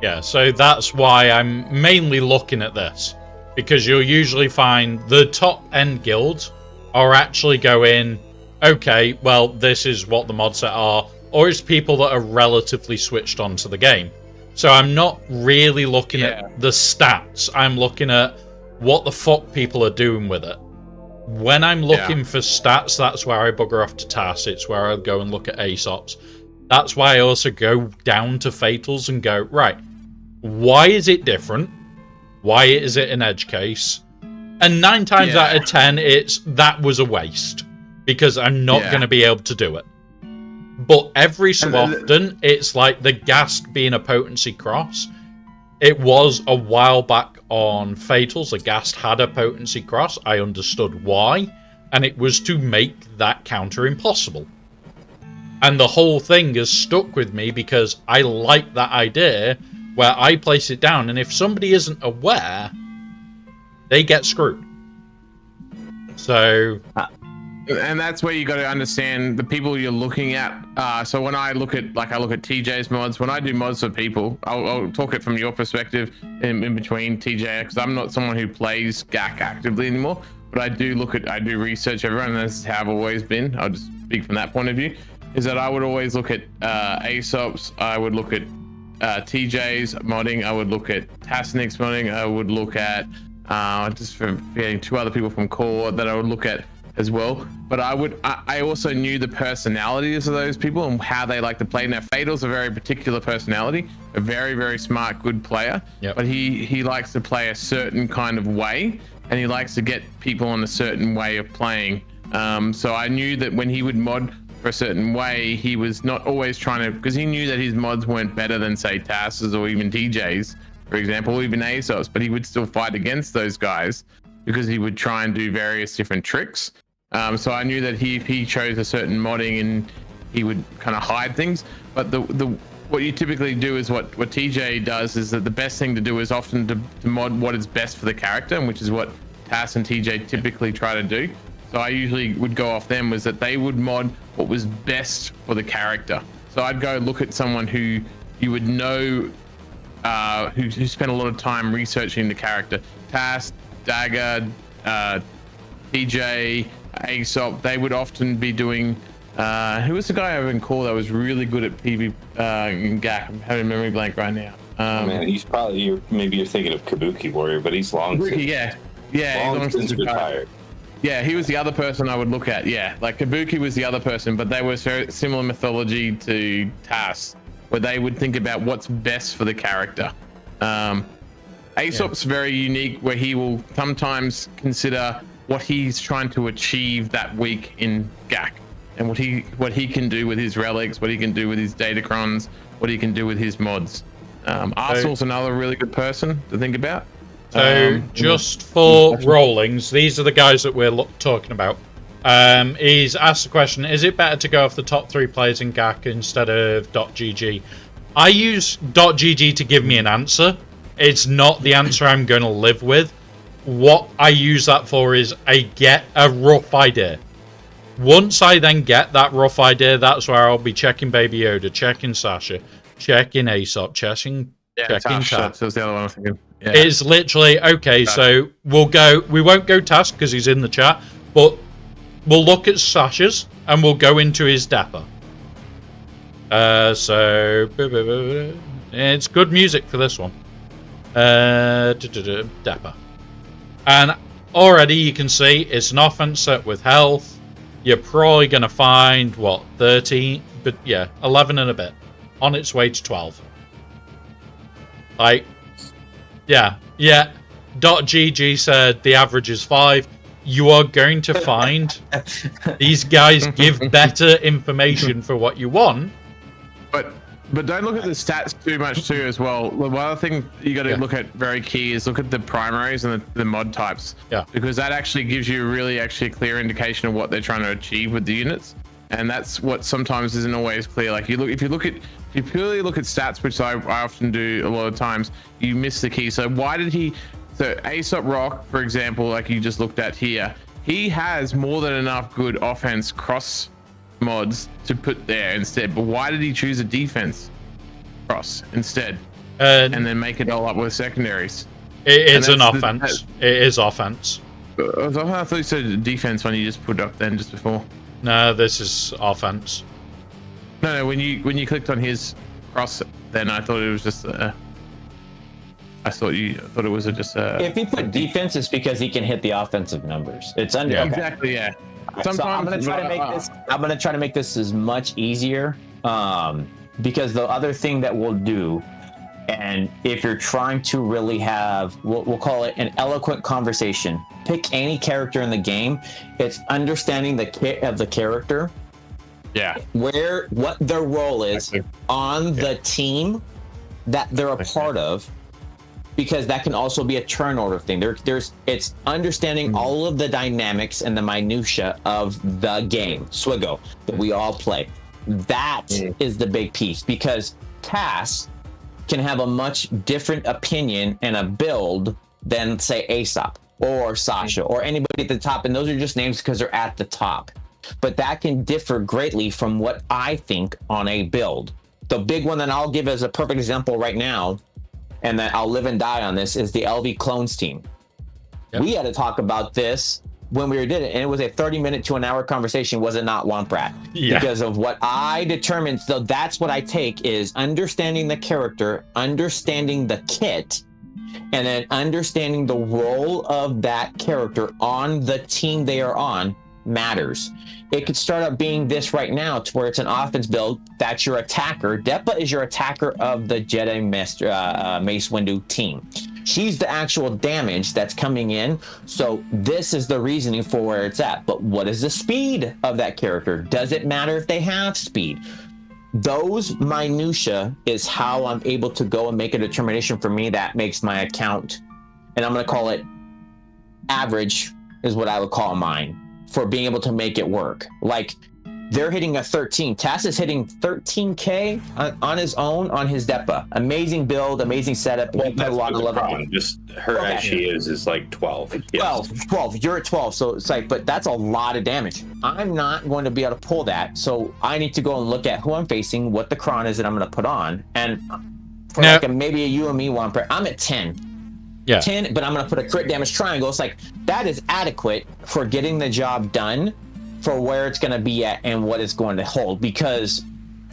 A: Yeah, so that's why I'm mainly looking at this, because you'll usually find the top end guilds are actually going, okay, well, this is what the mod set are, or it's people that are relatively switched on to the game. So I'm not really looking at the stats. I'm looking at what the fuck people are doing with it. When I'm looking for stats, that's where I bugger off to TAS. It's where I go and look at ASOPs. That's why I also go down to Fatals and go, right, why is it different? Why is it an edge case? And 9 times out of 10, it's that was a waste, because I'm not going to be able to do it. But every so often, it's like the Ghast being a potency cross. It was a while back on Fatals, the Ghast had a potency cross. I understood why, and it was to make that counter impossible. And the whole thing has stuck with me because I like that idea where I place it down, and if somebody isn't aware, they get screwed. So...
F: And that's where you got to understand the people you're looking at. So when I look at TJ's mods, when I do mods for people, I'll talk it from your perspective in between TJ, because I'm not someone who plays GAC actively anymore, but I do research everyone, and that's how I've always been. I'll just speak from that point of view, is that I would always look at ASOPs, I would look at TJ's modding, I would look at Tasnik's modding, I would look at, just forgetting 2 other people from Core that I would look at as well. But I also knew the personalities of those people and how they like to play. Now, Fatal's a very particular personality, a very, very smart, good player, but he likes to play a certain kind of way, and he likes to get people on a certain way of playing. So I knew that when he would mod for a certain way, he was not always trying to, because he knew that his mods weren't better than, say, Tass's or even TJ's, for example, or even ASOS, but he would still fight against those guys because he would try and do various different tricks. So I knew that if he chose a certain modding, and he would kind of hide things. But what you typically do is what TJ does is that the best thing to do is often to mod what is best for the character, and which is what Tass and TJ typically try to do. So I usually would go off them, was that they would mod what was best for the character. So I'd go look at someone who you would know, who spent a lot of time researching the character. Tass, Dagger, TJ, ASOP, they would often be doing, who was the guy over in Core that was really good at PV in GAC? I'm having a memory blank right now.
E: Man, he's probably, maybe you're thinking of Kabuki Warrior, but he's long since retired.
F: Yeah, he was the other person I would look at. Yeah, like Kabuki was the other person, but they were very similar mythology to Tass, where they would think about what's best for the character. Aesop's very unique, where he will sometimes consider what he's trying to achieve that week in GAC. and what he can do with his relics, what he can do with his datacrons, what he can do with his mods. Arsenal's another really good person to think about.
A: So just for rollings, these are the guys that we're talking about. He's asked the question, is it better to go off the top 3 players in GAC instead of .gg? I use .gg to give me an answer. It's not the answer I'm going to live with. What I use that for is I get a rough idea. Once I then get that rough idea, that's where I'll be checking Baby Yoda, checking Sasha, checking Aesop, checking
F: Tash.
A: Tash.
F: That's the other one I'm thinking. Yeah.
A: It's literally, okay, so we won't go Task because he's in the chat, but we'll look at Sasha's and we'll go into his dapper. So it's good music for this one. Dapper. And already you can see it's an offense set with health. You're probably going to find, 13? But yeah, 11 and a bit. On its way to 12. Like, yeah. .gg said the average is 5. You are going to find these guys give better information for what you want.
F: But don't look at the stats too much too as well. One other thing you got to look at very key is look at the primaries and the mod types.
A: Yeah.
F: Because that actually gives you a clear indication of what they're trying to achieve with the units. And that's what sometimes isn't always clear. Like if you purely look at stats, which I often do a lot of times, you miss the key. So Aesop Rock, for example, like you just looked at here, he has more than enough good offense cross mods to put there instead. But why did he choose a defense cross instead? And then make it all up with secondaries?
A: It is an offense. It is offense.
F: I thought you said defense when you just put it up then just before.
A: No, this is offense.
F: No, when you clicked on his cross, then I thought it was just I thought it was just
G: If he put defense, it's because he can hit the offensive numbers. It's under.
F: Yeah, exactly. Yeah.
G: Sometimes, so I'm gonna try to make this as much easier, because the other thing that we'll do, and if you're trying to really have, we'll call it an eloquent conversation. Pick any character in the game. It's understanding the kit of the character.
F: Yeah.
G: What their role is on the team that they're a part of. Because that can also be a turn order thing. It's understanding all of the dynamics and the minutia of the game, Swiggo, that we all play. That is the big piece, because Tass can have a much different opinion and a build than, say, Aesop or Sasha or anybody at the top. And those are just names because they're at the top. But that can differ greatly from what I think on a build. The big one that I'll give as a perfect example right now, and that I'll live and die on this, is the LV Clones team. Yep. We had to talk about this when we did it, and it was a 30-minute to an hour conversation, was it not, Womp? Yeah. Because of what I determined. So that's what I take, is understanding the character, understanding the kit, and then understanding the role of that character on the team they are on matters. It could start up being this right now, to where it's an offense build. That's your attacker. Deppa is your attacker of the Jedi Mace Windu team. She's the actual damage that's coming in. So this is the reasoning for where it's at. But what is the speed of that character? Does it matter if they have speed? Those minutia is how I'm able to go and make a determination for me that makes my account, and I'm going to call it average, is what I would call mine, for being able to make it work. Like, they're hitting a 13. Tass is hitting 13K on his own on his Deppa. Amazing build, amazing setup.
E: Well, that's a lot of love. Just her as she is like 12.
G: 12. You're at 12. So it's like, but that's a lot of damage. I'm not going to be able to pull that. So I need to go and look at who I'm facing, what the cron is that I'm going to put on. And for maybe a you and me one, I'm at 10.
A: Yeah.
G: 10, but I'm going to put a crit damage triangle. It's like, that is adequate for getting the job done, for where it's going to be at and what it's going to hold. Because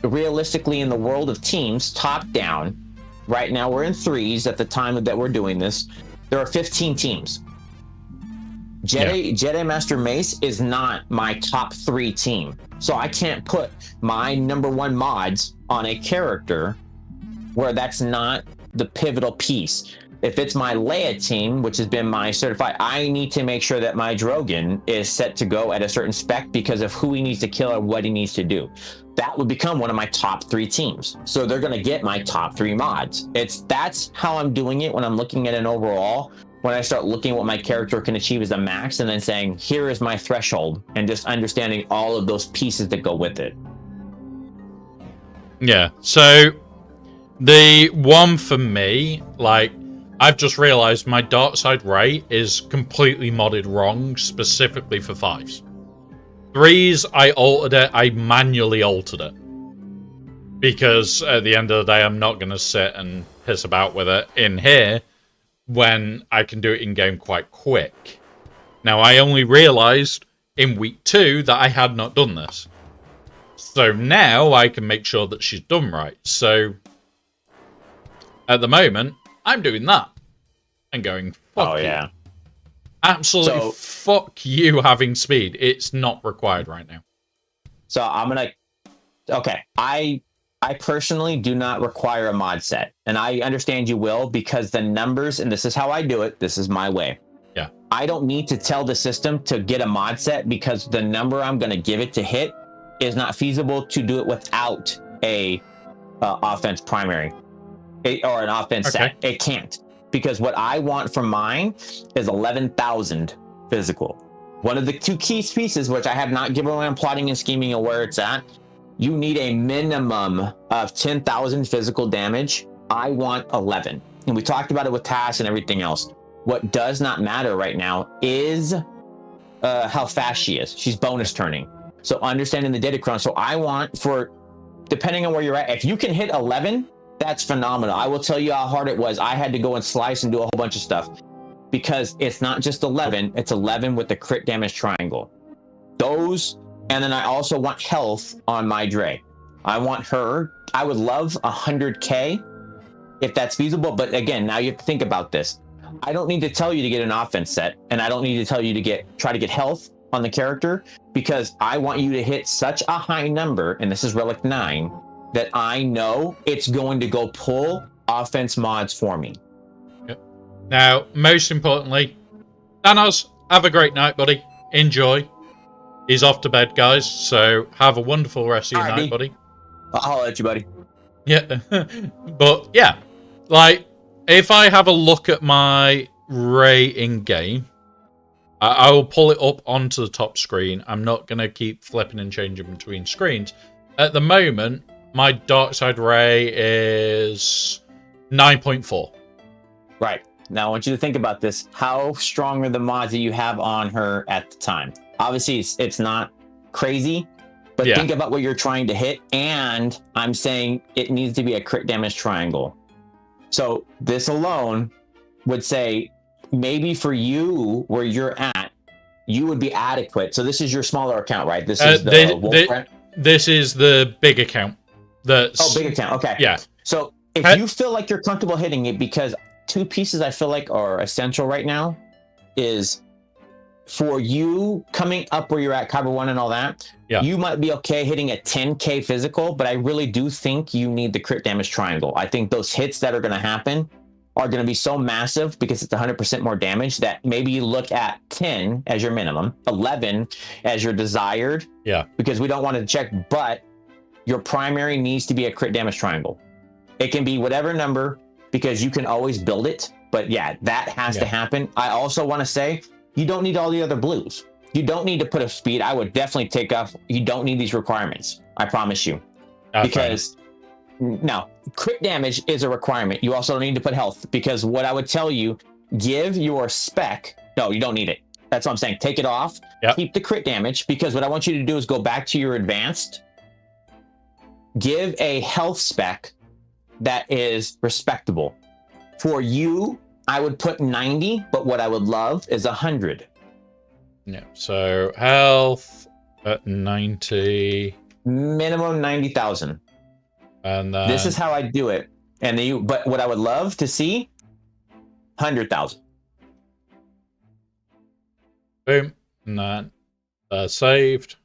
G: realistically, in the world of teams, top down, right now we're in 3s at the time that we're doing this. There are 15 teams. Jedi Master Mace is not my top 3 team. So I can't put my number 1 mods on a character where that's not the pivotal piece. if it's my Leia team, which has been my certified, I need to make sure that my Drogon is set to go at a certain spec because of who he needs to kill or what he needs to do. That would become one of my top 3 teams. So they're going to get my top 3 mods. That's how I'm doing it when I'm looking at an overall. When I start looking at what my character can achieve as a max and then saying, here is my threshold, and just understanding all of those pieces that go with it.
A: Yeah, so the one for me, like, I've just realized my Darkside Ray is completely modded wrong, specifically for 5s. 3s, I altered it, I manually altered it. Because at the end of the day, I'm not going to sit and piss about with it in here when I can do it in-game quite quick. Now, I only realized in week 2 that I had not done this. So now I can make sure that she's done right. So at the moment, I'm doing that. And going, fuck you. Absolutely fuck you having speed. It's not required right now.
G: So I'm going to... Okay, I personally do not require a mod set. And I understand you will, because the numbers, and this is how I do it, this is my way.
A: Yeah.
G: I don't need to tell the system to get a mod set because the number I'm going to give it to hit is not feasible to do it without a offense primary or an offense set. It can't, because what I want from mine is 11,000 physical. One of the 2 key pieces, which I have not given away on plotting and scheming and where it's at, you need a minimum of 10,000 physical damage. I want 11. And we talked about it with TAS and everything else. What does not matter right now is how fast she is. She's bonus turning. So understanding the Datacron. So I want, for, depending on where you're at, if you can hit 11, that's phenomenal. I will tell you how hard it was. I had to go and slice and do a whole bunch of stuff because it's not just 11. It's 11 with the crit damage triangle. Those... And then I also want health on my Dre. I want her. I would love 100k if that's feasible. But again, now you have to think about this. I don't need to tell you to get an offense set, and I don't need to tell you to try to get health on the character, because I want you to hit such a high number, and this is Relic 9, that I know it's going to go pull offense mods for me.
A: Yep. Now, most importantly, Thanos, have a great night, buddy. Enjoy. He's off to bed, guys, so have a wonderful rest of your night, buddy.
G: I'll holler at you, buddy.
A: Yeah, but yeah, like, if I have a look at my Ray in-game, I will pull it up onto the top screen. I'm not going to keep flipping and changing between screens. At the moment, my Darkside Ray is 9.4.
G: Right. Now, I want you to think about this. How strong are the mods that you have on her at the time? Obviously, it's not crazy, but think about what you're trying to hit. And I'm saying it needs to be a crit damage triangle. So this alone would say maybe for you where you're at, you would be adequate. So this is your smaller account, right? This is
A: this is the big account.
G: Big account. Okay.
A: Yeah.
G: So if you feel like you're comfortable hitting it, because 2 pieces I feel like are essential right now is for you coming up where you're at, Kyber 1 and all that, you might be okay hitting a 10k physical, but I really do think you need the crit damage triangle. I think those hits that are going to happen are going to be so massive because it's 100% more damage that maybe you look at 10 as your minimum, 11 as your desired, because we don't want to check, but your primary needs to be a crit damage triangle. It can be whatever number because you can always build it, but yeah, that has to happen. I also want to say, you don't need all the other blues. You don't need to put a speed. I would definitely take off. You don't need these requirements. I promise you. Because now, crit damage is a requirement. You also need to put health, because what I would tell you, give your spec. No, you don't need it. That's what I'm saying. Take it off. Keep the crit damage, because what I want you to do is go back to your advanced. Give a health spec that is respectable. For you, I would put 90, but what I would love is 100.
A: Yeah, so health at 90.
G: Minimum 90,000.
A: And
G: this is how I do it. And but what I would love to see, 100,000.
A: Boom. And that saved.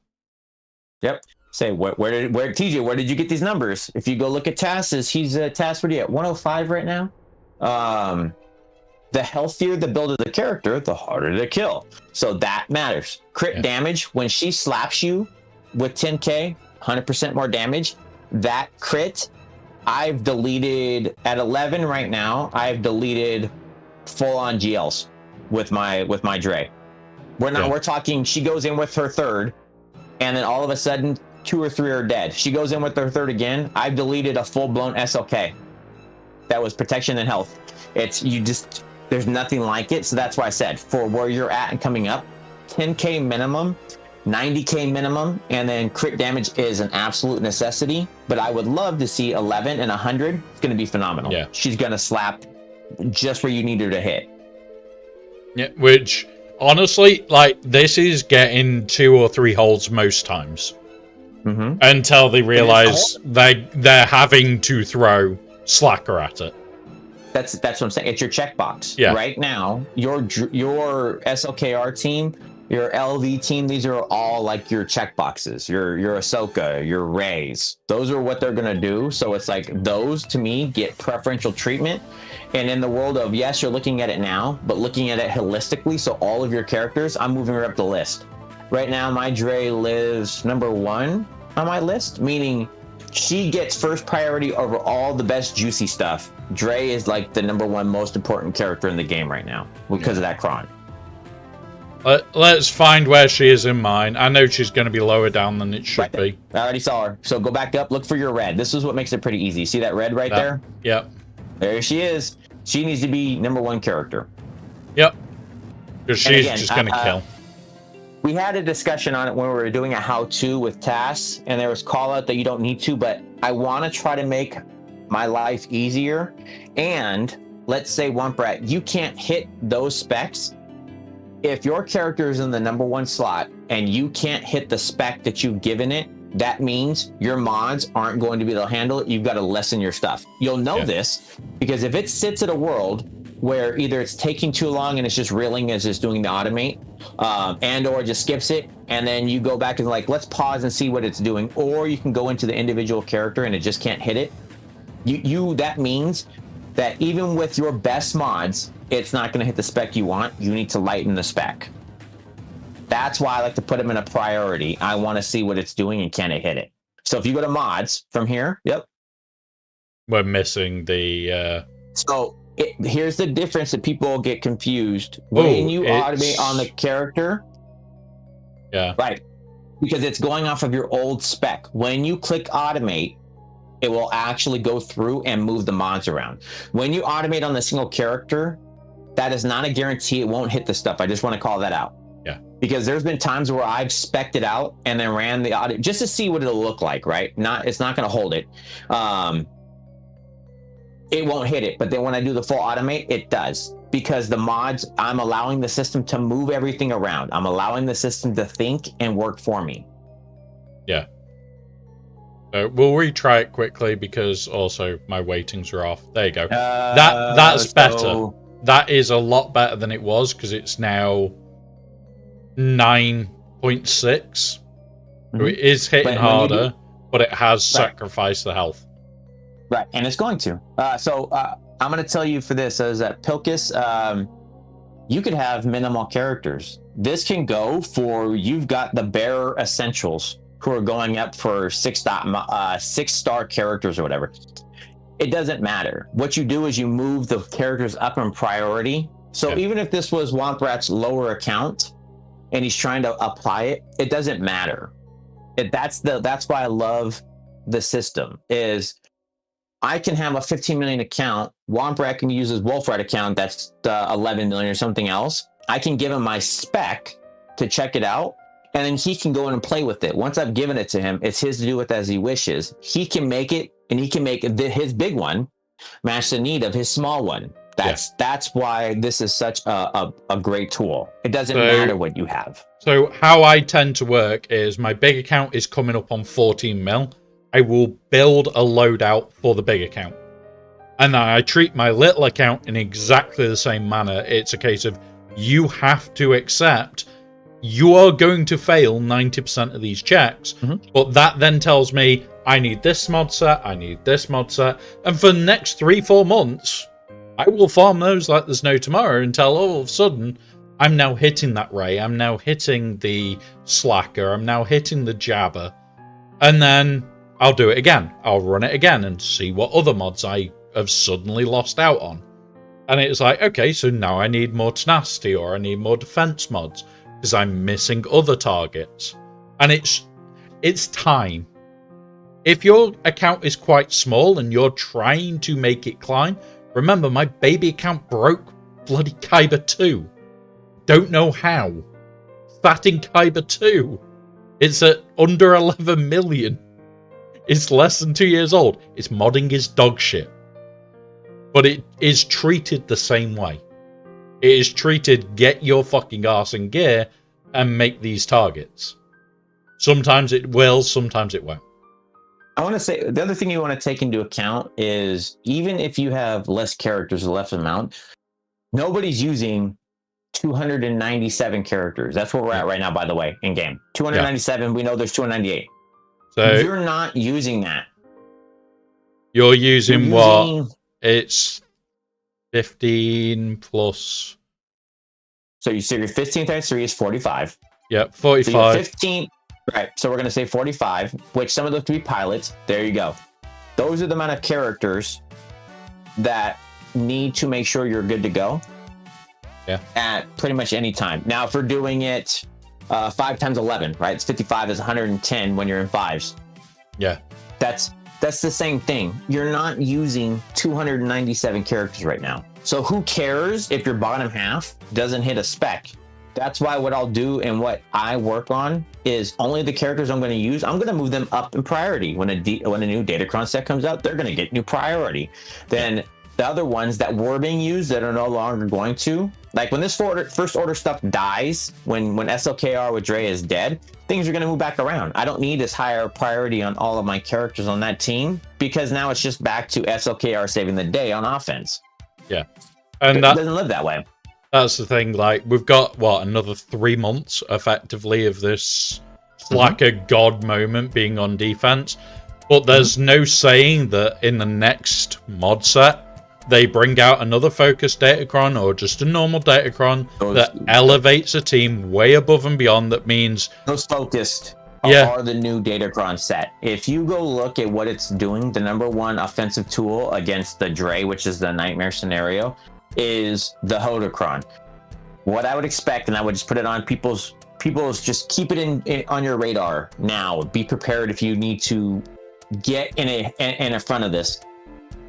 G: Yep. Say where TJ, where did you get these numbers? If you go look at TAS's, he's TAS, what are you at? 105 right now? the healthier the build of the character, the harder to kill. So that matters. Crit damage, when she slaps you with 10k, 100% more damage, that crit, I've deleted at 11 right now. I've deleted full-on GLs with my Dre. We're talking, she goes in with her third, and then all of a sudden 2 or 3 are dead. She goes in with her third again. I've deleted a full-blown SLK. That was protection and health. There's nothing like it. So that's why I said, for where you're at and coming up, 10k minimum, 90k minimum, and then crit damage is an absolute necessity. But I would love to see 11 and 100. It's going to be phenomenal.
A: Yeah.
G: She's going to slap just where you need her to hit.
A: Yeah, which honestly, like, this is getting 2 or 3 holds most times. Until they realize they're having to throw Slacker at it.
G: That's what I'm saying. It's your checkbox.
A: Yeah.
G: Right now, your SLKR team, your LV team, these are all like your checkboxes. Your Ahsoka, your Rays. Those are what they're gonna do. So it's like those to me get preferential treatment. And in the world of, yes, you're looking at it now, but looking at it holistically. So all of your characters, I'm moving her up the list. Right now, my Dre lives number 1 on my list, meaning she gets first priority over all the best juicy stuff. Dre is like the number 1 most important character in the game right now because of that Kron.
A: Let's find where she is in mine. I know she's going to be lower down than it should be.
G: I already saw her. So go back up, look for your red. This is what makes it pretty easy. See that red right there?
A: Yep.
G: There she is. She needs to be number 1 character.
A: Yep. Because she's just going to kill.
G: We had a discussion on it when we were doing a how-to with tasks, and there was call out that you don't need to, but I want to try to make my life easier. And let's say Womp you can't hit those specs. If your character is in the number 1 slot and you can't hit the spec that you've given it, that means your mods aren't going to be able to handle it. You've got to lessen your stuff. You'll know this because if it sits at a world where either it's taking too long and it's just reeling as it's doing the automate, and or just skips it, and then you go back and like, let's pause and see what it's doing, or you can go into the individual character and it just can't hit it. That means that even with your best mods, it's not going to hit the spec you want. You need to lighten the spec. That's why I like to put them in a priority. I want to see what it's doing and can it hit it. So if you go to mods from here,
A: we're missing the.
G: So here's the difference that people get confused when you automate on the character.
A: Yeah.
G: Right. Because it's going off of your old spec. When you click automate, it will actually go through and move the mods around. When you automate on the single character, that is not a guarantee it won't hit the stuff. I just want to call that out.
A: Yeah.
G: Because there's been times where I've spec'd it out and then ran the audit just to see what it'll look like, right? It's not going to hold it. It won't hit it. But then when I do the full automate, it does. Because the mods, I'm allowing the system to move everything around. I'm allowing the system to think and work for me.
A: Yeah. We'll retry it quickly because also my weightings are off. There you go. That's better. That is a lot better than it was because it's now 9.6. So it is hitting harder, but it has sacrificed the health.
G: Right, and it's going to. I'm going to tell you for this is that Pilkus, you could have minimal characters. This can go for, you've got the Bearer Essentials who are going up for 6-star characters or whatever. It doesn't matter. What you do is you move the characters up in priority. So even if this was Womprat's lower account and he's trying to apply it, it doesn't matter. That's why I love the system is I can have a 15 million account. Womprat can use his Wolfrat account that's 11 million or something else. I can give him my spec to check it out, and then he can go in and play with it. Once I've given it to him, it's his to do with as he wishes. He can make it, and he can make his big one match the need of his small one. That's why this is such a great tool. It doesn't matter what you have.
A: So how I tend to work is my big account is coming up on 14 mil. I will build a loadout for the big account. And then I treat my little account in exactly the same manner. It's a case of you have to accept you are going to fail 90% of these checks. But that then tells me I need this mod set, I need this mod set. And for the next 3-4 months, I will farm those like there's no tomorrow until all of a sudden I'm now hitting that Ray, I'm now hitting the Slacker, I'm now hitting the Jabber, and then I'll do it again. I'll run it again and see what other mods I have suddenly lost out on. And it's like, okay, so now I need more tenacity or I need more defense mods because I'm missing other targets. And it's time. If your account is quite small and you're trying to make it climb, remember my baby account broke bloody Kyber 2. Don't know how. That in Kyber 2. It's at under 11 million. It's less than 2 years old. Its modding is dog shit. But it is treated the same way. It is treated, get your fucking arse in gear and make these targets. Sometimes it will, sometimes it won't.
G: I want to say the other thing you want to take into account is even if you have less characters or less amount, nobody's using 297 characters. That's where we're at right now, by the way, in game. 297, we know there's 298. So you're not using that.
A: You're using what? It's 15 plus.
G: So you say your 15 times 3 is 45.
A: Yeah, 45.
G: So 15. Right. So we're going to say 45, which some of those could be pilots. There you go. Those are the amount of characters that need to make sure you're good to go.
A: Yeah. At
G: pretty much any time. Now, if we're doing it 5 times 11, right? It's 55 is 110 when you're in fives.
A: Yeah.
G: That's the same thing. You're not using 297 characters right now. So who cares if your bottom half doesn't hit a spec? That's why what I'll do and what I work on is only the characters I'm going to use. I'm going to move them up in priority. When a new Datacron set comes out, they're going to get new priority. Then the other ones that were being used that are no longer going to, like when this first order stuff dies, when SLKR with Dre is dead, things are going to move back around. I don't need this higher priority on all of my characters on that team because now it's just back to SLKR saving the day on offense.
A: Yeah. And
G: it doesn't live that way.
A: That's the thing, like, we've got, another 3 months, effectively, of this Slacker god moment being on defense, but there's no saying that in the next mod set, they bring out another focused Datacron or just a normal Datacron that elevates a team way above and beyond. That means...
G: Those focused are the new Datacron set. If you go look at what it's doing, the number one offensive tool against the Dre, which is the nightmare scenario, is the Hodocron. What I would expect, and I would just put it on people's just keep it in on your radar now. Be prepared if you need to get in front of this.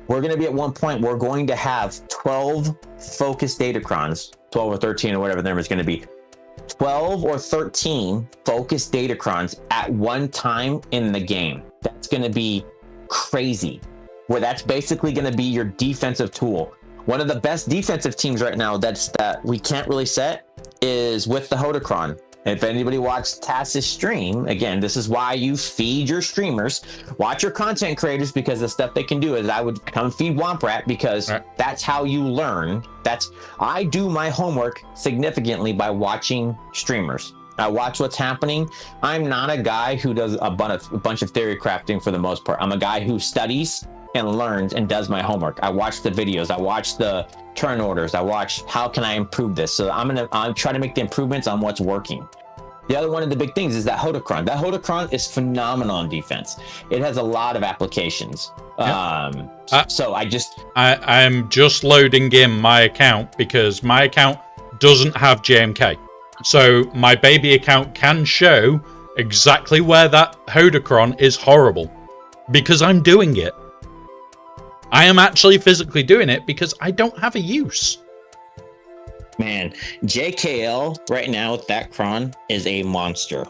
G: We're going to be at one point, we're going to have 12 focused Datacrons, 12 or 13 or whatever the number is going to be. 12 or 13 focused Datacrons at one time in the game. That's going to be crazy. Where that's basically going to be your defensive tool. One of the best defensive teams right now that we can't really set is with the Hodocron. If anybody watched Tass's stream, again, this is why you feed your streamers. Watch your content creators because the stuff they can do is I would come feed Womp Rat because that's how you learn. I do my homework significantly by watching streamers. I watch what's happening. I'm not a guy who does a bunch of theory crafting for the most part. I'm a guy who studies and learns and does my homework. I watch the videos. I watch the turn orders. I watch how can I improve this. So I'm trying to make the improvements on what's working. The other one of the big things is that Hodocron. That Hodocron is phenomenal on defense. It has a lot of applications. So
A: I'm just loading in my account because my account doesn't have JMK. So my baby account can show exactly where that Hodocron is horrible because I'm doing it. I am actually physically doing it because I don't have a use.
G: Man, JKL right now with that cron is a monster.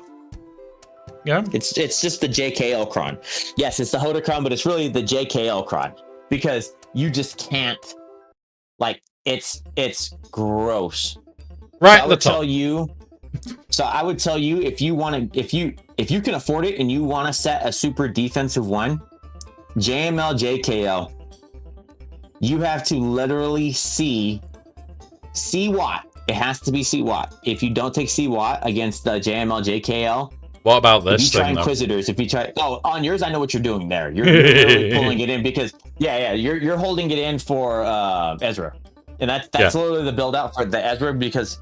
A: Yeah.
G: It's just the JKL cron. Yes, it's the Hodocron, but it's really the JKL cron because you just can't, like, it's gross.
A: Right.
G: So I would tell you if you can afford it and you want to set a super defensive one, JML JKL. You have to literally see Watt. It has to be C Watt. If you don't take C Watt against the JML JKL,
A: What about
G: If
A: this
G: you try
A: thing, though?
G: Inquisitors, if you try, on yours, I know what you're doing there. You're really pulling it in because, you're holding it in for Ezra, and that's literally the build out for the Ezra because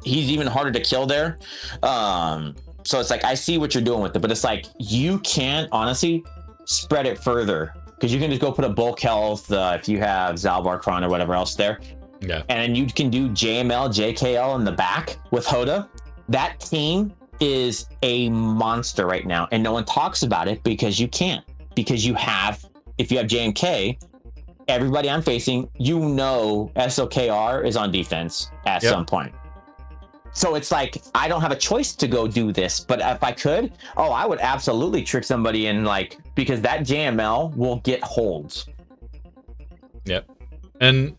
G: he's even harder to kill there. So it's like I see what you're doing with it, but it's like you can't honestly spread it further because you can just go put a bulk health if you have Zalbar Kron or whatever else there.
A: Yeah.
G: And you can do JML, JKL in the back with Hoda. That team is a monster right now, and no one talks about it because you can't. Because if you have JMK, everybody I'm facing, SOKR is on defense at some point. So it's like I don't have a choice to go do this, but if I could, I would absolutely trick somebody in, like, because that JML will get holds.
A: Yep. And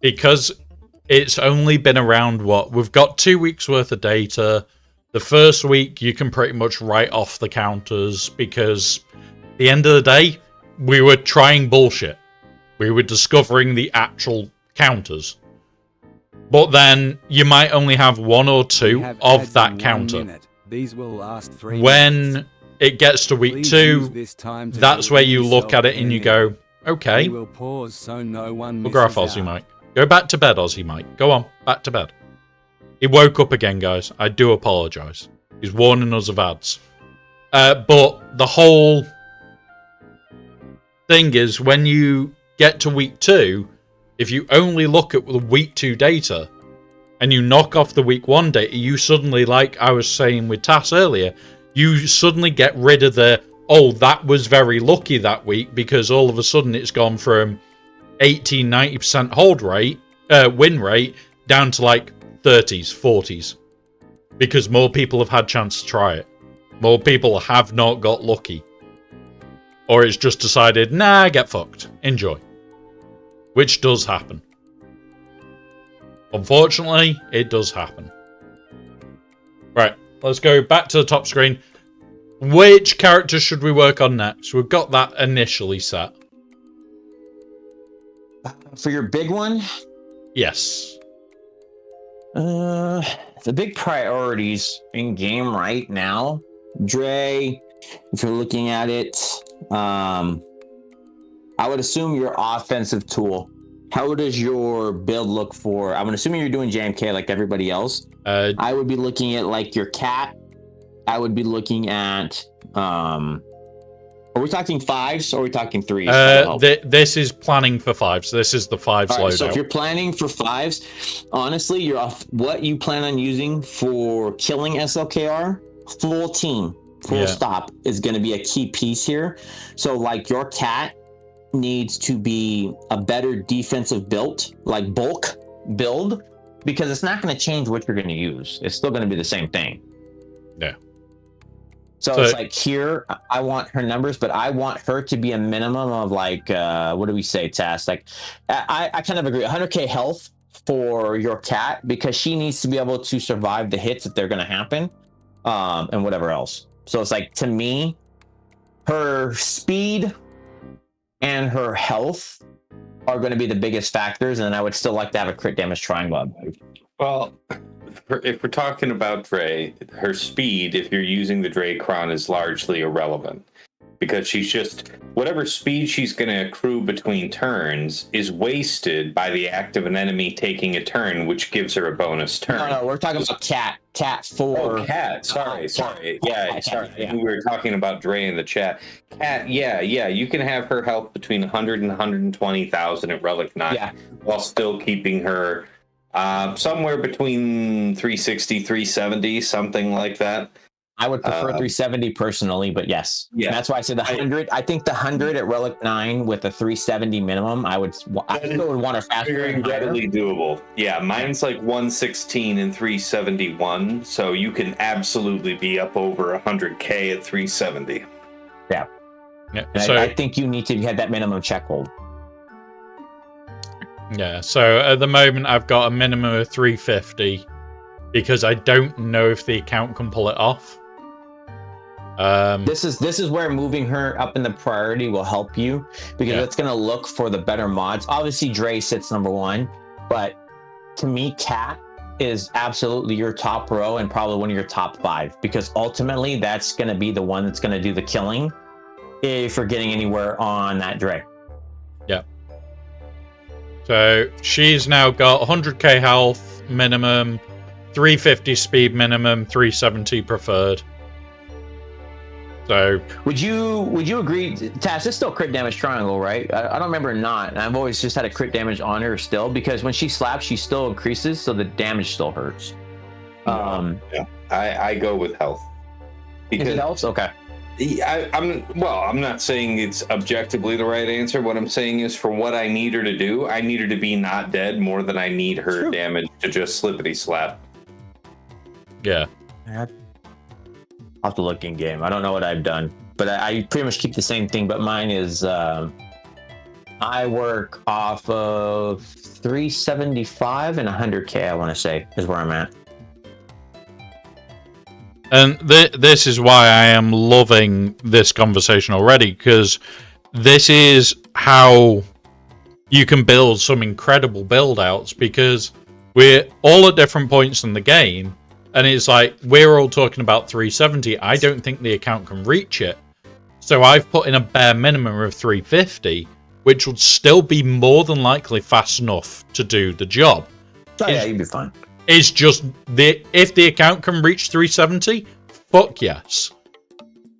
A: because it's only been around, we've got 2 weeks worth of data. The first week you can pretty much write off the counters because at the end of the day, we were trying bullshit. We were discovering the actual counters. But then you might only have 1 or 2 of that counter.
D: These will last 3
A: when
D: minutes.
A: it gets to week
D: Please
A: 2,
D: use this time to
A: that's
D: do
A: where
D: any
A: you look at it and you go, okay.
D: We will pause so no one
A: Bugger off,
D: misses
A: Aussie
D: out.
A: Mike. Go back to bed, Aussie Mike. Go on, back to bed. He woke up again, guys. I do apologise. He's warning us of ads. But the whole thing is, when you get to week 2, if you only look at the week 2 data and you knock off the week 1 data, you suddenly, like I was saying with Tass earlier, you suddenly get rid of that was very lucky that week, because all of a sudden it's gone from 80-90% hold rate, win rate, down to like 30s, 40s. Because more people have had chance to try it. More people have not got lucky. Or it's just decided, nah, get fucked. Enjoy. Which does happen. Unfortunately, it does happen. Right, let's go back to the top screen. Which character should we work on next? We've got that initially set.
G: For your big one?
A: Yes.
G: The big priorities in game right now, Dre, if you're looking at it, I would assume your offensive tool. How does your build look for? I'm assuming you're doing JMK like everybody else. I would be looking at like your cat. I would be looking at. Are we talking 5s or are we talking 3s?
A: This is planning for 5s. This is the 5s
G: All right,
A: loadout.
G: so if you're planning for 5s, honestly, you're off what you plan on using for killing SLKR. Full team, full stop is going to be a key piece here. So like your cat needs to be a better defensive build, like bulk build, because it's not going to change what you're going to use. It's still going to be the same thing.
A: Yeah.
G: So it's like here, I want her numbers, but I want her to be a minimum of like, what do we say, Tass? Like, I kind of agree. 100k health for your cat, because she needs to be able to survive the hits if they're going to happen, and whatever else. So it's like, to me, her speed and her health are going to be the biggest factors, and I would still like to have a crit damage triangle.
E: Well, if we're talking about Dre, her speed, if you're using the Dre Kron, is largely irrelevant, because she's just, whatever speed she's going to accrue between turns is wasted by the act of an enemy taking a turn, which gives her a bonus turn.
G: No, we're talking about cat 4.
E: Oh, cat. Sorry. Yeah, sorry.
G: Yeah.
E: We were talking about Dre in the chat. Cat, yeah. You can have her health between 100 and 120,000 at Relic 9, while still keeping her somewhere between 360, 370, something like that.
G: I would prefer 370 personally, but yes.
E: Yeah.
G: That's why I said the 100. I think the 100 at Relic 9 with a 370 minimum, I still would want a faster.
E: Very readily doable. Yeah, mine's like 116 and 371, so you can absolutely be up over 100k at 370.
G: Yeah. And
A: So
G: I think you need to have that minimum check hold.
A: yeah. So at the moment, I've got a minimum of 350 because I don't know if the account can pull it off.
G: This is where moving her up in the priority will help you, because it's going to look for the better mods. Obviously, Dre sits number 1, but to me, Cat is absolutely your top row and probably one of your top 5, because ultimately that's going to be the one that's going to do the killing if you're getting anywhere on that Dre.
A: Yeah. So she's now got 100k health minimum, 350 speed minimum, 370 preferred. So
G: would you agree, Tass, it's still crit damage triangle, right? I don't remember not. And I've always just had a crit damage on her still, because when she slaps, she still increases, so the damage still hurts.
E: Yeah, I go with health.
G: Is it health? Okay.
E: I'm not saying it's objectively the right answer. What I'm saying is, for what I need her to do, I need her to be not dead more than I need her damage to just slippity slap.
A: yeah.
G: I'll have to look in game. I don't know what I've done, but I pretty much keep the same thing. But mine is I work off of 375 and 100k. I want to say is where I'm at.
A: And this is why I am loving this conversation already, because this is how you can build some incredible build outs, because we're all at different points in the game. And it's like, we're all talking about 370. I don't think the account can reach it. So I've put in a bare minimum of 350, which would still be more than likely fast enough to do the job.
G: Oh, yeah, you'd be fine.
A: It's just, if the account can reach 370, fuck yes.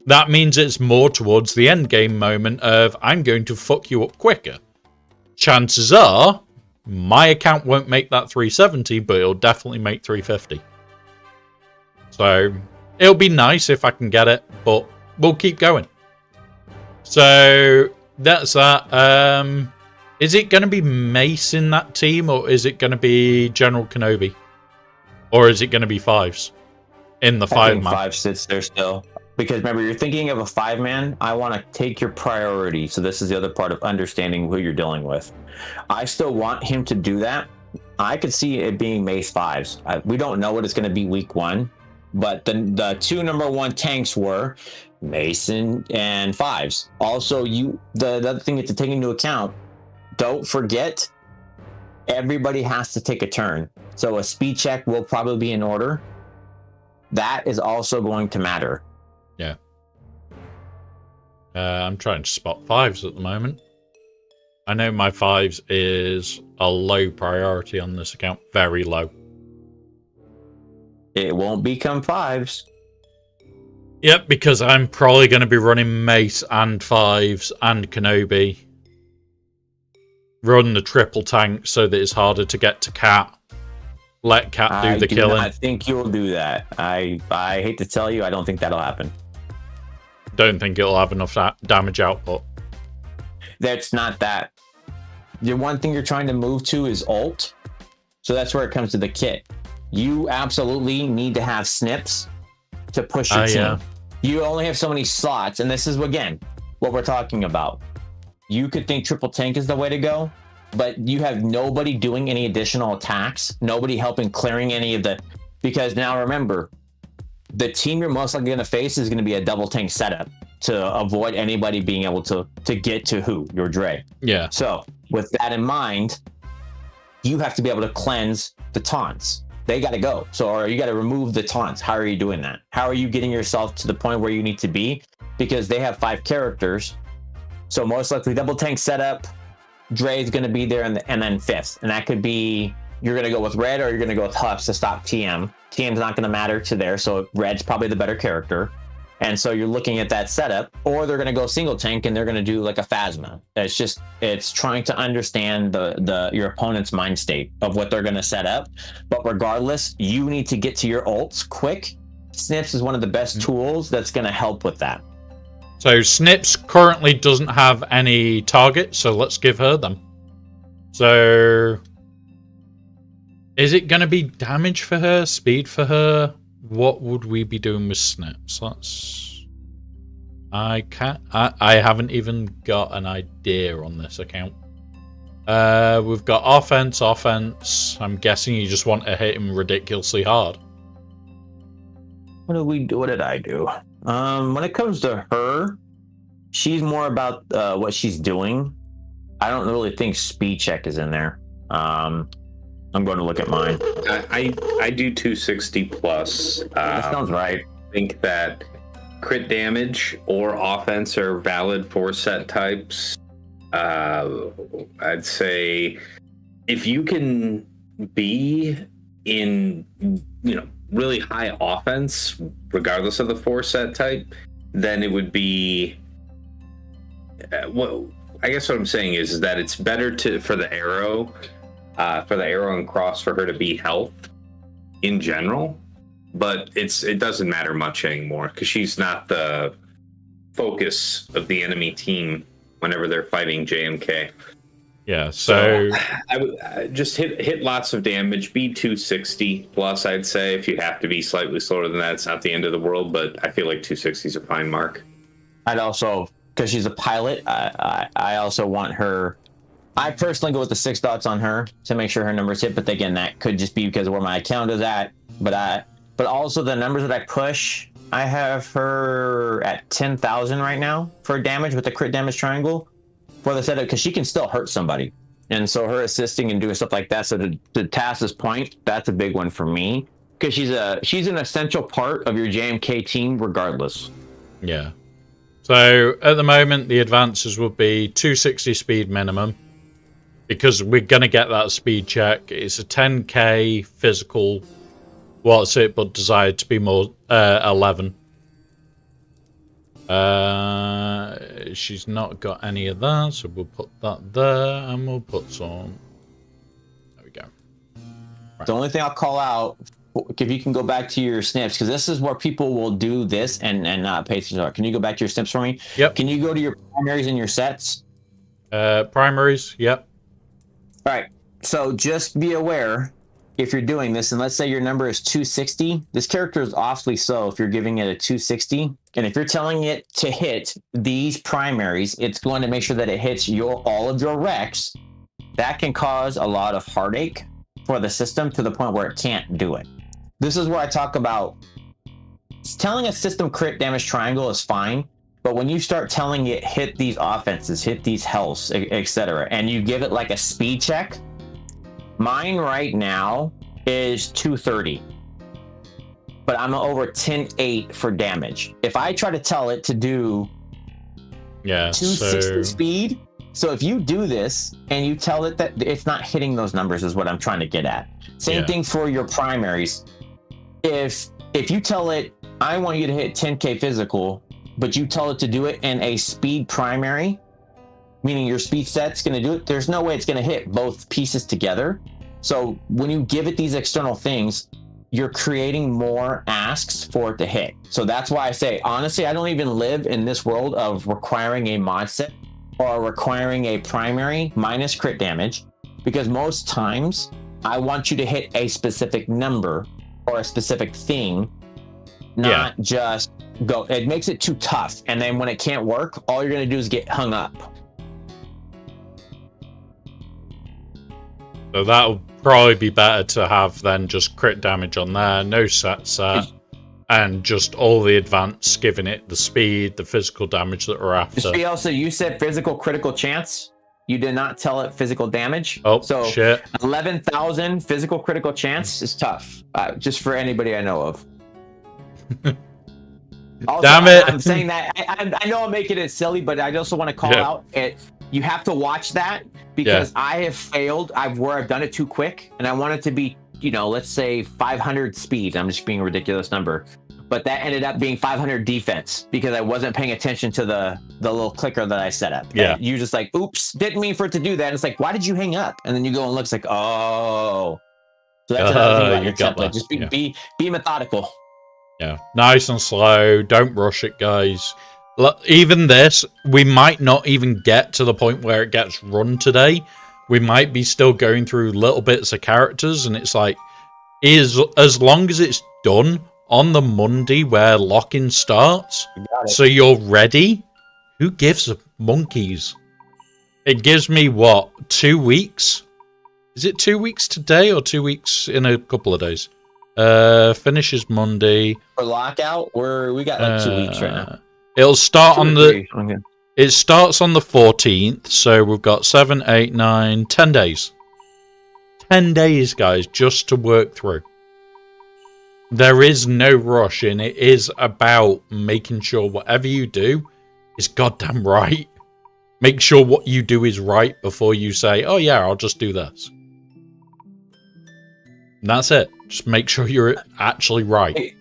A: That means it's more towards the end game moment of, I'm going to fuck you up quicker. Chances are, my account won't make that 370, but it'll definitely make 350. So it'll be nice if I can get it, but we'll keep going. So that's that. Is it going to be Mace in that team, or is it going to be General Kenobi? Or is it going to be Fives in the 5-man?
G: 5 sits there still. Because remember, you're thinking of a 5-man. I want to take your priority. So this is the other part of understanding who you're dealing with. I still want him to do that. I could see it being Mace 5s. We don't know what it's going to be week 1. But the 2 number 1 tanks were Mason and 5s. Also, the other thing you have to take into account, don't forget, everybody has to take a turn. So a speed check will probably be in order. That is also going to matter.
A: Yeah. I'm trying to spot 5s at the moment. I know my 5s is a low priority on this account. Very low.
G: It won't become 5s.
A: Yep, because I'm probably going to be running Mace and 5s and Kenobi. Run the triple tank so that it's harder to get to Cat. Let Cat do the killing.
G: I think you'll do that. I hate to tell you, I don't think that'll happen.
A: Don't think it'll have enough damage output.
G: That's not that. The one thing you're trying to move to is ult. So that's where it comes to the kit. You absolutely need to have snips to push your team.
A: Yeah.
G: You only have so many slots, and this is, again, what we're talking about. You could think triple tank is the way to go, but you have nobody doing any additional attacks, nobody helping clearing any of the... Because now remember, the team you're most likely going to face is going to be a double tank setup to avoid anybody being able to get to your Dre.
A: Yeah.
G: So with that in mind, you have to be able to cleanse the taunts. They got to go. Or you got to remove the taunts. How are you doing that? How are you getting yourself to the point where you need to be? Because they have 5 characters. So most likely double tank setup, Dre is going to be there and then 5th. And that could be, you're going to go with Red or you're going to go with Hux to stop TM. TM's not going to matter to there. So Red's probably the better character. And so you're looking at that setup, or they're going to go single tank and they're going to do like a Phasma. It's trying to understand your opponent's mind state of what they're going to set up. But regardless, you need to get to your ults quick. Snips is one of the best tools that's going to help with that.
A: So Snips currently doesn't have any targets, so let's give her them. So is it going to be damage for her, speed for her? What would we be doing with Snips? I haven't even got an idea on this account. We've got offense. I'm guessing you just want to hit him ridiculously hard.
G: What did I do? When it comes to her, she's more about what she's doing. I don't really think speed check is in there. I'm going to look at mine.
E: I do 260 plus.
G: That sounds right.
E: I think that crit damage or offense are valid for set types. I'd say if you can be in, really high offense, regardless of the 4 set type, then it would be. Well, I guess what I'm saying is that it's better for the arrow and cross for her to be health in general, but it doesn't matter much anymore because she's not the focus of the enemy team whenever they're fighting JMK.
A: Yeah, so
E: I would just hit lots of damage. Be 260 plus, I'd say. If you have to be slightly slower than that, it's not the end of the world. But I feel like 260 is a fine mark.
G: I'd also, because she's a pilot, I also want her. I personally go with the 6 dots on her to make sure her numbers hit. But again, that could just be because of where my account is at. But also the numbers that I push, I have her at 10,000 right now for damage with the crit damage triangle. For the setup, because she can still hurt somebody, and so her assisting and doing stuff like that. So to Tass's point, that's a big one for me because she's an essential part of your JMK team, regardless.
A: yeah. So at the moment, the advances will be 260 speed minimum because we're gonna get that speed check. It's a 10k physical. What's it? But desired to be more 11. She's not got any of that, so we'll put that there, and we'll put some. There we go.
G: Right. The only thing I'll call out, if you can go back to your snips, because this is where people will do this and not pay attention. Can you go back to your snips for me?
A: Yep.
G: Can you go to your primaries and your sets?
A: Primaries. Yep.
G: All right. So just be aware. If you're doing this, and let's say your number is 260, this character is awfully slow if you're giving it a 260. And if you're telling it to hit these primaries, it's going to make sure that it hits all of your recs. That can cause a lot of heartache for the system to the point where it can't do it. This is where I talk about telling a system crit damage triangle is fine, but when you start telling it hit these offenses, hit these healths, etc., and you give it like a speed check. Mine right now is 230, but I'm over 10.8 for damage. If I try to tell it to do 260 speed, so if you do this and you tell it that it's not hitting those numbers is what I'm trying to get at. Same thing for your primaries. If you tell it, I want you to hit 10k physical, but you tell it to do it in a speed primary, meaning your speed set's going to do it, there's no way it's going to hit both pieces together. So when you give it these external things, you're creating more asks for it to hit. So that's why I say, honestly, I don't even live in this world of requiring a mod set or requiring a primary minus crit damage, because most times I want you to hit a specific number or a specific thing, not just go. It makes it too tough. And then when it can't work, all you're going to do is get hung up.
A: So that'll probably be better to have than just crit damage on there, no set, and just all the advance, giving it the speed, the physical damage that we're after.
G: Just be also, you said physical critical chance. You did not tell it physical damage.
A: Oh,
G: so
A: shit.
G: 11,000 physical critical chance is tough. Just for anybody I know of. Also,
A: Damn it.
G: I'm saying that. I know I'm making it silly, but I also want to call out it. You have to watch that because I have failed. Where I've done it too quick, and I want it to be, let's say 500 speed. I'm just being a ridiculous number, but that ended up being 500 defense because I wasn't paying attention to the little clicker that I set up.
A: Yeah,
G: and you just like, oops, didn't mean for it to do that. And it's like, why did you hang up? And then you go and look, it's like, oh, so that's another thing about your template. Just be methodical.
A: Yeah, nice and slow. Don't rush it, guys. Even this, we might not even get to the point where it gets run today. We might be still going through little bits of characters, and it's like, as long as it's done on the Monday where lock-in starts, so you're ready, who gives a monkeys? It gives me, 2 weeks? Is it 2 weeks today or 2 weeks in a couple of days? Finishes Monday.
G: For lockout, we got like 2 weeks right now.
A: It'll start It starts on the 14th, so we've got 7, 8, 9, 10 days. 10 days, guys, just to work through. There is no rush, and it is about making sure whatever you do is goddamn right. Make sure what you do is right before you say, oh yeah, I'll just do this. And that's it. Just make sure you're actually right.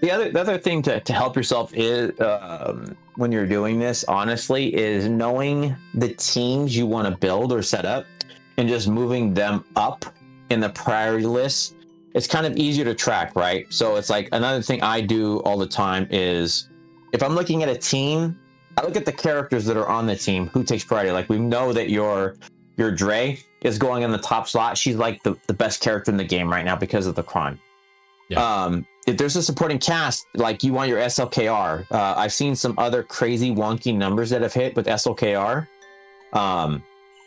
G: The other thing to help yourself is when you're doing this, honestly, is knowing the teams you want to build or set up and just moving them up in the priority list. It's kind of easier to track, right? So it's like another thing I do all the time is if I'm looking at a team, I look at the characters that are on the team, who takes priority. Like we know that your Dre is going in the top slot. She's like the best character in the game right now because of the Kron. Yeah. If there's a supporting cast, like you want your SLKR. I've seen some other crazy wonky numbers that have hit with SLKR.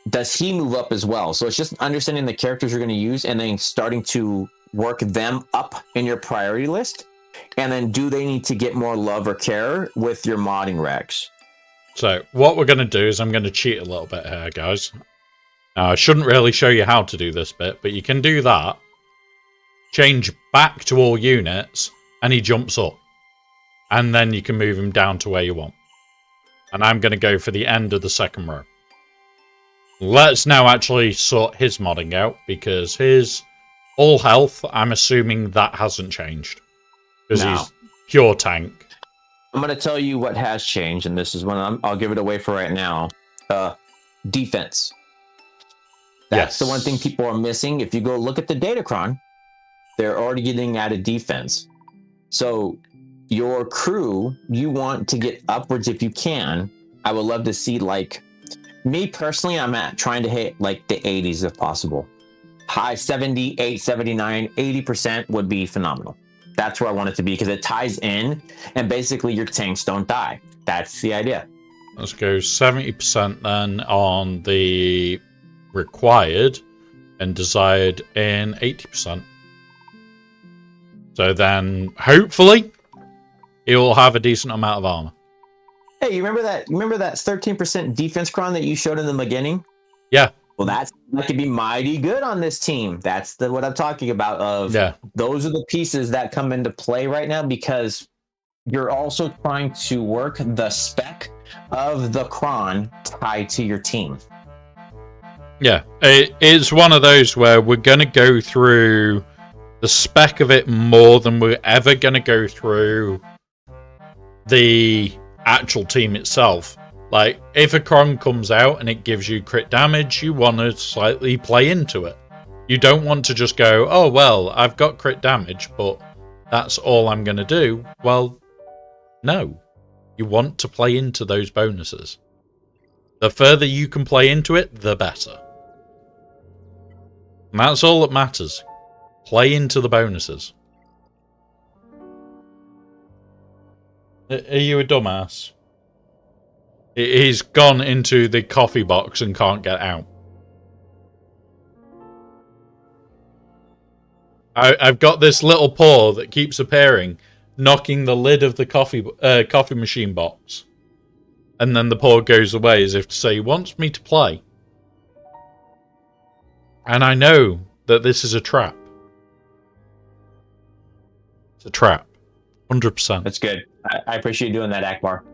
G: Does he move up as well? So it's just understanding the characters you're going to use and then starting to work them up in your priority list. And then do they need to get more love or care with your modding regs?
A: So what we're going to do is I'm going to cheat a little bit here, guys. Now, I shouldn't really show you how to do this bit, but you can do that. Change back to all units, and he jumps up. And then you can move him down to where you want. And I'm going to go for the end of the second row. Let's now actually sort his modding out, because his all health, I'm assuming that hasn't changed. Because he's pure tank.
G: I'm going to tell you what has changed, and this is one I'll give it away for right now. Defense. That's the one thing people are missing. If you go look at the Datacron, they're already getting added defense. So your crew, you want to get upwards if you can. I would love to see, like, me personally, I'm trying to hit like the 80s if possible. High 78, 79, 80% would be phenomenal. That's where I want it to be because it ties in and basically your tanks don't die. That's the idea.
A: Let's go 70% then on the required and desired in 80%. So then hopefully it will have a decent amount of armor.
G: Hey, you remember that 13% defense Kron that you showed in the beginning?
A: Yeah.
G: Well, that could be mighty good on this team. That's what I'm talking about. Those are the pieces that come into play right now because you're also trying to work the spec of the Kron tied to your team.
A: Yeah, it's one of those where we're going to go through the spec of it more than we're ever going to go through the actual team itself. Like, if a Kron comes out and it gives you crit damage, you want to slightly play into it. You don't want to just go, oh, well, I've got crit damage, but that's all I'm going to do. Well, no. You want to play into those bonuses. The further you can play into it, the better. And that's all that matters. Play into the bonuses. Are you a dumbass? He's gone into the coffee box and can't get out. I've got this little paw that keeps appearing, knocking the lid of the coffee machine box. And then the paw goes away as if to say he wants me to play. And I know that this is a trap. It's a trap. 100%.
G: That's good. I appreciate you doing that, Akbar.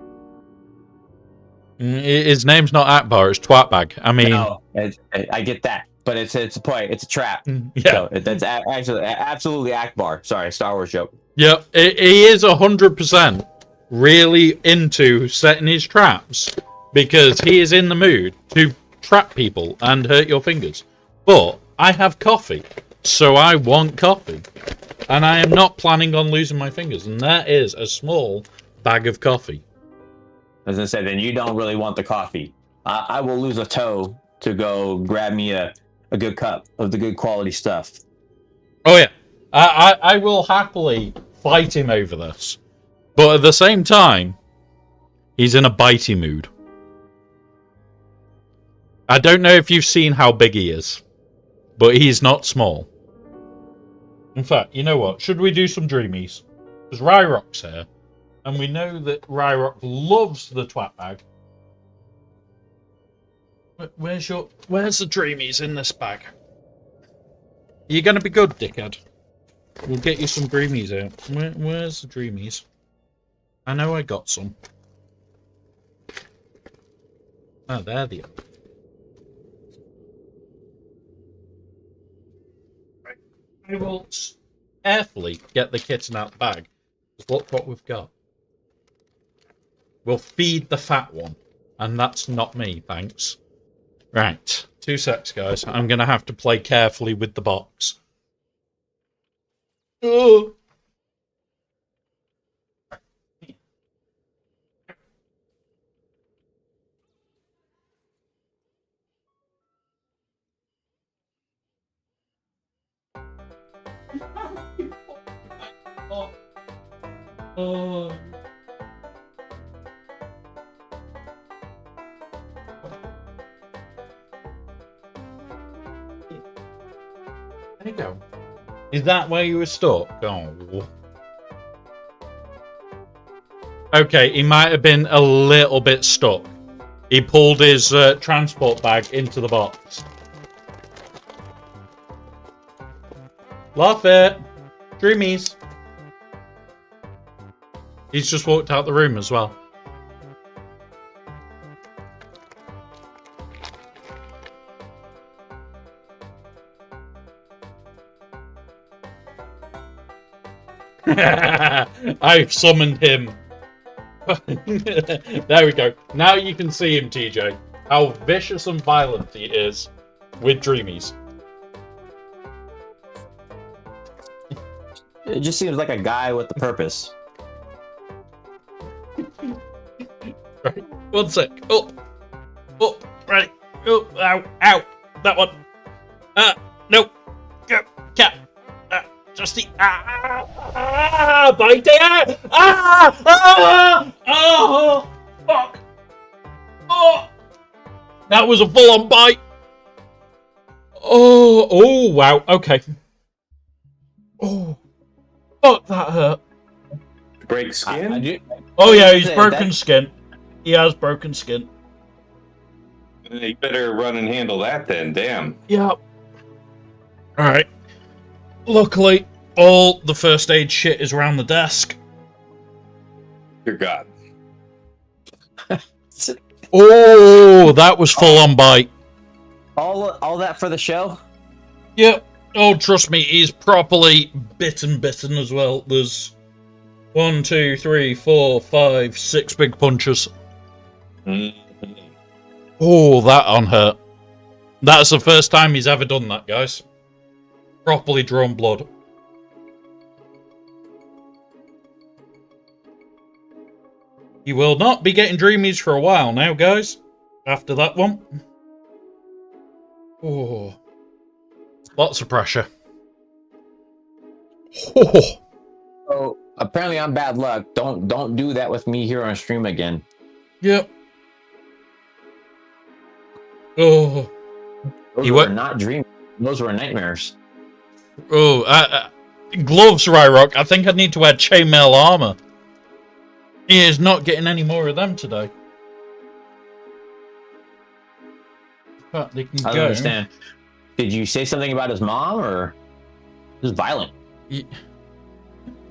A: His name's not Akbar, it's Twatbag. I mean...
G: No, I get that. But it's a point. It's a trap.
A: Yeah.
G: So that's absolutely Akbar. Sorry, Star Wars joke.
A: Yeah, he is 100% really into setting his traps because he is in the mood to trap people and hurt your fingers. But I have coffee, so I want coffee. And I am not planning on losing my fingers. And that is a small bag of coffee.
G: As I said, then you don't really want the coffee. I will lose a toe to go grab me a good cup of the good quality stuff.
A: Oh, yeah. I will happily fight him over this. But at the same time, he's in a bitey mood. I don't know if you've seen how big he is, but he's not small. In fact, you know what? Should we do some dreamies? Because Ryrock's here, and we know that Ryrock loves the twat bag. Where's the dreamies in this bag? You're gonna be good, dickhead. We'll get you some dreamies out. Where's the dreamies? I know I got some. Oh, there they are. I will carefully get the kitten out the bag. Just look what we've got. We'll feed the fat one. And that's not me, thanks. Right. 2 secs, guys. I'm going to have to play carefully with the box. Oh. Oh. There you go. Is that where you were stuck? Oh. Okay, he might have been a little bit stuck. He pulled his transport bag into the box. Laugh it. Dreamies. He's just walked out the room as well. I've summoned him. There we go. Now you can see him, TJ. How vicious and violent he is with dreamies.
G: It just seems like a guy with a purpose.
A: Right. 1 sec. Oh. Oh. Right. Oh. Ow. Ow. That one. No. Go. Cat. Just the. Bite it. Oh. Fuck. Oh. That was a full-on bite. Oh. Oh. Wow. Okay. Oh. Fuck. That hurt.
E: Break skin?
A: Oh yeah, he's broken skin. He has broken skin.
E: You better run and handle that then. Damn.
A: Yep. Alright. Luckily, all the first aid shit is around the desk.
E: Dear God.
A: Oh, that was full on bite.
G: All that for the show?
A: Yep. Oh, trust me, he's properly bitten as well. There's 1, 2, 3, 4, 5, 6 big punches.
E: Mm-hmm.
A: Oh, that on hurt. That's the first time he's ever done that, guys. Properly drawn blood. He will not be getting dreamies for a while now, guys. After that one. Oh. Lots of pressure. Oh.
G: So apparently I'm bad luck. Don't do that with me here on stream again.
A: Yep. Oh.
G: Those were not dreams. Those were nightmares.
A: Oh, gloves, Ryrock. I think I need to wear chainmail armor. He is not getting any more of them today. But they can
G: I don't understand. Did you say something about his mom, or just violent?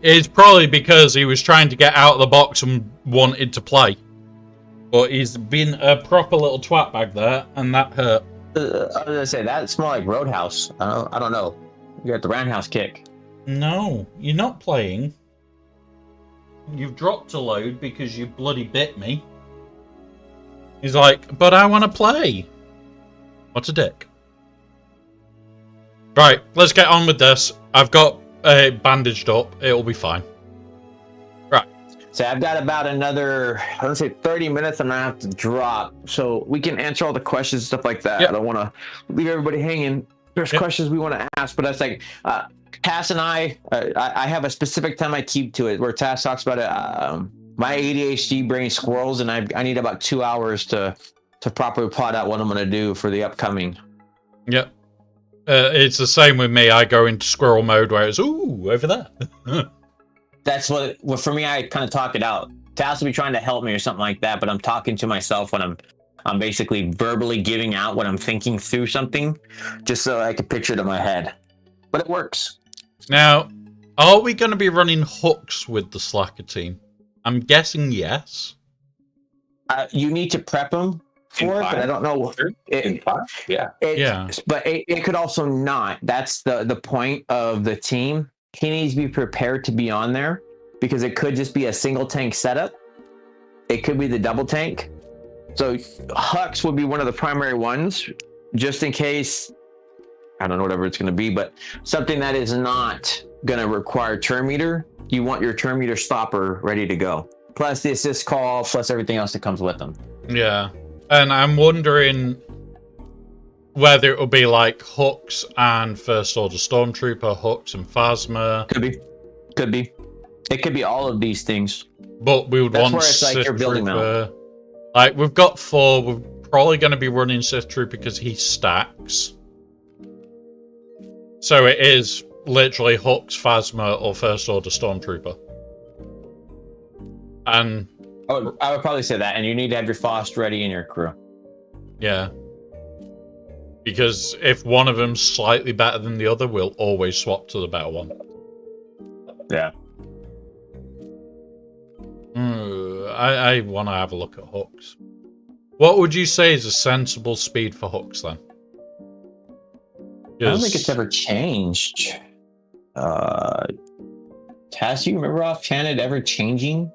A: It's probably because he was trying to get out of the box and wanted to play. But he's been a proper little twat back there, and that hurt.
G: I was gonna say that's more like Roadhouse. I don't know. You got the roundhouse kick.
A: No, you're not playing. You've dropped a load because you bloody bit me. He's like, but I want to play. What a dick. Right, let's get on with this. I've got bandaged up. It'll be fine. Right.
G: So I've got about another, let's say 30 minutes and I have to drop. So we can answer all the questions and stuff like that. Yep. I don't want to leave everybody hanging. There's questions we want to ask, but that's like, Tass and I have a specific time I keep to it where Tass talks about it. My ADHD brain squirrels, and I need about 2 hours to properly plot out what I'm going to do for the upcoming.
A: Yep. It's the same with me. I go into squirrel mode where it's, ooh, over there.
G: That's what for me, I kind of talk it out. Tass will be trying to help me or something like that, but I'm talking to myself when I'm basically verbally giving out what I'm thinking through something, just so I can picture it in my head. but it works.
A: Now, are we going to be running hooks with the Slacker team? I'm guessing yes.
G: You need to prep them for it, but I don't know.
E: In 5, yeah.
A: Yeah.
G: But it could also not. That's the point of the team. He needs to be prepared to be on there because it could just be a single tank setup. It could be the double tank. So Hux would be one of the primary ones, just in case, I don't know, whatever it's going to be, but something that is not going to require turn meter, you want your turn meter stopper ready to go. Plus the assist call, plus everything else that comes with them.
A: Yeah. And I'm wondering whether it will be like Hooks and First Order Stormtrooper, Hooks and Phasma.
G: Could be. It could be all of these things.
A: But we would
G: That's
A: want
G: where it's like
A: Sith
G: you're building them
A: Trooper. Like, we've got 4. We're probably going to be running Sith Trooper because he stacks. So it is literally Hooks, Phasma, or First Order Stormtrooper. And
G: I would probably say that, and you need to have your FOST ready in your crew.
A: yeah. Because if one of them's slightly better than the other, we'll always swap to the better one.
G: Yeah.
A: I want to have a look at Hooks. What would you say is a sensible speed for Hooks, then?
G: I don't think it's ever changed. Cass, you remember offhand it ever changing?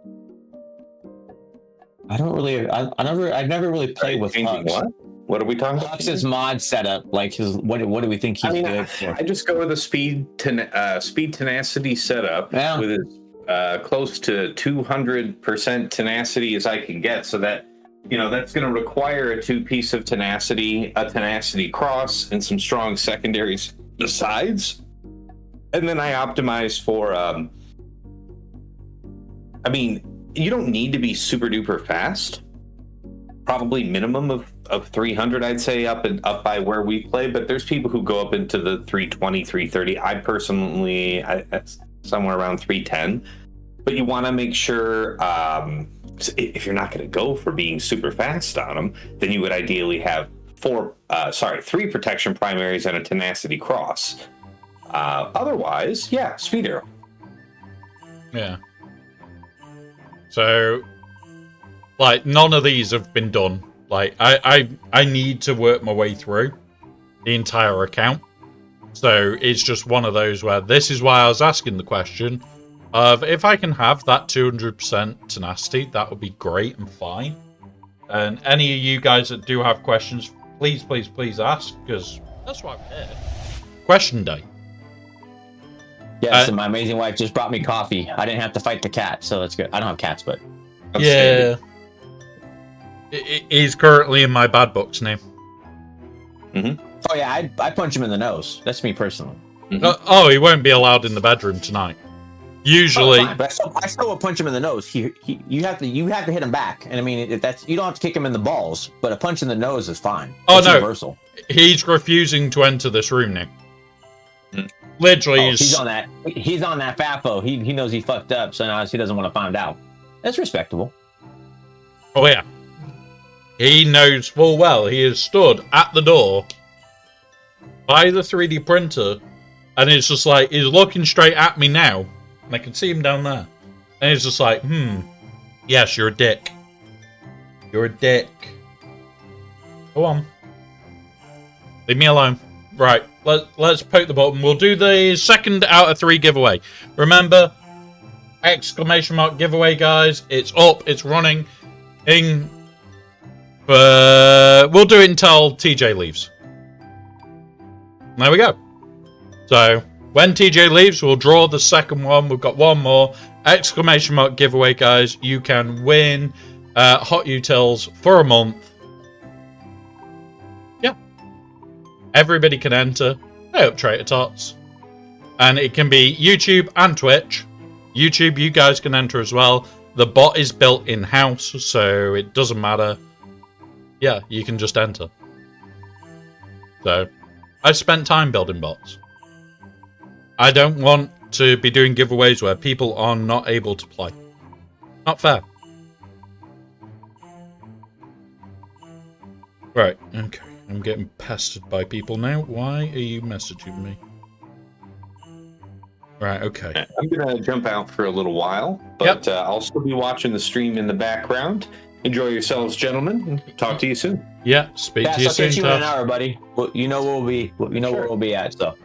G: I don't really. I've never really played with Hux.
E: What are we talking about?
G: Hux's mod setup, like his. What do we think he's good for?
E: I just go with a speed tenacity setup with as close to 200% tenacity as I can get, so that that's going to require a 2-piece of tenacity, a tenacity cross, and some strong secondaries besides. And then I optimize for. You don't need to be super duper fast. Probably minimum of 300, I'd say, up by where we play. But there's people who go up into the 320, 330. I personally, somewhere around 310. But you want to make sure, if you're not going to go for being super fast on them, then you would ideally have 3 protection primaries and a tenacity cross. Otherwise, yeah, speed arrow.
A: Yeah. So, like, none of these have been done. Like, I need to work my way through the entire account. So it's just one of those where this is why I was asking the question of if I can have that 200% tenacity, that would be great and fine. And any of you guys that do have questions, please ask, because that's why I'm here. Question day.
G: Yes, and my amazing wife just brought me coffee. I didn't have to fight the cat, so that's good. I don't have cats, but
A: yeah, it is currently in my bad book's name.
G: Mm-hmm. Oh yeah, I punch him in the nose. That's me personally.
A: Mm-hmm. He won't be allowed in the bedroom tonight. Usually,
G: but I still will punch him in the nose. You have to hit him back, and I mean you don't have to kick him in the balls, but a punch in the nose is fine. It's universal.
A: He's refusing to enter this room, Nick. Literally,
G: he's on that FAFO. He knows he fucked up, so now he doesn't want to find out. That's respectable.
A: Oh yeah, he knows full well he is stood at the door by the 3D printer, and it's just like he's looking straight at me now, and I can see him down there, and he's just like, yes, you're a dick. You're a dick. Go on, leave me alone. Right, let's poke the button. We'll do the 2nd out of 3 giveaway. Remember, ! Giveaway, guys. It's up, it's running. We'll do it until TJ leaves. There we go. So, when TJ leaves, we'll draw the 2nd one. We've got one more. ! Giveaway, guys. You can win Hot Utils for a month. Everybody can enter. Hey up, Traitor Tots. And it can be YouTube and Twitch. YouTube, you guys can enter as well. The bot is built in-house, so it doesn't matter. Yeah, you can just enter. So, I've spent time building bots. I don't want to be doing giveaways where people are not able to play. Not fair. Right, okay. I'm getting pestered by people now. Why are you messaging me? Right, okay.
E: I'm going to jump out for a little while, but I'll still be watching the stream in the background. Enjoy yourselves, gentlemen. Talk to you soon.
A: Yeah, speak to you
G: I'll
A: soon.
G: catch you in an
A: Taff.
G: hour, buddy. Well, you know where we'll be at. So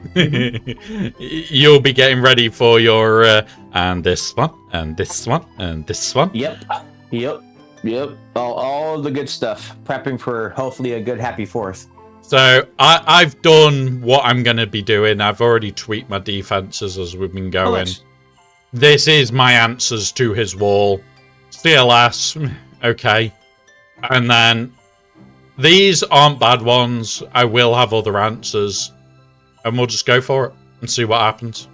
A: You'll be getting ready for your and this one, and this one, and this one.
G: yep. All the good stuff. Prepping for hopefully a good happy 4th.
A: So I've done what I'm going to be doing. I've already tweaked my defenses as we've been going.
G: nice.
A: This is my answers to his wall. CLS, okay. And then these aren't bad ones. I will have other answers. And we'll just go for it and see what happens.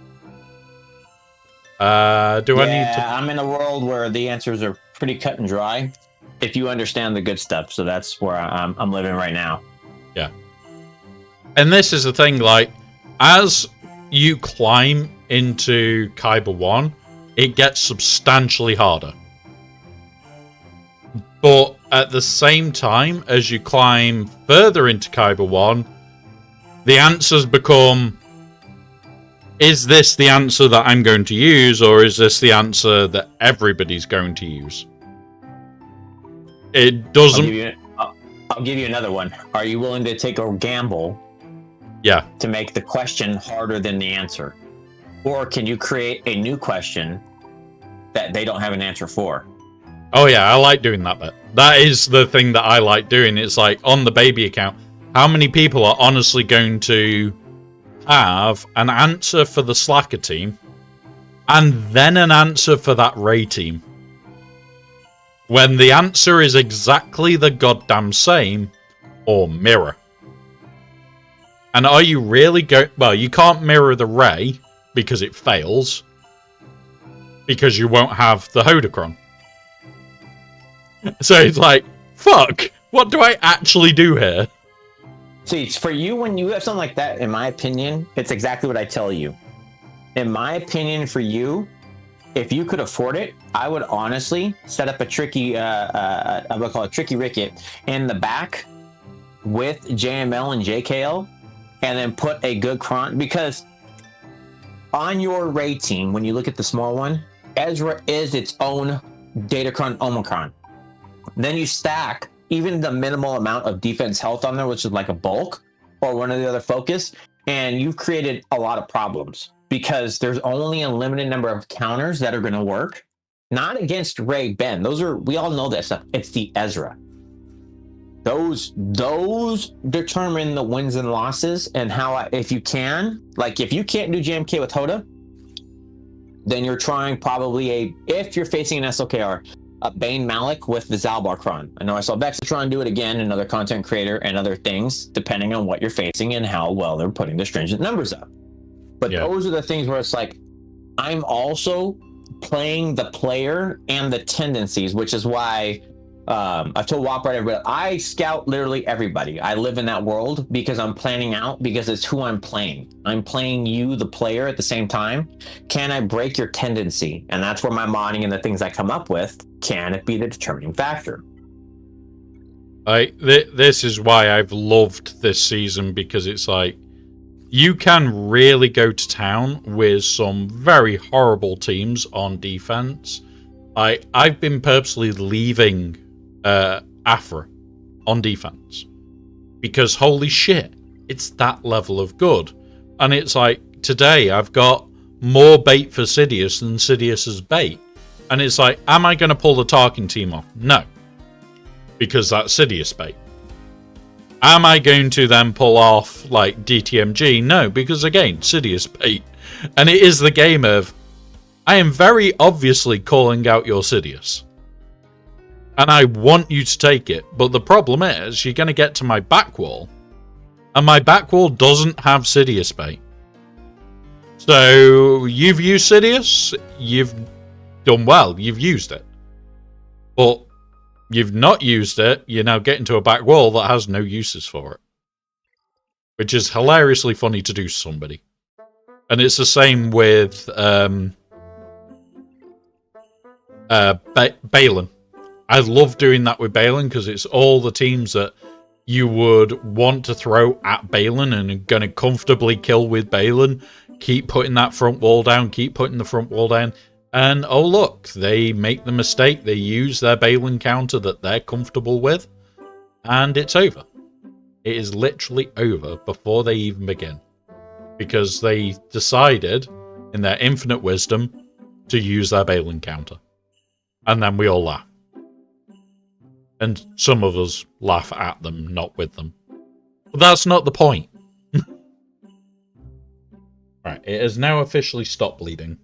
A: I need to...
G: I'm in a world where the answers are pretty cut and dry if you understand the good stuff. So that's where I'm living right now.
A: Yeah. And this is the thing, like, as you climb into Kyber 1, it gets substantially harder. But at the same time, as you climb further into Kyber 1, the answers become, is this the answer that I'm going to use, or is this the answer that everybody's going to use? It doesn't...
G: I'll give you another one. Are you willing to take a gamble to make the question harder than the answer? Or can you create a new question that they don't have an answer for?
A: Oh yeah, I like doing that bit. That is the thing that I like doing. It's like, on the baby account, how many people are honestly going to have an answer for the Slacker team and then an answer for that Ray team? When the answer is exactly the goddamn same or mirror. And are you really going... Well, you can't mirror the Ray because it fails. Because you won't have the Hodocron. So it's like, fuck, what do I actually do here?
G: See, for you, when you have something like that, in my opinion, it's exactly what I tell you. In my opinion, for you, if you could afford it, I would honestly set up a tricky, I would call it tricky ricket in the back with JML and JKL, and then put a good cron, because on your Ray team, when you look at the small one, Ezra is its own Datacron Omicron. Then you stack even the minimal amount of defense health on there, which is like a bulk or one of the other focus, and you've created a lot of problems because there's only a limited number of counters that are going to work. Not against Ray Ben. Those are, we all know that stuff. It's the Ezra. Those determine the wins and losses, and how, if you can, like if you can't do JMK with Hoda, then you're trying probably if you're facing an SLKR, a Bane Malik with the Zalbarkron. I know I saw Vexatron do it again, another content creator, and other things, depending on what you're facing and how well they're putting the stringent numbers up. But those are the things where it's like, I'm also playing the player and the tendencies, which is why I've told WAP right, everybody, I scout literally everybody. I live in that world because I'm planning out, because it's who I'm playing. I'm playing you, the player, at the same time. Can I break your tendency? And that's where my modding and the things I come up with, can it be the determining factor?
A: This is why I've loved this season, because it's like, you can really go to town with some very horrible teams on defense. I've been purposely leaving Afra on defense because holy shit, it's that level of good. And it's like, today I've got more bait for Sidious than Sidious's bait, and it's like, am I going to pull the Tarkin team off? No, because that's Sidious bait. Am I going to then pull off like DTMG? No, because again, Sidious bait. And it is the game of, I am very obviously calling out your Sidious, and I want you to take it. But the problem is, you're going to get to my back wall, and my back wall doesn't have Sidious bait. So you've used Sidious, you've done well, you've used it. But you've not used it, you're now getting to a back wall that has no uses for it. Which is hilariously funny to do to somebody. And it's the same with Balin. I love doing that with Balin because it's all the teams that you would want to throw at Balin and are going to comfortably kill with Balin keep putting that front wall down, keep putting the front wall down. And oh look, they make the mistake. They use their Balin counter that they're comfortable with. And it's over. It is literally over before they even begin. Because they decided, in their infinite wisdom, to use their Balin counter. And then we all laugh. And some of us laugh at them, not with them. But that's not the point. Right, it has now officially stopped bleeding.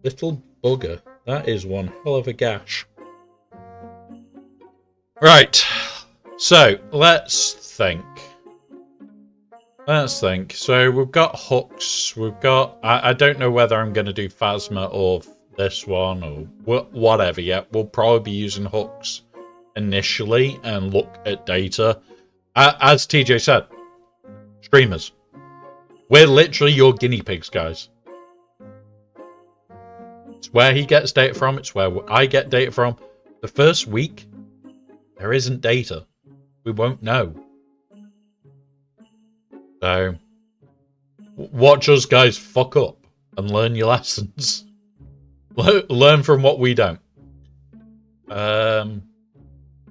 A: Little bugger. That is one hell of a gash. Right. So, let's think. So, we've got hooks. We've got... I don't know whether I'm going to do Phasma or this one or whatever yet. We'll probably be using hooks initially and look at data. As TJ said, streamers. We're literally your guinea pigs, guys. It's where he gets data from. It's where I get data from. The first week, there isn't data. We won't know. So, watch us guys fuck up and learn your lessons. Learn from what we don't.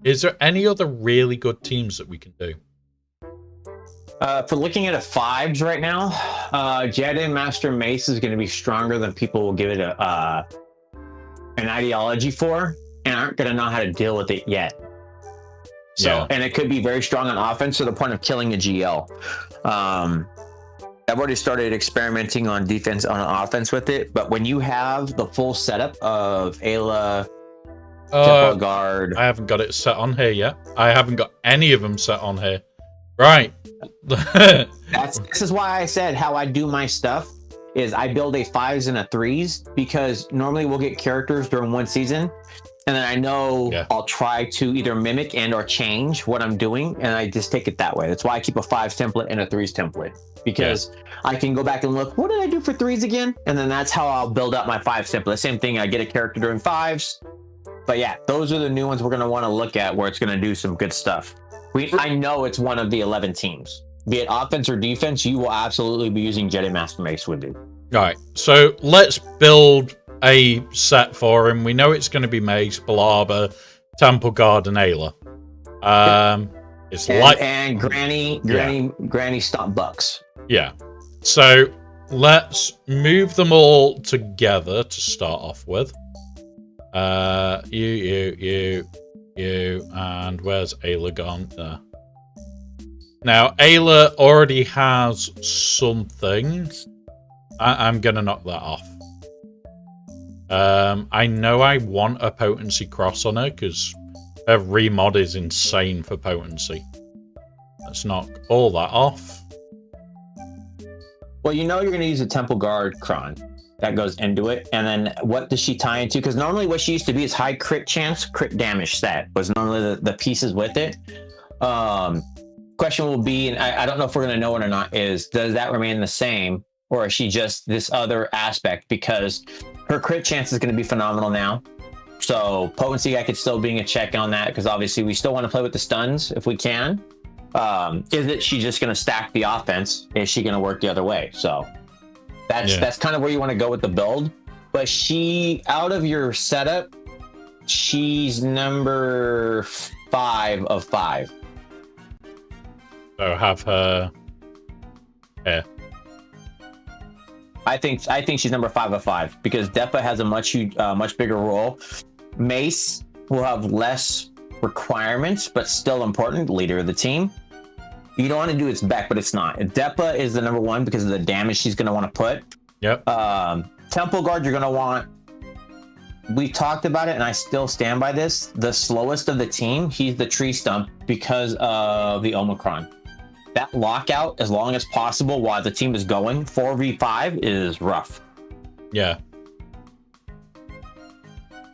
A: Is there any other really good teams that we can do?
G: For looking at a 5s right now, Jedi Master Mace is going to be stronger than people will give it an ideology for, and aren't going to know how to deal with it yet. So,
A: Yeah.
G: And it could be very strong on offense to the point of killing a GL. I've already started experimenting on defense on offense with it, but when you have the full setup of Ayla, Temple Guard,
A: I haven't got it set on here yet. I haven't got any of them set on here. Right.
G: this is why I said how I do my stuff is I build a 5s and a 3s, because normally we'll get characters during one season, and then I know I'll try to either mimic and or change what I'm doing, and I just take it that way. That's why I keep a 5s template and a 3s template, because I can go back and look, what did I do for 3s again? And then that's how I'll build up my 5s template. Same thing, I get a character during 5s. But yeah, those are the new ones we're going to want to look at where it's going to do some good stuff. I know it's one of the 11 teams. Be it offense or defense, you will absolutely be using Jedi Master Mace with you.
A: Right, so let's build a set for him. We know it's going to be Mace, Balaba, Temple Guard, and Ayla. It's
G: and Granny Stomp Bucks.
A: Yeah. So let's move them all together to start off with. You, and where's Ayla gone? There. Now, Ayla already has something. I'm going to knock that off. I know I want a potency cross on her, because her remod is insane for potency. Let's knock all that off.
G: Well, you know you're going to use a Temple Guard Kron. That goes into it. And then what does she tie into? Because normally what she used to be is high crit chance, crit damage stat was normally the pieces with it. Question will be, and I don't know if we're going to know it or not, is does that remain the same? Or is she just this other aspect? Because her crit chance is going to be phenomenal now. So potency, I could still be a check on that, because obviously we still want to play with the stuns if we can. Is it she just going to stack the offense? Is she going to work the other way? So that's kind of where you want to go with the build. But she, out of your setup, she's number 5 of 5.
A: So have her here.
G: I think she's number 5 of 5, because Depa has a much bigger role. Mace will have less requirements, but still important. Leader of the team. You don't want to do its back, but it's not. Depa is the number 1 because of the damage she's going to want to put.
A: Yep.
G: Temple Guard, you're going to want. We talked about it, and I still stand by this. The slowest of the team, he's the tree stump because of the Omicron. That lockout, as long as possible, while the team is going, 4v5 is rough.
A: Yeah.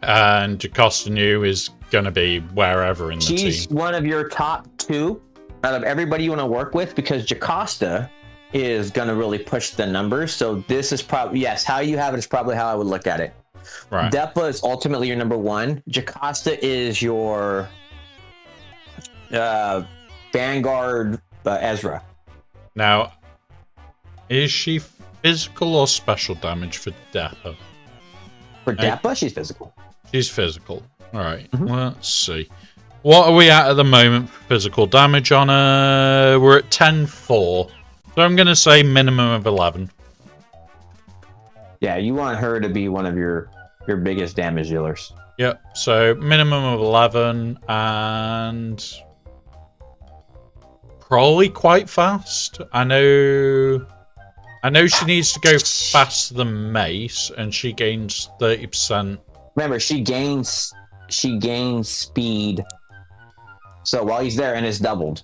A: And Jocasta is going to be wherever in the team.
G: She's one of your top 2 out of everybody you want to work with, because Jocasta is going to really push the numbers. So this is probably, yes, how you have it is probably how I would look at it.
A: Right.
G: Depa is ultimately your number 1. Jocasta is your Vanguard Ezra.
A: Now, is she physical or special damage for Dapper?
G: For Dappa, she's physical.
A: She's physical. All right, let's see. What are we at the moment for physical damage on her? We're at 10-4. So I'm going to say minimum of 11.
G: Yeah, you want her to be one of your biggest damage dealers.
A: Yep, so minimum of 11 and probably quite fast. I know she needs to go faster than Mace, and she gains 30%.
G: Remember, she gains speed. So while he's there, and it's doubled.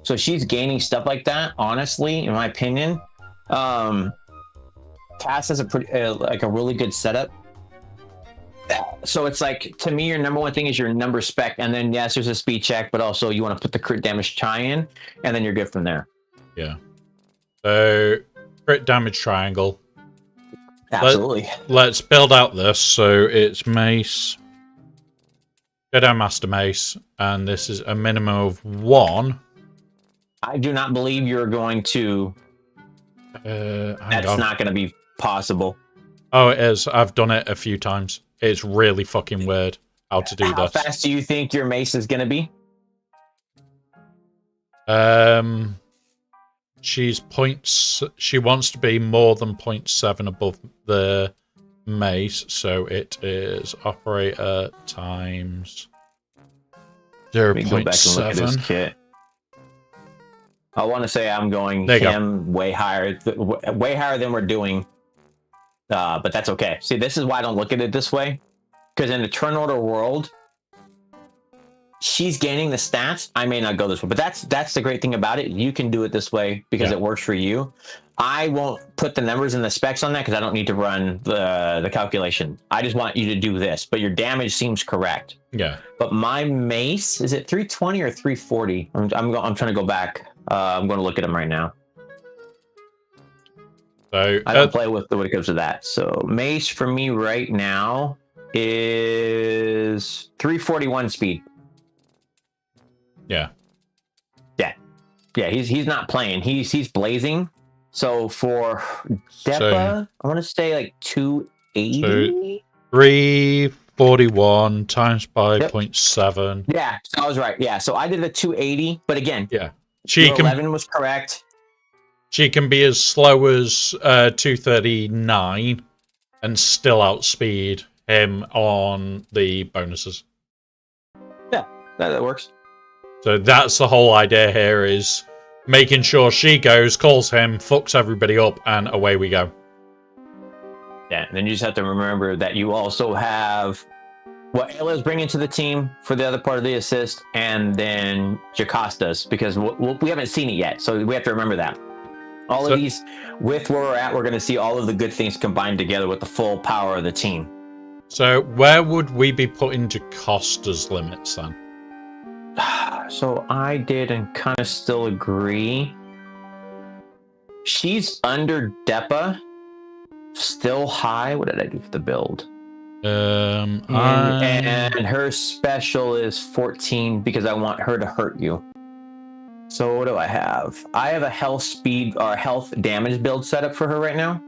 G: So she's gaining stuff like that. Honestly, in my opinion, Cass has a pretty like a really good setup. So it's like, to me, your number one thing is your number spec, and then yes, there's a speed check, but also you want to put the crit damage tie in, and then you're good from there.
A: Yeah. So crit damage triangle.
G: Absolutely.
A: Let's build out this. So it's Mace, Jedi Master Mace, and this is a minimum of 1.
G: I do not believe you're going to. That's not going to be possible.
A: Oh, it is. I've done it a few times. It's really fucking weird how to do
G: How
A: this.
G: fast do you think your mace is going to be?
A: She's points. She wants to be more than 0.7 above the mace, so it is operator times 0.7.
G: Go back and look at his kit. I want to say I'm going way higher than we're doing, but that's okay. See, this is why I don't look at it this way, because in the turn order world, she's gaining the stats. I may not go this way, but that's the great thing about it. You can do it this way because it works for you. I won't put the numbers and the specs on that because I don't need to run the calculation. I just want you to do this, but your damage seems correct.
A: Yeah.
G: But my mace, is it 320 or 340? I'm trying to go back. I'm going to look at them right now.
A: So
G: I don't play with when it comes to that. So mace for me right now is 341 speed.
A: Yeah.
G: He's not playing. He's blazing. So for Deppa, I want to say like 280.
A: 341 times by 0.7.
G: Yeah, I was right. Yeah, so I did the 280, but again,
A: She can
G: 11 was correct.
A: She can be as slow as 239 and still outspeed him on the bonuses.
G: Yeah, that works.
A: So that's the whole idea here, is making sure she goes, calls him, fucks everybody up, and away we go.
G: Yeah, and then you just have to remember that you also have what Ayla's bringing to the team for the other part of the assist, and then Jacosta's, because we haven't seen it yet, so we have to remember that. All of these, with where we're at, we're going to see all of the good things combined together with the full power of the team.
A: So where would we be putting Jacosta's limits then?
G: So I did and kind of still agree. She's under Deppa, still high. What did I do for the build? And her special is 14 because I want her to hurt you. So what do I have? I have a health speed or health damage build set up for her right now.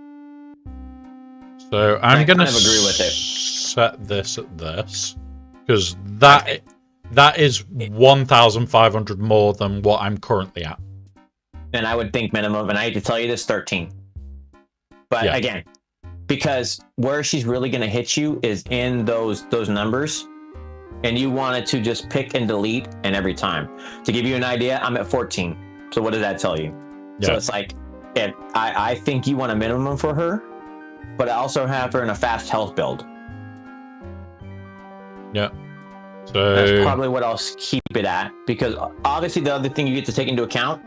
A: So I'm going to
G: agree with it.
A: Set this at this, because that is 1,500 more than what I'm currently at.
G: And I would think minimum, and I hate to tell you this, 13. But again, because where she's really going to hit you is in those numbers, and you wanted to just pick and delete and every time. To give you an idea, I'm at 14. So what does that tell you? Yeah. So it's like, I think you want a minimum for her, but I also have her in a fast health build.
A: Yeah. So
G: that's probably what I'll keep it at, because obviously the other thing you get to take into account,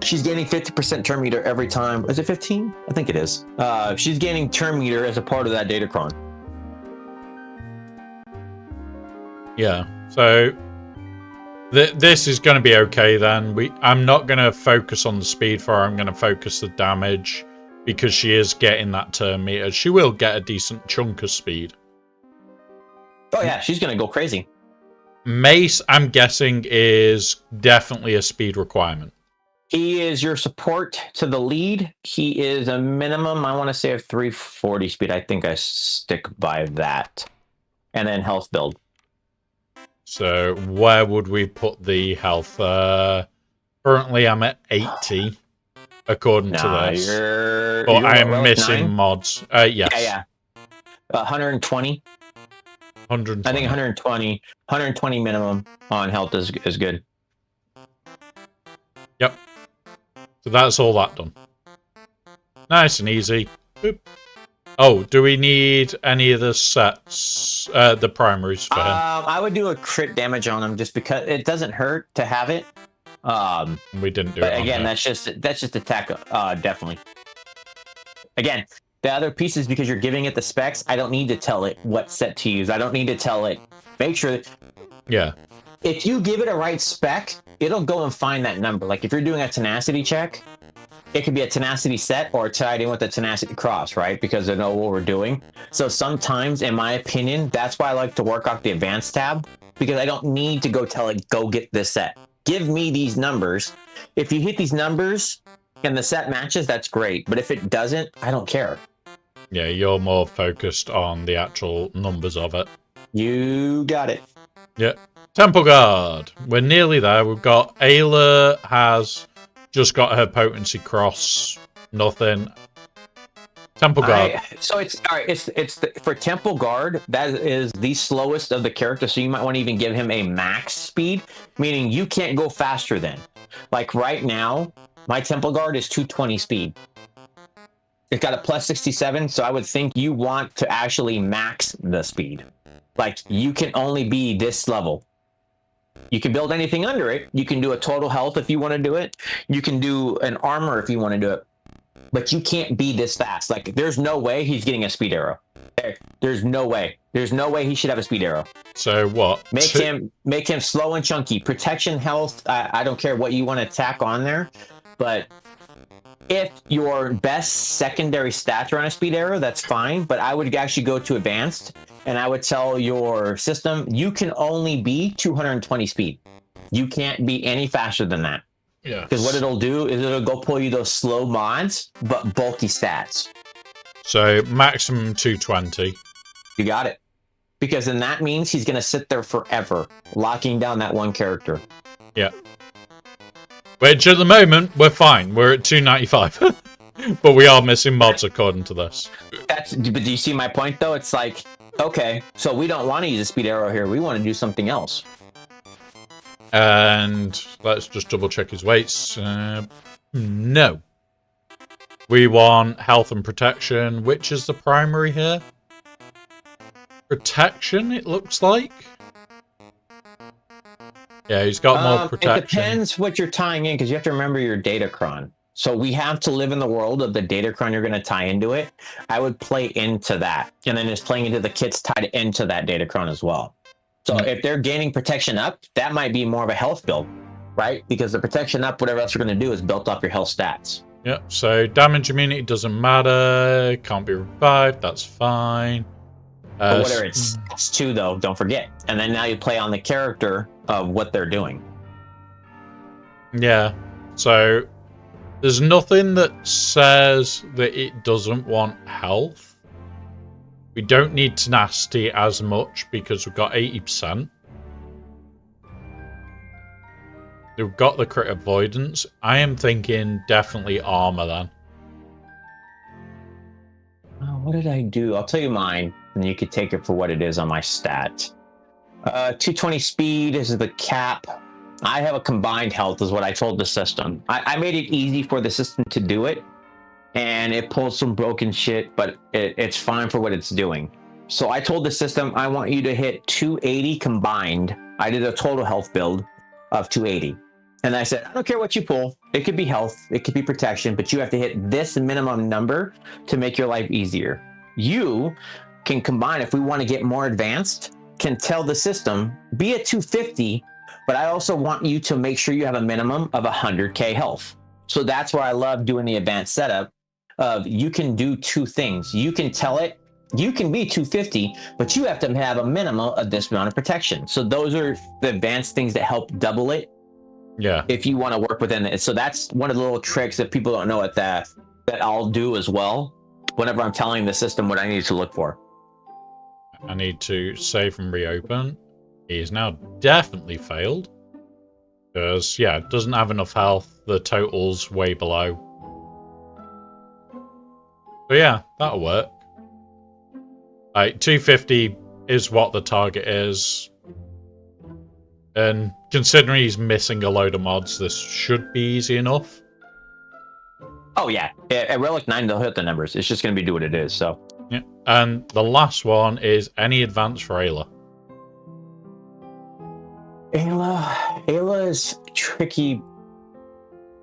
G: she's gaining 50% turn meter every time. Is it 15? I think it is. She's gaining turn meter as a part of that datacron.
A: Yeah. So this is going to be okay then. I'm not going to focus on the speed for her. I'm going to focus the damage, because she is getting that turn meter. She will get a decent chunk of speed.
G: Oh yeah, she's going to go crazy.
A: Mace, I'm guessing, is definitely a speed requirement.
G: He is your support to the lead. He is a minimum, I want to say, of 340 speed. I think I stick by that. And then health build.
A: So where would we put the health? Currently I'm at 80, according to this. But I am missing mods. Yes.
G: Yeah. 120.
A: 120.
G: I think 120 minimum on health is good.
A: Yep. So that's all that done. Nice and easy. Boop. Oh, do we need any of the sets, the primaries for him?
G: I would do a crit damage on him just because it doesn't hurt to have it.
A: We didn't do
G: but
A: it.
G: Again, that's just attack. Definitely. Again, the other piece is because you're giving it the specs. I don't need to tell it what set to use. I don't need to tell it. Make sure.
A: Yeah.
G: If you give it a right spec, it'll go and find that number. Like if you're doing a tenacity check, it could be a tenacity set or tied in with a tenacity cross, right? Because they know what we're doing. So sometimes, in my opinion, that's why I like to work off the advanced tab, because I don't need to go tell it, go get this set. Give me these numbers. If you hit these numbers and the set matches, that's great. But if it doesn't, I don't care.
A: Yeah, you're more focused on the actual numbers of it.
G: You got it.
A: Yeah. Temple Guard. We're nearly there. We've got Ayla has just got her potency cross. Nothing. Temple Guard.
G: So it's all right. For Temple Guard, that is the slowest of the characters. So you might want to even give him a max speed, meaning you can't go faster than. Like right now, my Temple Guard is 220 speed. It's got a plus 67, so I would think you want to actually max the speed. Like you can only be this level. You can build anything under it. You can do a total health if you want to do it. You can do an armor if you want to do it. But you can't be this fast. Like there's no way he's getting a speed arrow. There's no way. There's no way he should have a speed arrow.
A: So what?
G: Make him slow and chunky. Protection, health. I don't care what you want to tack on there, but if your best secondary stats are on a speed arrow, that's fine. But I would actually go to advanced, and I would tell your system you can only be 220 speed. You can't be any faster than that.
A: Yeah.
G: Because what it'll do is it'll go pull you those slow mods, but bulky stats.
A: So maximum 220.
G: You got it. Because then that means he's going to sit there forever, locking down that one character.
A: Yeah. Which at the moment, we're fine. We're at 295. But we are missing mods according to this.
G: But do you see my point, though? It's like, okay, so we don't want to use a speed arrow here. We want to do something else.
A: And let's just double check his weights. No. We want health and protection. Which is the primary here? Protection, it looks like. Yeah, he's got more protection.
G: It depends what you're tying in, because you have to remember your Datacron. So we have to live in the world of the Datacron you're going to tie into it. I would play into that. And then just playing into the kits tied into that Datacron as well. So if they're gaining protection up, that might be more of a health build, right? Because the protection up, whatever else you're going to do, is built off your health stats.
A: Yeah, so damage immunity doesn't matter. Can't be revived. That's fine.
G: But whatever it's 2, though, don't forget. And then now you play on the character of what they're doing.
A: Yeah, so there's nothing that says that it doesn't want health. We don't need tenacity as much because we've got 80%. We've got the crit avoidance. I am thinking definitely armor then.
G: Oh, what did I do? I'll tell you mine, and you could take it for what it is on my stat. 220 speed is the cap. I have a combined health is what I told the system. I made it easy for the system to do it, and it pulls some broken shit, but it's fine for what it's doing. So I told the system, I want you to hit 280 combined. I did a total health build of 280. And I said, I don't care what you pull. It could be health, it could be protection, but you have to hit this minimum number to make your life easier. You can combine, if we want to get more advanced, can tell the system, be at 250, but I also want you to make sure you have a minimum of 100k health. So that's why I love doing the advanced setup of you can do 2 things. You can tell it, you can be 250, but you have to have a minimum of this amount of protection. So those are the advanced things that help double it.
A: Yeah.
G: if you want to work within it. So that's one of the little tricks that people don't know at that I'll do as well whenever I'm telling the system what I need to look for.
A: I need to save and reopen. He's now definitely failed. Because, yeah, it doesn't have enough health. The total's way below. So, yeah, that'll work. Like, 250 is what the target is. And considering he's missing a load of mods, this should be easy enough.
G: Oh yeah, at Relic 9 they'll hit the numbers. It's just going to be do what it is. So
A: Yeah. And the last one is any advance for Ayla.
G: Ayla is tricky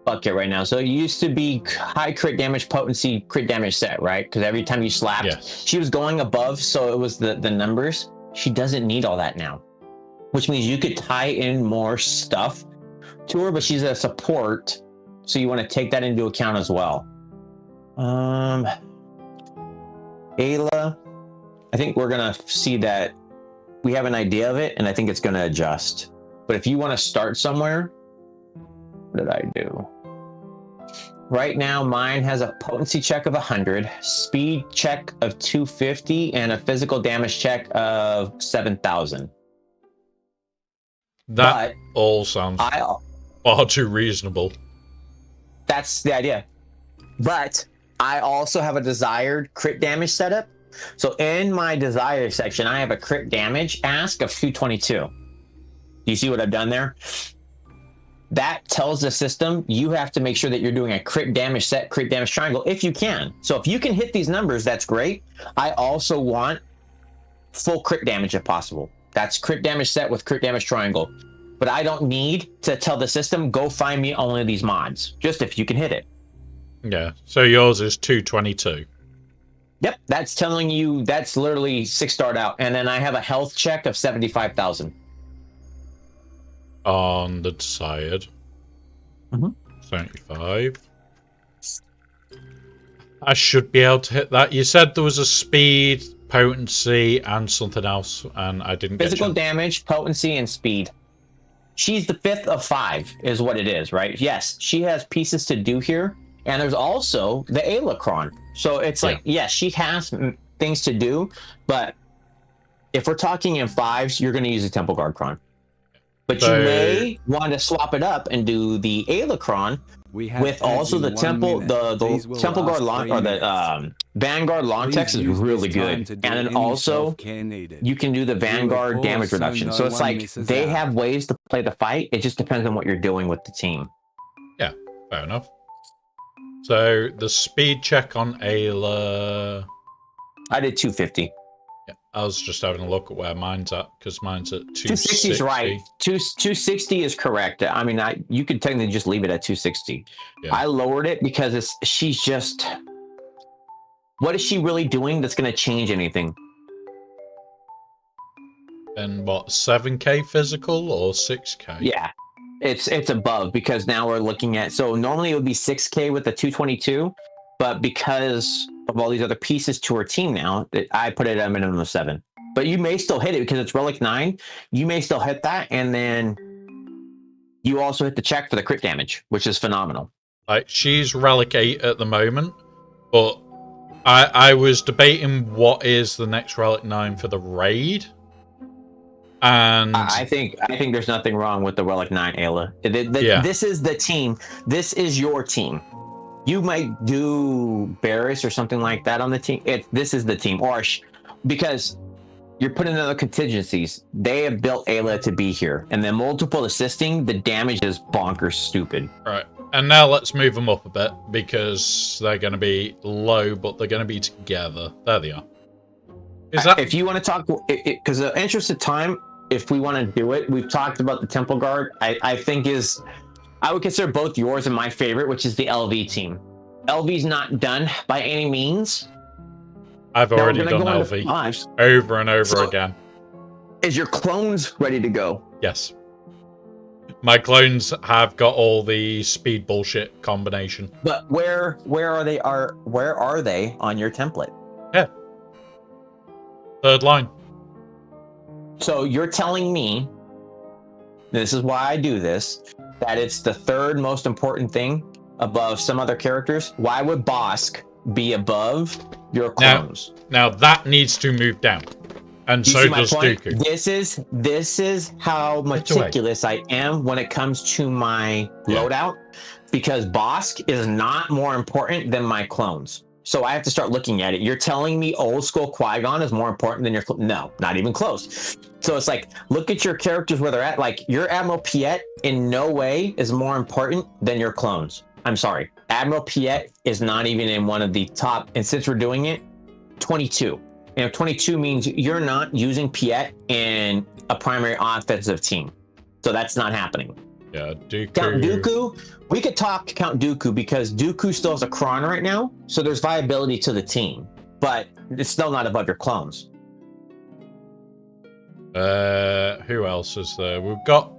G: bucket right now. So it used to be high crit damage potency, crit damage set, right? Because every time you slapped,
A: Yes.
G: she was going above, so it was the numbers. She doesn't need all that now, which means you could tie in more stuff to her, but she's a support, so you want to take that into account as well. Ayla, I think we're gonna see that we have an idea of it, and I think it's gonna adjust. But if you want to start somewhere, what did I do? Right now, mine has a potency check of 100, speed check of 250, and a physical damage check of 7,000.
A: That all sounds far too reasonable.
G: That's the idea. But I also have a desired crit damage setup. So in my desire section, I have a crit damage ask of 222. Do you see what I've done there? That tells the system you have to make sure that you're doing a crit damage set, crit damage triangle, if you can. So if you can hit these numbers, that's great. I also want full crit damage if possible. That's crit damage set with crit damage triangle. But I don't need to tell the system, go find me only these mods. Just if you can hit it.
A: Yeah, so yours is 222.
G: Yep, that's telling you that's literally 6 start out. And then I have a health check of 75,000.
A: On the desired. 75. I should be able to hit that. You said there was a speed, potency, and something else, and I didn't get
G: Physical damage, potency, and speed. She's the 5th of 5 is what it is, right? Yes, she has pieces to do here. And there's also the Ayla-cron. So it's like, yes, she has things to do, but if we're talking in 5s, you're going to use a Temple Guard cron. But you may want to swap it up and do the Ayla-cron with also the Temple, the Temple Guard long, or the Vanguard long text is really good. And then also you can do the Vanguard damage reduction. So it's like they have ways to play the fight. It just depends on what you're doing with the team.
A: Yeah, fair enough. So the speed check on Ayla,
G: I did 250.
A: Yeah, I was just having a look at where mine's at, because mine's at
G: 260 is right. 260 is correct. I mean, you could technically just leave it at 260.
A: Yeah.
G: I lowered it because she's just, what is she really doing that's going to change anything?
A: And what, 7k physical or 6k?
G: Yeah, it's above, because now we're looking at, so normally it would be 6k with the 222, but because of all these other pieces to her team now, I put it at a minimum of 7. But you may still hit it because it's Relic 9. You may still hit that, and then you also hit the check for the crit damage, which is phenomenal.
A: Like, she's Relic 8 at the moment, but I was debating what is the next Relic 9 for the raid. And
G: I think there's nothing wrong with the Relic 9 Ayla. This is the team. This is your team. You might do Barris or something like that on the team. This is the team. Or because you're putting in other contingencies. They have built Ayla to be here. And then multiple assisting, the damage is bonkers stupid.
A: Right. And now let's move them up a bit, because they're going to be low, but they're going to be together. There they are. Is that...
G: If you want to talk, because the interest of time, if we want to do it, we've talked about the Temple Guard. I think I would consider both yours and my favorite, which is the LV team. LV's not done by any means.
A: I've already done LV over and over again.
G: Is your clones ready to go?
A: Yes. My clones have got all the speed bullshit combination.
G: But where are they on your template?
A: Yeah. Third line.
G: So you're telling me, this is why I do this, that it's the third most important thing above some other characters, why would Bosk be above your clones?
A: Now that needs to move down. And
G: Do you
A: so
G: see my
A: does
G: point?
A: Dooku.
G: This is how meticulous I am when it comes to my loadout, because Bosk is not more important than my clones. So I have to start looking at it. You're telling me old school Qui-Gon is more important than your no, not even close. So it's like, look at your characters where they're at. Like your Admiral Piet in no way is more important than your clones. I'm sorry. Admiral Piet is not even in one of the top. And since we're doing it, 22. And 22 means you're not using Piet in a primary offensive team. So that's not happening.
A: Yeah, Dooku.
G: Count Dooku, we could talk Count Dooku because Dooku still has a Kron right now. So there's viability to the team, but it's still not above your clones.
A: Who else is there? We've got.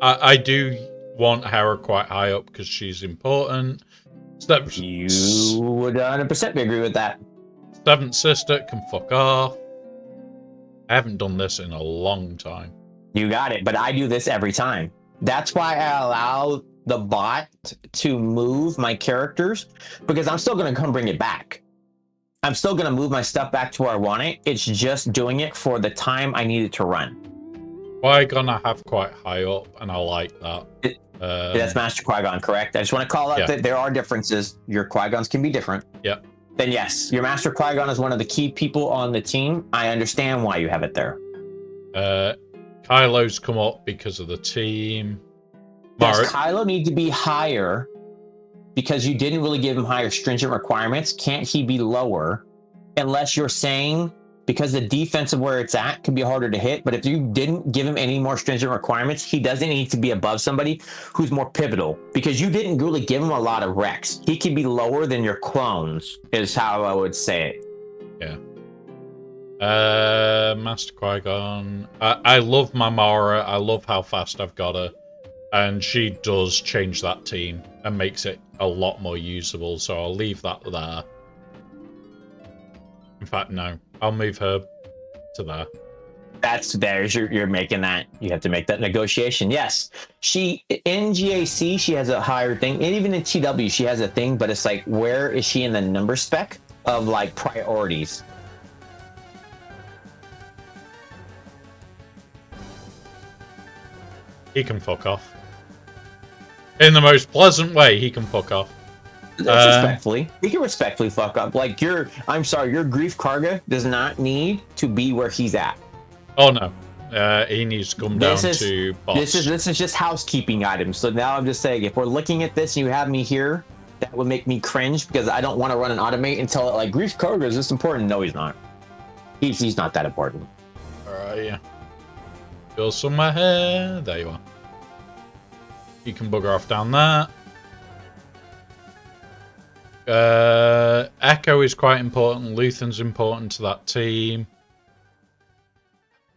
A: I do want Hera quite high up because she's important.
G: You would 100% agree with that.
A: Seventh sister can fuck off. I haven't done this in a long time.
G: You got it, but I do this every time. That's why I allow the bot to move my characters, because I'm still going to come bring it back. I'm still going to move my stuff back to where I want it. It's just doing it for the time I need it to run.
A: Qui-Gon I have quite high up, and I like that.
G: That's Master Qui-Gon, correct? I just want to call out that there are differences. Your Qui-Gons can be different.
A: Yep.
G: Then yes, your Master Qui-Gon is one of the key people on the team. I understand why you have it there.
A: Kylo's come up because of the team.
G: Does Kylo need to be higher because you didn't really give him higher stringent requirements? Can't he be lower? Unless you're saying because the defense of where it's at can be harder to hit. But if you didn't give him any more stringent requirements, he doesn't need to be above somebody who's more pivotal, because you didn't really give him a lot of recs. He can be lower than your clones is how I would say it.
A: Yeah. Master Qui-Gon. I love my Mara. I love how fast I've got her. And she does change that team and makes it a lot more usable. So I'll leave that there. In fact, no. I'll move her to there.
G: You're making that. You have to make that negotiation. Yes. She, in GAC, she has a higher thing. And even in TW, she has a thing. But it's like, where is she in the number spec of like priorities?
A: He can fuck off. In the most pleasant way, he can fuck off.
G: Respectfully. He can respectfully fuck up. Like, I'm sorry, your Grief Karga does not need to be where he's at.
A: Oh, no. He needs to come down to boss.
G: This is just housekeeping items. So now I'm just saying, if we're looking at this and you have me here, that would make me cringe, because I don't want to run an automate and tell it, like, Grief Karga is this important? No, he's not. He's not that important.
A: Alright, yeah. Go somewhere here. There you are. You can bugger off down there. Echo is quite important. Luthen's important to that team.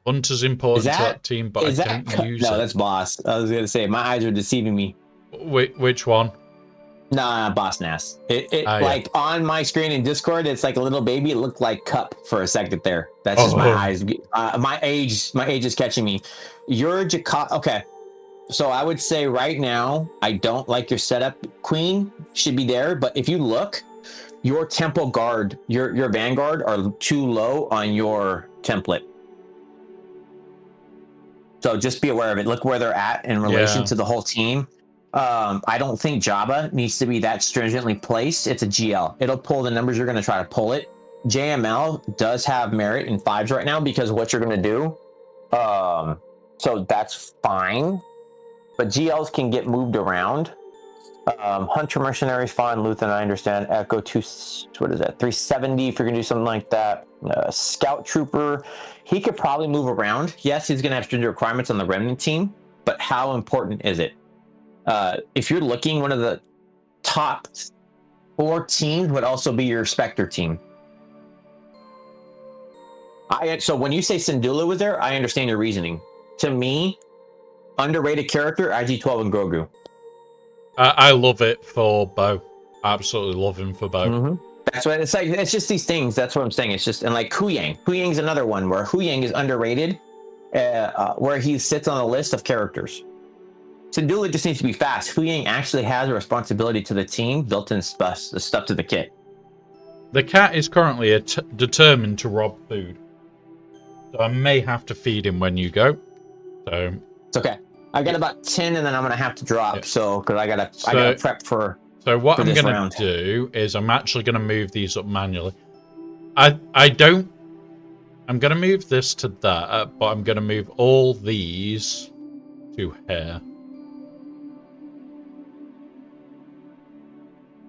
A: Hunter's important to that team, but I can't use it.
G: No, that's Boss. I was going to say, my eyes are deceiving me.
A: Which one?
G: Nah, Boss Nass. Like, on my screen in Discord, it's like a little baby. It looked like Cup for a second there. That's just my eyes. My age is catching me. You're Jakka. Okay. So I would say right now, I don't like your setup. Queen should be there, but if you look, your Temple Guard, your Vanguard are too low on your template. So just be aware of it. Look where they're at in relation to the whole team. I don't think Jabba needs to be that stringently placed. It's a GL. It'll pull the numbers you're going to try to pull it. JML does have merit in 5s right now because of what you're going to do. So that's fine. But GLs can get moved around. Hunter Mercenaries, fine. Luthen, I understand. Echo 2, what is that? 370 if you're going to do something like that. Scout Trooper, he could probably move around. Yes, he's going to have stringent requirements on the Remnant team, but how important is it? If you're looking, one of the top 4 teams would also be your Spectre team. So when you say Syndulla was there, I understand your reasoning. To me, underrated character, IG-12 and Grogu.
A: I love it for Bo. Absolutely love him for Bo.
G: Mm-hmm. That's what it's like. It's just these things. That's what I'm saying. It's just, and like Huyang. Huyang's another one where Huyang is underrated, where he sits on a list of characters. to duel, it just needs to be fast. Hu Yang actually has a responsibility to the team, built-in stuff to the kit.
A: The cat is currently determined to rob food. So I may have to feed him when you go. So
G: it's okay. I got about 10 and then I'm going to have to drop.
A: Yeah.
G: So, because I got to prep for.
A: So what I'm
G: this
A: going
G: round.
A: to do is I'm actually going to move these up manually. I'm going to move this to that, but I'm going to move all these to here.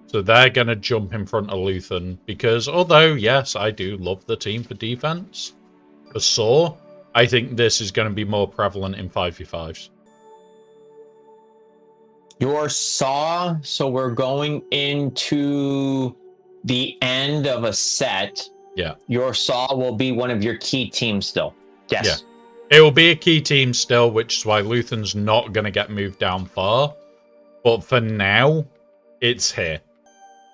A: So they're going to jump in front of Luthen because although, yes, I do love the team for defense, for Saw, I think this is going to be more prevalent in 5v5s.
G: Your Saw, so we're going into the end of a set.
A: Yeah.
G: Your Saw will be one of your key teams still. Yes.
A: Yeah. It will be a key team still, which is why Luthen's not going to get moved down far. But for now, it's here.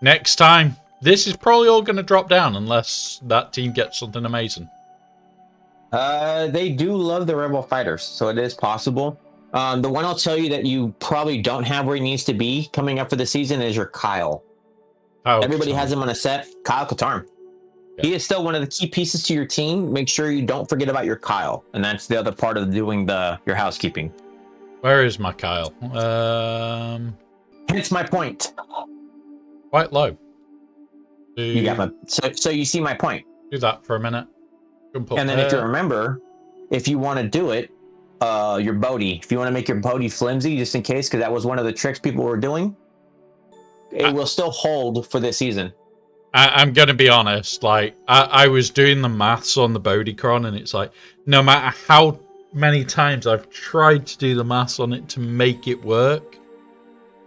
A: Next time, this is probably all going to drop down unless that team gets something amazing.
G: They do love the Rebel fighters, so it is possible. The one I'll tell you that you probably don't have where he needs to be coming up for the season is your Kyle. Everybody has him on a set. Kyle Katarn. Yeah. He is still one of the key pieces to your team. Make sure you don't forget about your Kyle, and that's the other part of doing your housekeeping.
A: Where is my Kyle?
G: Hence my point.
A: Quite low.
G: You got my so you see my point.
A: Do that for a minute.
G: And then if you remember, if you want to do it, your Bodhi. If you want to make your Bodhi flimsy, just in case, because that was one of the tricks people were doing, it will still hold for this season.
A: I'm going to be honest. Like I was doing the maths on the Bodhicron, and it's like no matter how many times I've tried to do the maths on it to make it work,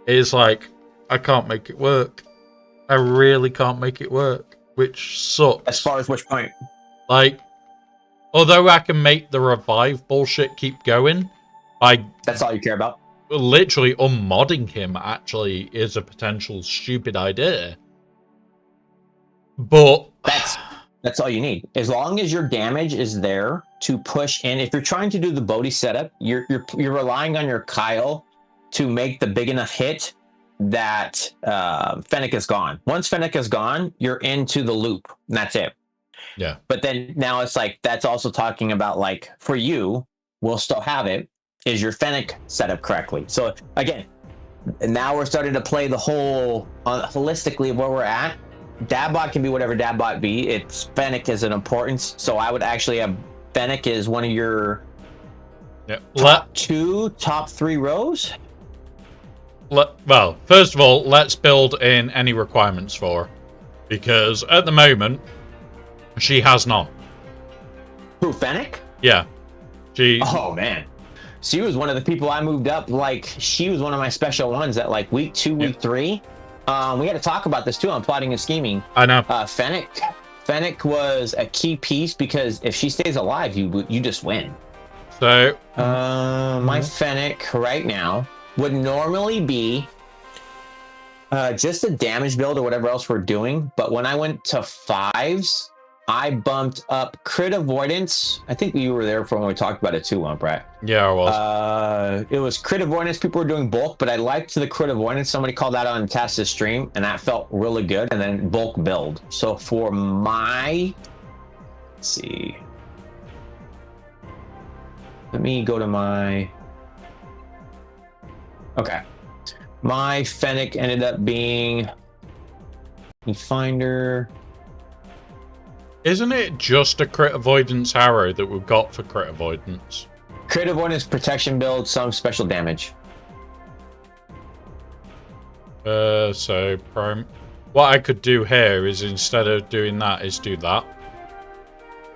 A: it's like I can't make it work. I really can't make it work, which sucks.
G: As far as which point?
A: Like, although I can make the revive bullshit keep going,
G: that's all you care about.
A: Literally unmodding him actually is a potential stupid idea. But
G: that's all you need. As long as your damage is there to push in. If you're trying to do the Bodhi setup, you're relying on your Kyle to make the big enough hit that Fennec is gone. Once Fennec is gone, you're into the loop, and that's it.
A: Yeah.
G: But then now it's like that's also talking about like for you, we'll still have it. Is your Fennec set up correctly? So again, now we're starting to play the whole holistically of where we're at. Dabbot can be whatever Dabbot be. It's Fennec is an importance. So I would actually have Fennec is one of your top 3 rows.
A: Well, first of all, let's build in any requirements for her. Because at the moment, she has none.
G: Who, Fennec?
A: Yeah.
G: Oh, man. She was one of the people I moved up. Like, she was one of my special ones at, like, week 2, week 3. We got to talk about this, too, on plotting and scheming.
A: I know.
G: Fennec was a key piece because if she stays alive, you just win.
A: So...
G: my Fennec right now would normally be just a damage build or whatever else we're doing. But when I went to 5s, I bumped up crit avoidance. I think you were there for when we talked about it too, Brett.
A: Yeah, I was.
G: It was crit avoidance. People were doing bulk, but I liked the crit avoidance. Somebody called that on Tessa's stream, and that felt really good. And then bulk build. So for my... Let's see. Let me go to my... Okay. My Fennec ended up being... Let me find her...
A: Isn't it just a crit avoidance arrow that we've got for crit avoidance?
G: Crit avoidance, protection build, some special damage.
A: So prime. What I could do here is instead of doing that, is do that.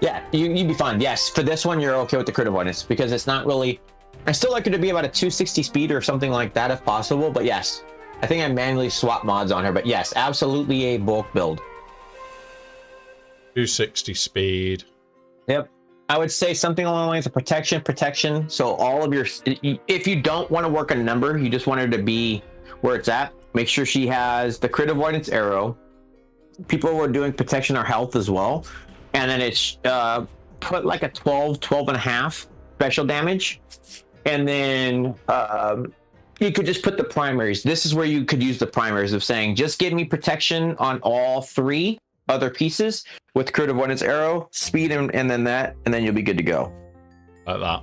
G: Yeah, you'd be fine. Yes, for this one, you're okay with the crit avoidance because it's not really. I still like it to be about a 260 speed or something like that if possible. But yes, I think I manually swap mods on her. But yes, absolutely a bulk build.
A: 260 speed.
G: Yep. I would say something along the lines of protection. So all of your, if you don't want to work a number, you just want her to be where it's at. Make sure she has the crit avoidance arrow. People who are doing protection or health as well. And then it's put like a 12 and a half special damage. And then you could just put the primaries. This is where you could use the primaries of saying, just give me protection on all 3 other pieces with crit avoidance arrow, speed, and then that, and then you'll be good to go.
A: Like that.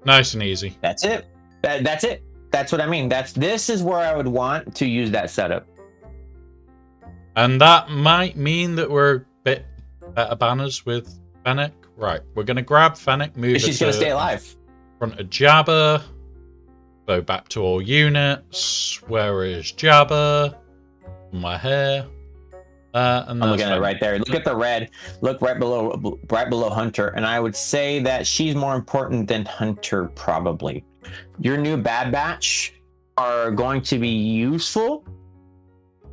A: Nice and easy.
G: That's it. That's it. That's what I mean. This is where I would want to use that setup.
A: And that might mean that we're a bit better banners with Fennec. Right, we're going to grab Fennec, move
G: She's going to stay alive.
A: Front of Jabba. Go back to all units. Where is Jabba? My hair. And
G: I'm looking at it right there. Look at the red. Look right below Hunter. And I would say that she's more important than Hunter, probably. Your new Bad Batch are going to be useful.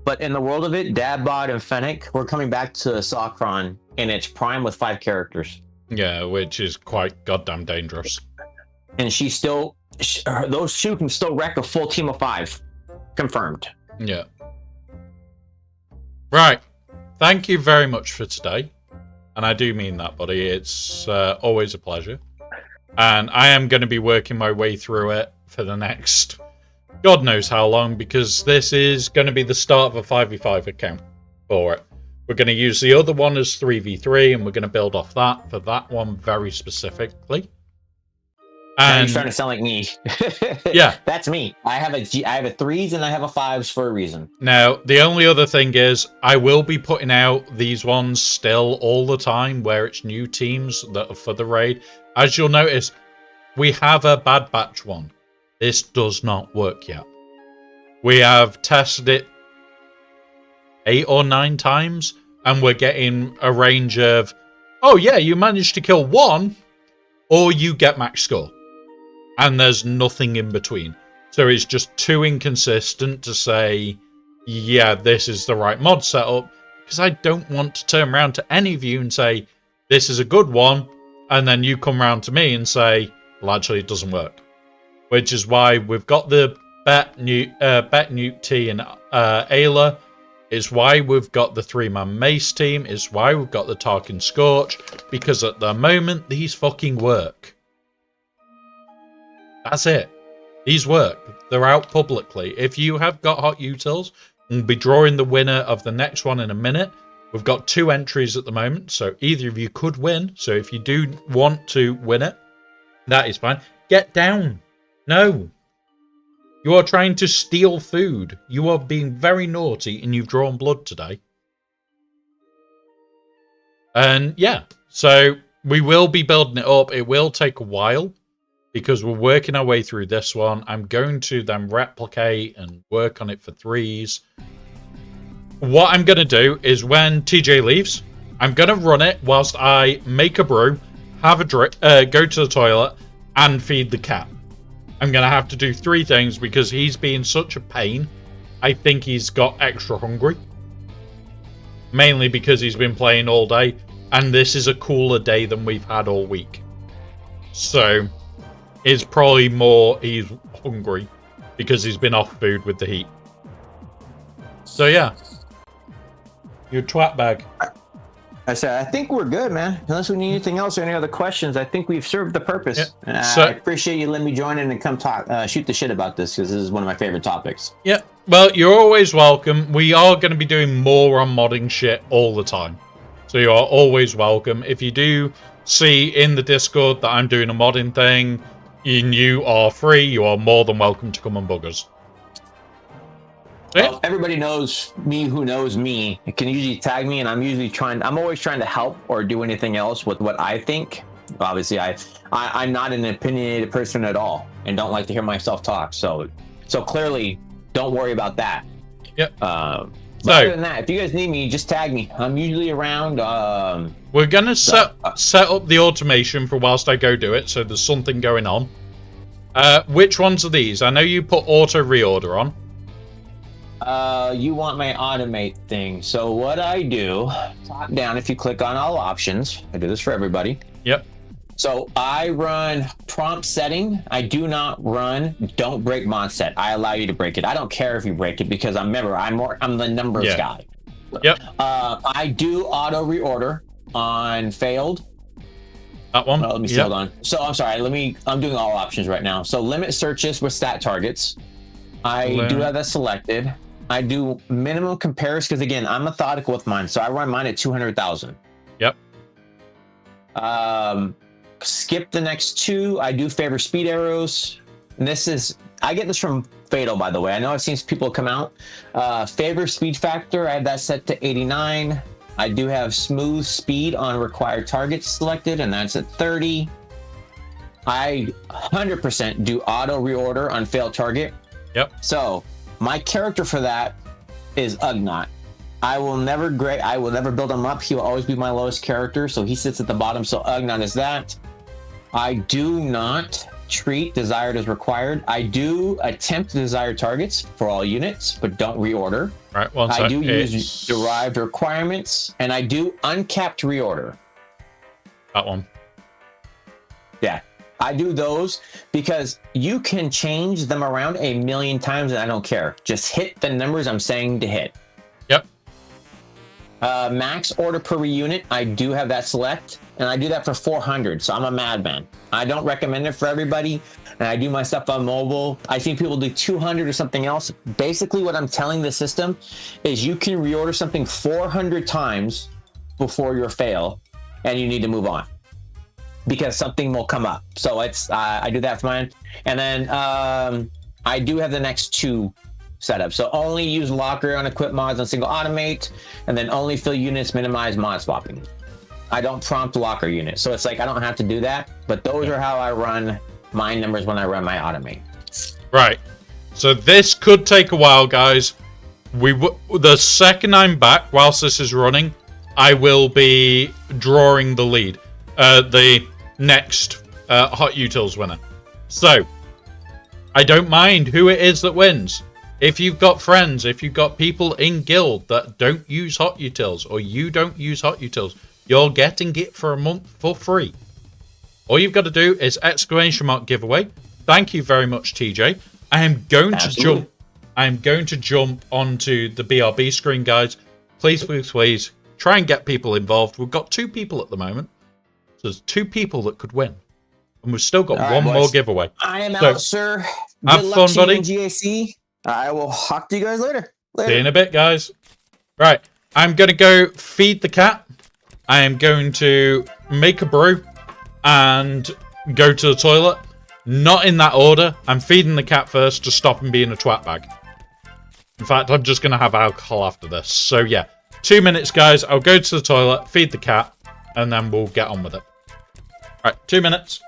G: But in the world of it, Dabbot and Fennec, we're coming back to Sokron in its prime with 5 characters.
A: Yeah, which is quite goddamn dangerous.
G: And she's still... those 2 can still wreck a full team of 5. Confirmed.
A: Yeah. Right. Thank you very much for today. And I do mean that, buddy. It's always a pleasure. And I am going to be working my way through it for the next God knows how long, because this is going to be the start of a 5v5 account for it. We're going to use the other one as 3v3, and we're going to build off that for that one very specifically.
G: And you're starting to sound like me.
A: Yeah.
G: That's me. I have a 3s and I have a 5s for a reason.
A: Now, the only other thing is I will be putting out these ones still all the time where it's new teams that are for the raid. As you'll notice, we have a Bad Batch one. This does not work yet. We have tested it 8 or 9 times, and we're getting a range of, oh yeah, you managed to kill 1, or you get max score. And there's nothing in between. So it's just too inconsistent to say, yeah, this is the right mod setup, because I don't want to turn around to any of you and say, this is a good one, and then you come around to me and say, well, actually, it doesn't work. Which is why we've got the Bet Nuke T and Ayla. It's why we've got the 3-man Mace team. It's why we've got the Tarkin Scorch. Because at the moment, these fucking work. That's it. These work. They're out publicly. If you have got hot utils, we'll be drawing the winner of the next one in a minute. We've got 2 entries at the moment, so either of you could win. So if you do want to win it, that is fine. Get down. No. You are trying to steal food. You are being very naughty and you've drawn blood today. And yeah, so we will be building it up. It will take a while because we're working our way through this one. I'm going to then replicate and work on it for 3s. What I'm going to do is when TJ leaves, I'm going to run it whilst I make a brew, have a drink, go to the toilet, and feed the cat. I'm going to have to do 3 things because he's being such a pain. I think he's got extra hungry. Mainly because he's been playing all day. And this is a cooler day than we've had all week. So, it's probably more he's hungry because he's been off food with the heat. So yeah. Your twat bag.
G: I said, I think we're good, man. Unless we need anything else or any other questions, I think we've served the purpose.
A: Yeah.
G: And
A: So-
G: I appreciate you letting me join in and come talk, shoot the shit about this, because this is one of my favorite topics.
A: Yeah, well, you're always welcome. We are going to be doing more on modding shit all the time. So you are always welcome. If you do see in the Discord that I'm doing a modding thing, and you are free, you are more than welcome to come and bug us.
G: Well, everybody knows me who knows me. It can usually tag me, and I'm always trying to help or do anything else with what I think. Obviously, I'm not an opinionated person at all, and don't like to hear myself talk. So clearly, don't worry about that.
A: Yep.
G: But other than that, if you guys need me, just tag me. I'm usually around.
A: We're going to set up the automation for whilst I go do it, so there's something going on. Which ones are these? I know you put auto reorder on.
G: You want my automate thing. So what I do, top down, if you click on all options, I do this for everybody.
A: Yep.
G: So I run prompt setting. I do not run don't break mod set. I allow you to break it. I don't care if you break it because I'm the numbers guy.
A: Yep.
G: I do auto reorder on failed.
A: That one.
G: Let me see.
A: Yep.
G: Hold on. So I'm sorry. I'm doing all options right now. So limit searches with stat targets. I do have that selected. I do minimum comparison because again, I'm methodical with mine. So I run mine at 200,000.
A: Yep.
G: Skip the next two. I do favor speed arrows. And I get this from Fatal, by the way. I know I've seen people come out. Favor speed factor. I have that set to 89. I do have smooth speed on required targets selected, and that's at 30. I 100% do auto reorder on failed target.
A: Yep.
G: So my character for that is Ugnaught. I will never build him up. He will always be my lowest character, so he sits at the bottom. So Ugnaught is that. I do not treat desired as required. I do attempt desired targets for all units, but don't reorder.
A: Right. One
G: I
A: sec.
G: do use derived requirements, and I do uncapped reorder.
A: That one.
G: Yeah, I do those because you can change them around a million times, and I don't care. Just hit the numbers I'm saying to hit.
A: Yep.
G: Max order per unit, I do have that select, and I do that for 400, so I'm a madman. I don't recommend it for everybody, and I do my stuff on mobile. I've seen people do 200 or something else. Basically, what I'm telling the system is you can reorder something 400 times before your fail, and you need to move on because something will come up. So I do that for mine, and then I do have the next two setup. So only use locker on equip mods on single automate, and then only fill units, minimize mod swapping. I don't prompt locker units. So it's like I don't have to do that, but those are how I run my numbers when I run my automate.
A: Right. So this could take a while, guys. The second I'm back, whilst this is running, I will be drawing the lead. The next Hot Utils winner. So I don't mind who it is that wins. If you've got friends, if you've got people in guild that don't use Hot Utils, or you don't use Hot Utils, you're getting it for a month for free. All you've got to do is ! giveaway. Thank you very much, TJ. I am going to jump onto the BRB screen, guys. Please, please, please try and get people involved. We've got 2 people at the moment. So there's 2 people that could win. And we've still got one more giveaway.
G: I am out, sir.
A: Have fun, buddy.
G: GAC. I will talk to you guys later.
A: See you in a bit, guys. Right. I'm going to go feed the cat. I am going to make a brew and go to the toilet. Not in that order. I'm feeding the cat first to stop him being a twat bag. In fact, I'm just going to have alcohol after this. So, yeah. 2 minutes, guys. I'll go to the toilet, feed the cat, and then we'll get on with it. Right, 2 minutes.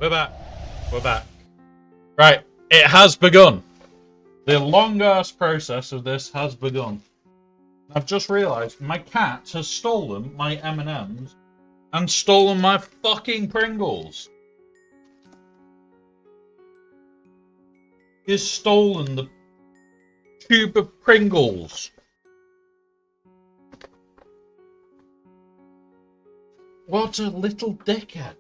A: We're back. We're back. Right, it has begun. The long-ass process of this has begun. I've just realised my cat has stolen my M&Ms and stolen my fucking Pringles. He's stolen the tube of Pringles. What a little dickhead.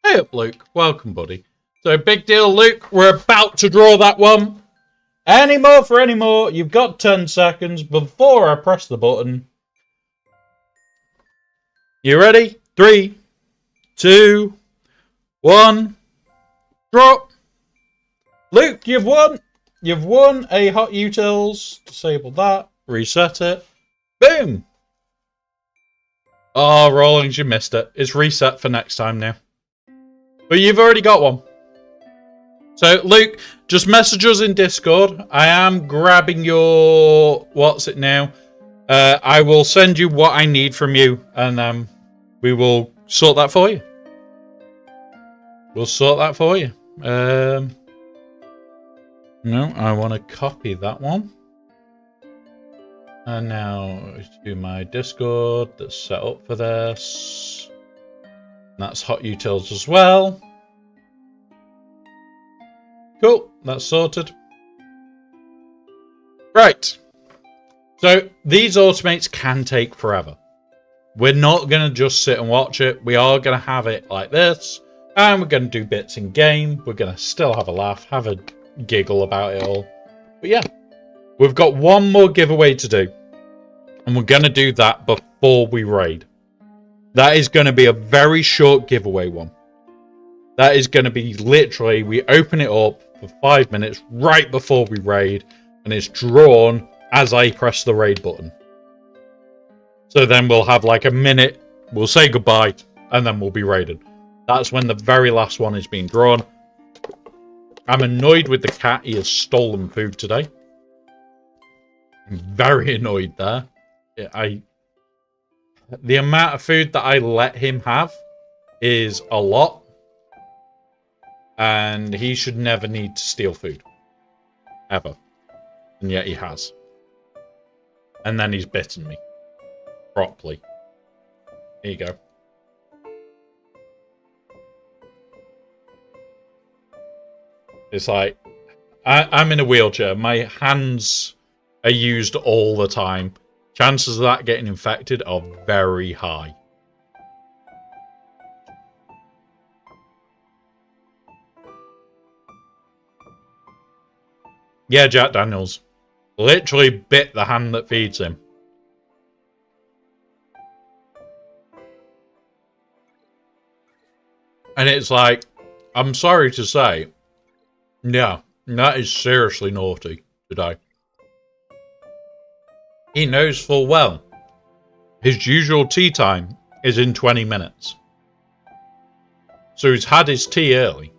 A: Hey up, Luke. Welcome, buddy. So, big deal, Luke. We're about to draw that one. Any more? You've got 10 seconds before I press the button. You ready? 3, 2, 1. Drop. Luke, you've won. You've won a Hot Utils. Disable that. Reset it. Boom. Oh, Rawlings, you missed it. It's reset for next time now. But you've already got one. So, Luke, just message us in Discord. I am grabbing your... What's it now? I will send you what I need from you. And we will sort that for you. We'll sort that for you. No, I want to copy that one. And now to my Discord that's set up for this. That's Hot Utils as well. Cool, that's sorted. Right. So these automates can take forever. We're not going to just sit and watch it. We are going to have it like this. And we're going to do bits in game. We're going to still have a laugh, have a giggle about it all. But yeah, we've got one more giveaway to do. And we're going to do that before we raid. That is going to be a very short giveaway one. That is going to be literally, we open it up for 5 minutes right before we raid. And it's drawn as I press the raid button. So then we'll have like a minute. We'll say goodbye. And then we'll be raided. That's when the very last one is being drawn. I'm annoyed with the cat. He has stolen food today. I'm very annoyed there. The amount of food that I let him have is a lot. And he should never need to steal food. Ever. And yet he has. And then he's bitten me. Properly. Here you go. It's like, I'm in a wheelchair. My hands are used all the time. Chances of that getting infected are very high. Yeah, Jack Daniels. Literally bit the hand that feeds him. And it's like, I'm sorry to say, yeah, that is seriously naughty today. He knows full well his usual tea time is in 20 minutes. So he's had his tea early.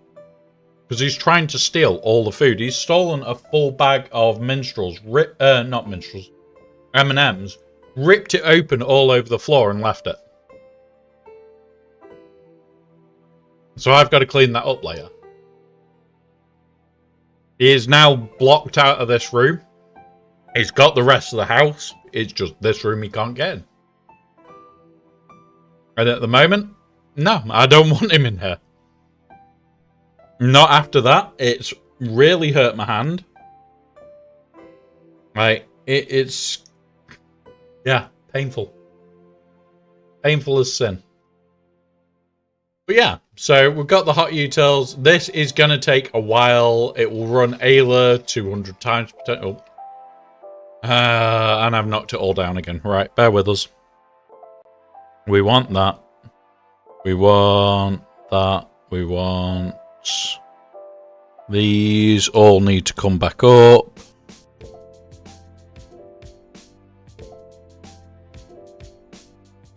A: Because he's trying to steal all the food. He's stolen a full bag of minstrels. Not minstrels. M&M's. Ripped it open all over the floor and left it. So I've got to clean that up later. He is now blocked out of this room. He's got the rest of the house. It's just this room he can't get in. And at the moment, no, I don't want him in here. Not after that. It's really hurt my hand. Like, it's... Yeah, painful. Painful as sin. But yeah, so we've got the hot utils. This is going to take a while. It will run Ayla 200 times. Oh. And I've knocked it all down again. Right, bear with us. We want that. We want that. We want... These all need to come back up.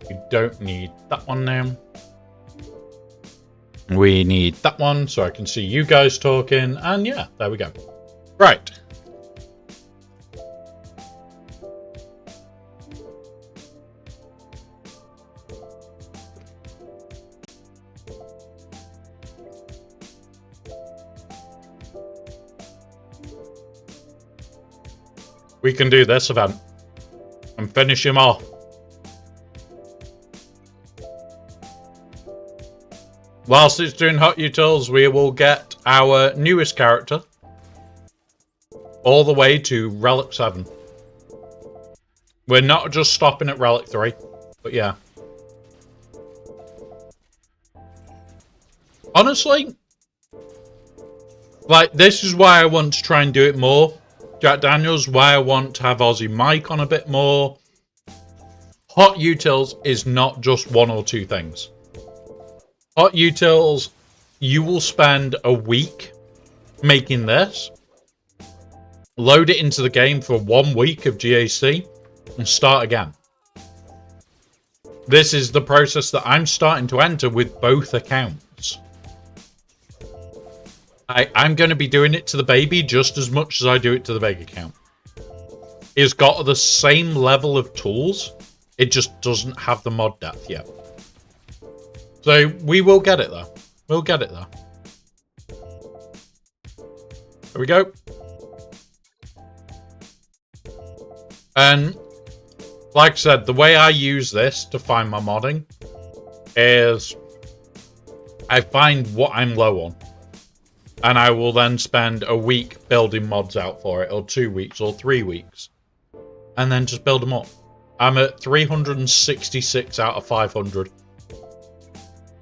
A: We don't need that one now. We need that one so I can see you guys talking. And yeah, there we go. Right. We can do this event and finish him off. Whilst it's doing hot utils, we will get our newest character all the way to Relic 7. We're not just stopping at Relic 3, but yeah. Honestly, like, this is why I want to try and do it more. Jack Daniels, why I want to have Aussie Mike on a bit more. Hot utils is not just one or two things. Hot utils, you will spend a week making this, load it into the game for 1 week of GAC, and start again. This is the process that I'm starting to enter with both accounts. I'm going to be doing it to the baby just as much as I do it to the big account. It's got the same level of tools, it just doesn't have the mod depth yet. So we will get it though. We'll get it though. There we go. And like I said, the way I use this to find my modding is I find what I'm low on. And I will then spend a week building mods out for it, or 2 weeks, or 3 weeks. And then just build them up. I'm at 366 out of 500.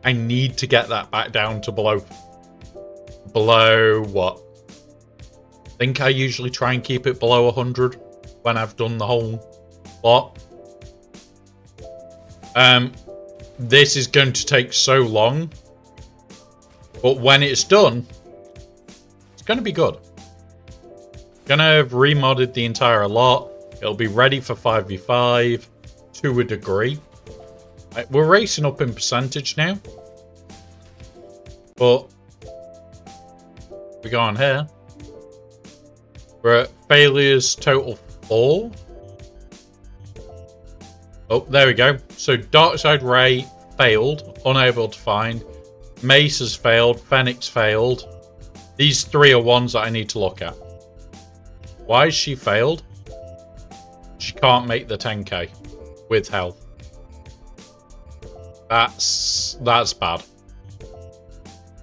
A: I need to get that back down to below what? I think I usually try and keep it below 100 when I've done the whole lot. This is going to take so long. But when it's done, it's going to be good. Gonna have remodded the entire lot. It'll be ready for 5v5 to a degree. We're racing up in percentage now. But we go on here. We're at failures total 4. Oh, there we go. So Darkside Ray failed, unable to find. Mace has failed, Phoenix failed. These 3 are ones that I need to look at. Why has she failed? She can't make the 10k with health. That's bad.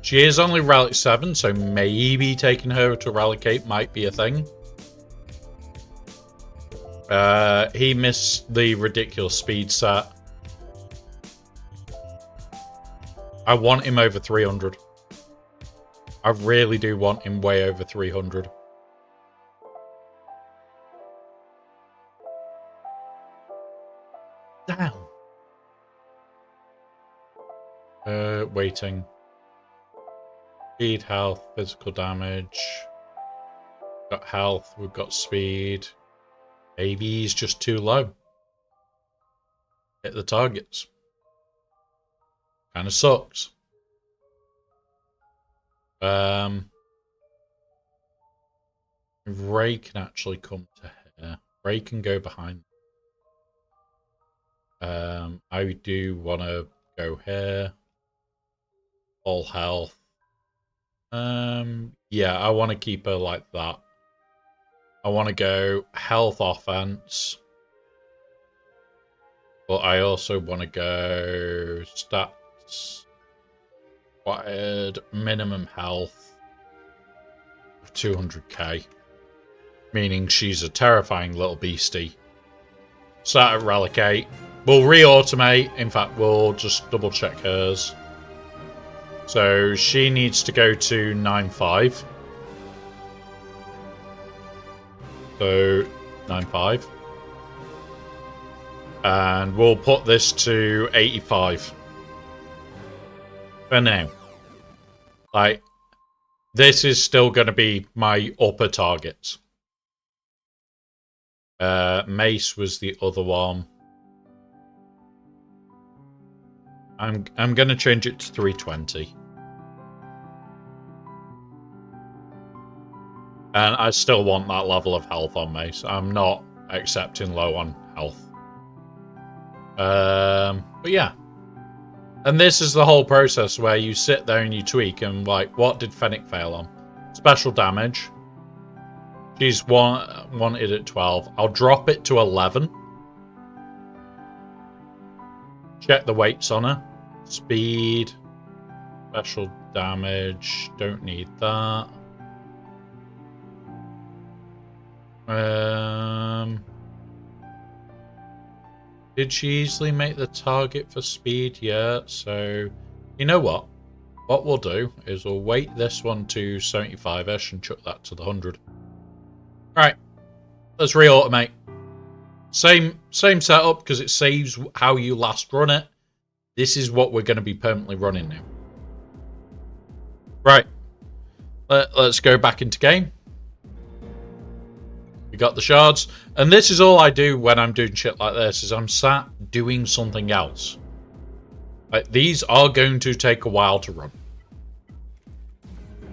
A: She is only Relic 7, so maybe taking her to Relic 8 might be a thing. He missed the ridiculous speed set. I want him over 300. I really do want him way over 300. Waiting. Speed, health, physical damage. Got health, we've got speed. Maybe he's just too low. Hit the targets. Kind of sucks. Ray can actually come to here. Ray can go behind. I do want to go here. All health. Yeah, I want to keep her like that. I want to go health offense. But I also want to go stats. Required minimum health of 200k. Meaning she's a terrifying little beastie. Start at Relicate. We'll re-automate. In fact, we'll just double check hers. So she needs to go to 9.5. So 9.5. And we'll put this to 85. For now. Like, this is still going to be my upper targets. Mace was the other one. I'm going to change it to 320. And I still want that level of health on Mace. I'm not accepting low on health. But yeah. And this is the whole process where you sit there and you tweak and like, what did Fennec fail on? Special damage. She's wanted at 12. I'll drop it to 11. Check the weights on her. Speed. Special damage. Don't need that. Did she easily make the target for speed? Yeah, so you know what? What we'll do is we'll weight this one to 75-ish and chuck that to the 100. Alright, let's re-automate. Same setup because it saves how you last run it. This is what we're going to be permanently running now. Right, let's go back into game. We got the shards, and this is all I do when I'm doing shit like this, is I'm sat doing something else. Like, these are going to take a while to run.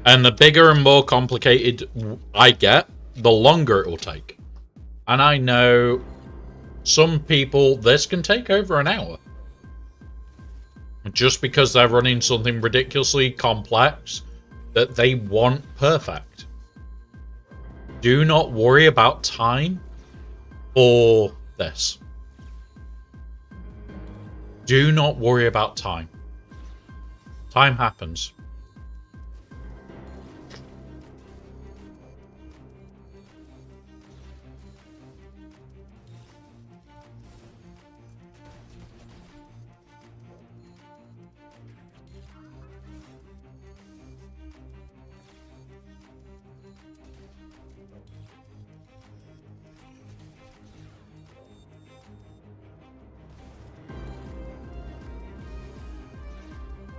A: And the bigger and more complicated I get, the longer it will take. And I know some people, this can take over an hour. Just because they're running something ridiculously complex that they want perfect. Do not worry about time for this. Do not worry about time. Time happens.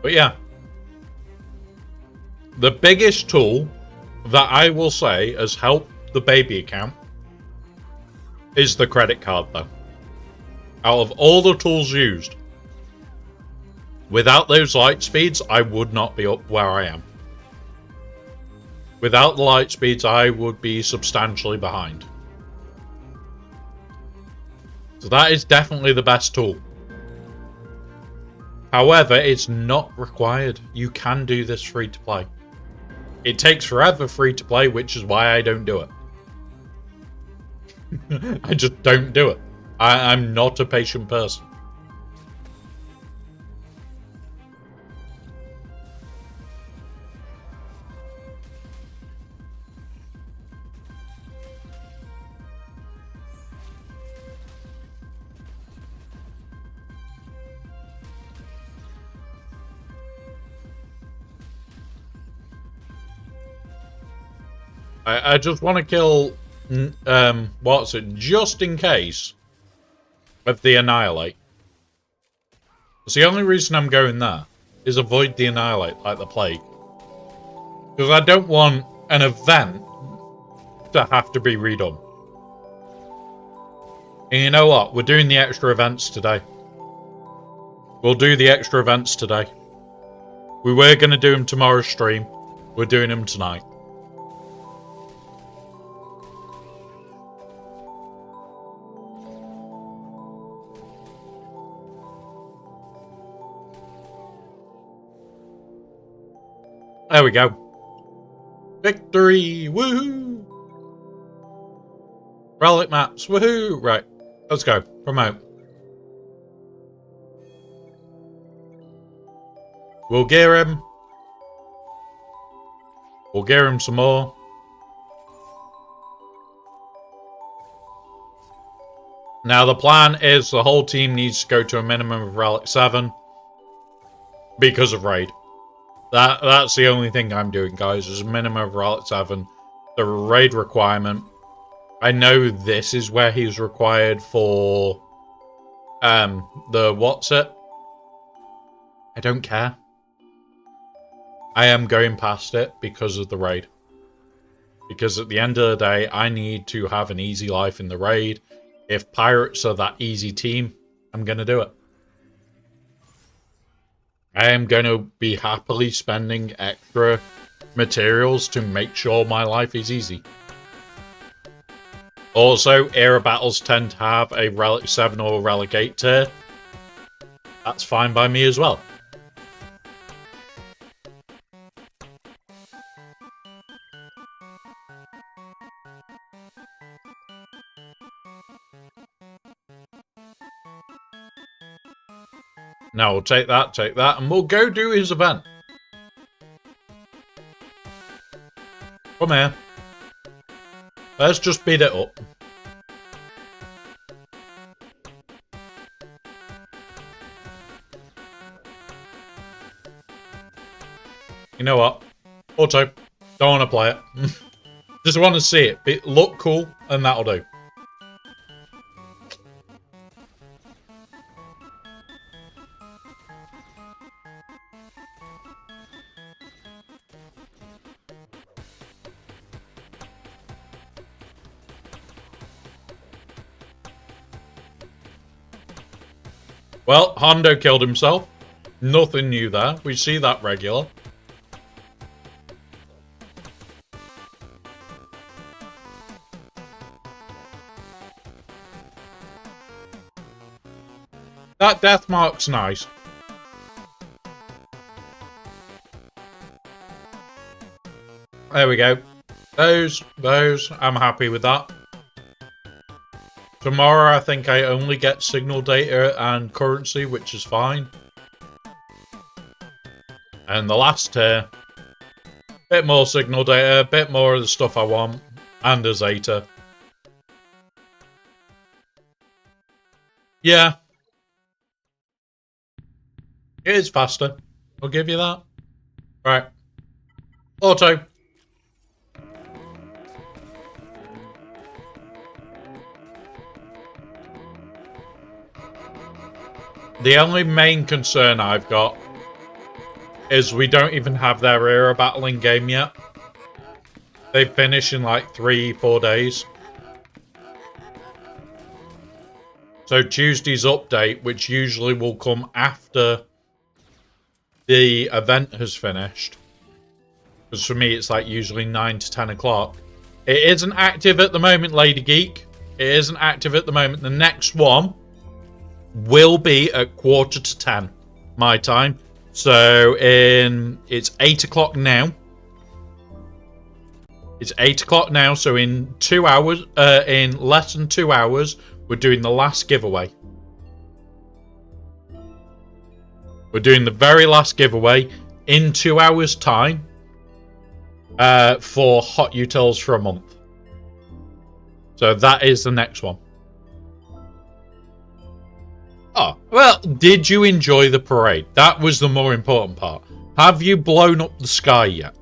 A: But yeah, the biggest tool that I will say has helped the baby account is the credit card, though. Out of all the tools used, without those light speeds, I would not be up where I am. Without the light speeds, I would be substantially behind. So that is definitely the best tool. However, it's not required. You can do this free to play. It takes forever free to play, which is why I don't do it. I just don't do it. I'm not a patient person. I just want to kill, what's it, just in case of the Annihilate. It's the only reason I'm going there. is avoid the Annihilate like the plague. Because I don't want an event to have to be redone. And you know what? We're doing the extra events today. We'll do the extra events today. We were going to do them tomorrow's stream. We're doing them tonight. There we go. Victory! Woohoo! Relic maps! Woohoo! Right. Let's go. Promote. We'll gear him. We'll gear him some more. Now the plan is the whole team needs to go to a minimum of Relic 7 because of raid. That's the only thing I'm doing, guys, is a minimum of Relic 7. The raid requirement. I know this is where he's required for the what's it? I don't care. I am going past it because of the raid. Because at the end of the day, I need to have an easy life in the raid. If pirates are that easy team, I'm going to do it. I am going to be happily spending extra materials to make sure my life is easy. Also, era battles tend to have a Relic 7 or Relic 8 tier. That's fine by me as well. Now we'll take that, and we'll go do his event. Come here. Let's just speed it up. You know what? Auto. Don't want to play it. Just want to see it. Look cool, and that'll do. Well, Hondo killed himself. Nothing new there. We see that regular. That death mark's nice. There we go. Those, I'm happy with that. Tomorrow, I think I only get signal data and currency, which is fine. And the last tier, bit more signal data, bit more of the stuff I want, and a Zeta. Yeah. It is faster. I'll give you that. Right. Auto. The only main concern I've got is we don't even have their era battle in game yet. They finish in like 3-4 days. So Tuesday's update, which usually will come after the event has finished. Because for me, it's like usually 9 to 10 o'clock. It isn't active at the moment, Lady Geek. It isn't active at the moment. The next one will be at 9:45 my time. So it's 8 o'clock now. It's 8 o'clock now. So in 2 hours, in less than 2 hours, we're doing the last giveaway. We're doing the very last giveaway in 2 hours' time for Hot Utils for a month. So that is the next one. Oh, well, did you enjoy the parade? That was the more important part. Have you blown up the sky yet?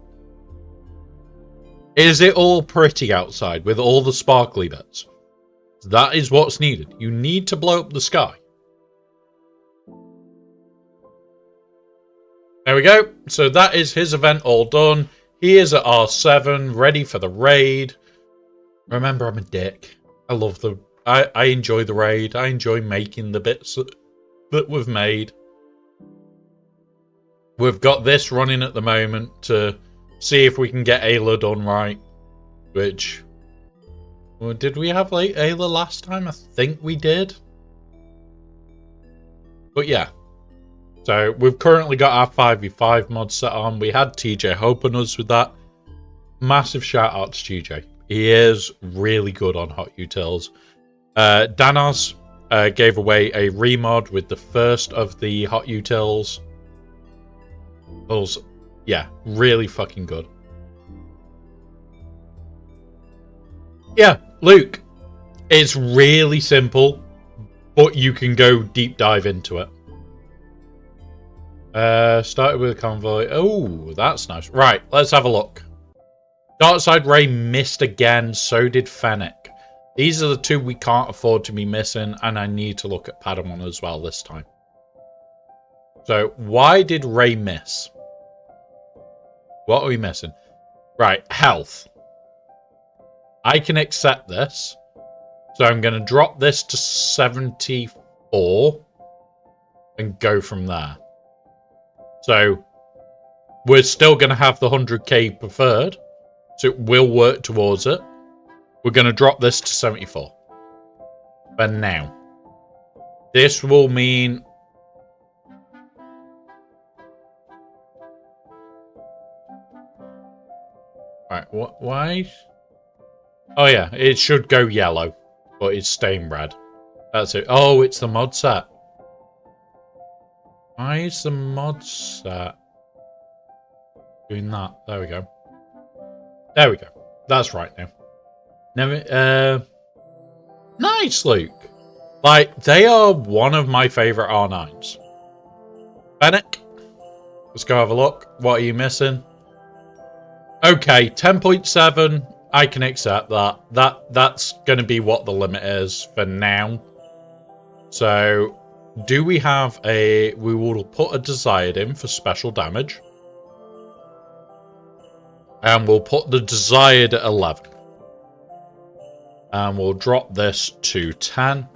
A: Is it all pretty outside with all the sparkly bits? That is what's needed. You need to blow up the sky. There we go. So that is his event all done. He is at R7, ready for the raid. Remember, I'm a dick. I love I enjoy the raid. I enjoy making the bits that we've made. We've got this running at the moment to see if we can get Ayla done right. Which... Well, did we have like Ayla last time? I think we did. But yeah. So we've currently got our 5v5 mod set on. We had TJ helping us with that. Massive shout out to TJ. He is really good on Hot Utils. Danos gave away a remod with the first of the Hot Utils. Yeah, really fucking good. Yeah, Luke, it's really simple, but you can go deep dive into it. Started with a convoy. Oh, that's nice. Right, let's have a look. Darkside Ray missed again, so did Fennec. These are the two we can't afford to be missing, and I need to look at Padamon as well this time. So, why did Ray miss? What are we missing? Right, health. I can accept this. So I'm going to drop this to 74 and go from there. So we're still going to have the 100k preferred. So it will work towards it. We're going to drop this to 74. But now, this will mean... Right, what? Why? Oh yeah, it should go yellow, but it's stained red. That's it. Oh, it's the mod set. Why is the mod set doing that? There we go. There we go. That's right now. Never. Nice, Luke. Like, they are one of my favorite R9s. Fennec, let's go have a look. What are you missing? Okay, 10.7. I can accept that. That's going to be what the limit is for now. So, do we have a... We will put a desired in for special damage. And we'll put the desired at 11. And we'll drop this to 10.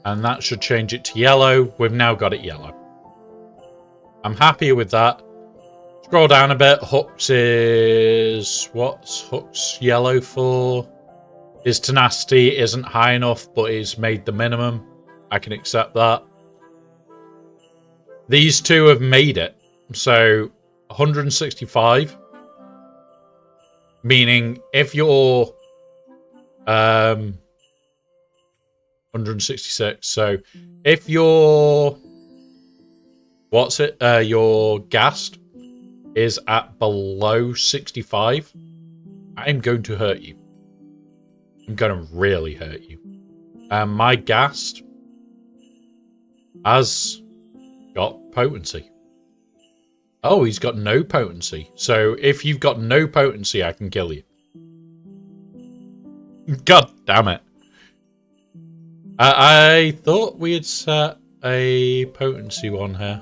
A: And that should change it to yellow. We've now got it yellow. I'm happy with that. Scroll down a bit. Hooks is... What's Hooks yellow for? His tenacity isn't high enough, but he's made the minimum. I can accept that. These two have made it. So, 165. Meaning, if you're... 166. So, if you're... What's it? Your gassed is at below 65, I'm going to hurt you. I'm going to really hurt you. My gassed has got potency. Oh, he's got no potency. So if you've got no potency, I can kill you. God damn it. I thought we had set a potency one here.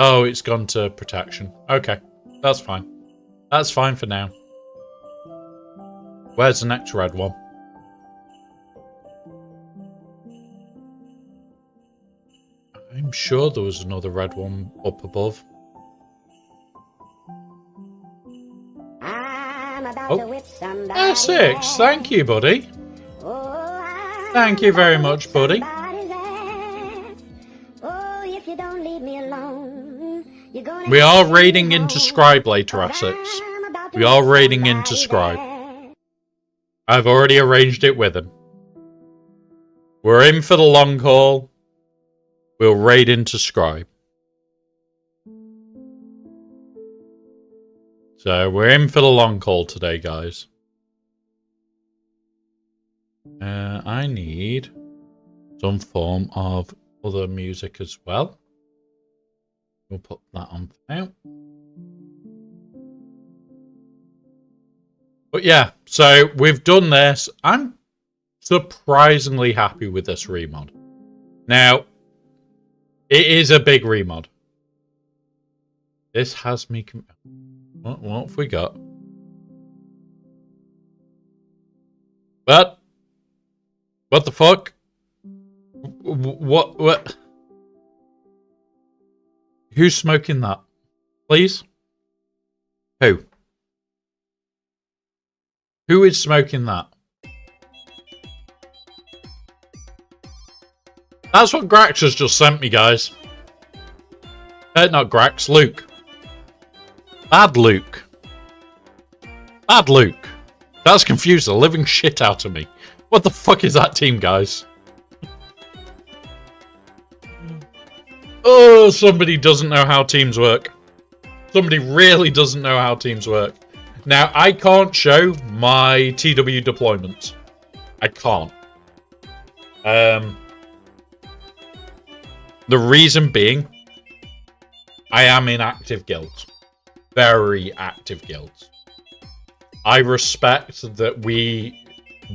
A: Oh, it's gone to protection. Okay, that's fine. That's fine for now. Where's the next red one? I'm sure there was another red one up above. Oh, Essex, thank you, buddy. Thank you very much, buddy. We are raiding into Scribe later, Essex. We are raiding into Scribe. I've already arranged it with him. We're in for the long haul. We'll raid into Scribe. So we're in for the long haul today, guys. I need some form of other music as well. We'll put that on for now. But yeah, so we've done this. I'm surprisingly happy with this remod. Now, It is a big remod. This has me... What have we got? What the fuck? What? Who's smoking that? Please? Who? Who is smoking that? That's what Grax has just sent me, guys. Not Grax, Luke. Bad Luke. Bad Luke. That's confused the living shit out of me. What the fuck is that team, guys? Oh, somebody doesn't know how teams work. Somebody really doesn't know how teams work. Now, I can't show my TW deployments. I can't. The reason being, I am in active guilds. Very active guilds. I respect that we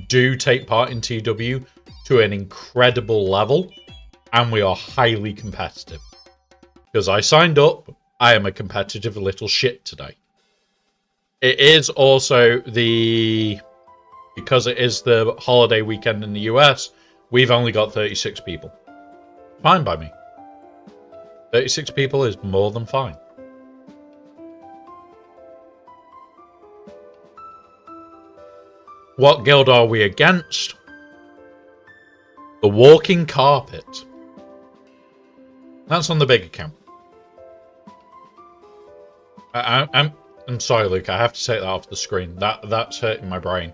A: do take part in TW to an incredible level, and we are highly competitive. Because I signed up, I am a competitive little shit today. It is also because it is the holiday weekend in the US, we've only got 36 people. Fine by me. 36 people is more than fine. What guild are we against? The Walking Carpet. That's on the big account. I'm sorry, Luke. I have to take that off the screen. That's hurting my brain.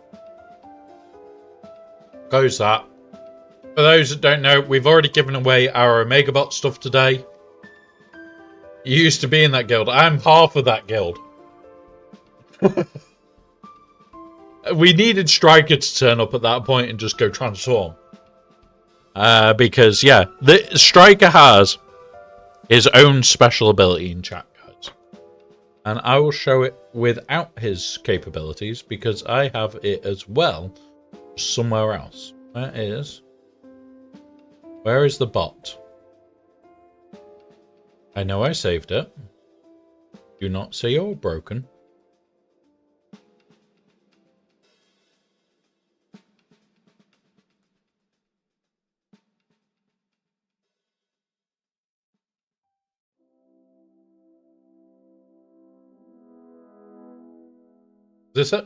A: Goes that. For those that don't know, we've already given away our Omegabot stuff today. You used to be in that guild. I'm half of that guild. We needed Striker to turn up at that point and just go transform. Because, yeah, the Striker has his own special ability in chat, guys. And I will show it without his capabilities because I have it as well somewhere else. Where is the bot? I know I saved it. Do not say you're broken. Is this it?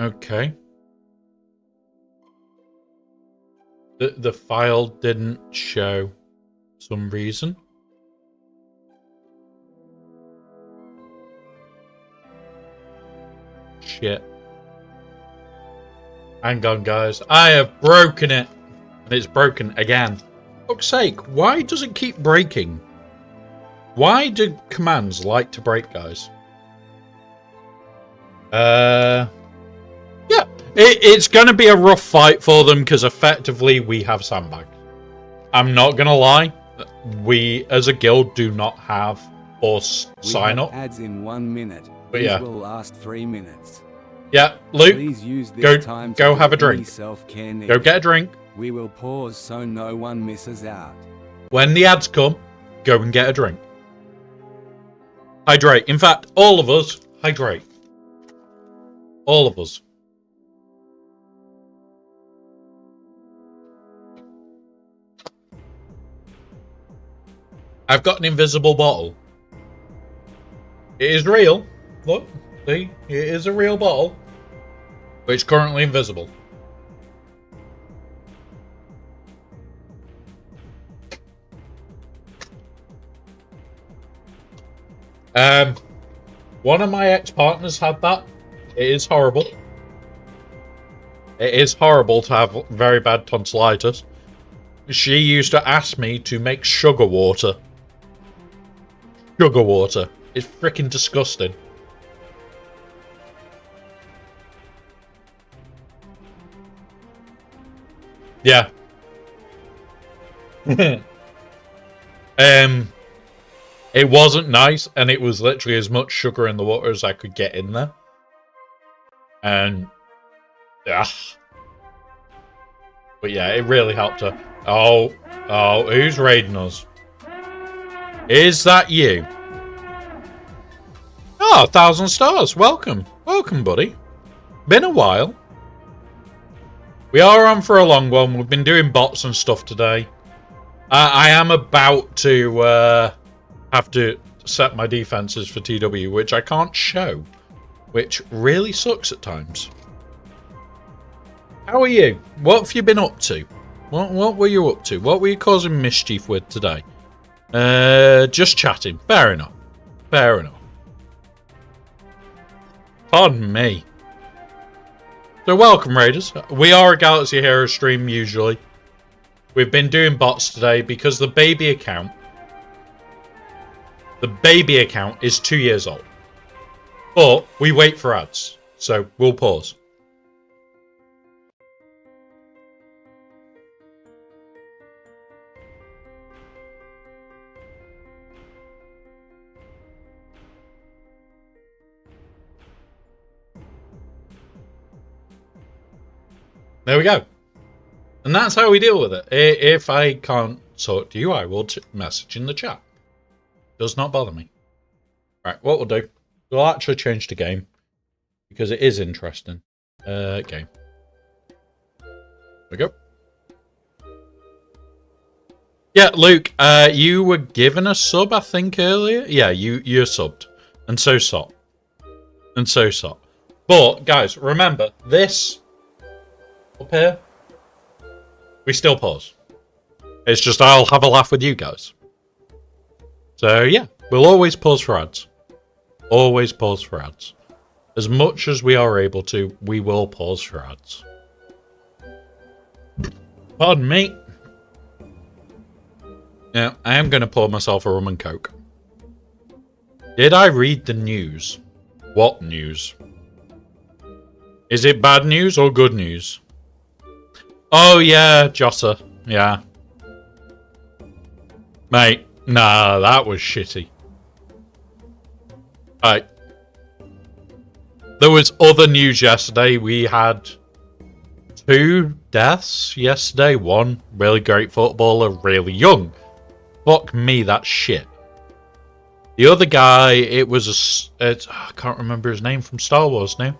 A: Okay. The file didn't show some reason. Shit. Hang on, guys. I have broken it. And it's broken again. For fuck's sake, why does it keep breaking? Why do commands like to break, guys? Yeah. It's going to be a rough fight for them because effectively we have sandbags. I'm not going to lie. We, as a guild, do not have forced sign up.
D: Ads in 1 minute.
A: But yeah.
D: Will last 3 minutes.
A: Yeah, Luke,
D: Please use this time to
A: go
D: do
A: have a
D: any
A: drink.
D: self-care needed.
A: Go get a drink.
D: We will pause so no one misses out.
A: When the ads come, go and get a drink. Hydrate. In fact, all of us, hydrate. All of us. I've got an invisible bottle. It is real. Look, see? It is a real bottle. But it's currently invisible. One of my ex-partners had that. It is horrible. It is horrible to have very bad tonsillitis. She used to ask me to make sugar water. Sugar water. It's freaking disgusting. Yeah. It wasn't nice, and it was literally as much sugar in the water as I could get in there. And But yeah, it really helped her. Oh, who's raiding us? Is that you? Oh, 1,000 stars. Welcome. Welcome, buddy. Been a while. We are on for a long one. We've been doing bots and stuff today. I am about to have to set my defenses for TW, which I can't show, which really sucks at times. How are you? What have you been up to? What were you up to? What were you causing mischief with today? Just chatting. Fair enough. Fair enough. Pardon me. So welcome, Raiders. We are a Galaxy Hero stream usually. We've been doing bots today because the baby account is 2 years old. But we wait for ads, so we'll pause. There we go. And that's how we deal with it. If I can't talk to you, I will message in the chat. Does not bother me. Right, what we'll do, we'll actually change the game because it is interesting. Game. There we go. Yeah, Luke, you were given a sub, I think, earlier. Yeah, you're subbed. And so sop. And so sop. But, guys, remember, this up here, we still pause. It's just I'll have a laugh with you guys. So yeah, we'll always pause for ads. Always pause for ads. As much as we are able to, we will pause for ads. Pardon me. Yeah, I am going to pour myself a rum and coke. Did I read the news? What news? Is it bad news or good news? Oh yeah, Jossa. Yeah. Mate, nah, that was shitty. Right. There was other news yesterday. We had 2 deaths yesterday. One really great footballer, really young. Fuck me, that's shit. The other guy, it was I can't remember his name from Star Wars now.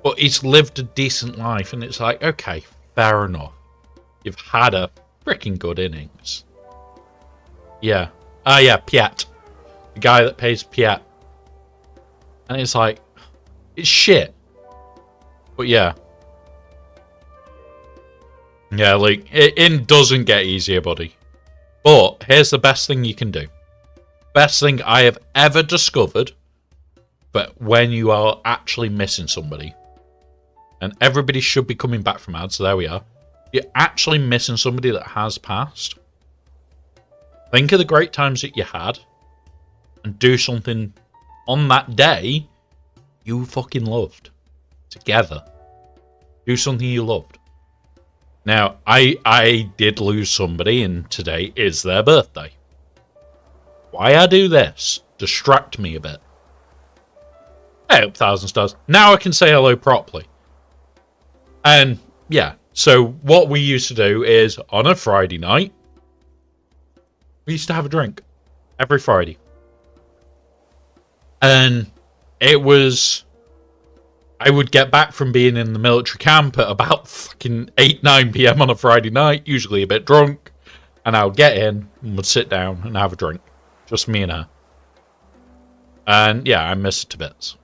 A: But he's lived a decent life, and it's like, okay, fair enough. You've had a freaking good innings. Yeah. Ah, yeah, Piet. The guy that pays Piet. And it's like, it's shit. But yeah. Yeah, like, it doesn't get easier, buddy. But here's the best thing you can do. Best thing I have ever discovered. But when you are actually missing somebody. And everybody should be coming back from ads, so there we are. You're actually missing somebody that has passed. Think of the great times that you had. And do something on that day you fucking loved. Together. Do something you loved. Now, I did lose somebody, and today is their birthday. Why I do this? Distract me a bit. Hey, 1,000 stars. Now I can say hello properly. And, yeah. So, what we used to do is, on a Friday night, we used to have a drink. Every Friday. And it was... I would get back from being in the military camp at about fucking 8, 9 p.m. on a Friday night, usually a bit drunk. And I would get in and would sit down and have a drink. Just me and her. And, yeah, I miss it to bits.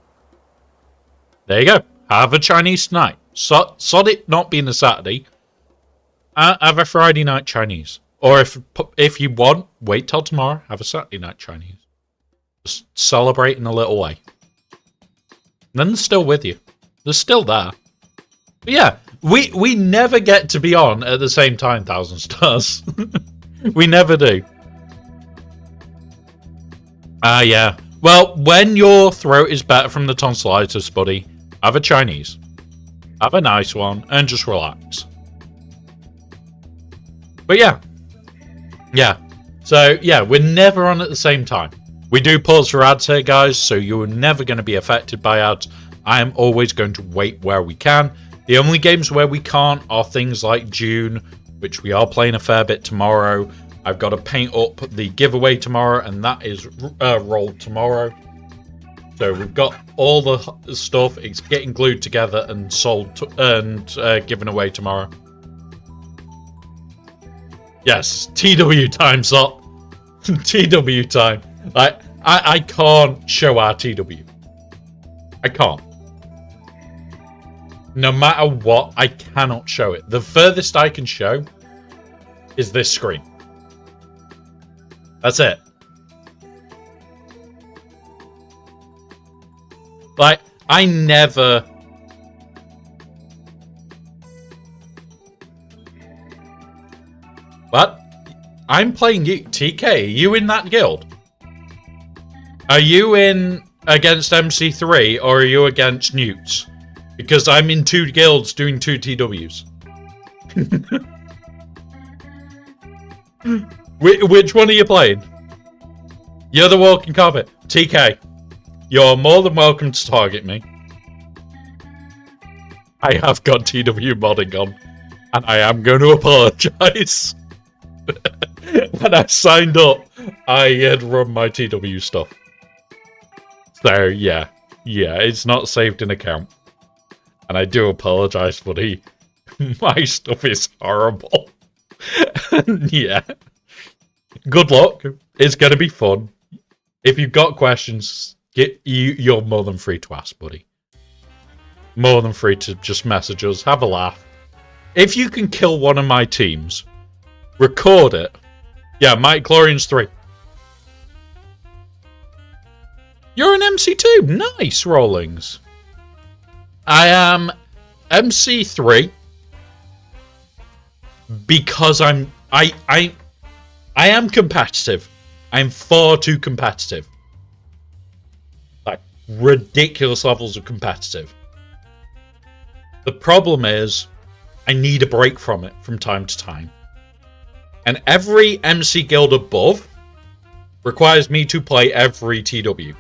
A: There you go. Have a Chinese tonight. Sod it not being a Saturday. Have a Friday night Chinese. Or if you want, wait till tomorrow. Have a Saturday night Chinese. Just celebrate in a little way. And then they're still with you. They're still there. But yeah, we never get to be on at the same time, 1,000 stars. We never do. Yeah. Well, when your throat is better from the tonsillitis, buddy, have a Chinese. Have a nice one and just relax. But yeah. Yeah. So, yeah, we're never on at the same time. We do pause for ads here, guys, so you're never going to be affected by ads. I am always going to wait where we can. The only games where we can't are things like June, which we are playing a fair bit tomorrow. I've got to paint up the giveaway tomorrow, and that is rolled tomorrow. So we've got all the stuff. It's getting glued together and sold and given away tomorrow. Yes, TW time, Sot. TW time. I can't show our TW. I can't. No matter what, I cannot show it. The furthest I can show is this screen. That's it. Like, I never... What? I'm playing you. TK, are you in that guild? Are you in against MC3 or are you against Newts? Because I'm in 2 guilds doing 2 TWs. Which one are you playing? You're the walking carpet. TK, you're more than welcome to target me. I have got TW modding on, and I am going to apologise. When I signed up, I had run my TW stuff. So, yeah, it's not saved in account. And I do apologise, buddy. My stuff is horrible. Yeah. Good luck. It's going to be fun. If you've got questions, you're more than free to ask, buddy. More than free to just message us, have a laugh. If you can kill one of my teams, record it. Yeah, Mike Glorians 3. You're an MC2. Nice, Rollings. I am MC3 because I am competitive. I'm far too competitive. Like, ridiculous levels of competitive. The problem is, I need a break from it from time to time. And every MC guild above requires me to play every TW.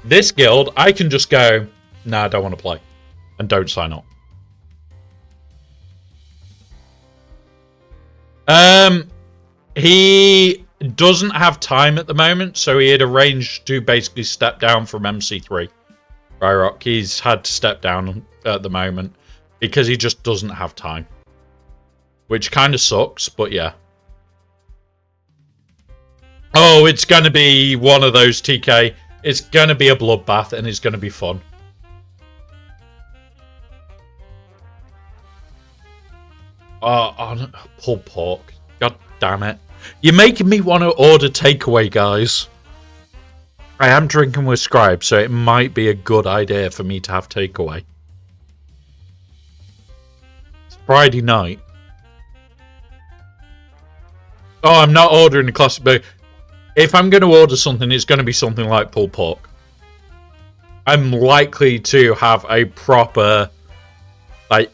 A: This guild, I can just go, nah, I don't want to play. And don't sign up. He doesn't have time at the moment, so he had arranged to basically step down from MC3. Ryrock, he's had to step down at the moment because he just doesn't have time. Which kind of sucks, but yeah. Oh, it's going to be one of those, TK. It's going to be a bloodbath and it's going to be fun. Oh, pulled pork. God damn it. You're making me want to order takeaway, guys. I am drinking with Scribe, so it might be a good idea for me to have takeaway. It's Friday night. Oh, I'm not ordering a classic burger. If I'm going to order something, it's going to be something like pulled pork. I'm likely to have a proper... Like,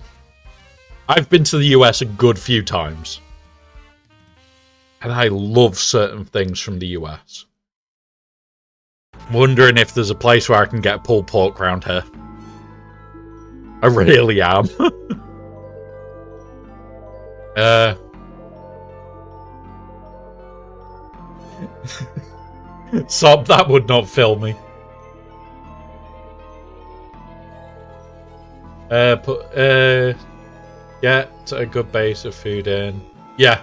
A: I've been to the US a good few times. And I love certain things from the US. Wondering if there's a place where I can get pulled pork around here. I really am. Sob, that would not fill me. Get a good base of food in. Yeah.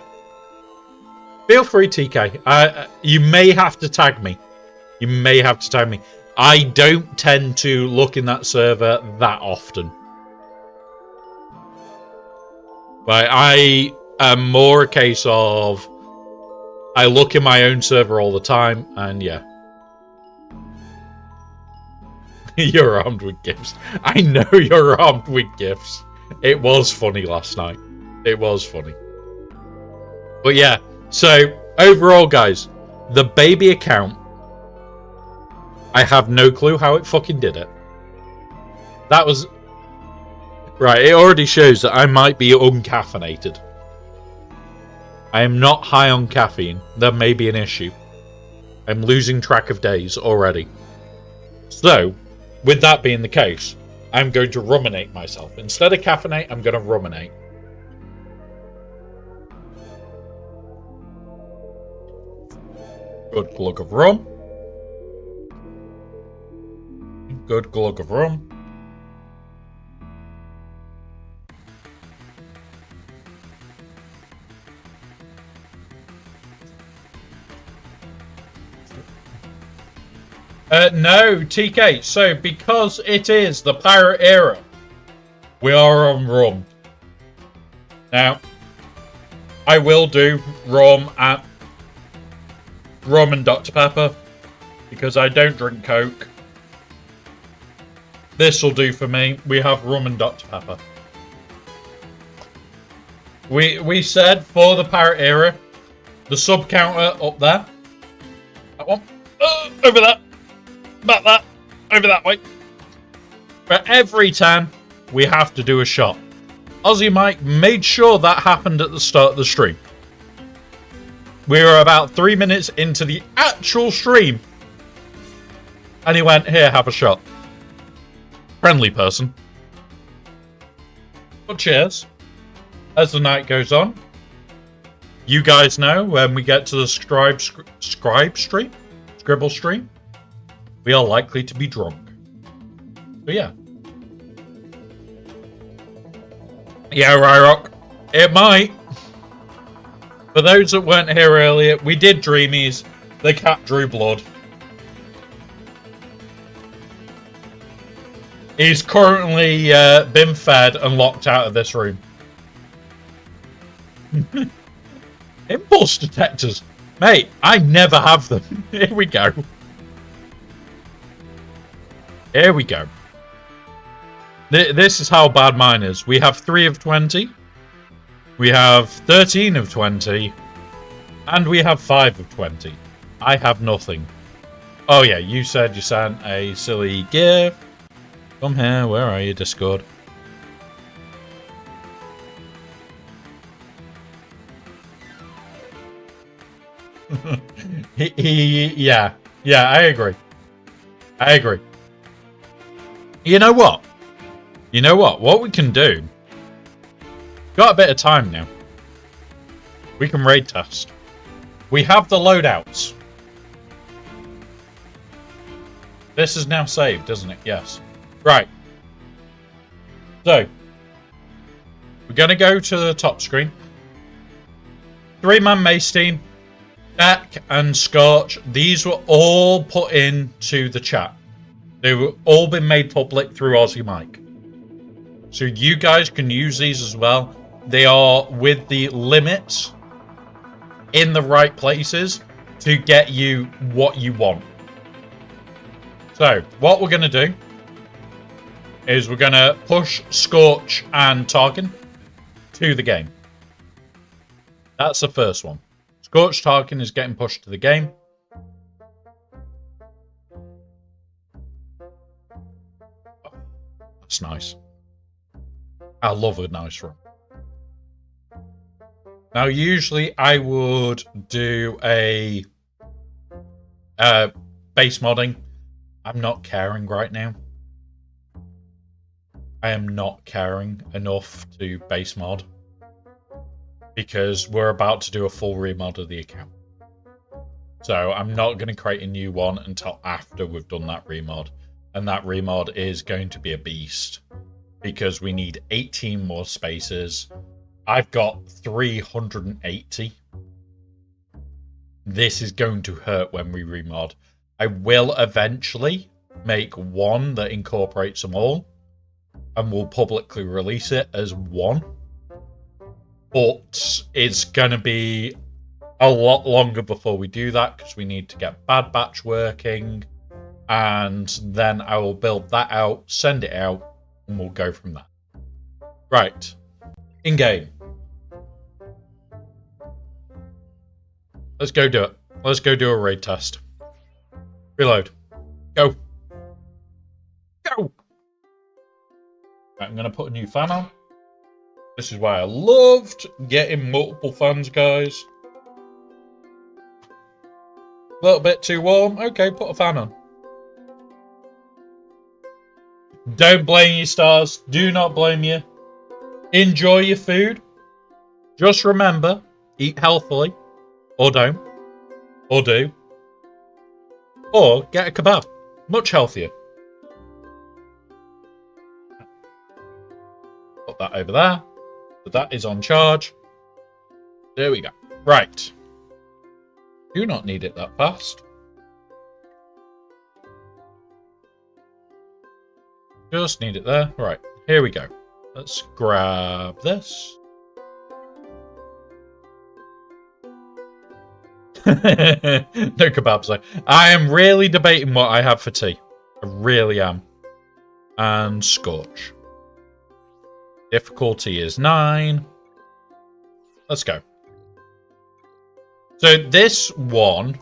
A: Feel free, TK. You may have to tag me. You may have to tag me. I don't tend to look in that server that often. But I am more a case of I look in my own server all the time, and yeah. You're armed with gifts. I know you're armed with gifts. It was funny last night. It was funny. But yeah, so overall, guys, the baby account, I have no clue how it fucking did it. That was... Right, it already shows that I might be uncaffeinated. I am not high on caffeine. That may be an issue. I'm losing track of days already. So, with that being the case, I'm going to ruminate myself. Instead of caffeinate, I'm going to ruminate. Good glug of rum. Good glug of rum. No, TK. So, because it is the pirate era, we are on rum. Now, I will do rum and Dr. Pepper because I don't drink Coke. This will do for me. We have rum and Dr. Pepper. We said for the pirate era, the sub counter up there. That one. Over there. Back that. Over that way. For every 10, we have to do a shot. Aussie Mike made sure that happened at the start of the stream. We were about 3 minutes into the actual stream. And he went, here, have a shot. Friendly person. But cheers. As the night goes on. You guys know when we get to the scribble stream, we are likely to be drunk. But yeah. Yeah, Ryrock. It might. For those that weren't here earlier, we did Dreamies. The cat drew blood. He's currently been fed and locked out of this room. Impulse detectors. Mate, I never have them. Here we go. Here we go. This is how bad mine is. We have 3 of 20. We have 13 of 20. And we have 5 of 20. I have nothing. Oh yeah, you said you sent a silly gift. Come here, where are you, Discord? Yeah, I agree. You know what? What we can do, got a bit of time now. We can raid test. We have the loadouts. This is now saved, isn't it? Yes. Right. So, we're going to go to the top screen. 3-man Mace team. Jack and Scorch. These were all put into the chat. They were all been made public through Aussie Mike. So you guys can use these as well. They are with the limits in the right places to get you what you want. So what we're going to do is we're going to push Scorch and Tarkin to the game. That's the first one. Scorch Tarkin is getting pushed to the game. That's nice. I love a nice run. Now, usually I would do a base modding. I'm not caring right now. I am not caring enough to base mod because we're about to do a full remod of the account. So I'm not going to create a new one until after we've done that remod. And that remod is going to be a beast because we need 18 more spaces. I've got 380. This is going to hurt when we remod. I will eventually make one that incorporates them all and we'll publicly release it as one. But it's going to be a lot longer before we do that because we need to get Bad Batch working. And then I will build that out, send it out, and we'll go from there. Right. In-game. Let's go do it. Let's go do a raid test. Reload. Go. Go! Right, I'm going to put a new fan on. This is why I loved getting multiple fans, guys. A little bit too warm. Okay, put a fan on. Don't blame you, stars. Do not blame you. Enjoy your food. Just remember, eat healthily. Or don't. Or do. Or get a kebab. Much healthier. Put that over there. So that is on charge. There we go. Right. Do not need it that fast. Just need it there. Right. Here we go. Let's grab this. No kebabs though. I am really debating what I have for tea. I really am. And Scorch. Difficulty is 9. Let's go. So this one,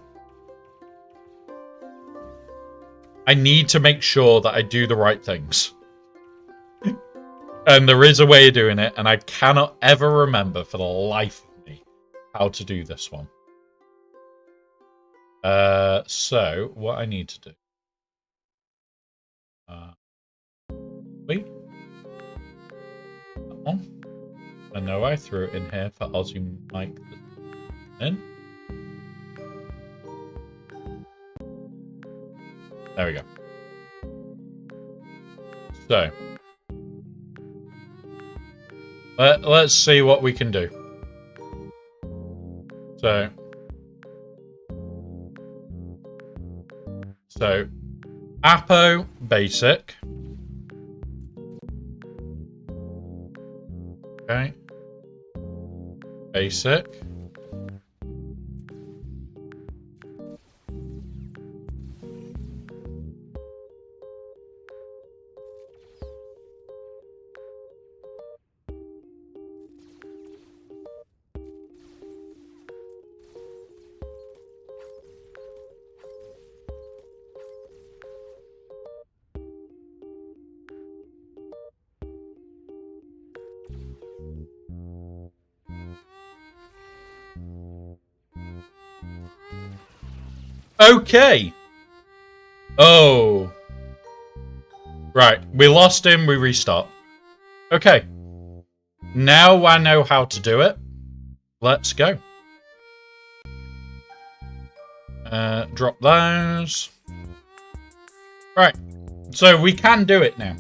A: I need to make sure that I do the right things. And there is a way of doing it, and I cannot ever remember for the life of me how to do this one. So what I need to do. Wait. That one. I know I threw it in here for Aussie Mike in. There we go. So let's see what we can do. So Apo basic. Okay. Basic. Okay. Oh. Right. We lost him. We restart. Okay. Now I know how to do it. Let's go. Drop those. Right. So we can do it now.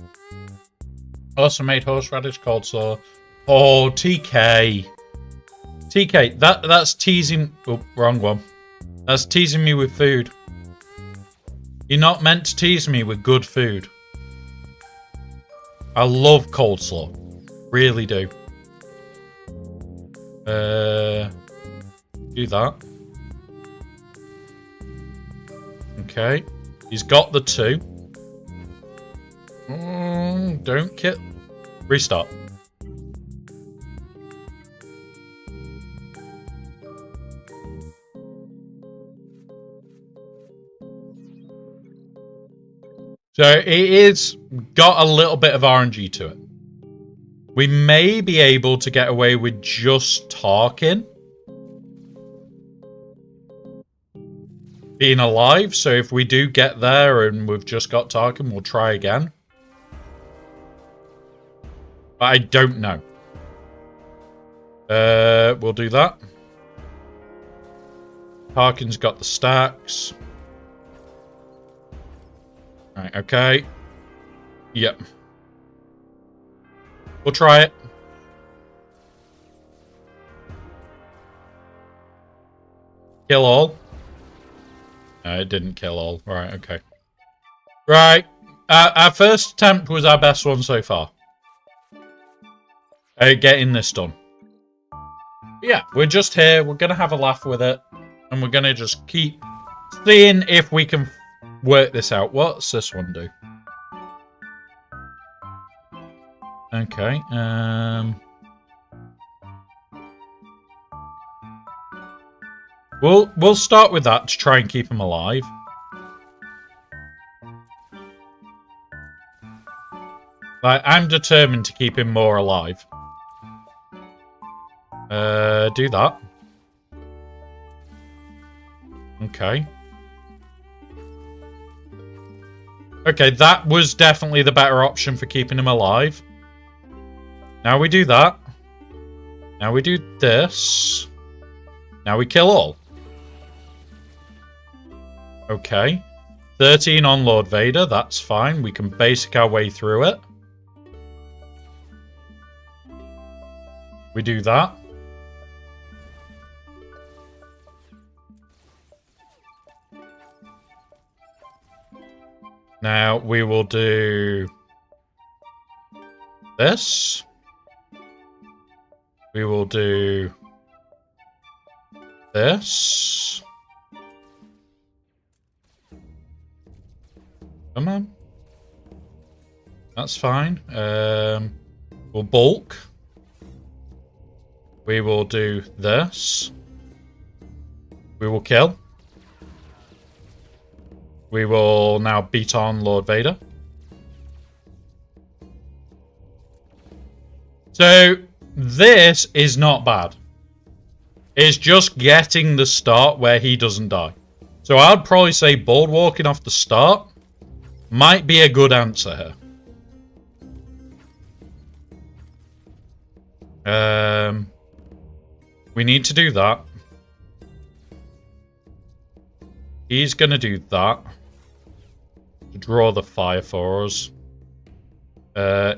A: Also made horseradish cold slaw. Oh, TK. TK. That's teasing. Oh, wrong one. That's teasing me with food. You're not meant to tease me with good food. I love coleslaw. Really do. Do that. Okay. He's got the 2. Don't kill. Restart. So it is got a little bit of RNG to it. We may be able to get away with just Tarkin being alive. So if we do get there and we've just got Tarkin, we'll try again. But I don't know. We'll do that. Tarkin's got the stacks. Right, okay. Yep. We'll try it. Kill all? No, it didn't kill all. Right, okay. Right. Our first attempt was our best one so far. Getting this done. Yeah, we're just here. We're going to have a laugh with it. And we're going to just keep seeing if we can work this out. What's this one do? Okay. We'll start with that to try and keep him alive. Like, I'm determined to keep him more alive. Do that. Okay. Okay, that was definitely the better option for keeping him alive. Now we do that. Now we do this. Now we kill all. Okay. 13 on Lord Vader, that's fine. We can basic our way through it. We do that. Now we will do this. We will do this. Come on. That's fine. We'll bulk. We will do this. We will kill. We will now beat on Lord Vader. So, this is not bad. It's just getting the start where he doesn't die. So I'd probably say board walking off the start might be a good answer here. We need to do that. He's going to do that. To draw the fire for us.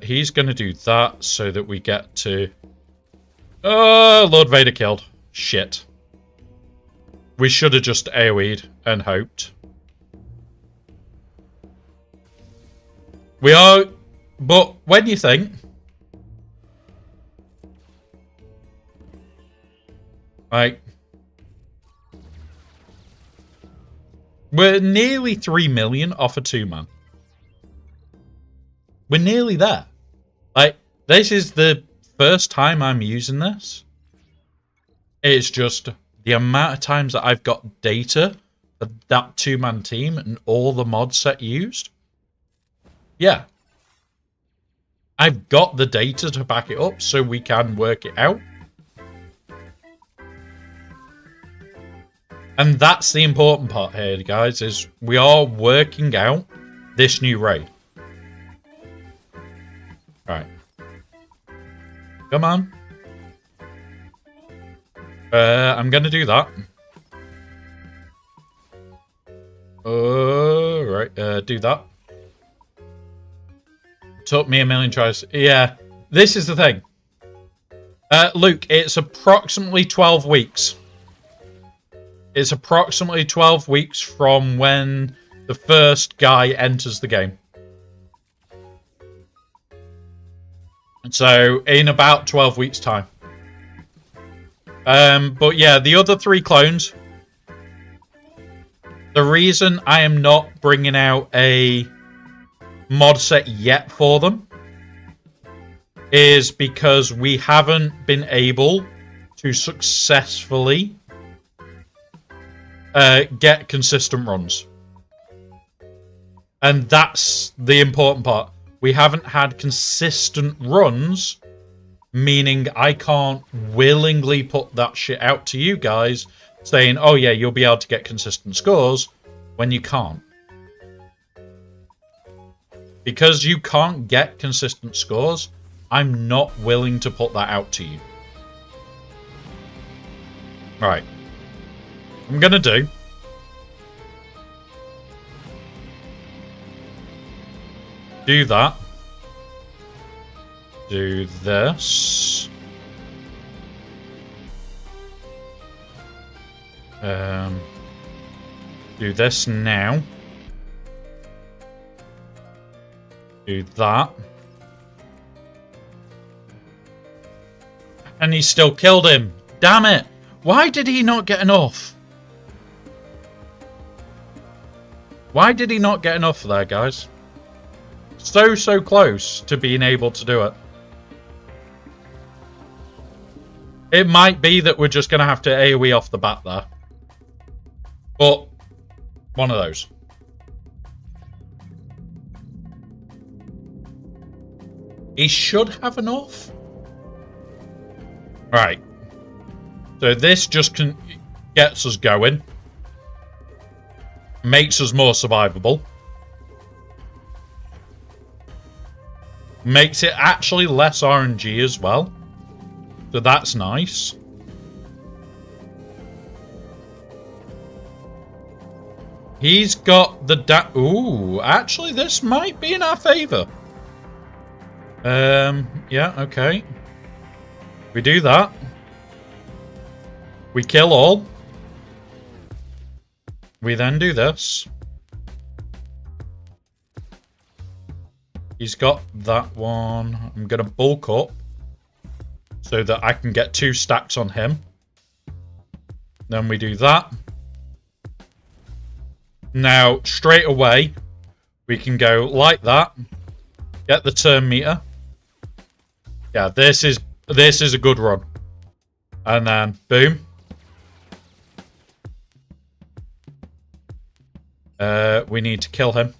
A: He's going to do that so that we get to... Oh, Lord Vader killed. Shit. We should have just AoE'd and hoped. We are... But when you think... Like... We're nearly 3 million off a 2-man. We're nearly there. Like, this is the first time I'm using this. It's just the amount of times that I've got data for that 2-man team and all the mod set used. Yeah. I've got the data to back it up so we can work it out. And that's the important part here, guys, is we are working out this new raid. Right. Come on. I'm going to do that. Right, do that. Took me a million tries. Yeah, this is the thing. Luke, it's approximately 12 weeks. It's approximately 12 weeks from when the first guy enters the game. So, in about 12 weeks' time. But yeah, the other 3 clones. The reason I am not bringing out a mod set yet for them is because we haven't been able to successfully get consistent runs. And that's the important part. We haven't had consistent runs, meaning I can't willingly put that shit out to you guys saying, oh yeah, you'll be able to get consistent scores when you can't. Because you can't get consistent scores, I'm not willing to put that out to you. Right. I'm gonna do. Do that. Do this. Do this now. Do that. And he still killed him. Damn it. Why did he not get enough? Why did he not get enough there, guys? So close to being able to do it. It might be that we're just going to have to AoE off the bat there. But, one of those. He should have enough. Right. So this just gets us going. Makes us more survivable. Makes it actually less RNG as well. So that's nice. He's got the ooh, actually this might be in our favor. Yeah, okay. We do that. We kill all. We then do this. He's got that one. I'm going to bulk up so that I can get 2 stacks on him. Then we do that. Now, straight away, we can go like that. Get the turn meter. Yeah, this is a good run. And then, boom. We need to kill him.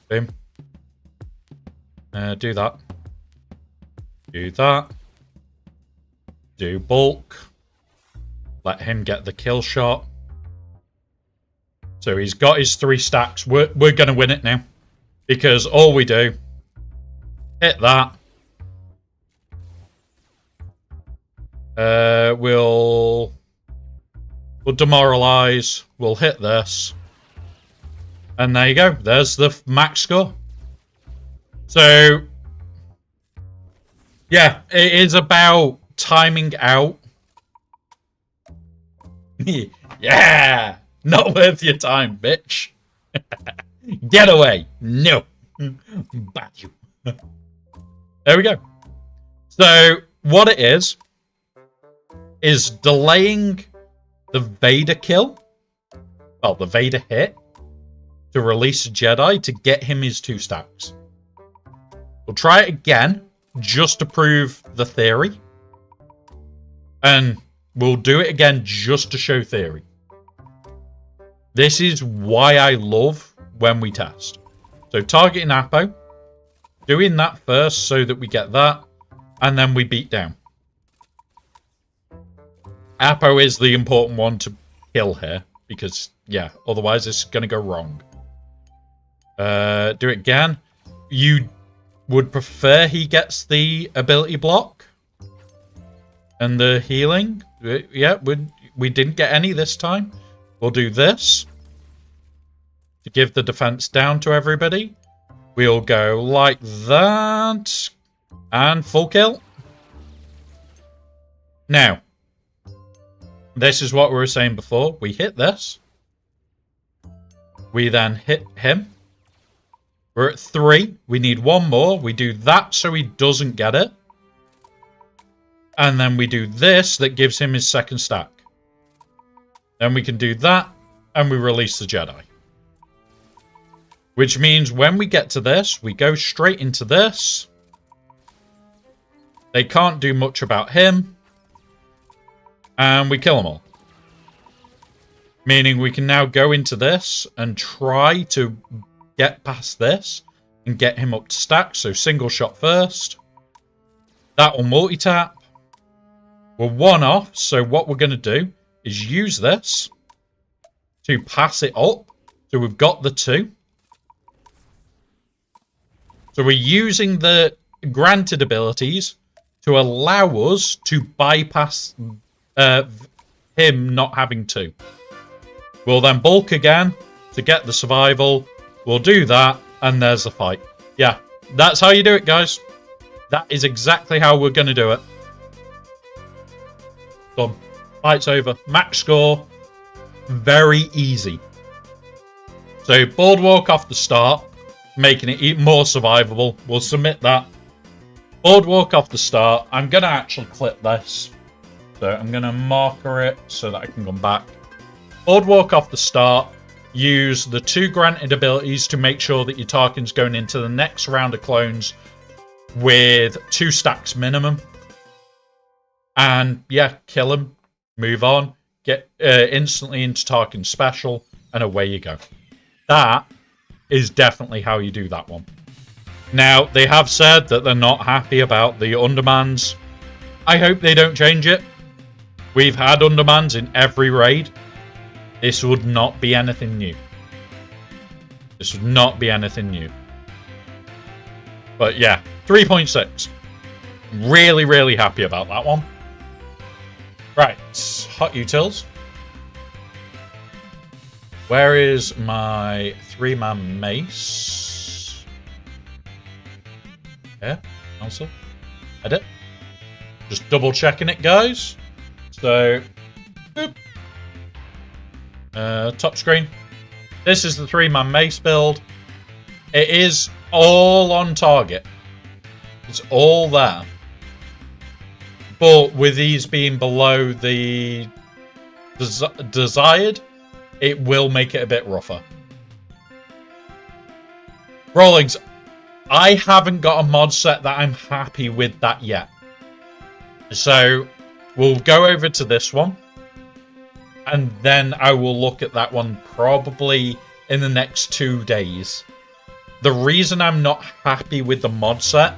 A: Boom. Do that. Do that. Do bulk. Let him get the kill shot. So he's got his 3 stacks. We're going to win it now. Because all we do, hit that. We'll demoralize. We'll hit this. And there you go. There's the max score. So, yeah, it is about timing out. Yeah! Not worth your time, bitch. Get away. No. Bat you. There we go. So, what it is delaying the Vader kill. Well, the Vader hit. To release a Jedi to get him his 2 stacks. We'll try it again, just to prove the theory. And we'll do it again just to show theory. This is why I love when we test. So targeting Apo. Doing that first so that we get that. And then we beat down. Apo is the important one to kill here. Because, yeah, otherwise it's going to go wrong. Do it again. You would prefer he gets the ability block and the healing. Yeah, we didn't get any this time. We'll do this to give the defense down to everybody. We'll go like that and full kill. Now, this is what we were saying before. We hit this. We then hit him. We're at 3. We need 1 more. We do that so he doesn't get it. And then we do this that gives him his 2nd stack. Then we can do that and we release the Jedi. Which means when we get to this, we go straight into this. They can't do much about him. And we kill them all. Meaning we can now go into this and try to get past this and get him up to stack. So single shot first. That will multi-tap. We're 1 off. So what we're going to do is use this to pass it up. So we've got the 2. So we're using the granted abilities to allow us to bypass him not having 2. We'll then bulk again to get the survival. We'll do that, and there's the fight. Yeah, that's how you do it, guys. That is exactly how we're going to do it. Done. Fight's over. Max score. Very easy. So, Boardwalk off the start, making it even more survivable. We'll submit that. Boardwalk off the start. I'm going to actually clip this. So, I'm going to marker it so that I can come back. Boardwalk off the start. Use the 2 granted abilities to make sure that your Tarkin's going into the next round of clones with 2 stacks minimum. And yeah, kill him, move on, get instantly into Tarkin special, and away you go. That is definitely how you do that one. Now, they have said that they're not happy about the undermans. I hope they don't change it. We've had undermans in every raid. This would not be anything new. This would not be anything new. But yeah, 3.6. Really, really happy about that one. Right, hot utils. Where is my 3-man mace? Yeah, also. Edit. Just double checking it, guys. So, boop. Top screen. This is the 3-man mace build. It is all on target. It's all there. But with these being below the desired, it will make it a bit rougher. Rollings, I haven't got a mod set that I'm happy with that yet. So we'll go over to this one. And then I will look at that one probably in the next 2 days. The reason I'm not happy with the mod set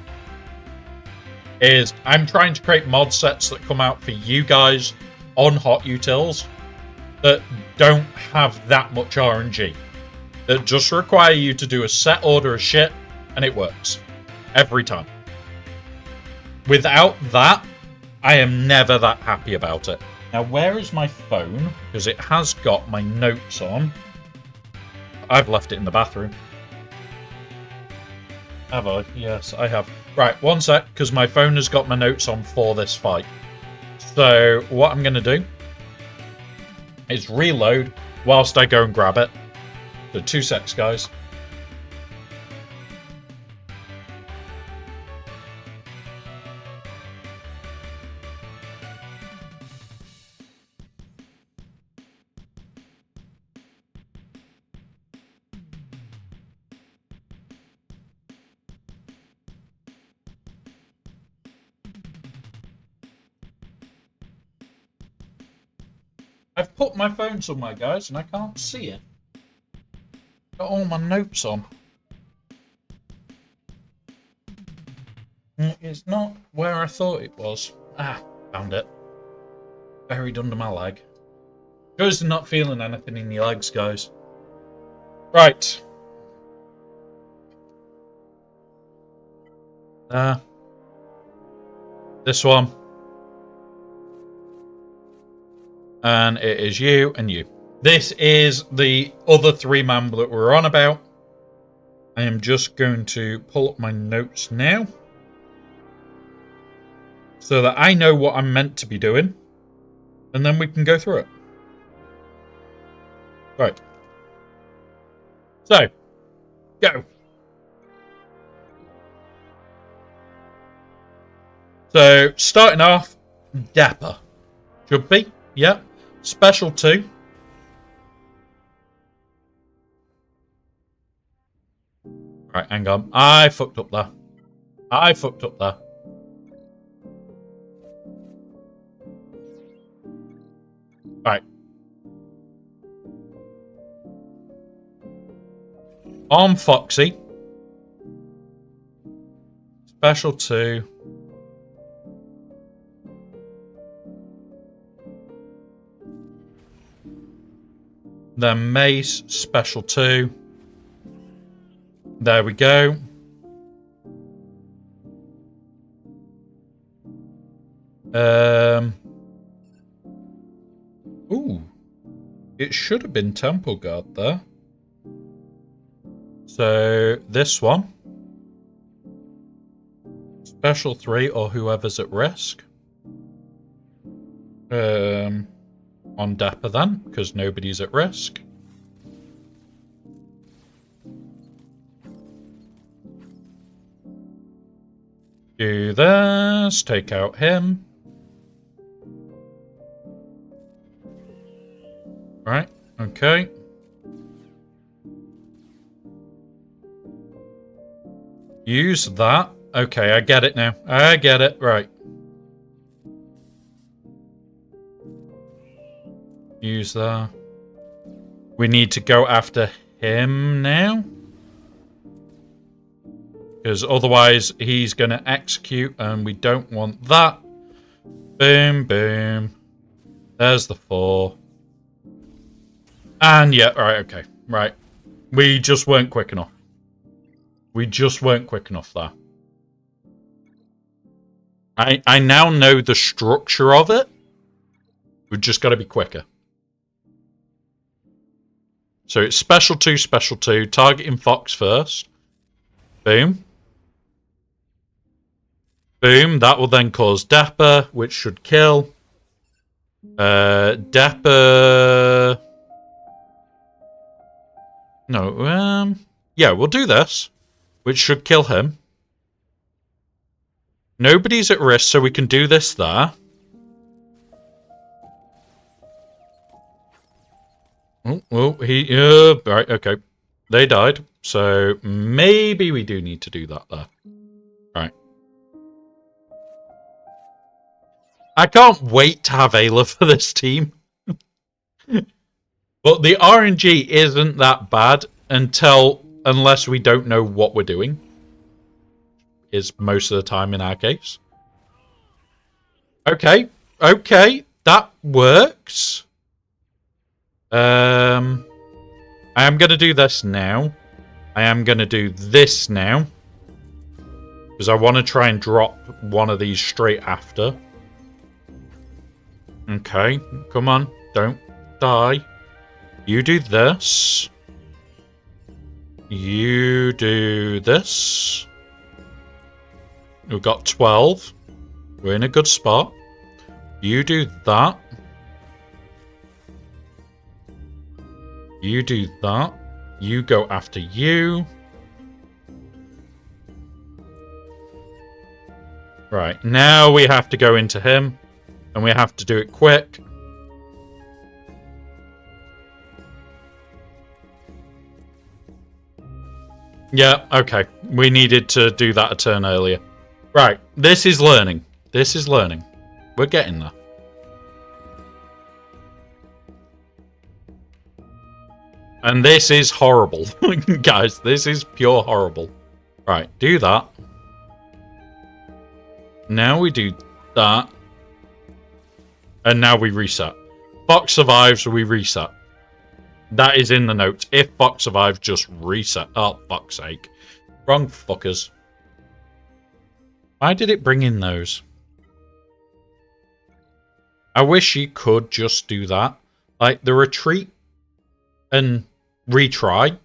A: is I'm trying to create mod sets that come out for you guys on Hot Utils that don't have that much RNG. That just require you to do a set order of shit and it works. Every time. Without that, I am never that happy about it. Now, where is my phone? Because it has got my notes on. I've left it in the bathroom. Have I? Yes, I have. Right, one sec, because my phone has got my notes on for this fight. So, what I'm going to do is reload whilst I go and grab it. So, 2 secs, guys. I've put my phone somewhere, guys, and I can't see it. Got all my notes on. It's not where I thought it was. Ah, found it. Buried under my leg. Goes to not feeling anything in your legs, guys. Right. This one. And it is you and you. This is the other 3-man that we're on about. I am just going to pull up my notes now, so that I know what I'm meant to be doing. And then we can go through it. Right. So, go. So, starting off, Dapper. Should be, yeah. Special 2. Right, hang on. I fucked up there. Right. On Foxy. Special 2. Then Mace, Special 2. There we go. Ooh. It should have been Temple Guard there. So, this one. Special 3 or whoever's at risk. On Dapper then, because nobody's at risk. Do this, take out him. Right, okay. Use that. Okay, I get it now. I get it, right. Use that. We need to go after him now. Because otherwise he's going to execute and we don't want that. Boom, boom. There's the 4. And yeah, right, okay. Right. We just weren't quick enough. We just weren't quick enough there. I now know the structure of it. We've just got to be quicker. So it's special 2, targeting Fox first. Boom. Boom. That will then cause Dapper, which should kill. Dapper... No, yeah, we'll do this, which should kill him. Nobody's at risk, so we can do this there. Oh, right, okay. They died, so maybe we do need to do that there. Right. I can't wait to have Ayla for this team. But the RNG isn't that bad unless we don't know what we're doing. Is most of the time in our case. Okay, that works. I am going to do this now. I am going to do this now. Because I want to try and drop one of these straight after. Okay, come on, don't die. You do this. You do this. We've got 12. We're in a good spot. You do that. You do that. You go after you. Right, now we have to go into him. And we have to do it quick. Yeah, okay. We needed to do that a turn earlier. Right, this is learning. This is learning. We're getting there. And this is horrible. Guys, this is pure horrible. Right, do that. Now we do that. And now we reset. Fox survives, we reset. That is in the notes. If Fox survives, just reset. Oh, fuck's sake. Wrong fuckers. Why did it bring in those? I wish you could just do that. Like, the retreat and retry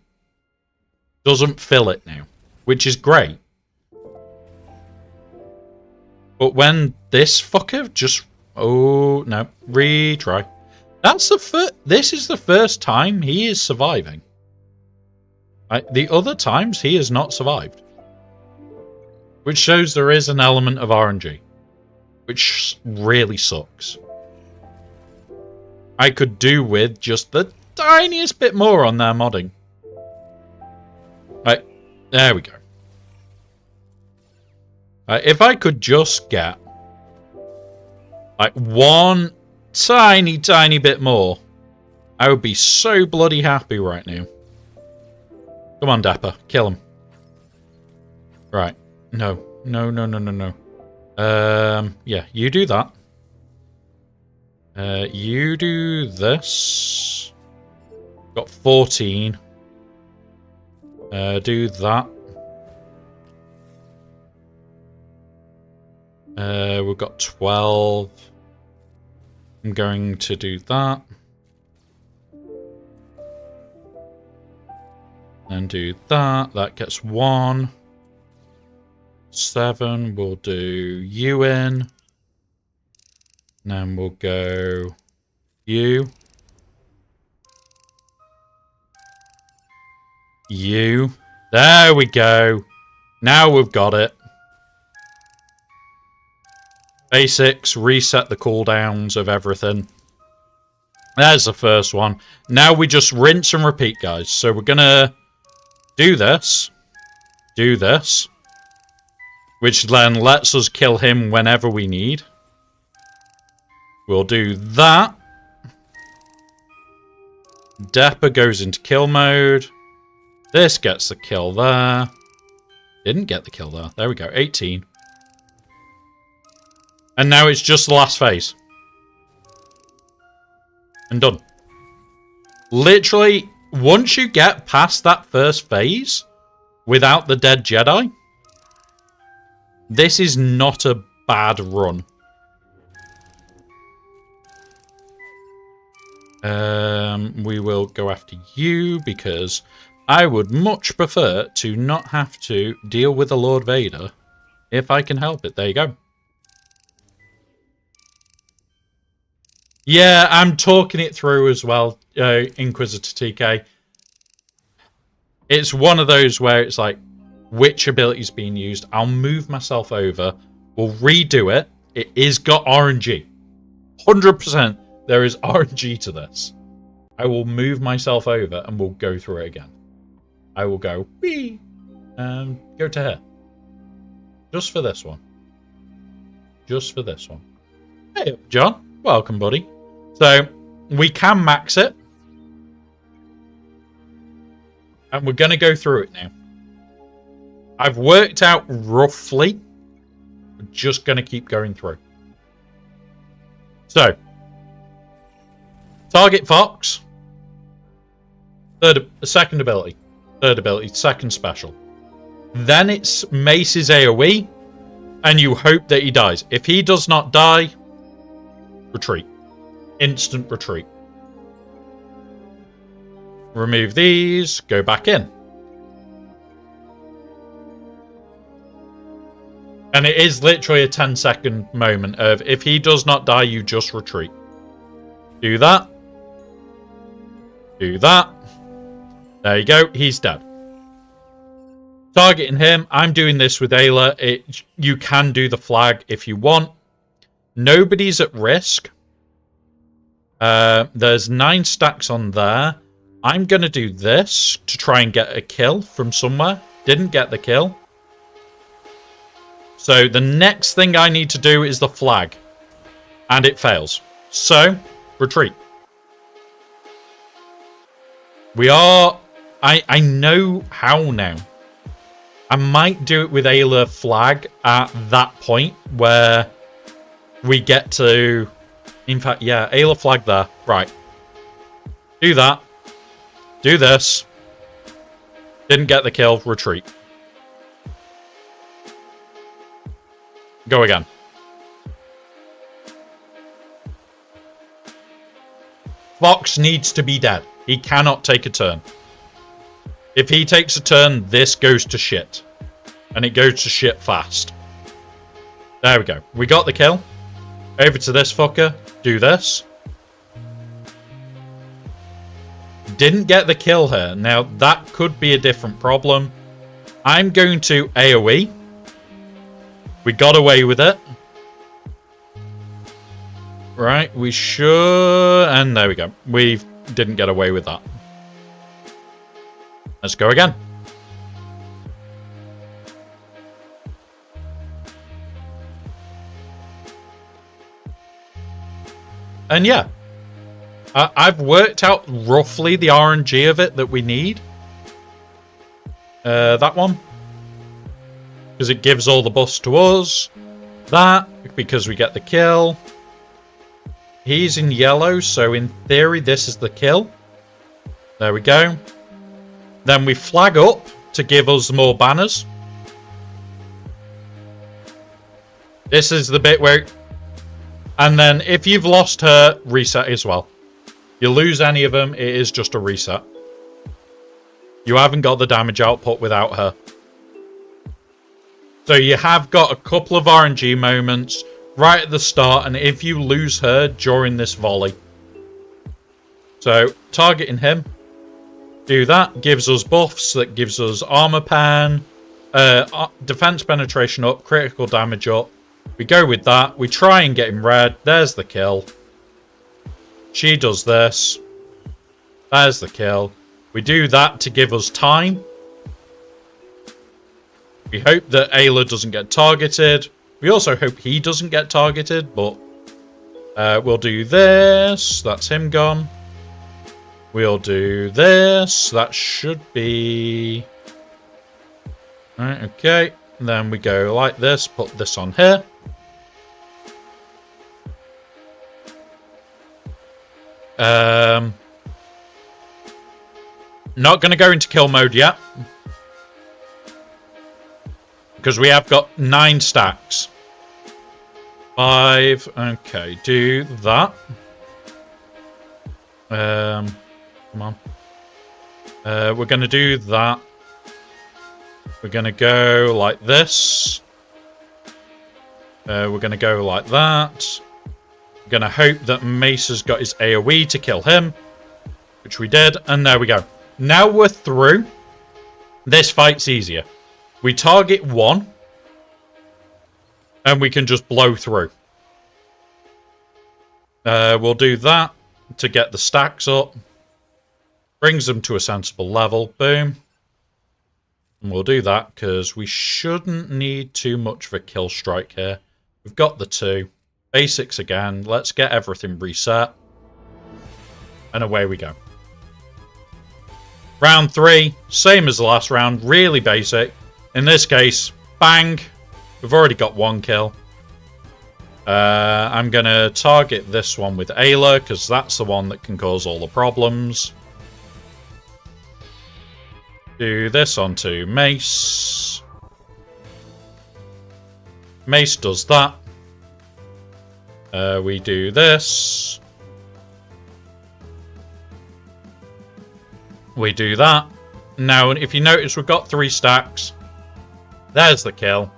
A: doesn't fill it now. Which is great. But when this fucker just... Oh, no. Retry. That's the first... This is the first time he is surviving. The other times, he has not survived. Which shows there is an element of RNG. Which really sucks. I could do with just the tiniest bit more on their modding. Right. There we go. If I could just get... like one tiny bit more, I would be so bloody happy right now. Come on, Dapper. Kill him. Right. No. Yeah, you do that. You do this. Got 14. Do that. We've got 12. I'm going to do that. And do that. That gets 1. 7. We'll do you in. And then we'll go you. You. There we go. Now we've got it. Basics, reset the cooldowns of everything. There's the first one. Now we just rinse and repeat, guys. So we're gonna do this. Do this. Which then lets us kill him whenever we need. We'll do that. Dapper goes into kill mode. This gets the kill there. Didn't get the kill there. There we go. 18. And now it's just the last phase. And done. Literally, once you get past that first phase without the dead Jedi, this is not a bad run. We will go after you because I would much prefer to not have to deal with the Lord Vader if I can help it. There you go. Yeah, I'm talking it through as well, Inquisitor TK. It's one of those where it's like, which ability is being used? I'll move myself over. We'll redo it. It is got RNG. 100% there is RNG to this. I will move myself over and we'll go through it again. I will go, wee, go to here. Just for this one. Just for this one. Hey, John. Welcome, buddy. So, we can max it. And we're going to go through it now. I've worked out roughly. We're just going to keep going through. So, target Fox. Second ability. Third ability. Second special. Then it's Mace's AoE. And you hope that he dies. If he does not die, retreat. Instant retreat. Remove these. Go back in. And it is literally a 10-second moment of if he does not die, you just retreat. Do that. Do that. There you go. He's dead. Targeting him. I'm doing this with Ayla. You can do the flag if you want. Nobody's at risk. There's 9 stacks on there. I'm going to do this to try and get a kill from somewhere. Didn't get the kill. So the next thing I need to do is the flag. And it fails. So, retreat. We are... I know how now. I might do it with Ayla flag at that point where we get to... In fact, yeah, Ayla flag there. Right. Do that. Do this. Didn't get the kill. Retreat. Go again. Fox needs to be dead. He cannot take a turn. If he takes a turn, this goes to shit. And it goes to shit fast. There we go. We got the kill. Over to this fucker. Do this. Didn't get the kill here. Now, that could be a different problem. I'm going to AoE. We got away with it. Right, we should... And there we go. We didn't get away with that. Let's go again. And yeah. I've worked out roughly the RNG of it that we need. That one. Because it gives all the buffs to us. That, because we get the kill. He's in yellow, so in theory this is the kill. There we go. Then we flag up to give us more banners. This is the bit where... And then if you've lost her, reset as well. You lose any of them, it is just a reset. You haven't got the damage output without her. So you have got a couple of RNG moments right at the start, and if you lose her during this volley. So, targeting him. Do that. Gives us buffs. That gives us armor pan. Defense penetration up. Critical damage up. We go with that. We try and get him red. There's the kill. She does this. There's the kill. We do that to give us time. We hope that Ayla doesn't get targeted. We also hope he doesn't get targeted, but we'll do this. That's him gone. We'll do this. That should be... Alright, okay. And then we go like this. Put this on here. Not going to go into kill mode yet. Because we have got 9 stacks. 5. Okay, do that. Come on. We're going to do that. We're going to go like this. We're going to go like that. We're going to hope that Mace has got his AoE to kill him. Which we did. And there we go. Now we're through. This fight's easier. We target 1. And we can just blow through. We'll do that to get the stacks up. Brings them to a sensible level. Boom. And we'll do that because we shouldn't need too much of a kill strike here. We've got the 2. Basics again. Let's get everything reset. And away we go. Round 3. Same as the last round. Really basic. In this case, bang. We've already got 1 kill. I'm going to target this one with Ayla because that's the one that can cause all the problems. Do this onto Mace. Mace does that. We do this. We do that. Now, if you notice, we've got 3 stacks. There's the kill.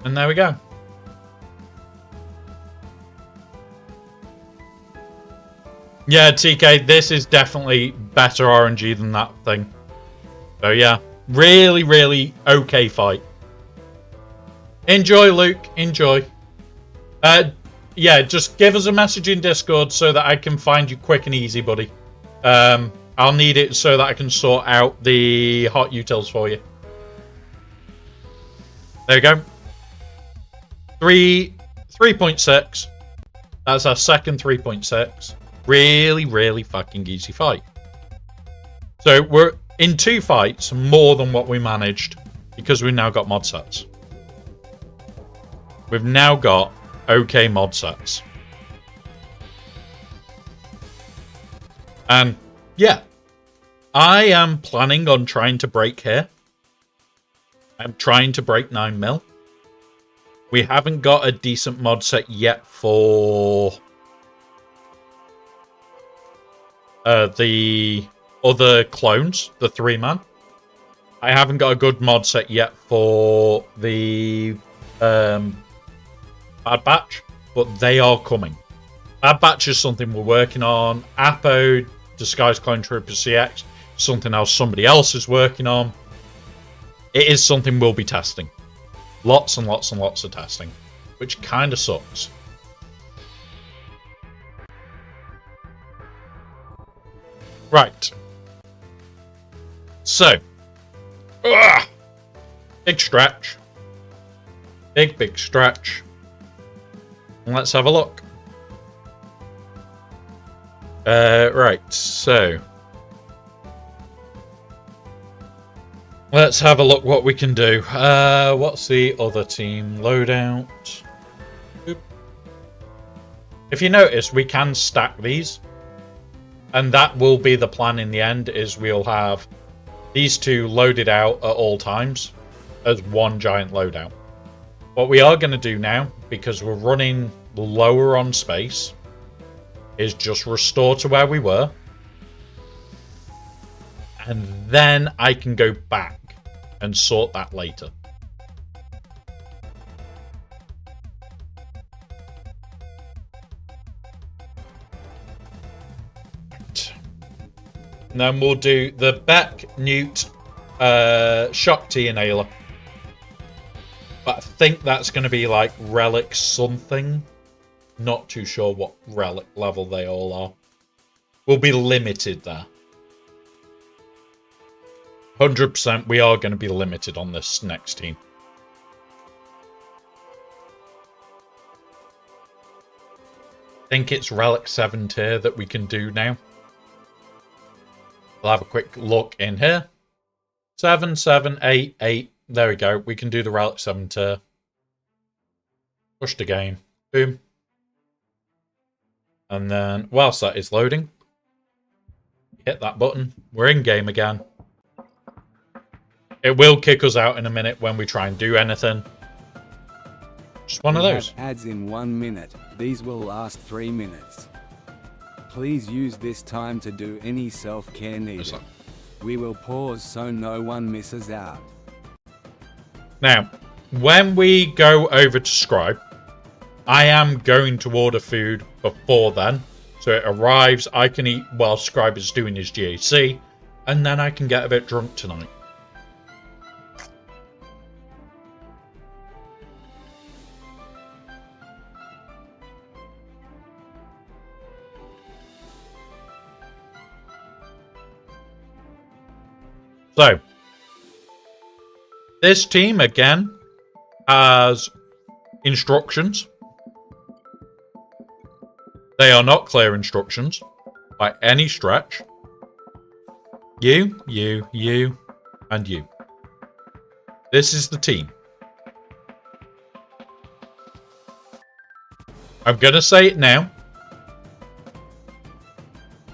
A: And there we go. Yeah, TK, this is definitely better RNG than that thing. So yeah, really, really okay fight. Enjoy, Luke. Enjoy. Yeah, just give us a message in Discord so that I can find you quick and easy, buddy. I'll need it so that I can sort out the hot utils for you. There you go. 3.6. That's our second 3.6. Really, really fucking easy fight. So we're in 2 fights more than what we managed because we've now got mod sets. We've now got okay mod sets. And yeah, I am planning on trying to break here. I'm trying to break 9 mil. We haven't got a decent mod set yet for the other clones, the 3-man. I haven't got a good mod set yet for the Bad Batch, but they are coming. Bad Batch is something we're working on. Apo, Disguised Clone Trooper CX, something else somebody else is working on. It is something we'll be testing. Lots and lots and lots of testing, which kind of sucks. Right. So. Big stretch. Big stretch. And let's have a look. Right, so. Let's have a look what we can do. What's the other team loadout? Oop. If you notice, we can stack these. And that will be the plan in the end, is we'll have these 2 loaded out at all times as one giant loadout. What we are going to do now, because we're running lower on space, is just restore to where we were. And then I can go back and sort that later. And then we'll do the Beck, Newt, Shock T and Ayla. But I think that's going to be like Relic something. Not too sure what Relic level they all are. We'll be limited there. 100% we are going to be limited on this next team. I think it's Relic 7 tier that we can do now. We'll have a quick look in here. 7, 7, 8, 8. There we go. We can do the Relic 7 tier. Push the game. Boom. And then, whilst that is loading, hit that button. We're in game again. It will kick us out in a minute when we try and do anything. Just one of those.
D: Have ads in 1 minute. These will last 3 minutes. Please use this time to do any self-care needed. We will pause so no one misses out.
A: Now, when we go over to Scribe, I am going to order food before then. So it arrives, I can eat while Scribe is doing his GAC, and then I can get a bit drunk tonight. So, this team, again, has instructions. They are not clear instructions by any stretch. You, and you. This is the team. I'm going to say it now.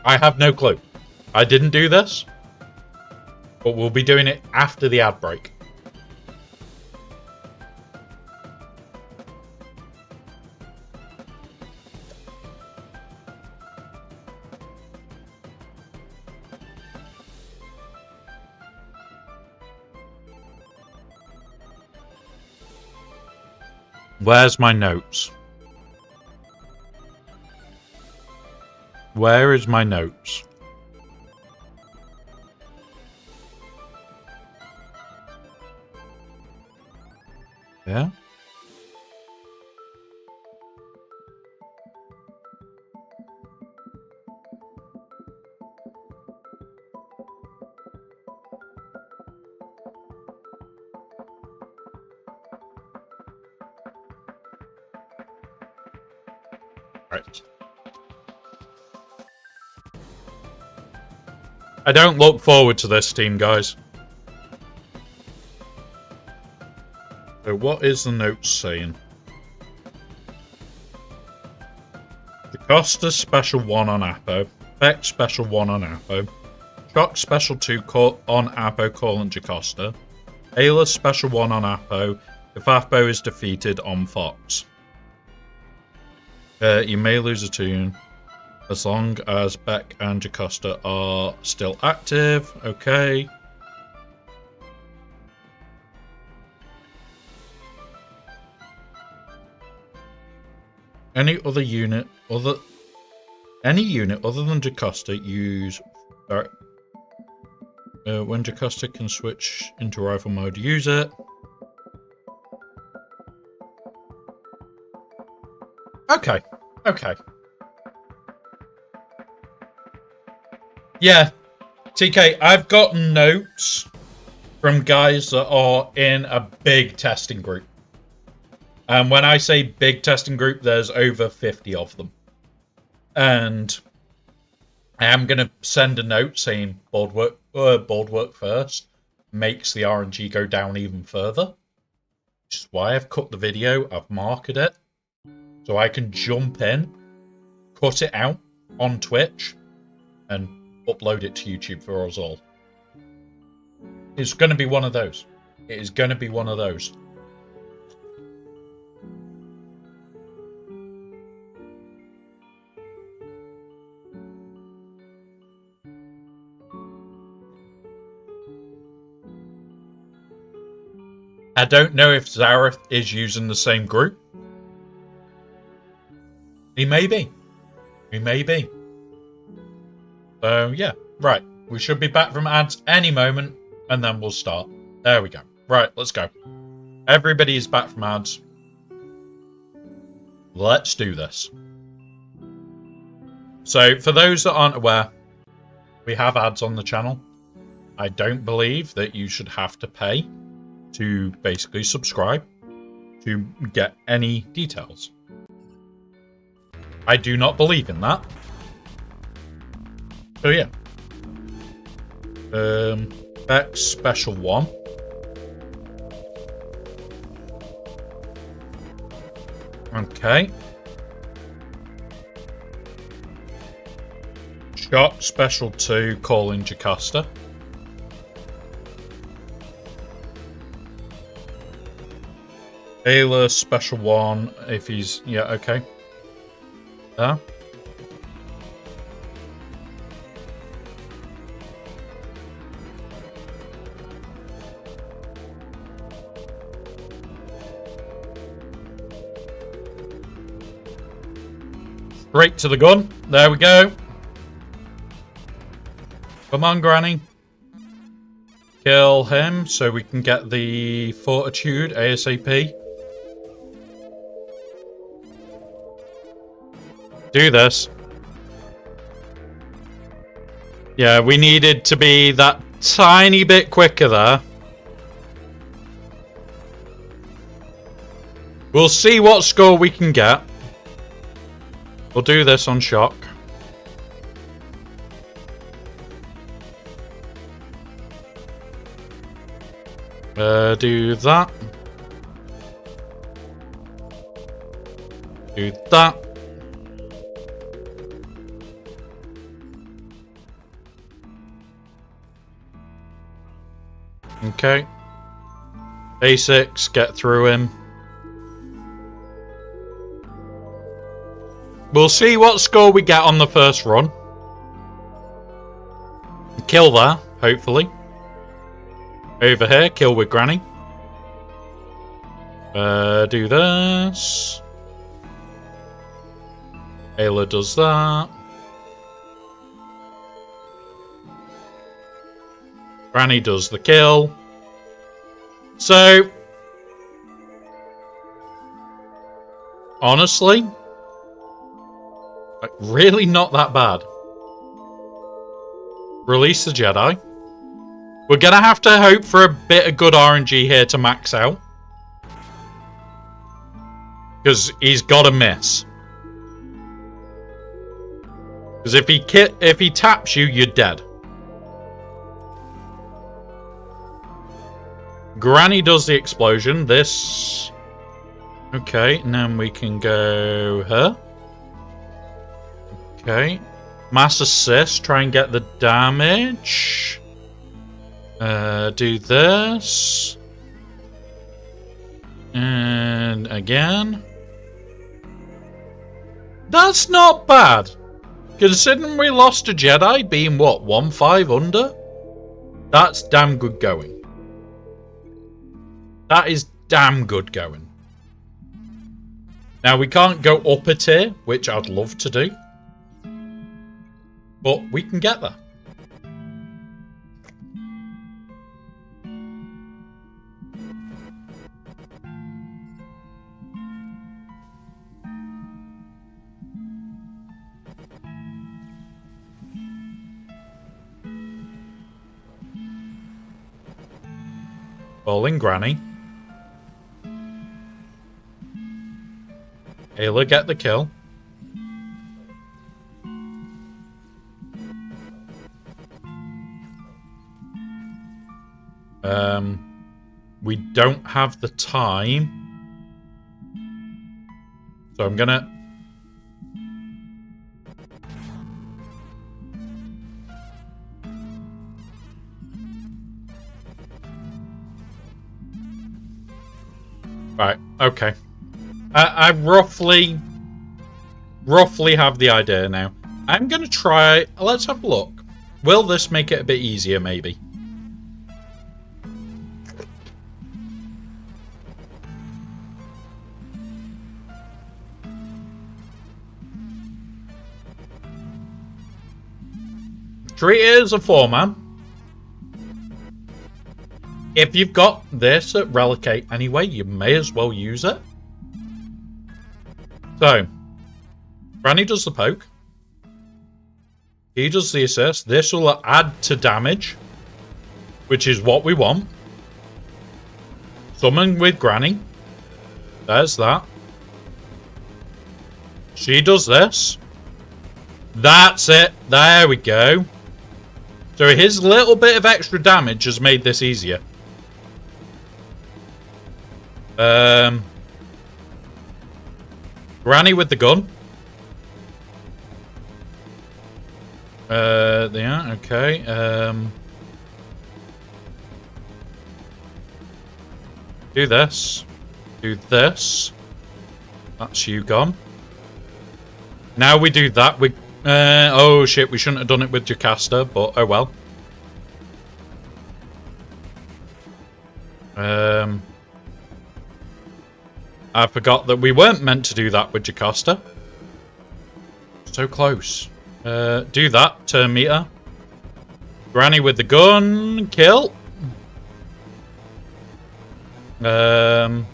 A: I have no clue. I didn't do this. But we'll be doing it after the ad break. Where's my notes? Where is my notes? Yeah. Right. I don't look forward to this team, guys. So what is the note saying? Jocasta special 1 on Apo. Beck special 1 on Apo. Shock special 2 on Apo calling Jocasta. Ayla special 1 on Apo. If Apo is defeated on Fox. You may lose a tune. As long as Beck and Jocasta are still active. Okay. Any unit other than Jocasta use when Jocasta can switch into rifle mode, use it. Okay. Yeah, TK, I've gotten notes from guys that are in a big testing group. And when I say big testing group, there's over 50 of them. And I am going to send a note saying board work first makes the RNG go down even further. Which is why I've cut the video, I've marked it. So I can jump in, cut it out on Twitch, and upload it to YouTube for us all. It's going to be one of those. It is going to be one of those. I don't know if Zareth is using the same group. He may be. He may be. So, yeah. Right. We should be back from ads any moment, and then we'll start. There we go. Right, let's go. Everybody is back from ads. Let's do this. So, for those that aren't aware, we have ads on the channel. I don't believe that you should have to pay to basically subscribe to get any details. I do not believe in that. So yeah. Beck special 1. Okay. Shock Special 2, calling Jocasta. Ayla Special 1, if he's... Yeah, okay. There. Straight to the gun. There we go. Come on, Granny. Kill him so we can get the fortitude ASAP. Do this. Yeah, we needed to be that tiny bit quicker there. We'll see what score we can get. We'll do this on shock. Do that. Do that. Okay. A6, get through him. We'll see what score we get on the first run. Kill there, hopefully. Over here, kill with Granny. Do this. Ayla does that. Granny does the kill. So, honestly, like, really not that bad. Release the Jedi. We're going to have to hope for a bit of good RNG here to max out. Because he's got to miss. Because if he taps you, you're dead. Granny does the explosion. This... Okay, and then we can go her. Okay. Mass assist, try and get the damage. Do this. And again. That's not bad. Considering we lost a Jedi being, what, 1-5 under? That's damn good going. That is damn good going. Now, we can't go up a tier, which I'd love to do. But we can get there. Falling Granny. Ayla get the kill. We don't have the time. So I'm gonna... Right, okay. I roughly have the idea now. I'm gonna try... Let's have a look. Will this make it a bit easier, maybe? Treat it as a 4-man. If you've got this at Relicate anyway, you may as well use it. So, Granny does the poke. He does the assist. This will add to damage, which is what we want. Summon with Granny. There's that. She does this. That's it. There we go. So his little bit of extra damage has made this easier. Granny with the gun. Yeah, okay. Do this. Do this. That's you gone. Now we do that with... oh shit, we shouldn't have done it with Jocasta, but oh well. I forgot that we weren't meant to do that with Jocasta. So close. Do that, turn meter. Granny with the gun, kill. Kill.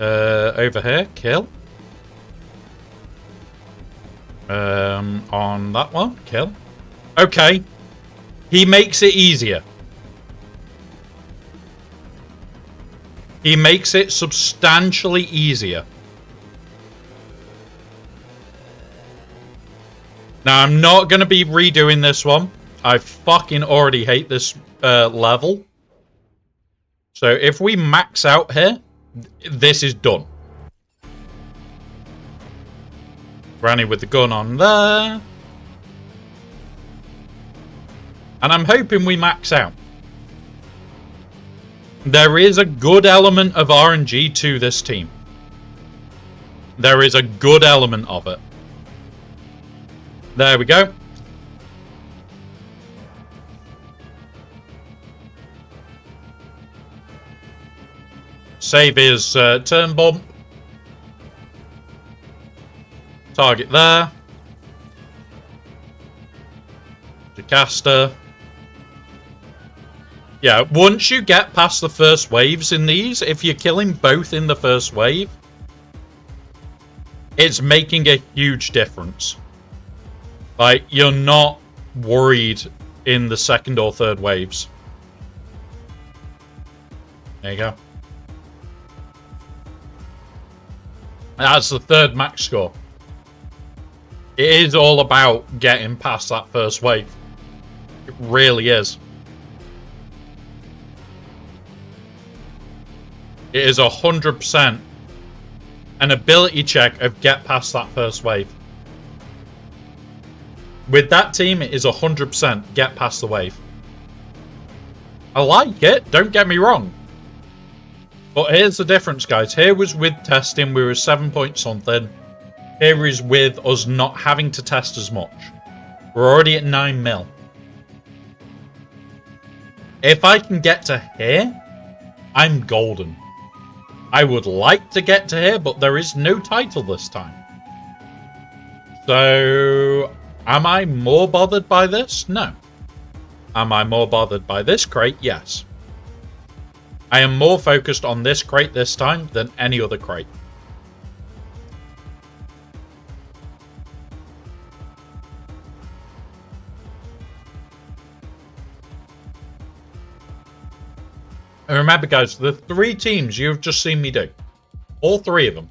A: Over here, kill. On that one, kill. Okay. He makes it easier. He makes it substantially easier. Now, I'm not going to be redoing this one. I fucking already hate this level. So if we max out here, this is done. Granny with the gun on there. And I'm hoping we max out. There is a good element of RNG to this team. There is a good element of it. There we go. Save his turn bomb. Target there. Jocasta. Yeah, once you get past the first waves in these, if you're killing both in the first wave, it's making a huge difference. Like, you're not worried in the second or third waves. There you go. That's the third max score. It is all about getting past that first wave. It really is. It is 100% an ability check of get past that first wave. With that team, it is 100% get past the wave. I like it, don't get me wrong. But here's the difference, guys. Here was with testing, we were 7 point something. Here is with us not having to test as much. We're already at 9 mil. If I can get to here, I'm golden. I would like to get to here, but there is no title this time. So, am I more bothered by this? No. Am I more bothered by this crate? Yes. I am more focused on this crate this time than any other crate. And remember, guys, the 3 teams you've just seen me do, all 3 of them,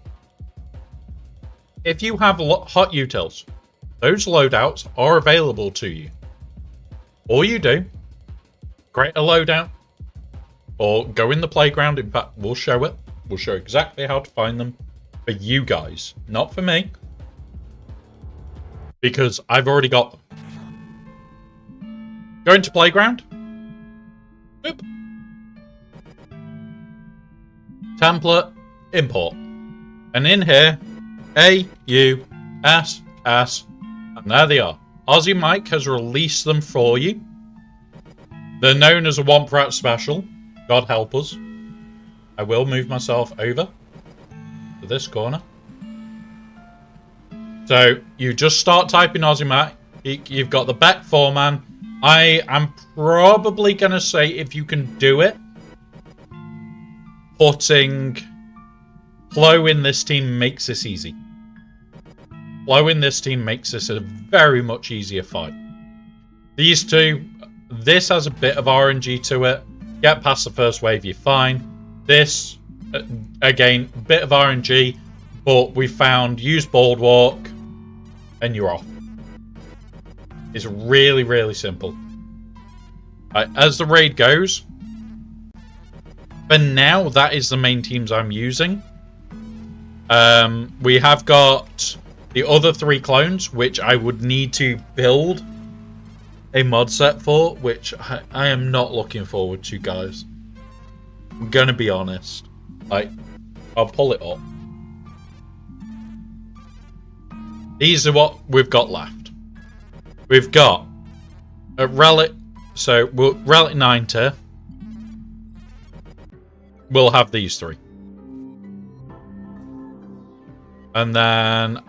A: if you have hot utils, those loadouts are available to you. All you do, create a loadout, or go in the playground. In fact, we'll show it. We'll show exactly how to find them for you guys, not for me, because I've already got them. Go into playground. Boop. Template, import. And in here, AUSS, and there they are. Aussie Mike has released them for you. They're known as a Womp Rat special. God help us. I will move myself over to this corner. So you just start typing Aussie Mike. You've got the Beck 4-man. I am probably going to say, if you can do it, putting Flo in this team makes this easy. Flo in this team makes this a very much easier fight. These two, this has a bit of RNG to it. Get past the first wave, you're fine. This, again, bit of RNG, but we found use Boardwalk, and you're off. It's really, really simple. Right, as the raid goes, for now, that is the main teams I'm using. We have got The other 3 clones, which I would need to build a mod set for, which I am not looking forward to, guys. I'm gonna be honest. I'll pull it up. These are what we've got left. We've got a relic. So relic 9 tier. We'll have these 3. And then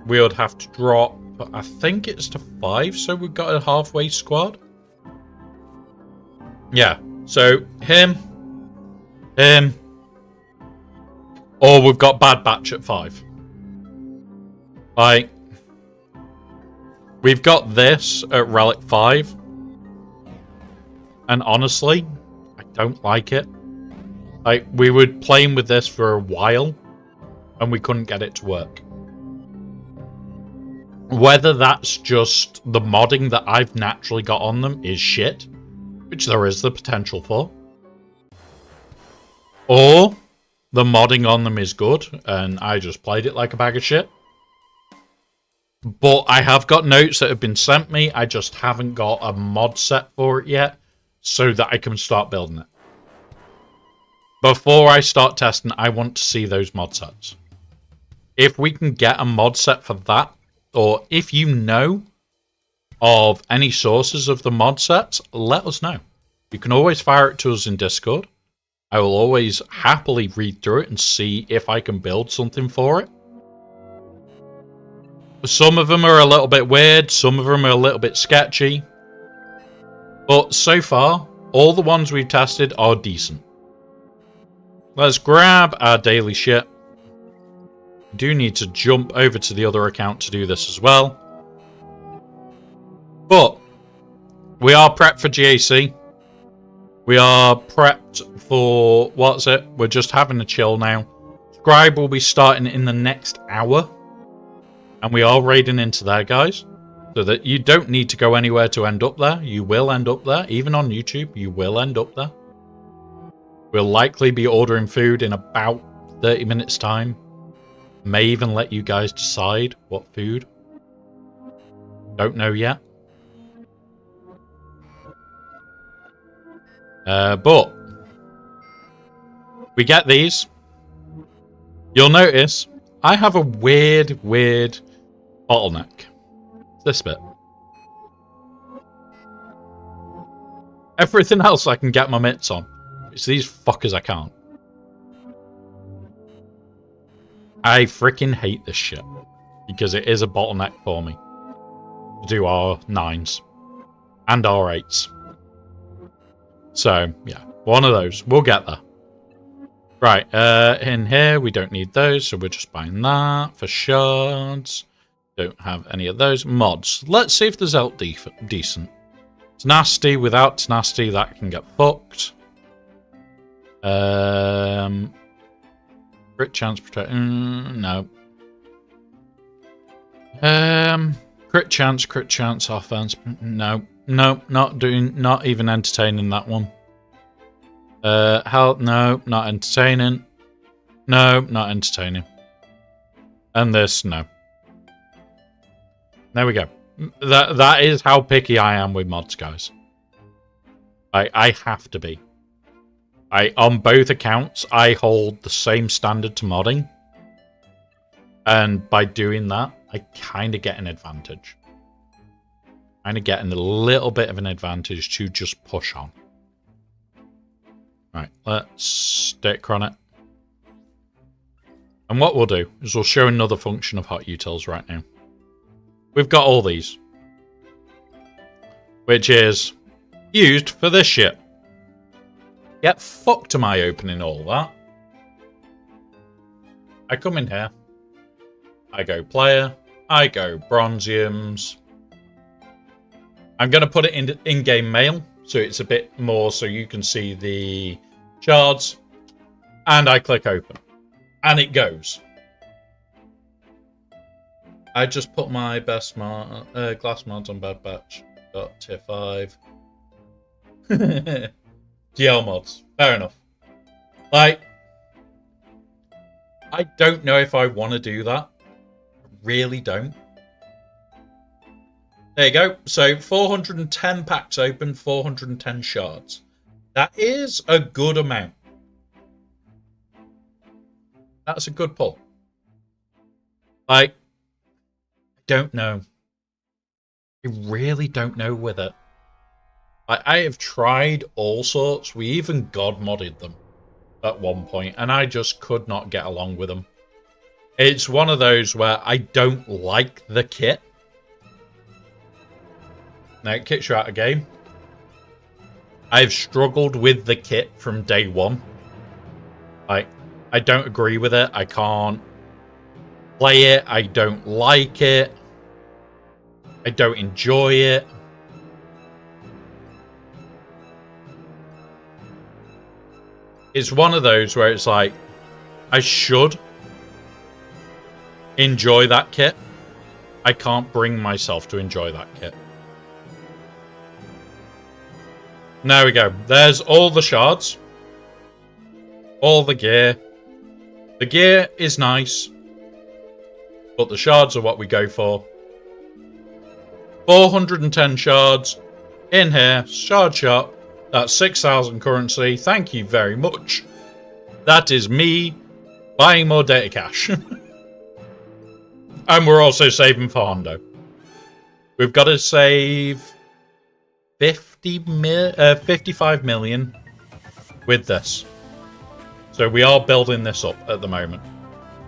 A: we would have to drop, I think it's to 5, so we've got a halfway squad. Yeah, so him, or we've got Bad Batch at 5. We've got this at Relic 5. And honestly, I don't like it. We were playing with this for a while, and we couldn't get it to work. Whether that's just the modding that I've naturally got on them is shit, which there is the potential for, or the modding on them is good, and I just played it like a bag of shit. But I have got notes that have been sent me, I just haven't got a mod set for it yet, so that I can start building it. Before I start testing, I want to see those mod sets. If we can get a mod set for that, or if you know of any sources of the mod sets, let us know. You can always fire it to us in Discord. I will always happily read through it and see if I can build something for it. Some of them are a little bit weird, some of them are a little bit sketchy. But so far, all the ones we've tested are decent. Let's grab our daily shit. Do need to jump over to the other account to do this as well. But we are prepped for GAC. We are prepped for, what's it? We're just having a chill now. Scribe will be starting in the next hour. And we are raiding into there, guys. So that you don't need to go anywhere to end up there. You will end up there. Even on YouTube, you will end up there. We'll likely be ordering food in about 30 minutes time. May even let you guys decide what food. Don't know yet. But we get these. You'll notice I have a weird bottleneck. This bit. Everything else I can get my mitts on. It's these fuckers I can't. I freaking hate this shit. Because it is a bottleneck for me. To do our 9s. And our 8s. So, yeah. One of those. We'll get there. Right. In here, we don't need those. So we're just buying that. For shards. Don't have any of those. Mods. Let's see if there's out decent. Tenacity. Without tenacity, that can get fucked. Crit chance protect. No. Crit chance offense. No, not even entertaining that one. Health. No, not entertaining. No, not entertaining. And this, no. There we go. That is how picky I am with mods, guys. I have to be. On both accounts, I hold the same standard to modding. And by doing that, I kind of get an advantage. Kind of getting a little bit of an advantage to just push on. Right, let's stick on it. And what we'll do is we'll show another function of hot utils right now. We've got all these. Which is used for this shit. Get fucked am I opening all that. I come in here. I go player. I go bronziums. I'm going to put it in in-game mail. So it's a bit more so you can see the shards. And I click open. And it goes. I just put my best glass mods on Bad Batch. Got tier 5. GL mods. Fair enough. Like, I don't know if I want to do that. really don't. There you go. So 410 packs open, 410 shards. That is a good amount. That's a good pull. I don't know. I really don't know with it. I have tried all sorts. We even god modded them at one point, and I just could not get along with them. It's one of those where I don't like the kit. Now it kicks you out of game. I've struggled with the kit from day one. I don't agree with it. I can't play it. I don't like it. I don't enjoy it. It's one of those where it's like, I should enjoy that kit. I can't bring myself to enjoy that kit. There we go. There's all the shards. All the gear. The gear is nice, but the shards are what we go for. 410 shards in here. Shard shop. That's 6,000 currency. Thank you very much. That is me buying more data cache. And we're also saving for Hondo. We've got to save 55 million with this. So we are building this up at the moment.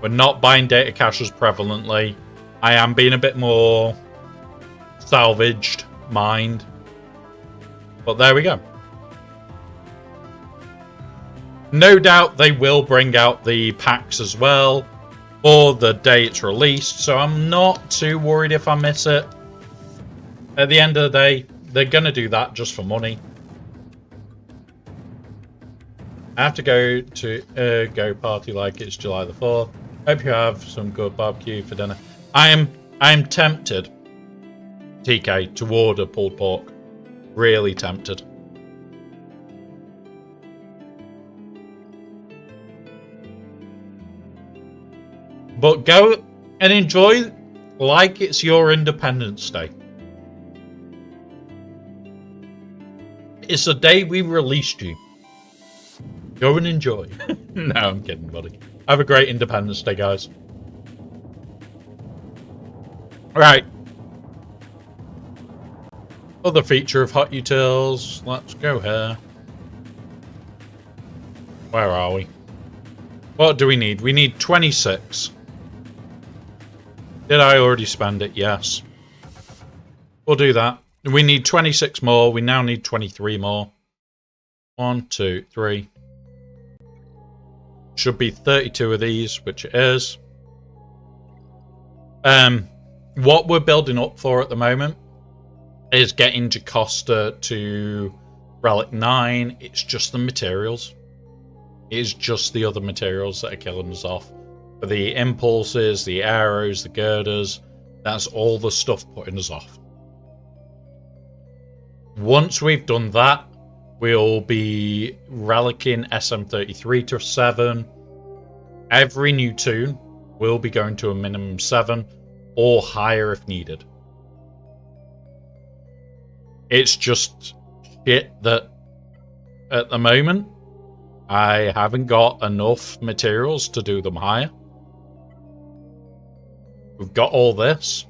A: We're not buying data caches prevalently. I am being a bit more salvaged mind. But there we go. No doubt they will bring out the packs as well, or the day it's released, so I'm not too worried if I miss it. At the end of the day, they're going to do that just for money. I have to go party like it's July the 4th. Hope you have some good barbecue for dinner. I am tempted, TK, to order pulled pork. Really tempted. But go and enjoy like it's your Independence Day. It's the day we released you. Go and enjoy. No, I'm kidding, buddy. Have a great Independence Day, guys. Right. Other feature of Hot Utils. Let's go here. Where are we? What do we need? We need 26. Did I already spend it? Yes. We'll do that. We need 26 more. We now need 23 more. 1, 2, 3. Should be 32 of these, which it is. What we're building up for at the moment is getting Jocasta to Relic 9. It's just the materials. It's just the other materials that are killing us off. For the impulses, the arrows, the girders, that's all the stuff putting us off. Once we've done that, we'll be relicing SM33 to 7. Every new toon will be going to a minimum 7 or higher if needed. It's just shit that at the moment I haven't got enough materials to do them higher. We've got all this.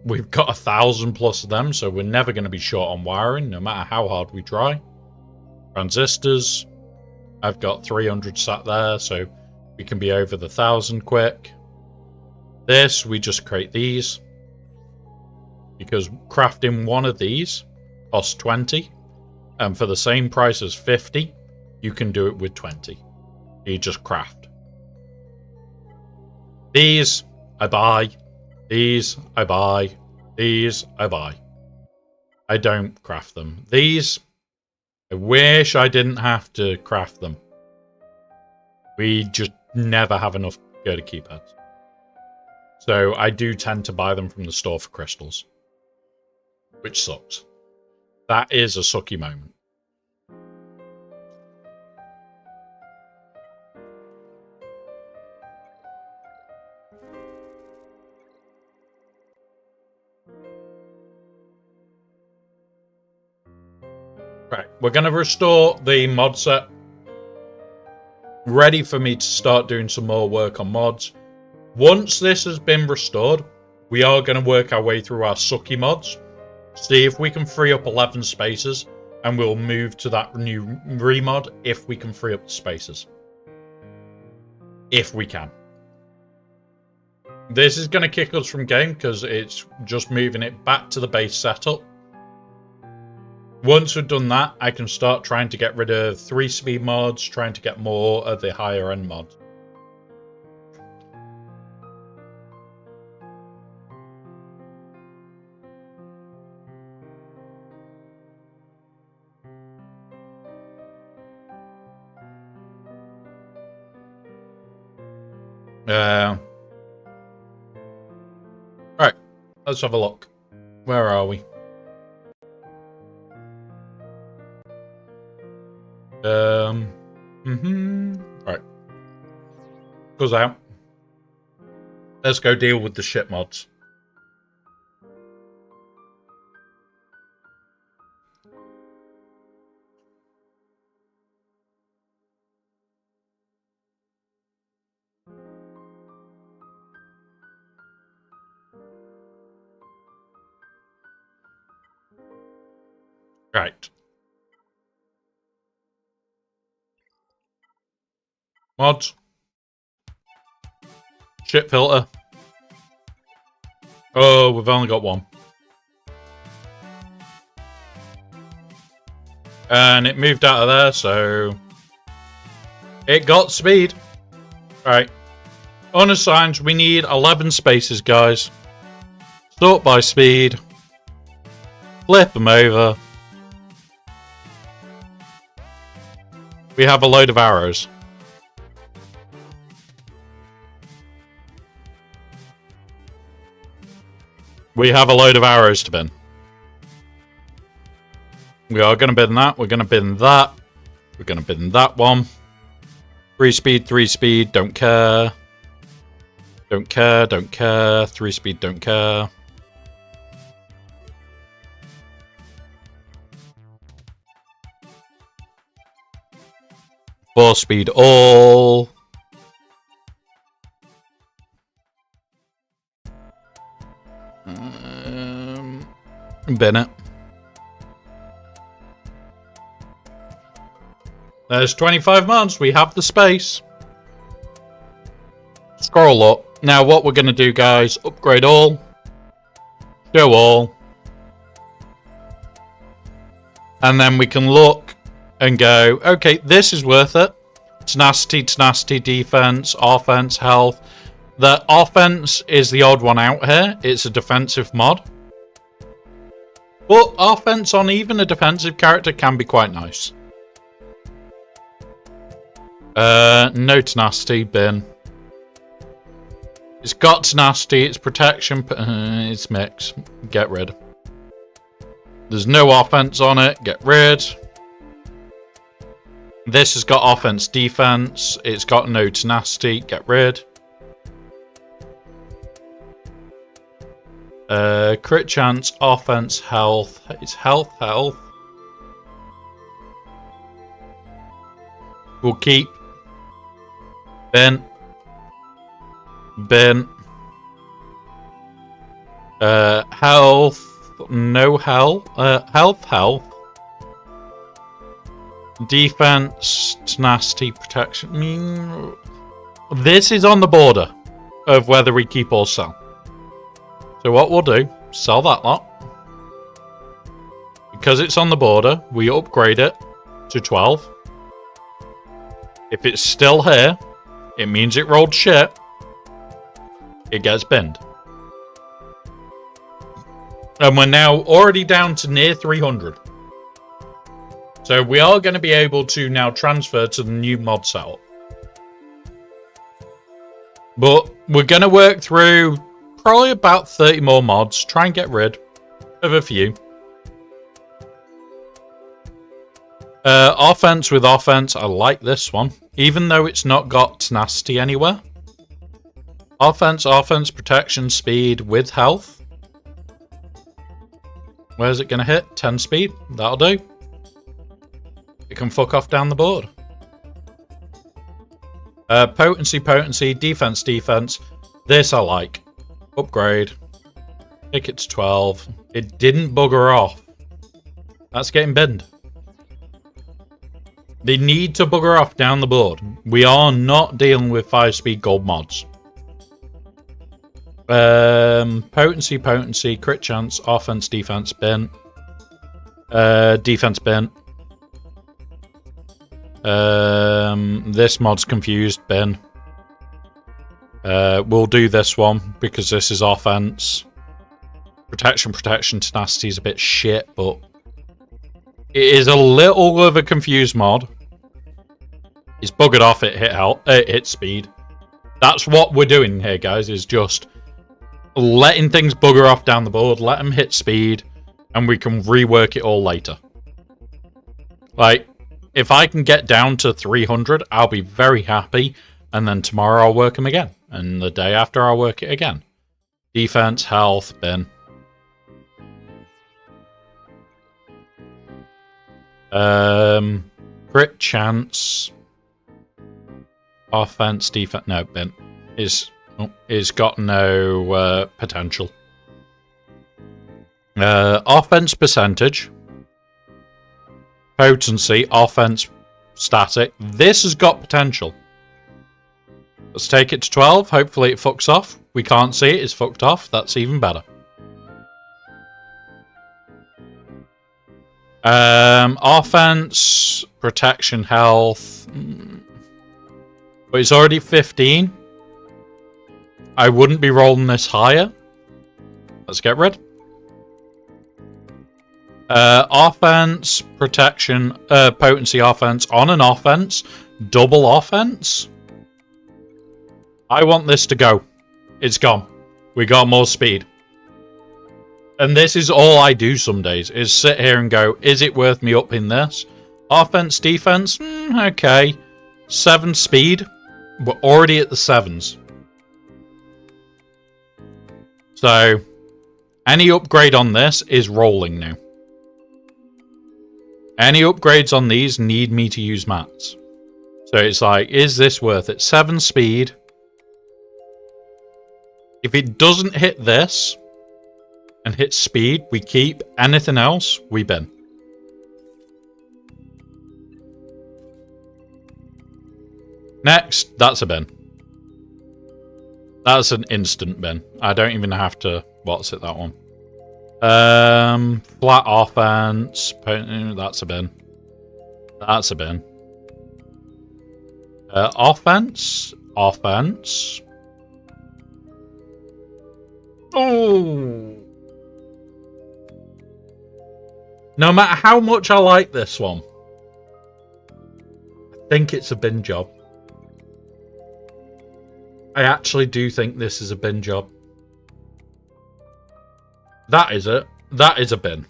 A: We've got 1,000 plus of them, so we're never going to be short on wiring, no matter how hard we try. Transistors. I've got 300 sat there, so we can be over the 1,000 quick. This, we just create these. Because crafting one of these costs 20. And for the same price as 50, you can do it with 20. You just craft. These, I buy. These, I buy. These, I buy. I don't craft them. These, I wish I didn't have to craft them. We just never have enough go to keypads. So I do tend to buy them from the store for crystals. Which sucks. That is a sucky moment. we're going to restore the mod set. Ready for me to start doing some more work on mods. Once this has been restored, we are going to work our way through our sucky mods. See if we can free up 11 spaces. And we'll move to that new remod if we can free up the spaces. If we can. This is going to kick us from game because it's just moving it back to the base setup. Once we've done that, I can start trying to get rid of 3-speed mods, trying to get more of the higher end mods. Right, let's have a look. Where are we? Right. Goes out. Let's go deal with the shit mods. Right. Mods. Shit filter. Oh, we've only got one. And it moved out of there, so... It got speed. Right. Unassigned, we need 11 spaces, guys. Sort by speed. Flip them over. We have a load of arrows. We have a load of arrows to bin. We are going to bin that. We're going to bin that. We're going to bin that one. 3-speed, 3-speed, don't care. Don't care, don't care. 3-speed, don't care. Four-speed, all. Bin it. There's 25 mods. We have the space. Scroll up. Now what we're going to do, guys, upgrade all. Show all. And then we can look and go, okay, this is worth it. Tenacity, tenacity, defense, offense, health. The offense is the odd one out here. It's a defensive mod. But offense on even a defensive character can be quite nice. No tenacity, bin. It's got tenacity, it's protection, it's mix. Get rid. There's no offense on it, get rid. This has got offense, defense, it's got no tenacity, get rid. Crit chance, offense, health. It's health, health. We'll keep. Bin. Bin. Health. No health. Health, health. Defense, tenacity, protection. This is on the border of whether we keep or sell. So what we'll do, sell that lot. Because it's on the border, we upgrade it to 12. If it's still here, it means it rolled shit. It gets binned. And we're now already down to near 300. So we are going to be able to now transfer to the new mod setup. But we're going to work through probably about 30 more mods. Try and get rid of a few. Offense with offense. I like this one. Even though it's not got tenacity anywhere. Offense, offense, protection, speed with health. Where's it going to hit? 10 speed. That'll do. can fuck off down the board. Potency, defense. This I like. Upgrade. Take it to 12. It didn't bugger off. That's getting binned. They need to bugger off down the board. We are not dealing with 5-speed gold mods. Potency, crit chance, offense, defense, bin. Defense, bin. This mod's confused, bin. We'll do this one because this is offense. Protection, tenacity is a bit shit, but it is a little of a confused mod. It's buggered off, it hit speed. That's what we're doing here, guys, is just letting things bugger off down the board, let them hit speed, and we can rework it all later. Like, if I can get down to 300, I'll be very happy, and then tomorrow I'll work them again, and the day after I'll work it again. Defense, health, bin. Crit chance, offense, defense. No, bin is got no potential. Offense percentage, potency, offense static. This has got potential. Let's take it to 12. Hopefully it fucks off. We can't see it. It's fucked off. That's even better. Offense, protection, health. But it's already 15. I wouldn't be rolling this higher. Let's get rid. Offense, protection, potency, offense. On an offense, double offense. I want this to go. It's gone. We got more speed. And this is all I do some days, is sit here and go, is it worth me upping this? Offense, defense, okay. 7 speed, we're already at the 7s. So, any upgrade on this is rolling now. Any upgrades on these need me to use mats. So it's like, is this worth it? 7 speed. If it doesn't hit this and hit speed, we keep. Anything else, we bin. Next, that's a bin. That's an instant bin. I don't even have to... What's it, that one? Flat offense. That's a bin. That's a bin. Offense. Offense. Oh. No matter how much I like this one, I think it's a bin job. I actually do think this is a bin job. That is it. That is a bin.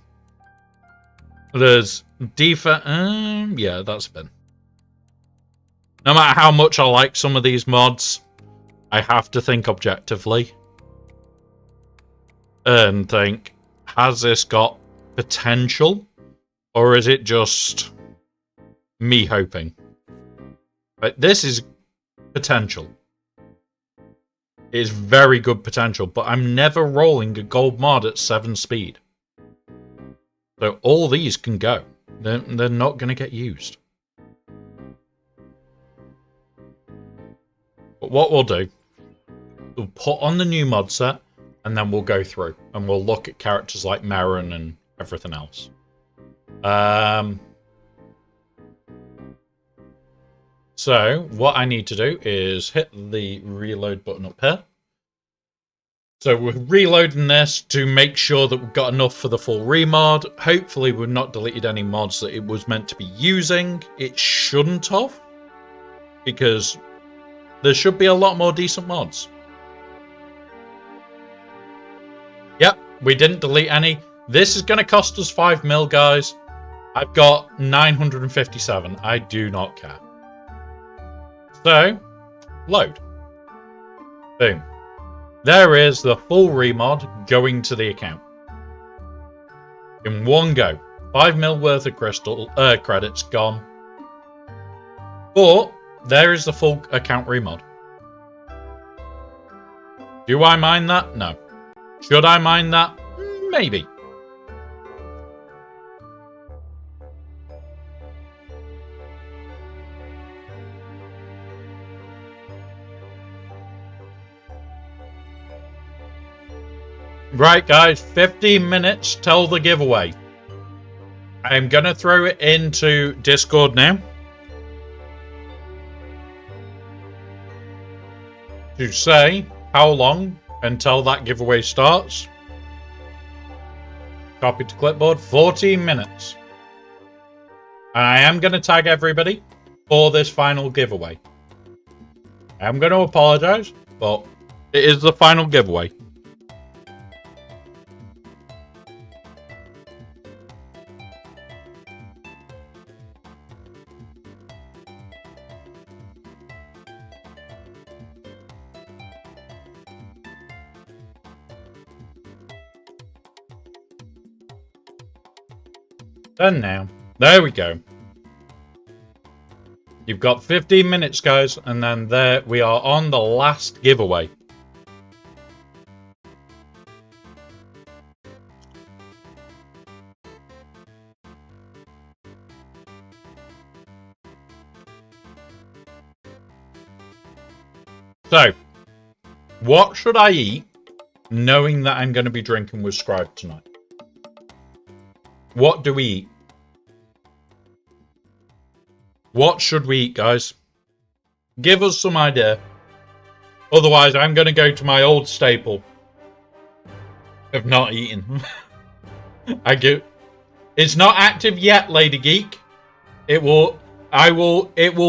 A: There's defense. Yeah, that's a bin. No matter how much I like some of these mods, I have to think objectively. And think, has this got potential? Or is it just me hoping? But this is potential. It is very good potential, but I'm never rolling a gold mod at 7 speed. So all these can go. They're not going to get used. But what we'll do, we'll put on the new mod set, and then we'll go through, and we'll look at characters like Marin and everything else. So what I need to do is hit the reload button up here. So we're reloading this to make sure that we've got enough for the full remod. Hopefully we've not deleted any mods that it was meant to be using. It shouldn't have, because there should be a lot more decent mods. Yep, we didn't delete any. This is going to cost us 5 mil, guys. I've got 957. I do not care. So, load. Boom. There is the full remod going to the account. In one go. 5 mil worth of crystal credits gone. But there is the full account remod. Do I mind that? No. Should I mind that? Maybe. Right, guys, 15 minutes till the giveaway. I'm going to throw it into Discord now. To say how long until that giveaway starts. Copy to clipboard, 14 minutes. And I am going to tag everybody for this final giveaway. I'm going to apologize, but it is the final giveaway. Done now. There we go. You've got 15 minutes, guys, and then there we are on the last giveaway. So, what should I eat knowing that I'm going to be drinking with Scribe tonight? What do we eat? What should we eat, guys? Give us some idea. Otherwise, I'm going to go to my old staple of not eating. It's not active yet, Lady Geek. It will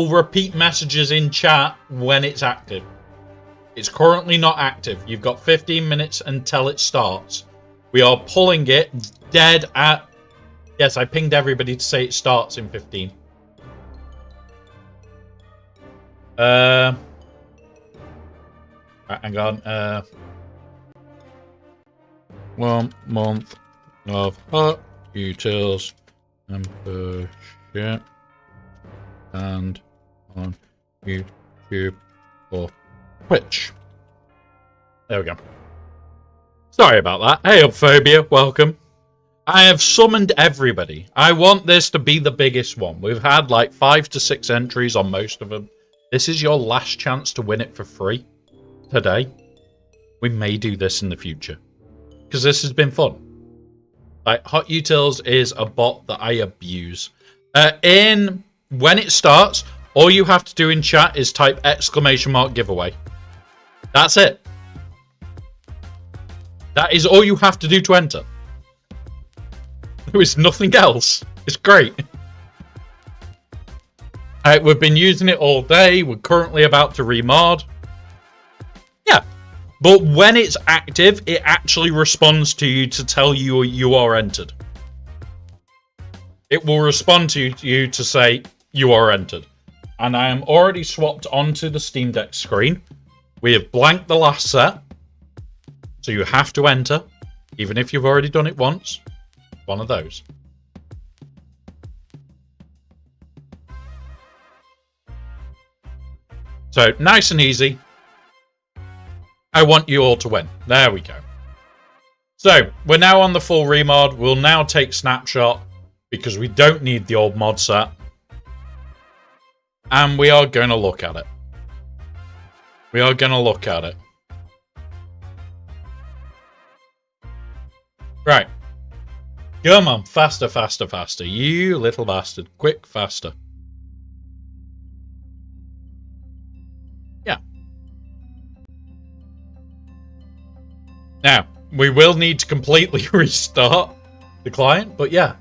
A: repeat messages in chat when it's active. It's currently not active. You've got 15 minutes until it starts. We are pulling it dead at... Yes, I pinged everybody to say it starts in 15. Hang on. 1 month of Hot Utils membership and on YouTube or Twitch. There we go. Sorry about that. Hey up, Phobia. Welcome. I have summoned everybody. I want this to be the biggest one. We've had like 5 to 6 entries on most of them. This is your last chance to win it for free today. We may do this in the future because this has been fun. Like, Hot Utils is a bot that I abuse. When it starts, all you have to do in chat is type !giveaway. That's it. That is all you have to do to enter. There is nothing else. It's great. We've been using it all day. We're currently about to remod. Yeah. But when it's active, it actually responds to you to tell you you are entered. It will respond to you to say you are entered. And I am already swapped onto the Steam Deck screen. We have blanked the last set. So you have to enter, even if you've already done it once. One of those. So, nice and easy. I want you all to win. There we go. So, we're now on the full remod. We'll now take snapshot because we don't need the old mod set. And we are going to look at it. We are going to look at it. Right. Come on, faster, faster, faster. You little bastard. Quick, faster. Yeah. Now, we will need to completely restart the client, but yeah.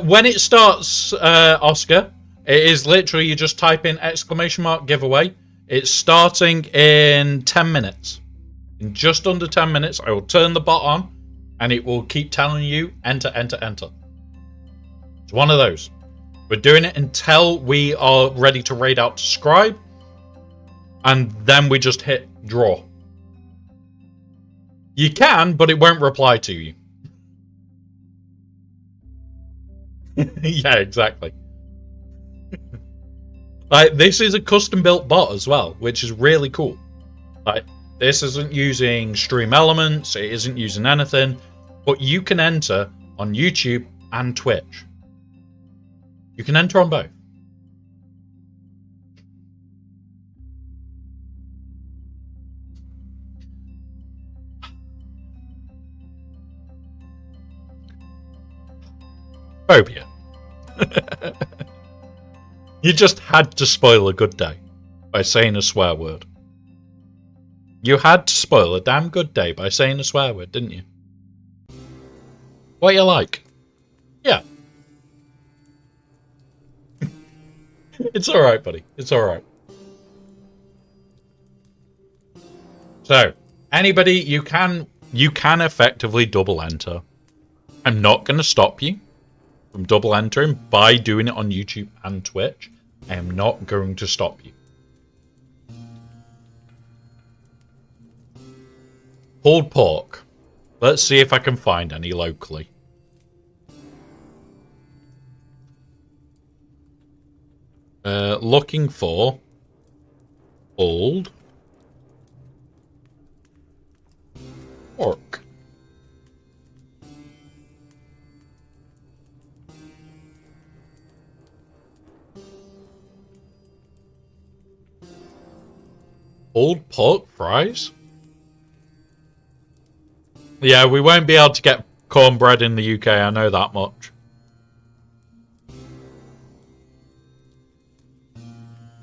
A: When it starts, Oscar, it is literally you just type in !giveaway. It's starting in 10 minutes. In just under 10 minutes, I will turn the bot on. And it will keep telling you, enter, enter, enter. It's one of those. We're doing it until we are ready to raid out to Scribe. And then we just hit draw. You can, but it won't reply to you. Yeah, exactly. Like, this is a custom built bot as well, which is really cool. Like, this isn't using Stream Elements, it isn't using anything, but you can enter on YouTube and Twitch. You can enter on both. Phobia. You just had to spoil a good day by saying a swear word. You had to spoil a damn good day by saying a swear word, didn't you? What you like? Yeah. It's alright, buddy. It's alright. So, anybody, you can effectively double enter. I'm not going to stop you from double entering by doing it on YouTube and Twitch. I am not going to stop you. Pulled pork. Let's see if I can find any locally. Looking for pulled pork. Pulled pork fries? Yeah, we won't be able to get cornbread in the UK, I know that much.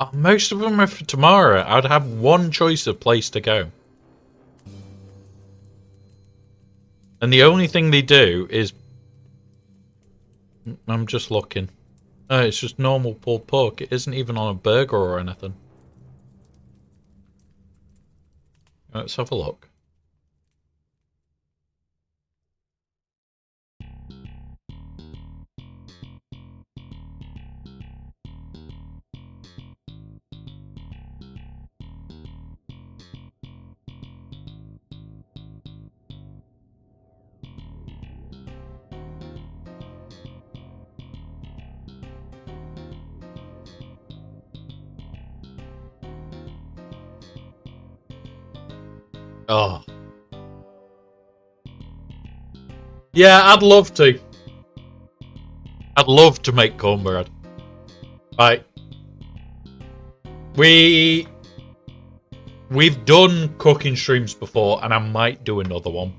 A: Oh, most of them are for tomorrow. I'd have one choice of place to go. And the only thing they do is... I'm just looking. No, it's just normal pulled pork. It isn't even on a burger or anything. Let's have a look. Oh. Yeah, I'd love to. I'd love to make cornbread. Right. We've done cooking streams before, and I might do another one.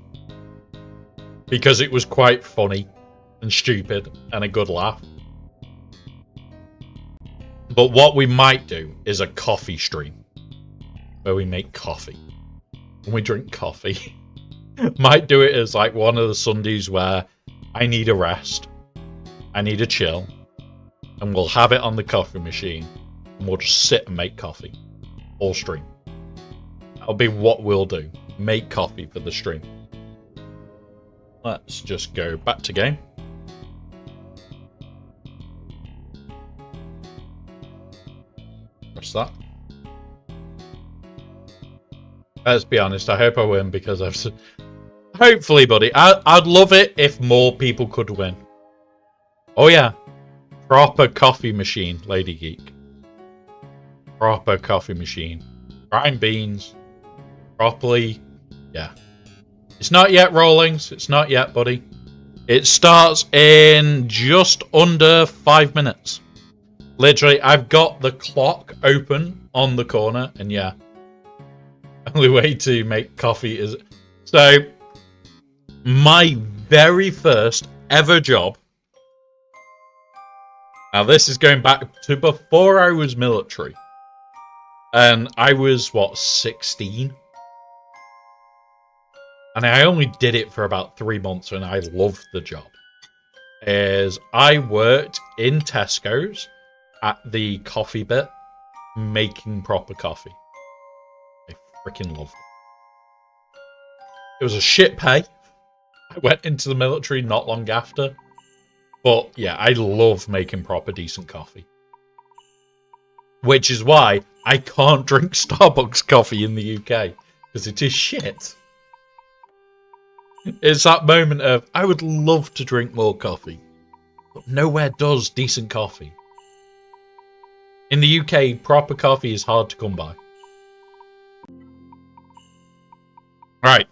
A: Because it was quite funny and stupid and a good laugh. But what we might do is a coffee stream. Where we make coffee. And we drink coffee. Might do it as like one of the Sundays where I need a rest. I need a chill. And we'll have it on the coffee machine. And we'll just sit and make coffee. All stream. That'll be what we'll do. Make coffee for the stream. Let's just go back to game. Press that. Let's be honest, I hope I win because I've... Hopefully, buddy. I'd love it if more people could win. Oh, yeah. Proper coffee machine, Lady Geek. Proper coffee machine. Grind beans. Properly. Yeah. It's not yet, Rawlings. It's not yet, buddy. It starts in just under 5 minutes. Literally, I've got the clock open on the corner, and yeah. Only way to make coffee is... So, my very first ever job... Now, this is going back to before I was military. And I was, what, 16? And I only did it for about 3 months, and I loved the job. Is I worked in Tesco's at the coffee bit, making proper coffee. Freaking loved it. It was a shit pay. I went into the military not long after. But yeah, I love making proper decent coffee. Which is why I can't drink Starbucks coffee in the UK. Because it is shit. It's that moment of, I would love to drink more coffee. But nowhere does decent coffee. In the UK, proper coffee is hard to come by. Right.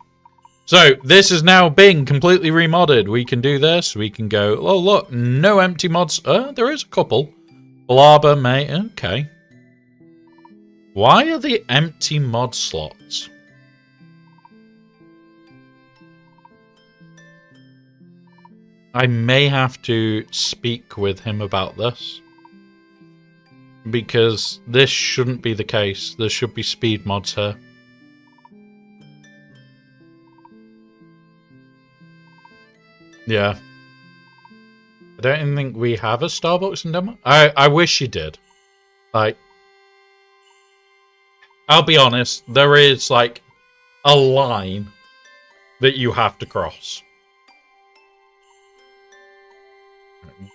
A: So, this is now being completely remodded. We can do this. We can go, oh, look, no empty mods. There is a couple. Blabber, mate. Okay. Why are the empty mod slots? I may have to speak with him about this. Because this shouldn't be the case. There should be speed mods here. Yeah. I don't even think we have a Starbucks in Denmark. I wish you did. Like, I'll be honest, there is like a line that you have to cross.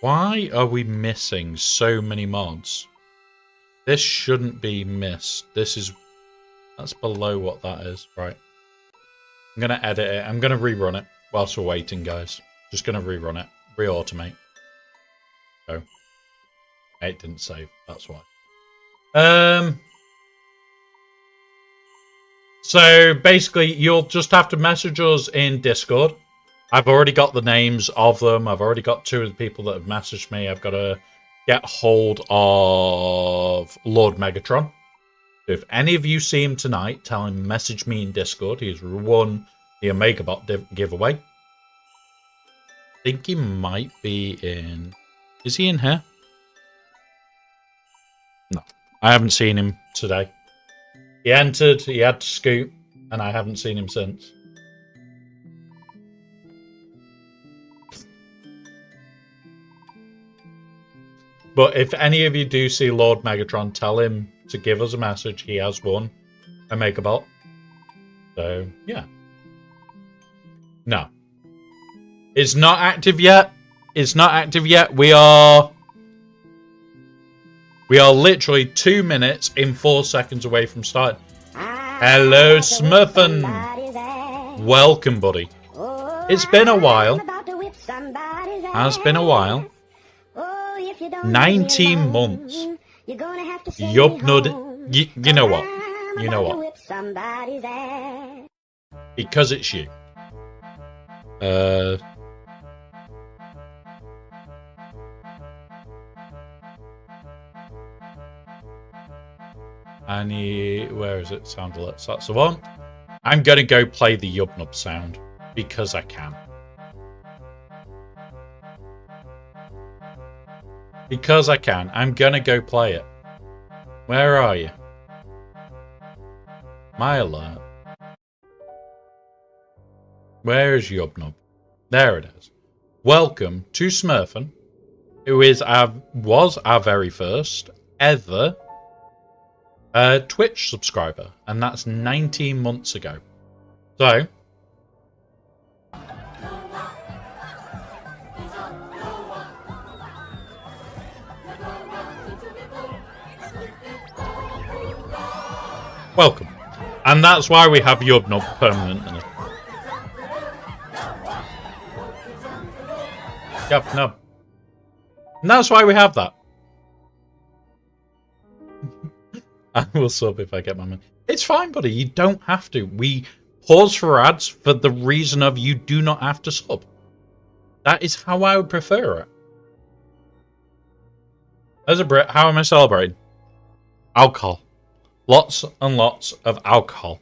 A: Why are we missing so many mods? This shouldn't be missed. That's below what that is, right? I'm gonna edit it. I'm gonna rerun it whilst we're waiting, guys. Just gonna rerun it. Re-automate. Oh. It didn't save, that's why. So basically you'll just have to message us in Discord. I've already got the names of them. I've already got 2 of the people that have messaged me. I've got to get hold of Lord Megatron. If any of you see him tonight, tell him message me in Discord. He's won the OmegaBot giveaway. I think he might be in... Is he in here? No. I haven't seen him today. He entered, he had to scoot, and I haven't seen him since. But if any of you do see Lord Megatron, tell him to give us a message. He has won a OmegaBot. So, yeah. No. It's not active yet. It's not active yet. We are literally 2 minutes and 4 seconds away from starting. Hello, Smurfin. Welcome, buddy. It's been a while. Has been a while. 19 months. Yubnud. You know what? You know what? Because it's you. Where is it? Sound alerts. That's the one. I'm gonna go play the Yubnub sound because I can. Because I can. I'm gonna go play it. Where are you? My alert. Where is Yubnub? There it is. Welcome to Smurfin, who was our very first ever Twitch subscriber, and that's 19 months ago. So, welcome. And that's why we have Yubnub permanently. Yep, no. And that's why we have that. I will sub if I get my money. It's fine, buddy. You don't have to. We pause for ads for the reason of you do not have to sub. That is how I would prefer it. As a Brit, how am I celebrating? Alcohol. Lots and lots of alcohol.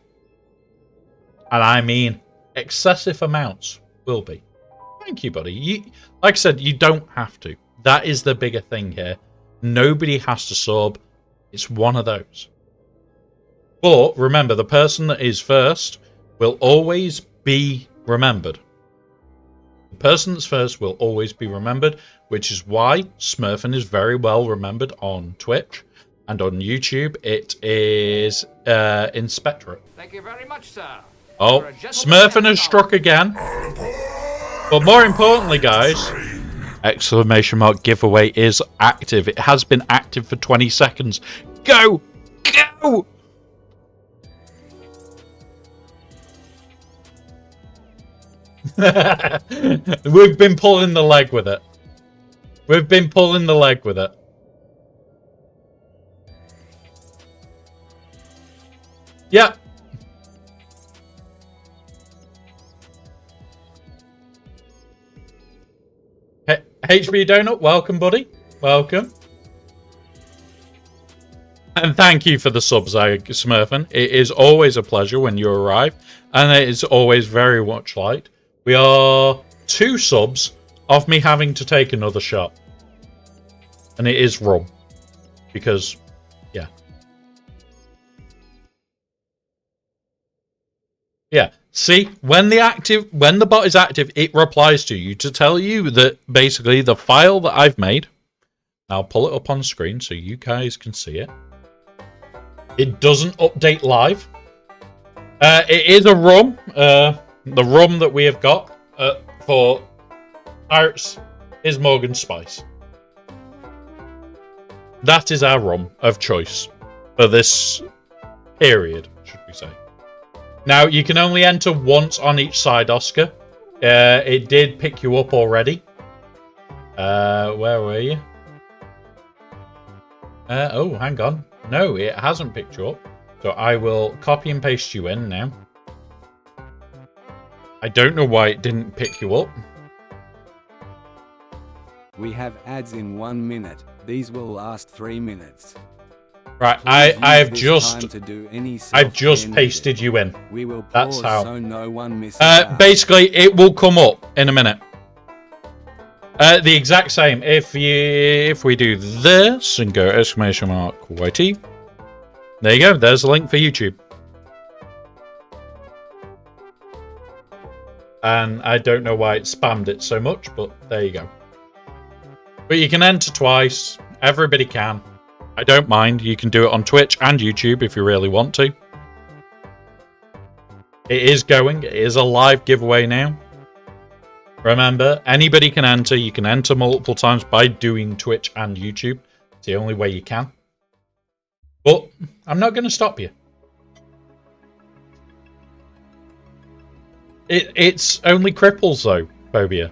A: And I mean excessive amounts will be. Thank you, buddy. Like I said, you don't have to. That is the bigger thing here. Nobody has to sub. It's one of those. But remember, the person that is first will always be remembered. The person that's first will always be remembered, which is why Smurfin is very well remembered on Twitch, and on YouTube it is Inspectorate.
C: Thank you very much, sir.
A: Oh, Smurfin has struck again. But more importantly, guys, exclamation mark giveaway is active. It has been active for 20 seconds. Go! Go! We've been pulling the leg with it. We've been pulling the leg with it. Yeah. HB Donut, welcome, buddy. Welcome. And thank you for the subs, Smurfin. It is always a pleasure when you arrive, and it is always very much liked. We are 2 subs of me having to take another shot. And it is rum. Because, yeah. Yeah. See, when the bot is active, it replies to you to tell you that basically the file that I've made, I'll pull it up on screen so you guys can see it. It doesn't update live. It is a rum. The rum that we have got for Pirates is Morgan Spice. That is our rum of choice for this period, should we say. Now, you can only enter once on each side, Oscar. It did pick you up already. Where were you? Oh, hang on. No, it hasn't picked you up. So I will copy and paste you in now. I don't know why it didn't pick you up.
D: We have ads in 1 minute. These will last 3 minutes.
A: Right, I've just pasted you in.
D: We will pause
A: That's how.
D: so no one misses out.
A: Basically, it will come up in a minute. The exact same. If we do this and go !YT, there you go. There's a link for YouTube. And I don't know why it spammed it so much, but there you go. But you can enter twice. Everybody can. I don't mind. You can do it on Twitch and YouTube if you really want to. It is going. It is a live giveaway now. Remember, anybody can enter. You can enter multiple times by doing Twitch and YouTube. It's the only way you can. But I'm not going to stop you. It's only cripples, though, Phobia.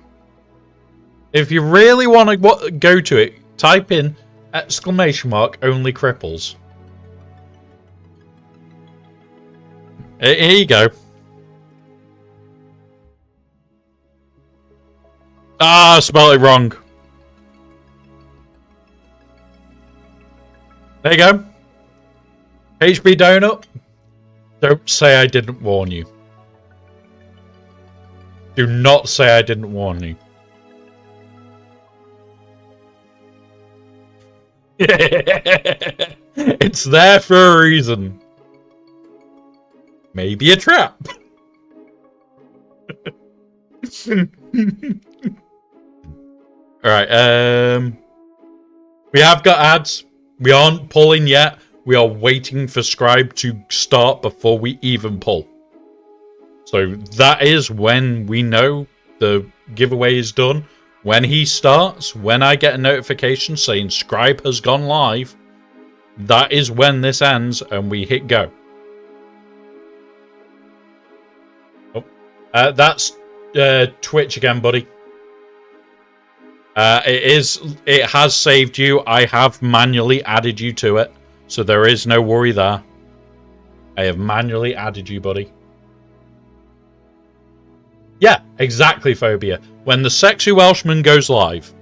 A: If you really want to go to it, type in !only cripples. Here you go. Ah, I spelled it wrong. There you go. HB Donut. Don't say I didn't warn you. Do not say I didn't warn you. It's there for a reason. Maybe a trap. Alright, we have got ads. We aren't pulling yet. We are waiting for Scribe to start before we even pull. So that is when we know the giveaway is done. When he starts, when I get a notification saying Scribe has gone live, that is when this ends and we hit go. Oh, that's Twitch again, buddy. It has saved you. I have manually added you to it, so there is no worry there. I have manually added you, buddy. Yeah, exactly, Phobia. When the Sexy Welshman goes live,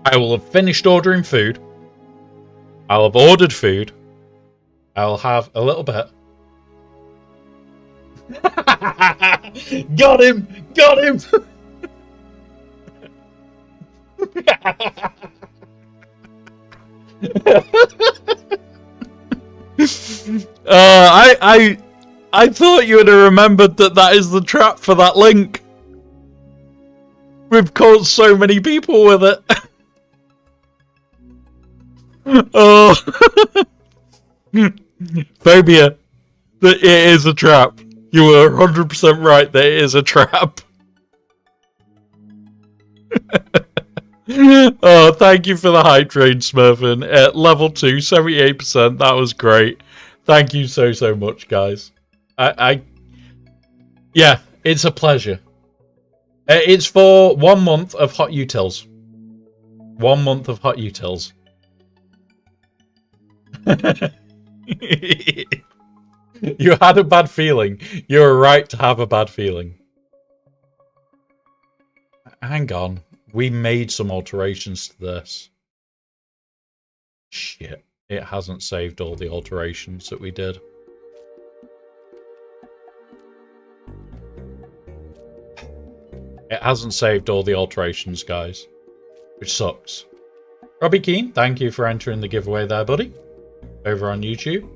A: I will have finished ordering food. I'll have ordered food. I'll have a little bit. Got him! Got him! I thought you would have remembered that is the trap for that link. We've caught so many people with it. Oh. Phobia. It is a trap. You were 100% right that it is a trap. Oh, thank you for the hype train, Smurfin. At level 2, 78%. That was great. Thank you so much, guys. Yeah, it's a pleasure. It's for 1 month of Hot Utils. 1 month of Hot Utils. You had a bad feeling. You were right to have a bad feeling. Hang on. We made some alterations to this. Shit. It hasn't saved all the alterations that we did. It hasn't saved all the alterations, guys. Which sucks. Robbie Keane, thank you for entering the giveaway there, buddy. Over on YouTube.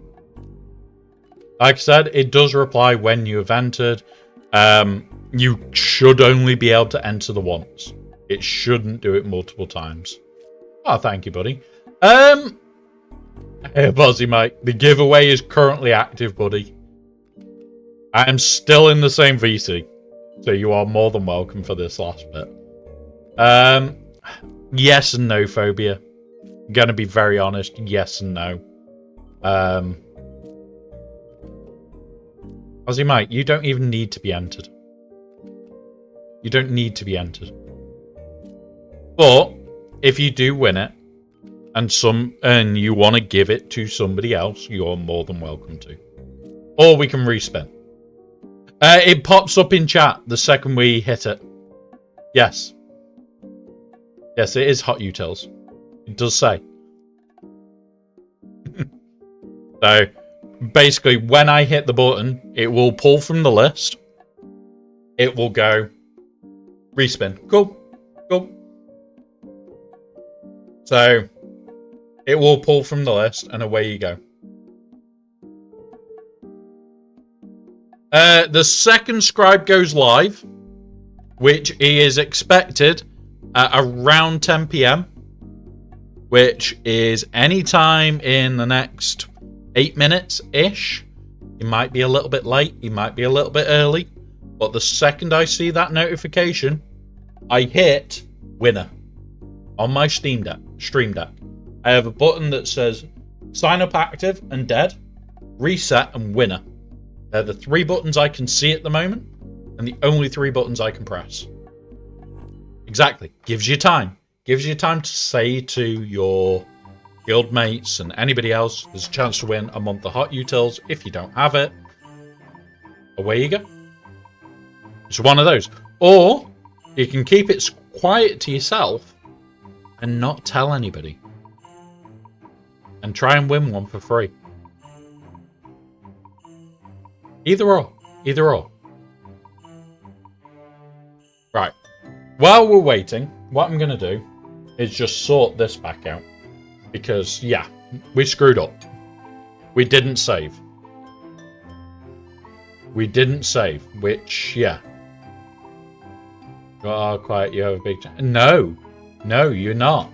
A: Like I said, it does reply when you have entered. You should only be able to enter the once. It shouldn't do it multiple times. Oh, thank you, buddy. Hey, Buzzy Mike. The giveaway is currently active, buddy. I am still in the same VC. So you are more than welcome for this last bit. Yes and no, Phobia. I'm gonna be very honest. Yes and no. Ozzy Mike, you don't even need to be entered. You don't need to be entered. But if you do win it and you want to give it to somebody else, you're more than welcome to. Or we can respin. It pops up in chat the second we hit it. Yes. Yes, it is Hot Utils. It does say. So, basically, when I hit the button, it will pull from the list. It will go respin. Cool. Cool. So, it will pull from the list, and away you go. The second scribe goes live, which is expected at around 10 PM, which is any time in the next 8 minutes-ish. It might be a little bit late, it might be a little bit early, but the second I see that notification, I hit winner on my Stream Deck. I have a button that says sign up active and dead, reset and winner. They're the 3 buttons I can see at the moment, and the only 3 buttons I can press. Exactly. Gives you time. Gives you time to say to your guild mates and anybody else, there's a chance to win a month of Hot Utils. If you don't have it, away you go. It's one of those. Or you can keep it quiet to yourself and not tell anybody. And try and win one for free. Either or. Either or. Right. While we're waiting, what I'm going to do is just sort this back out. Because, yeah, we screwed up. We didn't save. We didn't save, which, yeah. Oh, quiet, you have a big... No. No, you're not.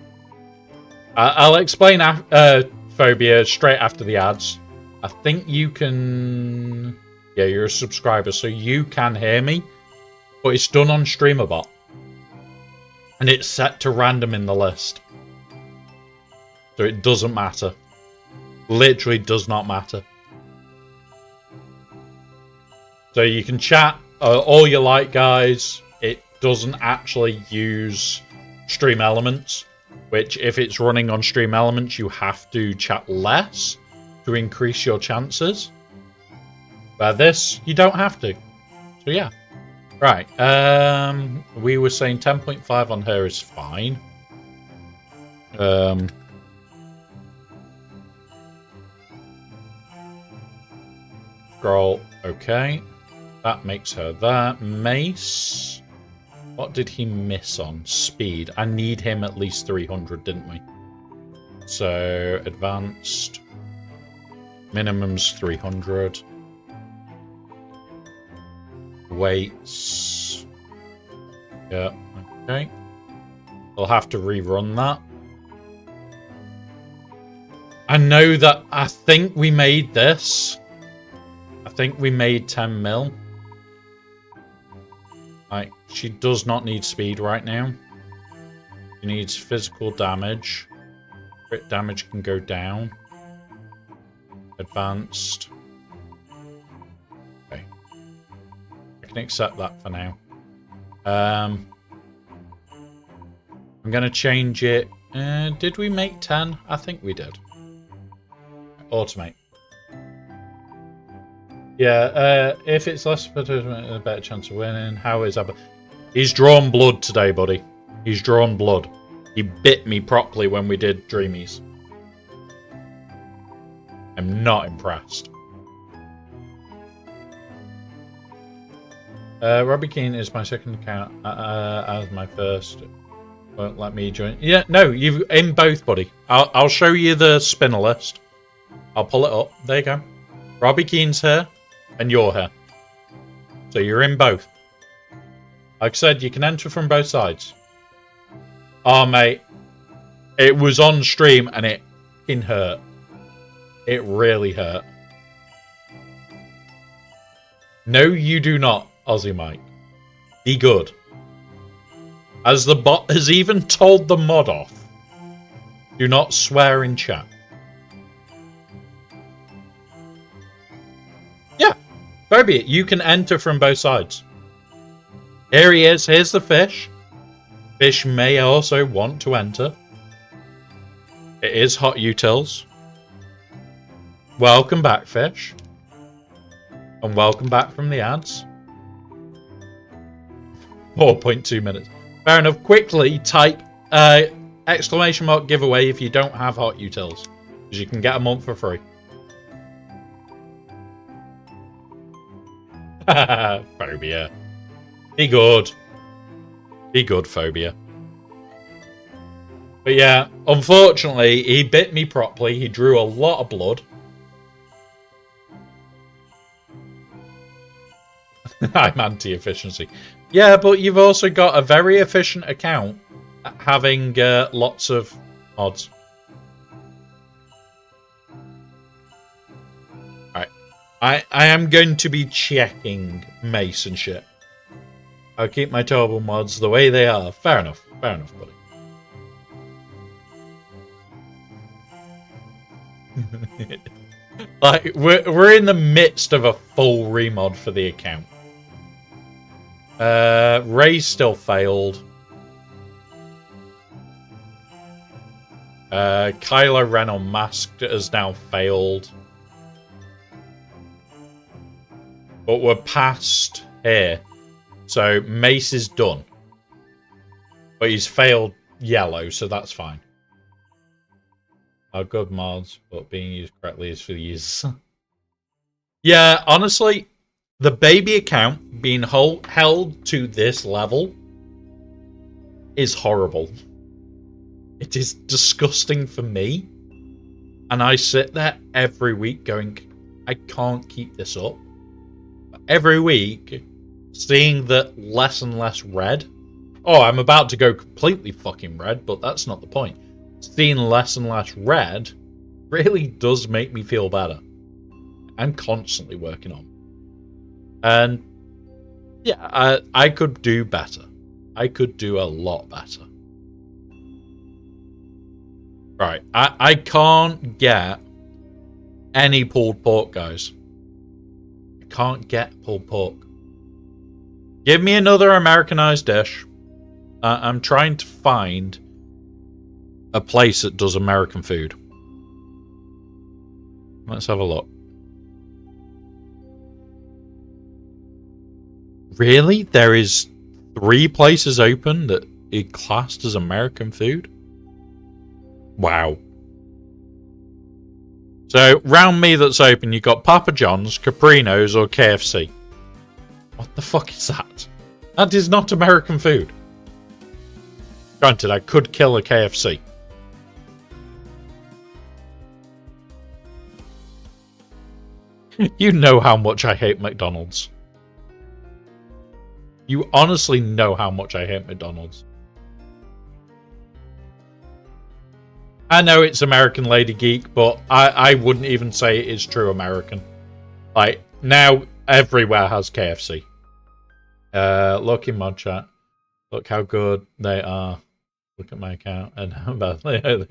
A: I'll explain Phobia straight after the ads. I think you can... Yeah, you're a subscriber, so you can hear me. But it's done on StreamerBot. And it's set to random in the list. So it doesn't matter. Literally does not matter. So you can chat all you like, guys. It doesn't actually use Stream Elements. Which, if it's running on Stream Elements, you have to chat less to increase your chances. But this, you don't have to. So yeah. Right. We were saying 10.5 on her is fine. Scroll. Okay. That makes her that. Mace. What did he miss on? Speed. I need him at least 300, didn't we? So, advanced. Minimum's 300. Weights. Yeah, okay. I'll have to rerun that. I know that I think we made this. I think we made 10 mil. Like, she does not need speed right now. She needs physical damage. Crit damage can go down. Advanced. Okay. I can accept that for now. I'm going to change it. Did we make 10? I think we did. Automate. Yeah, if it's less participant, a better chance of winning. How is that? He's drawn blood today, buddy. He's drawn blood. He bit me properly when we did Dreamies. I'm not impressed. Robbie Keane is my second account as my first. Won't let me join. Yeah, no, you in both, buddy. I'll show you the spinner list. I'll pull it up. There you go. Robbie Keane's here, and you're here. So you're in both. Like I said, you can enter from both sides. Oh, mate. It was on stream, and it fucking hurt. It really hurt. No, you do not, Aussie Mike. Be good. As the bot has even told the mod off, do not swear in chat. Yeah, so be it. You can enter from both sides. Here he is. Here's the fish. Fish may also want to enter. It is Hot Utils. Welcome back, Fish. And welcome back from the ads. 4.2 minutes. Fair enough. Quickly type exclamation mark giveaway if you don't have Hot Utils. Because you can get a month for free. Phobia. Be good. Be good, Phobia. But yeah, unfortunately, he bit me properly. He drew a lot of blood. I'm anti-efficiency. Yeah, but you've also got a very efficient account having lots of mods. Alright. I am going to be checking Mace and shit. I'll keep my turbo mods the way they are. Fair enough. Fair enough, buddy. Like, we're in the midst of a full remod for the account. Ray's still failed. Kylo Ren Unmasked has now failed. But we're past here. So Mace is done. But he's failed yellow, so that's fine. Are good mods, but being used correctly is for the users. Yeah, honestly, the baby account being held to this level is horrible. It is disgusting for me. And I sit there every week going, I can't keep this up. Every week, seeing that less and less red. Oh, I'm about to go completely fucking red, but that's not the point. Seeing less and less red really does make me feel better. I'm constantly working on. And yeah, I could do better. I could do a lot better. Right, I can't get any pulled pork, guys. I can't get pulled pork. Give me another Americanized dish. I'm trying to find a place that does American food. Let's have a look. Really? There is 3 places open that are classed as American food? Wow. So, round me that's open, you got Papa John's, Caprino's, or KFC. What the fuck is that? That is not American food. Granted, I could kill a KFC. You know how much I hate McDonald's. You honestly know how much I hate McDonald's. I know it's American Lady Geek, but I wouldn't even say it is true American. Like, now everywhere has KFC. Look in mod chat. Look how good they are. Look at my account and how bad they are.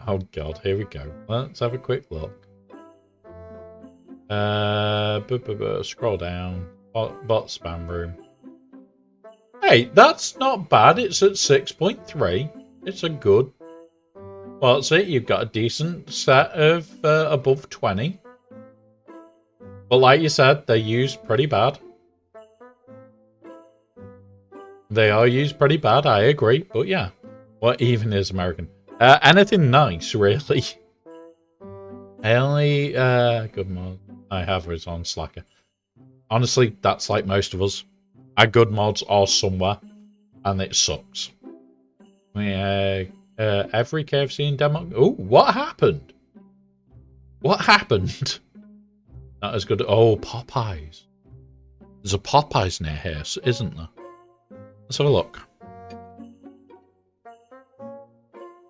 A: Oh god, here we go. Let's have a quick look. Scroll down. Bot spam room. Hey, that's not bad. It's at 6.3. It's a good. What's it? You've got a decent set of above 20. But like you said, they're used pretty bad. They are used pretty bad, I agree. But yeah, what even is American? Anything nice, really. I only good mod I have is on Slacker. Honestly, that's like most of us. Our good mods are somewhere, and it sucks. Every KFC in Denmark. Oh, what happened? What happened? Not as good. Oh, Popeyes. There's a Popeyes near here, isn't there? Let's have a look.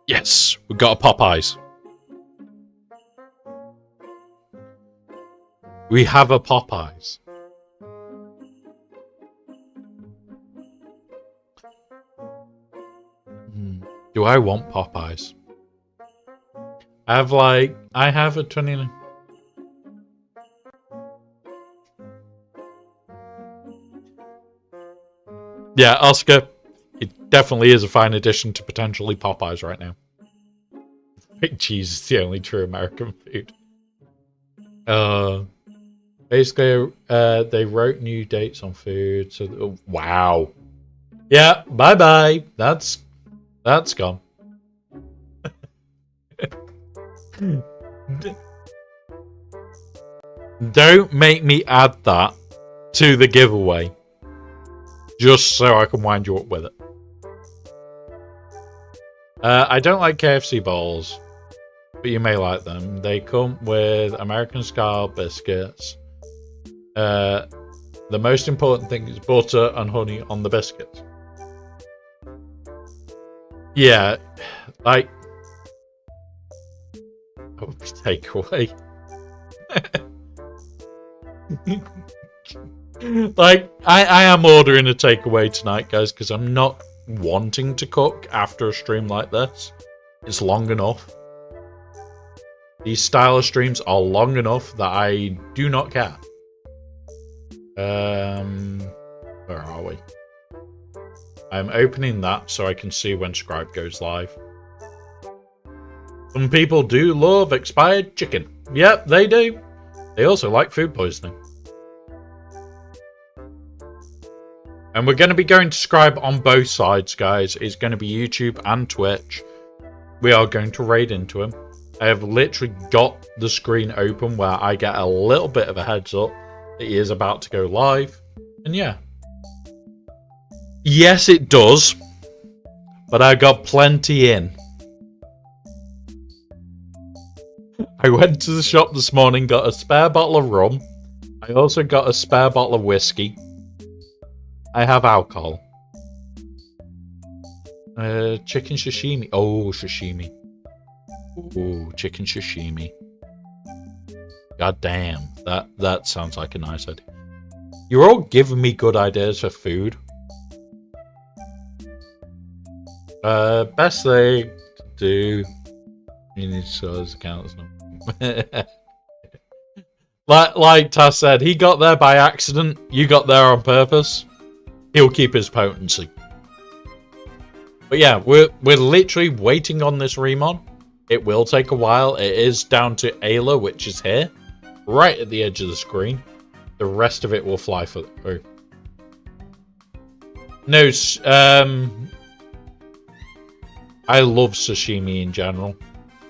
A: Yes, we got a Popeyes. We have a Popeyes. Do I want Popeyes? I have a 29. Yeah, Oscar, it definitely is a fine addition to potentially Popeyes right now. Fake cheese is the only true American food. Basically, they wrote new dates on food. So, wow. Yeah, bye-bye. That's gone. Don't make me add that to the giveaway. Just so I can wind you up with it. I don't like KFC balls, but you may like them. They come with American style biscuits. The most important thing is butter and honey on the biscuits. Yeah, like takeaway. Like, I am ordering a takeaway tonight, guys, because I'm not wanting to cook after a stream like this. It's long enough. These style of streams are long enough that I do not care. Where are we? I'm opening that so I can see when Scribe goes live. Some people do love expired chicken. Yep, they do. They also like food poisoning. And we're going to be going to Scribe on both sides, guys. It's going to be YouTube and Twitch. We are going to raid into him. I have literally got the screen open where I get a little bit of a heads up that he is about to go live. And yeah. Yes, it does. But I got plenty in. I went to the shop this morning, got a spare bottle of rum. I also got a spare bottle of whiskey. I have alcohol. Chicken sashimi. Oh, sashimi. Ooh, chicken sashimi. God damn. That sounds like a nice idea. You're all giving me good ideas for food. Best thing to do. You need to show his accounts. Like Taz said, he got there by accident. You got there on purpose. He'll keep his potency. But yeah, we're literally waiting on this remon. It will take a while. It is down to Ayla, which is here, right at the edge of the screen. The rest of it will fly through. No, I love sashimi in general.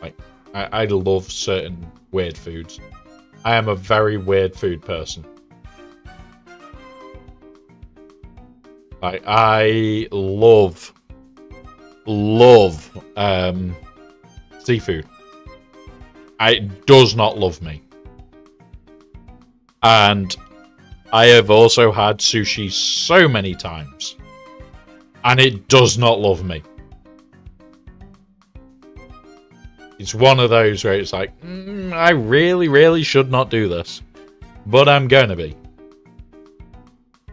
A: Like, I love certain weird foods. I am a very weird food person. Like, I love seafood. It does not love me. And I have also had sushi so many times. And it does not love me. It's one of those where it's like, I really, really should not do this. But I'm going to be.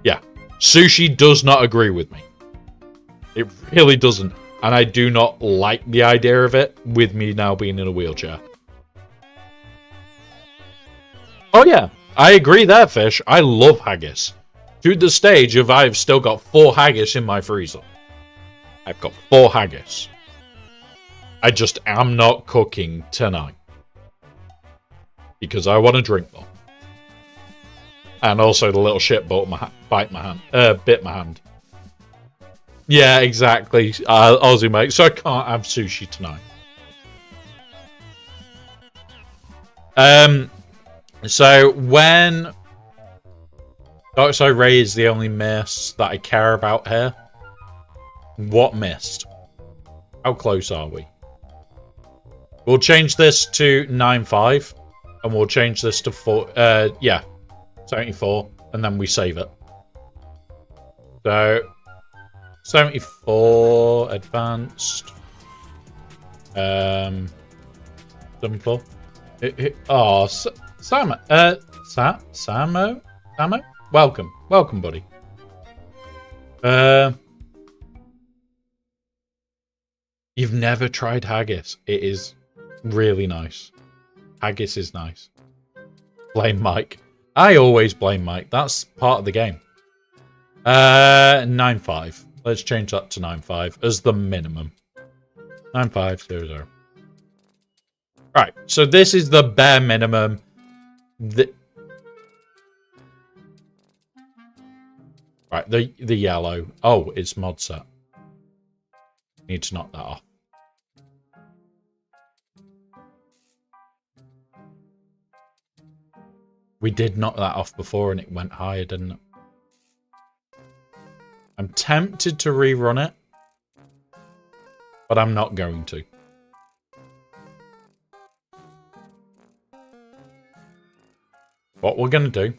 A: Yeah. Sushi does not agree with me. It really doesn't. And I do not like the idea of it with me now being in a wheelchair. Oh yeah, I agree there, Fish. I love haggis. To the stage of I've still got 4 haggis in my freezer. I've got 4 haggis. I just am not cooking tonight. Because I want to drink more. And also the little shit bit my hand. Yeah, exactly. Aussie mate. So I can't have sushi tonight. So when Dark Side Ray is the only mist that I care about here. What mist? How close are we? We'll change this to 9.5 and we'll change this to 74, and then we save it. So 74 advanced. 74. Oh, Samo? Welcome, buddy. You've never tried haggis. It is really nice. Haggis is nice. Blame Mike. I always blame Mike. That's part of the game. 9.5. Let's change that to 9.5 as the minimum. 9.500. Right, so this is the bare minimum. Right, the yellow. Oh, it's mod set. Need to knock that off. We did knock that off before and it went higher, didn't it? I'm tempted to rerun it, but I'm not going to. What we're going to do,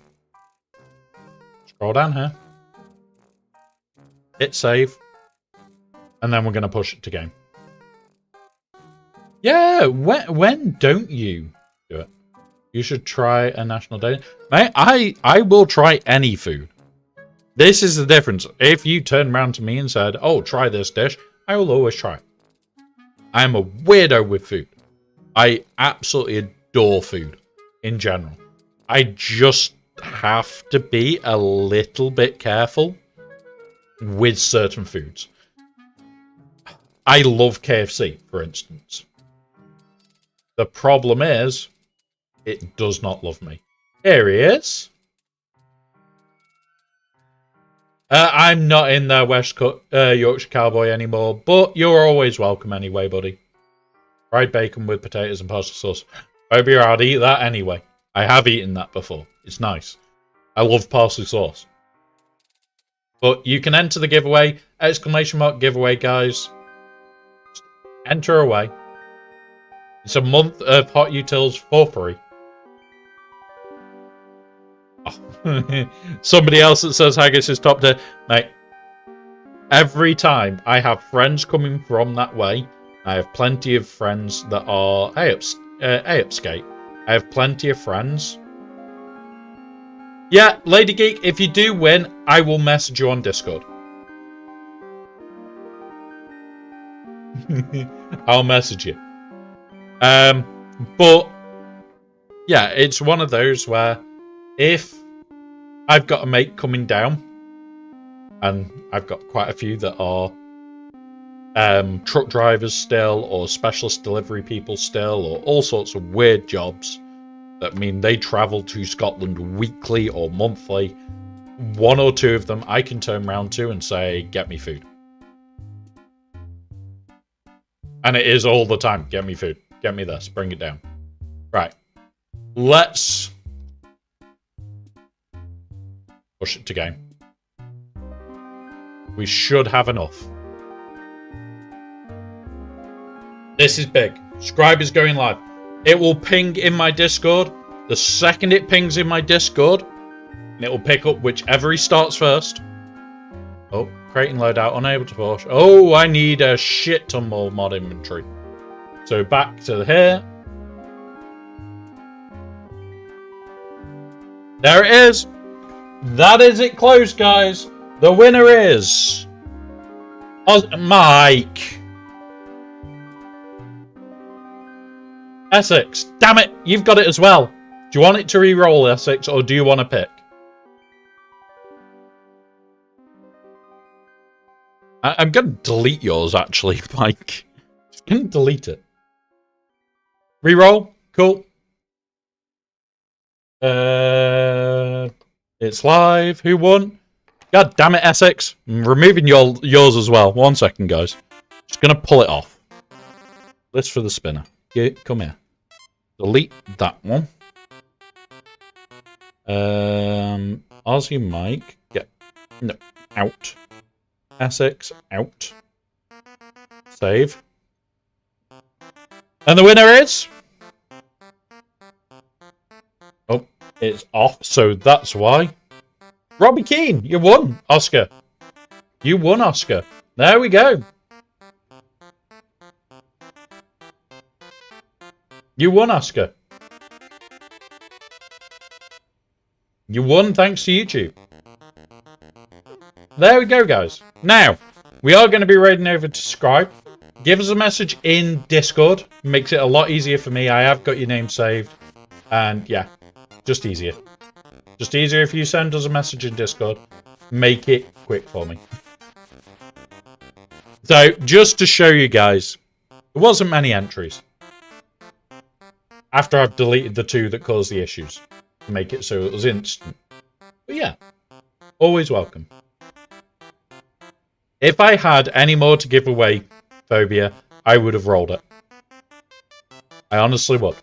A: scroll down here, hit save, and then we're going to push it to game. Yeah, when don't you do it? You should try a national day. Mate, I will try any food. This is the difference. If you turn around to me and said, oh, try this dish, I will always try it. I'm a weirdo with food. I absolutely adore food in general. I just have to be a little bit careful with certain foods. I love KFC, for instance. The problem is, it does not love me. Here he is. I'm not in the Yorkshire Cowboy anymore, but you're always welcome anyway, buddy. Fried bacon with potatoes and pasta sauce. Maybe I'd eat that anyway. I have eaten that before. It's nice. I love parsley sauce. But you can enter the giveaway. ! Giveaway, guys. Just enter away. It's a month of Hot Utils for free. Oh. Somebody else that says Haggis is top tier. Mate, every time I have friends coming from that way, I have plenty of friends that are AOPskate. I have plenty of friends. Yeah, Lady Geek, if you do win, I will message you on Discord. I'll message you. But yeah, it's one of those where if I've got a mate coming down, and I've got quite a few that are truck drivers still, or specialist delivery people still, or all sorts of weird jobs that mean they travel to Scotland weekly or monthly. One or two of them I can turn around to and say, get me food. And it is all the time, get me food, get me this, bring it down. Right, let's push it to game. We should have enough. This is big. Scribe is going live. It will ping in my Discord. The second it pings in my Discord, and it will pick up whichever he starts first. Oh, creating loadout, unable to push. Oh, I need a shit ton more mod inventory. So back to here. There it is. That is it closed, guys. The winner is Mike. Essex. Damn it, you've got it as well. Do you want it to re-roll, Essex, or do you want to pick? I'm going to delete yours, actually, Mike. Just going to delete it. Re-roll. Cool. It's live. Who won? God damn it, Essex. I'm removing yours as well. 1 second, guys. Just going to pull it off. List for the spinner. Come here. Delete that one. Aussie Mike. No. Out. Essex. Out. Save. And the winner is... Oh, it's off, so that's why. Robbie Keane, you won, Oscar. You won, Oscar. There we go. You won, Oscar. You won thanks to YouTube. There we go, guys. Now, we are going to be raiding over to Scribe. Give us a message in Discord. Makes it a lot easier for me. I have got your name saved. And yeah, just easier. Just easier if you send us a message in Discord. Make it quick for me. So, just to show you guys, there wasn't many entries. After I've deleted the 2 that caused the issues. To make it so it was instant. But yeah, always welcome. If I had any more to give away, Phobia, I would have rolled it. I honestly would.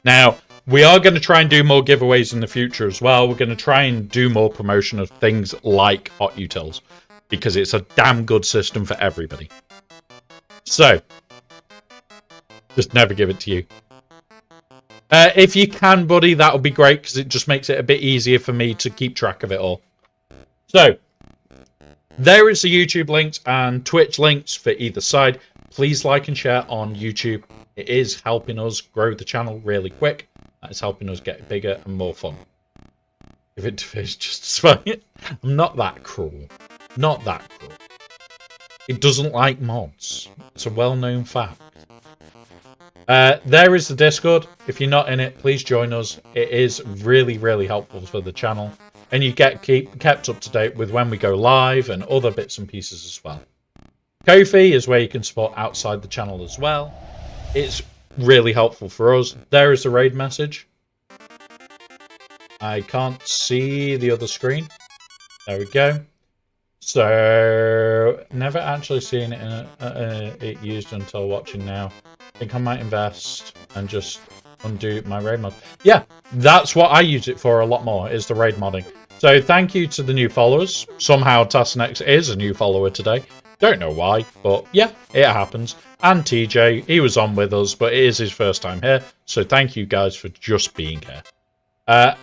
A: Now, we are going to try and do more giveaways in the future as well. We're going to try and do more promotion of things like Hot Utils. Because it's a damn good system for everybody. So, just never give it to you. If you can, buddy, that would be great. Because it just makes it a bit easier for me to keep track of it all. So, there is the YouTube links and Twitch links for either side. Please like and share on YouTube. It is helping us grow the channel really quick. It's helping us get bigger and more fun. If it is just as funny. I'm not that cruel. Not that cruel. It doesn't like mods. It's a well-known fact. There is the Discord. If you're not in it, please join us. It is really, really helpful for the channel. And you get kept up to date with when we go live and other bits and pieces as well. Ko-fi is where you can support outside the channel as well. It's really helpful for us. There is the raid message. I can't see the other screen. There we go. So, never actually seen it, it used until watching now. I think I might invest and just undo my raid mod. Yeah, that's what I use it for a lot more, is the raid modding. So thank you to the new followers. Somehow Tasnex is a new follower today. Don't know why, but yeah, it happens. And TJ, he was on with us, but it is his first time here. So thank you guys for just being here.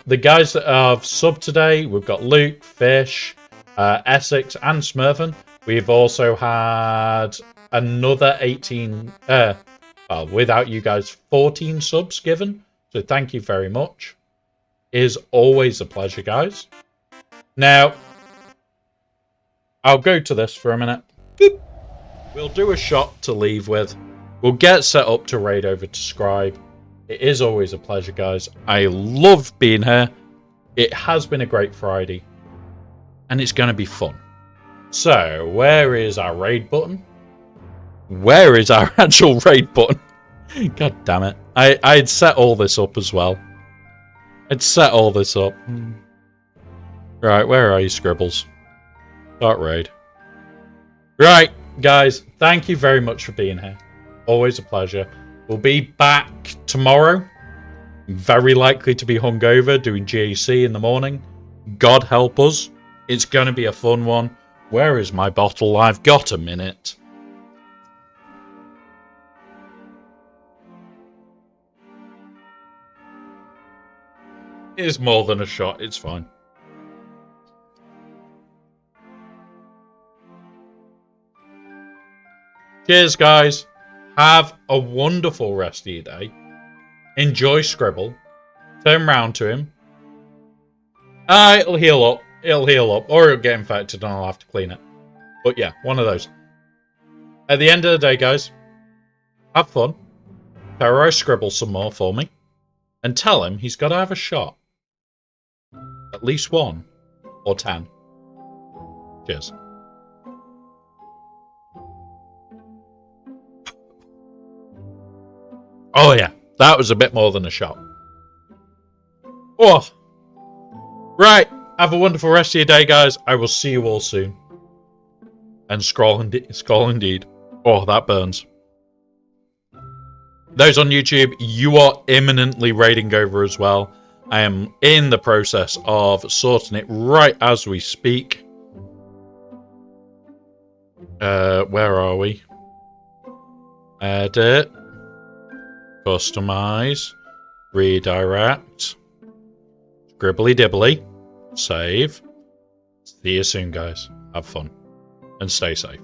A: The guys that have subbed today, we've got Luke, Fish, Essex, and Smurfen. We've also had another 18, well, without you guys, 14 subs given. So thank you very much. It is always a pleasure, guys. Now, I'll go to this for a minute. Boop. We'll do a shot to leave with. We'll get set up to raid over to Scribe. It is always a pleasure, guys. I love being here. It has been a great Friday. And it's going to be fun. So, where is our raid button? Where is our actual raid button? God damn it. I'd set all this up as well. I'd set all this up. Right, where are you, Scribbles? Start raid. Right, guys, thank you very much for being here. Always a pleasure. We'll be back tomorrow. Very likely to be hungover, doing GAC in the morning. God help us. It's going to be a fun one. Where is my bottle? I've got a minute. It is more than a shot. It's fine. Cheers, guys. Have a wonderful rest of your day. Enjoy Scribble. Turn round to him. It'll heal up. It'll heal up. Or it'll get infected and I'll have to clean it. But yeah, one of those. At the end of the day, guys, have fun. Terrorize Scribble some more for me. And tell him he's got to have a shot. At least 1. Or 10. Cheers. Oh yeah, that was a bit more than a shot. Oh. Right. have a wonderful rest of your day, guys. I will see you all soon. And scroll indeed. Oh, that burns. Those on YouTube, you are imminently raiding over as well. I am in the process of sorting it right as we speak. Where are we? Edit. Customize. Redirect. Scribbly dibbly. Save. See you soon, guys. Have fun. And stay safe.